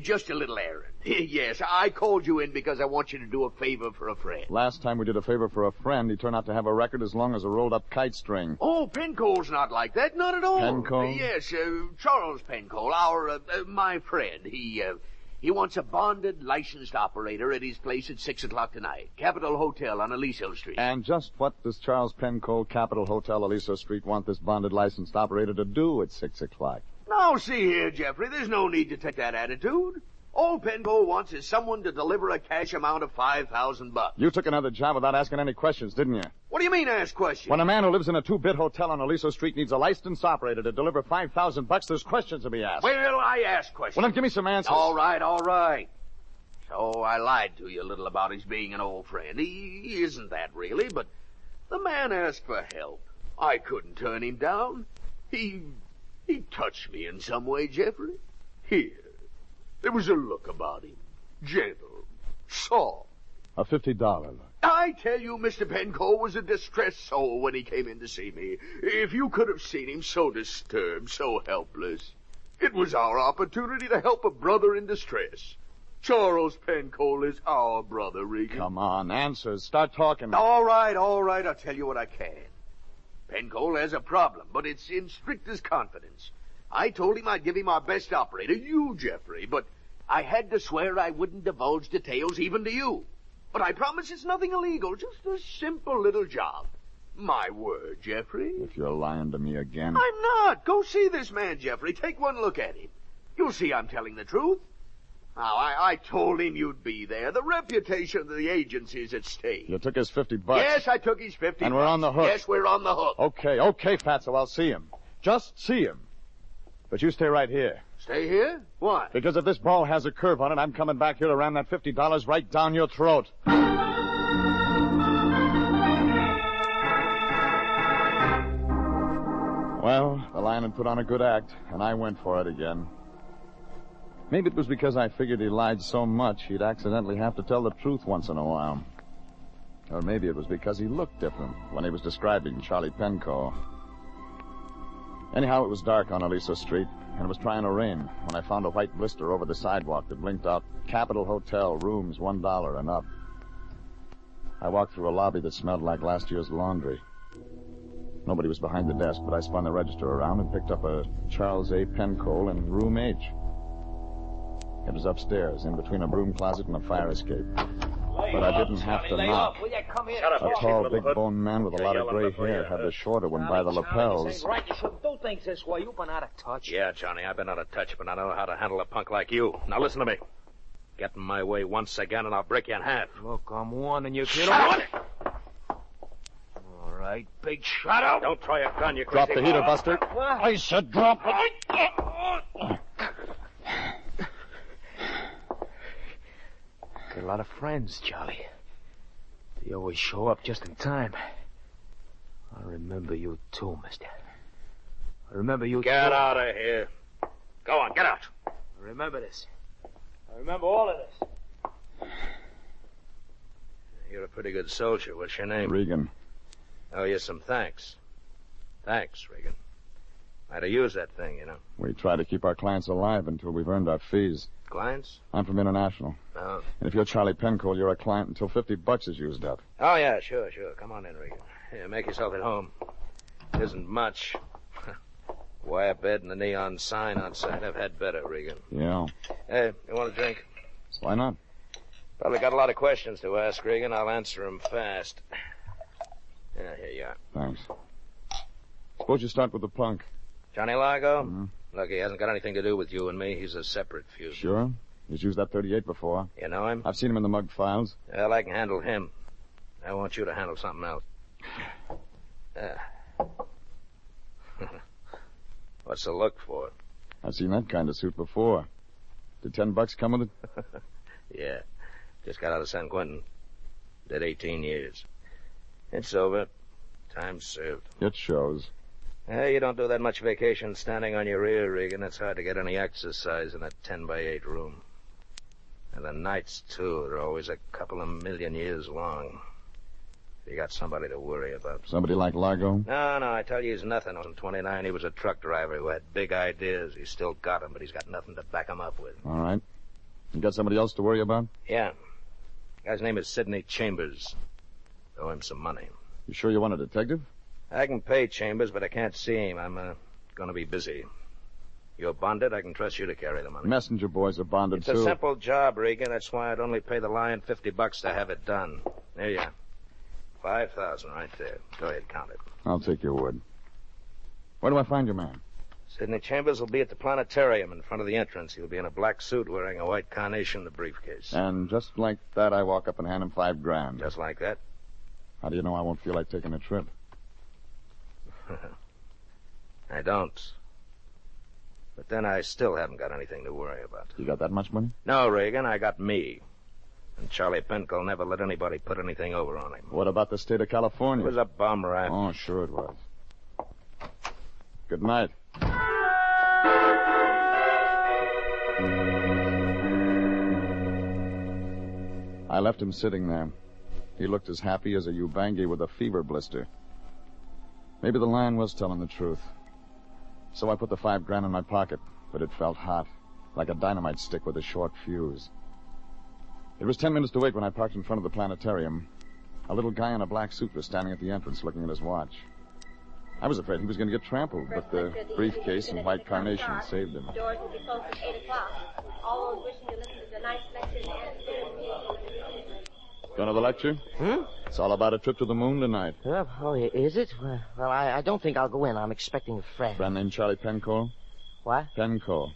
Just a little errand. Yes, I called you in because I want you to do a favor for a friend. Last time we did a favor for a friend, he turned out to have a record as long as a rolled-up kite string. Oh, Pencole's not like that. Not at all. Pencole? Yes, Charles Pencole, my friend. He wants a bonded, licensed operator at his place at 6 o'clock tonight. Capitol Hotel on Aliso Street. And just what does Charles Pencole, Capitol Hotel, Aliso Street, want this bonded, licensed operator to do at 6 o'clock? Now, see here, Jeffrey, there's no need to take that attitude. All Pencole wants is someone to deliver a cash amount of $5,000. You took another job without asking any questions, didn't you? What do you mean, ask questions? When a man who lives in a two-bit hotel on Aliso Street needs a licensed operator to deliver $5,000, there's questions to be asked. Well, I ask questions. Well, then give me some answers. All right. So I lied to you a little about his being an old friend. He isn't that, really, but the man asked for help. I couldn't turn him down. He touched me in some way, Jeffrey. Here. There was a look about him. Gentle. Soft. A $50 look. I tell you, Mr. Pencole was a distressed soul when he came in to see me. If you could have seen him so disturbed, so helpless. It was our opportunity to help a brother in distress. Charles Pencole is our brother, Regan. Come on, answers. Start talking. All right. I'll tell you what I can. Pencole has a problem, but it's in strictest confidence. I told him I'd give him our best operator, you, Jeffrey, but I had to swear I wouldn't divulge details even to you. But I promise it's nothing illegal, just a simple little job. My word, Jeffrey. If you're lying to me again. I'm not. Go see this man, Jeffrey. Take one look at him. You'll see I'm telling the truth. Now, I told him you'd be there. The reputation of the agency's at stake. You took his $50. Yes, I took his $50. And we're on the hook. Yes, we're on the hook. Okay, Fatso, I'll see him. Just see him. But you stay right here. Stay here? Why? Because if this ball has a curve on it, I'm coming back here to ram that $50 right down your throat. Well, the Lion had put on a good act, and I went for it again. Maybe it was because I figured he lied so much he'd accidentally have to tell the truth once in a while. Or maybe it was because he looked different when he was describing Charlie Pencole. Anyhow, it was dark on Aliso Street, and it was trying to rain when I found a white blister over the sidewalk that blinked out Capitol Hotel, rooms $1 and up. I walked through a lobby that smelled like last year's laundry. Nobody was behind the desk, but I spun the register around and picked up a Charles A. Pencole in room H. It was upstairs, in between a broom closet and a fire escape. But I didn't have to knock. A tall, big-boned man with a lot of gray hair had the shorter one by the lapels. This ain't right. You shouldn't do things this way. You've been out of touch. Yeah, Johnny, I've been out of touch, but I know how to handle a punk like you. Now listen to me. Get in my way once again, and I'll break you in half. Look, I'm warning you, kid. Shut up! All right, big shut up. Don't try a gun, you Drop crazy the heater, Buster. I said drop it. a lot of friends, Charlie. They always show up just in time. I remember you too, mister. I remember you Get too. out of here. Go on, get out. I remember this. I remember all of this. You're a pretty good soldier. What's your name? Regan. Oh, yes, some thanks. Thanks, Regan. I'd have used that thing, you know. We try to keep our clients alive until we've earned our fees. Clients? I'm from International. Oh. And if you're Charlie Pencold, you're a client until $50 is used up. Oh, yeah, sure. Come on in, Regan. Here, make yourself at home. It isn't much. Wire bed and a neon sign outside. I've had better, Regan. Yeah. Hey, you want a drink? Why not? Probably got a lot of questions to ask, Regan. I'll answer them fast. Yeah, here you are. Thanks. Suppose you start with the punk. Johnny Largo? Mm-hmm. Look, he hasn't got anything to do with you and me. He's a separate feud. Sure? He's used that 38 before. You know him? I've seen him in the mug files. Well, I can handle him. I want you to handle something else. What's the look for? I've seen that kind of suit before. Did $10 come with it? Yeah. Just got out of San Quentin. Did 18 years. It's over. Time served. It shows. You don't do that much vacation standing on your rear, Regan. It's hard to get any exercise in a 10-by-8 room. And the nights, too, they're always a couple of million years long. You got somebody to worry about. Somebody like Largo? No, I tell you, he's nothing. On 29, he was a truck driver who had big ideas. He's still got them, but he's got nothing to back them up with. All right. You got somebody else to worry about? Yeah. Guy's name is Sidney Chambers. Owe him some money. You sure you want a detective? I can pay Chambers, but I can't see him. I'm going to be busy. You're bonded. I can trust you to carry the money. Messenger boys are bonded, It's too. a simple job, Regan. That's why I'd only pay the lion $50 to have it done. There you are. 5,000 right there. Go ahead, count it. I'll take your word. Where do I find your man? Sidney Chambers will be at the planetarium in front of the entrance. He'll be in a black suit wearing a white carnation in the briefcase. And just like that, I walk up and hand him $5,000. Just like that? How do you know I won't feel like taking a trip? I don't. But then I still haven't got anything to worry about. You got that much money? No, Regan, I got me. And Charlie Penco never let anybody put anything over on him. What about the state of California? It was a bum rap. Oh, sure it was. Good night. I left him sitting there. He looked as happy as a Ubangi with a fever blister. Maybe the lion was telling the truth. So I put the $5,000 in my pocket, but it felt hot, like a dynamite stick with a short fuse. It was 10 minutes to 8 when I parked in front of the planetarium. A little guy in a black suit was standing at the entrance looking at his watch. I was afraid he was going to get trampled, but the briefcase and white carnation saved him. Doors will be closed at 8 o'clock. All those wishing to listen to tonight's lecture Going to the lecture? It's all about a trip to the moon tonight. Oh, is it? Well, I don't think I'll go in. I'm expecting a friend. Friend named Charlie Penco? What? Penco.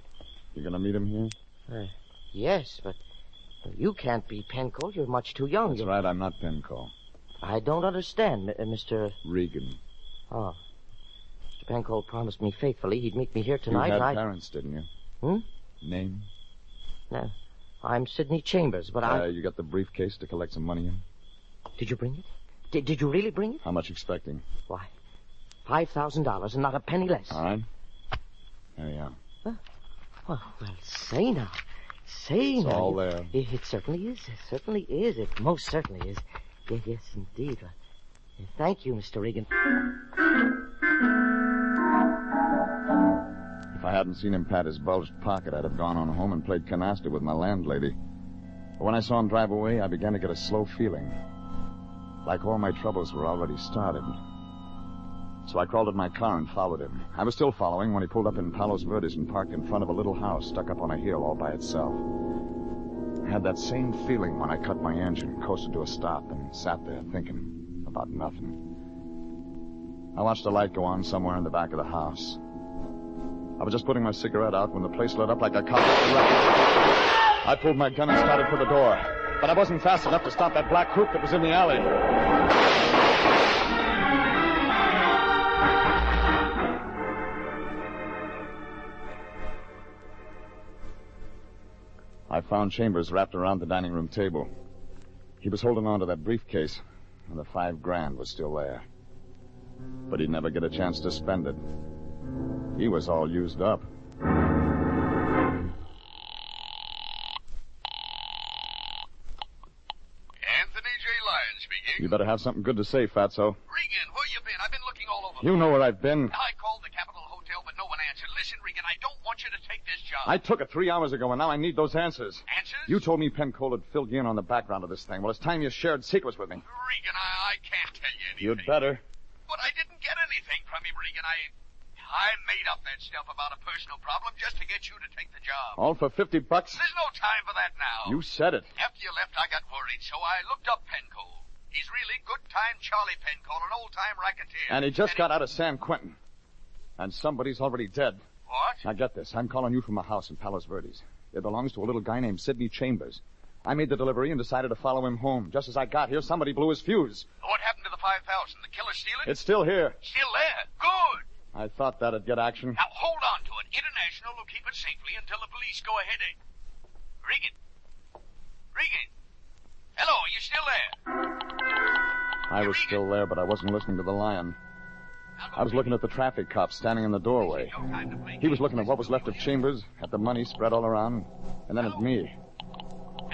You going to meet him here? Yes, but you can't be Penco. You're much too young. That's right, I'm not Penco. I don't understand, Mr. Regan. Oh. Mr. Penco promised me faithfully he'd meet me here tonight. You had parents, didn't you? Name? No. I'm Sidney Chambers, but You got the briefcase to collect some money in? Did you bring it? Did you really bring it? How much expecting? Why, $5,000 and not a penny less. All right. There you are. Well, say now. It's all there. It certainly is. It certainly is. It most certainly is. Yes, indeed. Thank you, Mr. Regan. If I hadn't seen him pat his bulged pocket, I'd have gone on home and played canasta with my landlady. But when I saw him drive away, I began to get a slow feeling. Like all my troubles were already started. So I crawled in my car and followed him. I was still following when he pulled up in Palos Verdes and parked in front of a little house stuck up on a hill all by itself. I had that same feeling when I cut my engine, coasted to a stop, and sat there thinking about nothing. I watched a light go on somewhere in the back of the house. I was just putting my cigarette out when the place lit up like a cop. I pulled my gun and started for the door. But I wasn't fast enough to stop that black coupe that was in the alley. I found Chambers wrapped around the dining room table. He was holding on to that briefcase, and the $5,000 was still there. But he'd never get a chance to spend it. He was all used up. You better have something good to say, Fatso. Regan, where you been? I've been looking all over. You know where I've been. I called the Capitol Hotel, but no one answered. Listen, Regan, I don't want you to take this job. I took it 3 hours ago, and now I need those answers. Answers? You told me Pencold had filled you in on the background of this thing. Well, it's time you shared secrets with me. Regan, I can't tell you anything. You'd better. But I didn't get anything from him, Regan. I made up that stuff about a personal problem just to get you to take the job. All for $50? There's no time for that now. You said it. After you left, I got worried, so I looked up Pencold. He's really good-time Charlie Pencold, an old-time racketeer. And he just got out of San Quentin. And somebody's already dead. What? Now get this. I'm calling you from a house in Palos Verdes. It belongs to a little guy named Sidney Chambers. I made the delivery and decided to follow him home. Just as I got here, somebody blew his fuse. What happened to the $5,000? The killer steal it? It's still here. Still there? Good. I thought that'd get action. Now, hold on to it. International will keep it safely until the police go ahead. Regan. Regan. Hello, are you still there? I was still there, but I wasn't listening to the lion. I was looking at the traffic cop standing in the doorway. He was looking at what was left of Chambers, at the money spread all around, and then at me.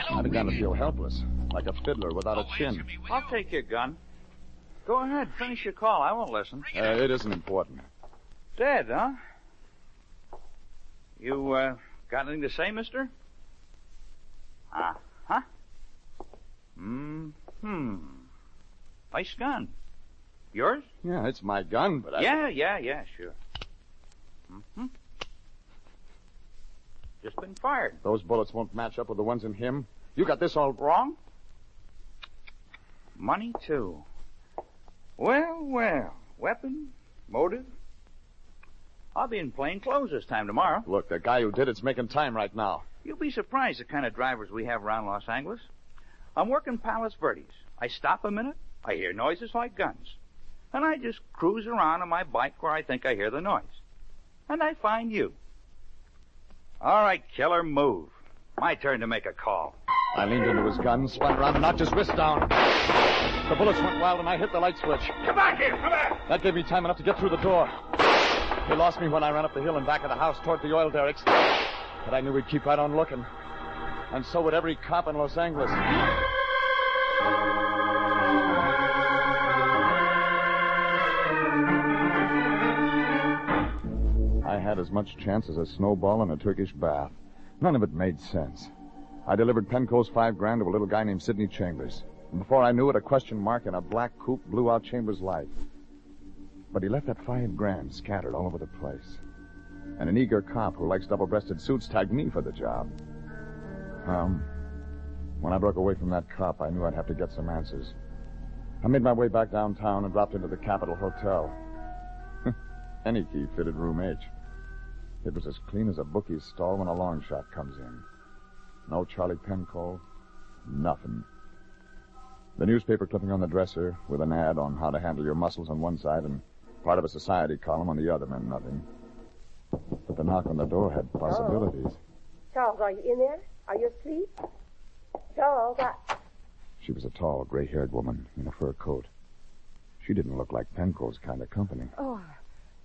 I began to feel helpless, like a fiddler without a chin. I'll take your gun. Go ahead, finish your call. I won't listen. It isn't important. Dead, huh? You, got anything to say, mister? Uh-huh. Mm-hmm. Nice gun. Yours? Yeah, it's my gun, but I... Yeah, sure. Mm-hmm. Just been fired. Those bullets won't match up with the ones in him. You got this all wrong? Money, too. Well. Weapon, motive. I'll be in plain clothes this time tomorrow. Look, the guy who did it's making time right now. You'll be surprised the kind of drivers we have around Los Angeles. I'm working Palos Verdes. I stop a minute, I hear noises like guns. And I just cruise around on my bike where I think I hear the noise. And I find you. All right, killer, move. My turn to make a call. I leaned into his gun, spun around, and knocked his wrist down. The bullets went wild, and I hit the light switch. Come back here, come back! That gave me time enough to get through the door. He lost me when I ran up the hill and back of the house toward the oil derricks. But I knew he'd keep right on looking. And so would every cop in Los Angeles. I had as much chance as a snowball in a Turkish bath. None of it made sense. I delivered Penco's $5,000 to a little guy named Sidney Chambers. And before I knew it, a question mark in a black coupe blew out Chambers' life. But he left that $5,000 scattered all over the place. And an eager cop who likes double-breasted suits tagged me for the job. When I broke away from that cop, I knew I'd have to get some answers. I made my way back downtown and dropped into the Capitol Hotel. Any key fitted room H. It was as clean as a bookie's stall when a long shot comes in. No Charlie Pencold, nothing. The newspaper clipping on the dresser with an ad on how to handle your muscles on one side and part of a society column on the other meant nothing. But the knock on the door had possibilities. Charles, are you in there? Are you asleep? Charles, She was a tall, gray-haired woman in a fur coat. She didn't look like Pencold's kind of company. Oh,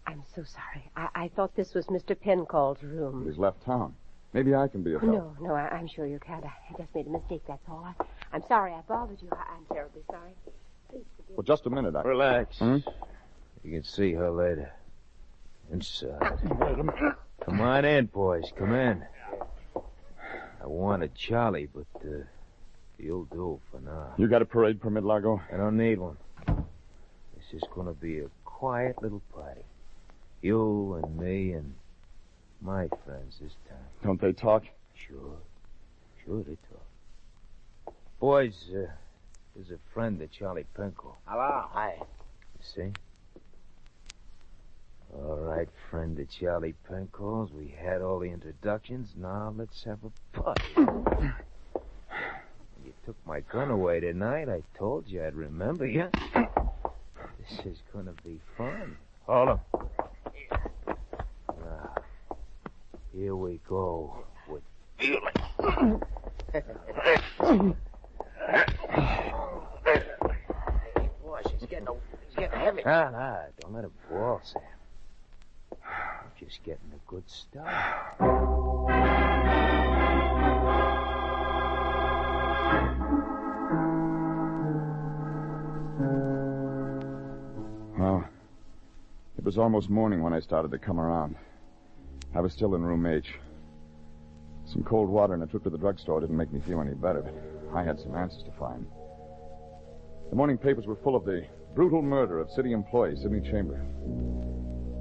I'm so sorry. I thought this was Mr. Pencold's room. He's left town. Maybe I can be of help. No, I'm sure you can't. I just made a mistake, that's all. I'm sorry I bothered you. I'm terribly sorry. Please forgive me. Well, just a minute. Relax. You can see her later. Inside. Come on in, boys. Come in. I wanted Charlie, but you'll do for now. You got a parade permit, Largo? I don't need one. This is going to be a quiet little party. You and me and my friends this time. Don't they talk? Sure they talk. Boys, there's a friend of Charlie Pencold. Hello. Hi. You see? All right, friend of Charlie Pencold's. We had all the introductions. Now let's have a party. You took my gun away tonight. I told you I'd remember you. This is going to be fun. Hold him. Now, here we go with feeling. Boy, he's getting heavy. Nah, don't let him fall, Sam. You're just getting the good stuff. Well, it was almost morning when I started to come around. I was still in room H. Some cold water and a trip to the drugstore didn't make me feel any better, but I had some answers to find. The morning papers were full of the brutal murder of city employee Sidney Chambers.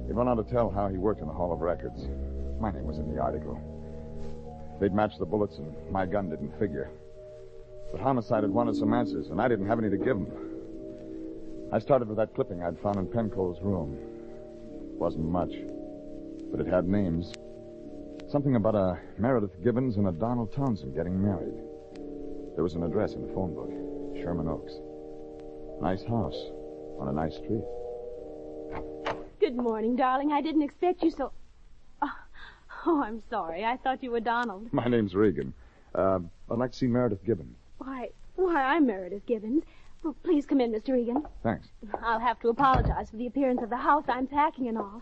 They'd run on to tell how he worked in the Hall of Records. My name was in the article. They'd matched the bullets, and my gun didn't figure. But Homicide had wanted some answers, and I didn't have any to give them. I started with that clipping I'd found in Pencole's room. Wasn't much, but it had names. Something about a Meredith Gibbons and a Donald Townsend getting married. There was an address in the phone book, Sherman Oaks. Nice house on a nice street. Good morning, darling. I didn't expect you so... Oh, I'm sorry. I thought you were Donald. My name's Regan. I'd like to see Meredith Gibbons. Why, I'm Meredith Gibbons. Oh, please come in, Mr. Regan. Thanks. I'll have to apologize for the appearance of the house. I'm packing and all.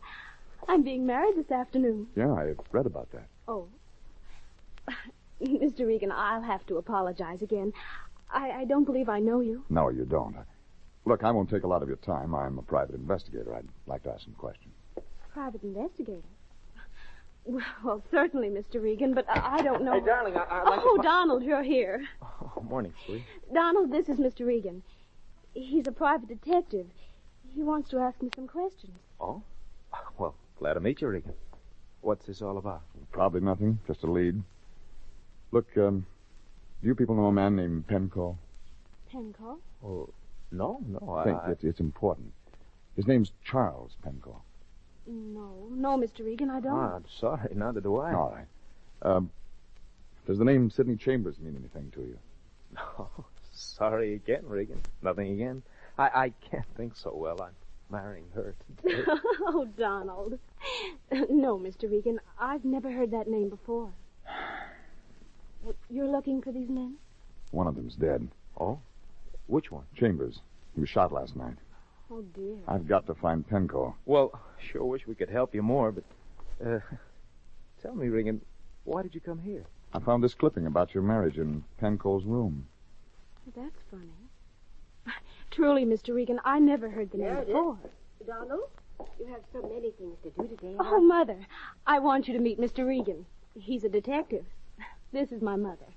I'm being married this afternoon. Yeah, I read about that. Oh. Mr. Regan, I'll have to apologize again. I don't believe I know you. No, you don't. Look, I won't take a lot of your time. I'm a private investigator. I'd like to ask some questions. Private investigator? Well, certainly, Mr. Regan, but I don't know... Hey, darling, I'd like Oh, Donald, you're here. Oh, morning, sweet. Donald, this is Mr. Regan. He's a private detective. He wants to ask me some questions. Oh? Well, glad to meet you, Regan. What's this all about? Probably nothing. Just a lead. Look, do you people know a man named Pencole? Pencole? Oh, no. I think it's important. His name's Charles Pencole. No, Mr. Regan, I don't. Oh, I'm sorry. Neither do I. All right. Does the name Sidney Chambers mean anything to you? No. Sorry again, Regan. Nothing again. I can't think so well. I'm marrying her today. Oh, Donald. No, Mr. Regan, I've never heard that name before. You're looking for these men? One of them's dead. Oh? Which one? Chambers. He was shot last night. Oh, dear. I've got to find Pencole. Well, sure wish we could help you more, but... tell me, Regan, why did you come here? I found this clipping about your marriage in Pencole's room. That's funny. Truly, Mr. Regan, I never heard the name before. Donald, you have so many things to do today. Oh, Mother, I want you to meet Mr. Regan. He's a detective. This is my mother.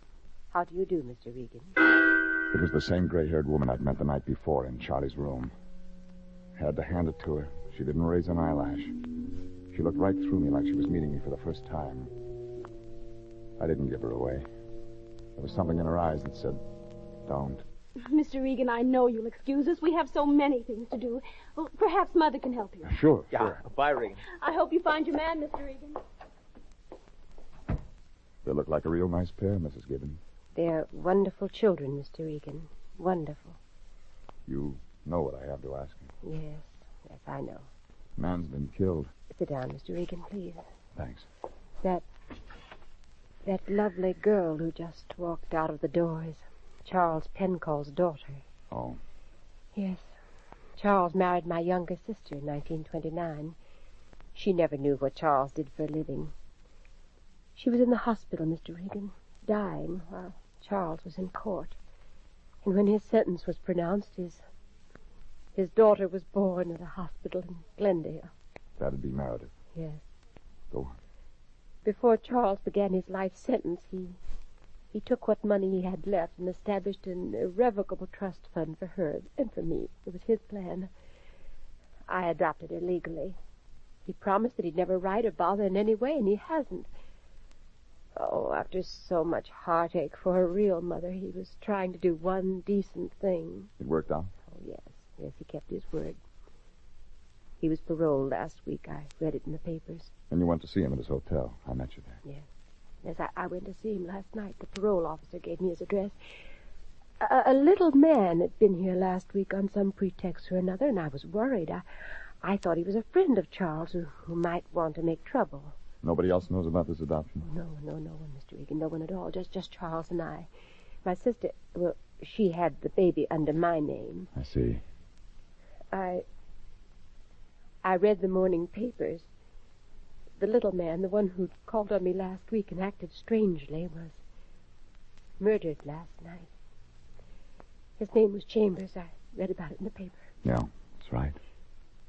How do you do, Mr. Regan? It was the same gray-haired woman I'd met the night before in Charlie's room. Had to hand it to her. She didn't raise an eyelash. She looked right through me like she was meeting me for the first time. I didn't give her away. There was something in her eyes that said, don't. Mr. Regan, I know you'll excuse us. We have so many things to do. Well, perhaps Mother can help you. Sure. Bye, Regan. I hope you find your man, Mr. Regan. They look like a real nice pair, Mrs. Gibbons. They're wonderful children, Mr. Regan. Wonderful. You know what I have to ask you. Yes, I know. Man's been killed. Sit down, Mr. Regan, please. Thanks. That lovely girl who just walked out of the door is Charles Pencole's daughter. Oh. Yes. Charles married my younger sister in 1929. She never knew what Charles did for a living. She was in the hospital, Mr. Regan, dying while Charles was in court. And when his sentence was pronounced, his daughter was born at a hospital in Glendale. That'd be Meredith. Yes. Go on. Before Charles began his life sentence, he took what money he had left and established an irrevocable trust fund for her and for me. It was his plan. I adopted her legally. He promised that he'd never write or bother in any way, and he hasn't. Oh, after so much heartache for her real mother, he was trying to do one decent thing. It worked out? Oh, yes. Yes, he kept his word. He was paroled last week. I read it in the papers. And you went to see him at his hotel. I met you there. Yes. Yes, I went to see him last night. The parole officer gave me his address. A little man had been here last week on some pretext or another, and I was worried. I thought he was a friend of Charles who might want to make trouble. Nobody else knows about this adoption? No one, Mr. Regan. No one at all. Just Charles and I. My sister, well, she had the baby under my name. I see. I read the morning papers. The little man, the one who called on me last week and acted strangely, was murdered last night. His name was Chambers. I read about it in the paper. Yeah, that's right.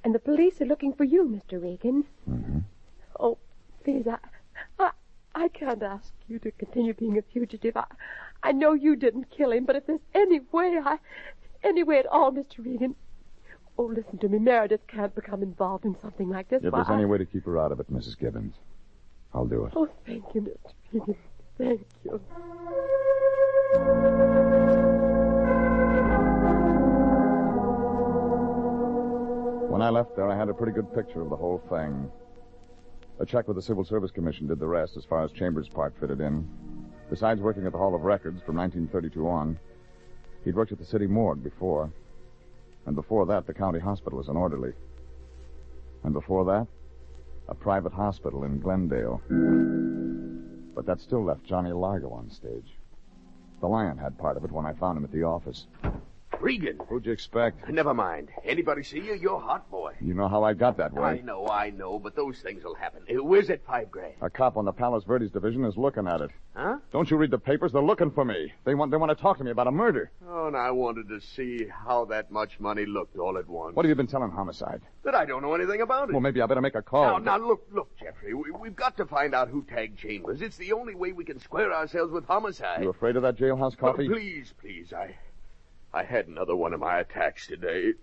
And the police are looking for you, Mr. Regan. Mm-hmm. Oh, please, I can't ask you to continue being a fugitive. I know you didn't kill him, but if there's any way at all, Mr. Regan... Oh, listen to me. Meredith can't become involved in something like this. If there's any way to keep her out of it, Mrs. Gibbons, I'll do it. Oh, thank you, Mr. Regan. Thank you. When I left there, I had a pretty good picture of the whole thing. A check with the Civil Service Commission did the rest as far as Chambers' part fitted in. Besides working at the Hall of Records from 1932 on, he'd worked at the city morgue before. And before that, the county hospital as an orderly. And before that, a private hospital in Glendale. But that still left Johnny Largo on stage. The Lion had part of it when I found him at the office. Regan. Who'd you expect? Never mind. Anybody see you? You're hot, boy. You know how I got that way. I know, but those things will happen. Where's that $5,000? A cop on the Palos Verdes division is looking at it. Huh? Don't you read the papers? They're looking for me. They want to talk to me about a murder. Oh, and I wanted to see how that much money looked all at once. What have you been telling Homicide? That I don't know anything about it. Well, maybe I better make a call. Now, look, Jeffrey. We've got to find out who tagged Chambers. It's the only way we can square ourselves with Homicide. You afraid of that jailhouse coffee? Oh, please. I had another one of my attacks today.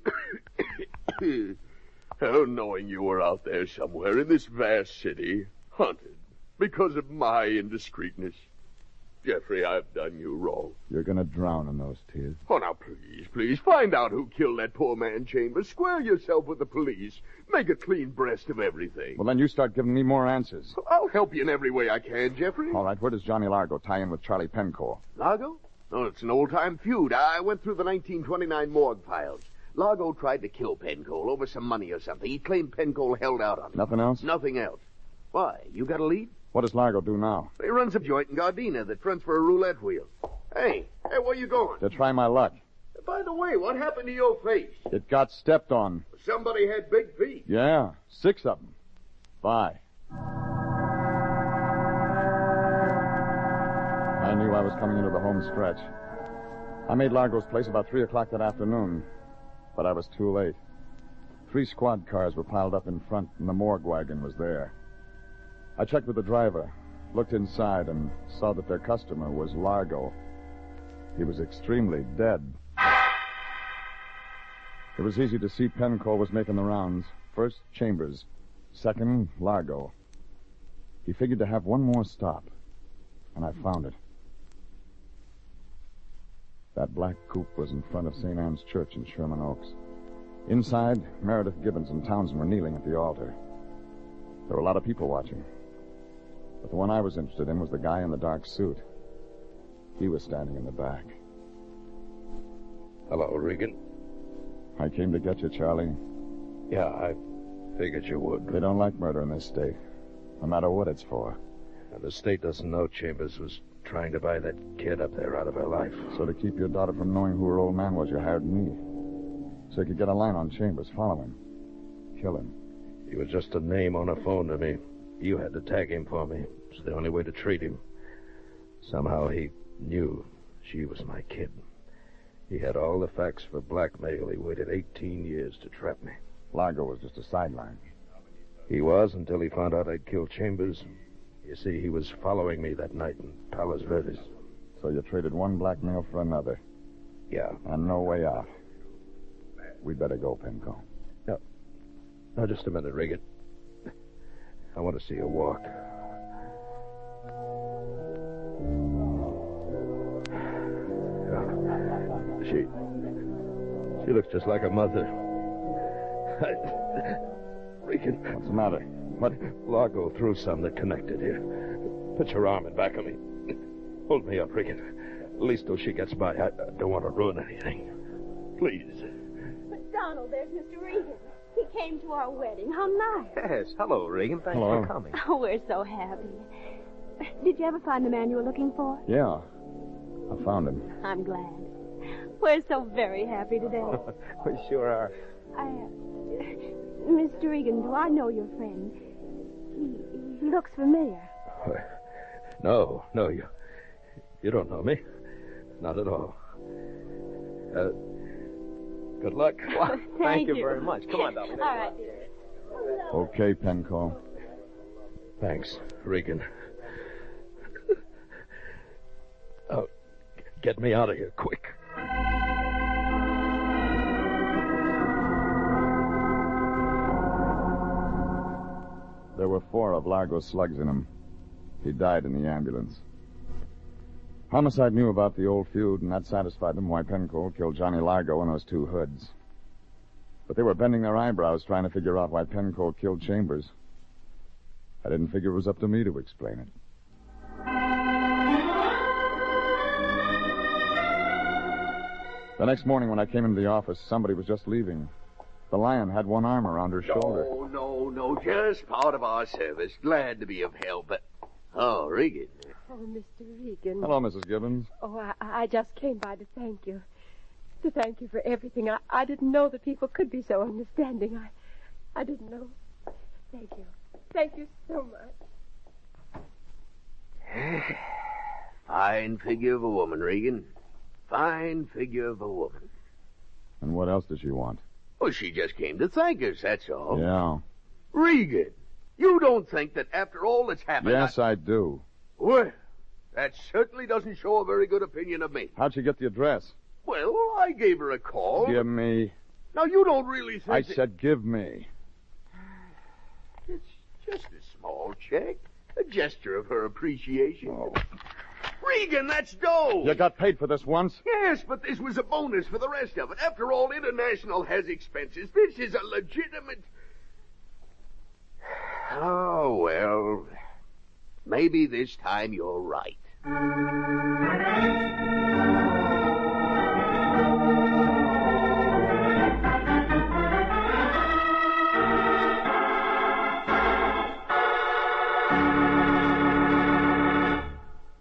Knowing you were out there somewhere in this vast city, hunted, because of my indiscreetness. Jeffrey, I've done you wrong. You're going to drown in those tears. Oh, now, please, find out who killed that poor man Chambers. Square yourself with the police. Make a clean breast of everything. Well, then you start giving me more answers. I'll help you in every way I can, Jeffrey. All right, where does Johnny Largo tie in with Charlie Penco? Largo? No, it's an old-time feud. I went through the 1929 morgue files. Largo tried to kill Pencoe over some money or something. He claimed Pencoe held out on him. Nothing else? Nothing else. Why? You got a lead? What does Largo do now? He runs a joint in Gardena that fronts for a roulette wheel. Hey, where you going? To try my luck. By the way, what happened to your face? It got stepped on. Somebody had big feet. Yeah, 6 of them. Bye. I knew I was coming into the home stretch. I made Largo's place about 3 o'clock that afternoon, but I was too late. 3 squad cars were piled up in front, and the morgue wagon was there. I checked with the driver, looked inside, and saw that their customer was Largo. He was extremely dead. It was easy to see Penco was making the rounds. First, Chambers. Second, Largo. He figured to have one more stop, and I found it. That black coupe was in front of St. Anne's Church in Sherman Oaks. Inside, Meredith Gibbons and Townsend were kneeling at the altar. There were a lot of people watching. But the one I was interested in was the guy in the dark suit. He was standing in the back. Hello, Regan. I came to get you, Charlie. Yeah, I figured you would. They don't like murder in this state, no matter what it's for. And the state doesn't know Chambers was trying to buy that kid up there out of her life. So to keep your daughter from knowing who her old man was, you hired me. So you could get a line on Chambers, follow him, kill him. He was just a name on a phone to me. You had to tag him for me. It's the only way to treat him. Somehow he knew she was my kid. He had all the facts for blackmail. He waited 18 years to trap me. Largo was just a sideline. He was until he found out I'd killed Chambers. You see, he was following me that night in Palos Verdes. So you traded one blackmail for another. Yeah. And no way out. We'd better go, Penco. No. No, just a minute, Regan. I want to see her walk. She looks just like her mother. Regan. What's the matter? What? Largo threw some that connected here. Put your arm in back of me. Hold me up, Regan. At least till she gets by. I don't want to ruin anything. Please. But, Donald, there's Mr. Regan. He came to our wedding. How nice. Yes. Hello, Regan. Thanks Hello. for coming. Oh, we're so happy. Did you ever find the man you were looking for? Yeah. I found him. I'm glad. We're so very happy today. We sure are. Mr. Regan, do I know your friend? He looks familiar. No, you don't know me. Not at all. Good luck. Well, thank you very much. Come on, darling. All right, dear. Okay, Penco. Thanks, Regan. Oh, get me out of here quick. There were 4 of Largo's slugs in him. He died in the ambulance. Homicide knew about the old feud, and that satisfied them why Penco killed Johnny Largo and those 2 hoods. But they were bending their eyebrows trying to figure out why Penco killed Chambers. I didn't figure it was up to me to explain it. The next morning when I came into the office, somebody was just leaving. The Lion had one arm around her shoulder. No, just part of our service. Glad to be of help. Oh, Regan. Oh, Mr. Regan. Hello, Mrs. Gibbons. Oh, I just came by to thank you. To thank you for everything. I didn't know that people could be so understanding. I didn't know. Thank you. Thank you so much. Fine figure of a woman, Regan. Fine figure of a woman. And what else does she want? Well, she just came to thank us, that's all. Yeah. Regan, you don't think that after all that's happened... Yes, I do. Well, that certainly doesn't show a very good opinion of me. How'd she get the address? Well, I gave her a call. Give me. Now, you don't really think... I said give me. It's just a small check. A gesture of her appreciation. Oh. Regan, that's dough. You got paid for this once? Yes, but this was a bonus for the rest of it. After all, International has expenses. This is a legitimate... Oh, well, maybe this time you're right.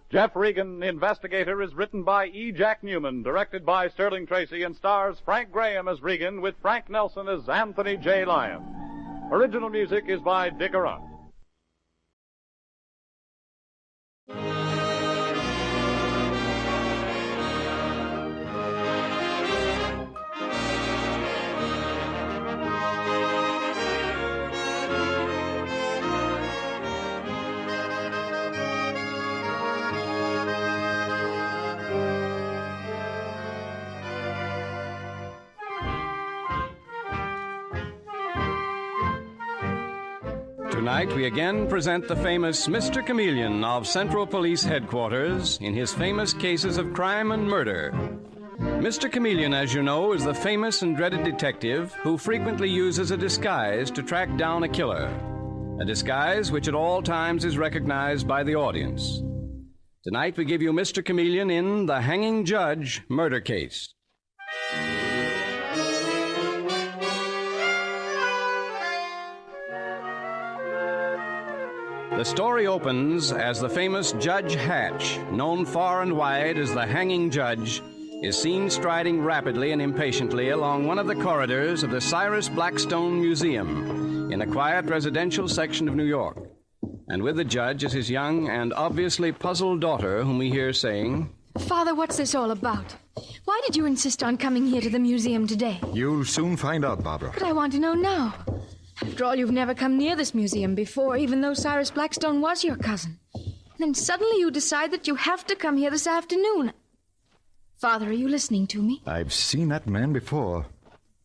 Jeff Regan, Investigator, is written by E. Jack Newman, directed by Sterling Tracy, and stars Frank Graham as Regan with Frank Nelson as Anthony J. Lyon. Original music is by Dick Arant. Tonight, we again present the famous Mr. Chameleon of Central Police Headquarters in his famous cases of crime and murder. Mr. Chameleon, as you know, is the famous and dreaded detective who frequently uses a disguise to track down a killer. A disguise which at all times is recognized by the audience. Tonight, we give you Mr. Chameleon in The Hanging Judge murder case. The story opens as the famous Judge Hatch, known far and wide as the Hanging Judge, is seen striding rapidly and impatiently along one of the corridors of the Cyrus Blackstone Museum in a quiet residential section of New York. And with the judge is his young and obviously puzzled daughter, whom we hear saying, Father, what's this all about? Why did you insist on coming here to the museum today? You'll soon find out, Barbara. But I want to know now. After all, you've never come near this museum before, even though Cyrus Blackstone was your cousin. And then suddenly you decide that you have to come here this afternoon. Father, are you listening to me? I've seen that man before.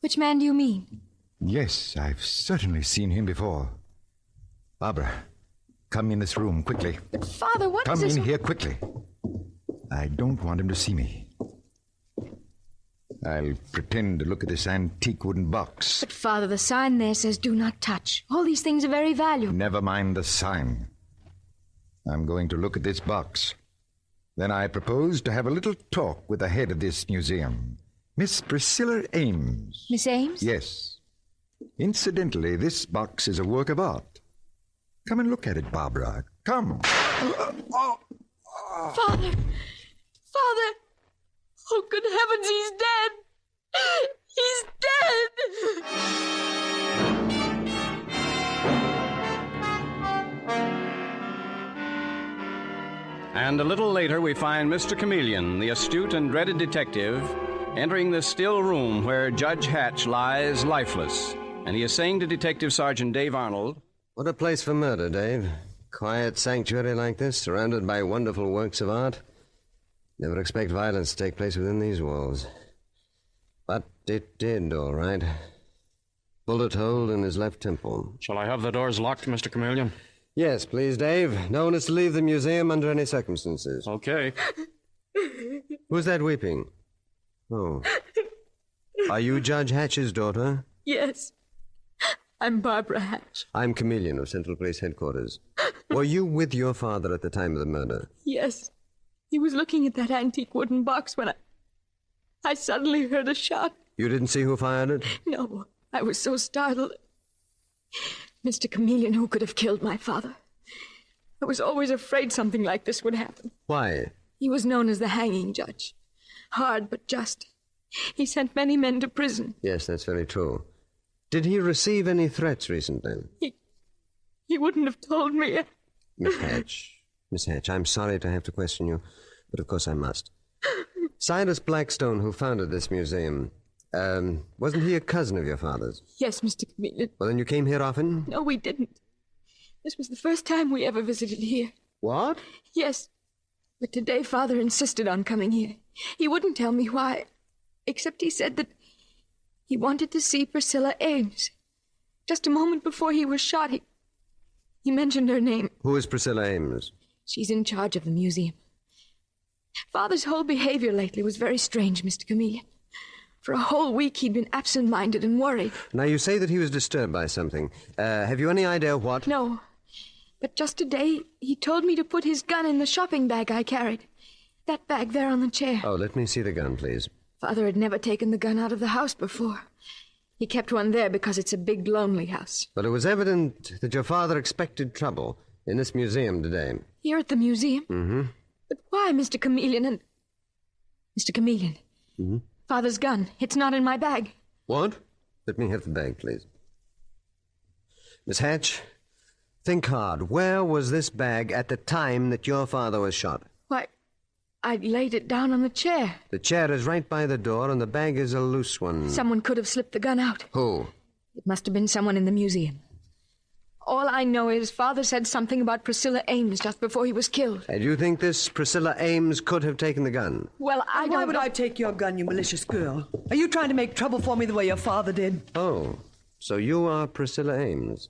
Which man do you mean? Yes, I've certainly seen him before. Barbara, come in this room quickly. But Father, what is this? this? Come in here quickly. I don't want him to see me. I'll pretend to look at this antique wooden box. But Father, the sign there says do not touch. All these things are very valuable. Never mind the sign. I'm going to look at this box. Then I propose to have a little talk with the head of this museum, Miss Priscilla Ames. Miss Ames? Yes. Incidentally, this box is a work of art. Come and look at it, Barbara. Come. Father! Father! Oh, good heavens, he's dead! He's dead! And a little later, we find Mr. Chameleon, the astute and dreaded detective, entering the still room where Judge Hatch lies lifeless. And he is saying to Detective Sergeant Dave Arnold, "What a place for murder, Dave. Quiet sanctuary like this, surrounded by wonderful works of art. Never expect violence to take place within these walls. But it did, all right. Bullet hole in his left temple." "Shall I have the doors locked, Mr. Chameleon?" "Yes, please, Dave. No one is to leave the museum under any circumstances." "Okay." "Who's that weeping?" "Oh. Are you Judge Hatch's daughter?" Yes. I'm Barbara Hatch. "I'm Chameleon of Central Police Headquarters. Were you with your father at the time of the murder?" Yes. He was looking at that antique wooden box when I suddenly heard a shot. "You didn't see who fired it?" No, I was so startled. Mr. Chameleon, who could have killed my father? I was always afraid something like this would happen. "Why?" He was known as the hanging judge. Hard but just. He sent many men to prison. "Yes, that's very true. Did he receive any threats recently?" He wouldn't have told me. Miss Hatch, I'm sorry to have to question you, but of course I must. Cyrus Blackstone, who founded this museum, wasn't he a cousin of your father's? Yes, Mr. Chameleon. Well, then you came here often? No, we didn't. This was the first time we ever visited here. What? Yes. But today Father insisted on coming here. He wouldn't tell me why, except he said that he wanted to see Priscilla Ames. Just a moment before he was shot, he mentioned her name. Who is Priscilla Ames? She's in charge of the museum. Father's whole behavior lately was very strange, Mr. Chameleon. For a whole week he'd been absent-minded and worried. Now, you say that he was disturbed by something. Have you any idea what? No. But just today, he told me to put his gun in the shopping bag I carried. That bag there on the chair. Oh, let me see the gun, please. Father had never taken the gun out of the house before. He kept one there because it's a big, lonely house. But it was evident that your father expected trouble in this museum today. Here at the museum? Mm-hmm. But why, Mr. Chameleon and... Mr. Chameleon. Mm-hmm. Father's gun. It's not in my bag. What? Let me have the bag, please. Miss Hatch, think hard. Where was this bag at the time that your father was shot? Why, I'd laid it down on the chair. The chair is right by the door, and the bag is a loose one. Someone could have slipped the gun out. Who? It must have been someone in the museum. All I know is Father said something about Priscilla Ames just before he was killed. And you think this Priscilla Ames could have taken the gun? Well, Why would I take your gun, you malicious girl? Are you trying to make trouble for me the way your father did? Oh, so you are Priscilla Ames.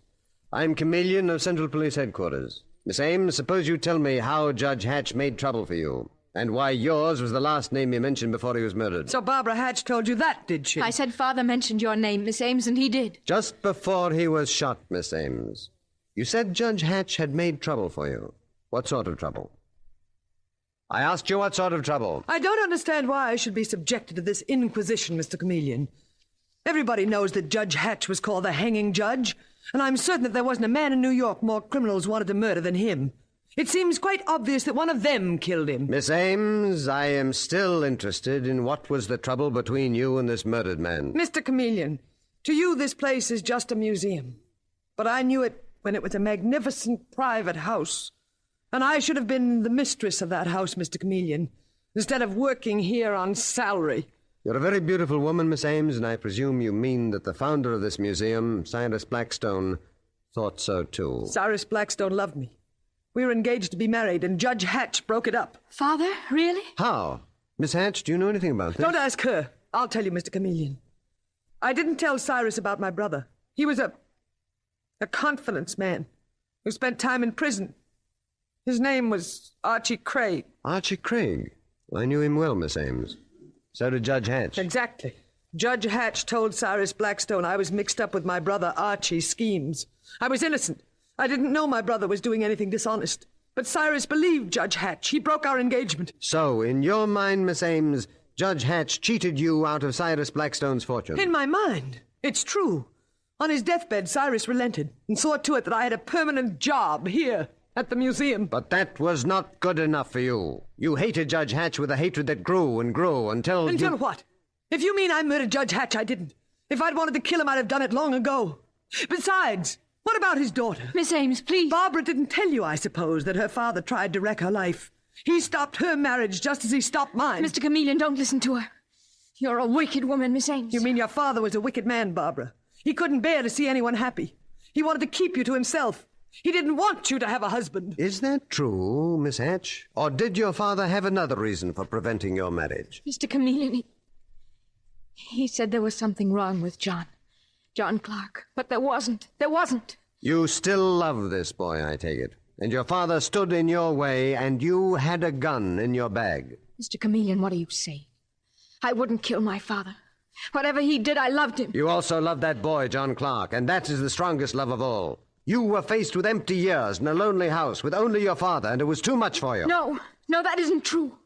I'm Chameleon of Central Police Headquarters. Miss Ames, suppose you tell me how Judge Hatch made trouble for you, and why yours was the last name he mentioned before he was murdered. So Barbara Hatch told you that, did she? I said Father mentioned your name, Miss Ames, and he did. Just before he was shot, Miss Ames. You said Judge Hatch had made trouble for you. What sort of trouble? I asked you what sort of trouble. I don't understand why I should be subjected to this inquisition, Mr. Chameleon. Everybody knows that Judge Hatch was called the hanging judge, and I'm certain that there wasn't a man in New York more criminals wanted to murder than him. It seems quite obvious that one of them killed him. Miss Ames, I am still interested in what was the trouble between you and this murdered man. Mr. Chameleon, to you this place is just a museum. But I knew it when it was a magnificent private house. And I should have been the mistress of that house, Mr. Chameleon, instead of working here on salary. You're a very beautiful woman, Miss Ames, and I presume you mean that the founder of this museum, Cyrus Blackstone, thought so too. Cyrus Blackstone loved me. We were engaged to be married, and Judge Hatch broke it up. Father? Really? How? Miss Hatch, do you know anything about this? Don't ask her. I'll tell you, Mr. Chameleon. I didn't tell Cyrus about my brother. He was a confidence man who spent time in prison. His name was Archie Craig. Archie Craig? I knew him well, Miss Ames. So did Judge Hatch. Exactly. Judge Hatch told Cyrus Blackstone I was mixed up with my brother Archie's schemes. I was innocent. I didn't know my brother was doing anything dishonest. But Cyrus believed Judge Hatch. He broke our engagement. So, in your mind, Miss Ames, Judge Hatch cheated you out of Cyrus Blackstone's fortune? In my mind. It's true. On his deathbed, Cyrus relented and saw to it that I had a permanent job here at the museum. But that was not good enough for you. You hated Judge Hatch with a hatred that grew and grew until... Until what? If you mean I murdered Judge Hatch, I didn't. If I'd wanted to kill him, I'd have done it long ago. Besides, what about his daughter? Miss Ames, please. Barbara didn't tell you, I suppose, that her father tried to wreck her life. He stopped her marriage just as he stopped mine. Mr. Chameleon, don't listen to her. You're a wicked woman, Miss Ames. You mean your father was a wicked man, Barbara? He couldn't bear to see anyone happy. He wanted to keep you to himself. He didn't want you to have a husband. Is that true, Miss Hatch? Or did your father have another reason for preventing your marriage? Mr. Chameleon, he said there was something wrong with John Clark. But there wasn't. There wasn't. You still love this boy, I take it. And your father stood in your way, and you had a gun in your bag. Mr. Chameleon, what do you say? I wouldn't kill my father. Whatever he did, I loved him. You also loved that boy, John Clark, and that is the strongest love of all. You were faced with empty years in a lonely house with only your father, and it was too much for you. No, that isn't true.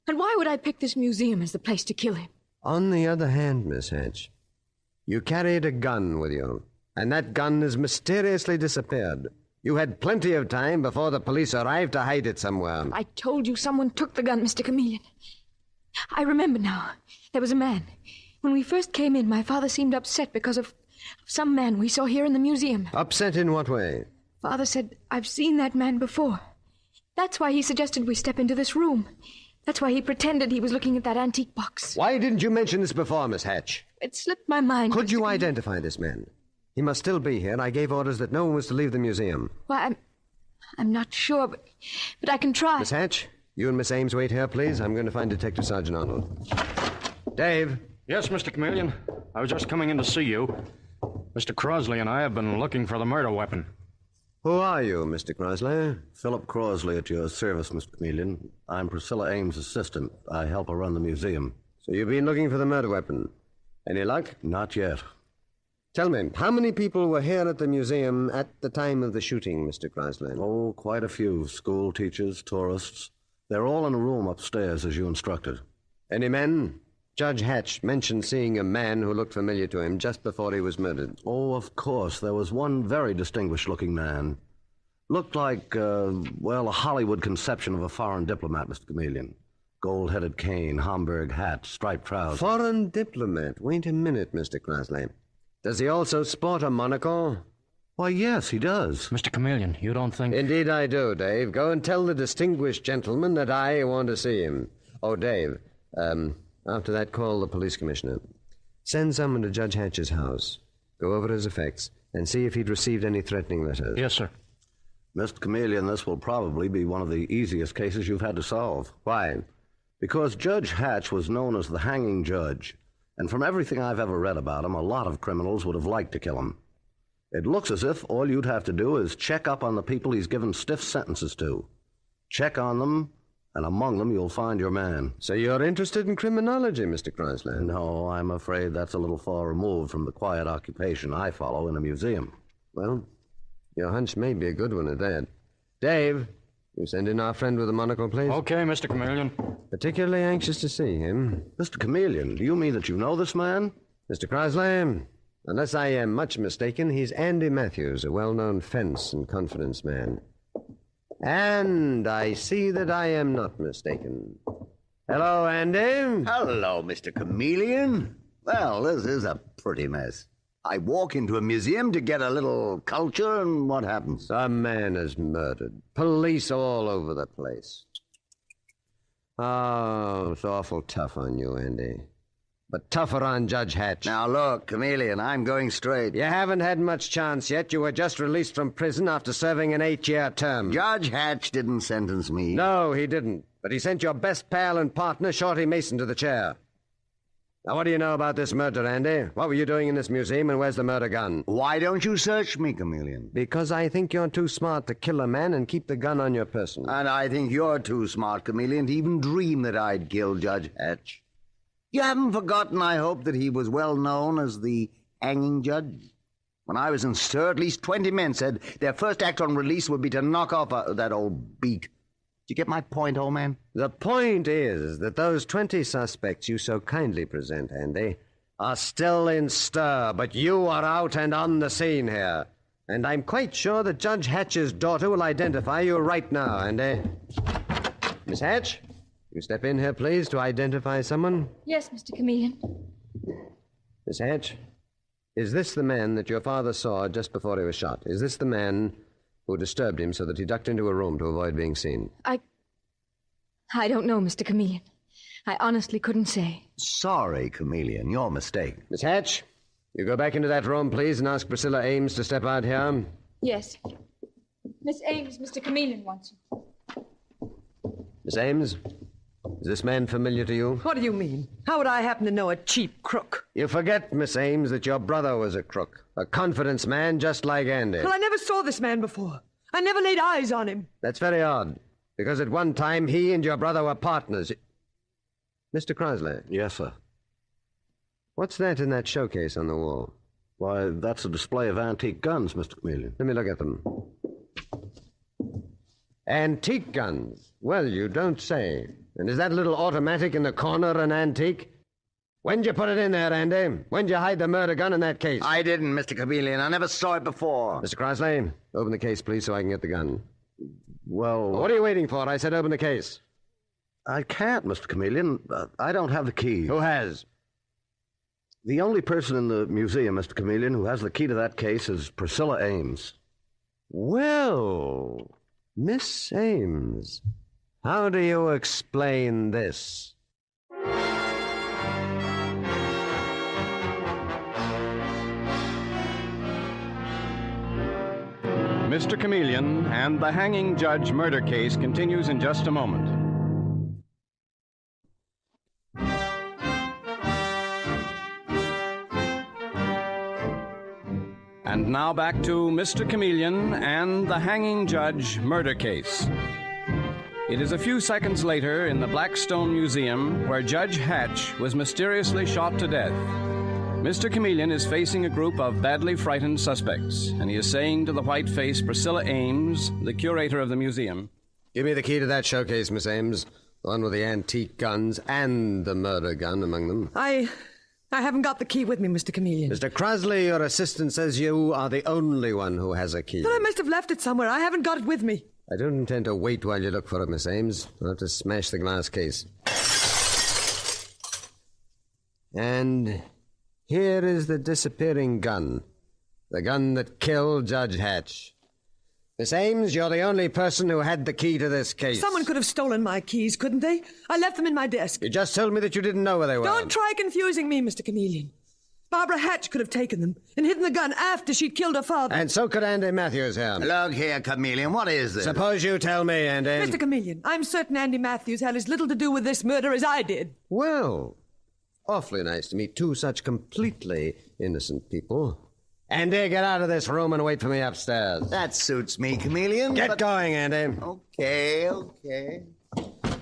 And why would I pick this museum as the place to kill him? On the other hand, Miss Hatch, you carried a gun with you, and that gun has mysteriously disappeared. You had plenty of time before the police arrived to hide it somewhere. I told you someone took the gun, Mr. Chameleon. I remember now. There was a man. When we first came in, my father seemed upset because of some man we saw here in the museum. Upset in what way? Father said, I've seen that man before. That's why he suggested we step into this room. That's why he pretended he was looking at that antique box. Why didn't you mention this before, Miss Hatch? It slipped my mind. Could you identify this man? He must still be here. I gave orders that no one was to leave the museum. Why, I'm not sure, but I can try. Miss Hatch, you and Miss Ames wait here, please. I'm going to find Detective Sergeant Arnold. Dave. Yes, Mr. Chameleon. I was just coming in to see you. Mr. Crosley and I have been looking for the murder weapon. Who are you, Mr. Crosley? Philip Crosley at your service, Mr. Chameleon. I'm Priscilla Ames' assistant. I help her run the museum. So you've been looking for the murder weapon. Any luck? Not yet. Tell me, how many people were here at the museum at the time of the shooting, Mr. Crosley? Oh, quite a few. School teachers, tourists. They're all in a room upstairs, as you instructed. Any men? Judge Hatch mentioned seeing a man who looked familiar to him just before he was murdered. Oh, of course. There was one very distinguished-looking man. Looked like, a Hollywood conception of a foreign diplomat, Mr. Chameleon. Gold-headed cane, Homburg hat, striped trousers. Foreign diplomat? Wait a minute, Mr. Crosley. Does he also sport a monocle? Why, yes, he does. Mr. Chameleon, you don't think... Indeed I do, Dave. Go and tell the distinguished gentleman that I want to see him. Oh, Dave, after that, call the police commissioner. Send someone to Judge Hatch's house. Go over his effects and see if he'd received any threatening letters. Yes, sir. Mr. Chameleon, this will probably be one of the easiest cases you've had to solve. Why? Because Judge Hatch was known as the hanging judge, and from everything I've ever read about him, a lot of criminals would have liked to kill him. It looks as if all you'd have to do is check up on the people he's given stiff sentences to. Check on them, and among them you'll find your man. So you're interested in criminology, Mr. Crosley? No, I'm afraid that's a little far removed from the quiet occupation I follow in a museum. Well, your hunch may be a good one at that. Dave, you send in our friend with the monocle, please. Okay, Mr. Chameleon. Particularly anxious to see him. Mr. Chameleon, do you mean that you know this man? Mr. Crosley, unless I am much mistaken, he's Andy Matthews, a well-known fence and confidence man. And I see that I am not mistaken. Hello, Andy. Hello, Mr. Chameleon. Well, this is a pretty mess. I walk into a museum to get a little culture, and what happens? Some man is murdered. Police all over the place. Oh, it's awful tough on you, Andy. But tougher on Judge Hatch. Now, look, Chameleon, I'm going straight. You haven't had much chance yet. You were just released from prison after serving an 8-year term. Judge Hatch didn't sentence me. No, he didn't. But he sent your best pal and partner, Shorty Mason, to the chair. Now, what do you know about this murder, Andy? What were you doing in this museum, and where's the murder gun? Why don't you search me, Chameleon? Because I think you're too smart to kill a man and keep the gun on your person. And I think you're too smart, Chameleon, to even dream that I'd kill Judge Hatch. You haven't forgotten, I hope, that he was well known as the hanging judge? When I was in stir, at least 20 men said their first act on release would be to knock off that old beak. Do you get my point, old man? The point is that those 20 suspects you so kindly present, Andy, are still in stir, but you are out and on the scene here. And I'm quite sure that Judge Hatch's daughter will identify you right now. And, Miss Hatch, you step in here, please, to identify someone. Yes, Mr. Chameleon. Miss Hatch, is this the man that your father saw just before he was shot? Is this the man who disturbed him so that he ducked into a room to avoid being seen? I don't know, Mr. Chameleon. I honestly couldn't say. Sorry, Chameleon, your mistake. Miss Hatch, you go back into that room, please, and ask Priscilla Ames to step out here. Yes. Miss Ames, Mr. Chameleon wants you. Miss Ames, is this man familiar to you? What do you mean? How would I happen to know a cheap crook? You forget, Miss Ames, that your brother was a crook. A confidence man just like Andy. Well, I never saw this man before. I never laid eyes on him. That's very odd, because at one time he and your brother were partners. Mr. Crosley. Yes, sir. What's that in that showcase on the wall? Why, that's a display of antique guns, Mr. Chameleon. Let me look at them. Antique guns? Well, you don't say. And is that little automatic in the corner an antique? When'd you put it in there, Andy? When'd you hide the murder gun in that case? I didn't, Mr. Chameleon. I never saw it before. Mr. Crosley, open the case, please, so I can get the gun. Well... What are you waiting for? I said open the case. I can't, Mr. Chameleon. I don't have the key. Who has? The only person in the museum, Mr. Chameleon, who has the key to that case is Priscilla Ames. Well, Miss Ames, how do you explain this? Mr. Chameleon and the hanging judge murder case continues in just a moment. And now back to Mr. Chameleon and the hanging judge murder case. It is a few seconds later in the Blackstone Museum where Judge Hatch was mysteriously shot to death. Mr. Chameleon is facing a group of badly frightened suspects, and he is saying to the white-faced Priscilla Ames, the curator of the museum, "Give me the key to that showcase, Miss Ames. The one with the antique guns and the murder gun among them." I haven't got the key with me, Mr. Chameleon. Mr. Crosley, your assistant says you are the only one who has a key. But I must have left it somewhere. I haven't got it with me. I don't intend to wait while you look for it, Miss Ames. I'll have to smash the glass case. And here is the disappearing gun. The gun that killed Judge Hatch. Miss Ames, you're the only person who had the key to this case. Someone could have stolen my keys, couldn't they? I left them in my desk. You just told me that you didn't know where they were. Don't try confusing me, Mr. Chameleon. Barbara Hatch could have taken them and hidden the gun after she'd killed her father. And so could Andy Matthews here. Look here, Chameleon, what is this? Suppose you tell me, Andy. Mr. Chameleon, I'm certain Andy Matthews had as little to do with this murder as I did. Well, awfully nice to meet two such completely innocent people. Andy, get out of this room and wait for me upstairs. That suits me, Chameleon. Get going, Andy. Okay.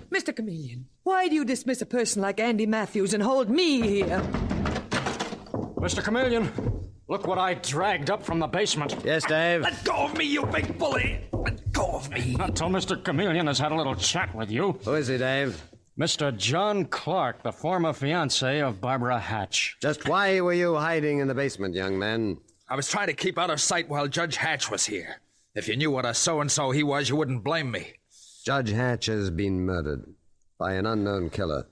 Mr. Chameleon, why do you dismiss a person like Andy Matthews and hold me here? Mr. Chameleon, look what I dragged up from the basement. Yes, Dave? Let go of me, you big bully! Let go of me! Not till Mr. Chameleon has had a little chat with you. Who is he, Dave? Mr. John Clark, the former fiancé of Barbara Hatch. Just why were you hiding in the basement, young man? I was trying to keep out of sight while Judge Hatch was here. If you knew what a so-and-so he was, you wouldn't blame me. Judge Hatch has been murdered by an unknown killer.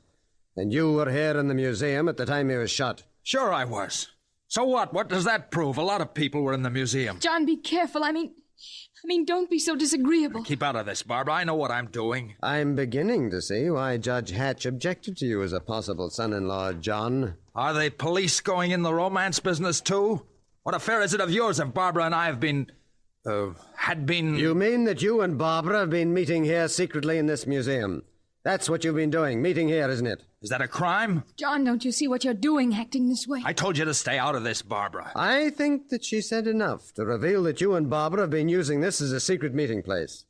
And you were here in the museum at the time he was shot. Sure I was. So what? What does that prove? A lot of people were in the museum. John, be careful. I mean, don't be so disagreeable. Keep out of this, Barbara. I know what I'm doing. I'm beginning to see why Judge Hatch objected to you as a possible son-in-law, John. Are the police going in the romance business, too? What affair is it of yours if Barbara and I have been... had been... You mean that you and Barbara have been meeting here secretly in this museum? That's what you've been doing, meeting here, isn't it? Is that a crime? John, don't you see what you're doing, acting this way? I told you to stay out of this, Barbara. I think that she said enough to reveal that you and Barbara have been using this as a secret meeting place.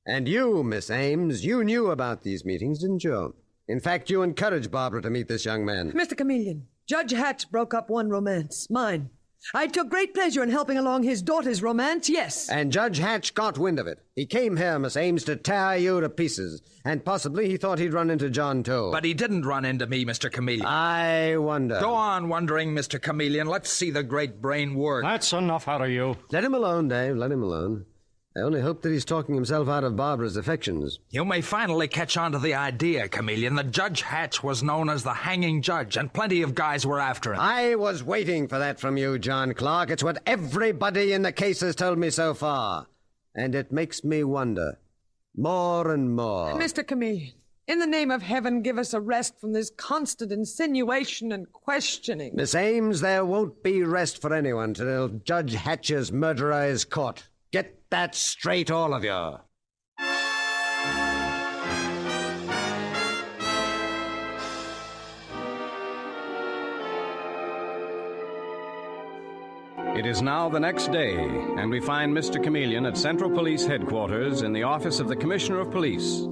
And you, Miss Ames, you knew about these meetings, didn't you? In fact, you encouraged Barbara to meet this young man. Mr. Chameleon, Judge Hatch broke up one romance, mine. I took great pleasure in helping along his daughter's romance, yes. And Judge Hatch got wind of it. He came here, Miss Ames, to tear you to pieces. And possibly he thought he'd run into John, too. But he didn't run into me, Mr. Chameleon. I wonder. Go on wondering, Mr. Chameleon. Let's see the great brain work. That's enough out of you. Let him alone, Dave. Let him alone. I only hope that he's talking himself out of Barbara's affections. You may finally catch on to the idea, Chameleon, that Judge Hatch was known as the hanging judge, and plenty of guys were after him. I was waiting for that from you, John Clark. It's what everybody in the case has told me so far. And it makes me wonder. More and more. Mr. Chameleon, in the name of heaven, give us a rest from this constant insinuation and questioning. Miss Ames, there won't be rest for anyone till Judge Hatch's murderer is caught. Get that straight, all of you. It is now the next day, and we find Mr. Chameleon at Central Police Headquarters in the office of the Commissioner of Police.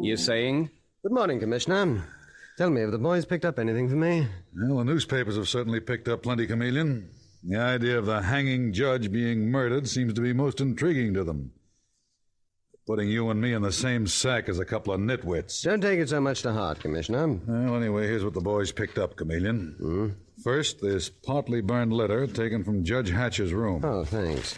He is saying, "Good morning, Commissioner. Tell me, have the boys picked up anything for me?" Well, the newspapers have certainly picked up plenty, Chameleon. The idea of the hanging judge being murdered seems to be most intriguing to them. Putting you and me in the same sack as a couple of nitwits. Don't take it so much to heart, Commissioner. Well, anyway, here's what the boys picked up, Chameleon. First, this partly burned letter taken from Judge Hatch's room. Oh, thanks.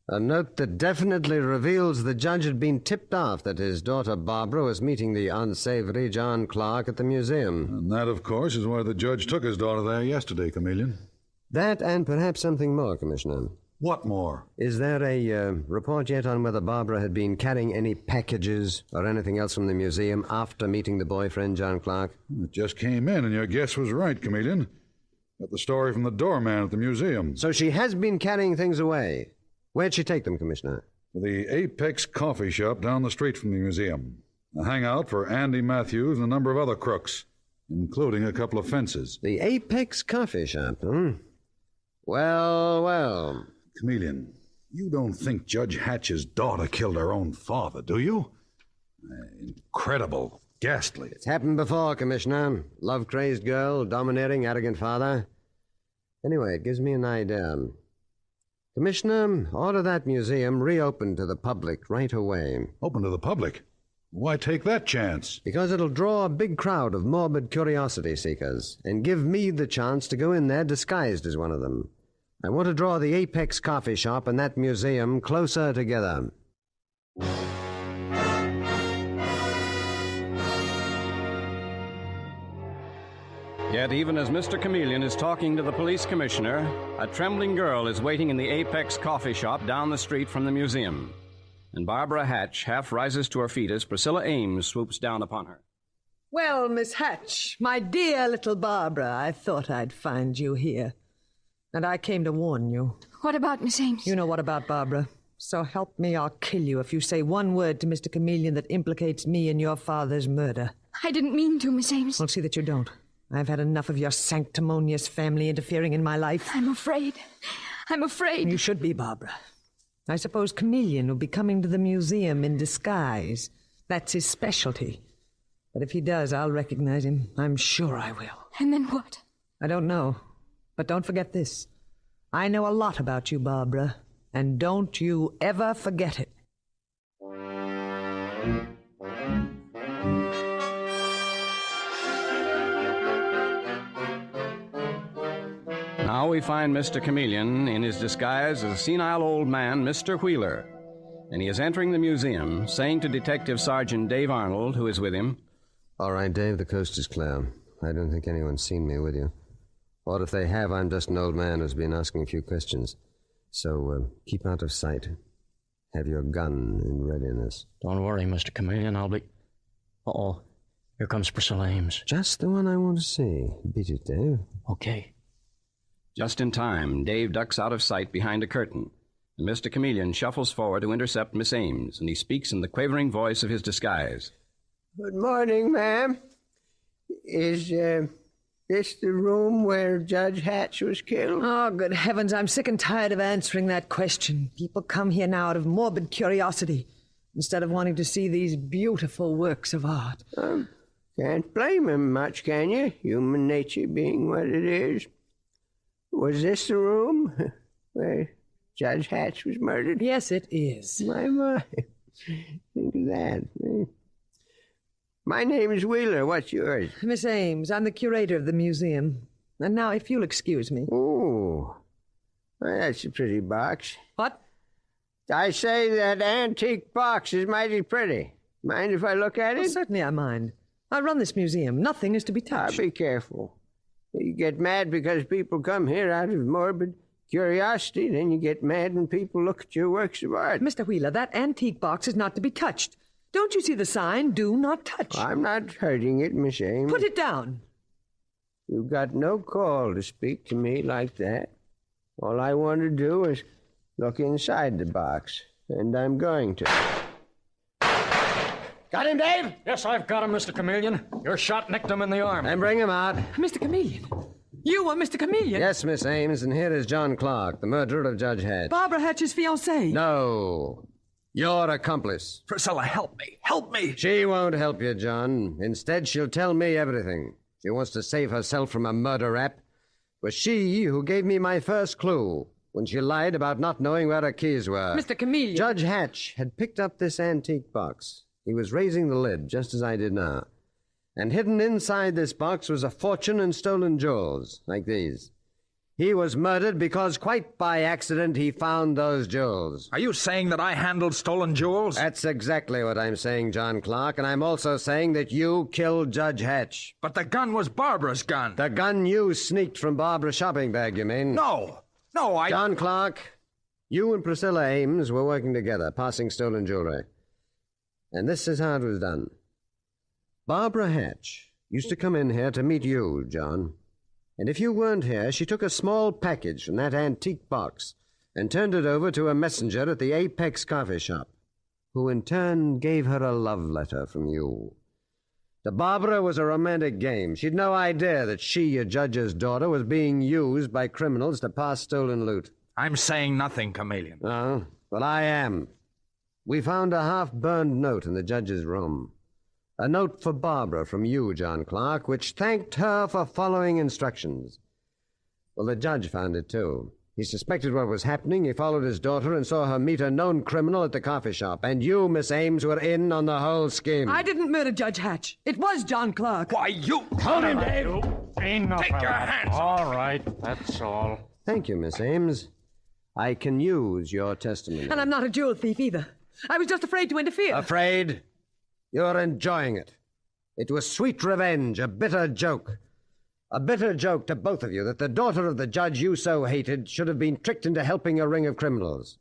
A note that definitely reveals the judge had been tipped off that his daughter Barbara was meeting the unsavory John Clark at the museum. And that, of course, is why the judge took his daughter there yesterday, Chameleon. That and perhaps something more, Commissioner. What more? Is there a report yet on whether Barbara had been carrying any packages or anything else from the museum after meeting the boyfriend, John Clark? It just came in, and your guess was right, Chameleon. Got the story from the doorman at the museum. So she has been carrying things away. Where'd she take them, Commissioner? To the Apex coffee shop down the street from the museum. A hangout for Andy Matthews and a number of other crooks, including a couple of fences. The Apex coffee shop, Well, well. Chameleon, you don't think Judge Hatch's daughter killed her own father, do you? Incredible. Ghastly. It's happened before, Commissioner. Love-crazed girl, domineering, arrogant father. Anyway, it gives me an idea. Commissioner, order that museum reopened to the public right away. Open to the public? Why take that chance? Because it'll draw a big crowd of morbid curiosity seekers and give me the chance to go in there disguised as one of them. I want to draw the Apex coffee shop and that museum closer together. Yet even as Mr. Chameleon is talking to the police commissioner, a trembling girl is waiting in the Apex coffee shop down the street from the museum. And Barbara Hatch half rises to her feet as Priscilla Ames swoops down upon her. Well, Miss Hatch, my dear little Barbara, I thought I'd find you here. And I came to warn you. What about Miss Ames? You know what about Barbara. So help me, I'll kill you if you say one word to Mr. Chameleon that implicates me in your father's murder. I didn't mean to, Miss Ames. I'll see that you don't. I've had enough of your sanctimonious family interfering in my life. I'm afraid. I'm afraid. You should be, Barbara. I suppose Chameleon will be coming to the museum in disguise. That's his specialty. But if he does, I'll recognize him. I'm sure I will. And then what? I don't know. But don't forget this. I know a lot about you, Barbara. And don't you ever forget it. Now we find Mr. Chameleon in his disguise as a senile old man, Mr. Wheeler. And he is entering the museum, saying to Detective Sergeant Dave Arnold, who is with him, "All right, Dave, the coast is clear. I don't think anyone's seen me with you. Or if they have, I'm just an old man who's been asking a few questions. So keep out of sight. Have your gun in readiness." Don't worry, Mr. Chameleon. I'll be... Uh-oh. Here comes Priscilla Ames. Just the one I want to see. Beat it, Dave. Okay. Just in time, Dave ducks out of sight behind a curtain, and Mr. Chameleon shuffles forward to intercept Miss Ames, and he speaks in the quavering voice of his disguise. Good morning, ma'am. Is this the room where Judge Hatch was killed? Oh, good heavens, I'm sick and tired of answering that question. People come here now out of morbid curiosity, instead of wanting to see these beautiful works of art. Can't blame him much, can you? Human nature being what it is. Was this the room where Judge Hatch was murdered? Yes, it is. My. Think of that. My name is Wheeler. What's yours? Miss Ames. I'm the curator of the museum. And now, if you'll excuse me. Oh, well, that's a pretty box. What? I say that antique box is mighty pretty. Mind if I look at it? Well, certainly I mind. I run this museum. Nothing is to be touched. Be careful. You get mad because people come here out of morbid curiosity, then you get mad when people look at your works of art. Mr. Wheeler, that antique box is not to be touched. Don't you see the sign, do not touch? I'm not hurting it, Miss Ames. Put it down. You've got no call to speak to me like that. All I want to do is look inside the box, and I'm going to. Got him, Dave? Yes, I've got him, Mr. Chameleon. Your shot nicked him in the arm. And bring him out. Mr. Chameleon. You are Mr. Chameleon? Yes, Miss Ames, and here is John Clark, the murderer of Judge Hatch. Barbara Hatch's fiancé. No. Your accomplice. Priscilla, help me. Help me. She won't help you, John. Instead, she'll tell me everything. She wants to save herself from a murder rap. It was she who gave me my first clue when she lied about not knowing where her keys were. Mr. Chameleon. Judge Hatch had picked up this antique box. He was raising the lid, just as I did now. And hidden inside this box was a fortune in stolen jewels, like these. He was murdered because, quite by accident, he found those jewels. Are you saying that I handled stolen jewels? That's exactly what I'm saying, John Clark, and I'm also saying that you killed Judge Hatch. But the gun was Barbara's gun. The gun you sneaked from Barbara's shopping bag, you mean? No, I... John Clark, you and Priscilla Ames were working together, passing stolen jewelry. And this is how it was done. Barbara Hatch used to come in here to meet you, John. And if you weren't here, she took a small package from that antique box and turned it over to a messenger at the Apex coffee shop, who in turn gave her a love letter from you. To Barbara was a romantic game. She'd no idea that she, your judge's daughter, was being used by criminals to pass stolen loot. I'm saying nothing, Chameleon. Oh, well, I am. We found a half-burned note in the judge's room. A note for Barbara from you, John Clark, which thanked her for following instructions. Well, the judge found it, too. He suspected what was happening. He followed his daughter and saw her meet a known criminal at the coffee shop. And you, Miss Ames, were in on the whole scheme. I didn't murder Judge Hatch. It was John Clark. Why, you... Hold him, Dave. Enough Take your hands off. All right, that's all. Thank you, Miss Ames. I can use your testimony. And I'm not a jewel thief, either. I was just afraid to interfere. Afraid? You're enjoying it. It was sweet revenge, a bitter joke. A bitter joke to both of you that the daughter of the judge you so hated should have been tricked into helping a ring of criminals.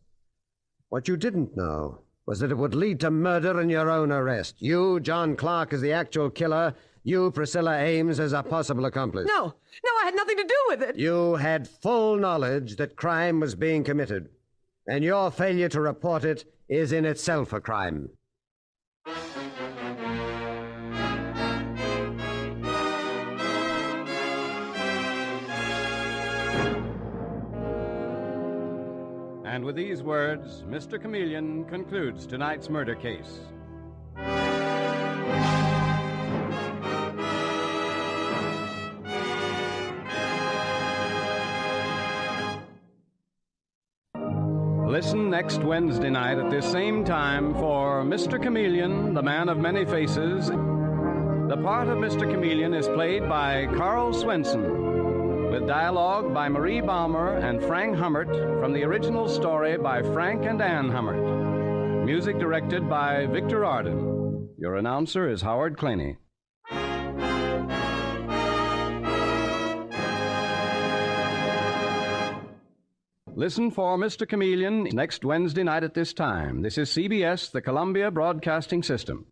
What you didn't know was that it would lead to murder and your own arrest. You, John Clark, as the actual killer. You, Priscilla Ames, as a possible accomplice. No, I had nothing to do with it. You had full knowledge that crime was being committed, and your failure to report it is in itself a crime. And with these words, Mr. Chameleon concludes tonight's murder case. Listen next Wednesday night at this same time for Mr. Chameleon, the Man of Many Faces. The part of Mr. Chameleon is played by Carl Swenson, with dialogue by Marie Baumer and Frank Hummert from the original story by Frank and Ann Hummert. Music directed by Victor Arden. Your announcer is Howard Claney. Listen for Mr. Chameleon next Wednesday night at this time. This is CBS, the Columbia Broadcasting System.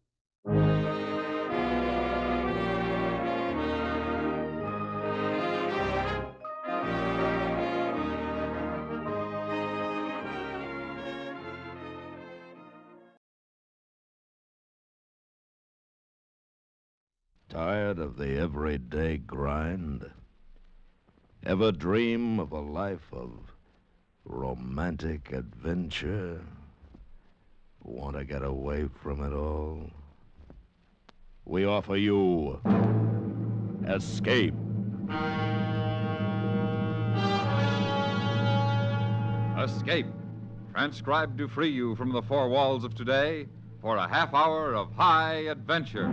Tired of the everyday grind? Ever dream of a life of romantic adventure? Want to get away from it all? we offer you Escape. Escape, transcribed to free you from the four walls of today for a half hour of high adventure.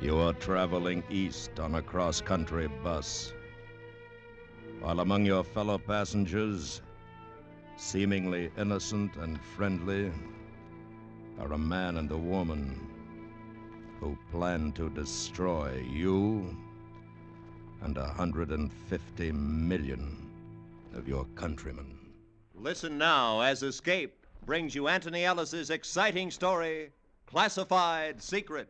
You are traveling east on a cross-country bus. While among your fellow passengers, seemingly innocent and friendly, are a man and a woman who plan to destroy you and 150 million of your countrymen. Listen now as Escape brings you Anthony Ellis's exciting story, Classified Secret.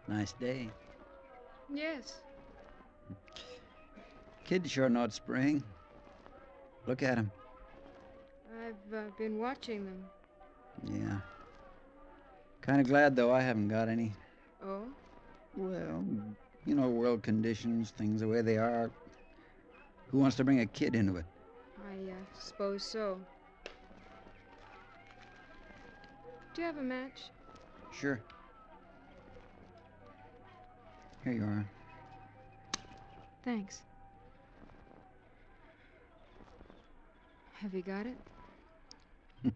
Nice day. Yes. Kids sure know it's spring. Look at them. I've been watching them. Yeah. Kind of glad, though, I haven't got any. Oh? Well, you know, world conditions, things the way they are. Who wants to bring a kid into it? I suppose so. Do you have a match? Sure. Here you are. Thanks. Have you got it?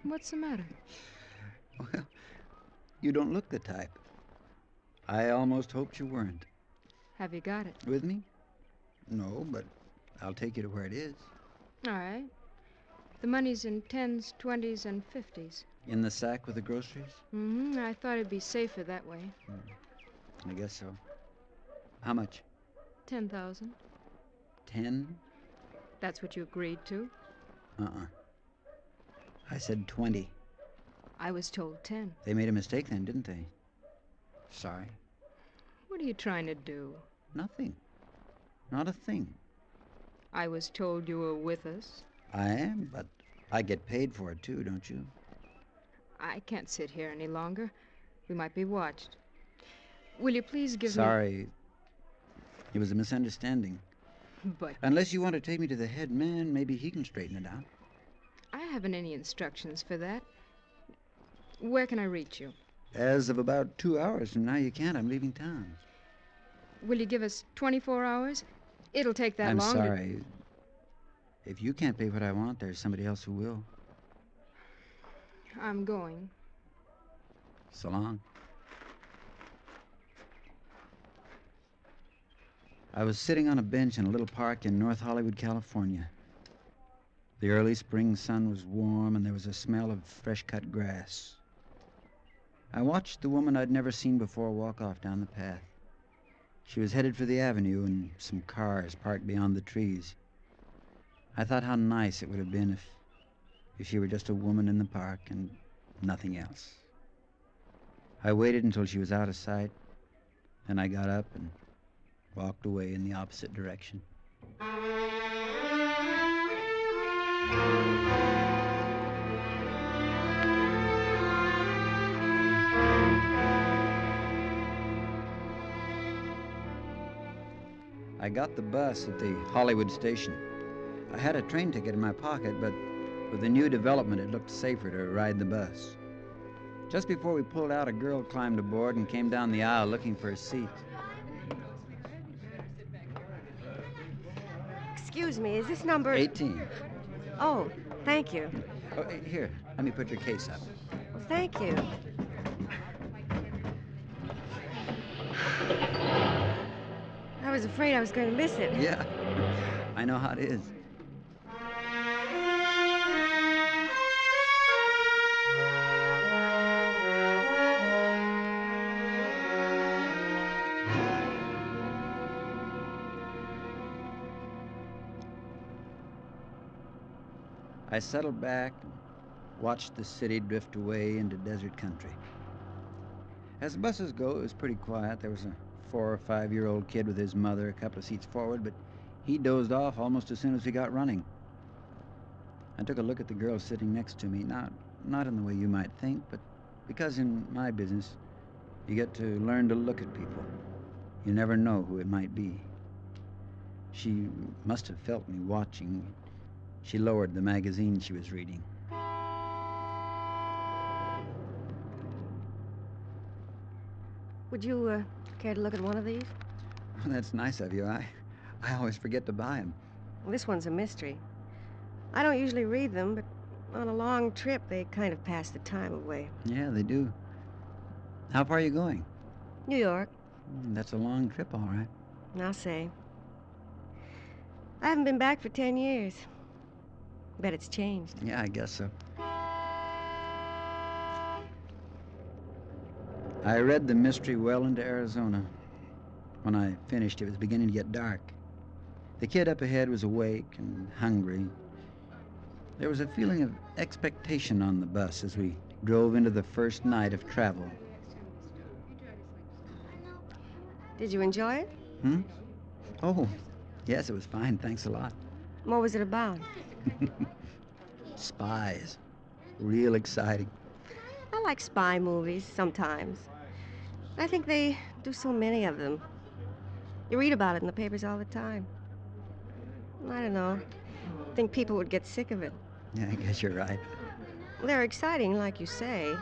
What's the matter? Well, you don't look the type. I almost hoped you weren't. Have you got it? With me? No, but I'll take you to where it is. All right. The money's in 10s, 20s, and 50s. In the sack with the groceries? Mm-hmm. I thought it'd be safer that way. I guess so. How much? 10,000. 10? That's what you agreed to. I said 20. I was told 10. They made a mistake then, didn't they? Sorry. What are you trying to do? Nothing. Not a thing. I was told you were with us. I am, but I get paid for it too, don't you? I can't sit here any longer. We might be watched. Will you please give me... Sorry. It was a misunderstanding. But... Unless you want to take me to the head man, maybe he can straighten it out. I haven't any instructions for that. Where can I reach you? As of about 2 hours from now, you can't. I'm leaving town. Will you give us 24 hours? It'll take that long. I'm sorry. If you can't pay what I want, there's somebody else who will. I'm going. So long. I was sitting on a bench in a little park in North Hollywood, California. The early spring sun was warm, and there was a smell of fresh-cut grass. I watched the woman I'd never seen before walk off down the path. She was headed for the avenue, and some cars parked beyond the trees. I thought how nice it would have been if she were just a woman in the park and nothing else. I waited until she was out of sight, then I got up and walked away in the opposite direction. I got the bus at the Hollywood station. I had a train ticket in my pocket, but with the new development, it looked safer to ride the bus. Just before we pulled out, a girl climbed aboard and came down the aisle looking for a seat. Excuse me, is this number... 18. Oh, thank you. Oh, here, let me put your case up. Well, thank you. I was afraid I was going to miss it. Yeah, I know how it is. I settled back and watched the city drift away into desert country. As the buses go, it was pretty quiet. There was a 4 or 5 year old kid with his mother a couple of seats forward, but he dozed off almost as soon as we got running. I took a look at the girl sitting next to me, not in the way you might think, but because in my business, you get to learn to look at people. You never know who it might be. She must have felt me watching. She lowered the magazine she was reading. Would you care to look at one of these? That's nice of you. I always forget to buy them. Well, this one's a mystery. I don't usually read them, but on a long trip, they kind of pass the time away. Yeah, they do. How far are you going? New York. That's a long trip, all right. I'll say. I haven't been back for 10 years. Bet it's changed. Yeah, I guess so. I read the mystery well into Arizona. When I finished, it was beginning to get dark. The kid up ahead was awake and hungry. There was a feeling of expectation on the bus as we drove into the first night of travel. Did you enjoy it? Oh, yes, it was fine. Thanks a lot. What was it about? Spies. Real exciting. I like spy movies sometimes. I think they do so many of them. You read about it in the papers all the time. I don't know. I think people would get sick of it. Yeah, I guess you're right. They're exciting, like you say.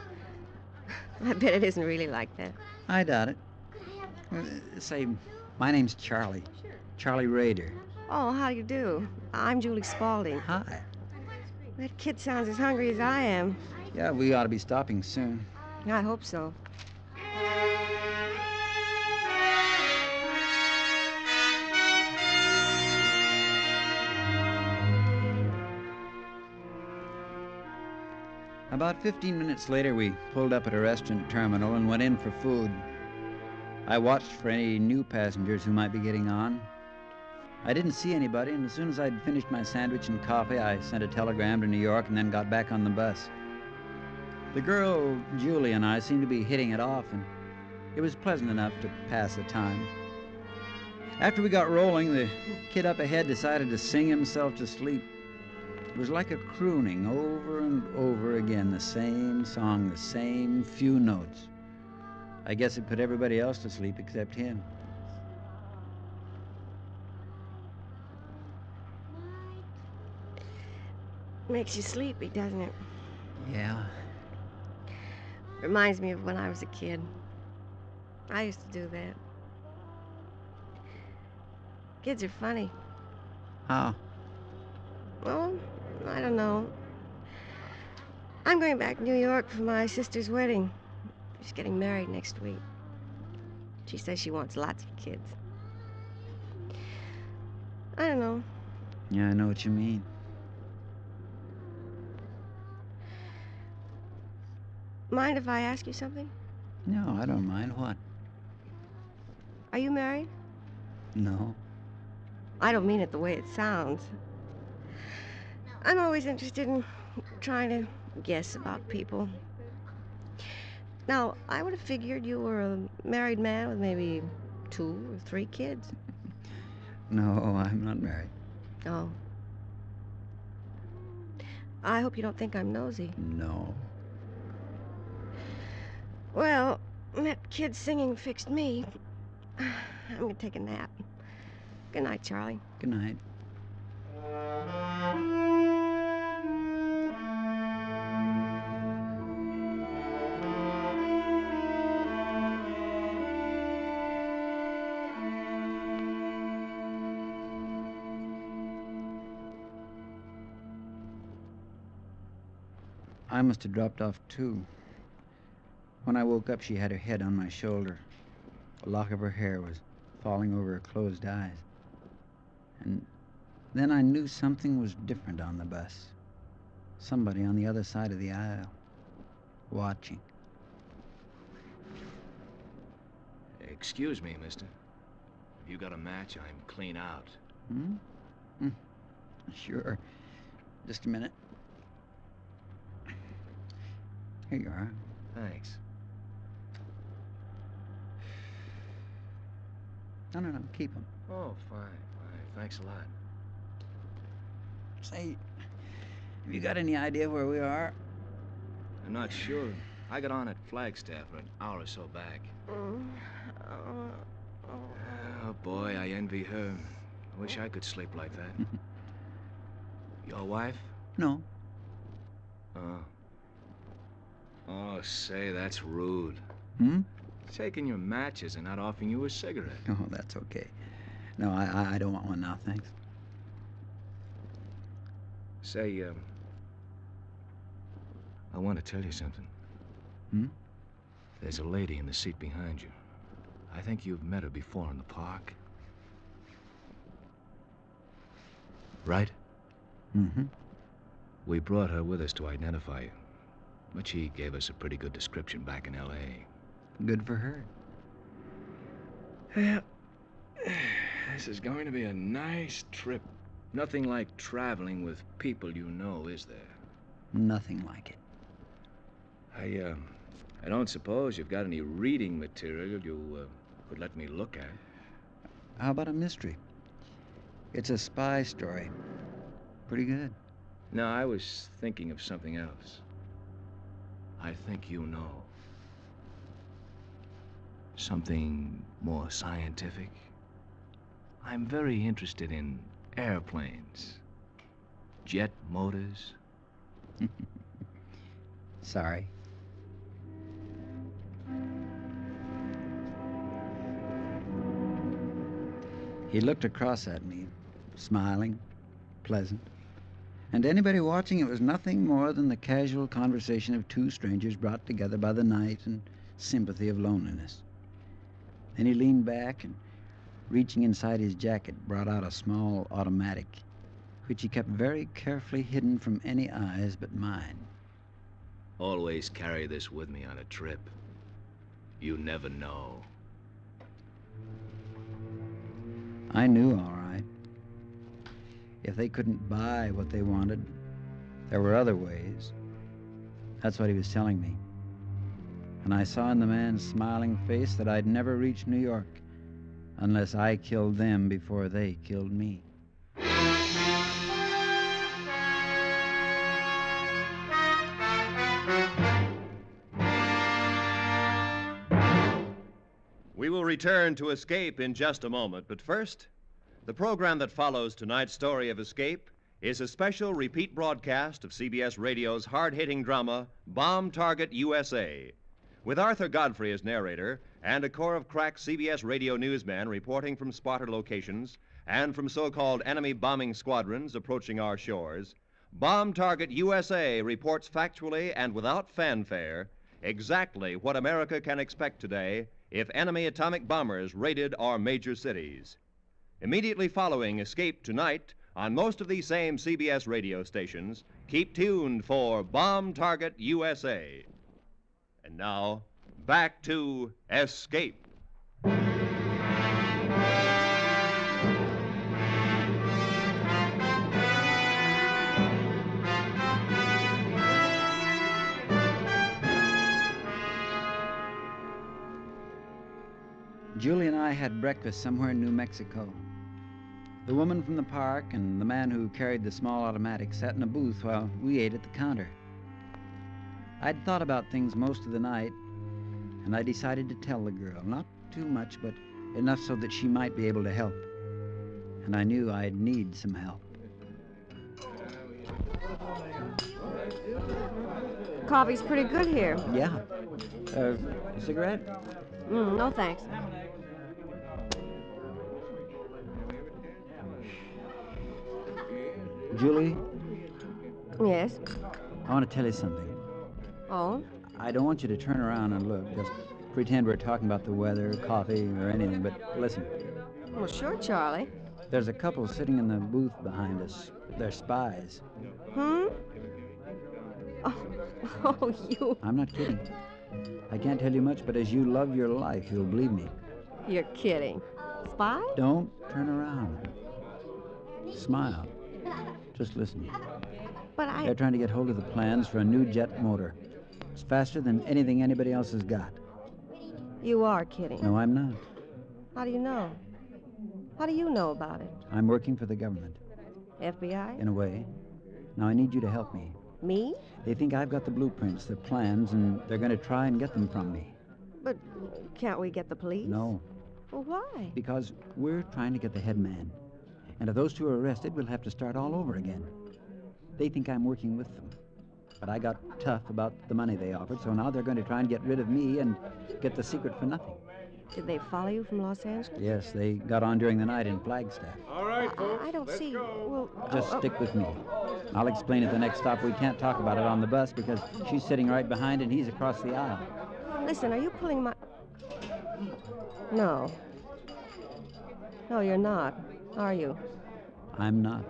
I bet it isn't really like that. I doubt it. Say, my name's Charlie. Charlie Rader. Oh, how do you do? I'm Julie Spaulding. Hi. That kid sounds as hungry as I am. Yeah, we ought to be stopping soon. I hope so. About 15 minutes later, we pulled up at a restaurant terminal and went in for food. I watched for any new passengers who might be getting on. I didn't see anybody, and as soon as I'd finished my sandwich and coffee, I sent a telegram to New York and then got back on the bus. The girl, Julie, and I seemed to be hitting it off, and it was pleasant enough to pass the time. After we got rolling, the kid up ahead decided to sing himself to sleep. It was like a crooning over and over again, the same song, the same few notes. I guess it put everybody else to sleep except him. Makes you sleepy, doesn't it? Yeah. Reminds me of when I was a kid. I used to do that. Kids are funny. How? Well, I don't know. I'm going back to New York for my sister's wedding. She's getting married next week. She says she wants lots of kids. I don't know. Yeah, I know what you mean. Mind if I ask you something? No, I don't mind. What? Are you married? No. I don't mean it the way it sounds. I'm always interested in trying to guess about people. Now, I would have figured you were a married man with maybe 2 or 3 kids. No, I'm not married. Oh. I hope you don't think I'm nosy. No. Well, that kid singing fixed me. I'm gonna take a nap. Good night, Charlie. Good night. I must have dropped off, too. When I woke up, she had her head on my shoulder. A lock of her hair was falling over her closed eyes. And then I knew something was different on the bus. Somebody on the other side of the aisle, watching. Excuse me, mister. If you got a match, I'm clean out. Sure. Just a minute. Here you are. Thanks. No, keep them. Oh, fine. Thanks a lot. Say, have you got any idea where we are? I'm not sure. I got on at Flagstaff an hour or so back. Oh, boy, I envy her. I wish I could sleep like that. Your wife? No. Oh, say, that's rude. Taking your matches and not offering you a cigarette. Oh, that's okay. No, I don't want one now, thanks. Say, I want to tell you something. There's a lady in the seat behind you. I think you've met her before in the park. Right? We brought her with us to identify you. But she gave us a pretty good description back in L.A. Good for her. Well, this is going to be a nice trip. Nothing like traveling with people you know, is there? Nothing like it. I don't suppose you've got any reading material you could let me look at. How about a mystery? It's a spy story. Pretty good. No, I was thinking of something else. I think you know. Something more scientific. I'm very interested in airplanes. Jet motors. Sorry. He looked across at me, smiling, pleasant. And to anybody watching, it was nothing more than the casual conversation of two strangers brought together by the night and sympathy of loneliness. Then he leaned back and, reaching inside his jacket, brought out a small automatic, which he kept very carefully hidden from any eyes but mine. Always carry this with me on a trip. You never know. I knew, all right. If they couldn't buy what they wanted, there were other ways. That's what he was telling me. And I saw in the man's smiling face that I'd never reach New York unless I killed them before they killed me. We will return to Escape in just a moment, but first, the program that follows tonight's story of Escape is a special repeat broadcast of CBS Radio's hard-hitting drama, Bomb Target USA. With Arthur Godfrey as narrator and a corps of crack CBS radio newsmen reporting from spotted locations and from so-called enemy bombing squadrons approaching our shores, Bomb Target USA reports factually and without fanfare exactly what America can expect today if enemy atomic bombers raided our major cities. Immediately following Escape tonight, on most of these same CBS radio stations, keep tuned for Bomb Target USA. And now, back to Escape. Julie and I had breakfast somewhere in New Mexico. The woman from the park and the man who carried the small automatic sat in a booth while we ate at the counter. I'd thought about things most of the night, and I decided to tell the girl, not too much, but enough so that she might be able to help. And I knew I'd need some help. Coffee's pretty good here. Yeah. A cigarette? No, thanks. Julie? Yes? I want to tell you something. Oh? I don't want you to turn around and look. Just pretend we're talking about the weather, coffee, or anything, but listen. Well, sure, Charlie. There's a couple sitting in the booth behind us. They're spies. Hmm? Oh, you... I'm not kidding. I can't tell you much, but as you love your life, you'll believe me. You're kidding. Spy? Don't turn around. Smile. Just listen. But They're trying to get hold of the plans for a new jet motor. It's faster than anything anybody else has got. You are kidding. No, I'm not. How do you know? How do you know about it? I'm working for the government. FBI? In a way. Now, I need you to help me. Me? They think I've got the blueprints, the plans, and they're going to try and get them from me. But can't we get the police? No, Well, why? because we're trying to get the head man. And if those two are arrested, we'll have to start all over again. They think I'm working with them. But I got tough about the money they offered, so now they're going to try and get rid of me and get the secret for nothing. Did they follow you from Los Angeles? Yes, they got on during the night in Flagstaff. All right, folks. I don't see. Well, Just stick with me. I'll explain at the next stop. We can't talk about it on the bus because she's sitting right behind and he's across the aisle. Listen, are you pulling my... No. No, you're not, are you? I'm not.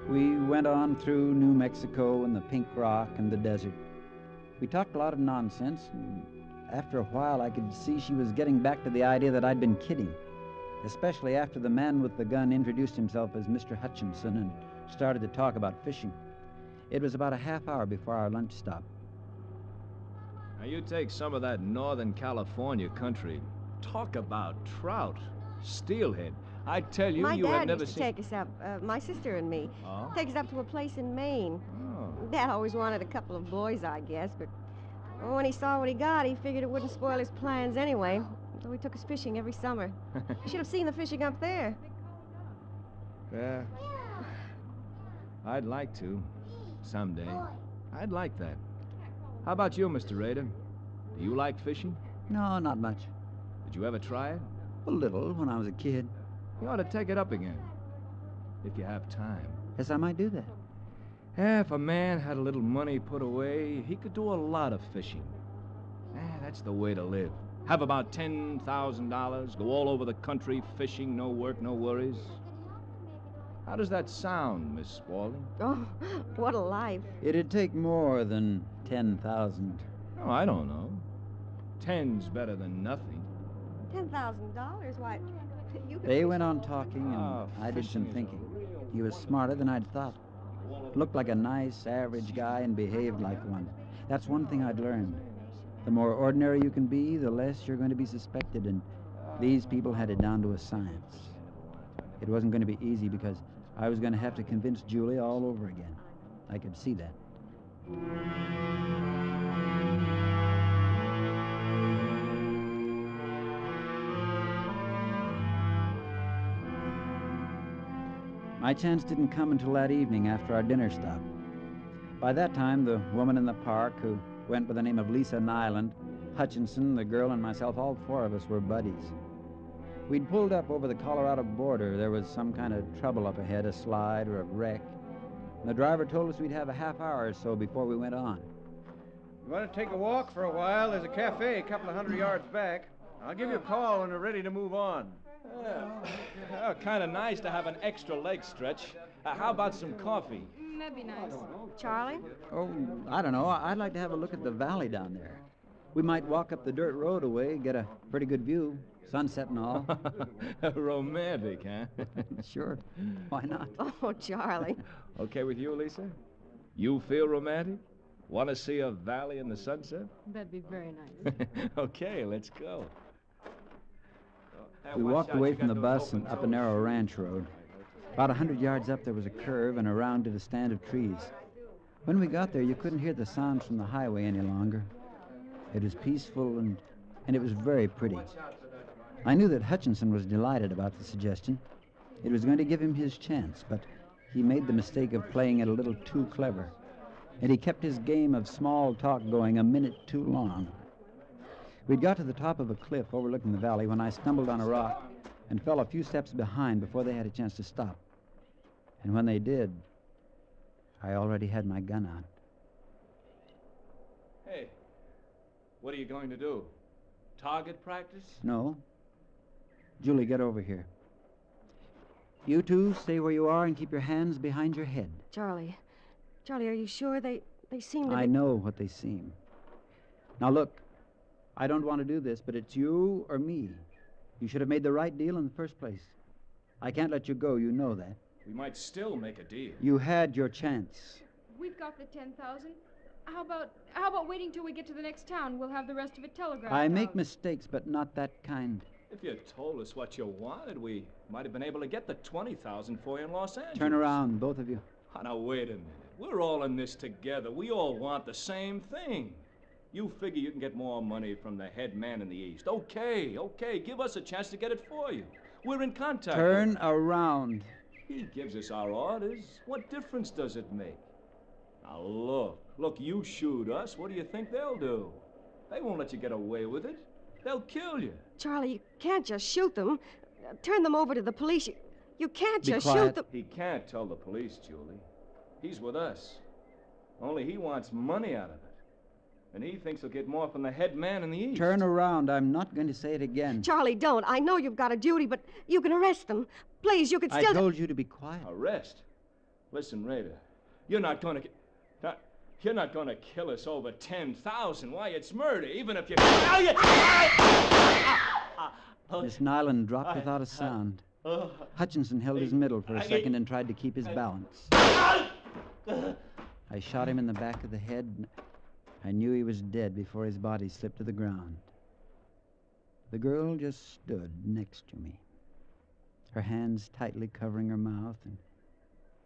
We went on through New Mexico and the Pink Rock and the desert. We talked a lot of nonsense, and after a while I could see she was getting back to the idea that I'd been kidding, especially after the man with the gun introduced himself as Mr. Hutchinson and started to talk about fishing. It was about a half hour before our lunch stop. Now, you take some of that Northern California country. Talk about trout, steelhead. I tell you, My you have dad never used to seen... take us up, my sister and me. Oh? Take us up to a place in Maine. Oh. Dad always wanted a couple of boys, I guess, but when he saw what he got, he figured it wouldn't spoil his plans anyway. So he took us fishing every summer. You should have seen the fishing up there. Yeah. I'd like to. Someday. I'd like that. How about you, Mr. Rader? Do you like fishing? No, not much. Did you ever try it? A little when I was a kid. You ought to take it up again. If you have time. Yes, I might do that. If a man had a little money put away, he could do a lot of fishing. That's the way to live. Have about $10,000, go all over the country fishing, no work, no worries. How does that sound, Miss Spaulding? Oh, what a life. It'd take more than 10,000. Oh, I don't know. 10's better than nothing. $10,000? Why, you could... They went on talking, and I did some thinking. He was smarter than I'd thought. Looked like a nice, average guy and behaved like one. That's one thing I'd learned. The more ordinary you can be, the less you're going to be suspected, and these people had it down to a science. It wasn't going to be easy because I was going to have to convince Julie all over again. I could see that. My chance didn't come until that evening after our dinner stop. By that time, the woman in the park, who went by the name of Lisa Nyland, Hutchinson, the girl, and myself, all four of us were buddies. We'd pulled up over the Colorado border. There was some kind of trouble up ahead, a slide or a wreck. The driver told us we'd have a half hour or so before we went on. You want to take a walk for a while? There's a cafe a couple of 100 yards back. I'll give you a call when we're ready to move on. Kind of nice to have an extra leg stretch. How about some coffee? That'd be nice. Charlie? Oh, I don't know. I'd like to have a look at the valley down there. We might walk up the dirt road away, get a pretty good view. Sunset and all. Romantic, huh? Sure. Why not? Oh, Charlie. Okay with you, Lisa? You feel romantic? Want to see a valley in the sunset? That'd be very nice. Okay, let's go. We walked away from the bus and up a narrow ranch road. About 100 yards up, there was a curve, and around it a stand of trees. When we got there, you couldn't hear the sounds from the highway any longer. It was peaceful, and it was very pretty. I knew that Hutchinson was delighted about the suggestion. It was going to give him his chance, but he made the mistake of playing it a little too clever, and he kept his game of small talk going a minute too long. We'd got to the top of a cliff overlooking the valley when I stumbled on a rock and fell a few steps behind before they had a chance to stop. And when they did, I already had my gun out. Hey, what are you going to do? Target practice? No. Julie, get over here. You two stay where you are and keep your hands behind your head. Charlie, are you sure they seem to I be... know what they seem. Now look, I don't want to do this, but it's you or me. You should have made the right deal in the first place. I can't let you go, you know that. We might still make a deal. You had your chance. We've got the 10,000. How about waiting till we get to the next town? We'll have the rest of it telegraphed I out. make mistakes, but not that kind. If you told us what you wanted, we might have been able to get the 20,000 for you in Los Angeles. Turn around, both of you. Oh, now, wait a minute. We're all in this together. We all want the same thing. You figure you can get more money from the head man in the East. Okay. Give us a chance to get it for you. We're in contact. Turn around. He gives us our orders. What difference does it make? Now, look, you shoot us. What do you think they'll do? They won't let you get away with it. They'll kill you. Charlie, you can't just shoot them. Turn them over to the police. You can't Be just quiet. shoot them. He can't tell the police, Julie. He's with us. Only he wants money out of it. And he thinks he'll get more from the head man in the East. Turn around. I'm not going to say it again. Charlie, don't. I know you've got a duty, but you can arrest them. Please, you could still... I told you to be quiet. Arrest? Listen, Raider, you're not going to kill us over 10,000. Why, it's murder, even if you... Miss Nyland dropped without a sound. Hutchinson held his middle for a second and tried to keep his balance. I shot him in the back of the head, and I knew he was dead before his body slipped to the ground. The girl just stood next to me, her hands tightly covering her mouth,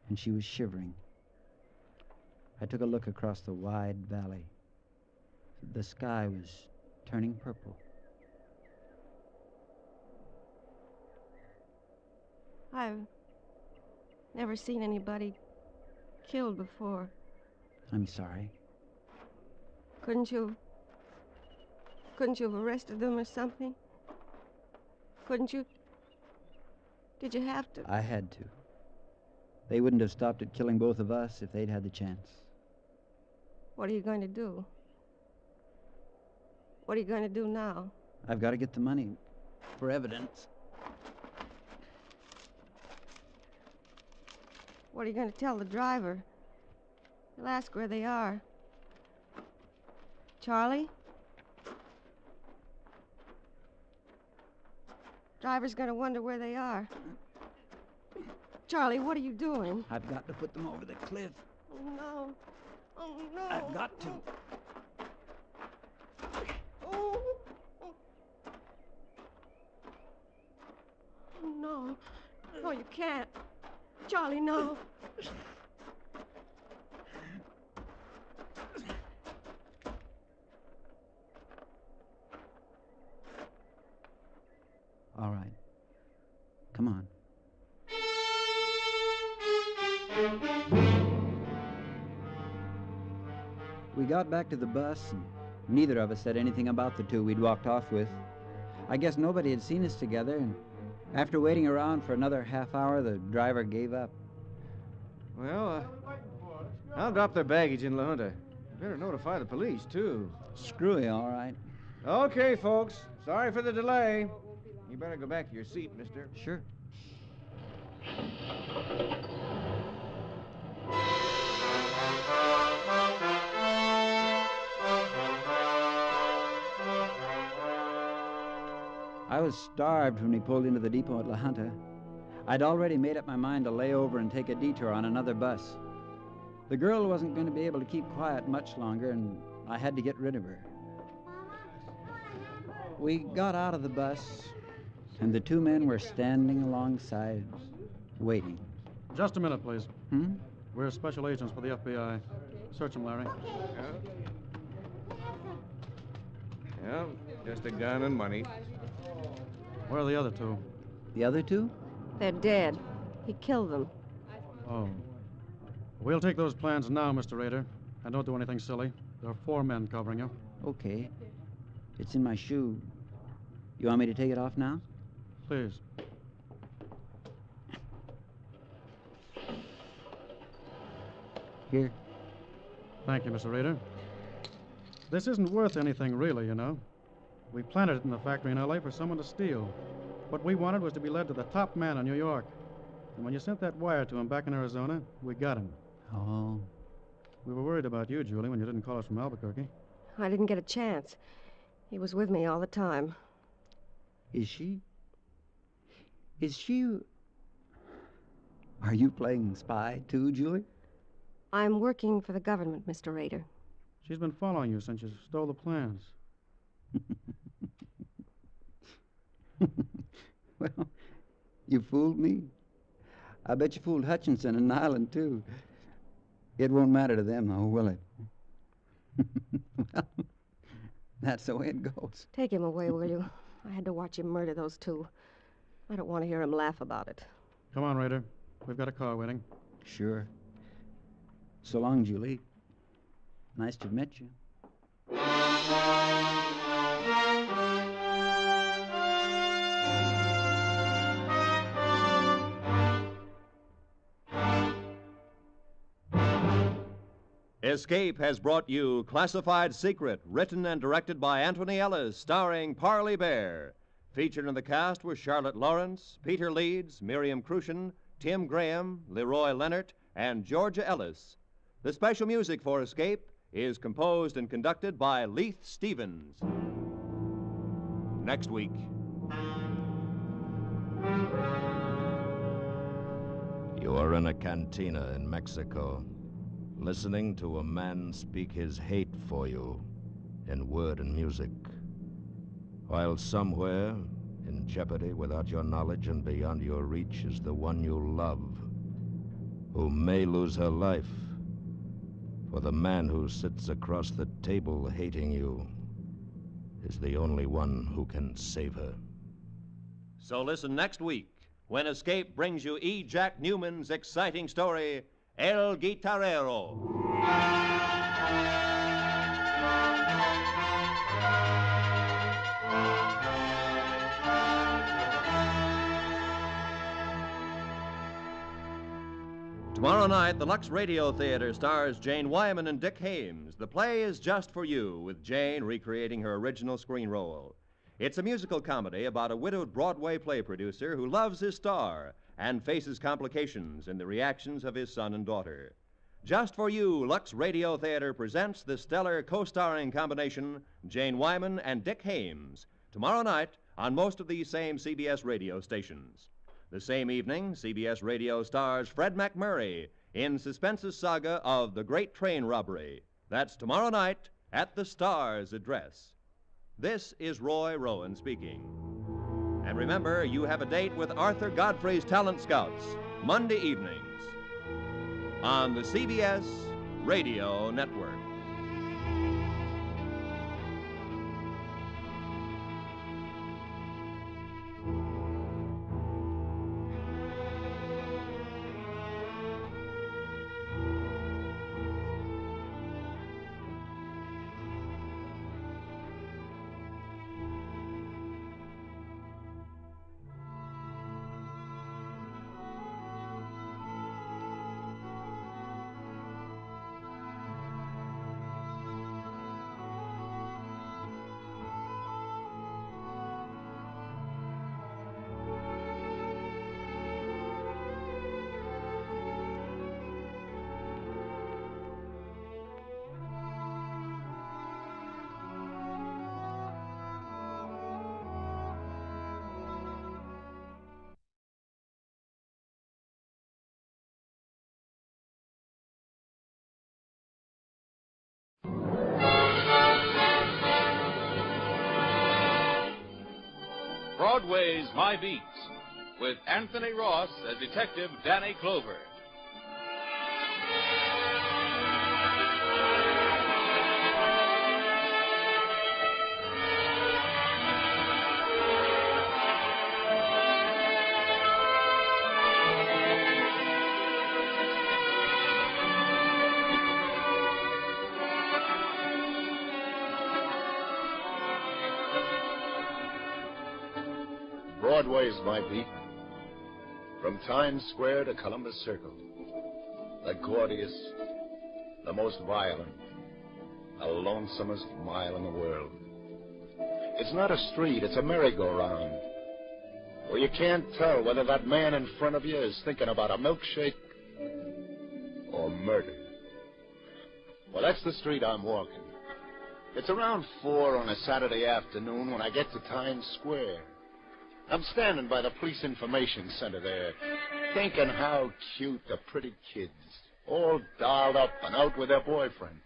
and she was shivering. I took a look across the wide valley. The sky was turning purple. I've never seen anybody killed before. I'm sorry. Couldn't you have arrested them or something? Couldn't you? Did you have to? I had to. They wouldn't have stopped at killing both of us if they'd had the chance. What are you going to do? What are you going to do now? I've got to get the money for evidence. What are you going to tell the driver? He'll ask where they are. Charlie? Driver's going to wonder where they are. Charlie, what are you doing? I've got to put them over the cliff. Oh, no. Oh, no. I've got to. Oh. Oh, no. No, you can't. Charlie, no. All right. Come on. We got back to the bus, and neither of us said anything about the two we'd walked off with. I guess nobody had seen us together, and after waiting around for another half hour, the driver gave up. Well, I'll drop their baggage in La Junta. Better notify the police, too. Screwy, all right. Okay, folks. Sorry for the delay. You better go back to your seat, mister. Sure. I was starved when we pulled into the depot at La Junta. I'd already made up my mind to lay over and take a detour on another bus. The girl wasn't going to be able to keep quiet much longer, and I had to get rid of her. We got out of the bus, and the two men were standing alongside, waiting. Just a minute, please. Hmm? We're special agents for the FBI. Search him, Larry. Yeah, just a gun and money. Where are the other two? The other two? They're dead. He killed them. Oh. We'll take those plans now, Mr. Rader. And don't do anything silly. There are 4 men covering you. Okay. It's in my shoe. You want me to take it off now? Please. Here. Thank you, Mr. Rader. This isn't worth anything, really, you know. We planted it in the factory in L.A. for someone to steal. What we wanted was to be led to the top man in New York. And when you sent that wire to him back in Arizona, we got him. Oh. We were worried about you, Julie, when you didn't call us from Albuquerque. I didn't get a chance. He was with me all the time. Is she? Are you playing spy, too, Julie? I'm working for the government, Mr. Rader. She's been following you since you stole the plans. Well, you fooled me. I bet you fooled Hutchinson and Nyland, too. It won't matter to them, though, will it? Well, that's the way it goes. Take him away, will you? I had to watch him murder those two. I don't want to hear him laugh about it. Come on, Rader. We've got a car waiting. Sure. So long, Julie. Nice to have met you. Escape has brought you Classified Secret, written and directed by Anthony Ellis, starring Parley Bear. Featured in the cast were Charlotte Lawrence, Peter Leeds, Miriam Crucian, Tim Graham, Leroy Leonard, and Georgia Ellis. The special music for Escape is composed and conducted by Leith Stevens. Next week. You are in a cantina in Mexico, listening to a man speak his hate for you in word and music, while somewhere, in jeopardy without your knowledge and beyond your reach, is the one you love, who may lose her life. For the man who sits across the table hating you is the only one who can save her. So listen next week when Escape brings you E. Jack Newman's exciting story, El Guitarrero. Tomorrow night, the Lux Radio Theater stars Jane Wyman and Dick Hames. The play is Just for You, with Jane recreating her original screen role. It's a musical comedy about a widowed Broadway play producer who loves his star and faces complications in the reactions of his son and daughter. Just for You, Lux Radio Theater presents the stellar co-starring combination, Jane Wyman and Dick Hames, tomorrow night on most of these same CBS radio stations. The same evening, CBS Radio stars Fred McMurray in Suspense's saga of The Great Train Robbery. That's tomorrow night at the Star's address. This is Roy Rowan speaking. And remember, you have a date with Arthur Godfrey's Talent Scouts, Monday evenings on the CBS Radio Network. Broadway's My Beats, with Anthony Ross as Detective Danny Clover. Broadway's my beat. From Times Square to Columbus Circle. The gaudiest, the most violent, the lonesomest mile in the world. It's not a street, it's a merry-go-round. Where you can't tell whether that man in front of you is thinking about a milkshake or murder. Well, that's the street I'm walking. It's around 4 on a Saturday afternoon when I get to Times Square. I'm standing by the police information center there, thinking how cute the pretty kids, all dolled up and out with their boyfriends.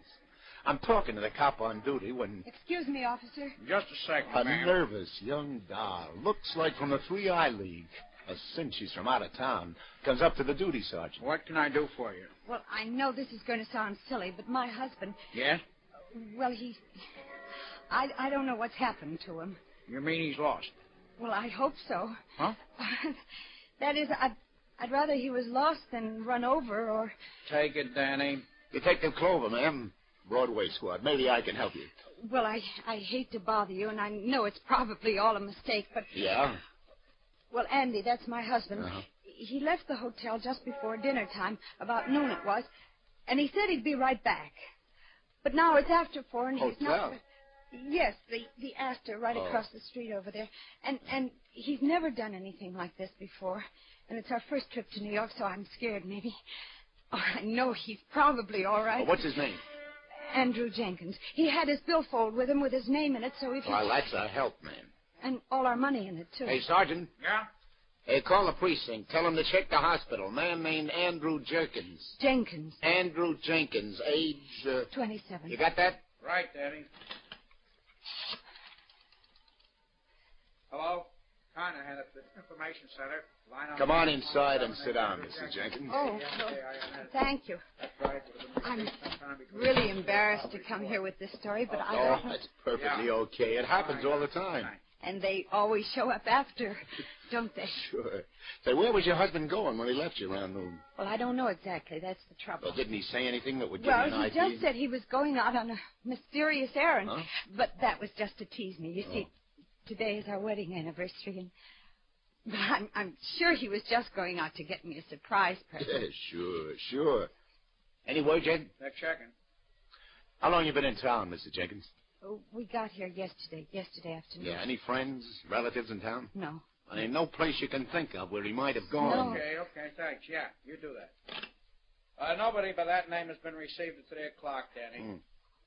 I'm talking to the cop on duty when Excuse me, officer. just a second, a nervous young doll, looks like from the 3-Eye League, a cinch she's from out of town, comes up to the duty sergeant. What can I do for you? Well, I know this is going to sound silly, but my husband... Yes? Well, I don't know what's happened to him. You mean he's lost? Well, I hope so. Huh? That is, I'd rather he was lost than run over or... Take it, Danny. Detective Clover, ma'am. Broadway squad. Maybe I can help you. Well, I hate to bother you, and I know it's probably all a mistake, but... Yeah? Well, Andy, that's my husband. Uh-huh. He left the hotel just before dinner time, about noon it was, and he said he'd be right back. But now it's after 4, and he's not... Hotel? Yes, the Astor right across the street over there. And he's never done anything like this before. And it's our first trip to New York, so I'm scared, maybe. Oh, I know he's probably all right. What's his name? Andrew Jenkins. He had his billfold with him with his name in it, so if Well, that's a help, man. And all our money in it, too. Hey, Sergeant. Yeah? Hey, call the precinct. Tell them to check the hospital. Man named Andrew Jenkins. Jenkins. Andrew Jenkins, age... 27. You got that? Right, Daddy. Hello? Carnahan at the information center. Come on inside and sit down, Mrs. Jenkins. Oh, well, thank you. I'm really embarrassed to come here with this story, but I Oh, don't... that's perfectly okay. It happens all the time. And they always show up after, don't they? Sure. Say, where was your husband going when he left you around noon? Well, I don't know exactly. That's the trouble. Well, didn't he say anything that would give Well, you an he idea? just said he was going out on a mysterious errand. Huh? But that was just to tease me. You see, today is our wedding anniversary, and but I'm sure he was just going out to get me a surprise present. Yeah, sure. Any word, Jed? They're checking. How long you been in town, Mr. Jenkins? Oh, we got here yesterday afternoon. Yeah, any friends, relatives in town? No. There ain't no place you can think of where he might have gone. No. Okay, thanks. Yeah, you do that. Nobody by that name has been received at 3 o'clock, Danny.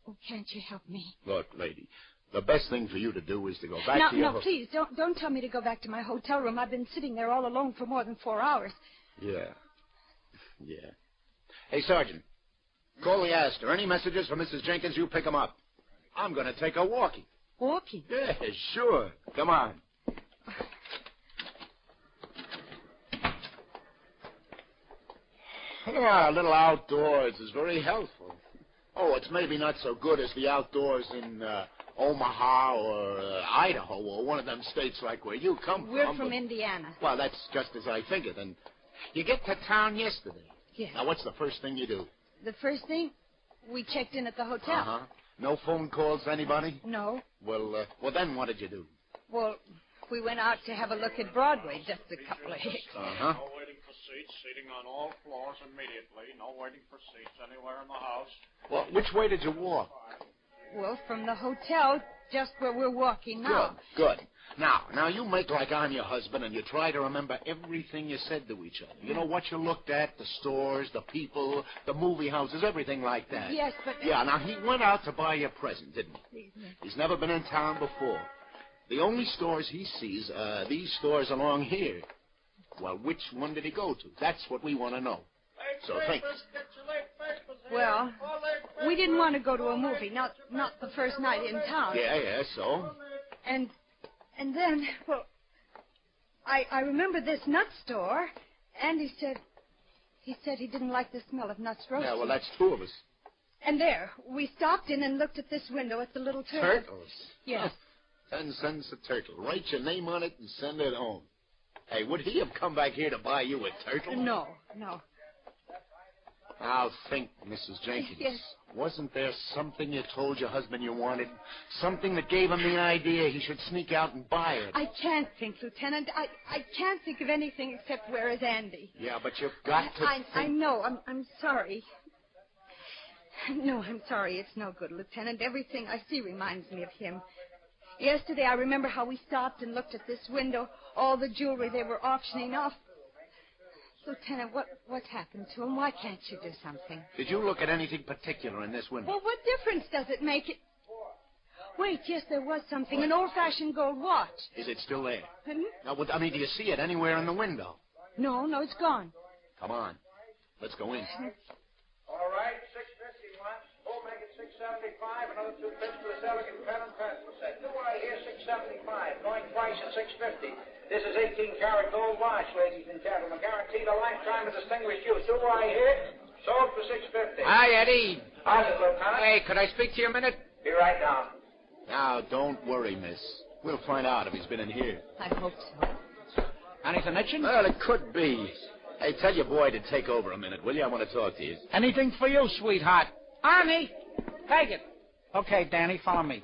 Oh, can't you help me? Look, lady, the best thing for you to do is to go back to your... No, please, don't tell me to go back to my hotel room. I've been sitting there all alone for more than 4 hours. Yeah. Hey, Sergeant, call the Astor. Any messages for Mrs. Jenkins, you pick 'em up. I'm going to take her walking. Walking? Yeah, sure. Come on. Yeah, a little outdoors is very helpful. Oh, it's maybe not so good as the outdoors in Omaha or Idaho or one of them states like where you come from. We're from but- Indiana. Well, that's just as I figured. And you get to town yesterday. Yes. Now, what's the first thing you do? The first thing, we checked in at the hotel. Uh-huh. No phone calls to anybody? No. Well, then what did you do? Well, we went out to have a look at Broadway, just a couple of hicks. Uh-huh. No waiting for seats, seating on all floors immediately. No waiting for seats anywhere in the house. Well, which way did you walk? Well, from the hotel, just where we're walking now. Good. Now, you make like I'm your husband and you try to remember everything you said to each other. You know what you looked at, the stores, the people, the movie houses, everything like that. Yes, but... Yeah, now he went out to buy you a present, didn't he? He's never been in town before. The only stores he sees are these stores along here. Well, which one did he go to? That's what we want to know. So think. Well, we didn't want to go to a movie, not the first night in town. Yeah, so? And then, well, I remember this nut store, and he said he didn't like the smell of nuts roasting. Yeah, well, that's two of us. And there, we stopped in and looked at this window at the little turtle. Turtles? Yes. 10 cents a turtle. Write your name on it and send it home. Hey, would he have come back here to buy you a turtle? No. I'll think, Mrs. Jenkins. Yes. Wasn't there something you told your husband you wanted? Something that gave him the idea he should sneak out and buy it? I can't think, Lieutenant. I can't think of anything except where is Andy. Yeah, but you've got to I know. I'm sorry. No, I'm sorry. It's no good, Lieutenant. Everything I see reminds me of him. Yesterday, I remember how we stopped and looked at this window, all the jewelry they were auctioning off. Lieutenant, what's happened to him? Why can't you do something? Did you look at anything particular in this window? Well, what difference does it make? Wait, yes, there was something. An old-fashioned gold watch. Is it still there? Hmm? Now, do you see it anywhere in the window? No, it's gone. Come on. Let's go in. All right, $6.50 once. We'll make it $6.75. Another 2 bits for this elegant pen and pencil set. Do I hear $6.75? Going twice at $6.50. This is 18-karat gold watch, ladies and gentlemen. Guaranteed a lifetime of distinguished use. Do I hear? Sold for $6.50. Hi, Eddie. How's it, Lieutenant? Hey, could I speak to you a minute? Be right down. Now, don't worry, miss. We'll find out if he's been in here. I hope so. Anything itching? Well, it could be. Hey, tell your boy to take over a minute, will you? I want to talk to you. Anything for you, sweetheart. Arnie, take it. Okay, Danny, follow me.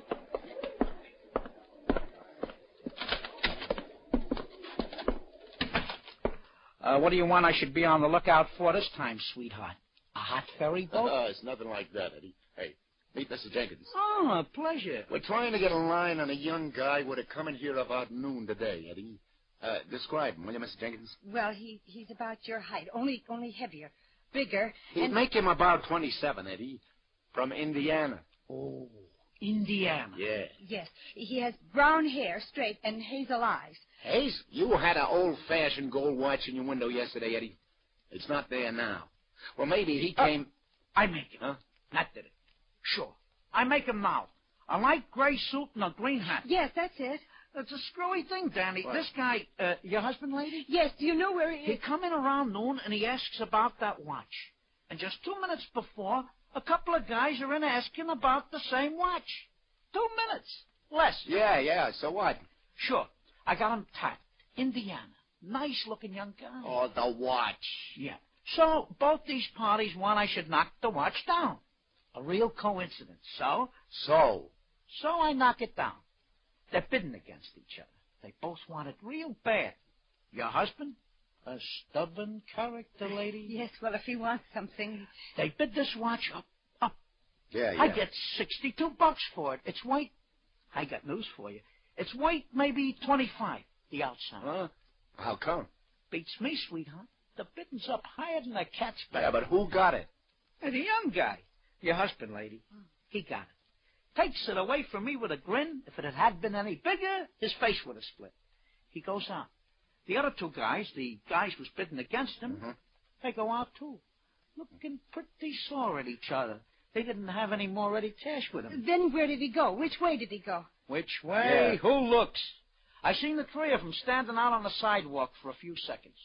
What do you want I should be on the lookout for this time, sweetheart? A hot ferry boat? It's nothing like that, Eddie. Hey, meet Mr. Jenkins. Oh, a pleasure. We're trying to get a line on a young guy who would have come in here about noon today, Eddie. Describe him, will you, Mr. Jenkins? Well, he's about your height, only heavier, bigger. He'd make him about 27, Eddie. From Indiana. Oh, Indiana. Yeah. Yes, he has brown hair, straight, and hazel eyes. Hayes, you had an old-fashioned gold watch in your window yesterday, Eddie. It's not there now. Well, maybe he came... I make him. Huh? That did it. Sure. I make him now. A light gray suit and a green hat. Yes, that's it. It's a screwy thing, Danny. What? This guy, your husband, lady? Yes, do you know where he is? He come in around noon and he asks about that watch. And just 2 minutes before, a couple of guys are in asking about the same watch. 2 minutes. Less. Yeah, so what? Sure. I got him tapped. Indiana. Nice-looking young guy. Oh, the watch. Yeah. So, both these parties want I should knock the watch down. A real coincidence. So I knock it down. They're bidding against each other. They both want it real bad. Your husband? A stubborn character, lady. Yes, well, if he wants something... They bid this watch up. Yeah. I get $62 for it. It's weight... I got news for you. It's weight maybe 25, the outside. Huh? How come? Beats me, sweetheart. The bidding's up higher than a cat's back. Yeah, but who got it? The young guy. Your husband, lady. He got it. Takes it away from me with a grin. If it had been any bigger, his face would have split. He goes out. The other two guys, the guys who's bidding against him, they go out too. Looking pretty sore at each other. They didn't have any more ready cash with them. Then where did he go? Which way did he go? Which way? Yeah. Who looks? I seen the three of them standing out on the sidewalk for a few seconds.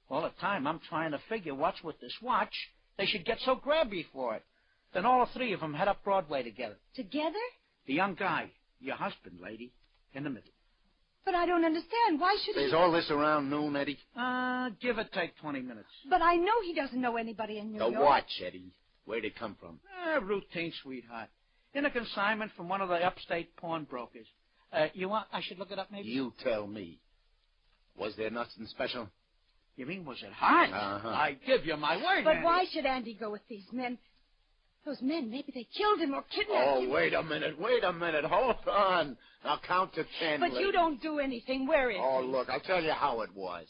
All the time I'm trying to figure what's with this watch. They should get so grabby for it. Then all three of them head up Broadway together. Together? The young guy, your husband, lady, in the middle. But I don't understand. Why should he... Is all this around noon, Eddie? Give or take 20 minutes. But I know he doesn't know anybody in New York. The watch, Eddie. Where'd it come from? Routine, sweetheart. In a consignment from one of the upstate pawnbrokers. You want I should look it up, maybe? You tell me. Was there nothing special? You mean, was it hot? I give you my word, But Andy. why should Andy go with these men? Those men, maybe they killed him or kidnapped him. Oh, wait a minute. Hold on. Now count to 10. But you don't do anything. Where is he? Oh, look, I'll tell you how it was.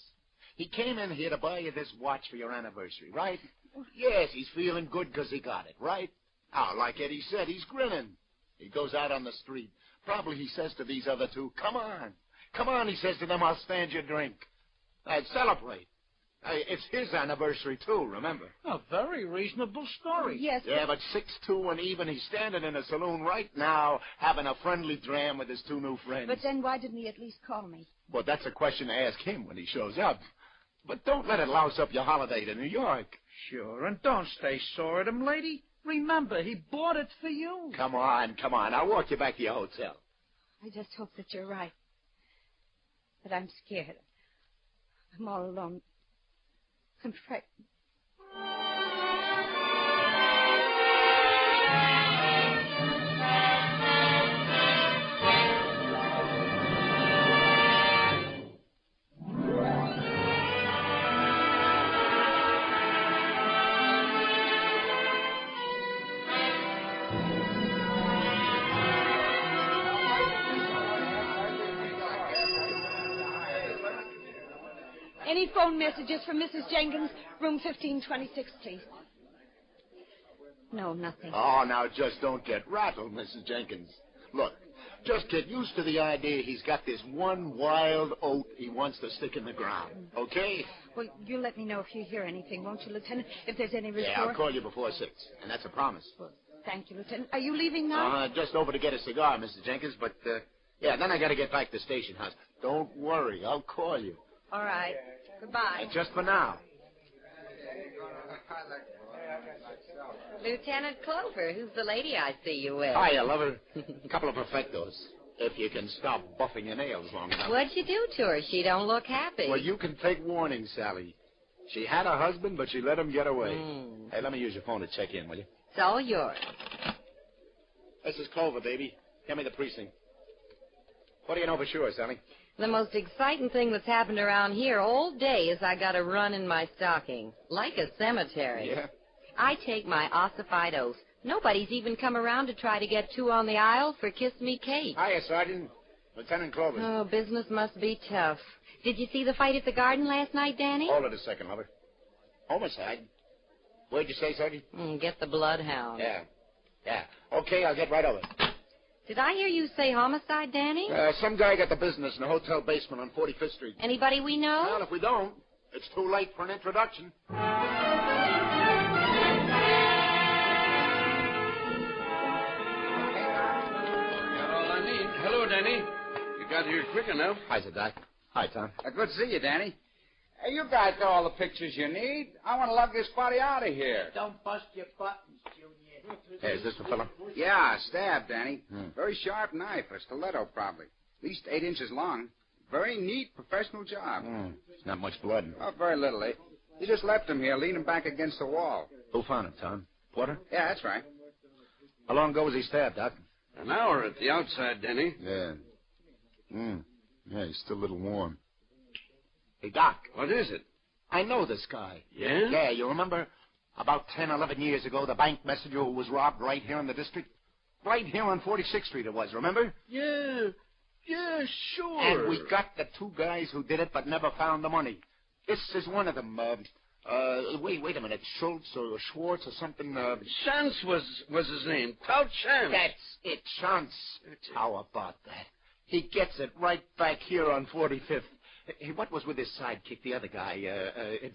He came in here to buy you this watch for your anniversary, right? Yes, he's feeling good because he got it, right? Now, like Eddie said, he's grinning. He goes out on the street. Probably he says to these other two, come on, he says to them, I'll stand your drink. I'd celebrate. It's his anniversary, too, remember? A very reasonable story. Yes. Yeah, but 6-2 and even, he's standing in a saloon right now having a friendly dram with his two new friends. But then why didn't he at least call me? Well, that's a question to ask him when he shows up. But don't let it louse up your holiday to New York. Sure, and don't stay sore at him, lady. Remember, he bought it for you. Come on. I'll walk you back to your hotel. I just hope that you're right. But I'm scared. I'm all alone. I'm frightened. Any phone messages from Mrs. Jenkins, room 1526, please? No, nothing. Oh, now just don't get rattled, Mrs. Jenkins. Look, just get used to the idea he's got this one wild oat he wants to stick in the ground, okay? Well, you'll let me know if you hear anything, won't you, Lieutenant? If there's any report. Yeah, I'll call you before 6, and that's a promise. Well, thank you, Lieutenant. Are you leaving now? Just over to get a cigar, Mrs. Jenkins, but, yeah, then I gotta get back to the station house. Don't worry, I'll call you. All right. Goodbye. And just for now. Lieutenant Clover, who's the lady I see you with? Hiya, lover. A couple of perfectos. If you can stop buffing your nails long enough. What'd you do to her? She don't look happy. Well, you can take warning, Sally. She had a husband, but she let him get away. Hey, let me use your phone to check in, will you? It's all yours. This is Clover, baby. Give me the precinct. What do you know for sure, Sally? The most exciting thing that's happened around here all day is I got a run in my stocking. Like a cemetery. Yeah? I take my ossified oath. Nobody's even come around to try to get 2 on the aisle for Kiss Me Kate. Hiya, Sergeant. Lieutenant Clover. Oh, business must be tough. Did you see the fight at the garden last night, Danny? Hold it a second, lover. Homicide? Where'd you say, Sergeant? Get the bloodhound. Yeah. Okay, I'll get right over. Did I hear you say homicide, Danny? Some guy got the business in a hotel basement on 45th Street. Anybody we know? Well, if we don't, it's too late for an introduction. Hello, Danny. You got here quick enough. Hi, Doc. Hi, Tom. Good to see you, Danny. Hey, you guys got all the pictures you need. I want to lug this body out of here. Don't bust your buttons, Junior. Hey, is this the fellow? Yeah, stab, Danny. Very sharp knife, a stiletto probably. At least 8 inches long. Very neat, professional job. There's not much blood. Oh, very little, eh? You just left him here, leaning back against the wall. Who found him, Tom? Porter? Yeah, that's right. How long ago was he stabbed, Doc? An hour at the outside, Danny. Yeah. Yeah, he's still a little warm. Hey, Doc. What is it? I know this guy. Yeah? Yeah, you remember about 10, 11 years ago, the bank messenger who was robbed right here in the district? Right here on 46th Street it was, remember? Yeah, sure. And we got the 2 guys who did it but never found the money. This is one of them. Wait a minute. Schultz or Schwartz or something. Chance was his name. Clout Chance. That's it, Chance. How about that? He gets it right back here on 45th. Hey, what was with his sidekick, the other guy?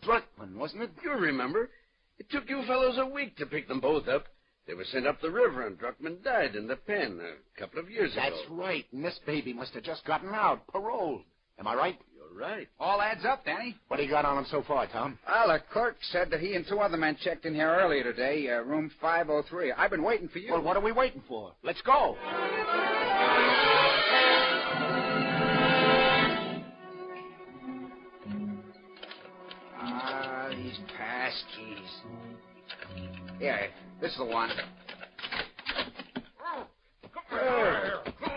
Druckman, wasn't it? You remember. It took you fellows a week to pick them both up. They were sent up the river, and Druckman died in the pen a couple of years ago. That's right. And this baby must have just gotten out, paroled. Am I right? You're right. All adds up, Danny. What do you got on him so far, Tom? Well, the clerk said that he and 2 other men checked in here earlier today, room 503. I've been waiting for you. Well, what are we waiting for? Let's go. These pass keys. Yeah, this is the one.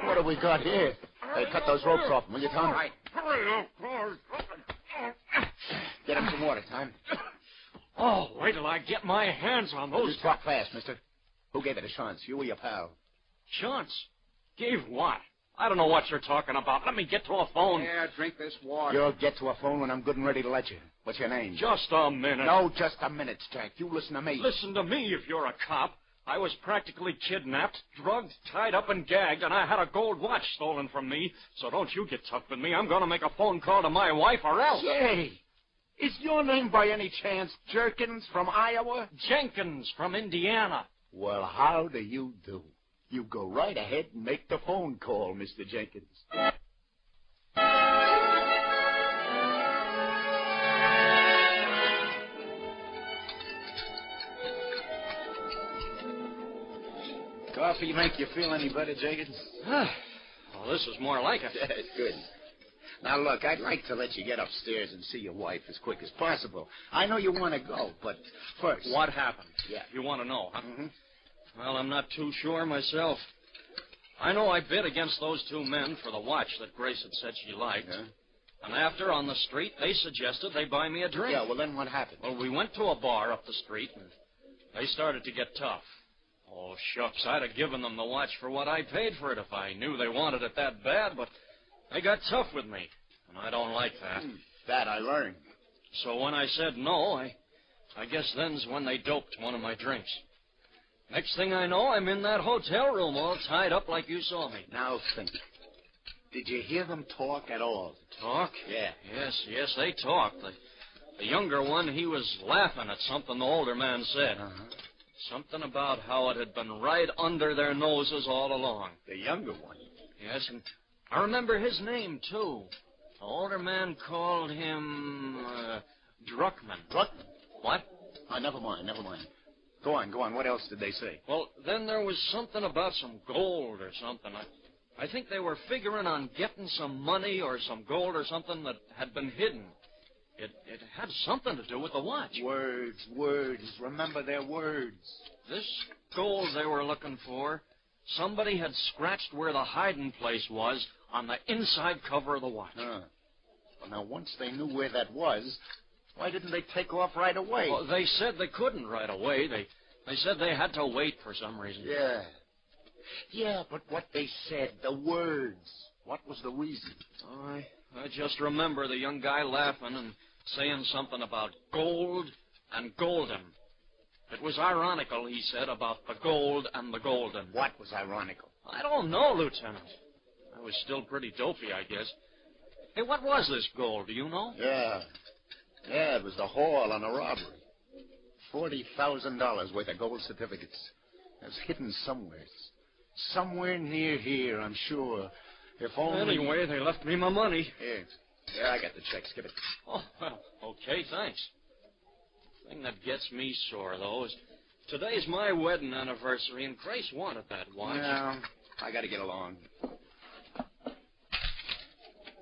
What have we got here? Hey, cut those ropes off him, will you, Tom? All right. Get him some water, Tom. Oh, wait till I get my hands on those. You talk fast, mister. Who gave it a chance, you or your pal? Chance? Gave what? I don't know what you're talking about. Let me get to a phone. Yeah, drink this water. You'll get to a phone when I'm good and ready to let you. What's your name? Just a minute. No, just a minute, Jack. You listen to me. Listen to me if you're a cop. I was practically kidnapped, drugged, tied up, and gagged, and I had a gold watch stolen from me. So don't you get tough with me. I'm going to make a phone call to my wife or else. Say, is your name by any chance Jerkins from Iowa? Jenkins from Indiana. Well, how do you do? You go right ahead and make the phone call, Mr. Jenkins. Coffee make you feel any better, Jenkins? Well, this is more like it. That's good. Now, look, I'd like to let you get upstairs and see your wife as quick as possible. I know you want to go, but first... What happened? Yeah. You want to know, huh? Well, I'm not too sure myself. I know I bid against those two men for the watch that Grace had said she liked. Yeah? And after, on the street, they suggested they buy me a drink. Yeah, well, then what happened? Well, we went to a bar up the street, and they started to get tough. Oh, shucks, I'd have given them the watch for what I paid for it if I knew they wanted it that bad, but they got tough with me, and I don't like that. That I learned. So when I said no, I guess then's when they doped one of my drinks. Next thing I know, I'm in that hotel room all tied up like you saw me. Now think. Did you hear them talk at all? Talk? Yeah. Yes, they talked. The younger one, he was laughing at something the older man said. Uh-huh. Something about how it had been right under their noses all along. The younger one? Yes, and I remember his name, too. The older man called him, Druckman. Druckman? What? Never mind. Go on. What else did they say? Well, then there was something about some gold or something. I think they were figuring on getting some money or some gold or something that had been hidden. It had something to do with the watch. Words. Remember their words. This gold they were looking for, somebody had scratched where the hiding place was on the inside cover of the watch. Well, now, once they knew where that was, why didn't they take off right away? Well, they said they couldn't right away. They said they had to wait for some reason. Yeah, but what they said, the words, what was the reason? I just remember the young guy laughing and saying something about gold and golden. It was ironical, he said, about the gold and the golden. What was ironical? I don't know, Lieutenant. I was still pretty dopey, I guess. Hey, what was this gold, do you know? Yeah, it was the haul on a robbery. $40,000 worth of gold certificates. It was hidden somewhere. Somewhere near here, I'm sure. If only... Anyway, they left me my money. Yeah, I got the checks. Give it. Oh, well, okay, thanks. The thing that gets me sore, though, is today's my wedding anniversary, and Grace wanted that watch. Well, I got to get along.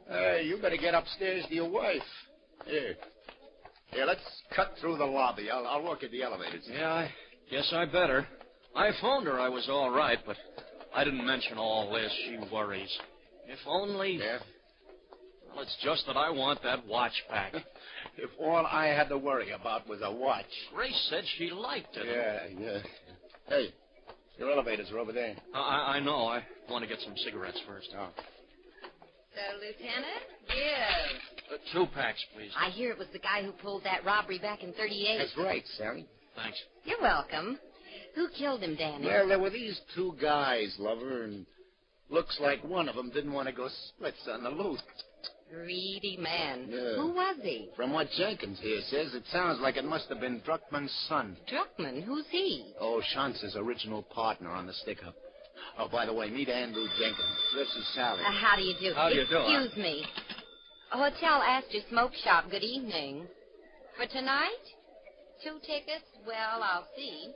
Hey, you better get upstairs to your wife. Here, let's cut through the lobby. I'll walk you to the elevators. Yeah, I guess I better. I phoned her I was all right, but I didn't mention all this. She worries. If only... Yeah? Well, it's just that I want that watch back. If all I had to worry about was a watch. Grace said she liked it. Yeah. Hey, your elevators are over there. I know. I want to get some cigarettes first. Oh. So, Lieutenant? Yes. 2 packs, please. I hear it was the guy who pulled that robbery back in 38. That's right, Sally. Thanks. You're welcome. Who killed him, Danny? Well, there were these 2 guys, lover, and looks like one of them didn't want to go splits on the loot. Greedy man. Yeah. Who was he? From what Jenkins here says, it sounds like it must have been Druckman's son. Druckman? Who's he? Oh, Chance's original partner on the stick-up. Oh, by the way, meet Andrew Jenkins. This is Sally. How do you do? How do you do? Excuse me. Hotel Astor Smoke Shop. Good evening. For tonight? 2 tickets? Well, I'll see.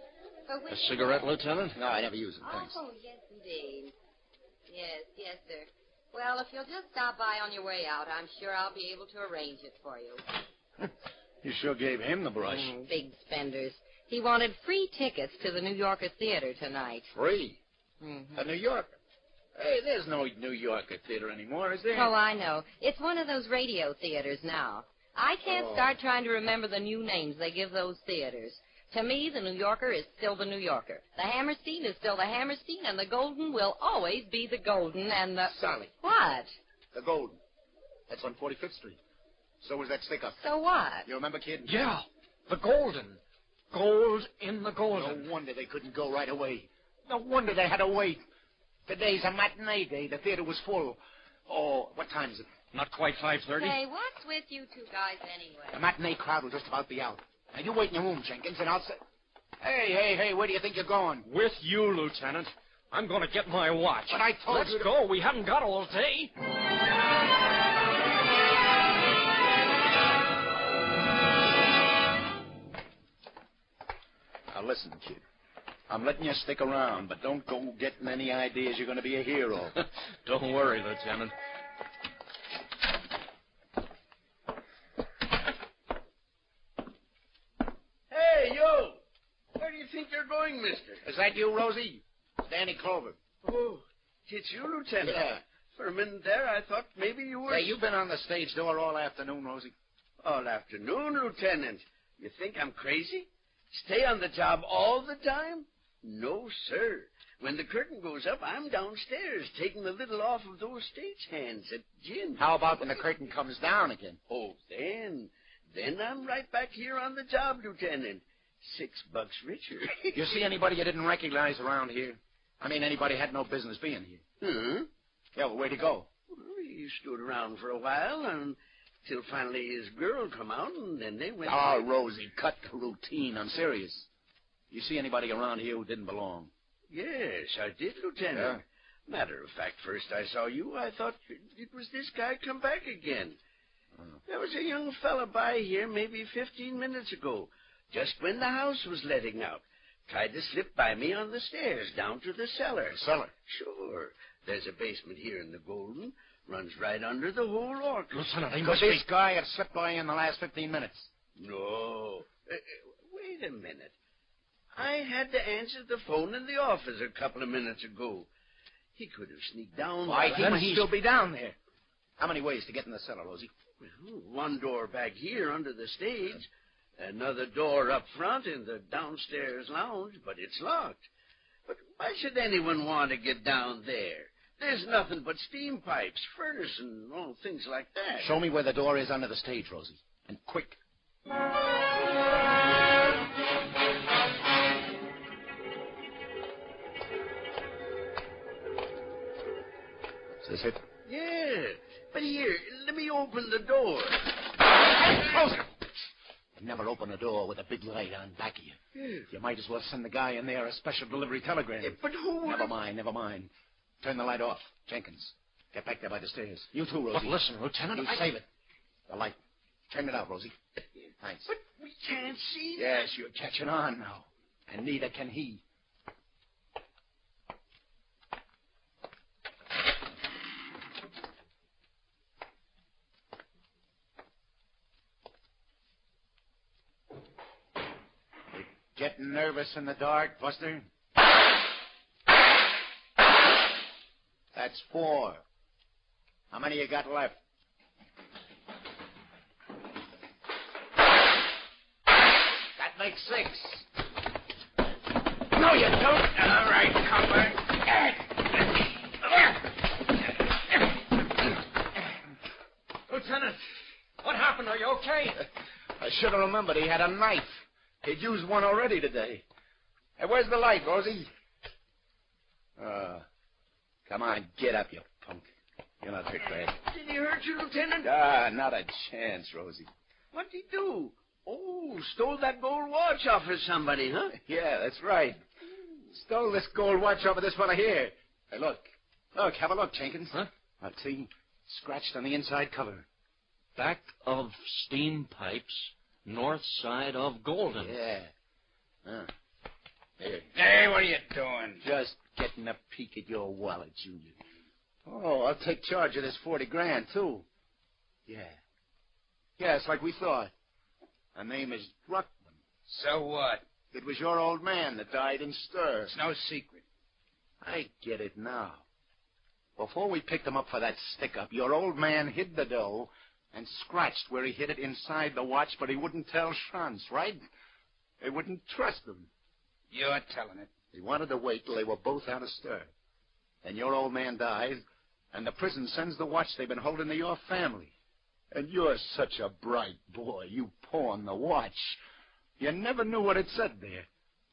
For which... A cigarette, Lieutenant? No, I never use them, thanks. Oh, yes, indeed. Yes, sir. Well, if you'll just stop by on your way out, I'm sure I'll be able to arrange it for you. You sure gave him the brush. Big spenders. He wanted free tickets to the New Yorker Theater tonight. Free? Mm-hmm. A New Yorker? Hey, there's no New Yorker Theater anymore, is there? Oh, I know. It's one of those radio theaters now. I can't start trying to remember the new names they give those theaters. To me, the New Yorker is still the New Yorker. The Hammerstein is still the Hammerstein, and the Golden will always be the Golden, and the... Sally. What? The Golden. That's on 45th Street. So was that stick-up. So what? You remember, kid? Yeah, the Golden. Gold in the Golden. No wonder they couldn't go right away. No wonder they had to wait. Today's a matinee day. The theater was full. Oh, what time is it? Not quite 5:30. Hey, what's with you 2 guys anyway? The matinee crowd will just about be out. Now, you wait in your room, Jenkins, and I'll say... Hey, where do you think you're going? With you, Lieutenant. I'm going to get my watch. But I told you... Let's go. We haven't got all day. Now, listen, kid. I'm letting you stick around, but don't go getting any ideas you're going to be a hero. Don't worry, Lieutenant. Hey, you! Where do you think you're going, mister? Is that you, Rosie? Danny Clover. Oh, it's you, Lieutenant. Yeah. For a minute there, I thought maybe you were... Hey, you've been on the stage door all afternoon, Rosie. All afternoon, Lieutenant. You think I'm crazy? Stay on the job all the time? No, sir. When the curtain goes up, I'm downstairs taking the little off of those stagehands at gin. How about when the curtain comes down again? Oh, then I'm right back here on the job, Lieutenant. $6 richer. You see anybody you didn't recognize around here? I mean, anybody had no business being here. Huh? Yeah, well, where'd he go? Well, he stood around for a while until finally his girl come out, and then they went... Oh, Rosie, cut the routine. I'm serious. You see anybody around here who didn't belong? Yes, I did, Lieutenant. Yeah? Matter of fact, first I saw you, I thought it was this guy come back again. There was a young fella by here maybe 15 minutes ago, just when the house was letting out. Tried to slip by me on the stairs down to the cellar. Cellar? Sure. There's a basement here in the Golden. Runs right under the whole orchestra. Lieutenant, he must be... This guy had slipped by in the last 15 minutes. No. Wait a minute. I had to answer the phone in the office a couple of minutes ago. He could have sneaked down. Why, he must still be down there. How many ways to get in the cellar, Rosie? Well, one door back here under the stage. Another door up front in the downstairs lounge, but it's locked. But why should anyone want to get down there? There's nothing but steam pipes, furnace, and all things like that. Show me where the door is under the stage, Rosie. And quick. Is this it? Yeah. But here, let me open the door. Close it! Never open a door with a big light on back of you. Yeah. You might as well send the guy in there a special delivery telegram. But who... Never mind. Turn the light off. Jenkins, get back there by the stairs. You too, Rosie. But listen, Lieutenant, You save it. The light. Turn it out, Rosie. Thanks. But we can't see. Yes, you're catching on now. And neither can he. Getting nervous in the dark, Buster? That's 4. How many you got left? That makes 6. No, you don't. All right, come back. Lieutenant, what happened? Are you okay? I should have remembered he had a knife. He'd used one already today. Hey, where's the light, Rosie? Come on, get up, you punk. You're not hurt bad. Did he hurt you, Lieutenant? Not a chance, Rosie. What'd he do? Oh, stole that gold watch off of somebody, huh? Yeah, that's right. Stole this gold watch off of this fella here. Hey, look. Look, have a look, Jenkins. Huh? I'll see. Scratched on the inside cover. Back of steam pipes, north side of Golden. Yeah. Here. Hey, what are you doing? Just getting a peek at your wallet, Junior. Oh, I'll take charge of this 40 grand, too. Yeah. Yeah, it's like we thought. Her name is Druckman. So what? It was your old man that died in stir. It's no secret. I get it now. Before we picked him up for that stick-up, your old man hid the dough and scratched where he hid it inside the watch, but he wouldn't tell Schranz, right? They wouldn't trust him. You're telling it. He wanted to wait till they were both out of stir. Then your old man dies, and the prison sends the watch they've been holding to your family. And you're such a bright boy. You pawned the watch. You never knew what it said there.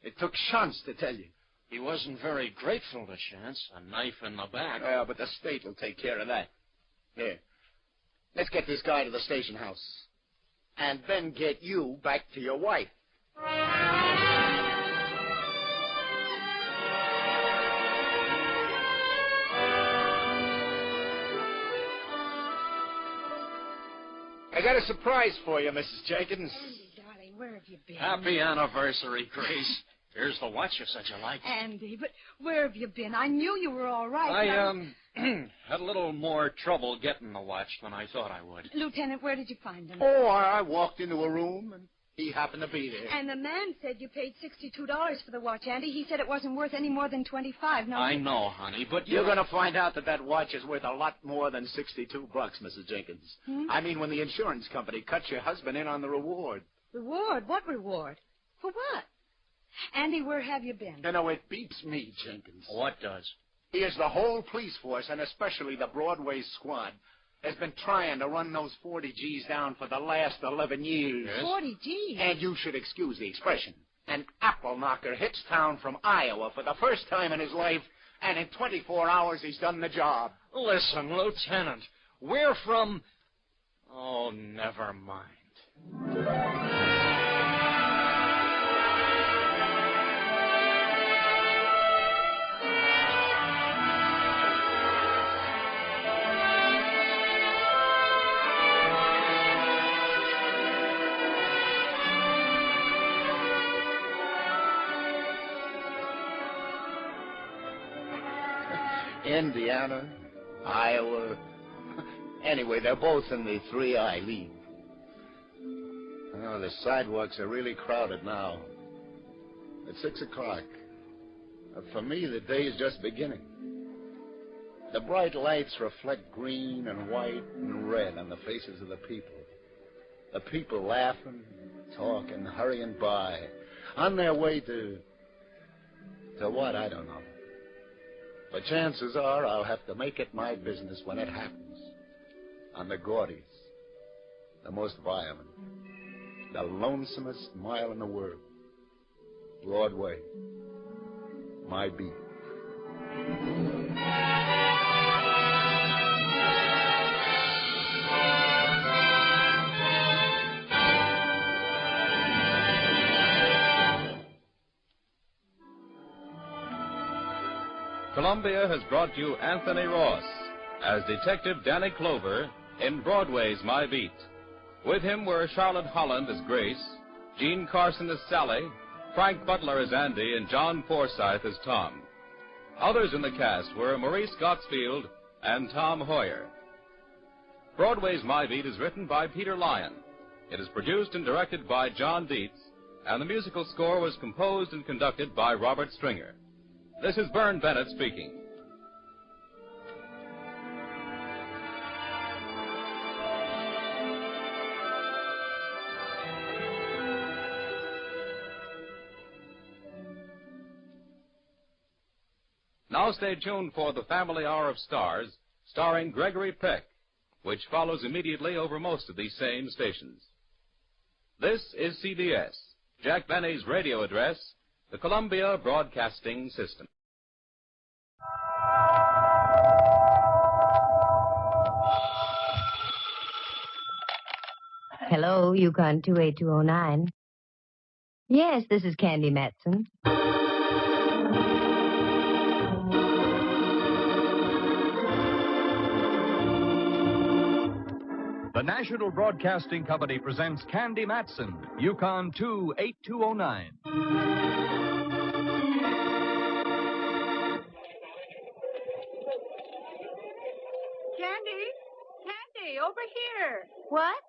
It took Schranz to tell you. He wasn't very grateful to Chance. A knife in the back. Yeah, but the state will take care of that. Here. Let's get this guy to the station house. And then get you back to your wife. I got a surprise for you, Mrs. Jenkins. Andy, darling, where have you been? Happy anniversary, Grace. Here's the watch you said you liked. Andy, but where have you been? I knew you were all right. I had a little more trouble getting the watch than I thought I would. Lieutenant, where did you find him? Oh, I walked into a room, and He happened to be there. And the man said you paid $62 for the watch, Andy. He said it wasn't worth any more than $25. I know, honey, but You're going to find out that watch is worth a lot more than $62, Mrs. Jenkins. I mean, when the insurance company cuts your husband in on the reward. Reward? What reward? For what? Andy, where have you been? You know, it beats me, Jenkins. What does? Here's the whole police force, and especially the Broadway squad, has been trying to run those 40 G's down for the last 11 years. Yes? 40 G's? And you should excuse the expression. An apple knocker hits town from Iowa for the first time in his life, and in 24 hours he's done the job. Listen, Lieutenant, we're from... Oh, never mind. Indiana, Iowa. Anyway, they're both in the 3I League. Oh, the sidewalks are really crowded now. It's 6 o'clock. For me, the day is just beginning. The bright lights reflect green and white and red on the faces of the people. The people laughing, talking, hurrying by, on their way to what, I don't know. But chances are I'll have to make it my business when it happens. On the Gordies, the most violent, the lonesomest mile in the world. Broadway, my beat. Columbia has brought you Anthony Ross as Detective Danny Clover in Broadway's My Beat. With him were Charlotte Holland as Grace, Jean Carson as Sally, Frank Butler as Andy, and John Forsythe as Tom. Others in the cast were Maurice Gottsfield and Tom Hoyer. Broadway's My Beat is written by Peter Lyon. It is produced and directed by John Dietz, and the musical score was composed and conducted by Robert Stringer. This is Vern Bennett speaking. Now stay tuned for the Family Hour of Stars, starring Gregory Peck, which follows immediately over most of these same stations. This is CBS, Jack Benny's radio address, the Columbia Broadcasting System. Hello, Yukon 28209. Yes, this is Candy Matson. The National Broadcasting Company presents Candy Matson, Yukon 28209. Candy, over here. What?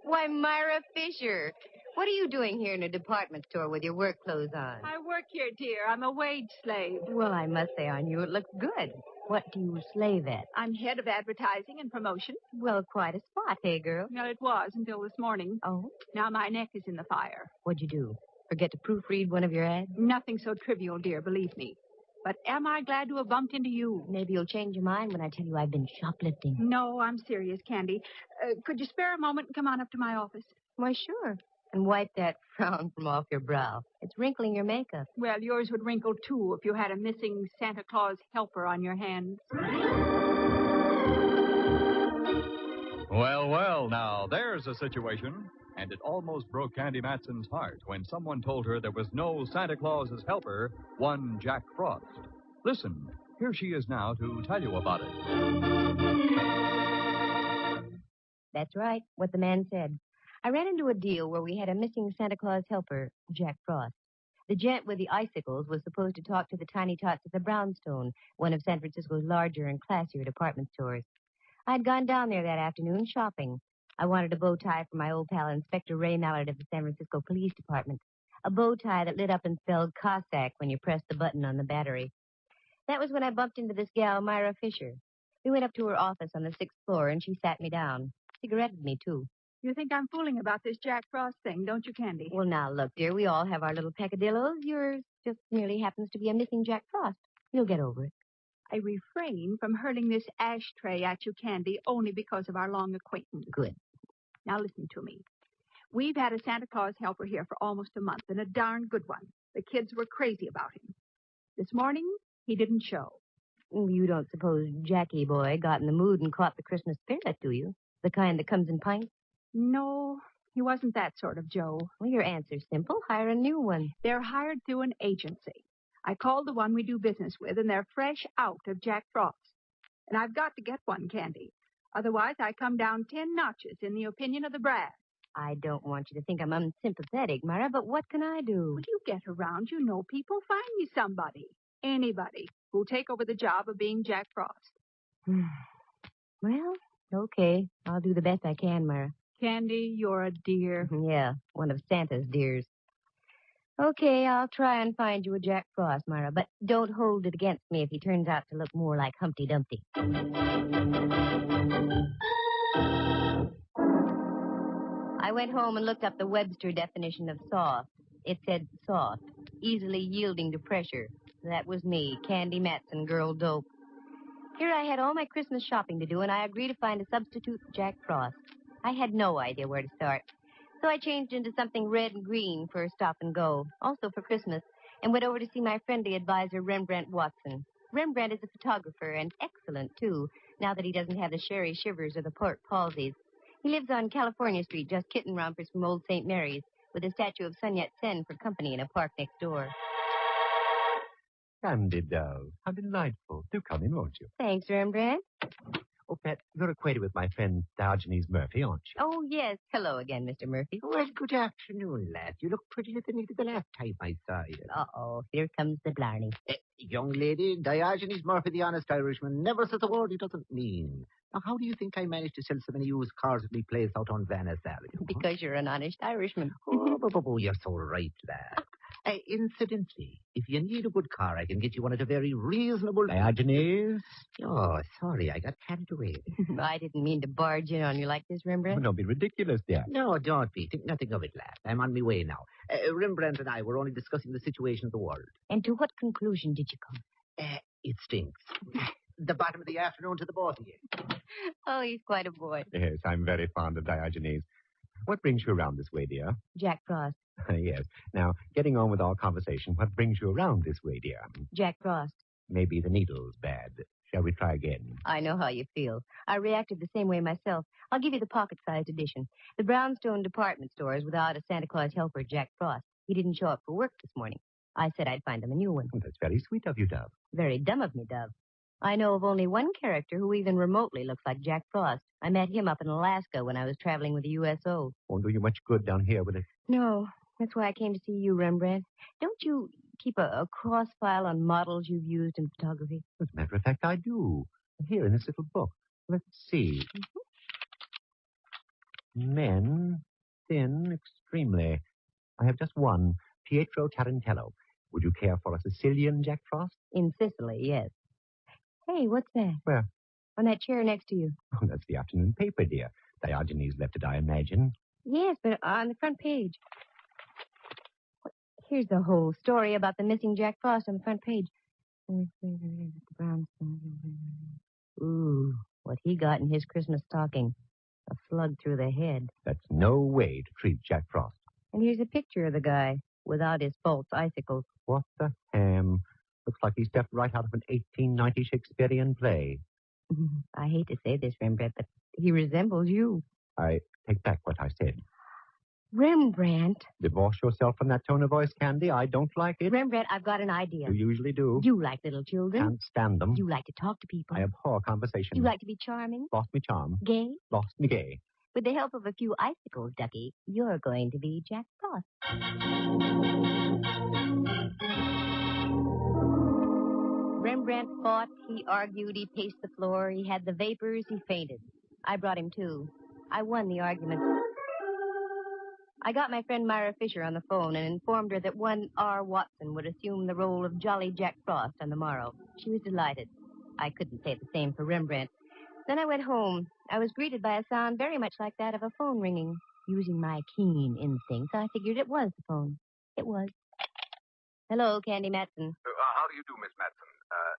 Why, Myra Fisher. What are you doing here in a department store with your work clothes on? I work here, dear. I'm a wage slave. Well, I must say on you it looks good. What do you slave at? I'm head of advertising and promotion. Well, quite a spot, hey, girl? Well, it was until this morning. Oh? Now my neck is in the fire. What'd you do? Forget to proofread one of your ads? Nothing so trivial, dear, believe me. But am I glad to have bumped into you? Maybe you'll change your mind when I tell you I've been shoplifting. No, I'm serious, Candy. Could you spare a moment and come on up to my office? Why, sure. And wipe that frown from off your brow. It's wrinkling your makeup. Well, yours would wrinkle, too, if you had a missing Santa Claus helper on your hands. Well, now, there's a situation. And it almost broke Candy Matson's heart when someone told her there was no Santa Claus's helper, one Jack Frost. Listen, here she is now to tell you about it. That's right, what the man said. I ran into a deal where we had a missing Santa Claus helper, Jack Frost. The gent with the icicles was supposed to talk to the tiny tots at the Brownstone, one of San Francisco's larger and classier department stores. I'd gone down there that afternoon shopping. I wanted a bow tie for my old pal, Inspector Ray Mallard of the San Francisco Police Department. A bow tie that lit up and spelled Cossack when you pressed the button on the battery. That was when I bumped into this gal, Myra Fisher. We went up to her office on the 6th floor, and she sat me down. Cigaretted me, too. You think I'm fooling about this Jack Frost thing, don't you, Candy? Well, now, look, dear, we all have our little peccadillos. Yours just merely happens to be a missing Jack Frost. You'll get over it. I refrain from hurling this ashtray at you, Candy, only because of our long acquaintance. Good. Now listen to me. We've had a Santa Claus helper here for almost a month, and a darn good one. The kids were crazy about him. This morning, he didn't show. You don't suppose Jackie boy got in the mood and caught the Christmas spirit, do you? The kind that comes in pints? No, he wasn't that sort of Joe. Well, your answer's simple. Hire a new one. They're hired through an agency. I called the one we do business with, and they're fresh out of Jack Frost. And I've got to get one, Candy. Otherwise, I come down 10 notches in the opinion of the brass. I don't want you to think I'm unsympathetic, Myra, but what can I do? Would you get around? You know people. Find me somebody. Anybody who'll take over the job of being Jack Frost. Well, okay. I'll do the best I can, Myra. Candy, you're a dear. Yeah, one of Santa's dears. Okay, I'll try and find you a Jack Frost, Myra, but don't hold it against me if he turns out to look more like Humpty Dumpty. I went home and looked up the Webster definition of soft. It said soft, easily yielding to pressure. That was me, Candy Matson, girl dope. Here I had all my Christmas shopping to do, and I agreed to find a substitute for Jack Frost. I had no idea where to start. So I changed into something red and green for a stop and go, also for Christmas, and went over to see my friendly advisor, Rembrandt Watson. Rembrandt is a photographer, and excellent, too, now that he doesn't have the sherry shivers or the pork palsies. He lives on California Street, just kitten rompers from Old St. Mary's, with a statue of Sun Yat-sen for company in a park next door. Candy doll, how delightful. Do come in, won't you? Thanks, Rembrandt. Oh, Pat, you're acquainted with my friend Diogenes Murphy, aren't you? Oh, yes. Hello again, Mr. Murphy. Well, good afternoon, lad. You look prettier than you did the last time I saw you. Uh-oh, here comes the blarney. Young lady, Diogenes Murphy, the honest Irishman, never says a word he doesn't mean. Now, how do you think I managed to sell so many used cars at me place out on Van Ness Avenue? Because you're an honest Irishman. Oh, you're so right, lad. Incidentally, if you need a good car, I can get you one at a very reasonable... Diogenes? Oh, sorry, I got carried away. I didn't mean to barge in on you like this, Rembrandt. Don't be ridiculous, dear. No, don't be. Think nothing of it, lad. I'm on my way now. Rembrandt and I were only discussing the situation of the world. And to what conclusion did you come? It stinks. The bottom of the afternoon to the both of you. Oh, he's quite a boy. Yes, I'm very fond of Diogenes. What brings you around this way, dear? Jack Frost. Yes. Now, getting on with our conversation, what brings you around this way, dear? Jack Frost. Maybe the needle's bad. Shall we try again? I know how you feel. I reacted the same way myself. I'll give you the pocket-sized edition. The Brownstone department store is without a Santa Claus helper, Jack Frost. He didn't show up for work this morning. I said I'd find him a new one. That's very sweet of you, Dove. Very dumb of me, Dove. I know of only one character who even remotely looks like Jack Frost. I met him up in Alaska when I was traveling with the USO. Won't do you much good down here, will it? No, that's why I came to see you, Rembrandt. Don't you keep a cross file on models you've used in photography? As a matter of fact, I do. Here in this little book. Let's see. Men, thin, extremely. I have just one, Pietro Tarantello. Would you care for a Sicilian Jack Frost? In Sicily, yes. Hey, what's that? Where? On that chair next to you. Oh, that's the afternoon paper, dear. Diogenes left it, I imagine. Yes, but on the front page. Here's the whole story about the missing Jack Frost on the front page. Ooh, what he got in his Christmas stocking. A slug through the head. That's no way to treat Jack Frost. And here's a picture of the guy without his false icicles. What the ham? Looks like he stepped right out of an 1890 Shakespearean play. I hate to say this, Rembrandt, but he resembles you. I take back what I said. Rembrandt. Divorce yourself from that tone of voice, Candy. I don't like it. Rembrandt, I've got an idea. You usually do. You like little children. Can't stand them. You like to talk to people. I abhor conversation. You like to be charming. Lost me charm. Gay. Lost me gay. With the help of a few icicles, Ducky, you're going to be Jack Frost. Rembrandt fought, he argued, he paced the floor, he had the vapors, he fainted. I brought him to. I won the argument. I got my friend Myra Fisher on the phone and informed her that one R. Watson would assume the role of Jolly Jack Frost on the morrow. She was delighted. I couldn't say the same for Rembrandt. Then I went home. I was greeted by a sound very much like that of a phone ringing. Using my keen instincts, I figured it was the phone. It was. Hello, Candy Matson. How do you do, Miss Matson?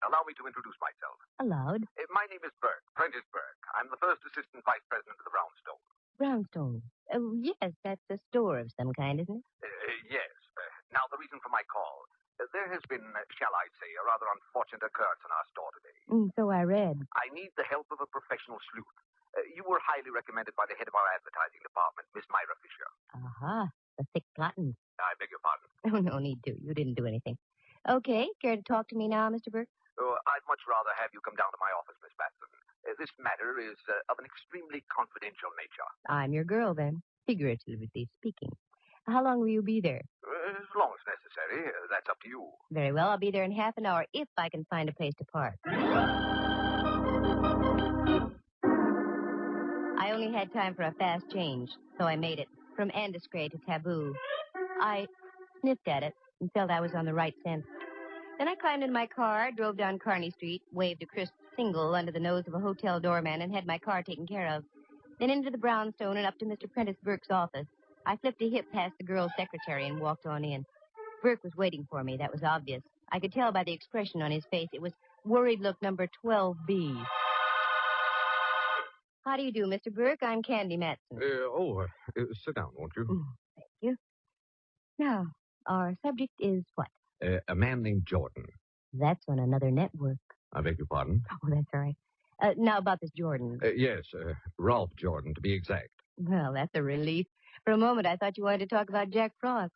Allow me to introduce myself. Allowed. My name is Berg, Prentice Berg. I'm the first assistant vice president of the Brownstone. Brownstone. Oh, yes, that's a store of some kind, isn't it? Yes. Now, the reason for my call. There has been, shall I say, a rather unfortunate occurrence in our store today. So I read. I need the help of a professional sleuth. You were highly recommended by the head of our advertising department, Miss Myra Fisher. Aha, the thick plotting. I beg your pardon. Oh, no need to. You didn't do anything. Okay, care to talk to me now, Mr. Burke? I'd much rather have you come down to my office, Miss Matson. This matter is of an extremely confidential nature. I'm your girl, then, figuratively speaking. How long will you be there? As long as necessary. That's up to you. Very well, I'll be there in half an hour if I can find a place to park. I only had time for a fast change, so I made it from Andescray to Taboo. I sniffed at it and felt I was on the right scent. Then I climbed in my car, drove down Kearney Street, waved a crisp single under the nose of a hotel doorman, and had my car taken care of. Then into the brownstone and up to Mr. Prentice Burke's office. I flipped a hip past the girl's secretary and walked on in. Burke was waiting for me. That was obvious. I could tell by the expression on his face. It was worried look number 12B. How do you do, Mr. Burke? I'm Candy Matson. Sit down, won't you? Thank you. Now, our subject is what? A man named Jordan. That's on another network. I beg your pardon? Oh, that's all right. Now about this Jordan. Yes, Ralph Jordan, to be exact. Well, that's a relief. For a moment, I thought you wanted to talk about Jack Frost.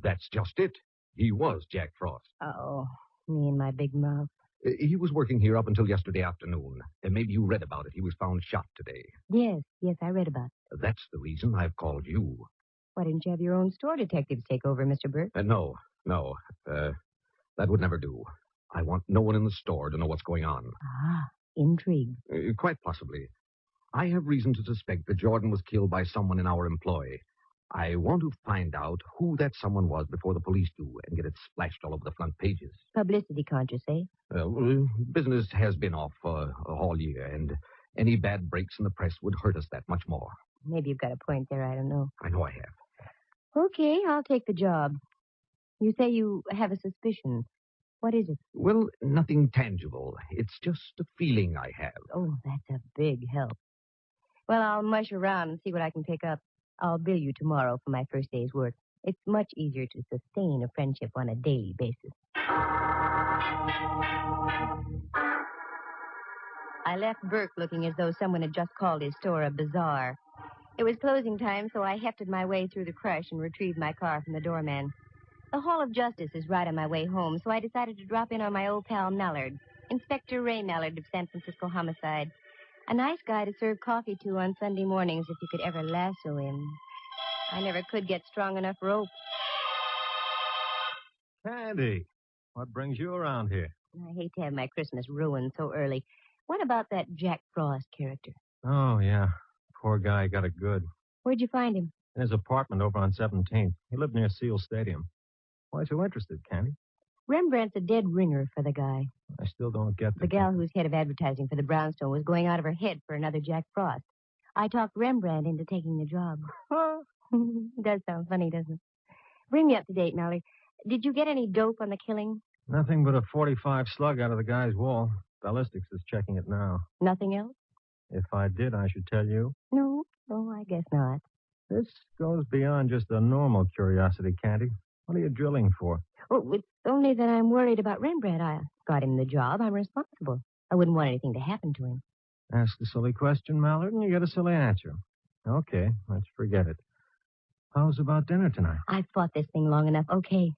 That's just it. He was Jack Frost. Oh, me and my big mouth. He was working here up until yesterday afternoon. Maybe you read about it. He was found shot today. Yes, I read about it. That's the reason I've called you. Why didn't you have your own store detectives take over, Mr. Burke? No. That would never do. I want no one in the store to know what's going on. Ah, intrigue. Quite possibly. I have reason to suspect that Jordan was killed by someone in our employ. I want to find out who that someone was before the police do and get it splashed all over the front pages. Publicity, can't you say? Business has been off all year, and any bad breaks in the press would hurt us that much more. Maybe you've got a point there. I don't know. I know I have. Okay, I'll take the job. You say you have a suspicion. What is it? Well, nothing tangible. It's just a feeling I have. Oh, that's a big help. Well, I'll mush around and see what I can pick up. I'll bill you tomorrow for my first day's work. It's much easier to sustain a friendship on a daily basis. I left Burke looking as though someone had just called his store a bazaar. It was closing time, so I hefted my way through the crush and retrieved my car from the doorman. The Hall of Justice is right on my way home, so I decided to drop in on my old pal Mallard, Inspector Ray Mallard of San Francisco Homicide. A nice guy to serve coffee to on Sunday mornings if you could ever lasso him. I never could get strong enough rope. Candy, what brings you around here? I hate to have my Christmas ruined so early. What about that Jack Frost character? Oh, yeah. Poor guy got it good. Where'd you find him? In his apartment over on 17th. He lived near Seal Stadium. Why so interested, Candy? Rembrandt's a dead ringer for the guy. I still don't get The gal who's head of advertising for the Brownstone was going out of her head for another Jack Frost. I talked Rembrandt into taking the job. It does sound funny, doesn't it? Bring me up to date, Mallard. Did you get any dope on the killing? Nothing but a .45 slug out of the guy's wall. Ballistics is checking it now. Nothing else? If I did, I should tell you. No, I guess not. This goes beyond just a normal curiosity, Candy. What are you drilling for? Oh, it's only that I'm worried about Rembrandt. I got him the job. I'm responsible. I wouldn't want anything to happen to him. Ask a silly question, Mallard, and you get a silly answer. Okay, let's forget it. How's about dinner tonight? I've fought this thing long enough. Okay.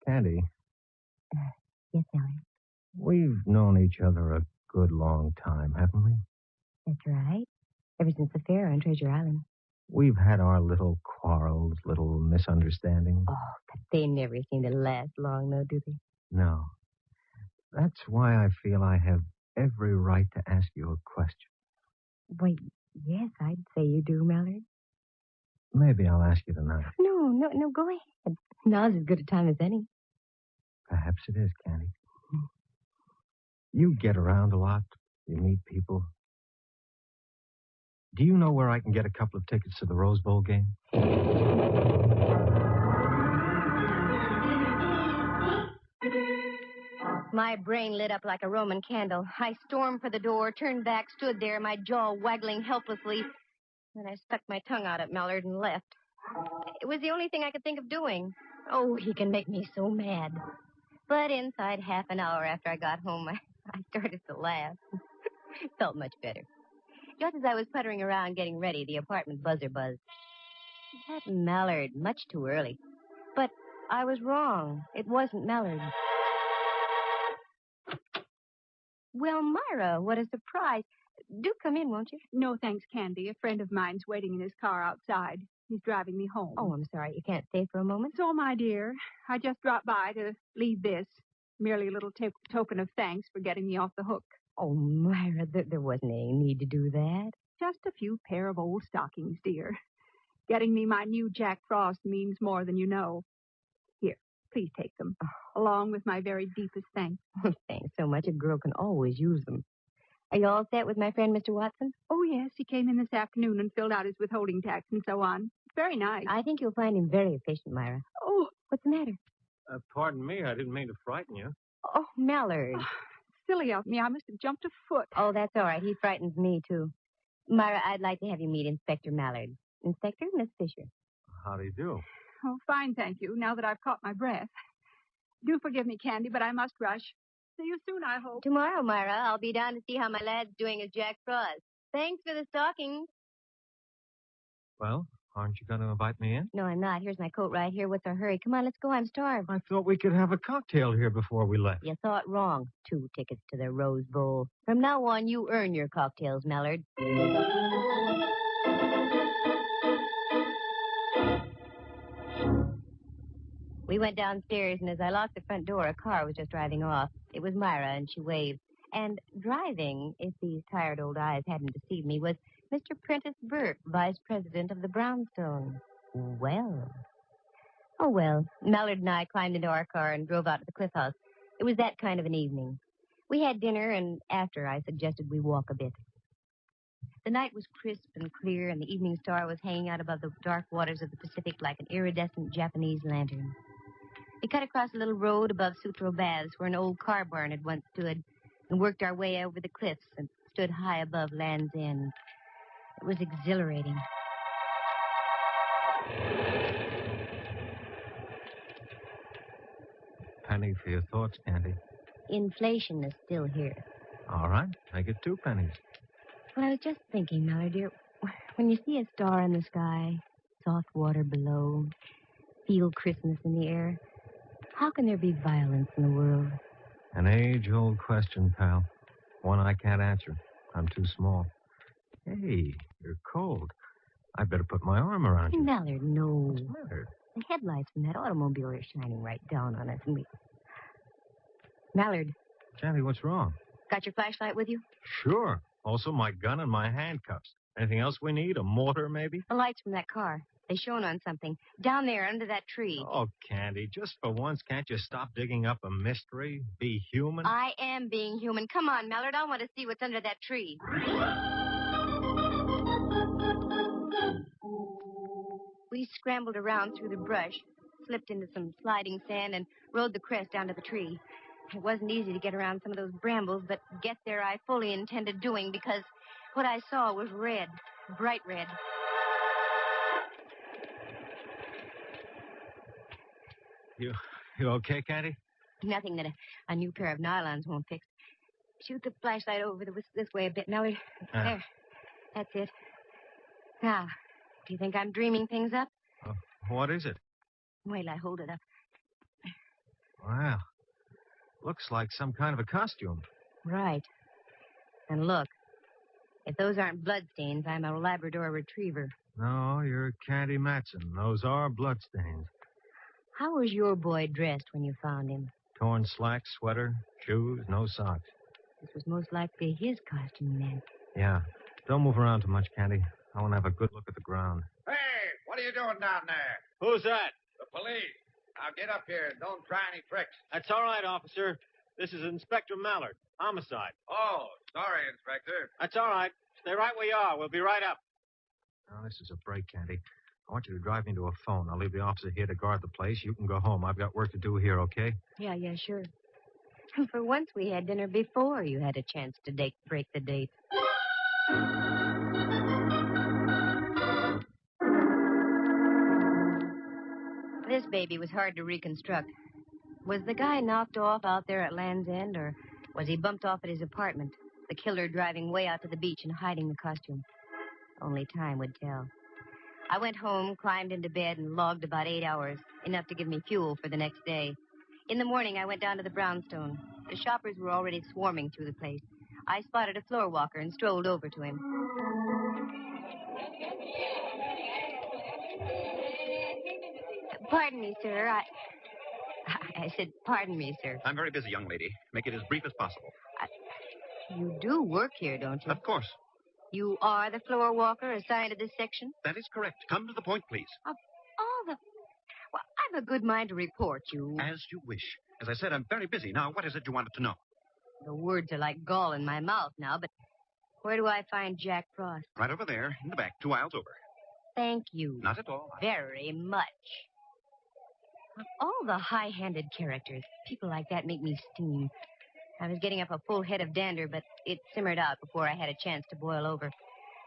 Candy. Yes, Mallard. We've known each other a good long time, haven't we? That's right. Ever since the fair on Treasure Island. We've had our little quarrels, little misunderstandings. Oh, but they never seem to last long, though, do they? No. That's why I feel I have every right to ask you a question. Wait, Yes, I'd say you do, Mallard. Maybe I'll ask you tonight. No, go ahead. Now's as good a time as any. Perhaps it is, Candy. You get around a lot. You meet people. Do you know where I can get a couple of tickets to the Rose Bowl game? My brain lit up like a Roman candle. I stormed for the door, turned back, stood there, my jaw waggling helplessly. Then I stuck my tongue out at Mallard and left. It was the only thing I could think of doing. Oh, he can make me so mad. But inside half an hour after I got home, I started to laugh. Felt much better. Just as I was puttering around getting ready, the apartment buzzer buzzed. That Mallard, much too early. But I was wrong. It wasn't Mallard. Well, Myra, what a surprise. Do come in, won't you? No, thanks, Candy. A friend of mine's waiting in his car outside. He's driving me home. Oh, I'm sorry. You can't stay for a moment? So, my dear, I just dropped by to leave this. Merely a little token of thanks for getting me off the hook. Oh, Myra, there wasn't any need to do that. Just a few pair of old stockings, dear. Getting me my new Jack Frost means more than you know. Here, please take them, along with my very deepest thanks. Thanks so much. A girl can always use them. Are you all set with my friend, Mr. Watson? Oh, yes. He came in this afternoon and filled out his withholding tax and so on. Very nice. I think you'll find him very efficient, Myra. Oh. What's the matter? Pardon me. I didn't mean to frighten you. Oh, Mallard. Silly of me. I must have jumped a foot. Oh, that's all right. He frightens me, too. Myra, I'd like to have you meet Inspector Mallard. Inspector, Miss Fisher. How do you do? Oh, fine, thank you, now that I've caught my breath. Do forgive me, Candy, but I must rush. See you soon, I hope. Tomorrow, Myra, I'll be down to see how my lad's doing as Jack Frost. Thanks for the stockings. Well, aren't you going to invite me in? No, I'm not. Here's my coat right here. What's our hurry? Come on, let's go. I'm starved. I thought we could have a cocktail here before we left. You thought wrong. 2 tickets to the Rose Bowl. From now on, you earn your cocktails, Mallard. We went downstairs, and as I locked the front door, a car was just driving off. It was Myra, and she waved. And driving, if these tired old eyes hadn't deceived me, was Mr. Prentice Burke, vice president of the Brownstone. Well. Oh, well. Mallard and I climbed into our car and drove out to the Cliff House. It was that kind of an evening. We had dinner, and after, I suggested we walk a bit. The night was crisp and clear, and the evening star was hanging out above the dark waters of the Pacific like an iridescent Japanese lantern. We cut across a little road above Sutro Baths, where an old car barn had once stood, and worked our way over the cliffs and stood high above Land's End. It was exhilarating. Penny for your thoughts, Candy. Inflation is still here. All right, take it 2 pennies. Well, I was just thinking, Mallard, dear, when you see a star in the sky, soft water below, feel Christmas in the air, how can there be violence in the world? An age-old question, pal. One I can't answer. I'm too small. Hey, you're cold. I'd better put my arm around you. Mallard, no. What's the matter? The headlights from that automobile are shining right down on us, and we... Mallard. Candy, what's wrong? Got your flashlight with you? Sure. Also my gun and my handcuffs. Anything else we need? A mortar, maybe? The lights from that car. They shone on something. Down there, under that tree. Oh, Candy, just for once, can't you stop digging up a mystery? Be human? I am being human. Come on, Mallard. I want to see what's under that tree. We scrambled around through the brush, slipped into some sliding sand, and rode the crest down to the tree. It wasn't easy to get around some of those brambles, but get there I fully intended doing because what I saw was red, bright red. You okay, Candy? Nothing that a new pair of nylons won't fix. Shoot the flashlight over this way a bit, Mallard. There. That's it. Now, do you think I'm dreaming things up? What is it? Wait till I hold it up. Wow. Looks like some kind of a costume. Right. And look, if those aren't bloodstains, I'm a Labrador retriever. No, you're Candy Matson. Those are bloodstains. How was your boy dressed when you found him? Torn slacks, sweater, shoes, no socks. This was most likely his costume, then. Yeah. Don't move around too much, Candy. I want to have a good look at the ground. Hey, what are you doing down there? Who's that? The police. Now get up here and don't try any tricks. That's all right, officer. This is Inspector Mallard. Homicide. Oh, sorry, Inspector. That's all right. Stay right where you are. We'll be right up. Now, this is a break, Candy. I want you to drive me to a phone. I'll leave the officer here to guard the place. You can go home. I've got work to do here, okay? Yeah, sure. For once, we had dinner before you had a chance to break the date. This baby was hard to reconstruct. Was the guy knocked off out there at Land's End, or was he bumped off at his apartment? The killer driving way out to the beach and hiding the costume? Only time would tell. I went home, climbed into bed, and logged about 8 hours, enough to give me fuel for the next day. In the morning, I went down to the brownstone. The shoppers were already swarming through the place. I spotted a floor walker and strolled over to him. Pardon me, sir. I said, pardon me, sir. I'm very busy, young lady. Make it as brief as possible. You do work here, don't you? Of course. You are the floor walker assigned to this section? That is correct. Come to the point, please. Of all the... Well, I've a good mind to report you. As you wish. As I said, I'm very busy. Now, what is it you wanted to know? The words are like gall in my mouth now, but where do I find Jack Frost? Right over there, in the back, 2 aisles over. Thank you. Not at all. Very much. Of all the high-handed characters, people like that make me steam. I was getting up a full head of dander, but it simmered out before I had a chance to boil over.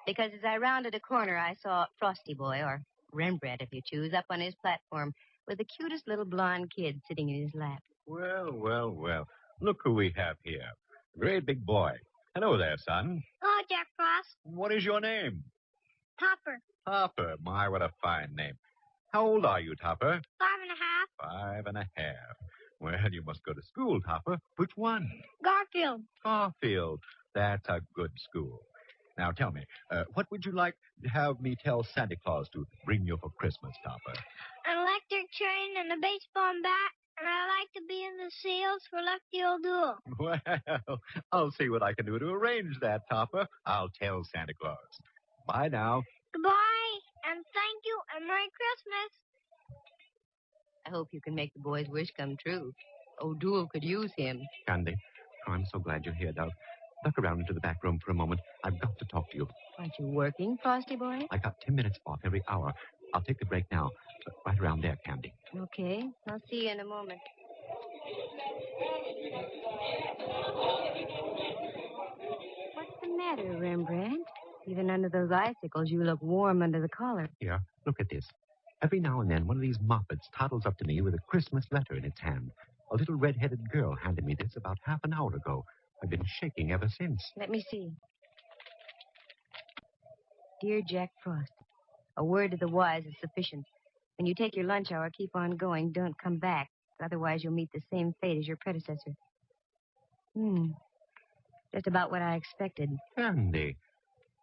Because as I rounded a corner, I saw Frosty Boy, or Rembrandt, if you choose, up on his platform with the cutest little blonde kid sitting in his lap. Well, well, well. Look who we have here. Great big boy. Hello there, son. Hello, Jack Frost. What is your name? Topper. Topper. My, what a fine name. How old are you, Topper? 5.5. 5.5. Well, you must go to school, Topper. Which one? Garfield. Garfield. That's a good school. Now, tell me, what would you like to have me tell Santa Claus to bring you for Christmas, Topper? An electric train and a baseball bat, and I like to be in the seals for Lefty O'Doul. Well, I'll see what I can do to arrange that, Topper. I'll tell Santa Claus. Bye now. Goodbye, and thank you, and Merry Christmas. I hope you can make the boy's wish come true. O'Doul could use him. Candy, I'm so glad you're here, Dove. Duck around into the back room for a moment. I've got to talk to you. Aren't you working, Frosty Boy? I got 10 minutes off every hour. I'll take the break now. Right around there, Candy. Okay. I'll see you in a moment. What's the matter, Rembrandt? Even under those icicles, you look warm under the collar. Here, look at this. Every now and then, one of these moppets toddles up to me with a Christmas letter in its hand. A little red-headed girl handed me this about half an hour ago. I've been shaking ever since. Let me see. Dear Jack Frost, a word to the wise is sufficient. When you take your lunch hour, keep on going. Don't come back. Otherwise, you'll meet the same fate as your predecessor. Just about what I expected. Candy,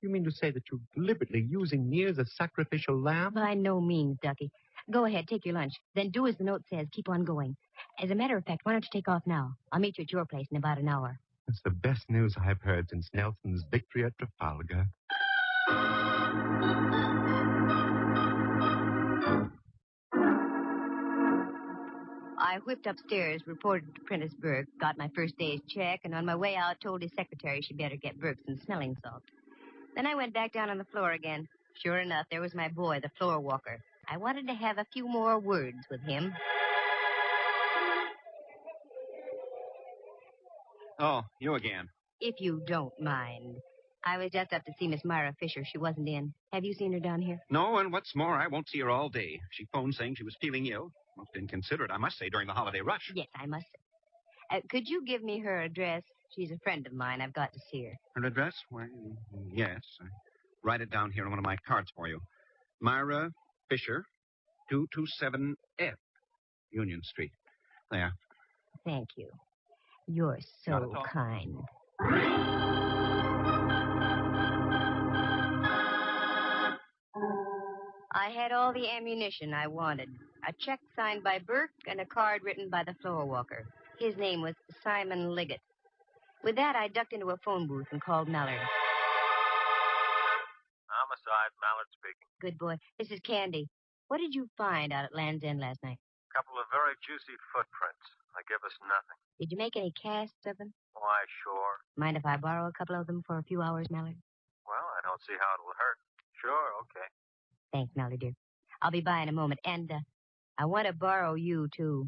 you mean to say that you're deliberately using me as a sacrificial lamb? By no means, Ducky. Go ahead, take your lunch. Then do as the note says. Keep on going. As a matter of fact, why don't you take off now? I'll meet you at your place in about an hour. That's the best news I've heard since Nelson's victory at Trafalgar. I whipped upstairs, reported to Prentice Burke, got my first day's check, and on my way out told his secretary she'd better get Burke some smelling salt. Then I went back down on the floor again. Sure enough, there was my boy, the floor walker. I wanted to have a few more words with him. Oh, you again. If you don't mind. I was just up to see Miss Myra Fisher. She wasn't in. Have you seen her down here? No, and what's more, I won't see her all day. She phoned saying she was feeling ill. Most inconsiderate, I must say, during the holiday rush. Yes, I must say. Could you give me her address? She's a friend of mine. I've got to see her. Her address? Why, yes. Write it down here on one of my cards for you. Myra Fisher, 227F, Union Street. There. Thank you. You're so kind. I had all the ammunition I wanted. A check signed by Burke and a card written by the floor walker. His name was Simon Liggett. With that, I ducked into a phone booth and called Mallard. speaking. Good boy. This is Candy. What did you find out at Land's End last night? A couple of very juicy footprints. They give us nothing. Did you make any casts of them? Why, sure. Mind if I borrow a couple of them for a few hours, Mallard? Well, I don't see how it'll hurt. Sure, okay. Thanks, Mallard, dear. I'll be by in a moment. And I want to borrow you, too.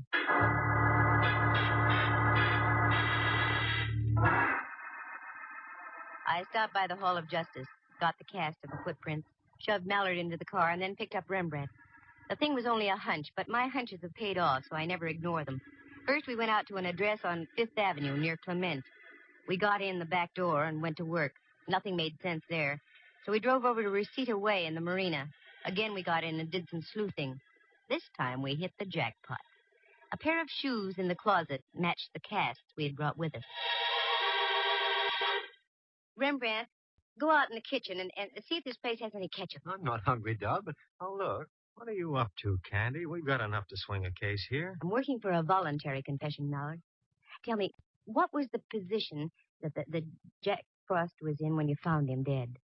I stopped by the Hall of Justice, got the cast of the footprints, shoved Mallard into the car, and then picked up Rembrandt. The thing was only a hunch, but my hunches have paid off, so I never ignore them. First, we went out to an address on 5th Avenue near Clement. We got in the back door and went to work. Nothing made sense there. So we drove over to Reseda Way in the marina. Again, we got in and did some sleuthing. This time, we hit the jackpot. A pair of shoes in the closet matched the casts we had brought with us. Rembrandt, go out in the kitchen and see if this place has any ketchup. I'm not hungry, Dub, but I'll look. What are you up to, Candy? We've got enough to swing a case here. I'm working for a voluntary confession, Mallard. Tell me, what was the position that the Jack Frost was in when you found him dead?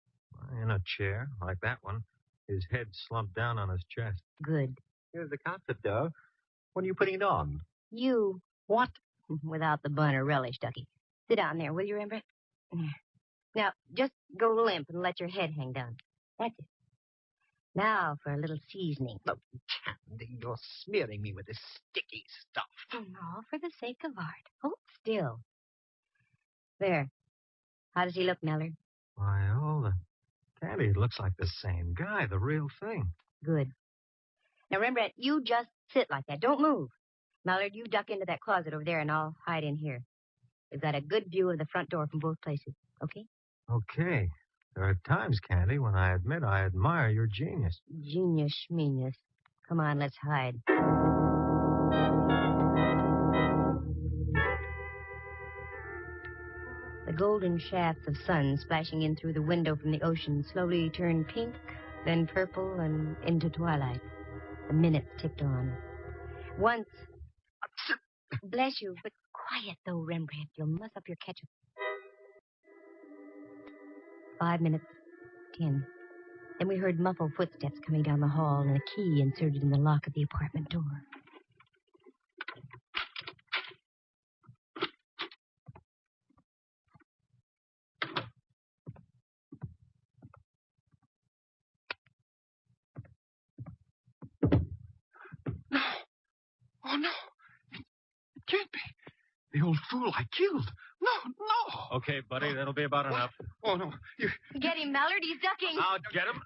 In a chair, like that one. His head slumped down on his chest. Good. Here's the concert, Dove. When are you putting it on? You. What? Without the bun or relish, Ducky. Sit down there, will you, Rembrandt? Now, just go limp and let your head hang down. That's it. Now for a little seasoning. Oh, Candy, you're smearing me with this sticky stuff. Oh, no, for the sake of art. Hold still. There. How does he look, Mallard? Why, Candy, it looks like the same guy, the real thing. Good. Now, Rembrandt, you just sit like that. Don't move. Mallard, you duck into that closet over there, and I'll hide in here. We've got a good view of the front door from both places. Okay? Okay. There are times, Candy, when I admit I admire your genius. Genius, schmenius. Come on, let's hide. The golden shafts of sun splashing in through the window from the ocean slowly turned pink, then purple, and into twilight. The minutes ticked on. Once... Bless you, but quiet, though, Rembrandt. You'll muss up your ketchup. 5 minutes, 10. Then we heard muffled footsteps coming down the hall and a key inserted in the lock of the apartment door. No. Oh, no. It can't be. The old fool I killed. No. Okay, buddy, that'll be about enough. Oh, no. You... Get him, Mallard. He's ducking. I'll get him.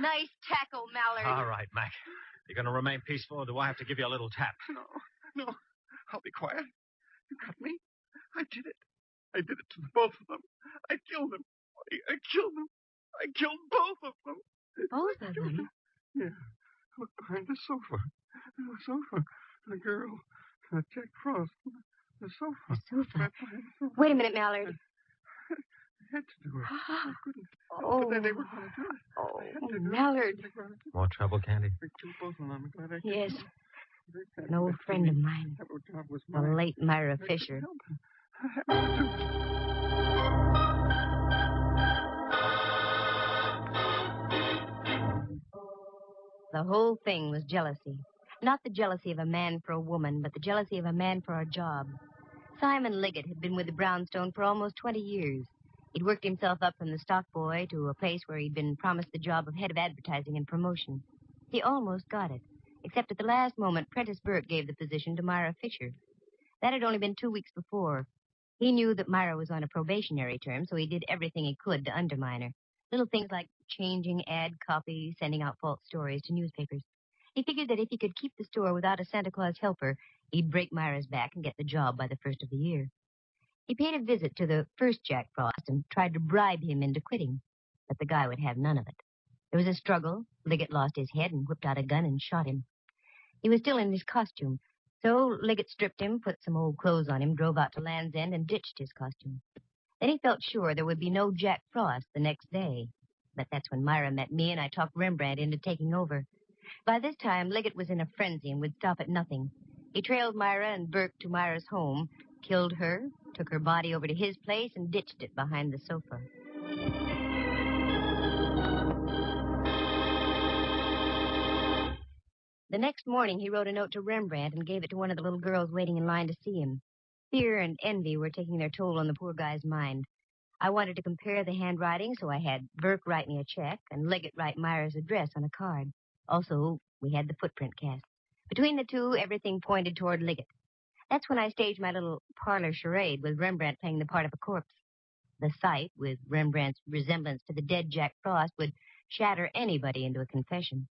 Nice tackle, Mallard. All right, Mac. You're going to remain peaceful, or do I have to give you a little tap? No. I'll be quiet. You got me. I did it. I did it to both of them. I killed them. I killed them. I killed both of them. Both of them? Yeah. Look behind the sofa. The sofa. The girl. Jack Frost. The sofa. The sofa? Right behind the sofa. Wait a minute, Mallard. I had to do it. I couldn't. Oh. But then they were going to do it. Oh, Mallard. More trouble, Candy? I killed both of them. I'm glad I killed Yes. them. An old friend of mine. That job was The mine. late Myra Fisher. The whole thing was jealousy. Not the jealousy of a man for a woman, but the jealousy of a man for a job. Simon Liggett had been with the Brownstone for almost 20 years. He'd worked himself up from the stock boy to a place where he'd been promised the job of head of advertising and promotion. He almost got it, except at the last moment, Prentice Burt gave the position to Myra Fisher. That had only been 2 weeks before. He knew that Myra was on a probationary term, so he did everything he could to undermine her. Little things like changing ad copy, sending out false stories to newspapers. He figured that if he could keep the store without a Santa Claus helper, he'd break Myra's back and get the job by the first of the year. He paid a visit to the first Jack Frost and tried to bribe him into quitting, but the guy would have none of it. There was a struggle. Liggett lost his head and whipped out a gun and shot him. He was still in his costume, so Liggett stripped him, put some old clothes on him, drove out to Land's End, and ditched his costume. Then he felt sure there would be no Jack Frost the next day. But that's when Myra met me, and I talked Rembrandt into taking over. By this time, Liggett was in a frenzy and would stop at nothing. He trailed Myra and Burke to Myra's home, killed her, took her body over to his place, and ditched it behind the sofa. The next morning, he wrote a note to Rembrandt and gave it to one of the little girls waiting in line to see him. Fear and envy were taking their toll on the poor guy's mind. I wanted to compare the handwriting, so I had Burke write me a check and Liggett write Myra's address on a card. Also, we had the footprint cast. Between the two, everything pointed toward Liggett. That's when I staged my little parlor charade with Rembrandt playing the part of a corpse. The sight, with Rembrandt's resemblance to the dead Jack Frost, would shatter anybody into a confession.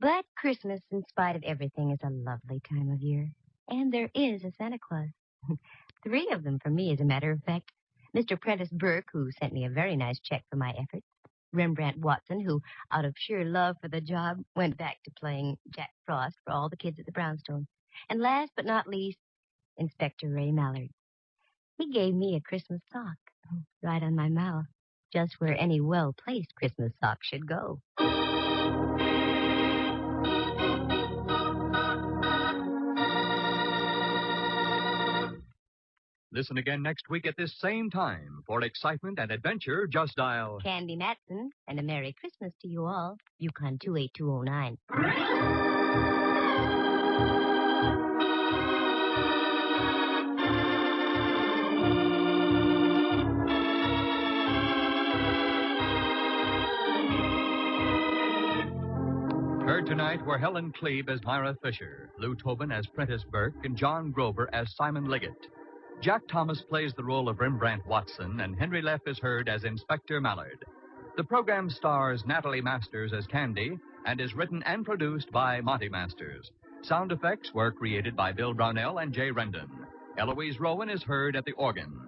But Christmas, in spite of everything, is a lovely time of year. And there is a Santa Claus. 3 of them for me, as a matter of fact. Mr. Prentice Burke, who sent me a very nice check for my efforts. Rembrandt Watson, who, out of sheer love for the job, went back to playing Jack Frost for all the kids at the Brownstone. And last but not least, Inspector Ray Mallard. He gave me a Christmas sock, right on my mouth, just where any well-placed Christmas sock should go. Listen again next week at this same time. For excitement and adventure, just dial Candy Matson, and a Merry Christmas to you all. Yukon 28209. Heard tonight were Helen Klebe as Myra Fisher, Lou Tobin as Prentice Burke, and John Grover as Simon Liggett. Jack Thomas plays the role of Rembrandt Watson, and Henry Leff is heard as Inspector Mallard. The program stars Natalie Masters as Candy and is written and produced by Monty Masters. Sound effects were created by Bill Brownell and Jay Rendon. Eloise Rowan is heard at the organ.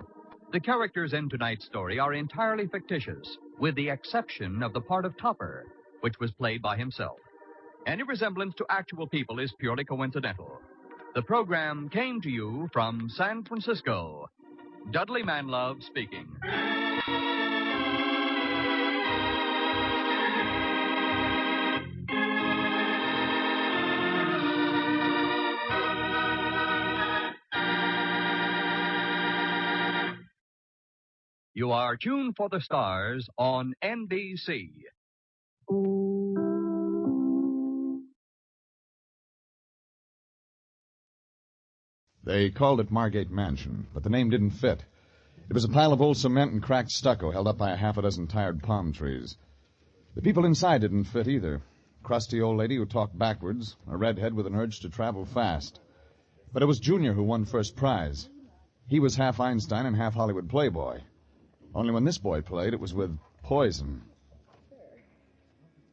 The characters in tonight's story are entirely fictitious, with the exception of the part of Topper, which was played by himself. Any resemblance to actual people is purely coincidental. The program came to you from San Francisco. Dudley Manlove speaking. You are tuned for the stars on NBC. They called it Margate Mansion, but the name didn't fit. It was a pile of old cement and cracked stucco held up by a half a dozen tired palm trees. The people inside didn't fit either. Crusty old lady who talked backwards, a redhead with an urge to travel fast. But it was Junior who won first prize. He was half Einstein and half Hollywood playboy. Only when this boy played, it was with poison.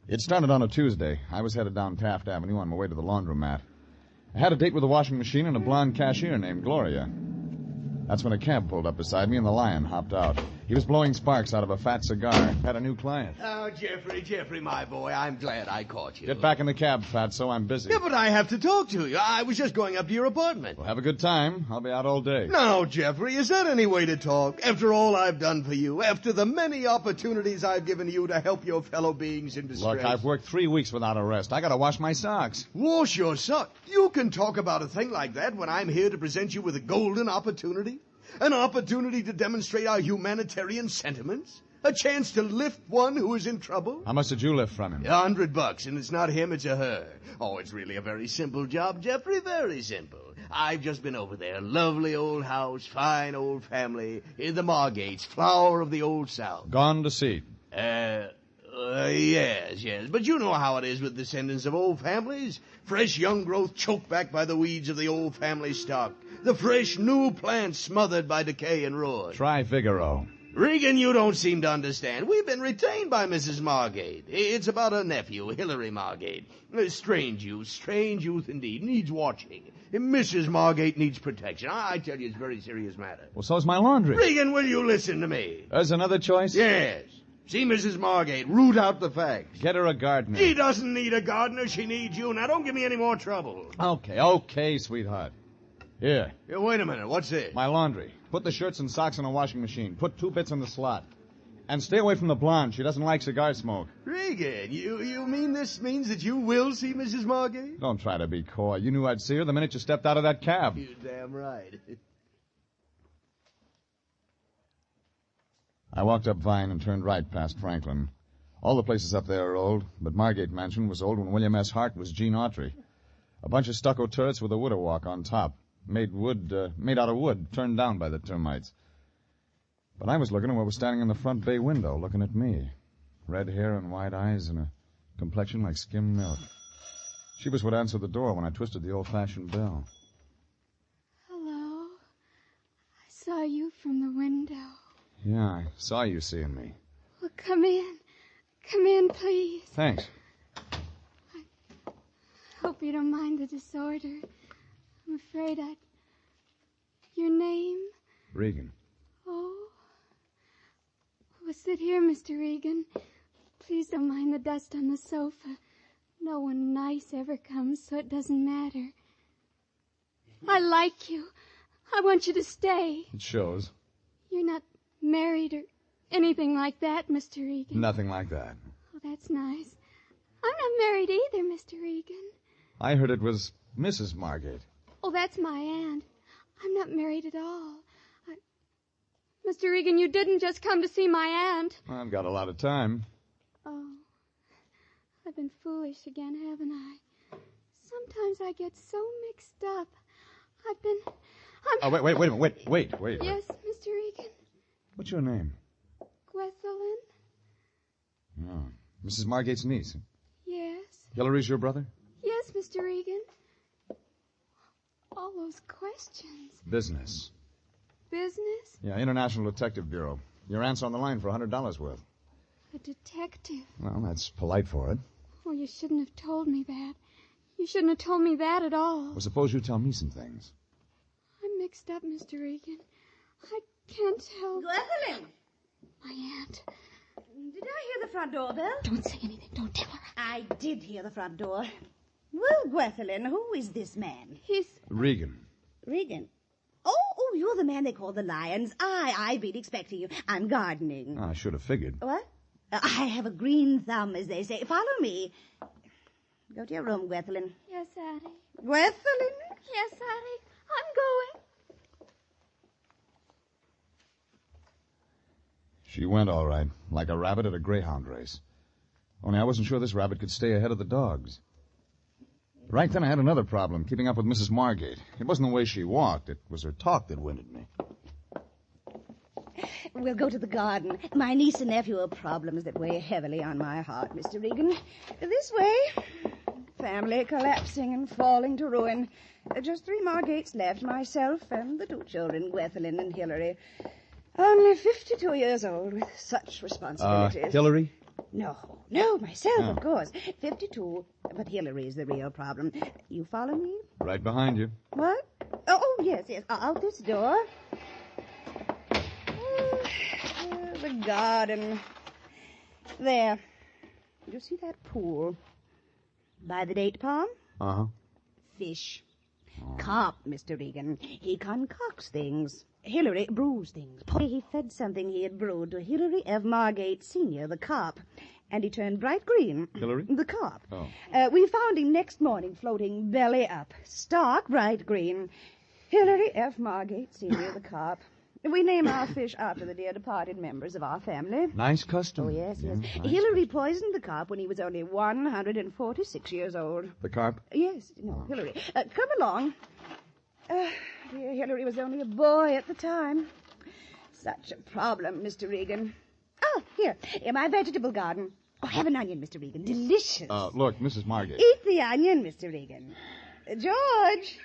It started on a Tuesday. I was headed down Taft Avenue on my way to the laundromat. I had a date with a washing machine and a blonde cashier named Gloria. That's when a cab pulled up beside me and the Lion hopped out. He was blowing sparks out of a fat cigar. Had a new client. Oh, Jeffrey, my boy, I'm glad I caught you. Get back in the cab, Fatso. I'm busy. Yeah, but I have to talk to you. I was just going up to your apartment. Well, have a good time. I'll be out all day. No, Jeffrey, is that any way to talk? After all I've done for you, after the many opportunities I've given you to help your fellow beings in distress. Look, I've worked 3 weeks without a rest. I gotta wash my socks. Wash your socks? You can talk about a thing like that when I'm here to present you with a golden opportunity? An opportunity to demonstrate our humanitarian sentiments? A chance to lift one who is in trouble? How much did you lift from him? $100, and it's not him, it's a her. Oh, it's really a very simple job, Jeffrey, very simple. I've just been over there. Lovely old house, fine old family. In the Margates, flower of the old South. Gone to seed. Yes. But you know how it is with descendants of old families. Fresh young growth choked back by the weeds of the old family stock. The fresh new plants smothered by decay and ruin. Try Figaro. Regan, you don't seem to understand. We've been retained by Mrs. Margate. It's about her nephew, Hilary Margate. Strange youth indeed. Needs watching. Mrs. Margate needs protection. I tell you, it's a very serious matter. Well, so's my laundry. Regan, will you listen to me? There's another choice? Yes. See Mrs. Margate. Root out the facts. Get her a gardener. She doesn't need a gardener. She needs you. Now, don't give me any more trouble. Okay, sweetheart. Here. Wait a minute. What's this? My laundry. Put the shirts and socks in a washing machine. Put 2 bits in the slot. And stay away from the blonde. She doesn't like cigar smoke. Regan, you mean this means that you will see Mrs. Margate? Don't try to be coy. You knew I'd see her the minute you stepped out of that cab. You're damn right. I walked up Vine and turned right past Franklin. All the places up there are old, but Margate Mansion was old when William S. Hart was Gene Autry. A bunch of stucco turrets with a widow walk on top, made out of wood, turned down by the termites. But I was looking at what was standing in the front bay window, looking at me. Red hair and white eyes and a complexion like skim milk. She was what answered the door when I twisted the old-fashioned bell. Hello. I saw you from the window. Yeah, I saw you seeing me. Well, come in. Come in, please. Thanks. I hope you don't mind the disorder. I'm afraid Your name? Regan. Oh. Well, sit here, Mr. Regan. Please don't mind the dust on the sofa. No one nice ever comes, so it doesn't matter. I like you. I want you to stay. It shows. You're not married or anything like that, Mr. Regan. Nothing like that. Oh, that's nice. I'm not married either, Mr. Regan. I heard it was Mrs. Margate. Oh, that's my aunt. I'm not married at all. Mr. Regan, you didn't just come to see my aunt. I've got a lot of time. Oh, I've been foolish again, haven't I? Sometimes I get so mixed up. Oh, wait a minute. Wait. Yes, Mr. Regan. What's your name? Gwethelyn? Oh, Mrs. Margate's niece. Yes. Hillary's your brother? Yes, Mr. Regan. All those questions. Business. Business? Yeah, International Detective Bureau. Your aunt's on the line for $100 worth. A detective? Well, that's polite for it. Oh, you shouldn't have told me that. You shouldn't have told me that at all. Well, suppose you tell me some things. I'm mixed up, Mr. Regan. I can't help... Gwethelyn! My aunt. Did I hear the front door bell? Don't say anything. Don't tell her. I did hear the front door. Well, Gwethelyn, who is this man? He's... Regan. Regan? Oh, you're the man they call the Lions. I've been expecting you. I'm gardening. I should have figured. What? I have a green thumb, as they say. Follow me. Go to your room, Gwethelyn. Yes, Addie. Gwethelyn? Yes, Addie. I'm going. She went all right, like a rabbit at a greyhound race. Only I wasn't sure this rabbit could stay ahead of the dogs. Right then I had another problem, keeping up with Mrs. Margate. It wasn't the way she walked. It was her talk that winded me. We'll go to the garden. My niece and nephew are problems that weigh heavily on my heart, Mr. Regan. This way. Family collapsing and falling to ruin. Just 3 Margates left, myself and the 2 children, Gwethelyn and Hillary. Only 52 years old with such responsibilities. Hillary? No, myself, of course. 52, but Hillary's the real problem. You follow me? Right behind you. What? Oh, yes. Out this door. The garden. There. You see that pool? By the date palm? Uh-huh. Fish. Carp, Mr. Regan. He concocts things. Hillary brews things. He fed something he had brewed to Hilary F. Margate Sr., the carp, and he turned bright green. Hillary? The carp. Oh. We found him next morning floating belly up, stark bright green. Hilary F. Margate Sr., the carp. We name our fish after the dear departed members of our family. Nice custom. Oh, yes. Nice. Hillary poisoned the carp when he was only 146 years old. The carp? Yes. No, Hillary. Come along. Dear Hillary was only a boy at the time. Such a problem, Mr. Regan. Oh, here, in my vegetable garden. Oh, have an onion, Mr. Regan. Delicious. Look, Mrs. Margate. Eat the onion, Mr. Regan. George!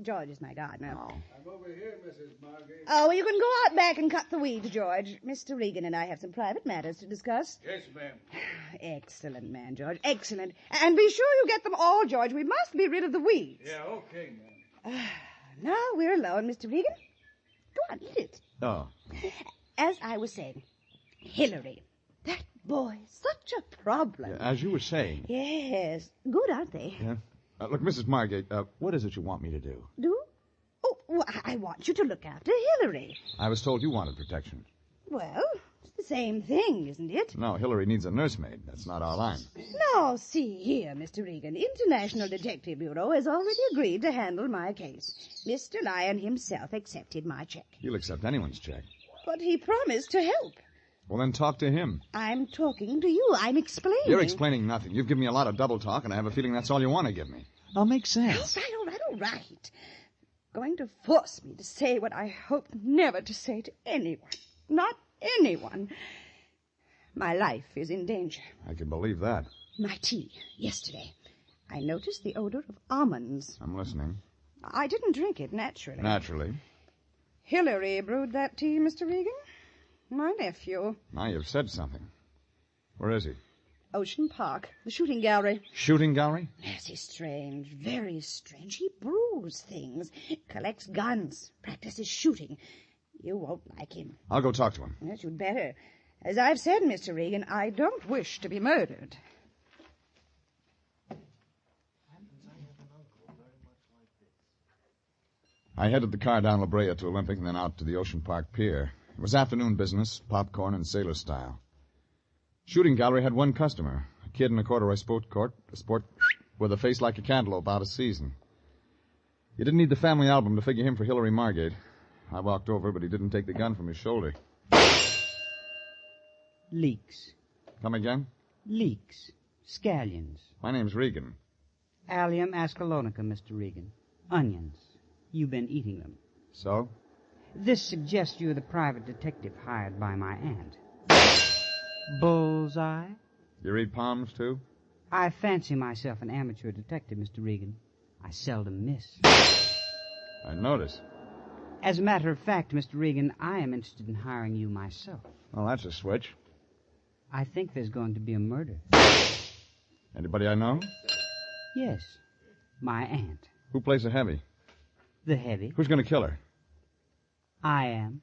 George is my gardener. Oh. I'm over here, Mrs. Margate. Oh, well, you can go out back and cut the weeds, George. Mr. Regan and I have some private matters to discuss. Yes, ma'am. Excellent, man, George. Excellent. And be sure you get them all, George. We must be rid of the weeds. Yeah, okay, ma'am. Now we're alone, Mr. Regan. Go on, eat it. Oh. As I was saying, Hillary. That boy, such a problem. Yeah, as you were saying. Yes. Good, aren't they? Yeah. Look, Mrs. Margate, what is it you want me to do? Do? Oh, well, I want you to look after Hillary. I was told you wanted protection. Well, it's the same thing, isn't it? No, Hillary needs a nursemaid. That's not our line. Now, see here, Mr. Regan. International Detective Bureau has already agreed to handle my case. Mr. Lyon himself accepted my check. He'll accept anyone's check. But he promised to help. Well, then talk to him. I'm talking to you. I'm explaining. You're explaining nothing. You've given me a lot of double talk, and I have a feeling that's all you want to give me. Now, make sense. All right. Going to force me to say what I hope never to say to anyone. Not anyone. My life is in danger. I can believe that. My tea, yesterday. I noticed the odor of almonds. I'm listening. I didn't drink it, naturally. Naturally. Hillary brewed that tea, Mr. Regan. My nephew. Now you've said something. Where is he? Ocean Park, the shooting gallery. Shooting gallery? Yes, he's strange, very strange. He brews things, collects guns, practices shooting. You won't like him. I'll go talk to him. Yes, you'd better. As I've said, Mr. Regan, I don't wish to be murdered. I headed the car down La Brea to Olympic and then out to the Ocean Park Pier. It was afternoon business, popcorn and sailor style. Shooting gallery had one customer, a kid in a corduroy sport with a face like a cantaloupe out of season. You didn't need the family album to figure him for Hillary Margate. I walked over, but he didn't take the gun from his shoulder. Leeks. Come again? Leeks. Scallions. My name's Regan. Allium ascalonica, Mr. Regan. Onions. You've been eating them. So? This suggests you're the private detective hired by my aunt. Bullseye? You read palms, too? I fancy myself an amateur detective, Mr. Regan. I seldom miss. I notice. As a matter of fact, Mr. Regan, I am interested in hiring you myself. Well, that's a switch. I think there's going to be a murder. Anybody I know? Yes. My aunt. Who plays the heavy? The heavy? Who's going to kill her? I am.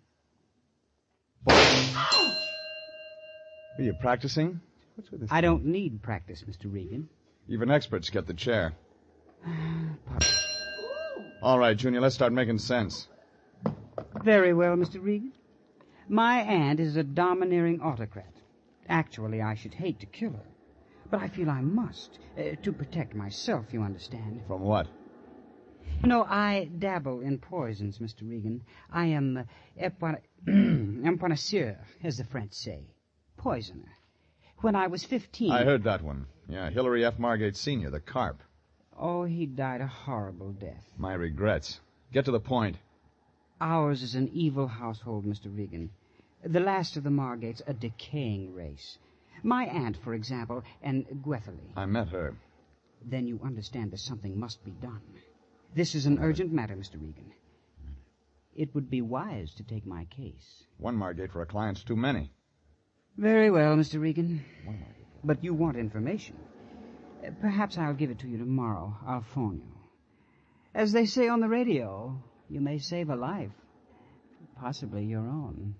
Are you practicing? What's with this? I don't need practice, Mr. Regan. Even experts get the chair. All right, Junior, let's start making sense. Very well, Mr. Regan. My aunt is a domineering autocrat. Actually, I should hate to kill her. But I feel I must, to protect myself, you understand. From what? No, I dabble in poisons, Mr. Regan. I am empoisonneur, as the French say. Poisoner. When I was 15... I heard that one. Yeah, Hillary F. Margate Sr., the carp. Oh, he died a horrible death. My regrets. Get to the point. Ours is an evil household, Mr. Regan. The last of the Margates, a decaying race. My aunt, for example, and Gwetherly. I met her. Then you understand that something must be done. This is an urgent matter, Mr. Regan. It would be wise to take my case. One Margate for a client's too many. Very well, Mr. Regan. But you want information. Perhaps I'll give it to you tomorrow. I'll phone you. As they say on the radio, you may save a life. Possibly your own.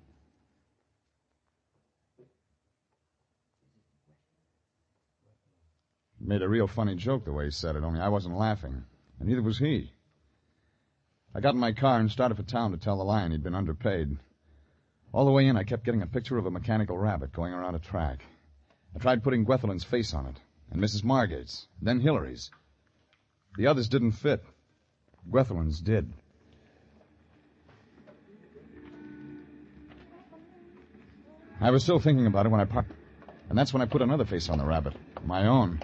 Made a real funny joke the way he said it, only I wasn't laughing. And neither was he. I got in my car and started for town to tell the lion he'd been underpaid. All the way in, I kept getting a picture of a mechanical rabbit going around a track. I tried putting Gwetherlin's face on it, and Mrs. Margate's, then Hillary's. The others didn't fit. Gwetherlin's did. I was still thinking about it when I parked, and that's when I put another face on the rabbit, my own.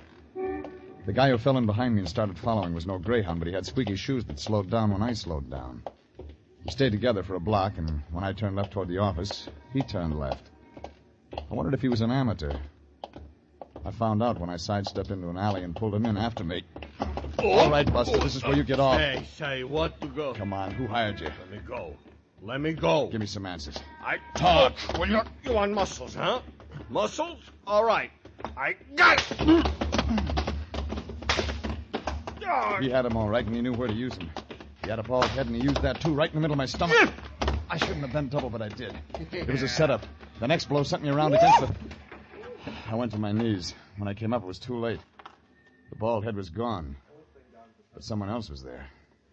The guy who fell in behind me and started following was no greyhound, but he had squeaky shoes that slowed down when I slowed down. We stayed together for a block, and when I turned left toward the office, he turned left. I wondered if he was an amateur. I found out when I sidestepped into an alley and pulled him in after me. All right, Buster, this is where you get off. Hey, say, what to go? Come on, who hired you? Let me go. Let me go. Give me some answers. I talk. Will you? You want muscles, huh? Muscles? All right. I got it. He had him all right, and he knew where to use him. He had a bald head, and he used that, too, right in the middle of my stomach. I shouldn't have bent double, but I did. It was a setup. The next blow sent me around against the... I went to my knees. When I came up, it was too late. The bald head was gone. But someone else was there.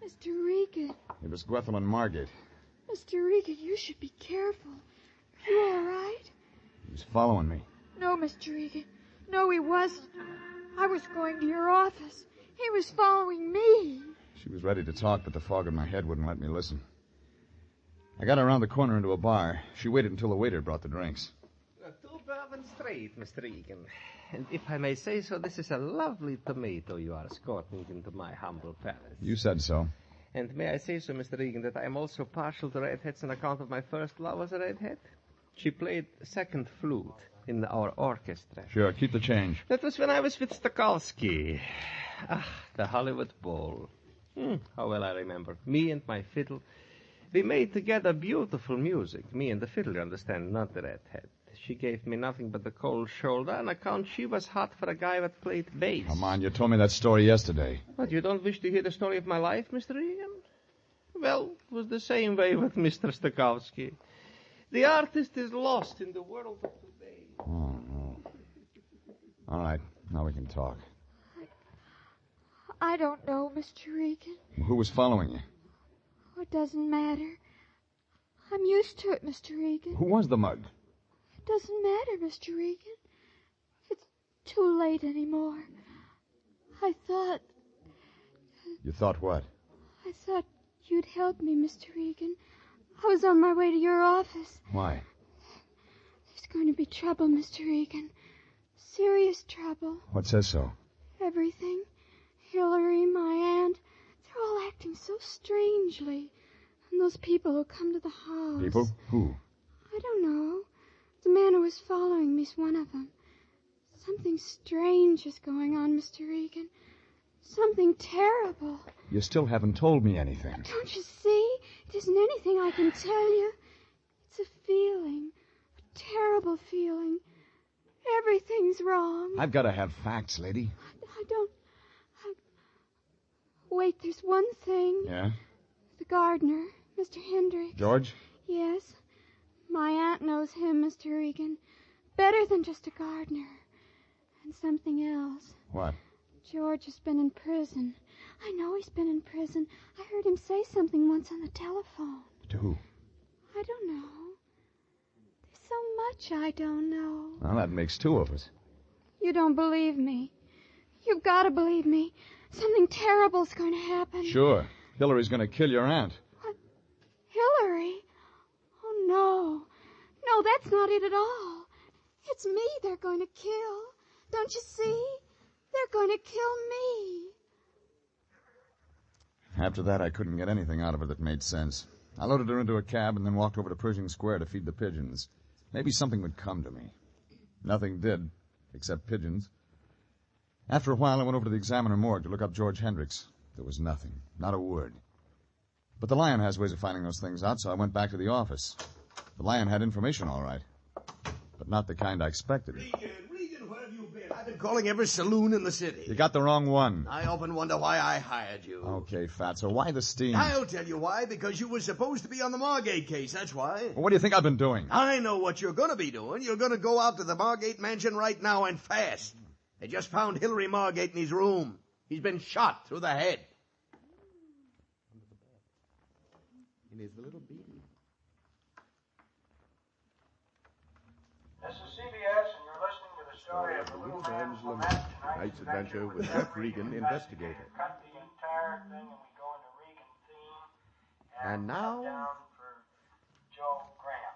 Mr. Regan. It was Gwetherlyn Margate. Mr. Regan, you should be careful. You all right? He was following me. No, Mr. Regan. No, he wasn't. I was going to your office. He was following me. She was ready to talk, but the fog in my head wouldn't let me listen. I got her around the corner into a bar. She waited until the waiter brought the drinks. 2 bourbon straight, Mr. Egan. And if I may say so, this is a lovely tomato you are escorting into my humble palace. You said so. And may I say so, Mr. Egan, that I am also partial to redheads on account of my first love was a redhead? She played second flute in our orchestra. Sure, keep the change. That was when I was with Stokowski. The Hollywood Bowl. How well I remember. Me and my fiddle. We made together beautiful music. Me and the fiddle, you understand, not the redhead. She gave me nothing but the cold shoulder on account she was hot for a guy that played bass. Come on, you told me that story yesterday. What, you don't wish to hear the story of my life, Mr. Egan? Well, it was the same way with Mr. Stokowski. The artist is lost in the world of today. Oh, no. All right, now we can talk. I don't know, Mr. Regan. Who was following you? It doesn't matter. I'm used to it, Mr. Regan. Who was the mug? It doesn't matter, Mr. Regan. It's too late anymore. I thought... You thought what? I thought you'd help me, Mr. Regan. I was on my way to your office. Why? There's going to be trouble, Mr. Regan. Serious trouble. What says so? Everything. Hillary, my aunt, they're all acting so strangely. And those people who come to the house. People? Who? I don't know. The man who was following me's one of them. Something strange is going on, Mr. Regan. Something terrible. You still haven't told me anything. Don't you see? It isn't anything I can tell you. It's a feeling. A terrible feeling. Everything's wrong. I've got to have facts, lady. I don't... Wait, there's one thing. Yeah? The gardener, Mr. Hendricks. George? Yes. My aunt knows him, Mr. Regan. Better than just a gardener. And something else. What? George has been in prison. I know he's been in prison. I heard him say something once on the telephone. To who? I don't know. There's so much I don't know. Well, that makes 2 of us. You don't believe me. You've got to believe me. Something terrible's going to happen. Sure. Hillary's going to kill your aunt. What? Hillary? Oh, no. No, that's not it at all. It's me they're going to kill. Don't you see? They're going to kill me. After that, I couldn't get anything out of her that made sense. I loaded her into a cab and then walked over to Pershing Square to feed the pigeons. Maybe something would come to me. Nothing did, except pigeons. After a while, I went over to the Examiner morgue to look up George Hendricks. There was nothing, not a word. But the Lion has ways of finding those things out, so I went back to the office. The Lion had information, all right, but not the kind I expected. Regan, where have you been? I've been calling every saloon in the city. You got the wrong one. I often wonder why I hired you. Okay, Fatso, why the steam? I'll tell you why, because you were supposed to be on the Margate case, that's why. Well, what do you think I've been doing? I know what you're going to be doing. You're going to go out to the Margate mansion right now and fast. They just found Hillary Margate in his room. He's been shot through the head. In his little beady. This is CBS, and you're listening to the story of the Little Man's Lament. Tonight's adventure with Jeff Regan, investigator. Cut the entire thing, and we go into Regan theme. And now... Down for Joe Graham.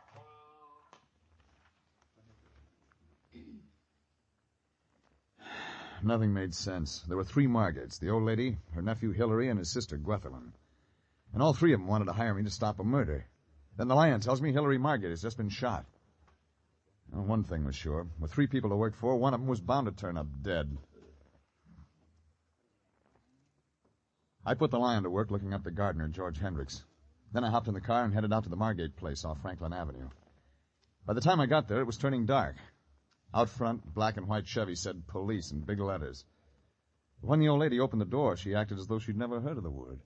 Nothing made sense. There were 3 Margates, the old lady, her nephew Hillary, and his sister Gwethelyn. And all 3 of them wanted to hire me to stop a murder. Then the Lion tells me Hillary Margate has just been shot. Well, one thing was sure. With 3 people to work for, one of them was bound to turn up dead. I put the Lion to work looking up the gardener, George Hendricks. Then I hopped in the car and headed out to the Margate place off Franklin Avenue. By the time I got there, it was turning dark. Out front, black and white Chevy said police in big letters. When the old lady opened the door, she acted as though she'd never heard of the word.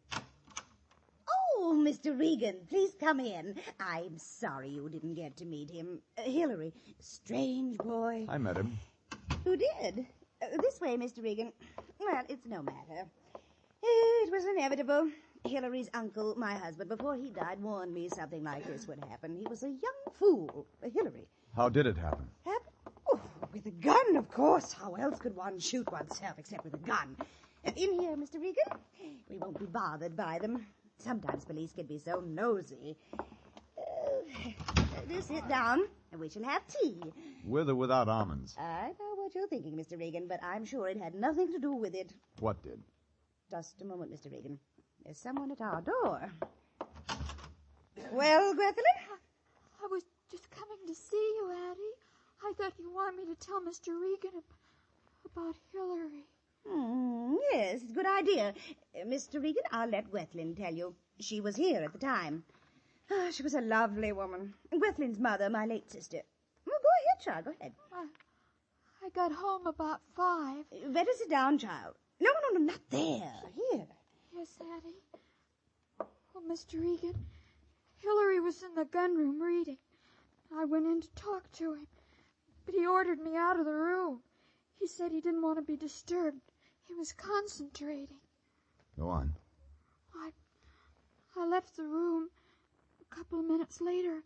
Oh, Mr. Regan, please come in. I'm sorry you didn't get to meet him. Hillary, strange boy. I met him. Who did? This way, Mr. Regan. Well, it's no matter. It was inevitable. Hillary's uncle, my husband, before he died, warned me something like this would happen. He was a young fool, Hillary. How did it happen? Oh, with a gun, of course. How else could one shoot oneself except with a gun? In here, Mr. Regan. We won't be bothered by them. Sometimes police can be so nosy. Do sit down, and we shall have tea. With or without almonds? I know what you're thinking, Mr. Regan, but I'm sure it had nothing to do with it. What did? Just a moment, Mr. Regan. There's someone at our door. Well, Gwethelyn? I was just coming to see you, Addie. I thought you wanted me to tell Mr. Regan about Hillary. Yes, it's a good idea. Mr. Regan, I'll let Gwethelyn tell you. She was here at the time. She was a lovely woman. Gwethelyn's mother, my late sister. Well, go ahead, child, go ahead. I got home about 5. Better sit down, child. No, not there. Here. Yes, Addie. Well, Mr. Regan, Hillary was in the gunroom reading. I went in to talk to him, but he ordered me out of the room. He said he didn't want to be disturbed. He was concentrating. Go on. I left the room. A couple of minutes later,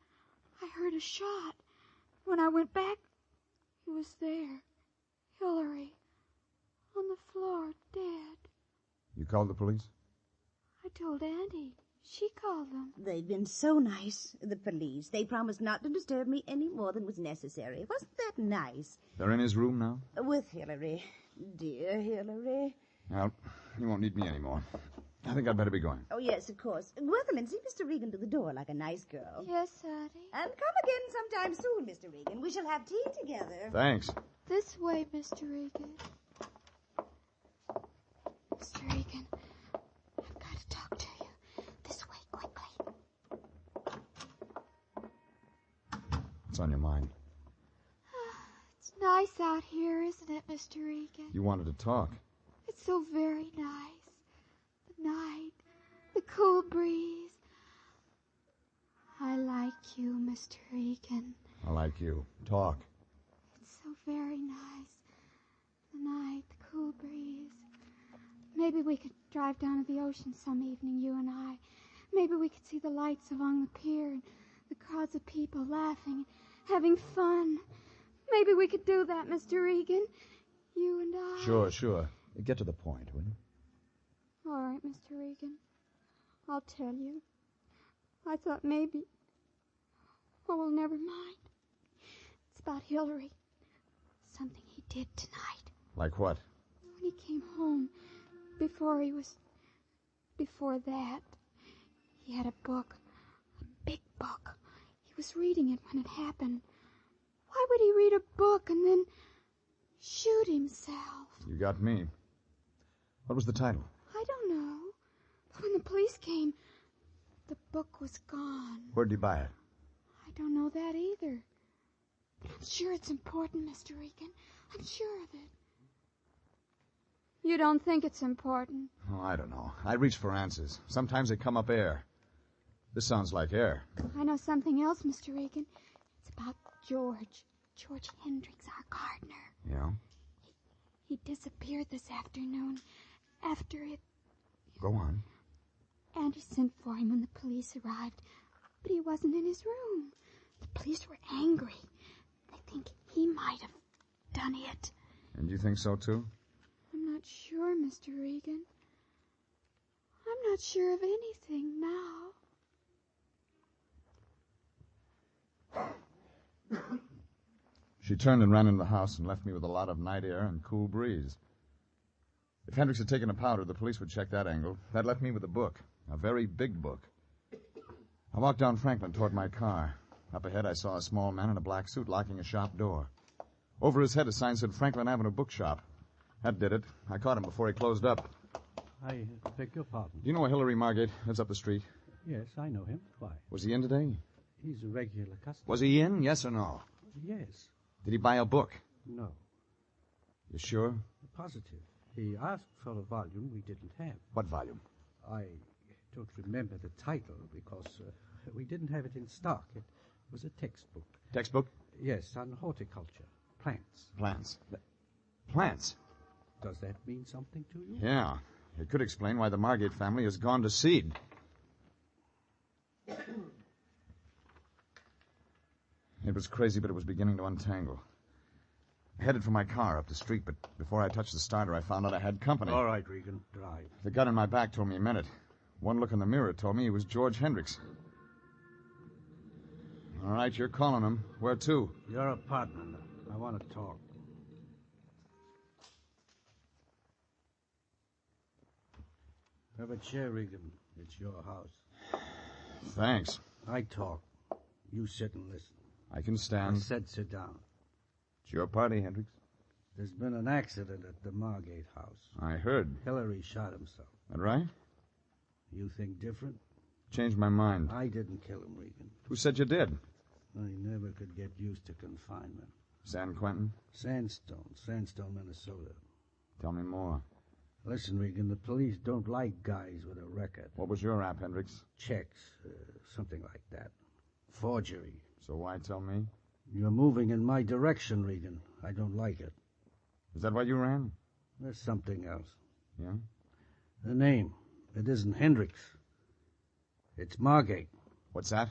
I heard a shot. When I went back, he was there. Hillary. On the floor, dead. You called the police? I told Auntie. She called them. They've been so nice, the police. They promised not to disturb me any more than was necessary. Wasn't that nice? They're in his room now? With Hillary. Dear Hillary. Well, you won't need me anymore. I think I'd better be going. Oh, yes, of course. Gwethelyn, see Mr. Regan to the door like a nice girl. Yes, Addie. And come again sometime soon, Mr. Regan. We shall have tea together. Thanks. This way, Mr. Regan. Mr. Regan, I've got to talk to you. This way, quickly. What's on your mind? It's nice out here, isn't it, Mr. Regan? You wanted to talk. It's so very nice. The night, the cool breeze. I like you, Mr. Regan. I like you. Talk. It's so very nice. The night, the cool breeze. Maybe we could drive down to the ocean some evening, you and I. Maybe we could see the lights along the pier and the crowds of people laughing, having fun. Maybe we could do that, Mr. Regan. You and I. Sure. Get to the point, will you? All right, Mr. Regan. I'll tell you. I thought maybe... Oh, well, never mind. It's about Hillary. Something he did tonight. Like what? When he came home, before that, he had a book. A big book. He was reading it when it happened. Why would he read a book and then shoot himself? You got me. What was the title? I don't know. When the police came, the book was gone. Where'd you buy it? I don't know that either. But I'm sure it's important, Mr. Regan. I'm sure of it. You don't think it's important? Oh, I don't know. I reach for answers. Sometimes they come up air. This sounds like air. I know something else, Mr. Regan. It's about George Hendricks, our gardener. Yeah? He disappeared this afternoon after it... Go on. Andy sent for him when the police arrived, but he wasn't in his room. The police were angry. They think he might have done it. And you think so, too? I'm not sure, Mr. Regan. I'm not sure of anything now. She turned and ran into the house and left me with a lot of night air and cool breeze. If Hendricks had taken a powder, the police would check that angle. That left me with a book, a very big book. I walked down Franklin toward my car. Up ahead, I saw a small man in a black suit locking a shop door. Over his head, a sign said Franklin Avenue Bookshop. That did it. I caught him before he closed up. I beg your pardon. Do you know a Hillary Margate lives up the street? Yes, I know him. Why? Was he in today? He's a regular customer. Was he in, yes or no? Yes. Did he buy a book? No. You sure? Positive. He asked for a volume we didn't have. What volume? I don't remember the title because we didn't have it in stock. It was a textbook. Textbook? Yes, on horticulture. Plants. Plants? Plants? Does that mean something to you? Yeah. It could explain why the Margate family has gone to seed. It was crazy, but it was beginning to untangle. I headed for my car up the street, but before I touched the starter, I found out I had company. All right, Regan, drive. The gun in my back told me he meant it. One look in the mirror told me he was George Hendricks. All right, you're calling him. Where to? Your apartment. I want to talk. Have a chair, Regan. It's your house. Thanks. I talk. You sit and listen. I can stand. I said sit down. It's your party, Hendricks. There's been an accident at the Margate house. I heard. Hillary shot himself. That right? You think different? Changed my mind. I didn't kill him, Regan. Who said you did? I never could get used to confinement. San Quentin? Sandstone, Minnesota. Tell me more. Listen, Regan, the police don't like guys with a record. What was your rap, Hendricks? Checks, something like that. Forgery. So why tell me? You're moving in my direction, Regan. I don't like it. Is that why you ran? There's something else. Yeah? The name. It isn't Hendricks. It's Margate. What's that?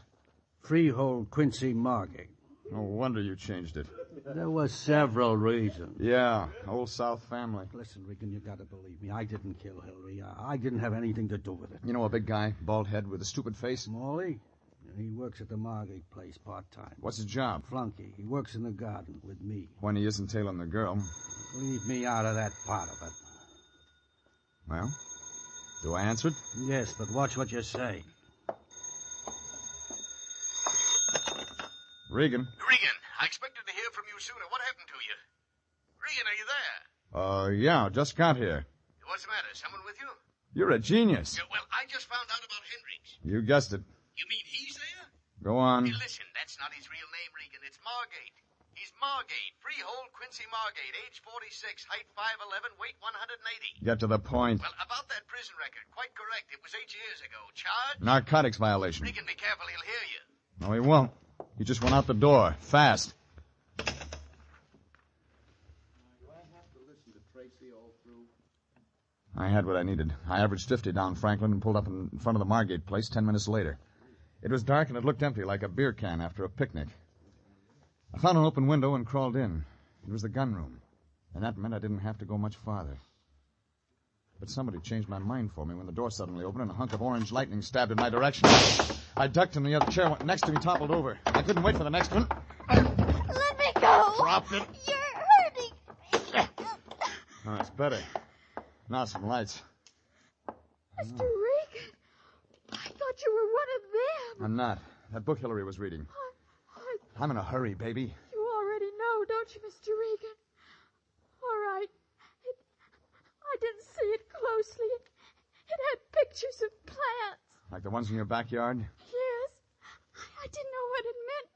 Freehold Quincy Margate. No wonder you changed it. There were several reasons. Yeah, old South family. Listen, Regan, you gotta believe me. I didn't kill Hillary. I didn't have anything to do with it. You know a big guy, bald head with a stupid face? Morley? He works at the Margate place part-time. What's his job? Flunky. He works in the garden with me. When he isn't tailing the girl. Leave me out of that part of it. Well, do I answer it? Yes, but watch what you say. Regan. Regan, I expected to hear from you sooner. What happened to you? Regan, are you there? Yeah, just got here. What's the matter? Someone with you? You're a genius. Yeah, well, I just found out about Hendricks. You guessed it. You mean he's there? Go on. Hey, listen, that's not his real name, Regan. It's Margate. He's Margate. Freehold Quincy Margate, age 46, height 5'11", weight 180. Get to the point. Well, about that prison record, quite correct. It was 8 years ago. Charge? Narcotics violation. Regan, be careful. He'll hear you. No, he won't. He just went out the door. Fast. Do I have to listen to Tracy all through? I had what I needed. I averaged 50 down Franklin and pulled up in front of the Margate place 10 minutes later. It was dark and it looked empty like a beer can after a picnic. I found an open window and crawled in. It was the gun room, and that meant I didn't have to go much farther. But somebody changed my mind for me when the door suddenly opened and a hunk of orange lightning stabbed in my direction. I ducked and the other chair next to me toppled over. I couldn't wait for the next one. Let me go. Dropped it. You're hurting. Oh, it's better. Now some lights. Mr. Regan, I thought you were one of them. I'm not. That book Hillary was reading. I'm in a hurry, baby. You already know, don't you, Mr. Regan? All right. I didn't see it closely. It had pictures of plants. Like the ones in your backyard? Yes. I didn't know what it meant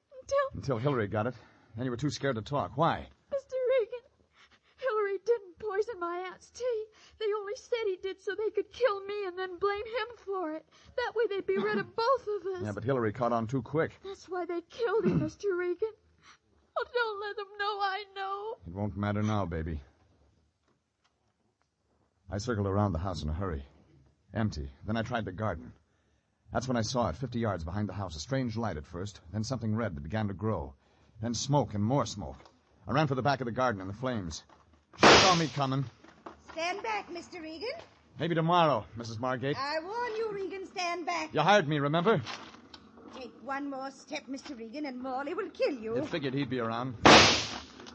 Until Hillary got it. Then you were too scared to talk. Why? Mr. Regan, Hillary didn't poison my aunt's tea. They only said he did so they could kill me and then blame him for it. That way they'd be rid of both of us. Yeah, but Hillary caught on too quick. That's why they killed him, Mr. Regan. Oh, don't let them know I know. It won't matter now, baby. I circled around the house in a hurry. Empty. Then I tried the garden. That's when I saw it, 50 yards behind the house. A strange light at first, then something red that began to grow. Then smoke and more smoke. I ran for the back of the garden in the flames. She saw me coming. Stand back, Mr. Regan. Maybe tomorrow, Mrs. Margate. I warn you, Regan, stand back. You hired me, remember? Take one more step, Mr. Regan, and Morley will kill you. You figured he'd be around.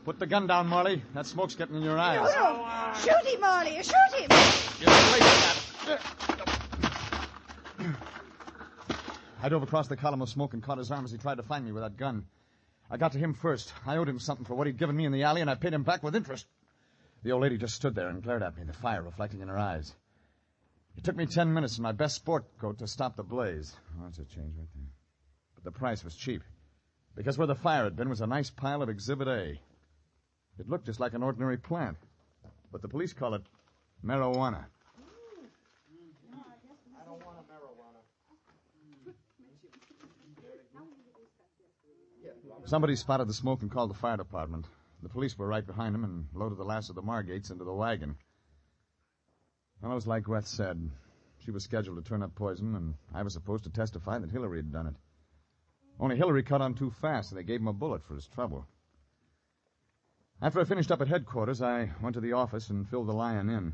Put the gun down, Morley. That smoke's getting in your eyes. No. Shoot him, Morley. Shoot him. You're late for that. I dove across the column of smoke and caught his arm as he tried to find me with that gun. I got to him first. I owed him something for what he'd given me in the alley, and I paid him back with interest. The old lady just stood there and glared at me, the fire reflecting in her eyes. It took me 10 minutes in my best sport coat to stop the blaze. Oh, that's a change right there. But the price was cheap, because where the fire had been was a nice pile of Exhibit A. It looked just like an ordinary plant, but the police call it marijuana. I don't want a marijuana. Somebody spotted the smoke and called the fire department. The police were right behind him and loaded the last of the Margates into the wagon. Well, it was like Weth said. She was scheduled to turn up poison, and I was supposed to testify that Hillary had done it. Only Hillary cut on too fast, and they gave him a bullet for his trouble. After I finished up at headquarters, I went to the office and filled the lion in.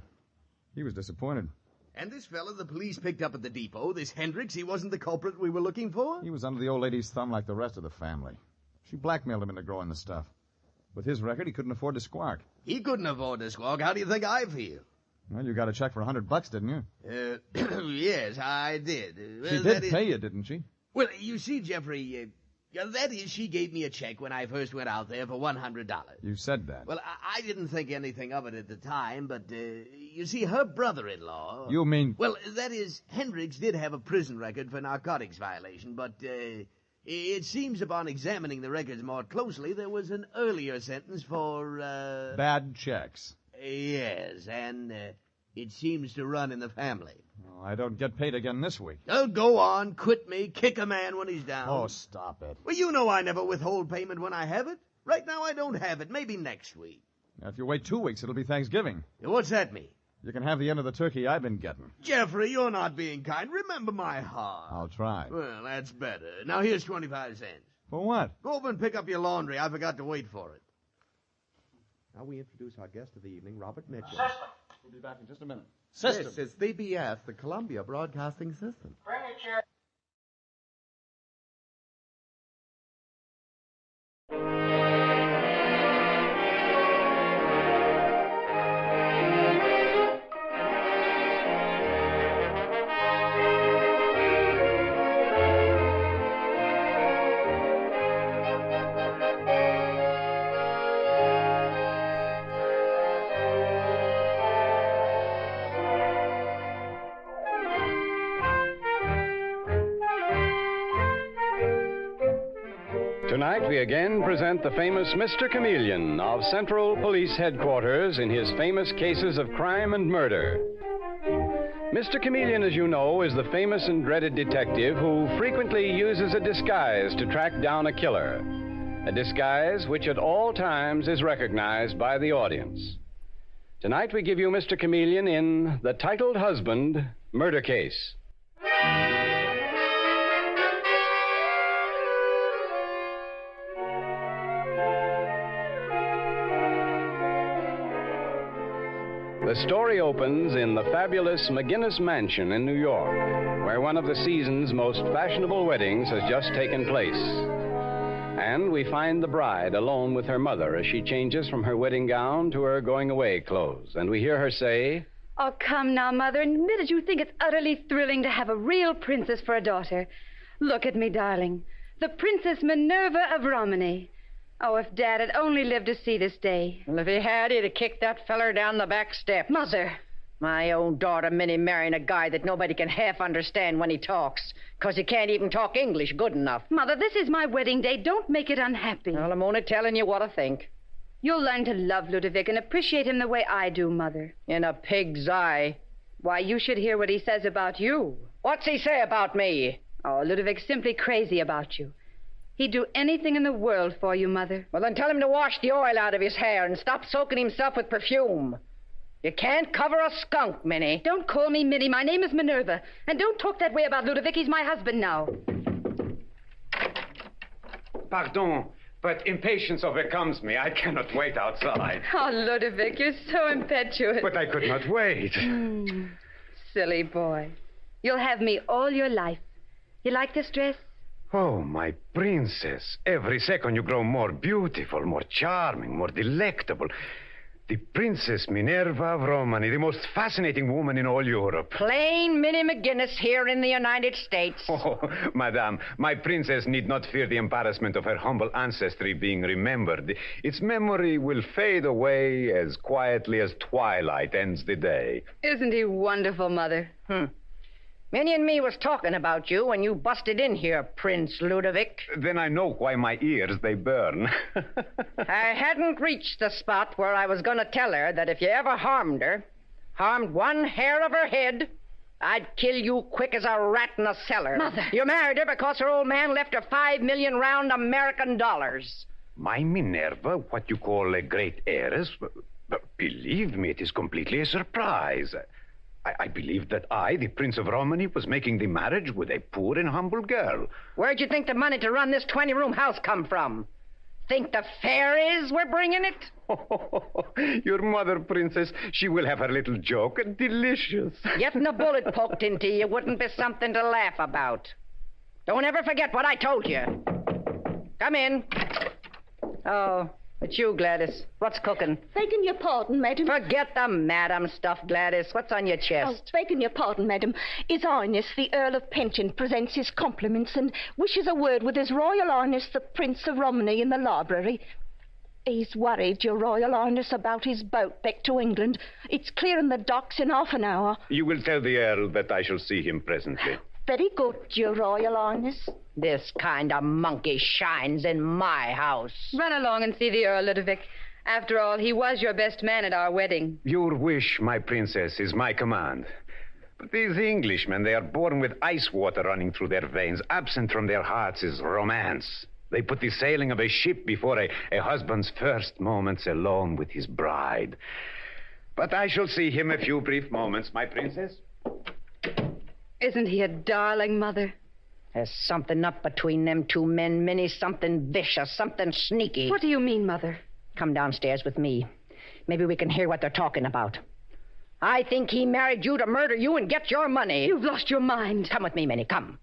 He was disappointed. And this fella the police picked up at the depot, this Hendricks, he wasn't the culprit we were looking for? He was under the old lady's thumb like the rest of the family. She blackmailed him into growing the stuff. With his record, he couldn't afford to squawk. He couldn't afford to squawk. How do you think I feel? Well, you got a check for $100, didn't you? Yes, I did. She did pay you, didn't she? Well, you see, Jeffrey, that is, she gave me a check when I first went out there for $100. You said that. Well, I didn't think anything of it at the time, but, you see, her brother-in-law... You mean... Well, that is, Hendricks did have a prison record for narcotics violation, but, it seems upon examining the records more closely, there was an earlier sentence for, Bad checks. Yes, and, it seems to run in the family. Oh, I don't get paid again this week. Oh, go on, quit me, kick a man when he's down. Oh, stop it. Well, you know I never withhold payment when I have it. Right now I don't have it, maybe next week. Now, if you wait 2 weeks, it'll be Thanksgiving. What's that mean? You can have the end of the turkey I've been getting. Jeffrey, you're not being kind. Remember my heart. I'll try. Well, that's better. Now, here's 25 cents. For what? Go over and pick up your laundry. I forgot to wait for it. Now we introduce our guest of the evening, Robert Mitchell. System. We'll be back in just a minute. This is CBS, the Columbia Broadcasting System. Bring a chair. Tonight, we again present the famous Mr. Chameleon of Central Police Headquarters in his famous cases of crime and murder. Mr. Chameleon, as you know, is the famous and dreaded detective who frequently uses a disguise to track down a killer. A disguise which at all times is recognized by the audience. Tonight, we give you Mr. Chameleon in The Titled Husband Murder Case. The story opens in the fabulous McGinnis Mansion in New York, where one of the season's most fashionable weddings has just taken place. And we find the bride alone with her mother as she changes from her wedding gown to her going-away clothes. And we hear her say, "Oh, come now, Mother. Admit it, you think it's utterly thrilling to have a real princess for a daughter. Look at me, darling. The Princess Minerva of Romany. Oh, if Dad had only lived to see this day." Well, if he had, he'd have kicked that feller down the back step. Mother! My own daughter, Minnie, marrying a guy that nobody can half understand when he talks, 'cause he can't even talk English good enough. Mother, this is my wedding day. Don't make it unhappy. Well, I'm only telling you what I think. You'll learn to love Ludovic and appreciate him the way I do, Mother. In a pig's eye. Why, you should hear what he says about you. What's he say about me? Oh, Ludovic's simply crazy about you. He'd do anything in the world for you, Mother. Well, then tell him to wash the oil out of his hair and stop soaking himself with perfume. You can't cover a skunk, Minnie. Don't call me Minnie. My name is Minerva. And don't talk that way about Ludovic. He's my husband now. Pardon, but impatience overcomes me. I cannot wait outside. Oh, Ludovic, you're so impetuous. But I could not wait. Silly boy. You'll have me all your life. You like this dress? Oh, my princess. Every second you grow more beautiful, more charming, more delectable. The Princess Minerva of Romany, the most fascinating woman in all Europe. Plain Minnie McGinnis here in the United States. Oh, madame, my princess need not fear the embarrassment of her humble ancestry being remembered. Its memory will fade away as quietly as twilight ends the day. Isn't he wonderful, Mother? Minnie and me was talking about you when you busted in here, Prince Ludovic. Then I know why my ears, they burn. I hadn't reached the spot where I was going to tell her that if you ever harmed her, harmed one hair of her head, I'd kill you quick as a rat in a cellar. Mother! You married her because her old man left her $5 million round American dollars. My Minerva, what you call a great heiress? But believe me, it is completely a surprise. I believed that I, the Prince of Romany, was making the marriage with a poor and humble girl. Where'd you think the money to run this 20-room house come from? think the fair is we're bringing it? Your mother, Princess, she will have her little joke. Delicious. Getting a bullet poked into you wouldn't be something to laugh about. Don't ever forget what I told you. Come in. Oh, it's you, Gladys. What's cooking? Begging your pardon, madam. Forget the madam stuff, Gladys. What's on your chest? Oh, begging your pardon, madam. His Highness, the Earl of Pension, presents his compliments and wishes a word with His Royal Highness, the Prince of Romney, in the library. He's worried, Your Royal Highness, about his boat back to England. It's clearing the docks in half an hour. You will tell the Earl that I shall see him presently. Very good, Your Royal Highness. This kind of monkey shines in my house. Run along and see the Earl, Ludovic. After all, he was your best man at our wedding. Your wish, my princess, is my command. But these Englishmen, they are born with ice water running through their veins. Absent from their hearts is romance. They put the sailing of a ship before a husband's first moments alone with his bride. But I shall see him a few brief moments, my princess. Isn't he a darling, Mother? There's something up between them two men, Minnie. Something vicious, something sneaky. What do you mean, Mother? Come downstairs with me. Maybe we can hear what they're talking about. I think he married you to murder you and get your money. You've lost your mind. Come with me, Minnie, come.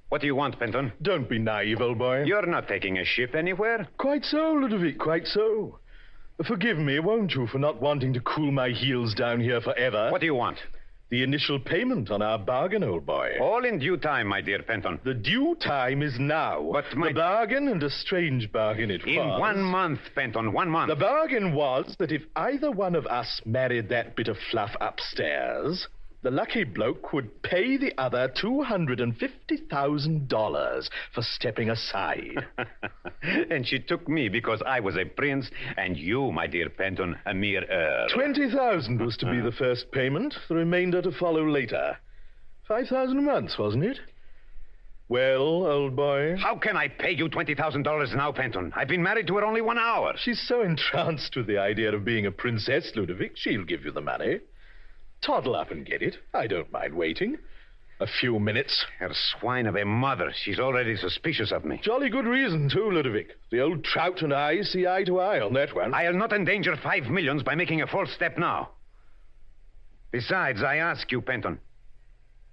What do you want, Penton? Don't be naive, old boy. You're not taking a ship anywhere. Quite so, Ludovic, quite so. Forgive me, won't you, for not wanting to cool my heels down here forever? What do you want? The initial payment on our bargain, old boy. All in due time, my dear Penton. The due time is now. But the bargain, and a strange bargain it was. In 1 month, Penton, 1 month. The bargain was that if either one of us married that bit of fluff upstairs, the lucky bloke would pay the other $250,000 for stepping aside. And she took me because I was a prince, and you, my dear Penton, a mere earl. 20,000 was to be the first payment, the remainder to follow later. 5,000 a month, wasn't it? Well, old boy? How can I pay you $20,000 now, Penton? I've been married to her only 1 hour. She's so entranced with the idea of being a princess, Ludovic, she'll give you the money. Toddle up and get it. I don't mind waiting. A few minutes. Her swine of a mother. She's already suspicious of me. Jolly good reason, too, Ludovic. The old trout and I see eye to eye on that one. I'll not endanger 5 millions by making a false step now. Besides, I ask you, Penton,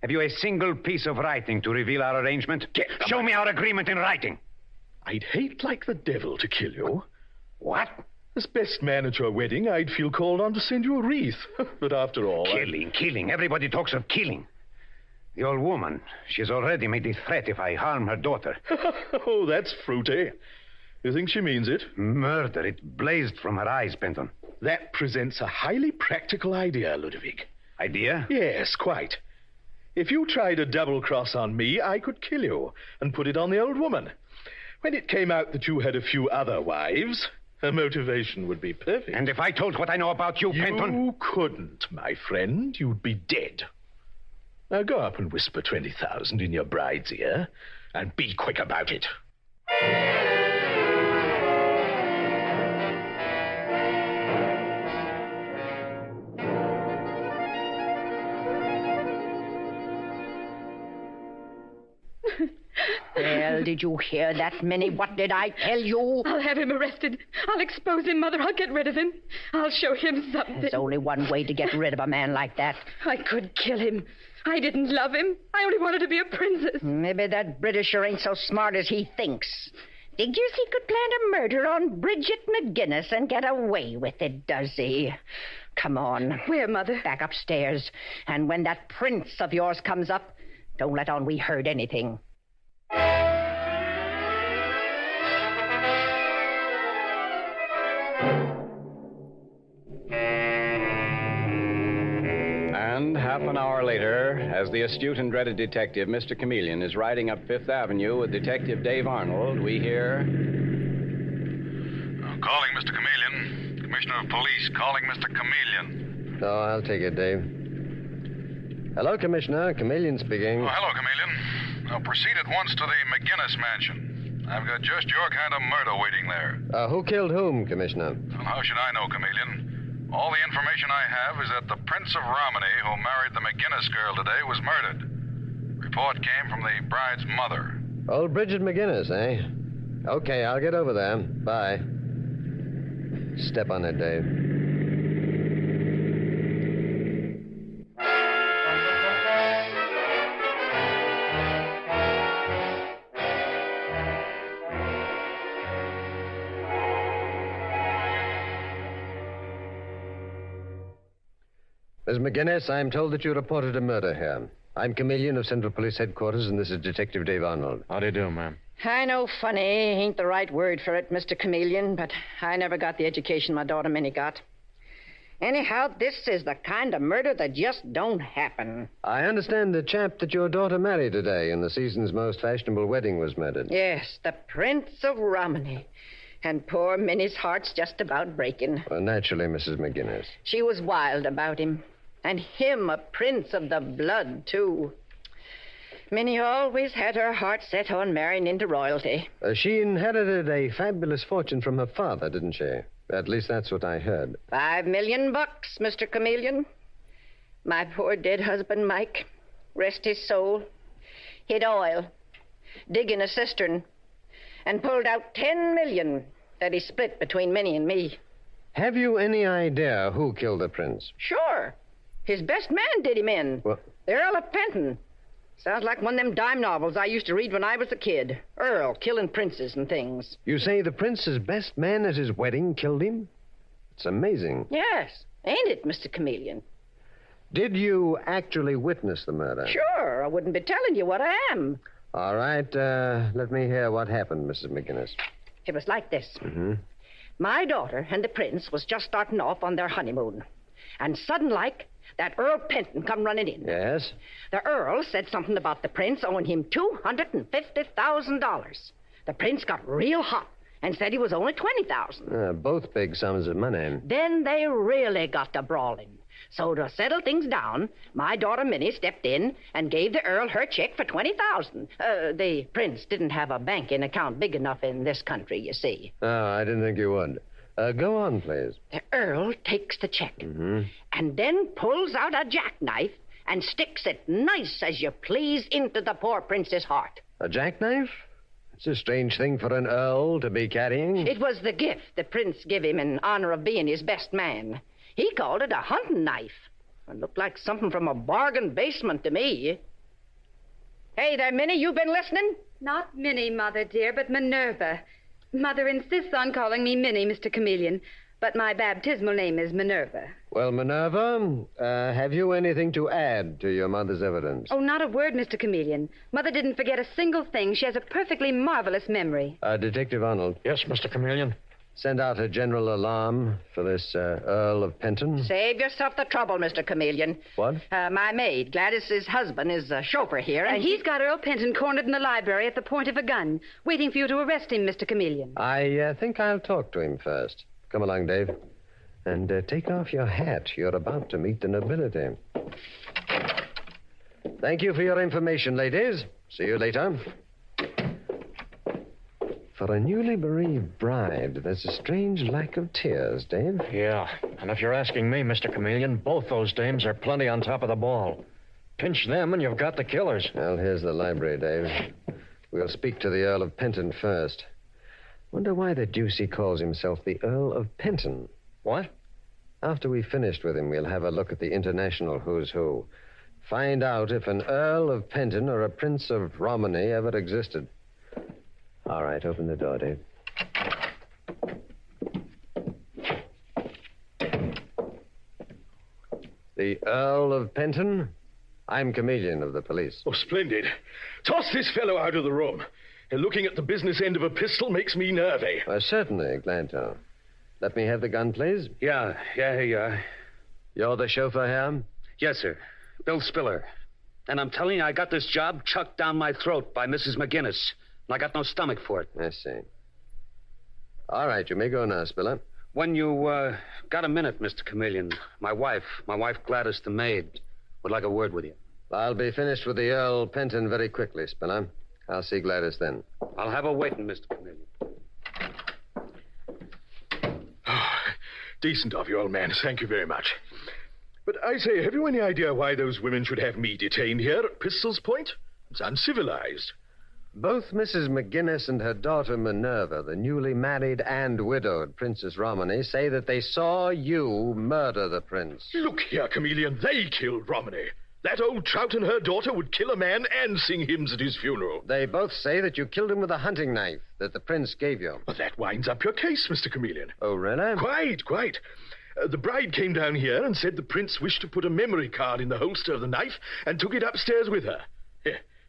have you a single piece of writing to reveal our arrangement? Show me our agreement in writing. I'd hate like the devil to kill you. What? As best man at your wedding, I'd feel called on to send you a wreath. But after all... Killing. Everybody talks of killing. The old woman, she's already made the threat if I harm her daughter. Oh, that's fruity. You think she means it? Murder. It blazed from her eyes, Penton. That presents a highly practical idea, Ludovic. Idea? Yes, quite. If you tried a double cross on me, I could kill you and put it on the old woman. When it came out that you had a few other wives... her motivation would be perfect. And if I told what I know about you, Penton... You couldn't, my friend. You'd be dead. Now go up and whisper 20,000 in your bride's ear, and be quick about it. Well, did you hear that, Minnie? What did I tell you? I'll have him arrested. I'll expose him, Mother. I'll get rid of him. I'll show him something. There's only one way to get rid of a man like that. I could kill him. I didn't love him. I only wanted to be a princess. Maybe that Britisher ain't so smart as he thinks. Figures he could plan a murder on Bridget McGinnis and get away with it, does he? Come on. Where, Mother? Back upstairs. And when that prince of yours comes up, don't let on we heard anything. And half an hour later, as the astute and dreaded detective, Mr. Chameleon, is riding up Fifth Avenue with Detective Dave Arnold, we hear... Calling Mr. Chameleon. Commissioner of Police calling Mr. Chameleon. Oh, I'll take it, Dave. Hello, Commissioner. Chameleon speaking. Oh, hello, Chameleon. Now, proceed at once to the McGinnis mansion. I've got just your kind of murder waiting there. Who killed whom, Commissioner? Well, how should I know, Chameleon? All the information I have is that the Prince of Romney, who married the McGinnis girl today, was murdered. Report came from the bride's mother. Old Bridget McGinnis, eh? Okay, I'll get over there. Bye. Step on it, Dave. Miss McGinnis, I'm told that you reported a murder here. I'm Chameleon of Central Police Headquarters, and this is Detective Dave Arnold. How do you do, ma'am? I know funny ain't the right word for it, Mr. Chameleon, but I never got the education my daughter Minnie got. Anyhow, this is the kind of murder that just don't happen. I understand the chap that your daughter married today in the season's most fashionable wedding was murdered. Yes, the Prince of Romney. And poor Minnie's heart's just about breaking. Well, naturally, Mrs. McGinnis. She was wild about him. And him a prince of the blood, too. Minnie always had her heart set on marrying into royalty. She inherited a fabulous fortune from her father, didn't she? At least that's what I heard. $5 million, Mr. Chameleon. My poor dead husband, Mike, rest his soul, hid oil, dig in a cistern, and pulled out $10 million that he split between Minnie and me. Have you any idea who killed the prince? Sure. His best man did him in. What? The Earl of Penton. Sounds like one of them dime novels I used to read when I was a kid. Earl killing princes and things. You say the prince's best man at his wedding killed him? It's amazing. Yes. Ain't it, Mr. Chameleon? Did you actually witness the murder? Sure. I wouldn't be telling you what I am. All right. Let me hear what happened, Mrs. McGinnis. It was like this. Mm-hmm. My daughter and the prince was just starting off on their honeymoon. And sudden like, that Earl Penton come running in. Yes? The Earl said something about the prince owing him $250,000. The prince got real hot and said he was only $20,000. Both big sums of money. Then they really got to brawling. So to settle things down, my daughter Minnie stepped in and gave the Earl her check for $20,000. The prince didn't have a banking account big enough in this country, you see. Oh, I didn't think you would. Go on, please. The Earl takes the check and then pulls out a jackknife and sticks it nice as you please into the poor prince's heart. A jackknife? It's a strange thing for an earl to be carrying. It was the gift the prince gave him in honor of being his best man. He called it a hunting knife. It looked like something from a bargain basement to me. Hey there, Minnie, you been listening? Not Minnie, Mother dear, but Minerva. Mother insists on calling me Minnie, Mr. Chameleon, but my baptismal name is Minerva. Well, Minerva, have you anything to add to your mother's evidence? Oh, not a word, Mr. Chameleon. Mother didn't forget a single thing. She has a perfectly marvelous memory. Detective Arnold. Yes, Mr. Chameleon? Send out a general alarm for this Earl of Penton. Save yourself the trouble, Mr. Chameleon. What? My maid, Gladys's husband, is a chauffeur here. And he's got Earl Penton cornered in the library at the point of a gun, waiting for you to arrest him, Mr. Chameleon. I think I'll talk to him first. Come along, Dave. And take off your hat. You're about to meet the nobility. Thank you for your information, ladies. See you later. For a newly bereaved bride, there's a strange lack of tears, Dave. Yeah, and if you're asking me, Mr. Chameleon, both those dames are plenty on top of the ball. Pinch them and you've got the killers. Well, here's the library, Dave. We'll speak to the Earl of Penton first. Wonder why the deuce he calls himself the Earl of Penton. What? After we've finished with him, we'll have a look at the international who's who. Find out if an Earl of Penton or a Prince of Romney ever existed. All right, open the door, Dave. The Earl of Penton? I'm Chameleon of the police. Oh, splendid. Toss this fellow out of the room. Looking at the business end of a pistol makes me nervy. Certainly, glad to. Let me have the gun, please. Yeah, here you are. You're the chauffeur here? Yes, sir. Bill Spiller. And I'm telling you, I got this job chucked down my throat by Mrs. McGinnis. And I got no stomach for it. I see. All right, you may go now, Spiller. When you got a minute, Mr. Chameleon, my wife Gladys the maid, would like a word with you. I'll be finished with the Earl Penton very quickly, Spiller. I'll see Gladys then. I'll have her waiting, Mr. Chameleon. Decent of you, old man. Thank you very much. But I say, have you any idea why those women should have me detained here at Pistol's Point? It's uncivilized. Both Mrs. McGinnis and her daughter Minerva, the newly married and widowed Princess Romany, say that they saw you murder the prince. Look here, Chameleon. They killed Romany. That old trout and her daughter would kill a man and sing hymns at his funeral. They both say that you killed him with a hunting knife that the prince gave you. Well, that winds up your case, Mr. Chameleon. Oh, really? Quite. The bride came down here and said the prince wished to put a memory card in the holster of the knife and took it upstairs with her.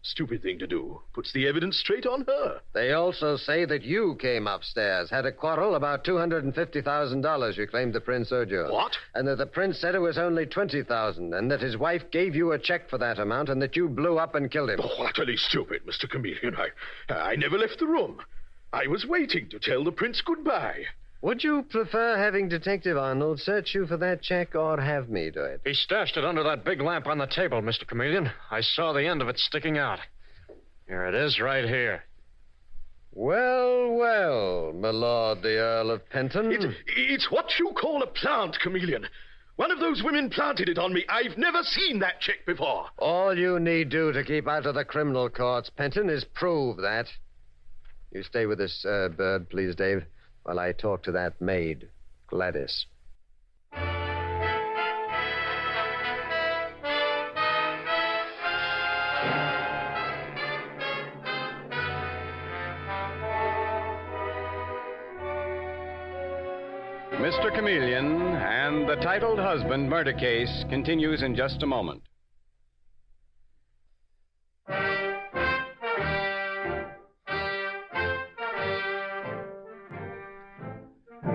Stupid thing to do. Puts the evidence straight on her. They also say that you came upstairs, had a quarrel about $250,000 you claimed the prince owed you. What? And that the prince said it was only $20,000, and that his wife gave you a check for that amount, and that you blew up and killed him. Oh, utterly stupid, Mr. Chameleon. I never left the room. I was waiting to tell the prince goodbye. Would you prefer having Detective Arnold search you for that check or have me do it? He stashed it under that big lamp on the table, Mr. Chameleon. I saw the end of it sticking out. Here it is, right here. Well, my lord, the Earl of Penton. It's what you call a plant, Chameleon. One of those women planted it on me. I've never seen that check before. All you need do to keep out of the criminal courts, Penton, is prove that. You stay with this bird, please, Dave, while I talk to that maid, Gladys. Mr. Chameleon and the titled husband murder case continues in just a moment.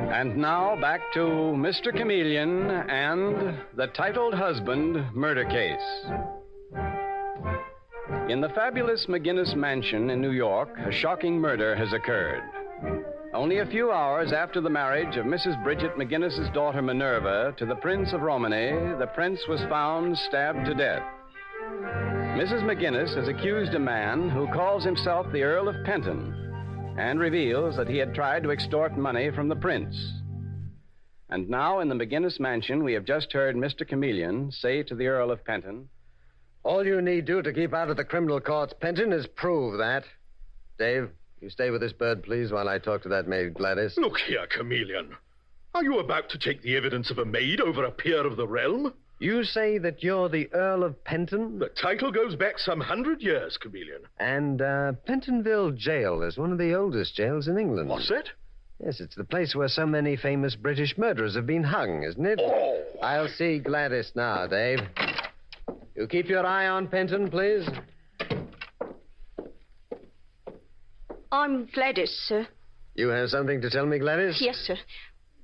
And now back to Mr. Chameleon and the titled husband murder case. In the fabulous McGinnis mansion in New York, a shocking murder has occurred. Only a few hours after the marriage of Mrs. Bridget McGinnis's daughter Minerva to the Prince of Romany, the prince was found stabbed to death. Mrs. McGinnis has accused a man who calls himself the Earl of Penton and reveals that he had tried to extort money from the prince. And now in the McGinnis mansion, we have just heard Mr. Chameleon say to the Earl of Penton, all you need do to keep out of the criminal courts, Penton, is prove that. Dave, you stay with this bird, please, while I talk to that maid, Gladys. Look here, Chameleon. Are you about to take the evidence of a maid over a peer of the realm? You say that you're the Earl of Penton? The title goes back some 100 years, Chameleon. And Pentonville Jail is one of the oldest jails in England. What's that? Yes, it's the place where so many famous British murderers have been hung, isn't it? Oh! I'll see Gladys now, Dave. You keep your eye on Penton, please. I'm Gladys, sir. You have something to tell me, Gladys? Yes, sir.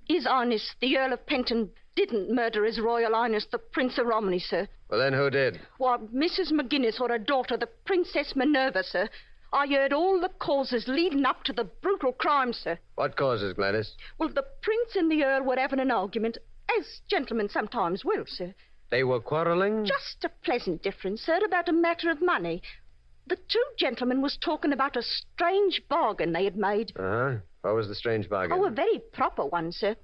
His Highness, the Earl of Penton, didn't murder His Royal Highness, the Prince of Romany, sir. Well, then who did? Why, Mrs. McGinnis or her daughter, the Princess Minerva, sir. I heard all the causes leading up to the brutal crime, sir. What causes, Gladys? Well, the Prince and the Earl were having an argument, as gentlemen sometimes will, sir. They were quarrelling? Just a pleasant difference, sir, about a matter of money. The two gentlemen was talking about a strange bargain they had made. Uh-huh. What was the strange bargain? Oh, a very proper one, sir.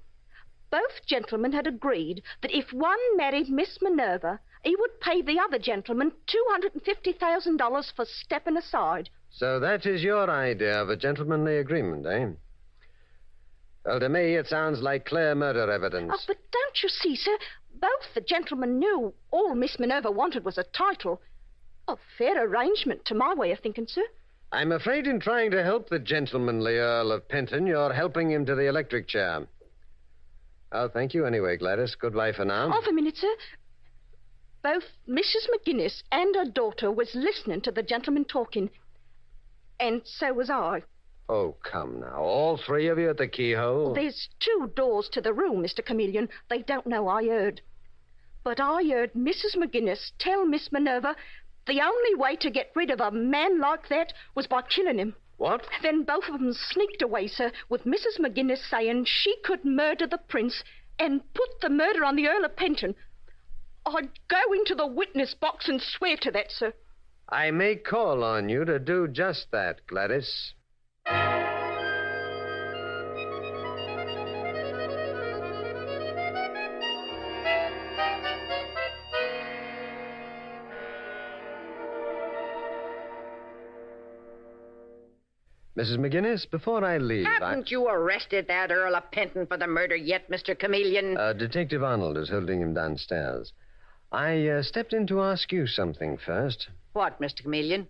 Both gentlemen had agreed that if one married Miss Minerva, he would pay the other gentleman $250,000 for stepping aside. So that is your idea of a gentlemanly agreement, eh? Well, to me, it sounds like clear murder evidence. Oh, but don't you see, sir? Both the gentlemen knew all Miss Minerva wanted was a title. A fair arrangement, to my way of thinking, sir. I'm afraid in trying to help the gentlemanly Earl of Penton, you're helping him to the electric chair. Oh, thank you anyway, Gladys. Goodbye for now. Half a minute, sir. Both Mrs. McGinnis and her daughter was listening to the gentleman talking. And so was I. Oh, come now. All three of you at the keyhole? There's two doors to the room, Mr. Chameleon. They don't know I heard. But I heard Mrs. McGinnis tell Miss Minerva the only way to get rid of a man like that was by killing him. What? Then both of them sneaked away, sir, with Mrs. McGinnis saying she could murder the prince and put the murder on the Earl of Penton. I'd go into the witness box and swear to that, sir. I may call on you to do just that, Gladys. Mrs. McGinnis, before I leave, Haven't you arrested that Earl of Penton for the murder yet, Mr. Chameleon? Detective Arnold is holding him downstairs. I stepped in to ask you something first. What, Mr. Chameleon?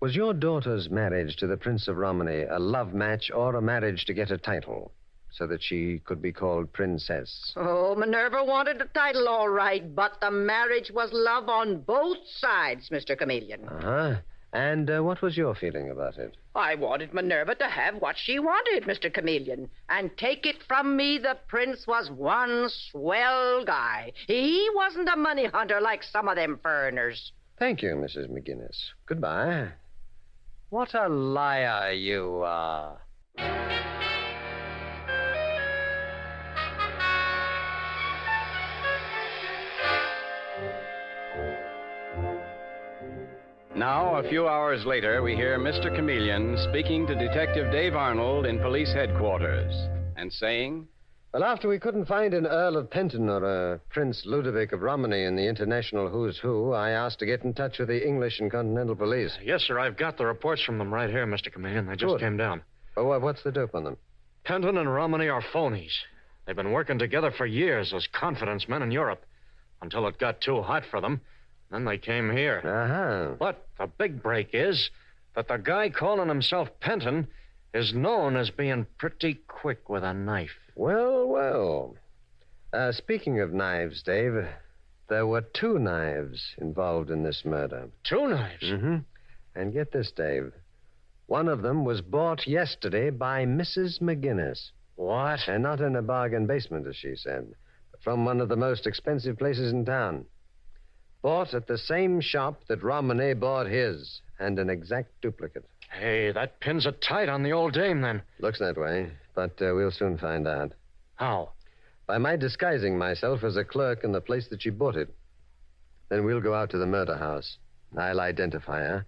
Was your daughter's marriage to the Prince of Romany a love match or a marriage to get a title so that she could be called princess? Oh, Minerva wanted the title all right, but the marriage was love on both sides, Mr. Chameleon. Uh-huh. And what was your feeling about it? I wanted Minerva to have what she wanted, Mr. Chameleon. And take it from me, the prince was one swell guy. He wasn't a money hunter like some of them foreigners. Thank you, Mrs. McGinnis. Goodbye. What a liar you are. Now, a few hours later, we hear Mr. Chameleon speaking to Detective Dave Arnold in police headquarters and saying, Well, after we couldn't find an Earl of Penton or a Prince Ludovic of Romany in the international who's who, I asked to get in touch with the English and Continental Police. Yes, sir. I've got the reports from them right here, Mr. Chameleon. They just came down. Well, what's the dope on them? Penton and Romany are phonies. They've been working together for years as confidence men in Europe until it got too hot for them. Then they came here. Uh-huh. But the big break is that the guy calling himself Penton is known as being pretty quick with a knife. Well. Speaking of knives, Dave, there were 2 knives involved in this murder. 2 knives? Mm-hmm. And get this, Dave. One of them was bought yesterday by Mrs. McGinnis. What? And not in a bargain basement, as she said, but from one of the most expensive places in town. Bought at the same shop that Romany bought his, and an exact duplicate. Hey, that pins it tight on the old dame, then. Looks that way, but we'll soon find out. How? By my disguising myself as a clerk in the place that she bought it. Then we'll go out to the murder house. I'll identify her,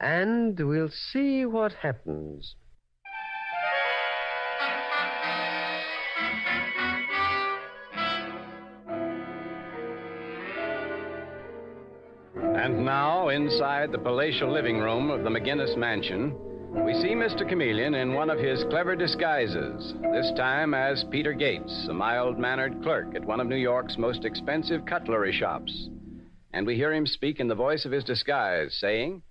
and we'll see what happens. And now, inside the palatial living room of the McGinnis mansion, we see Mr. Chameleon in one of his clever disguises, this time as Peter Gates, a mild-mannered clerk at one of New York's most expensive cutlery shops. And we hear him speak in the voice of his disguise, saying,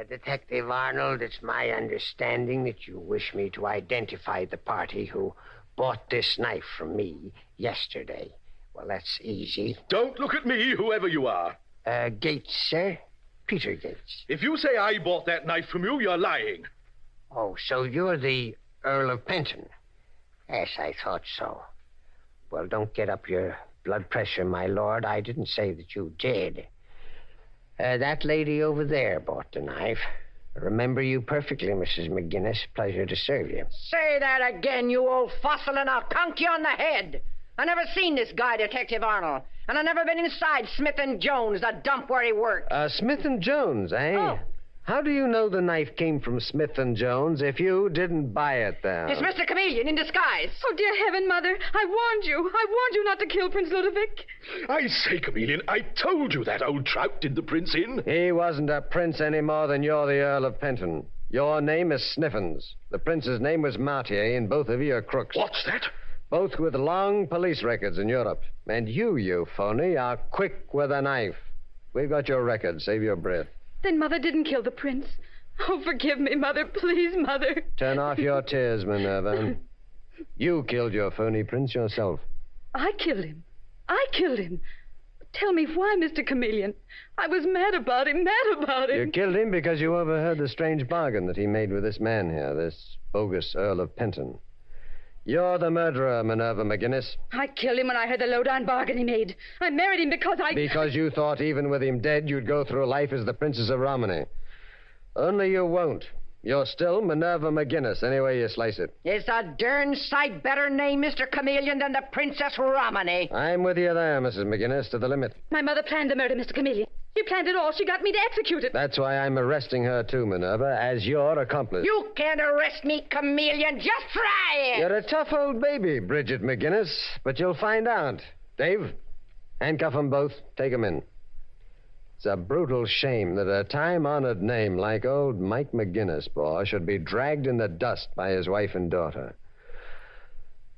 Detective Arnold, it's my understanding that you wish me to identify the party who bought this knife from me yesterday. Well, that's easy. Don't look at me, whoever you are. Gates, sir. Peter Gates. If you say I bought that knife from you, you're lying. Oh, so you're the Earl of Penton? Yes, I thought so. Well, don't get up your blood pressure, my lord. I didn't say that you did. That lady over there bought the knife. Remember you perfectly, Mrs. McGinnis. Pleasure to serve you. Say that again, you old fossil, and I'll conk you on the head. I never seen this guy, Detective Arnold. And I never been inside Smith & Jones, the dump where he worked. Smith & Jones, eh? Oh. How do you know the knife came from Smith & Jones if you didn't buy it there? It's Mr. Chameleon in disguise. Oh, dear heaven, Mother. I warned you. I warned you not to kill Prince Ludovic. I say, Chameleon, I told you that old trout did the prince in. He wasn't a prince any more than you're the Earl of Penton. Your name is Sniffens. The prince's name was Martier, and both of you are crooks. What's that? Both with long police records in Europe. And you phony, are quick with a knife. We've got your record. Save your breath. Then Mother didn't kill the prince. Oh, forgive me, Mother. Please, Mother. Turn off your tears, Minerva. You killed your phony prince yourself. I killed him. Tell me why, Mr. Chameleon. I was mad about him. You killed him because you overheard the strange bargain that he made with this man here, this bogus Earl of Penton. You're the murderer, Minerva McGinnis. I killed him when I heard the low-down bargain he made. I married him because Because you thought even with him dead, you'd go through life as the Princess of Romany. Only you won't. You're still Minerva McGinnis, any way you slice it. It's a darn sight better name, Mr. Chameleon, than the Princess Romany. I'm with you there, Mrs. McGinnis, to the limit. My mother planned the murder, Mr. Chameleon. She planned it all. She got me to execute it. That's why I'm arresting her, too, Minerva, as your accomplice. You can't arrest me, Chameleon. Just try it. You're a tough old baby, Bridget McGinnis, but you'll find out. Dave, handcuff them both. Take them in. It's a brutal shame that a time-honored name like old Mike McGinnis, boy, should be dragged in the dust by his wife and daughter.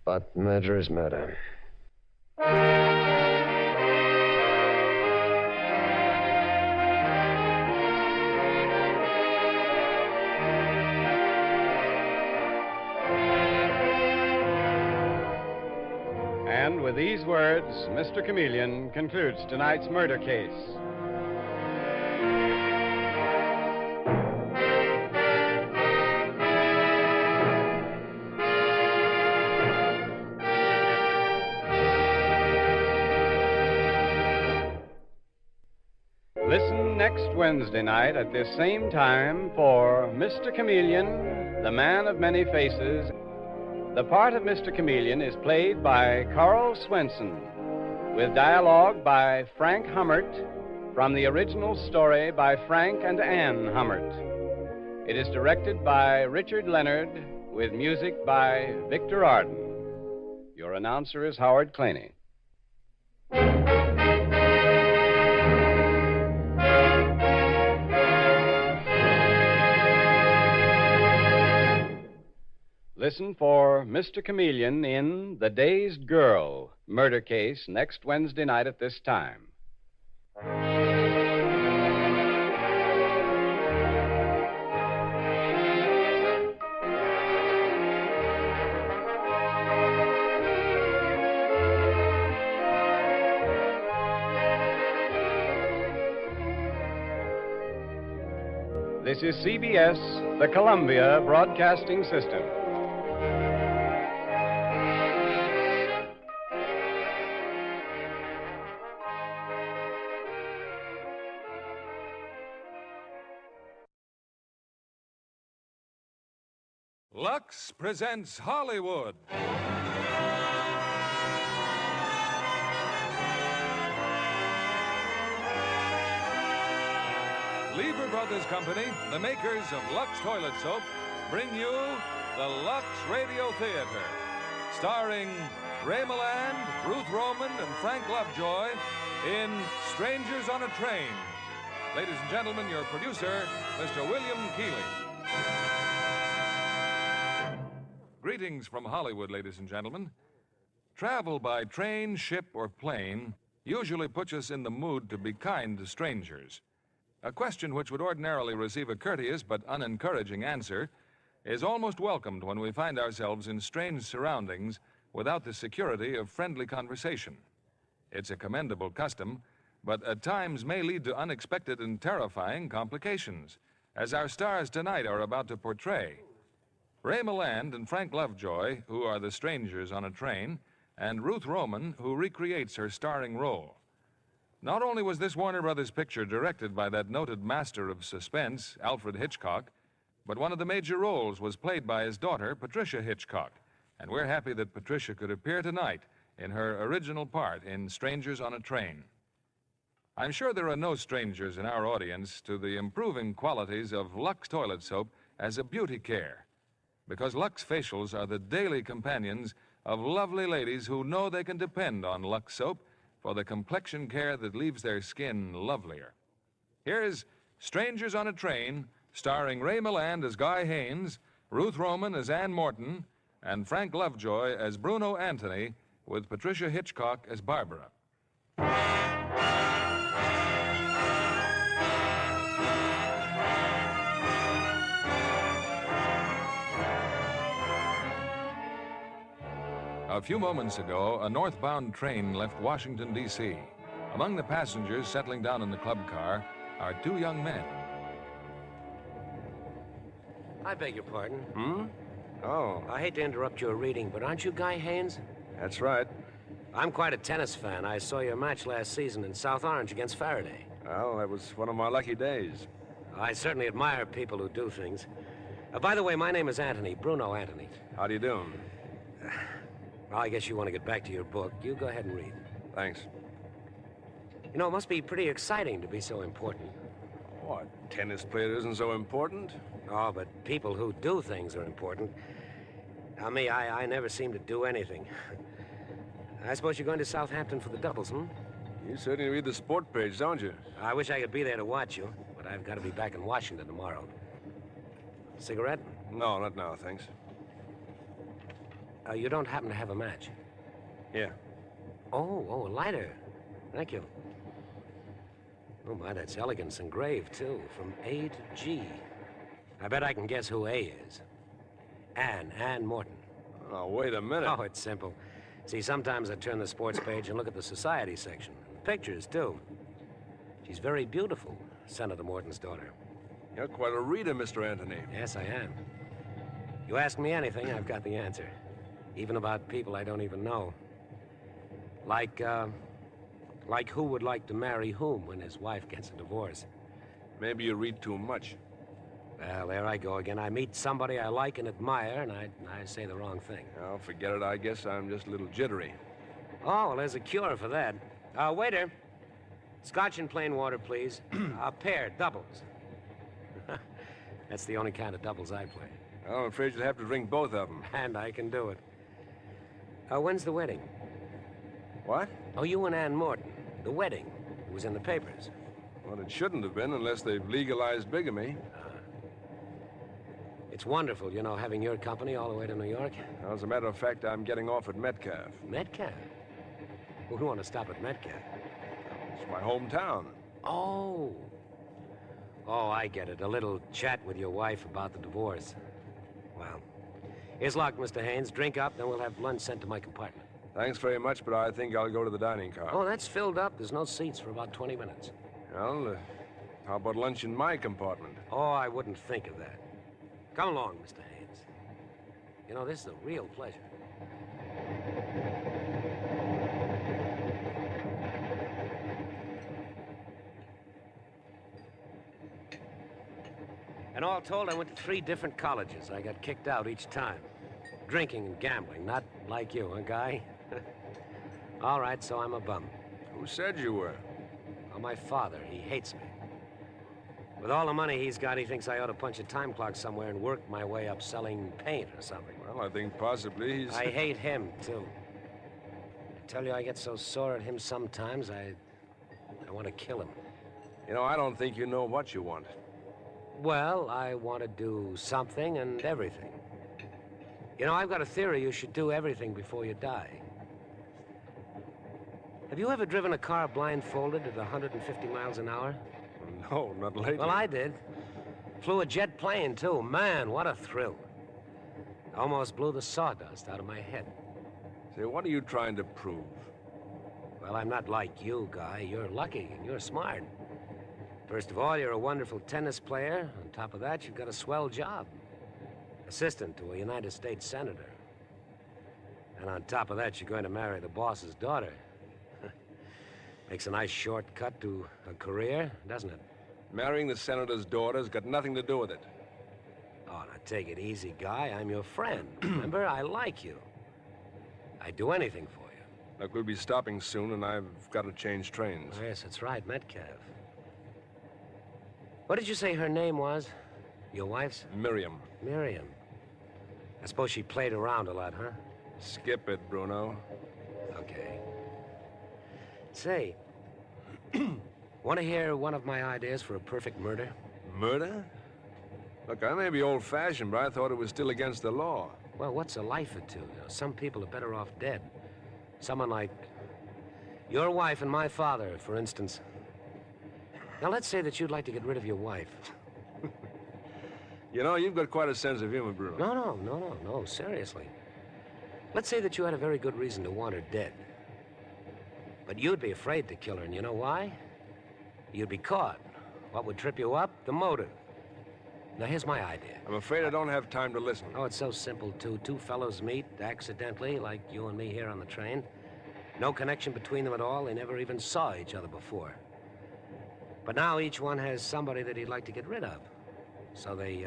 But murder is murder. And with these words, Mr. Chameleon concludes tonight's murder case. Listen next Wednesday night at this same time for Mr. Chameleon, the Man of Many Faces. The part of Mr. Chameleon is played by Carl Swenson, with dialogue by Frank Hummert, from the original story by Frank and Ann Hummert. It is directed by Richard Leonard, with music by Victor Arden. Your announcer is Howard Claney. Listen for Mr. Chameleon in The Dazed Girl murder case next Wednesday night at this time. This is CBS, the Columbia Broadcasting System. Lux presents Hollywood. Lever Brothers Company, the makers of Lux Toilet Soap, bring you the Lux Radio Theater, starring Ray Milland, Ruth Roman, and Frank Lovejoy in Strangers on a Train. Ladies and gentlemen, your producer, Mr. William Keighley. Greetings from Hollywood, ladies and gentlemen. Travel by train, ship, or plane usually puts us in the mood to be kind to strangers. A question which would ordinarily receive a courteous but unencouraging answer is almost welcomed when we find ourselves in strange surroundings without the security of friendly conversation. It's a commendable custom, but at times may lead to unexpected and terrifying complications, as our stars tonight are about to portray. Ray Milland and Frank Lovejoy, who are the strangers on a train, and Ruth Roman, who recreates her starring role. Not only was this Warner Brothers picture directed by that noted master of suspense, Alfred Hitchcock, but one of the major roles was played by his daughter, Patricia Hitchcock, and we're happy that Patricia could appear tonight in her original part in Strangers on a Train. I'm sure there are no strangers in our audience to the improving qualities of Lux Toilet Soap as a beauty care, because Lux facials are the daily companions of lovely ladies who know they can depend on Lux Soap for the complexion care that leaves their skin lovelier. Here's Strangers on a Train, starring Ray Milland as Guy Haynes, Ruth Roman as Ann Morton, and Frank Lovejoy as Bruno Anthony, with Patricia Hitchcock as Barbara. A few moments ago, a northbound train left Washington, D.C. Among the passengers settling down in the club car are two young men. I beg your pardon. Oh. I hate to interrupt your reading, but aren't you Guy Haynes? That's right. I'm quite a tennis fan. I saw your match last season in South Orange against Faraday. Well, that was one of my lucky days. I certainly admire people who do things. By the way, my name is Anthony, Bruno Anthony. How do you do? Well, I guess you want to get back to your book. You go ahead and read. Thanks. You know, it must be pretty exciting to be so important. Oh, a tennis player isn't so important. Oh, but people who do things are important. Now, me, I never seem to do anything. I suppose you're going to Southampton for the doubles, You certainly read the sport page, don't you? I wish I could be there to watch you, but I've got to be back in Washington tomorrow. Cigarette? No, not now, thanks. You don't happen to have a match? Yeah. Oh, a lighter. Thank you. Oh, my, that's elegance engraved, too. From A to G. I bet I can guess who A is. Ann Morton. Oh, wait a minute. Oh, it's simple. See, sometimes I turn the sports page and look at the society section. Pictures, too. She's very beautiful, Senator Morton's daughter. You're quite a reader, Mr. Anthony. Yes, I am. You ask me anything, I've got the answer. Even about people I don't even know. Like who would like to marry whom when his wife gets a divorce. Maybe you read too much. Well, there I go again. I meet somebody I like and admire, and I say the wrong thing. Oh, forget it. I guess I'm just a little jittery. Oh, well, there's a cure for that. Waiter. Scotch and plain water, please. A pair, doubles. That's the only kind of doubles I play. Well, I'm afraid you'll have to drink both of them. And I can do it. When's the wedding? What? Oh, you and Ann Morton. The wedding. It was in the papers. Well, it shouldn't have been unless they've legalized bigamy. It's wonderful, you know, having your company all the way to New York. Well, as a matter of fact, I'm getting off at Metcalf. Metcalf? Who would want to stop at Metcalf? It's my hometown. Oh, I get it. A little chat with your wife about the divorce. Well, here's luck, Mr. Haynes. Drink up, then we'll have lunch sent to my compartment. Thanks very much, but I think I'll go to the dining car. Oh, that's filled up. There's no seats for about 20 minutes. Well, how about lunch in my compartment? Oh, I wouldn't think of that. Come along, Mr. Haynes. You know, this is a real pleasure. And all told, I went to 3 different colleges. I got kicked out each time. Drinking and gambling, not like you, huh, Guy? All right, so I'm a bum. Who said you were? Well, my father. He hates me. With all the money he's got, he thinks I ought to punch a time clock somewhere and work my way up selling paint or something. Well, I think possibly he's... I hate him, too. I tell you, I get so sore at him sometimes, I want to kill him. You know, I don't think you know what you want. Well, I want to do something and everything. You know, I've got a theory you should do everything before you die. Have you ever driven a car blindfolded at 150 miles an hour? No, not lately. Well, I did. Flew a jet plane, too. Man, what a thrill. Almost blew the sawdust out of my head. Say, what are you trying to prove? Well, I'm not like you, Guy. You're lucky and you're smart. First of all, you're a wonderful tennis player. On top of that, you've got a swell job. Assistant to a United States senator. And on top of that, you're going to marry the boss's daughter. Makes a nice shortcut to a career, doesn't it? Marrying the senator's daughter's got nothing to do with it. Oh, now take it easy, Guy. I'm your friend. Remember, I like you. I'd do anything for you. Look, we'll be stopping soon, and I've got to change trains. Oh, yes, that's right, Metcalf. What did you say her name was? Your wife's? Miriam. Miriam. I suppose she played around a lot, huh? Skip it, Bruno. Okay. Say, want to hear one of my ideas for a perfect murder? Murder? Look, I may be old-fashioned, but I thought it was still against the law. Well, what's a life or two? You know, some people are better off dead. Someone like your wife and my father, for instance. Now, let's say that you'd like to get rid of your wife. You know, you've got quite a sense of humor, Bruno. No, seriously. Let's say that you had a very good reason to want her dead. But you'd be afraid to kill her, and you know why? You'd be caught. What would trip you up? The motive. Now, here's my idea. I'm afraid I don't have time to listen. Oh, it's so simple, too. 2 fellows meet accidentally, like you and me here on the train. No connection between them at all. They never even saw each other before. But now each one has somebody that he'd like to get rid of. So they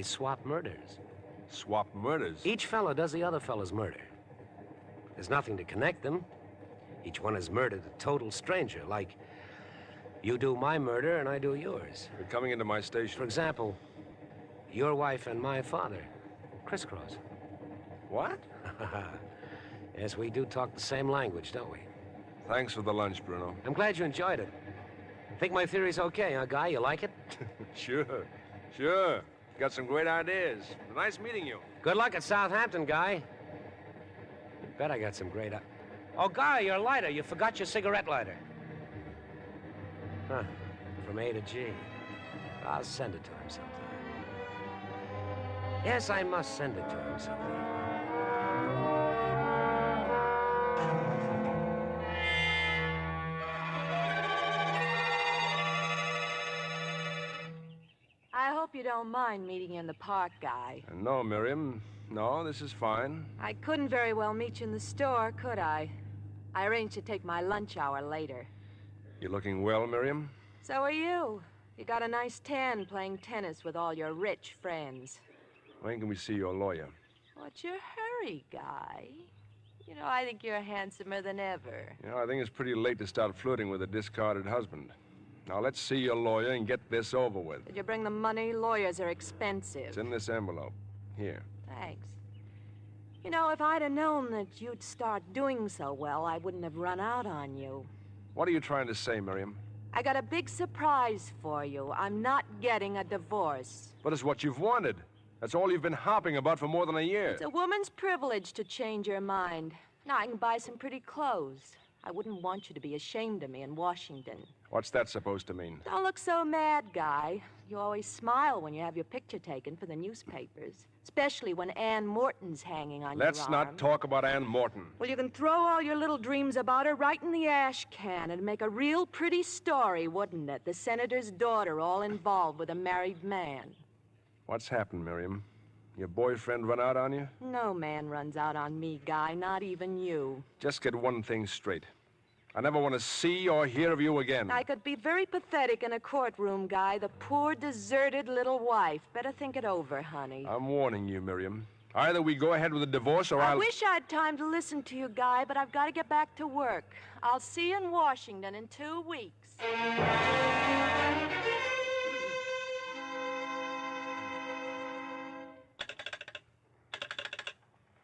swap murders. Swap murders? Each fellow does the other fellow's murder. There's nothing to connect them. Each one has murdered a total stranger, like you do my murder and I do yours. You're coming into my station. For example, your wife and my father. Crisscross. What? Yes, we do talk the same language, don't we? Thanks for the lunch, Bruno. I'm glad you enjoyed it. Think my theory's okay, huh, Guy? You like it? Sure. Got some great ideas. Nice meeting you. Good luck at Southampton, Guy. Bet I got some great... Oh, Guy, your lighter. You forgot your cigarette lighter. Huh. From A to G. I'll send it to him sometime. Yes, I must send it to him sometime. I hope you don't mind meeting you in the park, Guy. No, Miriam. No, this is fine. I couldn't very well meet you in the store, could I? I arranged to take my lunch hour later. You looking well, Miriam? So are you. You got a nice tan playing tennis with all your rich friends. When can we see your lawyer? What's your hurry, Guy? You know, I think you're handsomer than ever. You know, I think it's pretty late to start flirting with a discarded husband. Now, let's see your lawyer and get this over with. Did you bring the money? Lawyers are expensive. It's in this envelope. Here. Thanks. You know, if I'd have known that you'd start doing so well, I wouldn't have run out on you. What are you trying to say, Miriam? I got a big surprise for you. I'm not getting a divorce. But it's what you've wanted. That's all you've been harping about for more than a year. It's a woman's privilege to change your mind. Now, I can buy some pretty clothes. I wouldn't want you to be ashamed of me in Washington. What's that supposed to mean? Don't look so mad, Guy. You always smile when you have your picture taken for the newspapers, especially when Ann Morton's hanging on your arm. Let's not talk about Ann Morton. Well, you can throw all your little dreams about her right in the ash can and make a real pretty story, wouldn't it? The senator's daughter all involved with a married man. What's happened, Miriam? Your boyfriend run out on you? No man runs out on me, Guy, not even you. Just get one thing straight. I never want to see or hear of you again. I could be very pathetic in a courtroom, Guy. The poor, deserted little wife. Better think it over, honey. I'm warning you, Miriam. Either we go ahead with a divorce or I wish I had time to listen to you, Guy, but I've got to get back to work. I'll see you in Washington in 2 weeks.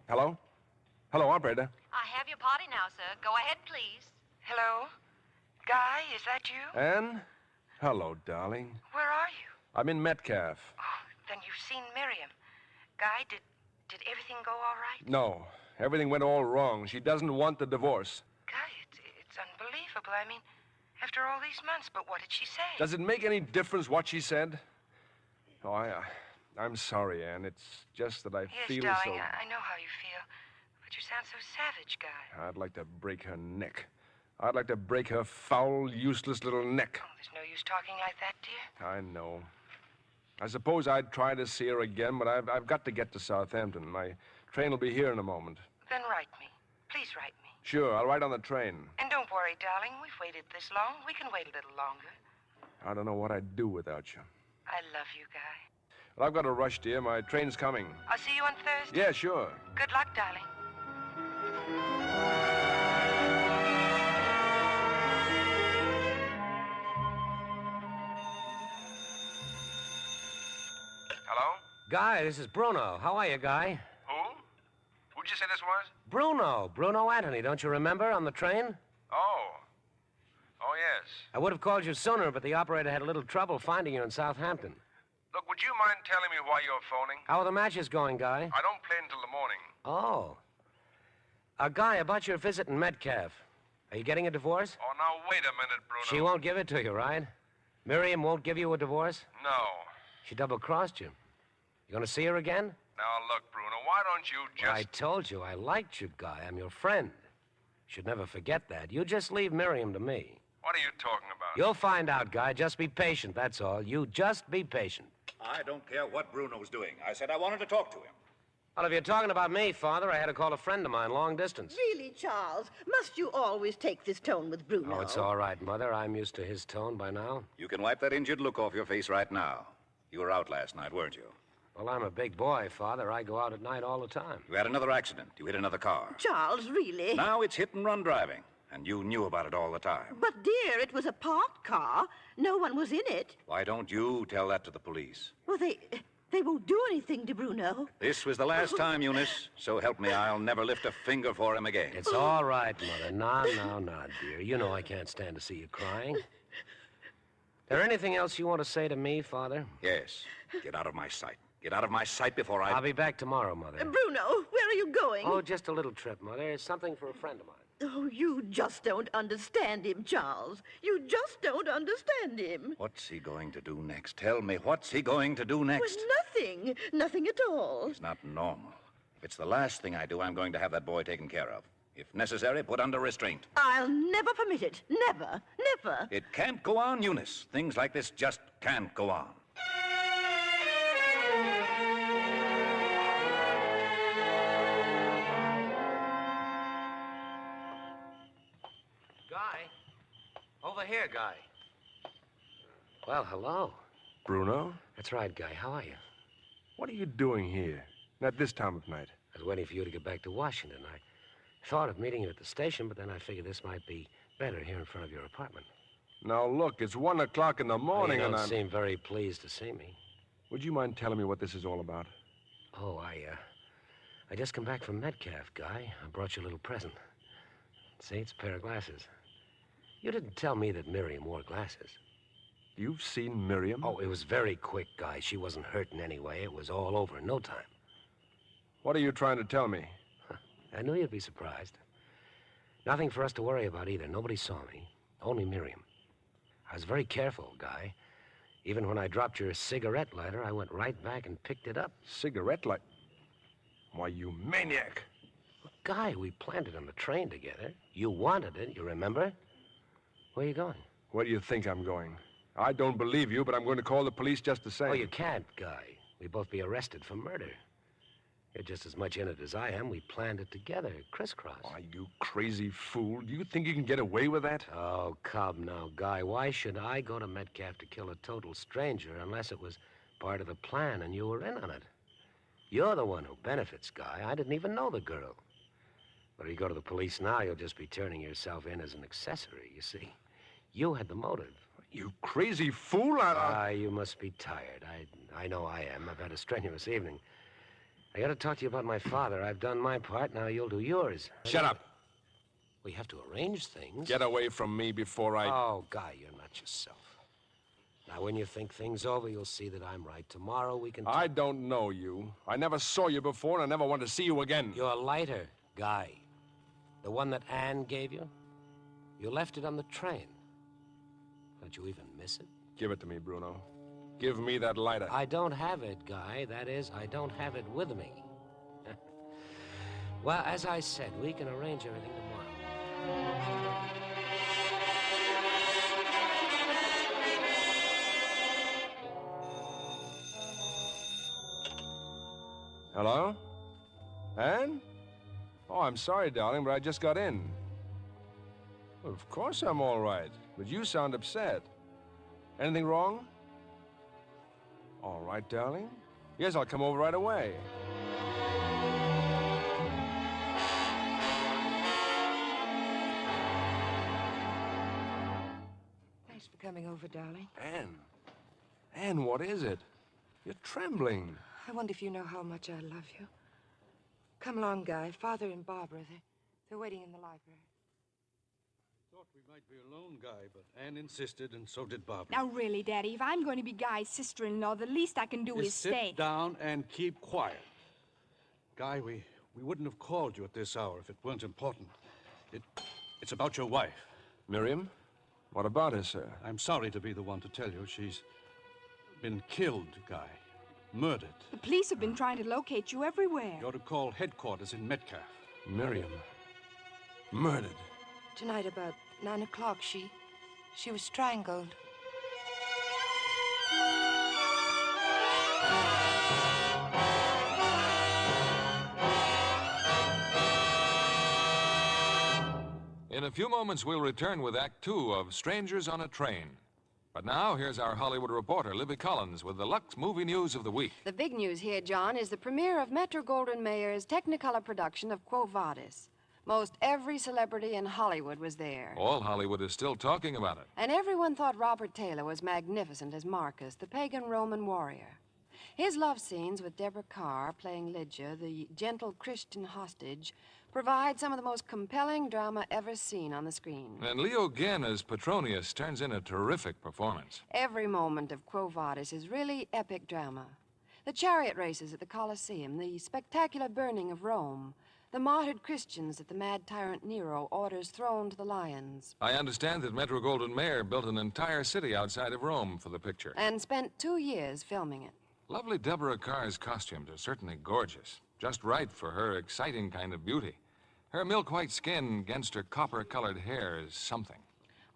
Hello? Hello, operator. I have your party now, sir. Go ahead, please. Hello? Guy, is that you? Ann? Hello, darling. Where are you? I'm in Metcalf. Oh, then you've seen Miriam. Guy, did everything go all right? No, everything went all wrong. She doesn't want the divorce. Guy, it's unbelievable. I mean, after all these months, but what did she say? Does it make any difference what she said? Oh, I'm sorry, Ann. It's just that I feel darling, so... I know how you feel. But you sound so savage, Guy. I'd like to break her neck. I'd like to break her foul, useless little neck. Oh, there's no use talking like that, dear. I know. I suppose I'd try to see her again, but I've got to get to Southampton. My train will be here in a moment. Then write me. Please write me. Sure, I'll write on the train. And don't worry, darling. We've waited this long. We can wait a little longer. I don't know what I'd do without you. I love you, Guy. Well, I've got to rush, dear. My train's coming. I'll see you on Thursday. Yeah, sure. Good luck, darling. Hello? Guy, this is Bruno. How are you, Guy? Who? Who'd you say this was? Bruno Anthony, don't you remember, on the train? Oh, yes. I would have called you sooner, but the operator had a little trouble finding you in Southampton. Look, would you mind telling me why you're phoning? How are the matches going, Guy? I don't play until the morning. Oh. Guy, about your visit in Metcalf. Are you getting a divorce? Oh, now, wait a minute, Bruno. She won't give it to you, right? Miriam won't give you a divorce? No. She double-crossed you. You gonna see her again? Now, look, Bruno, why don't you just... Well, I told you I liked you, Guy. I'm your friend. Should never forget that. You just leave Miriam to me. What are you talking about? You'll find out, Guy. Just be patient, that's all. You just be patient. I don't care what Bruno's doing. I said I wanted to talk to him. Well, if you're talking about me, Father, I had to call a friend of mine long distance. Really, Charles? Must you always take this tone with Bruno? Oh, it's all right, Mother. I'm used to his tone by now. You can wipe that injured look off your face right now. You were out last night, weren't you? Well, I'm a big boy, Father. I go out at night all the time. You had another accident. You hit another car. Charles, really? Now it's hit-and-run driving, and you knew about it all the time. But, dear, it was a parked car. No one was in it. Why don't you tell that to the police? Well, They won't do anything to Bruno. This was the last time, Eunice. So help me, I'll never lift a finger for him again. It's all right, Mother. No, dear. You know I can't stand to see you crying. There anything else you want to say to me, Father? Yes. Get out of my sight. Get out of my sight before I... I'll be back tomorrow, Mother. Bruno, where are you going? Oh, just a little trip, Mother. It's something for a friend of mine. Oh, you just don't understand him, Charles. You just don't understand him. What's he going to do next? Tell me, what's he going to do next? Well, nothing. Nothing at all. He's not normal. If it's the last thing I do, I'm going to have that boy taken care of. If necessary, put under restraint. I'll never permit it. Never. Never. It can't go on, Eunice. Things like this just can't go on. Over here, Guy. Well, hello. Bruno? That's right, Guy. How are you? What are you doing here? At this time of night? I was waiting for you to get back to Washington. I thought of meeting you at the station, but then I figured this might be better here in front of your apartment. Now, look, it's 1 o'clock in the morning, you and don't seem very pleased to see me. Would you mind telling me what this is all about? Oh, I just come back from Metcalf, Guy. I brought you a little present. See, it's a pair of glasses. You didn't tell me that Miriam wore glasses. You've seen Miriam? Oh, it was very quick, Guy. She wasn't hurt in any way. It was all over in no time. What are you trying to tell me? I knew you'd be surprised. Nothing for us to worry about either. Nobody saw me. Only Miriam. I was very careful, Guy. Even when I dropped your cigarette lighter, I went right back and picked it up. Cigarette lighter? Why, you maniac. Well, Guy, we planned it on the train together. You wanted it, you remember? Where are you going? Where do you think I'm going? I don't believe you, but I'm going to call the police just the same. Oh, you can't, Guy. We'd both be arrested for murder. You're just as much in it as I am. We planned it together, crisscross. Why, you crazy fool. Do you think you can get away with that? Oh, come now, Guy. Why should I go to Metcalf to kill a total stranger unless it was part of the plan and you were in on it? You're the one who benefits, Guy. I didn't even know the girl. But if you go to the police now, you'll just be turning yourself in as an accessory, you see. You had the motive. You crazy fool. You must be tired. I know I am. I've had a strenuous evening. I got to talk to you about my father. I've done my part. Now you'll do yours. Shut up. We have to arrange things. Get away from me before I... Oh, Guy, you're not yourself. Now, when you think things over, you'll see that I'm right. Tomorrow we can... I don't know you. I never saw you before, and I never want to see you again. Your lighter, Guy. The one that Anne gave you. You left it on the train. Don't you even miss it? Give it to me, Bruno. Give me that lighter. I don't have it, Guy. That is, I don't have it with me. Well, as I said, we can arrange everything tomorrow. Hello? Anne? Oh, I'm sorry, darling, but I just got in. Well, of course I'm all right, but you sound upset. Anything wrong? All right, darling. Yes, I'll come over right away. Thanks for coming over, darling. Anne, what is it? You're trembling. I wonder if you know how much I love you. Come along, Guy. Father and Barbara, they're waiting in the library. Thought we might be alone, Guy, but Anne insisted, and so did Barbara. Now, really, Daddy, if I'm going to be Guy's sister-in-law, the least I can do is stay. Sit down and keep quiet. Guy, we wouldn't have called you at this hour if it weren't important. It's about your wife. Miriam? What about her, sir? I'm sorry to be the one to tell you. She's been killed, Guy. Murdered. The police have been trying to locate you everywhere. You're to call headquarters in Metcalf. Miriam. Murdered. Tonight about 9 o'clock, she was strangled. In a few moments, we'll return with Act Two of Strangers on a Train. But now, here's our Hollywood reporter, Libby Collins, with the Lux movie news of the week. The big news here, John, is the premiere of Metro-Goldwyn-Mayer's Technicolor production of Quo Vadis. Most every celebrity in Hollywood was there. All Hollywood is still talking about it. And everyone thought Robert Taylor was magnificent as Marcus, the pagan Roman warrior. His love scenes with Deborah Carr playing Lydia, the gentle Christian hostage, provide some of the most compelling drama ever seen on the screen. And Leo Ginn as Petronius turns in a terrific performance. Every moment of Quo Vadis is really epic drama. The chariot races at the Colosseum, the spectacular burning of Rome, the martyred Christians that the mad tyrant Nero orders thrown to the lions. I understand that Metro-Goldwyn-Mayer built an entire city outside of Rome for the picture. And spent 2 years filming it. Lovely Deborah Carr's costumes are certainly gorgeous, just right for her exciting kind of beauty. Her milk-white skin against her copper-colored hair is something.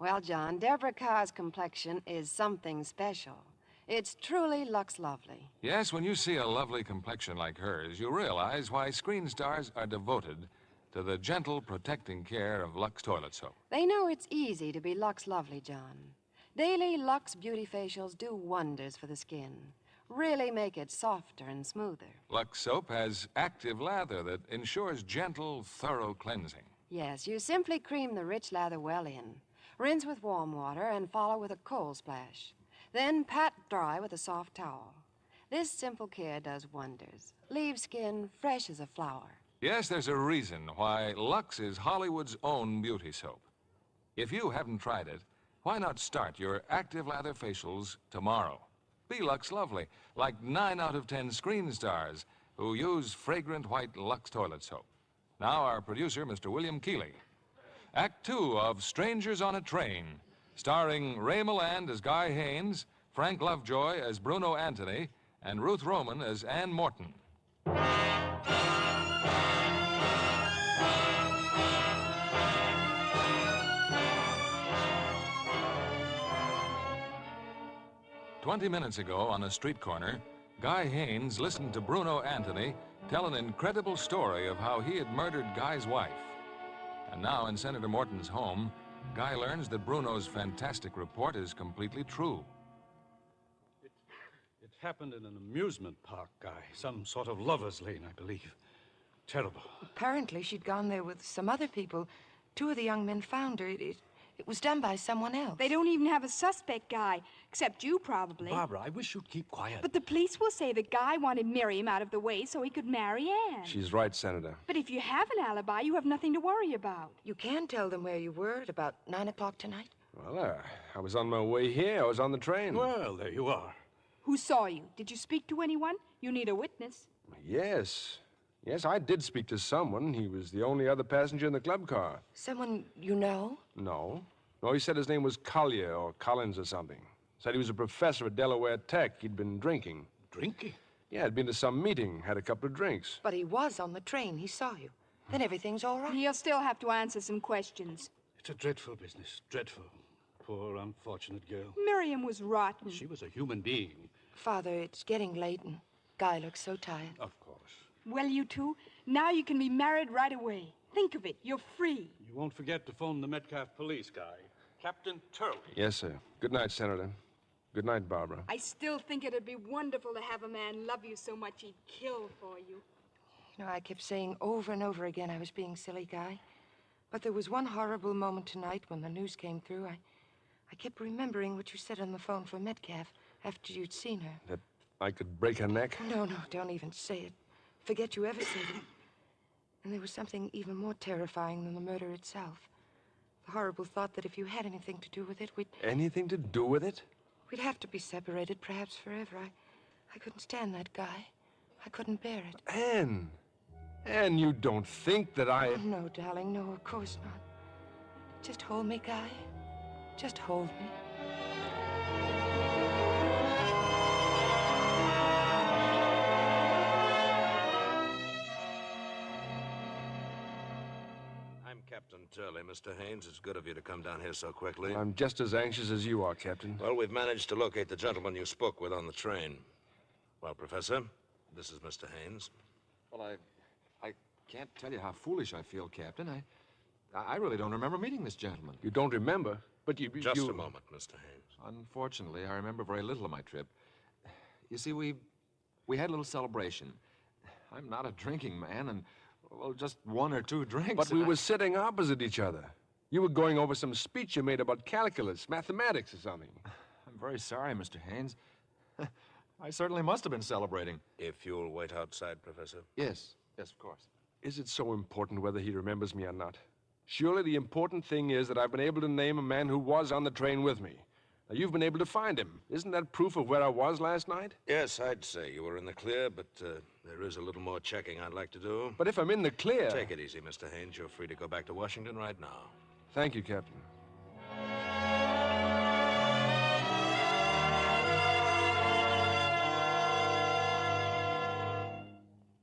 Well, John, Deborah Carr's complexion is something special. It's truly looks lovely. Yes, when you see a lovely complexion like hers, you realize why screen stars are devoted to the gentle, protecting care of Lux toilet soap. They know it's easy to be Lux lovely, John. Daily Lux beauty facials do wonders for the skin. Really make it softer and smoother. Lux soap has active lather that ensures gentle, thorough cleansing. Yes, you simply cream the rich lather well in. Rinse with warm water and follow with a cold splash. Then pat dry with a soft towel. This simple care does wonders. Leaves skin fresh as a flower. Yes, there's a reason why Lux is Hollywood's own beauty soap. If you haven't tried it, why not start your active lather facials tomorrow? Be Lux lovely, like 9 out of 10 screen stars who use fragrant white Lux toilet soap. Now our producer, Mr. William Keeley. Act 2 of Strangers on a Train, starring Ray Milland as Guy Haynes, Frank Lovejoy as Bruno Anthony, and Ruth Roman as Ann Morton. 20 minutes ago, on a street corner, Guy Haynes listened to Bruno Anthony tell an incredible story of how he had murdered Guy's wife. And now, in Senator Morton's home, Guy learns that Bruno's fantastic report is completely true. It happened in an amusement park, Guy. Some sort of lover's lane, I believe. Terrible. Apparently, she'd gone there with some other people. 2 of the young men found her. It was done by someone else. They don't even have a suspect, Guy, except you, probably. Barbara, I wish you'd keep quiet. But the police will say that Guy wanted Miriam out of the way so he could marry Anne. She's right, Senator. But if you have an alibi, you have nothing to worry about. You can tell them where you were at about 9 o'clock tonight. Well, I was on my way here. I was on the train. Well, there you are. Who saw you? Did you speak to anyone? You need a witness. Yes. Yes, I did speak to someone. He was the only other passenger in the club car. Someone you know? No. No, he said his name was Collier or Collins or something. Said he was a professor at Delaware Tech. He'd been drinking. Drinking? Yeah, had been to some meeting, had a couple of drinks. But he was on the train. He saw you. Then everything's all right. He'll still have to answer some questions. It's a dreadful business. Dreadful. Poor, unfortunate girl. Miriam was rotten. She was a human being. Father, it's getting late and Guy looks so tired. Of course. Well, you two, now you can be married right away. Think of it. You're free. You won't forget to phone the Metcalf police, Guy. Captain Turley. Yes, sir. Good night, Senator. Good night, Barbara. I still think it'd be wonderful to have a man love you so much he'd kill for you. You know, I kept saying over and over again I was being silly, Guy. But there was one horrible moment tonight when the news came through. I kept remembering what you said on the phone for Metcalf after you'd seen her. That I could break her neck? No, don't even say it. Forget you ever said it. And there was something even more terrifying than the murder itself. The horrible thought that if you had anything to do with it, Anything to do with it? we'd have to be separated, perhaps forever. I couldn't stand that, Guy. I couldn't bear it. Anne! Anne, you don't think that I... Oh, no, darling, no, of course not. Just hold me, Guy. Just hold me. Captain Turley, Mr. Haynes, it's good of you to come down here so quickly. I'm just as anxious as you are, Captain. Well, we've managed to locate the gentleman you spoke with on the train. Well, Professor, this is Mr. Haynes. Well, I can't tell you how foolish I feel, Captain. I really don't remember meeting this gentleman. You don't remember? But you... Just a moment, Mr. Haynes. Unfortunately, I remember very little of my trip. You see, we had a little celebration. I'm not a drinking man, and... well, just 1 or 2 drinks. But we were sitting opposite each other. You were going over some speech you made about calculus, mathematics or something. I'm very sorry, Mr. Haynes. I certainly must have been celebrating. If you'll wait outside, Professor. Yes, of course. Is it so important whether he remembers me or not? Surely the important thing is that I've been able to name a man who was on the train with me. Now, you've been able to find him. Isn't that proof of where I was last night? Yes, I'd say you were in the clear, but there is a little more checking I'd like to do. But if I'm in the clear... Take it easy, Mr. Haynes. You're free to go back to Washington right now. Thank you, Captain.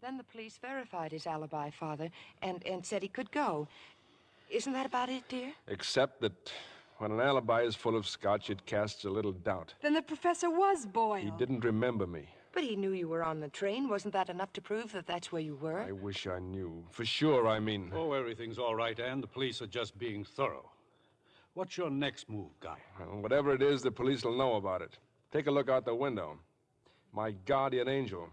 Then the police verified his alibi, Father, and said he could go. Isn't that about it, dear? Except that when an alibi is full of scotch, it casts a little doubt. Then the professor was Boyle. He didn't remember me. But he knew you were on the train. Wasn't that enough to prove that that's where you were? I wish I knew. For sure, I mean. Oh, everything's all right, Anne. The police are just being thorough. What's your next move, Guy? Well, whatever it is, the police will know about it. Take a look out the window. My guardian angel.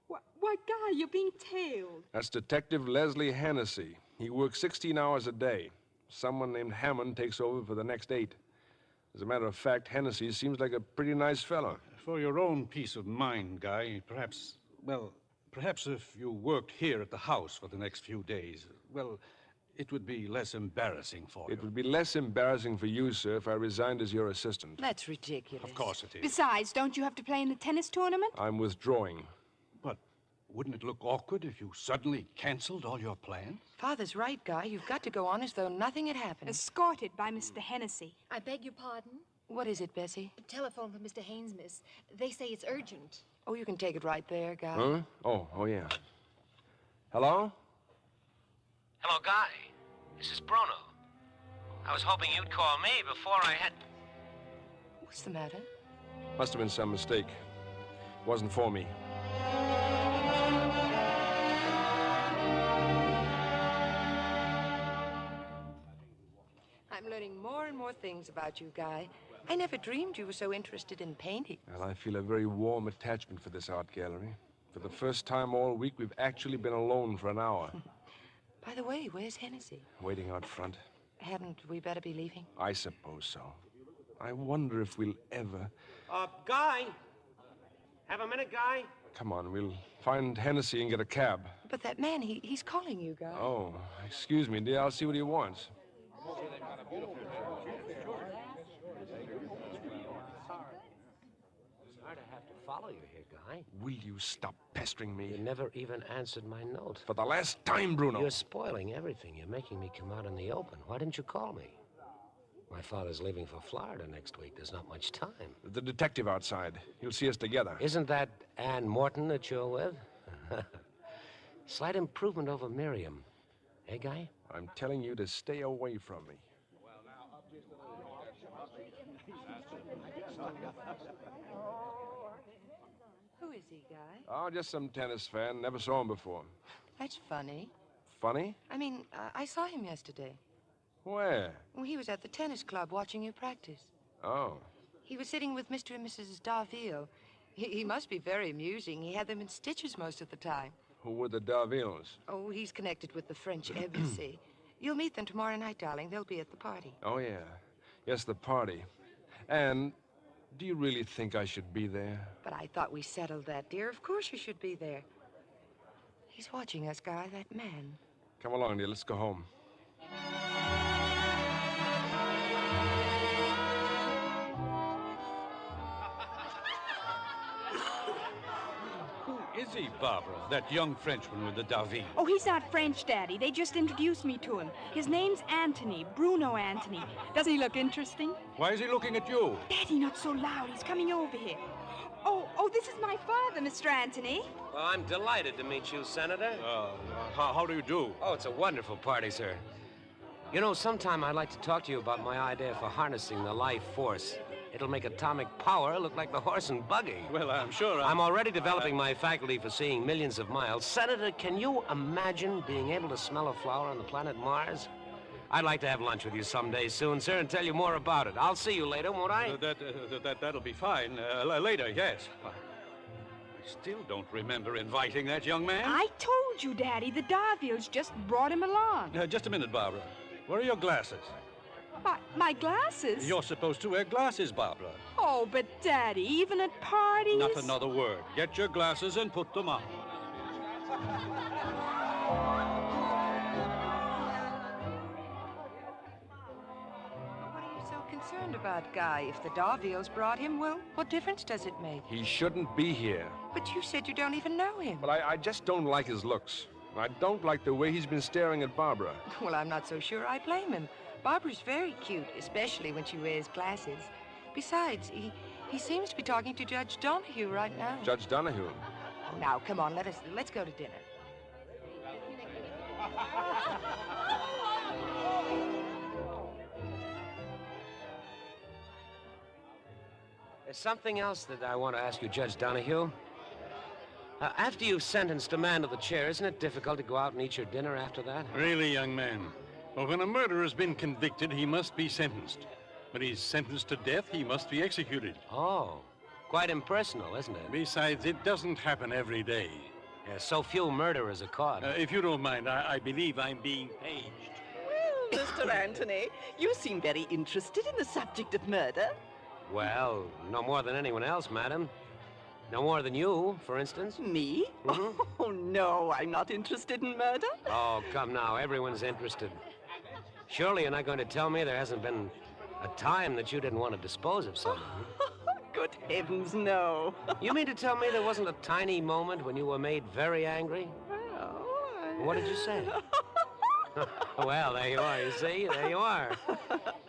Why, Guy, you're being tailed. That's Detective Leslie Hennessy. He works 16 hours a day. Someone named Hammond takes over for the next 8. As a matter of fact, Hennessy seems like a pretty nice fellow. For your own peace of mind, Guy, perhaps if you worked here at the house for the next few days, well, it would be less embarrassing for you. It would be less embarrassing for you, sir, if I resigned as your assistant. That's ridiculous. Of course it is. Besides, don't you have to play in the tennis tournament? I'm withdrawing. But wouldn't it look awkward if you suddenly canceled all your plans? Father's right, Guy. You've got to go on as though nothing had happened. Escorted by Mr. Hennessy. I beg your pardon? What is it, Bessie? A telephone from Mr. Haynes, miss. They say it's urgent. Oh, you can take it right there, Guy. Huh? Oh, yeah. Hello? Hello, Guy. This is Bruno. I was hoping you'd call me before I had... What's the matter? Must have been some mistake. Wasn't for me. I'm learning more and more things about you, Guy. I never dreamed you were so interested in painting. Well, I feel a very warm attachment for this art gallery. For the first time all week, we've actually been alone for an hour. By the way, where's Hennessy? Waiting out front. Hadn't we better be leaving? I suppose so. I wonder if we'll ever... Guy! Have a minute, Guy? Come on, we'll find Hennessy and get a cab. But that man, he's calling you, Guy. Oh, excuse me, dear. I'll see what he wants. Sorry to have to follow you here, Guy. Will you stop pestering me? You never even answered my note. For the last time, Bruno. You're spoiling everything. You're making me come out in the open. Why didn't you call me? My father's leaving for Florida next week. There's not much time. The detective outside. He'll see us together. Isn't that Ann Morton that you're with? Slight improvement over Miriam. Eh, Guy? I'm telling you to stay away from me. Who is he, Guy? Oh, just some tennis fan. Never saw him before. That's funny. Funny? I mean, I saw him yesterday. Where? Well, he was at the tennis club watching you practice. Oh. He was sitting with Mr. and Mrs. Davey. He must be very amusing. He had them in stitches most of the time. Who were the Darvilles? Oh, he's connected with the French embassy. You'll meet them tomorrow night, darling. They'll be at the party. Oh, yeah. Yes, the party. And do you really think I should be there? But I thought we settled that, dear. Of course you should be there. He's watching us, Guy, that man. Come along, dear. Let's go home. Who is he, Barbara? That young Frenchman with the Davey? Oh, he's not French, Daddy. They just introduced me to him. His name's Anthony, Bruno Anthony. Doesn't he look interesting? Why is he looking at you? Daddy, not so loud. He's coming over here. Oh, this is my father, Mr. Anthony. Well, I'm delighted to meet you, Senator. How do you do? Oh, it's a wonderful party, sir. You know, sometime I'd like to talk to you about my idea for harnessing the life force. It'll make atomic power look like the horse and buggy. Well, I'm sure I'm already developing my faculty for seeing millions of miles. Senator, can you imagine being able to smell a flower on the planet Mars? I'd like to have lunch with you someday soon, sir, and tell you more about it. I'll see you later, won't I? That'll be fine. Later, yes. I still don't remember inviting that young man. I told you, Daddy. The Darvilles just brought him along. Just a minute, Barbara. Where are your glasses? My glasses? You're supposed to wear glasses, Barbara. Oh, but Daddy, even at parties? Not another word. Get your glasses and put them on. What are you so concerned about, Guy? If the Darviels brought him, well, what difference does it make? He shouldn't be here. But you said you don't even know him. But I just don't like his looks. I don't like the way he's been staring at Barbara. Well, I'm not so sure I blame him. Barbara's very cute, especially when she wears glasses. Besides, he seems to be talking to Judge Donahue right now. Judge Donahue? Oh, now, come on, let's go to dinner. There's something else that I want to ask you, Judge Donahue. After you've sentenced a man to the chair, isn't it difficult to go out and eat your dinner after that? Really, young man? Well, when a murderer has been convicted, he must be sentenced. When he's sentenced to death, he must be executed. Oh, quite impersonal, isn't it? Besides, it doesn't happen every day. Yeah, so few murderers are caught. If you don't mind, I believe I'm being paged. Well, Mr. Anthony, you seem very interested in the subject of murder. Well, no more than anyone else, madam. No more than you, for instance. Me? Mm-hmm. Oh, no, I'm not interested in murder. Oh, come now. Everyone's interested. Surely you're not going to tell me there hasn't been a time that you didn't want to dispose of someone. Good heavens, no. You mean to tell me there wasn't a tiny moment when you were made very angry? What did you say? Well, there you are, you see? There you are.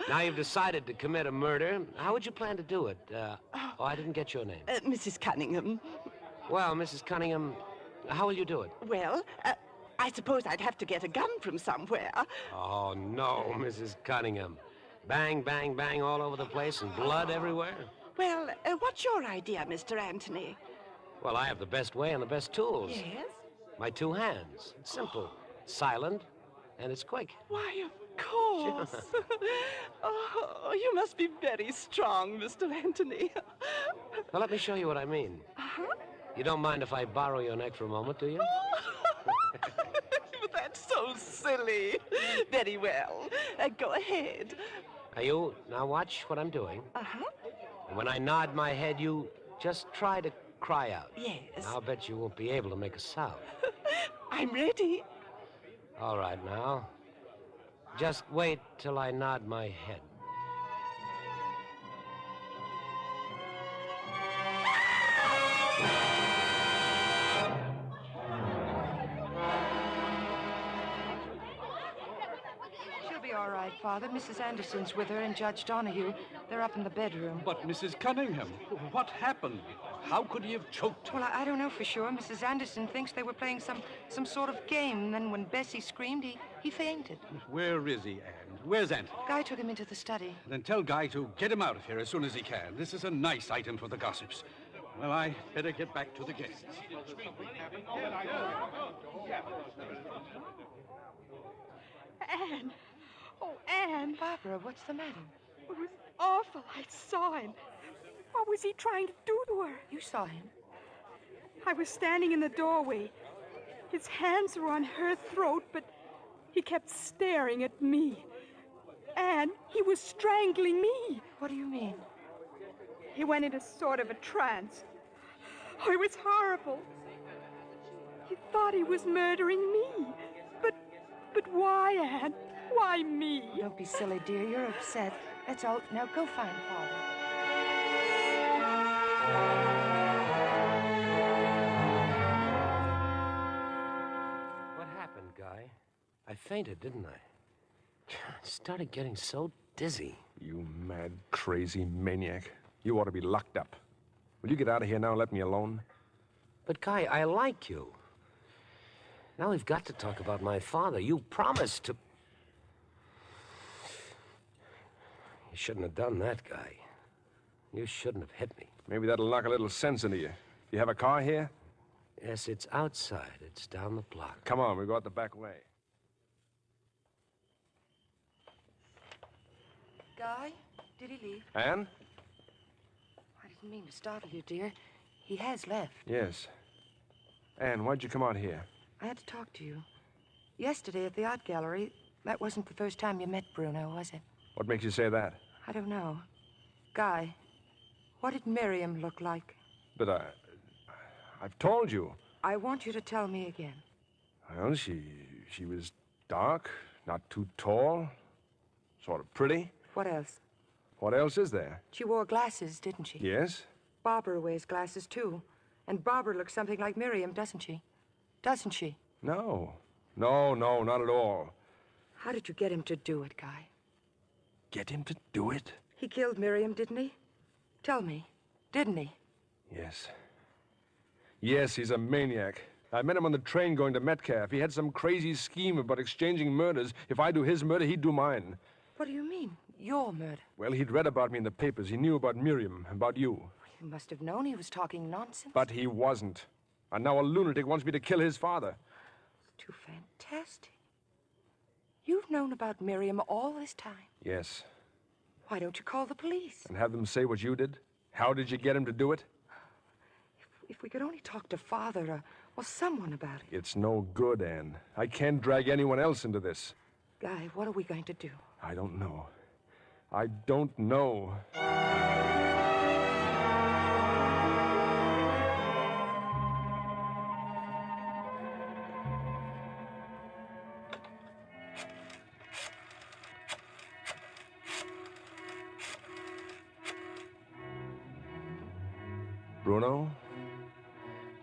Now you've decided to commit a murder. How would you plan to do it? I didn't get your name. Mrs. Cunningham. Well, Mrs. Cunningham, how will you do it? Well, I suppose I'd have to get a gun from somewhere. Oh, no, Mrs. Cunningham. Bang, bang, bang all over the place and blood everywhere? Well, what's your idea, Mr. Anthony? Well, I have the best way and the best tools. Yes? My two hands. It's simple, silent, and it's quick. Why, of course. Oh, you must be very strong, Mr. Anthony. Well, let me show you what I mean. Uh-huh. You don't mind if I borrow your neck for a moment, do you? But that's so silly. Very well. Go ahead. Now, you, now watch what I'm doing. Uh-huh. And when I nod my head, you just try to cry out. Yes. I'll bet you won't be able to make a sound. I'm ready. All right, now. Just wait till I nod my head. She'll be all right, Father. Mrs. Anderson's with her and Judge Donahue. They're up in the bedroom. But, Mrs. Cunningham, what happened? How could he have choked? Well, I don't know for sure. Mrs. Anderson thinks they were playing some sort of game, and then when Bessie screamed, he fainted. Where is he, Anne? Where's Aunt? Guy took him into the study. Then tell Guy to get him out of here as soon as he can. This is a nice item for the gossips. Well, I better get back to the guests. Anne. Oh, Anne. Barbara, what's the matter? It was awful. I saw him. What was he trying to do to her? You saw him? I was standing in the doorway. His hands were on her throat, but he kept staring at me. And he was strangling me. What do you mean? He went into sort of a trance. Oh, it was horrible. He thought he was murdering me. But why, Anne? Why me? Don't be silly, dear. You're upset. That's all. Now go find Father. What happened, Guy? I fainted, didn't I? I started getting so dizzy. You mad, crazy maniac. You ought to be locked up. Will you get out of here now and let me alone? But, Guy, I like you. Now we've got to talk about my father. You promised to... You shouldn't have done that, Guy. You shouldn't have hit me. Maybe that'll knock a little sense into you. You have a car here? Yes, it's outside. It's down the block. Come on, we'll go out the back way. Guy, did he leave? Anne? I didn't mean to startle you, dear. He has left. Yes. Anne, why'd you come out here? I had to talk to you. Yesterday at the art gallery, that wasn't the first time you met Bruno, was it? What makes you say that? I don't know. Guy, what did Miriam look like? But I've told you. I want you to tell me again. Well, she was dark, not too tall, sort of pretty. What else? What else is there? She wore glasses, didn't she? Yes? Barbara wears glasses, too. And Barbara looks something like Miriam, doesn't she? Doesn't she? No. No, not at all. How did you get him to do it, Guy? Get him to do it? He killed Miriam, didn't he? Tell me, didn't he? Yes. Yes, he's a maniac. I met him on the train going to Metcalf. He had some crazy scheme about exchanging murders. If I do his murder, he'd do mine. What do you mean, your murder? Well, he'd read about me in the papers. He knew about Miriam, about you. You must have known he was talking nonsense. But he wasn't. And now a lunatic wants me to kill his father. Too fantastic. You've known about Miriam all this time. Yes. Why don't you call the police? And have them say what you did? How did you get him to do it? If we could only talk to Father or someone about it. It's no good, Anne. I can't drag anyone else into this. Guy, what are we going to do? I don't know. I don't know.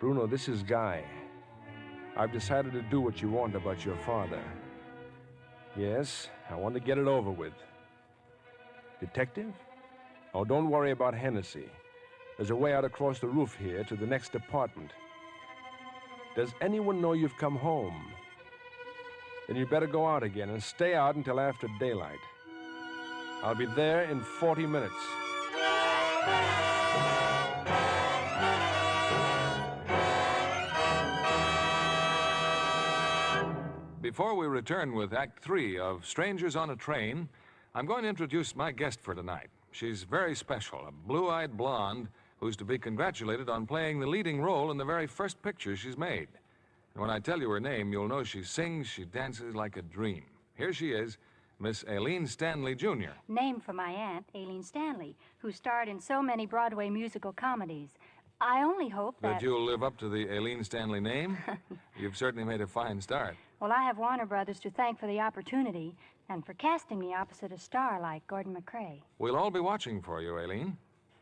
Bruno, this is Guy. I've decided to do what you want about your father. Yes, I want to get it over with. Detective? Oh, don't worry about Hennessy. There's a way out across the roof here to the next apartment. Does anyone know you've come home? Then you'd better go out again and stay out until after daylight. I'll be there in 40 minutes. Before we return with Act 3 of Strangers on a Train, I'm going to introduce my guest for tonight. She's very special, a blue-eyed blonde who's to be congratulated on playing the leading role in the very first picture she's made. And when I tell you her name, you'll know she sings, she dances like a dream. Here she is, Miss Aileen Stanley, Jr. Named for my aunt, Aileen Stanley, who starred in so many Broadway musical comedies. I only hope that you'll live up to the Aileen Stanley name? You've certainly made a fine start. Well, I have Warner Brothers to thank for the opportunity and for casting me opposite a star like Gordon MacRae. We'll all be watching for you, Aileen.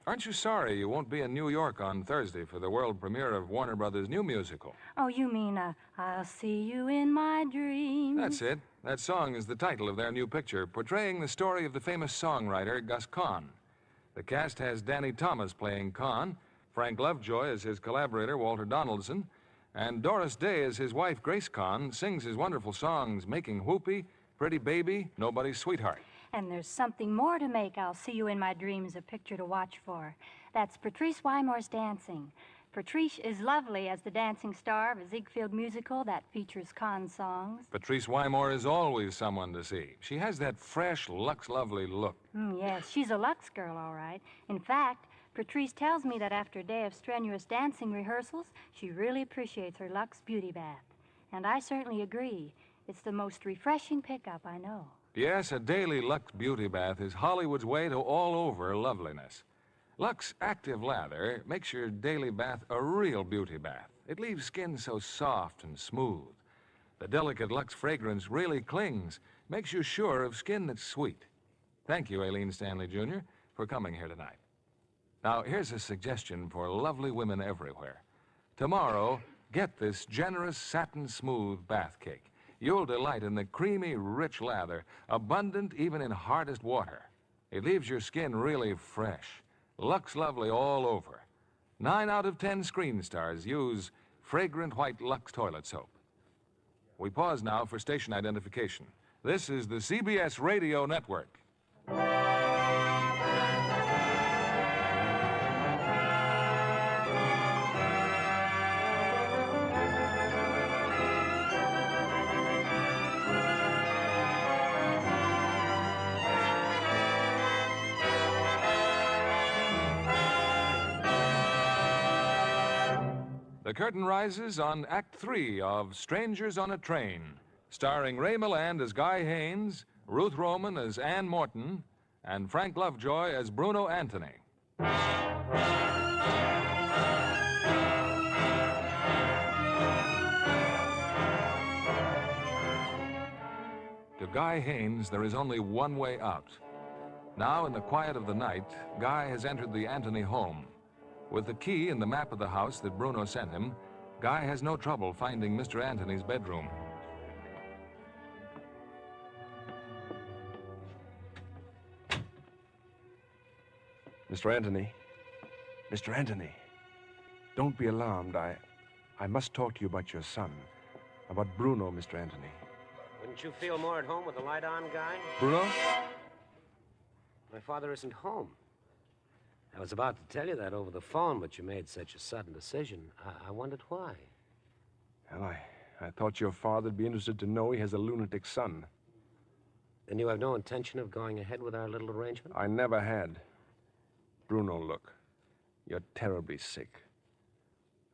Aren't you sorry you won't be in New York on Thursday for the world premiere of Warner Brothers' new musical? Oh, you mean, I'll see you in my dreams? That's it. That song is the title of their new picture, portraying the story of the famous songwriter Gus Kahn. The cast has Danny Thomas playing Kahn, Frank Lovejoy as his collaborator, Walter Donaldson, and Doris Day as his wife, Grace Kahn, sings his wonderful songs, Making Whoopee, Pretty Baby, Nobody's Sweetheart. And there's something more to make I'll See You in My Dreams a picture to watch for. That's Patrice Wymore's dancing. Patrice is lovely as the dancing star of a Ziegfeld musical that features Kahn songs. Patrice Wymore is always someone to see. She has that fresh, Lux-lovely look. Yes, she's a Lux girl, all right. In fact, Patrice tells me that after a day of strenuous dancing rehearsals, she really appreciates her Lux beauty bath. And I certainly agree. It's the most refreshing pickup I know. Yes, a daily Lux beauty bath is Hollywood's way to all-over loveliness. Lux Active Lather makes your daily bath a real beauty bath. It leaves skin so soft and smooth. The delicate Lux fragrance really clings, makes you sure of skin that's sweet. Thank you, Aileen Stanley, Jr., for coming here tonight. Now, here's a suggestion for lovely women everywhere. Tomorrow, get this generous satin-smooth bath cake. You'll delight in the creamy, rich lather, abundant even in hardest water. It leaves your skin really fresh. Lux lovely all over. 9 out of 10 screen stars use fragrant white Lux toilet soap. We pause now for station identification. This is the CBS Radio Network. The curtain rises on Act 3 of Strangers on a Train, starring Ray Milland as Guy Haynes, Ruth Roman as Ann Morton, and Frank Lovejoy as Bruno Anthony. To Guy Haynes, there is only one way out. Now, in the quiet of the night, Guy has entered the Anthony home. With the key and the map of the house that Bruno sent him, Guy has no trouble finding Mr. Anthony's bedroom. Mr. Anthony. Mr. Anthony. Don't be alarmed. I must talk to you about your son. About Bruno, Mr. Anthony. Wouldn't you feel more at home with the light on, Guy? Bruno? My father isn't home. I was about to tell you that over the phone, but you made such a sudden decision. I wondered why. Well, I thought your father'd be interested to know he has a lunatic son. Then you have no intention of going ahead with our little arrangement? I never had. Bruno, look. You're terribly sick.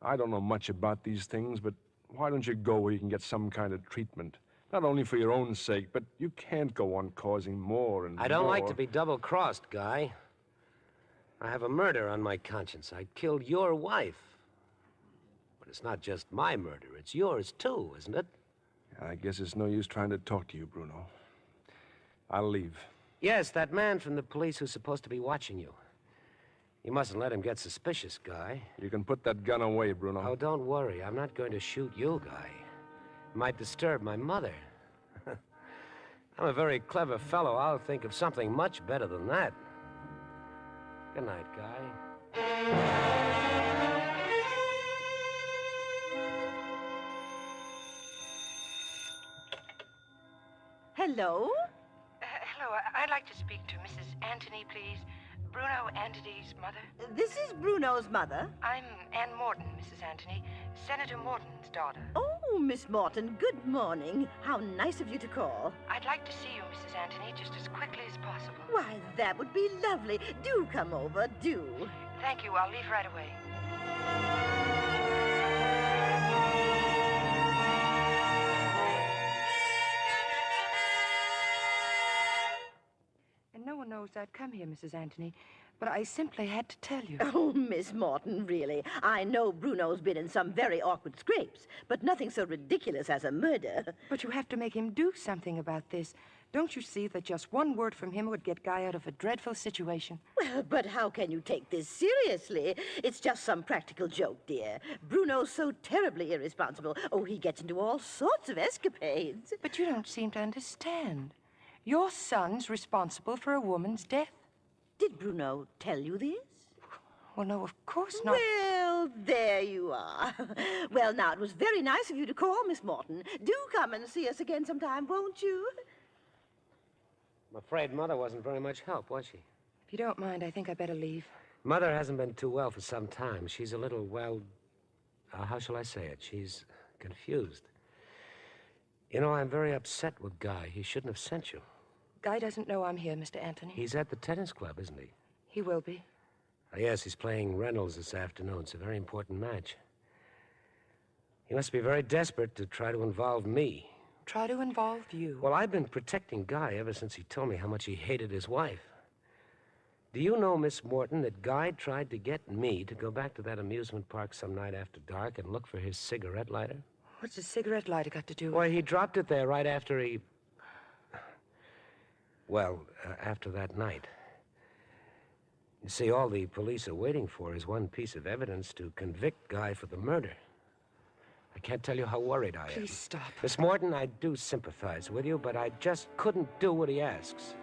I don't know much about these things, but why don't you go where you can get some kind of treatment? Not only for your own sake, but you can't go on causing more and more. I don't like to be double-crossed, Guy. I have a murder on my conscience. I killed your wife. But it's not just my murder. It's yours, too, isn't it? I guess it's no use trying to talk to you, Bruno. I'll leave. Yes, that man from the police who's supposed to be watching you. You mustn't let him get suspicious, Guy. You can put that gun away, Bruno. Oh, don't worry. I'm not going to shoot you, Guy. It might disturb my mother. I'm a very clever fellow. I'll think of something much better than that. Good night, Guy. Hello? Hello, I'd like to speak to Mrs. Anthony, please. Bruno Anthony's mother. This is Bruno's mother. I'm Ann Morton, Mrs. Anthony, Senator Morton's daughter. Oh, Miss Morton, good morning. How nice of you to call. I'd like to see you, Mrs. Anthony, just as quickly as possible. Why, that would be lovely. Do come over, do. Thank you. I'll leave right away. And no one knows I'd come here, Mrs. Anthony, but I simply had to tell you. Oh, Miss Morton, really. I know Bruno's been in some very awkward scrapes, but nothing so ridiculous as a murder. But you have to make him do something about this. Don't you see that just one word from him would get Guy out of a dreadful situation? Well, but how can you take this seriously? It's just some practical joke, dear. Bruno's so terribly irresponsible. Oh, he gets into all sorts of escapades. But you don't seem to understand. Your son's responsible for a woman's death. Did Bruno tell you this? Well, no, of course not. Well, there you are. Well, now, it was very nice of you to call, Miss Morton. Do come and see us again sometime, won't you? I'm afraid Mother wasn't very much help, was she? If you don't mind, I think I better leave. Mother hasn't been too well for some time. She's a little, well, how shall I say it? She's confused. You know, I'm very upset with Guy. He shouldn't have sent you. Guy doesn't know I'm here, Mr. Anthony. He's at the tennis club, isn't he? He will be. Yes, he's playing Reynolds this afternoon. It's a very important match. He must be very desperate to try to involve me. Try to involve you? Well, I've been protecting Guy ever since he told me how much he hated his wife. Do you know, Miss Morton, that Guy tried to get me to go back to that amusement park some night after dark and look for his cigarette lighter? What's a cigarette lighter got to do with it? Why, he dropped it there right after he... Well, after that night. You see, all the police are waiting for is one piece of evidence to convict Guy for the murder. I can't tell you how worried I am. Please stop. Miss Morton, I do sympathize with you, but I just couldn't do what he asks.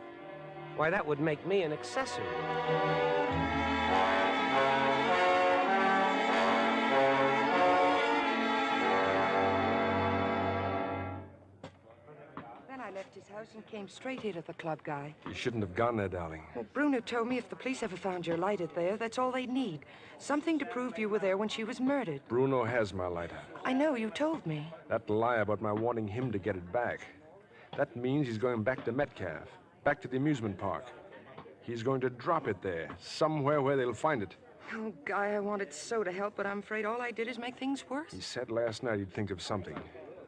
Why, that would make me an accessory. Then I left his house and came straight here to the club, Guy. You shouldn't have gone there, darling. Well, Bruno told me if the police ever found your lighter there, that's all they'd need. Something to prove you were there when she was murdered. Bruno has my lighter. I know, you told me. That lie about my wanting him to get it back. That means he's going back to Metcalf, back to the amusement park. He's going to drop it there, somewhere where they'll find it. Oh, Guy, I wanted so to help, but I'm afraid all I did is make things worse. He said last night he'd think of something.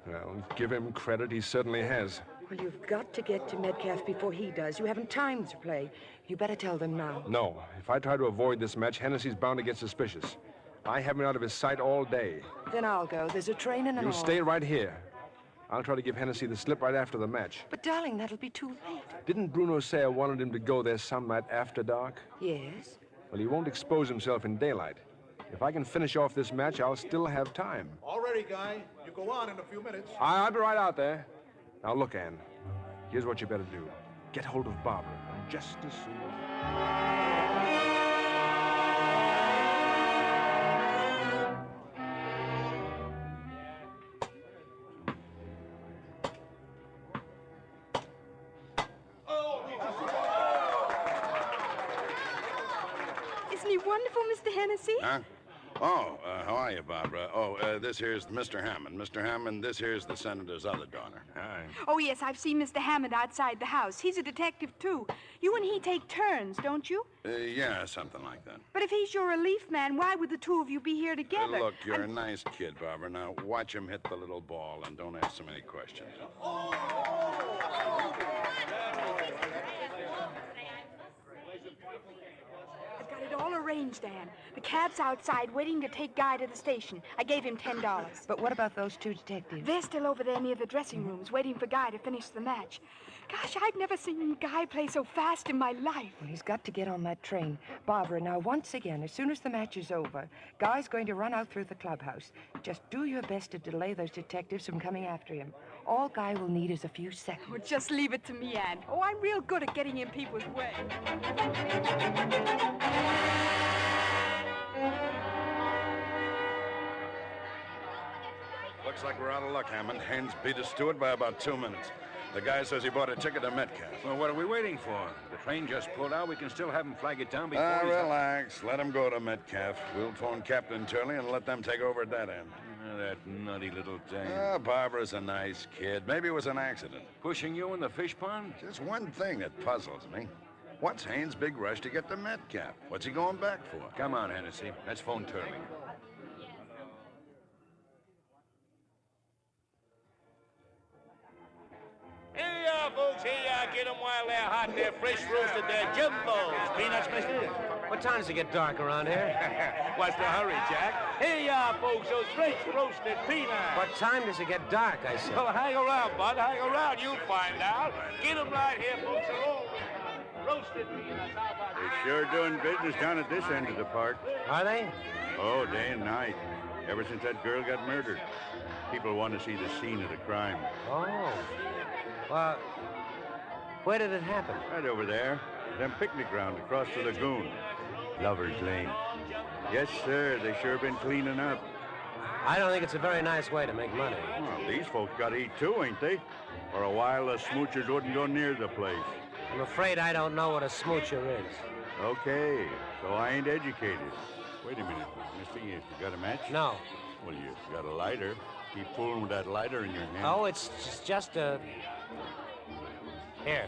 Well, give him credit, he certainly has. Well, you've got to get to Metcalf before he does. You haven't time to play. You better tell them now. No. If I try to avoid this match, Hennessy's bound to get suspicious. I have him out of his sight all day. Then I'll go. There's a train and an You all. stay right here. I'll try to give Hennessy the slip right after the match. But, darling, that'll be too late. Didn't Bruno say I wanted him to go there some night after dark? Yes. Well, he won't expose himself in daylight. If I can finish off this match, I'll still have time. All ready, Guy. You go on in a few minutes. I'll be right out there. Now, look, Ann. Here's what you better do. Get hold of Barbara. And just as soon Isn't he wonderful, Mr. Hennessy? Huh? Oh, how are you, Barbara? Oh, this here's Mr. Hammond. Mr. Hammond, this here's the senator's other daughter. Hi. Oh, yes, I've seen Mr. Hammond outside the house. He's a detective, too. You and he take turns, don't you? Yeah, something like that. But if he's your relief man, why would the two of you be here together? Look, you're a nice kid, Barbara. Now, watch him hit the little ball and don't ask so many questions. I've got it all arranged, Anne. The cab's outside waiting to take Guy to the station. I gave him $10. But what about those two detectives? They're still over there near the dressing rooms, waiting for Guy to finish the match. Gosh, I've never seen Guy play so fast in my life. Well, he's got to get on that train. Barbara, now, once again, as soon as the match is over, Guy's going to run out through the clubhouse. Just do your best to delay those detectives from coming after him. All Guy will need is a few seconds. Oh, just leave it to me, Anne. Oh, I'm real good at getting in people's way. Looks like we're out of luck, Hammond. Haynes beat us to it by about 2 minutes. The guy says he bought a ticket to Metcalf. Well, what are we waiting for? The train just pulled out. We can still have him flag it down before he's... Relax. Let him go to Metcalf. We'll phone Captain Turley and let them take over at that end. That nutty little thing. Barbara's a nice kid. Maybe it was an accident. Pushing you in the fish pond? Just one thing that puzzles me. What's Haynes' big rush to get to Metcalf? What's he going back for? Come on, Hennessy. Let's phone Turley. Here, folks, here, get them while they're hot. They're fresh roasted. They're jumbos. Peanuts, mister? What time does it get dark around here? What's the hurry, Jack? Here you are, folks, those fresh roasted peanuts. What time does it get dark, I said? Well, hang around, bud. Hang around. You'll find out. Get them right here, folks. They're all roasted peanuts. How about that? They're sure doing business down at this end of the park. Are they? Oh, day and night. Ever since that girl got murdered. People want to see the scene of the crime. Oh. Well, where did it happen? Right over there. Them picnic ground across the lagoon. Lover's Lane. Yes, sir. They sure been cleaning up. I don't think it's a very nice way to make money. Well, these folks got to eat too, ain't they? For a while, the smoochers wouldn't go near the place. I'm afraid I don't know what a smoocher is. Okay, so I ain't educated. Wait a minute, mister. You got a match? No. Well, you got a lighter. Keep fooling with that lighter in your hand. Oh, it's just a... Here,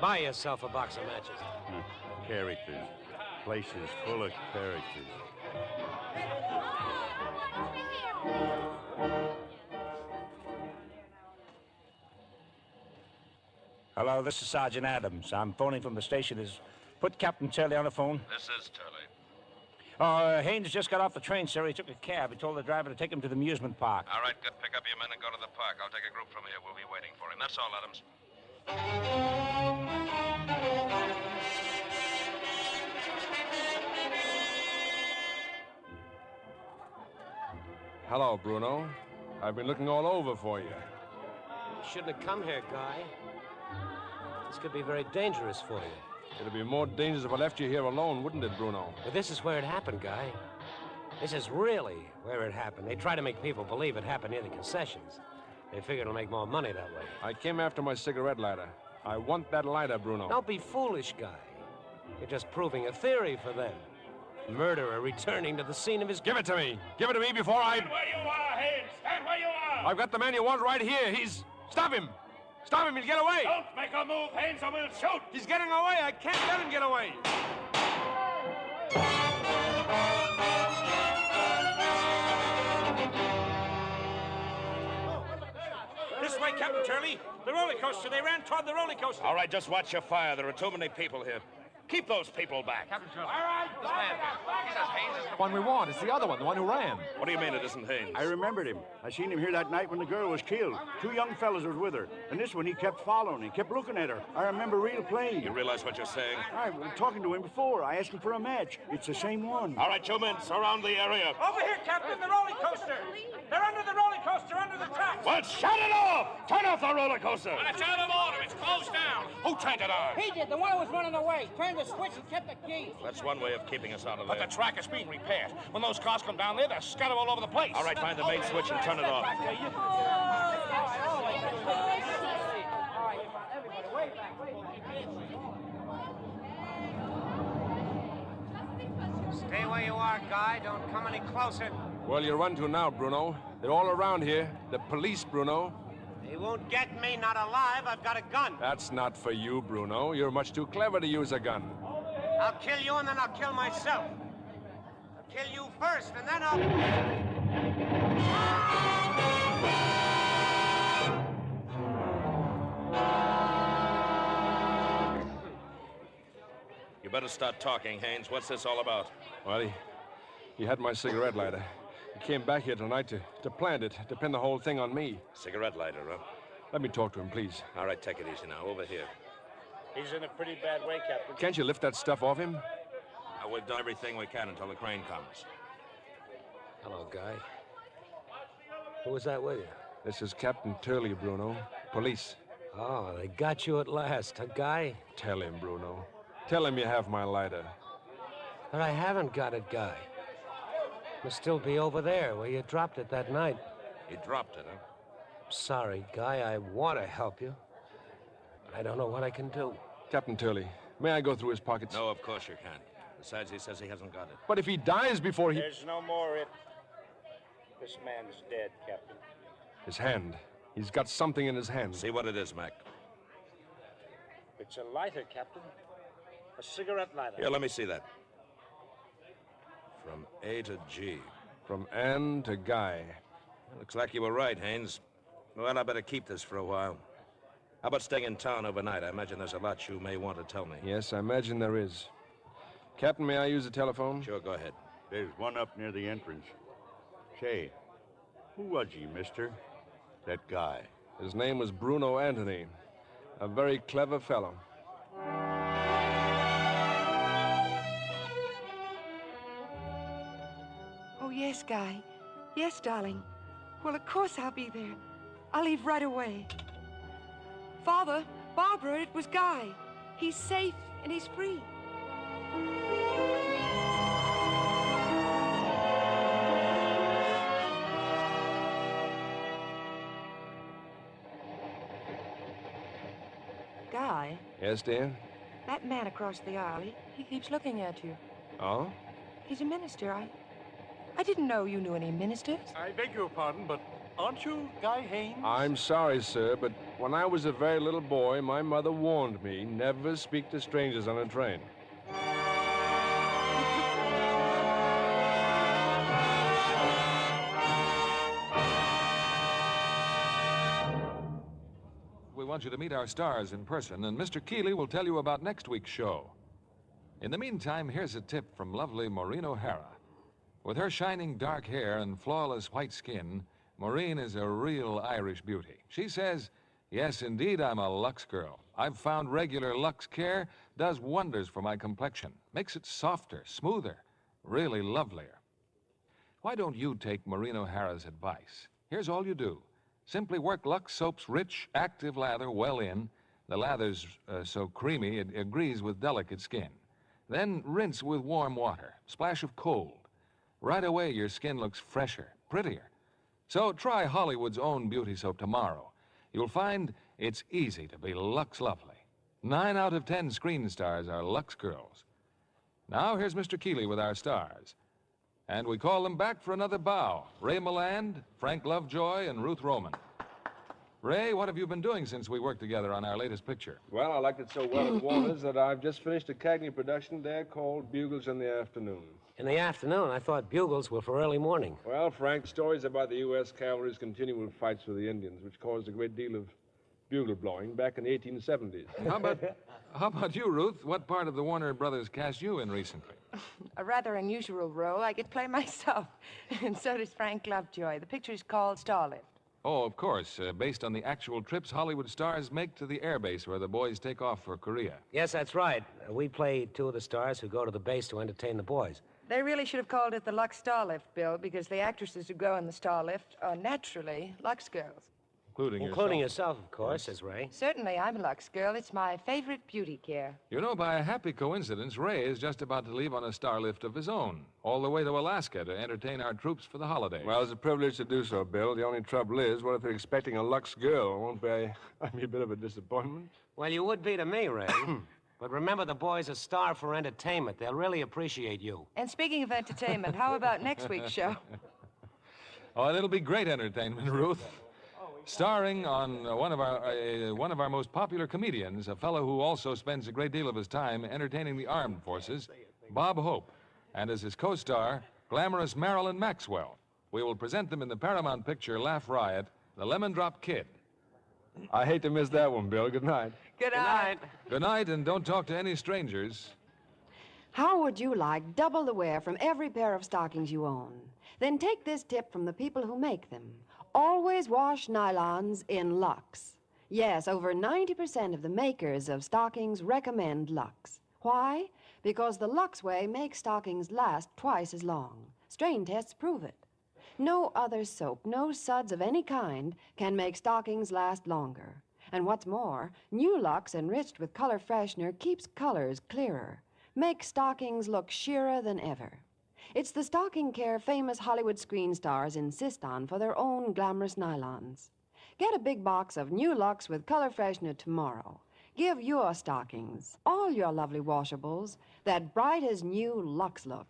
buy yourself a box of matches. Characters. Place is full of characters. Hello, this is Sergeant Adams. I'm phoning from the station. Put Captain Turley on the phone. This is Turley. Haynes just got off the train, sir. He took a cab. He told the driver to take him to the amusement park. All right, good. Pick up your men and go to the park. I'll take a group from here. We'll be waiting for him. That's all, Adams. Hello, Bruno. I've been looking all over for you. You shouldn't have come here, Guy. This could be very dangerous for you. It'd be more dangerous if I left you here alone, wouldn't it, Bruno? But this is where it happened, Guy. This is really where it happened. They try to make people believe it happened near the concessions. They figure it'll make more money that way. I came after my cigarette lighter. I want that lighter, Bruno. Don't be foolish, Guy. You're just proving a theory for them. Murderer returning to the scene of his... Give it to me. Give it to me before I... Stand where you are, Haynes. Stand where you are. I've got the man you want right here. He's... Stop him. Stop him. He'll get away. Don't make a move, Haynes, or we'll shoot. He's getting away. I can't let him get away. This way, Captain Turley. The roller coaster. They ran toward the roller coaster. All right, just watch your fire. There are too many people here. Keep those people back. Captain Turley. All right, this man, he says Haynes is the one we want. It's the other one, the one who ran. What do you mean it isn't Haynes? I remembered him. I seen him here that night when the girl was killed. 2 young fellas was with her. And this one, he kept following. He kept looking at her. I remember real plain. You realize what you're saying? I was talking to him before. I asked him for a match. It's the same one. All right, you men, surround the area. Over here, Captain, the roller coaster. They're under the roller coaster, under the tracks. Well, shut it off! Turn off the roller coaster. Well, it's out of order. It's closed down. Who turned it on? He did. The one who was running away. Turned the switch and kept the key. That's one way of keeping us out of But there. the track is being repaired. When those cars come down there, they're scattered all over the place. All right, find the main switch and turn it off. Stay where you are, Guy. Don't come any closer. Well, you run to now, Bruno. They're all around here. The police, Bruno. They won't get me, not alive. I've got a gun. That's not for you, Bruno. You're much too clever to use a gun. I'll kill you, and then I'll kill myself. I'll kill you first, and then I'll... You better start talking, Haynes. What's this all about? Well, he had my cigarette lighter. He came back here tonight to plant it, to pin the whole thing on me. Cigarette lighter, huh? Let me talk to him, please. All right, take it easy now. Over here. He's in a pretty bad way, Captain. Can't you lift that stuff off him? We've done everything we can until the crane comes. Hello, Guy. Who was that with you? This is Captain Turley, Bruno. Police. Oh, they got you at last, huh, Guy? Tell him, Bruno. Tell him you have my lighter. But I haven't got it, Guy. Must still be over there where you dropped it that night. You dropped it, huh? Sorry, Guy. I want to help you. But I don't know what I can do. Captain Turley, may I go through his pockets? No, of course you can't. Besides, he says he hasn't got it. But if he dies before he... There's no more it. This man's dead, Captain. His hand. He's got something in his hand. See what it is, Mac. It's a lighter, Captain. A cigarette lighter. Here, let me see that. From A to G. From Ann to Guy. Looks like you were right, Haynes. Well, I better keep this for a while. How about staying in town overnight? I imagine there's a lot you may want to tell me. Yes, I imagine there is. Captain, may I use the telephone? Sure, go ahead. There's one up near the entrance. Say, who was he, mister? That guy. His name was Bruno Anthony. A very clever fellow. Oh, yes, Guy. Yes, darling. Well, of course I'll be there. I'll leave right away. Father, Barbara, it was Guy. He's safe and he's free. Guy? Yes, dear? That man across the aisle, he keeps looking at you. Oh? He's a minister. I didn't know you knew any ministers. I beg your pardon, but aren't you Guy Haynes? I'm sorry, sir, but when I was a very little boy, my mother warned me never speak to strangers on a train. We want you to meet our stars in person, and Mr. Keeley will tell you about next week's show. In the meantime, here's a tip from lovely Maureen O'Hara. With her shining dark hair and flawless white skin, Maureen is a real Irish beauty. She says, yes, indeed, I'm a Lux girl. I've found regular Lux Care does wonders for my complexion. Makes it softer, smoother, really lovelier. Why don't you take Maureen O'Hara's advice? Here's all you do. Simply work Lux Soap's rich, active lather well in. The lather's so creamy it agrees with delicate skin. Then rinse with warm water, splash of cold. Right away, your skin looks fresher, prettier. So try Hollywood's own beauty soap tomorrow. You'll find it's easy to be Lux lovely. 9 out of 10 screen stars are Lux girls. Now here's Mr. Keeley with our stars. And we call them back for another bow. Ray Milland, Frank Lovejoy, and Ruth Roman. Ray, what have you been doing since we worked together on our latest picture? Well, I liked it so well at Warner's that I've just finished a Cagney production there called Bugles in the Afternoon. In the afternoon? I thought bugles were for early morning. Well, Frank, stories about the U.S. cavalry's continual fights with the Indians, which caused a great deal of bugle blowing back in the 1870s. How about you, Ruth? What part of the Warner Brothers cast you in recently? A rather unusual role. I get to play myself. And so does Frank Lovejoy. The picture is called Starlift. Oh, of course, based on the actual trips Hollywood stars make to the air base where the boys take off for Korea. Yes, that's right. We play two of the stars who go to the base to entertain the boys. They really should have called it the Lux Starlift, Bill, because the actresses who go in the Starlift are naturally Lux girls. Including yourself, of course, says Ray. Certainly, I'm a Lux girl. It's my favorite beauty care. You know, by a happy coincidence, Ray is just about to leave on a starlift of his own, all the way to Alaska to entertain our troops for the holiday. Well, it's a privilege to do so, Bill. The only trouble is, what if they're expecting a Lux girl? Won't be a bit of a disappointment? Well, you would be to me, Ray. But remember, the boys are starved for entertainment. They'll really appreciate you. And speaking of entertainment, how about next week's show? Oh, it'll be great entertainment, Ruth. Starring on one of our most popular comedians, a fellow who also spends a great deal of his time entertaining the armed forces, Bob Hope, and as his co-star, glamorous Marilyn Maxwell. We will present them in the Paramount picture Laugh Riot, The Lemon Drop Kid. I hate to miss that one, Bill. Good night. Good night. Good night, and don't talk to any strangers. How would you like double the wear from every pair of stockings you own? Then take this tip from the people who make them. Always wash nylons in Lux. Yes, over 90% of the makers of stockings recommend Lux. Why? Because the Lux way makes stockings last twice as long. Strain tests prove it. No other soap, no suds of any kind, can make stockings last longer. And what's more, new Lux enriched with color freshener keeps colors clearer, makes stockings look sheerer than ever. It's the stocking care famous Hollywood screen stars insist on for their own glamorous nylons. Get a big box of new Lux with color freshener tomorrow. Give your stockings, all your lovely washables, that bright as new Lux look.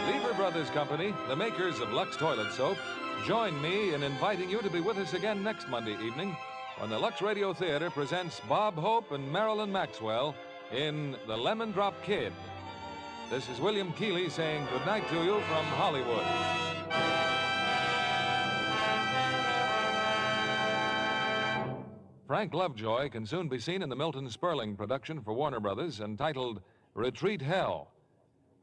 Lever Brothers Company, the makers of Lux Toilet Soap, join me in inviting you to be with us again next Monday evening when the Lux Radio Theater presents Bob Hope and Marilyn Maxwell in The Lemon Drop Kid. This is William Keeley saying goodnight to you from Hollywood. Frank Lovejoy can soon be seen in the Milton Sperling production for Warner Brothers entitled Retreat Hell.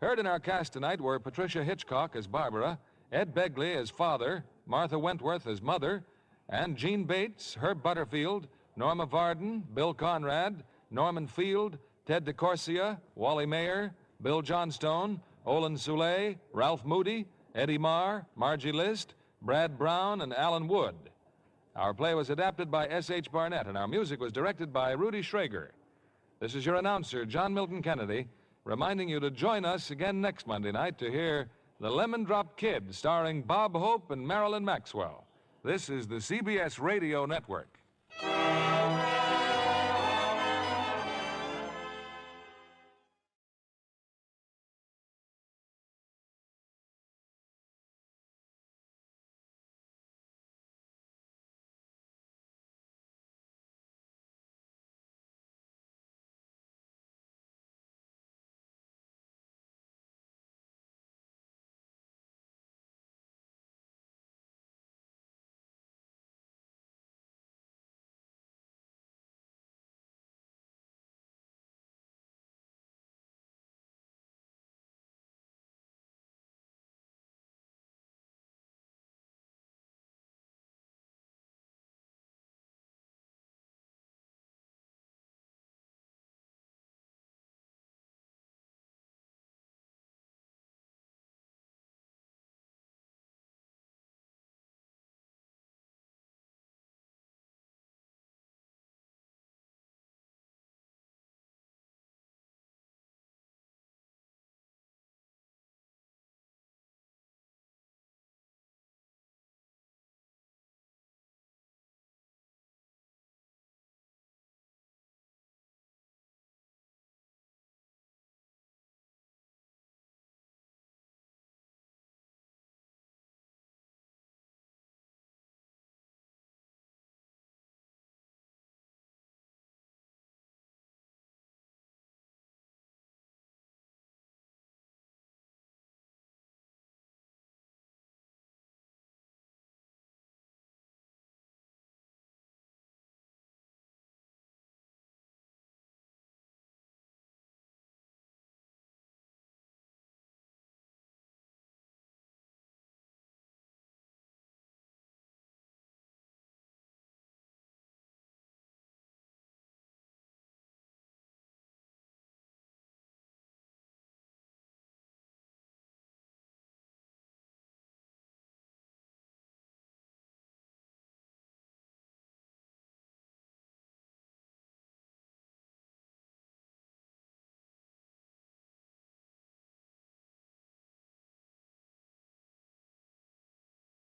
Heard in our cast tonight were Patricia Hitchcock as Barbara, Ed Begley as father, Martha Wentworth as mother, and Gene Bates, Herb Butterfield, Norma Varden, Bill Conrad, Norman Field, Ted DeCorsia, Wally Mayer, Bill Johnstone, Olin Soule, Ralph Moody, Eddie Marr, Margie List, Brad Brown, and Alan Wood. Our play was adapted by S.H. Barnett, and our music was directed by Rudy Schrager. This is your announcer, John Milton Kennedy, reminding you to join us again next Monday night to hear The Lemon Drop Kid, starring Bob Hope and Marilyn Maxwell. This is the CBS Radio Network.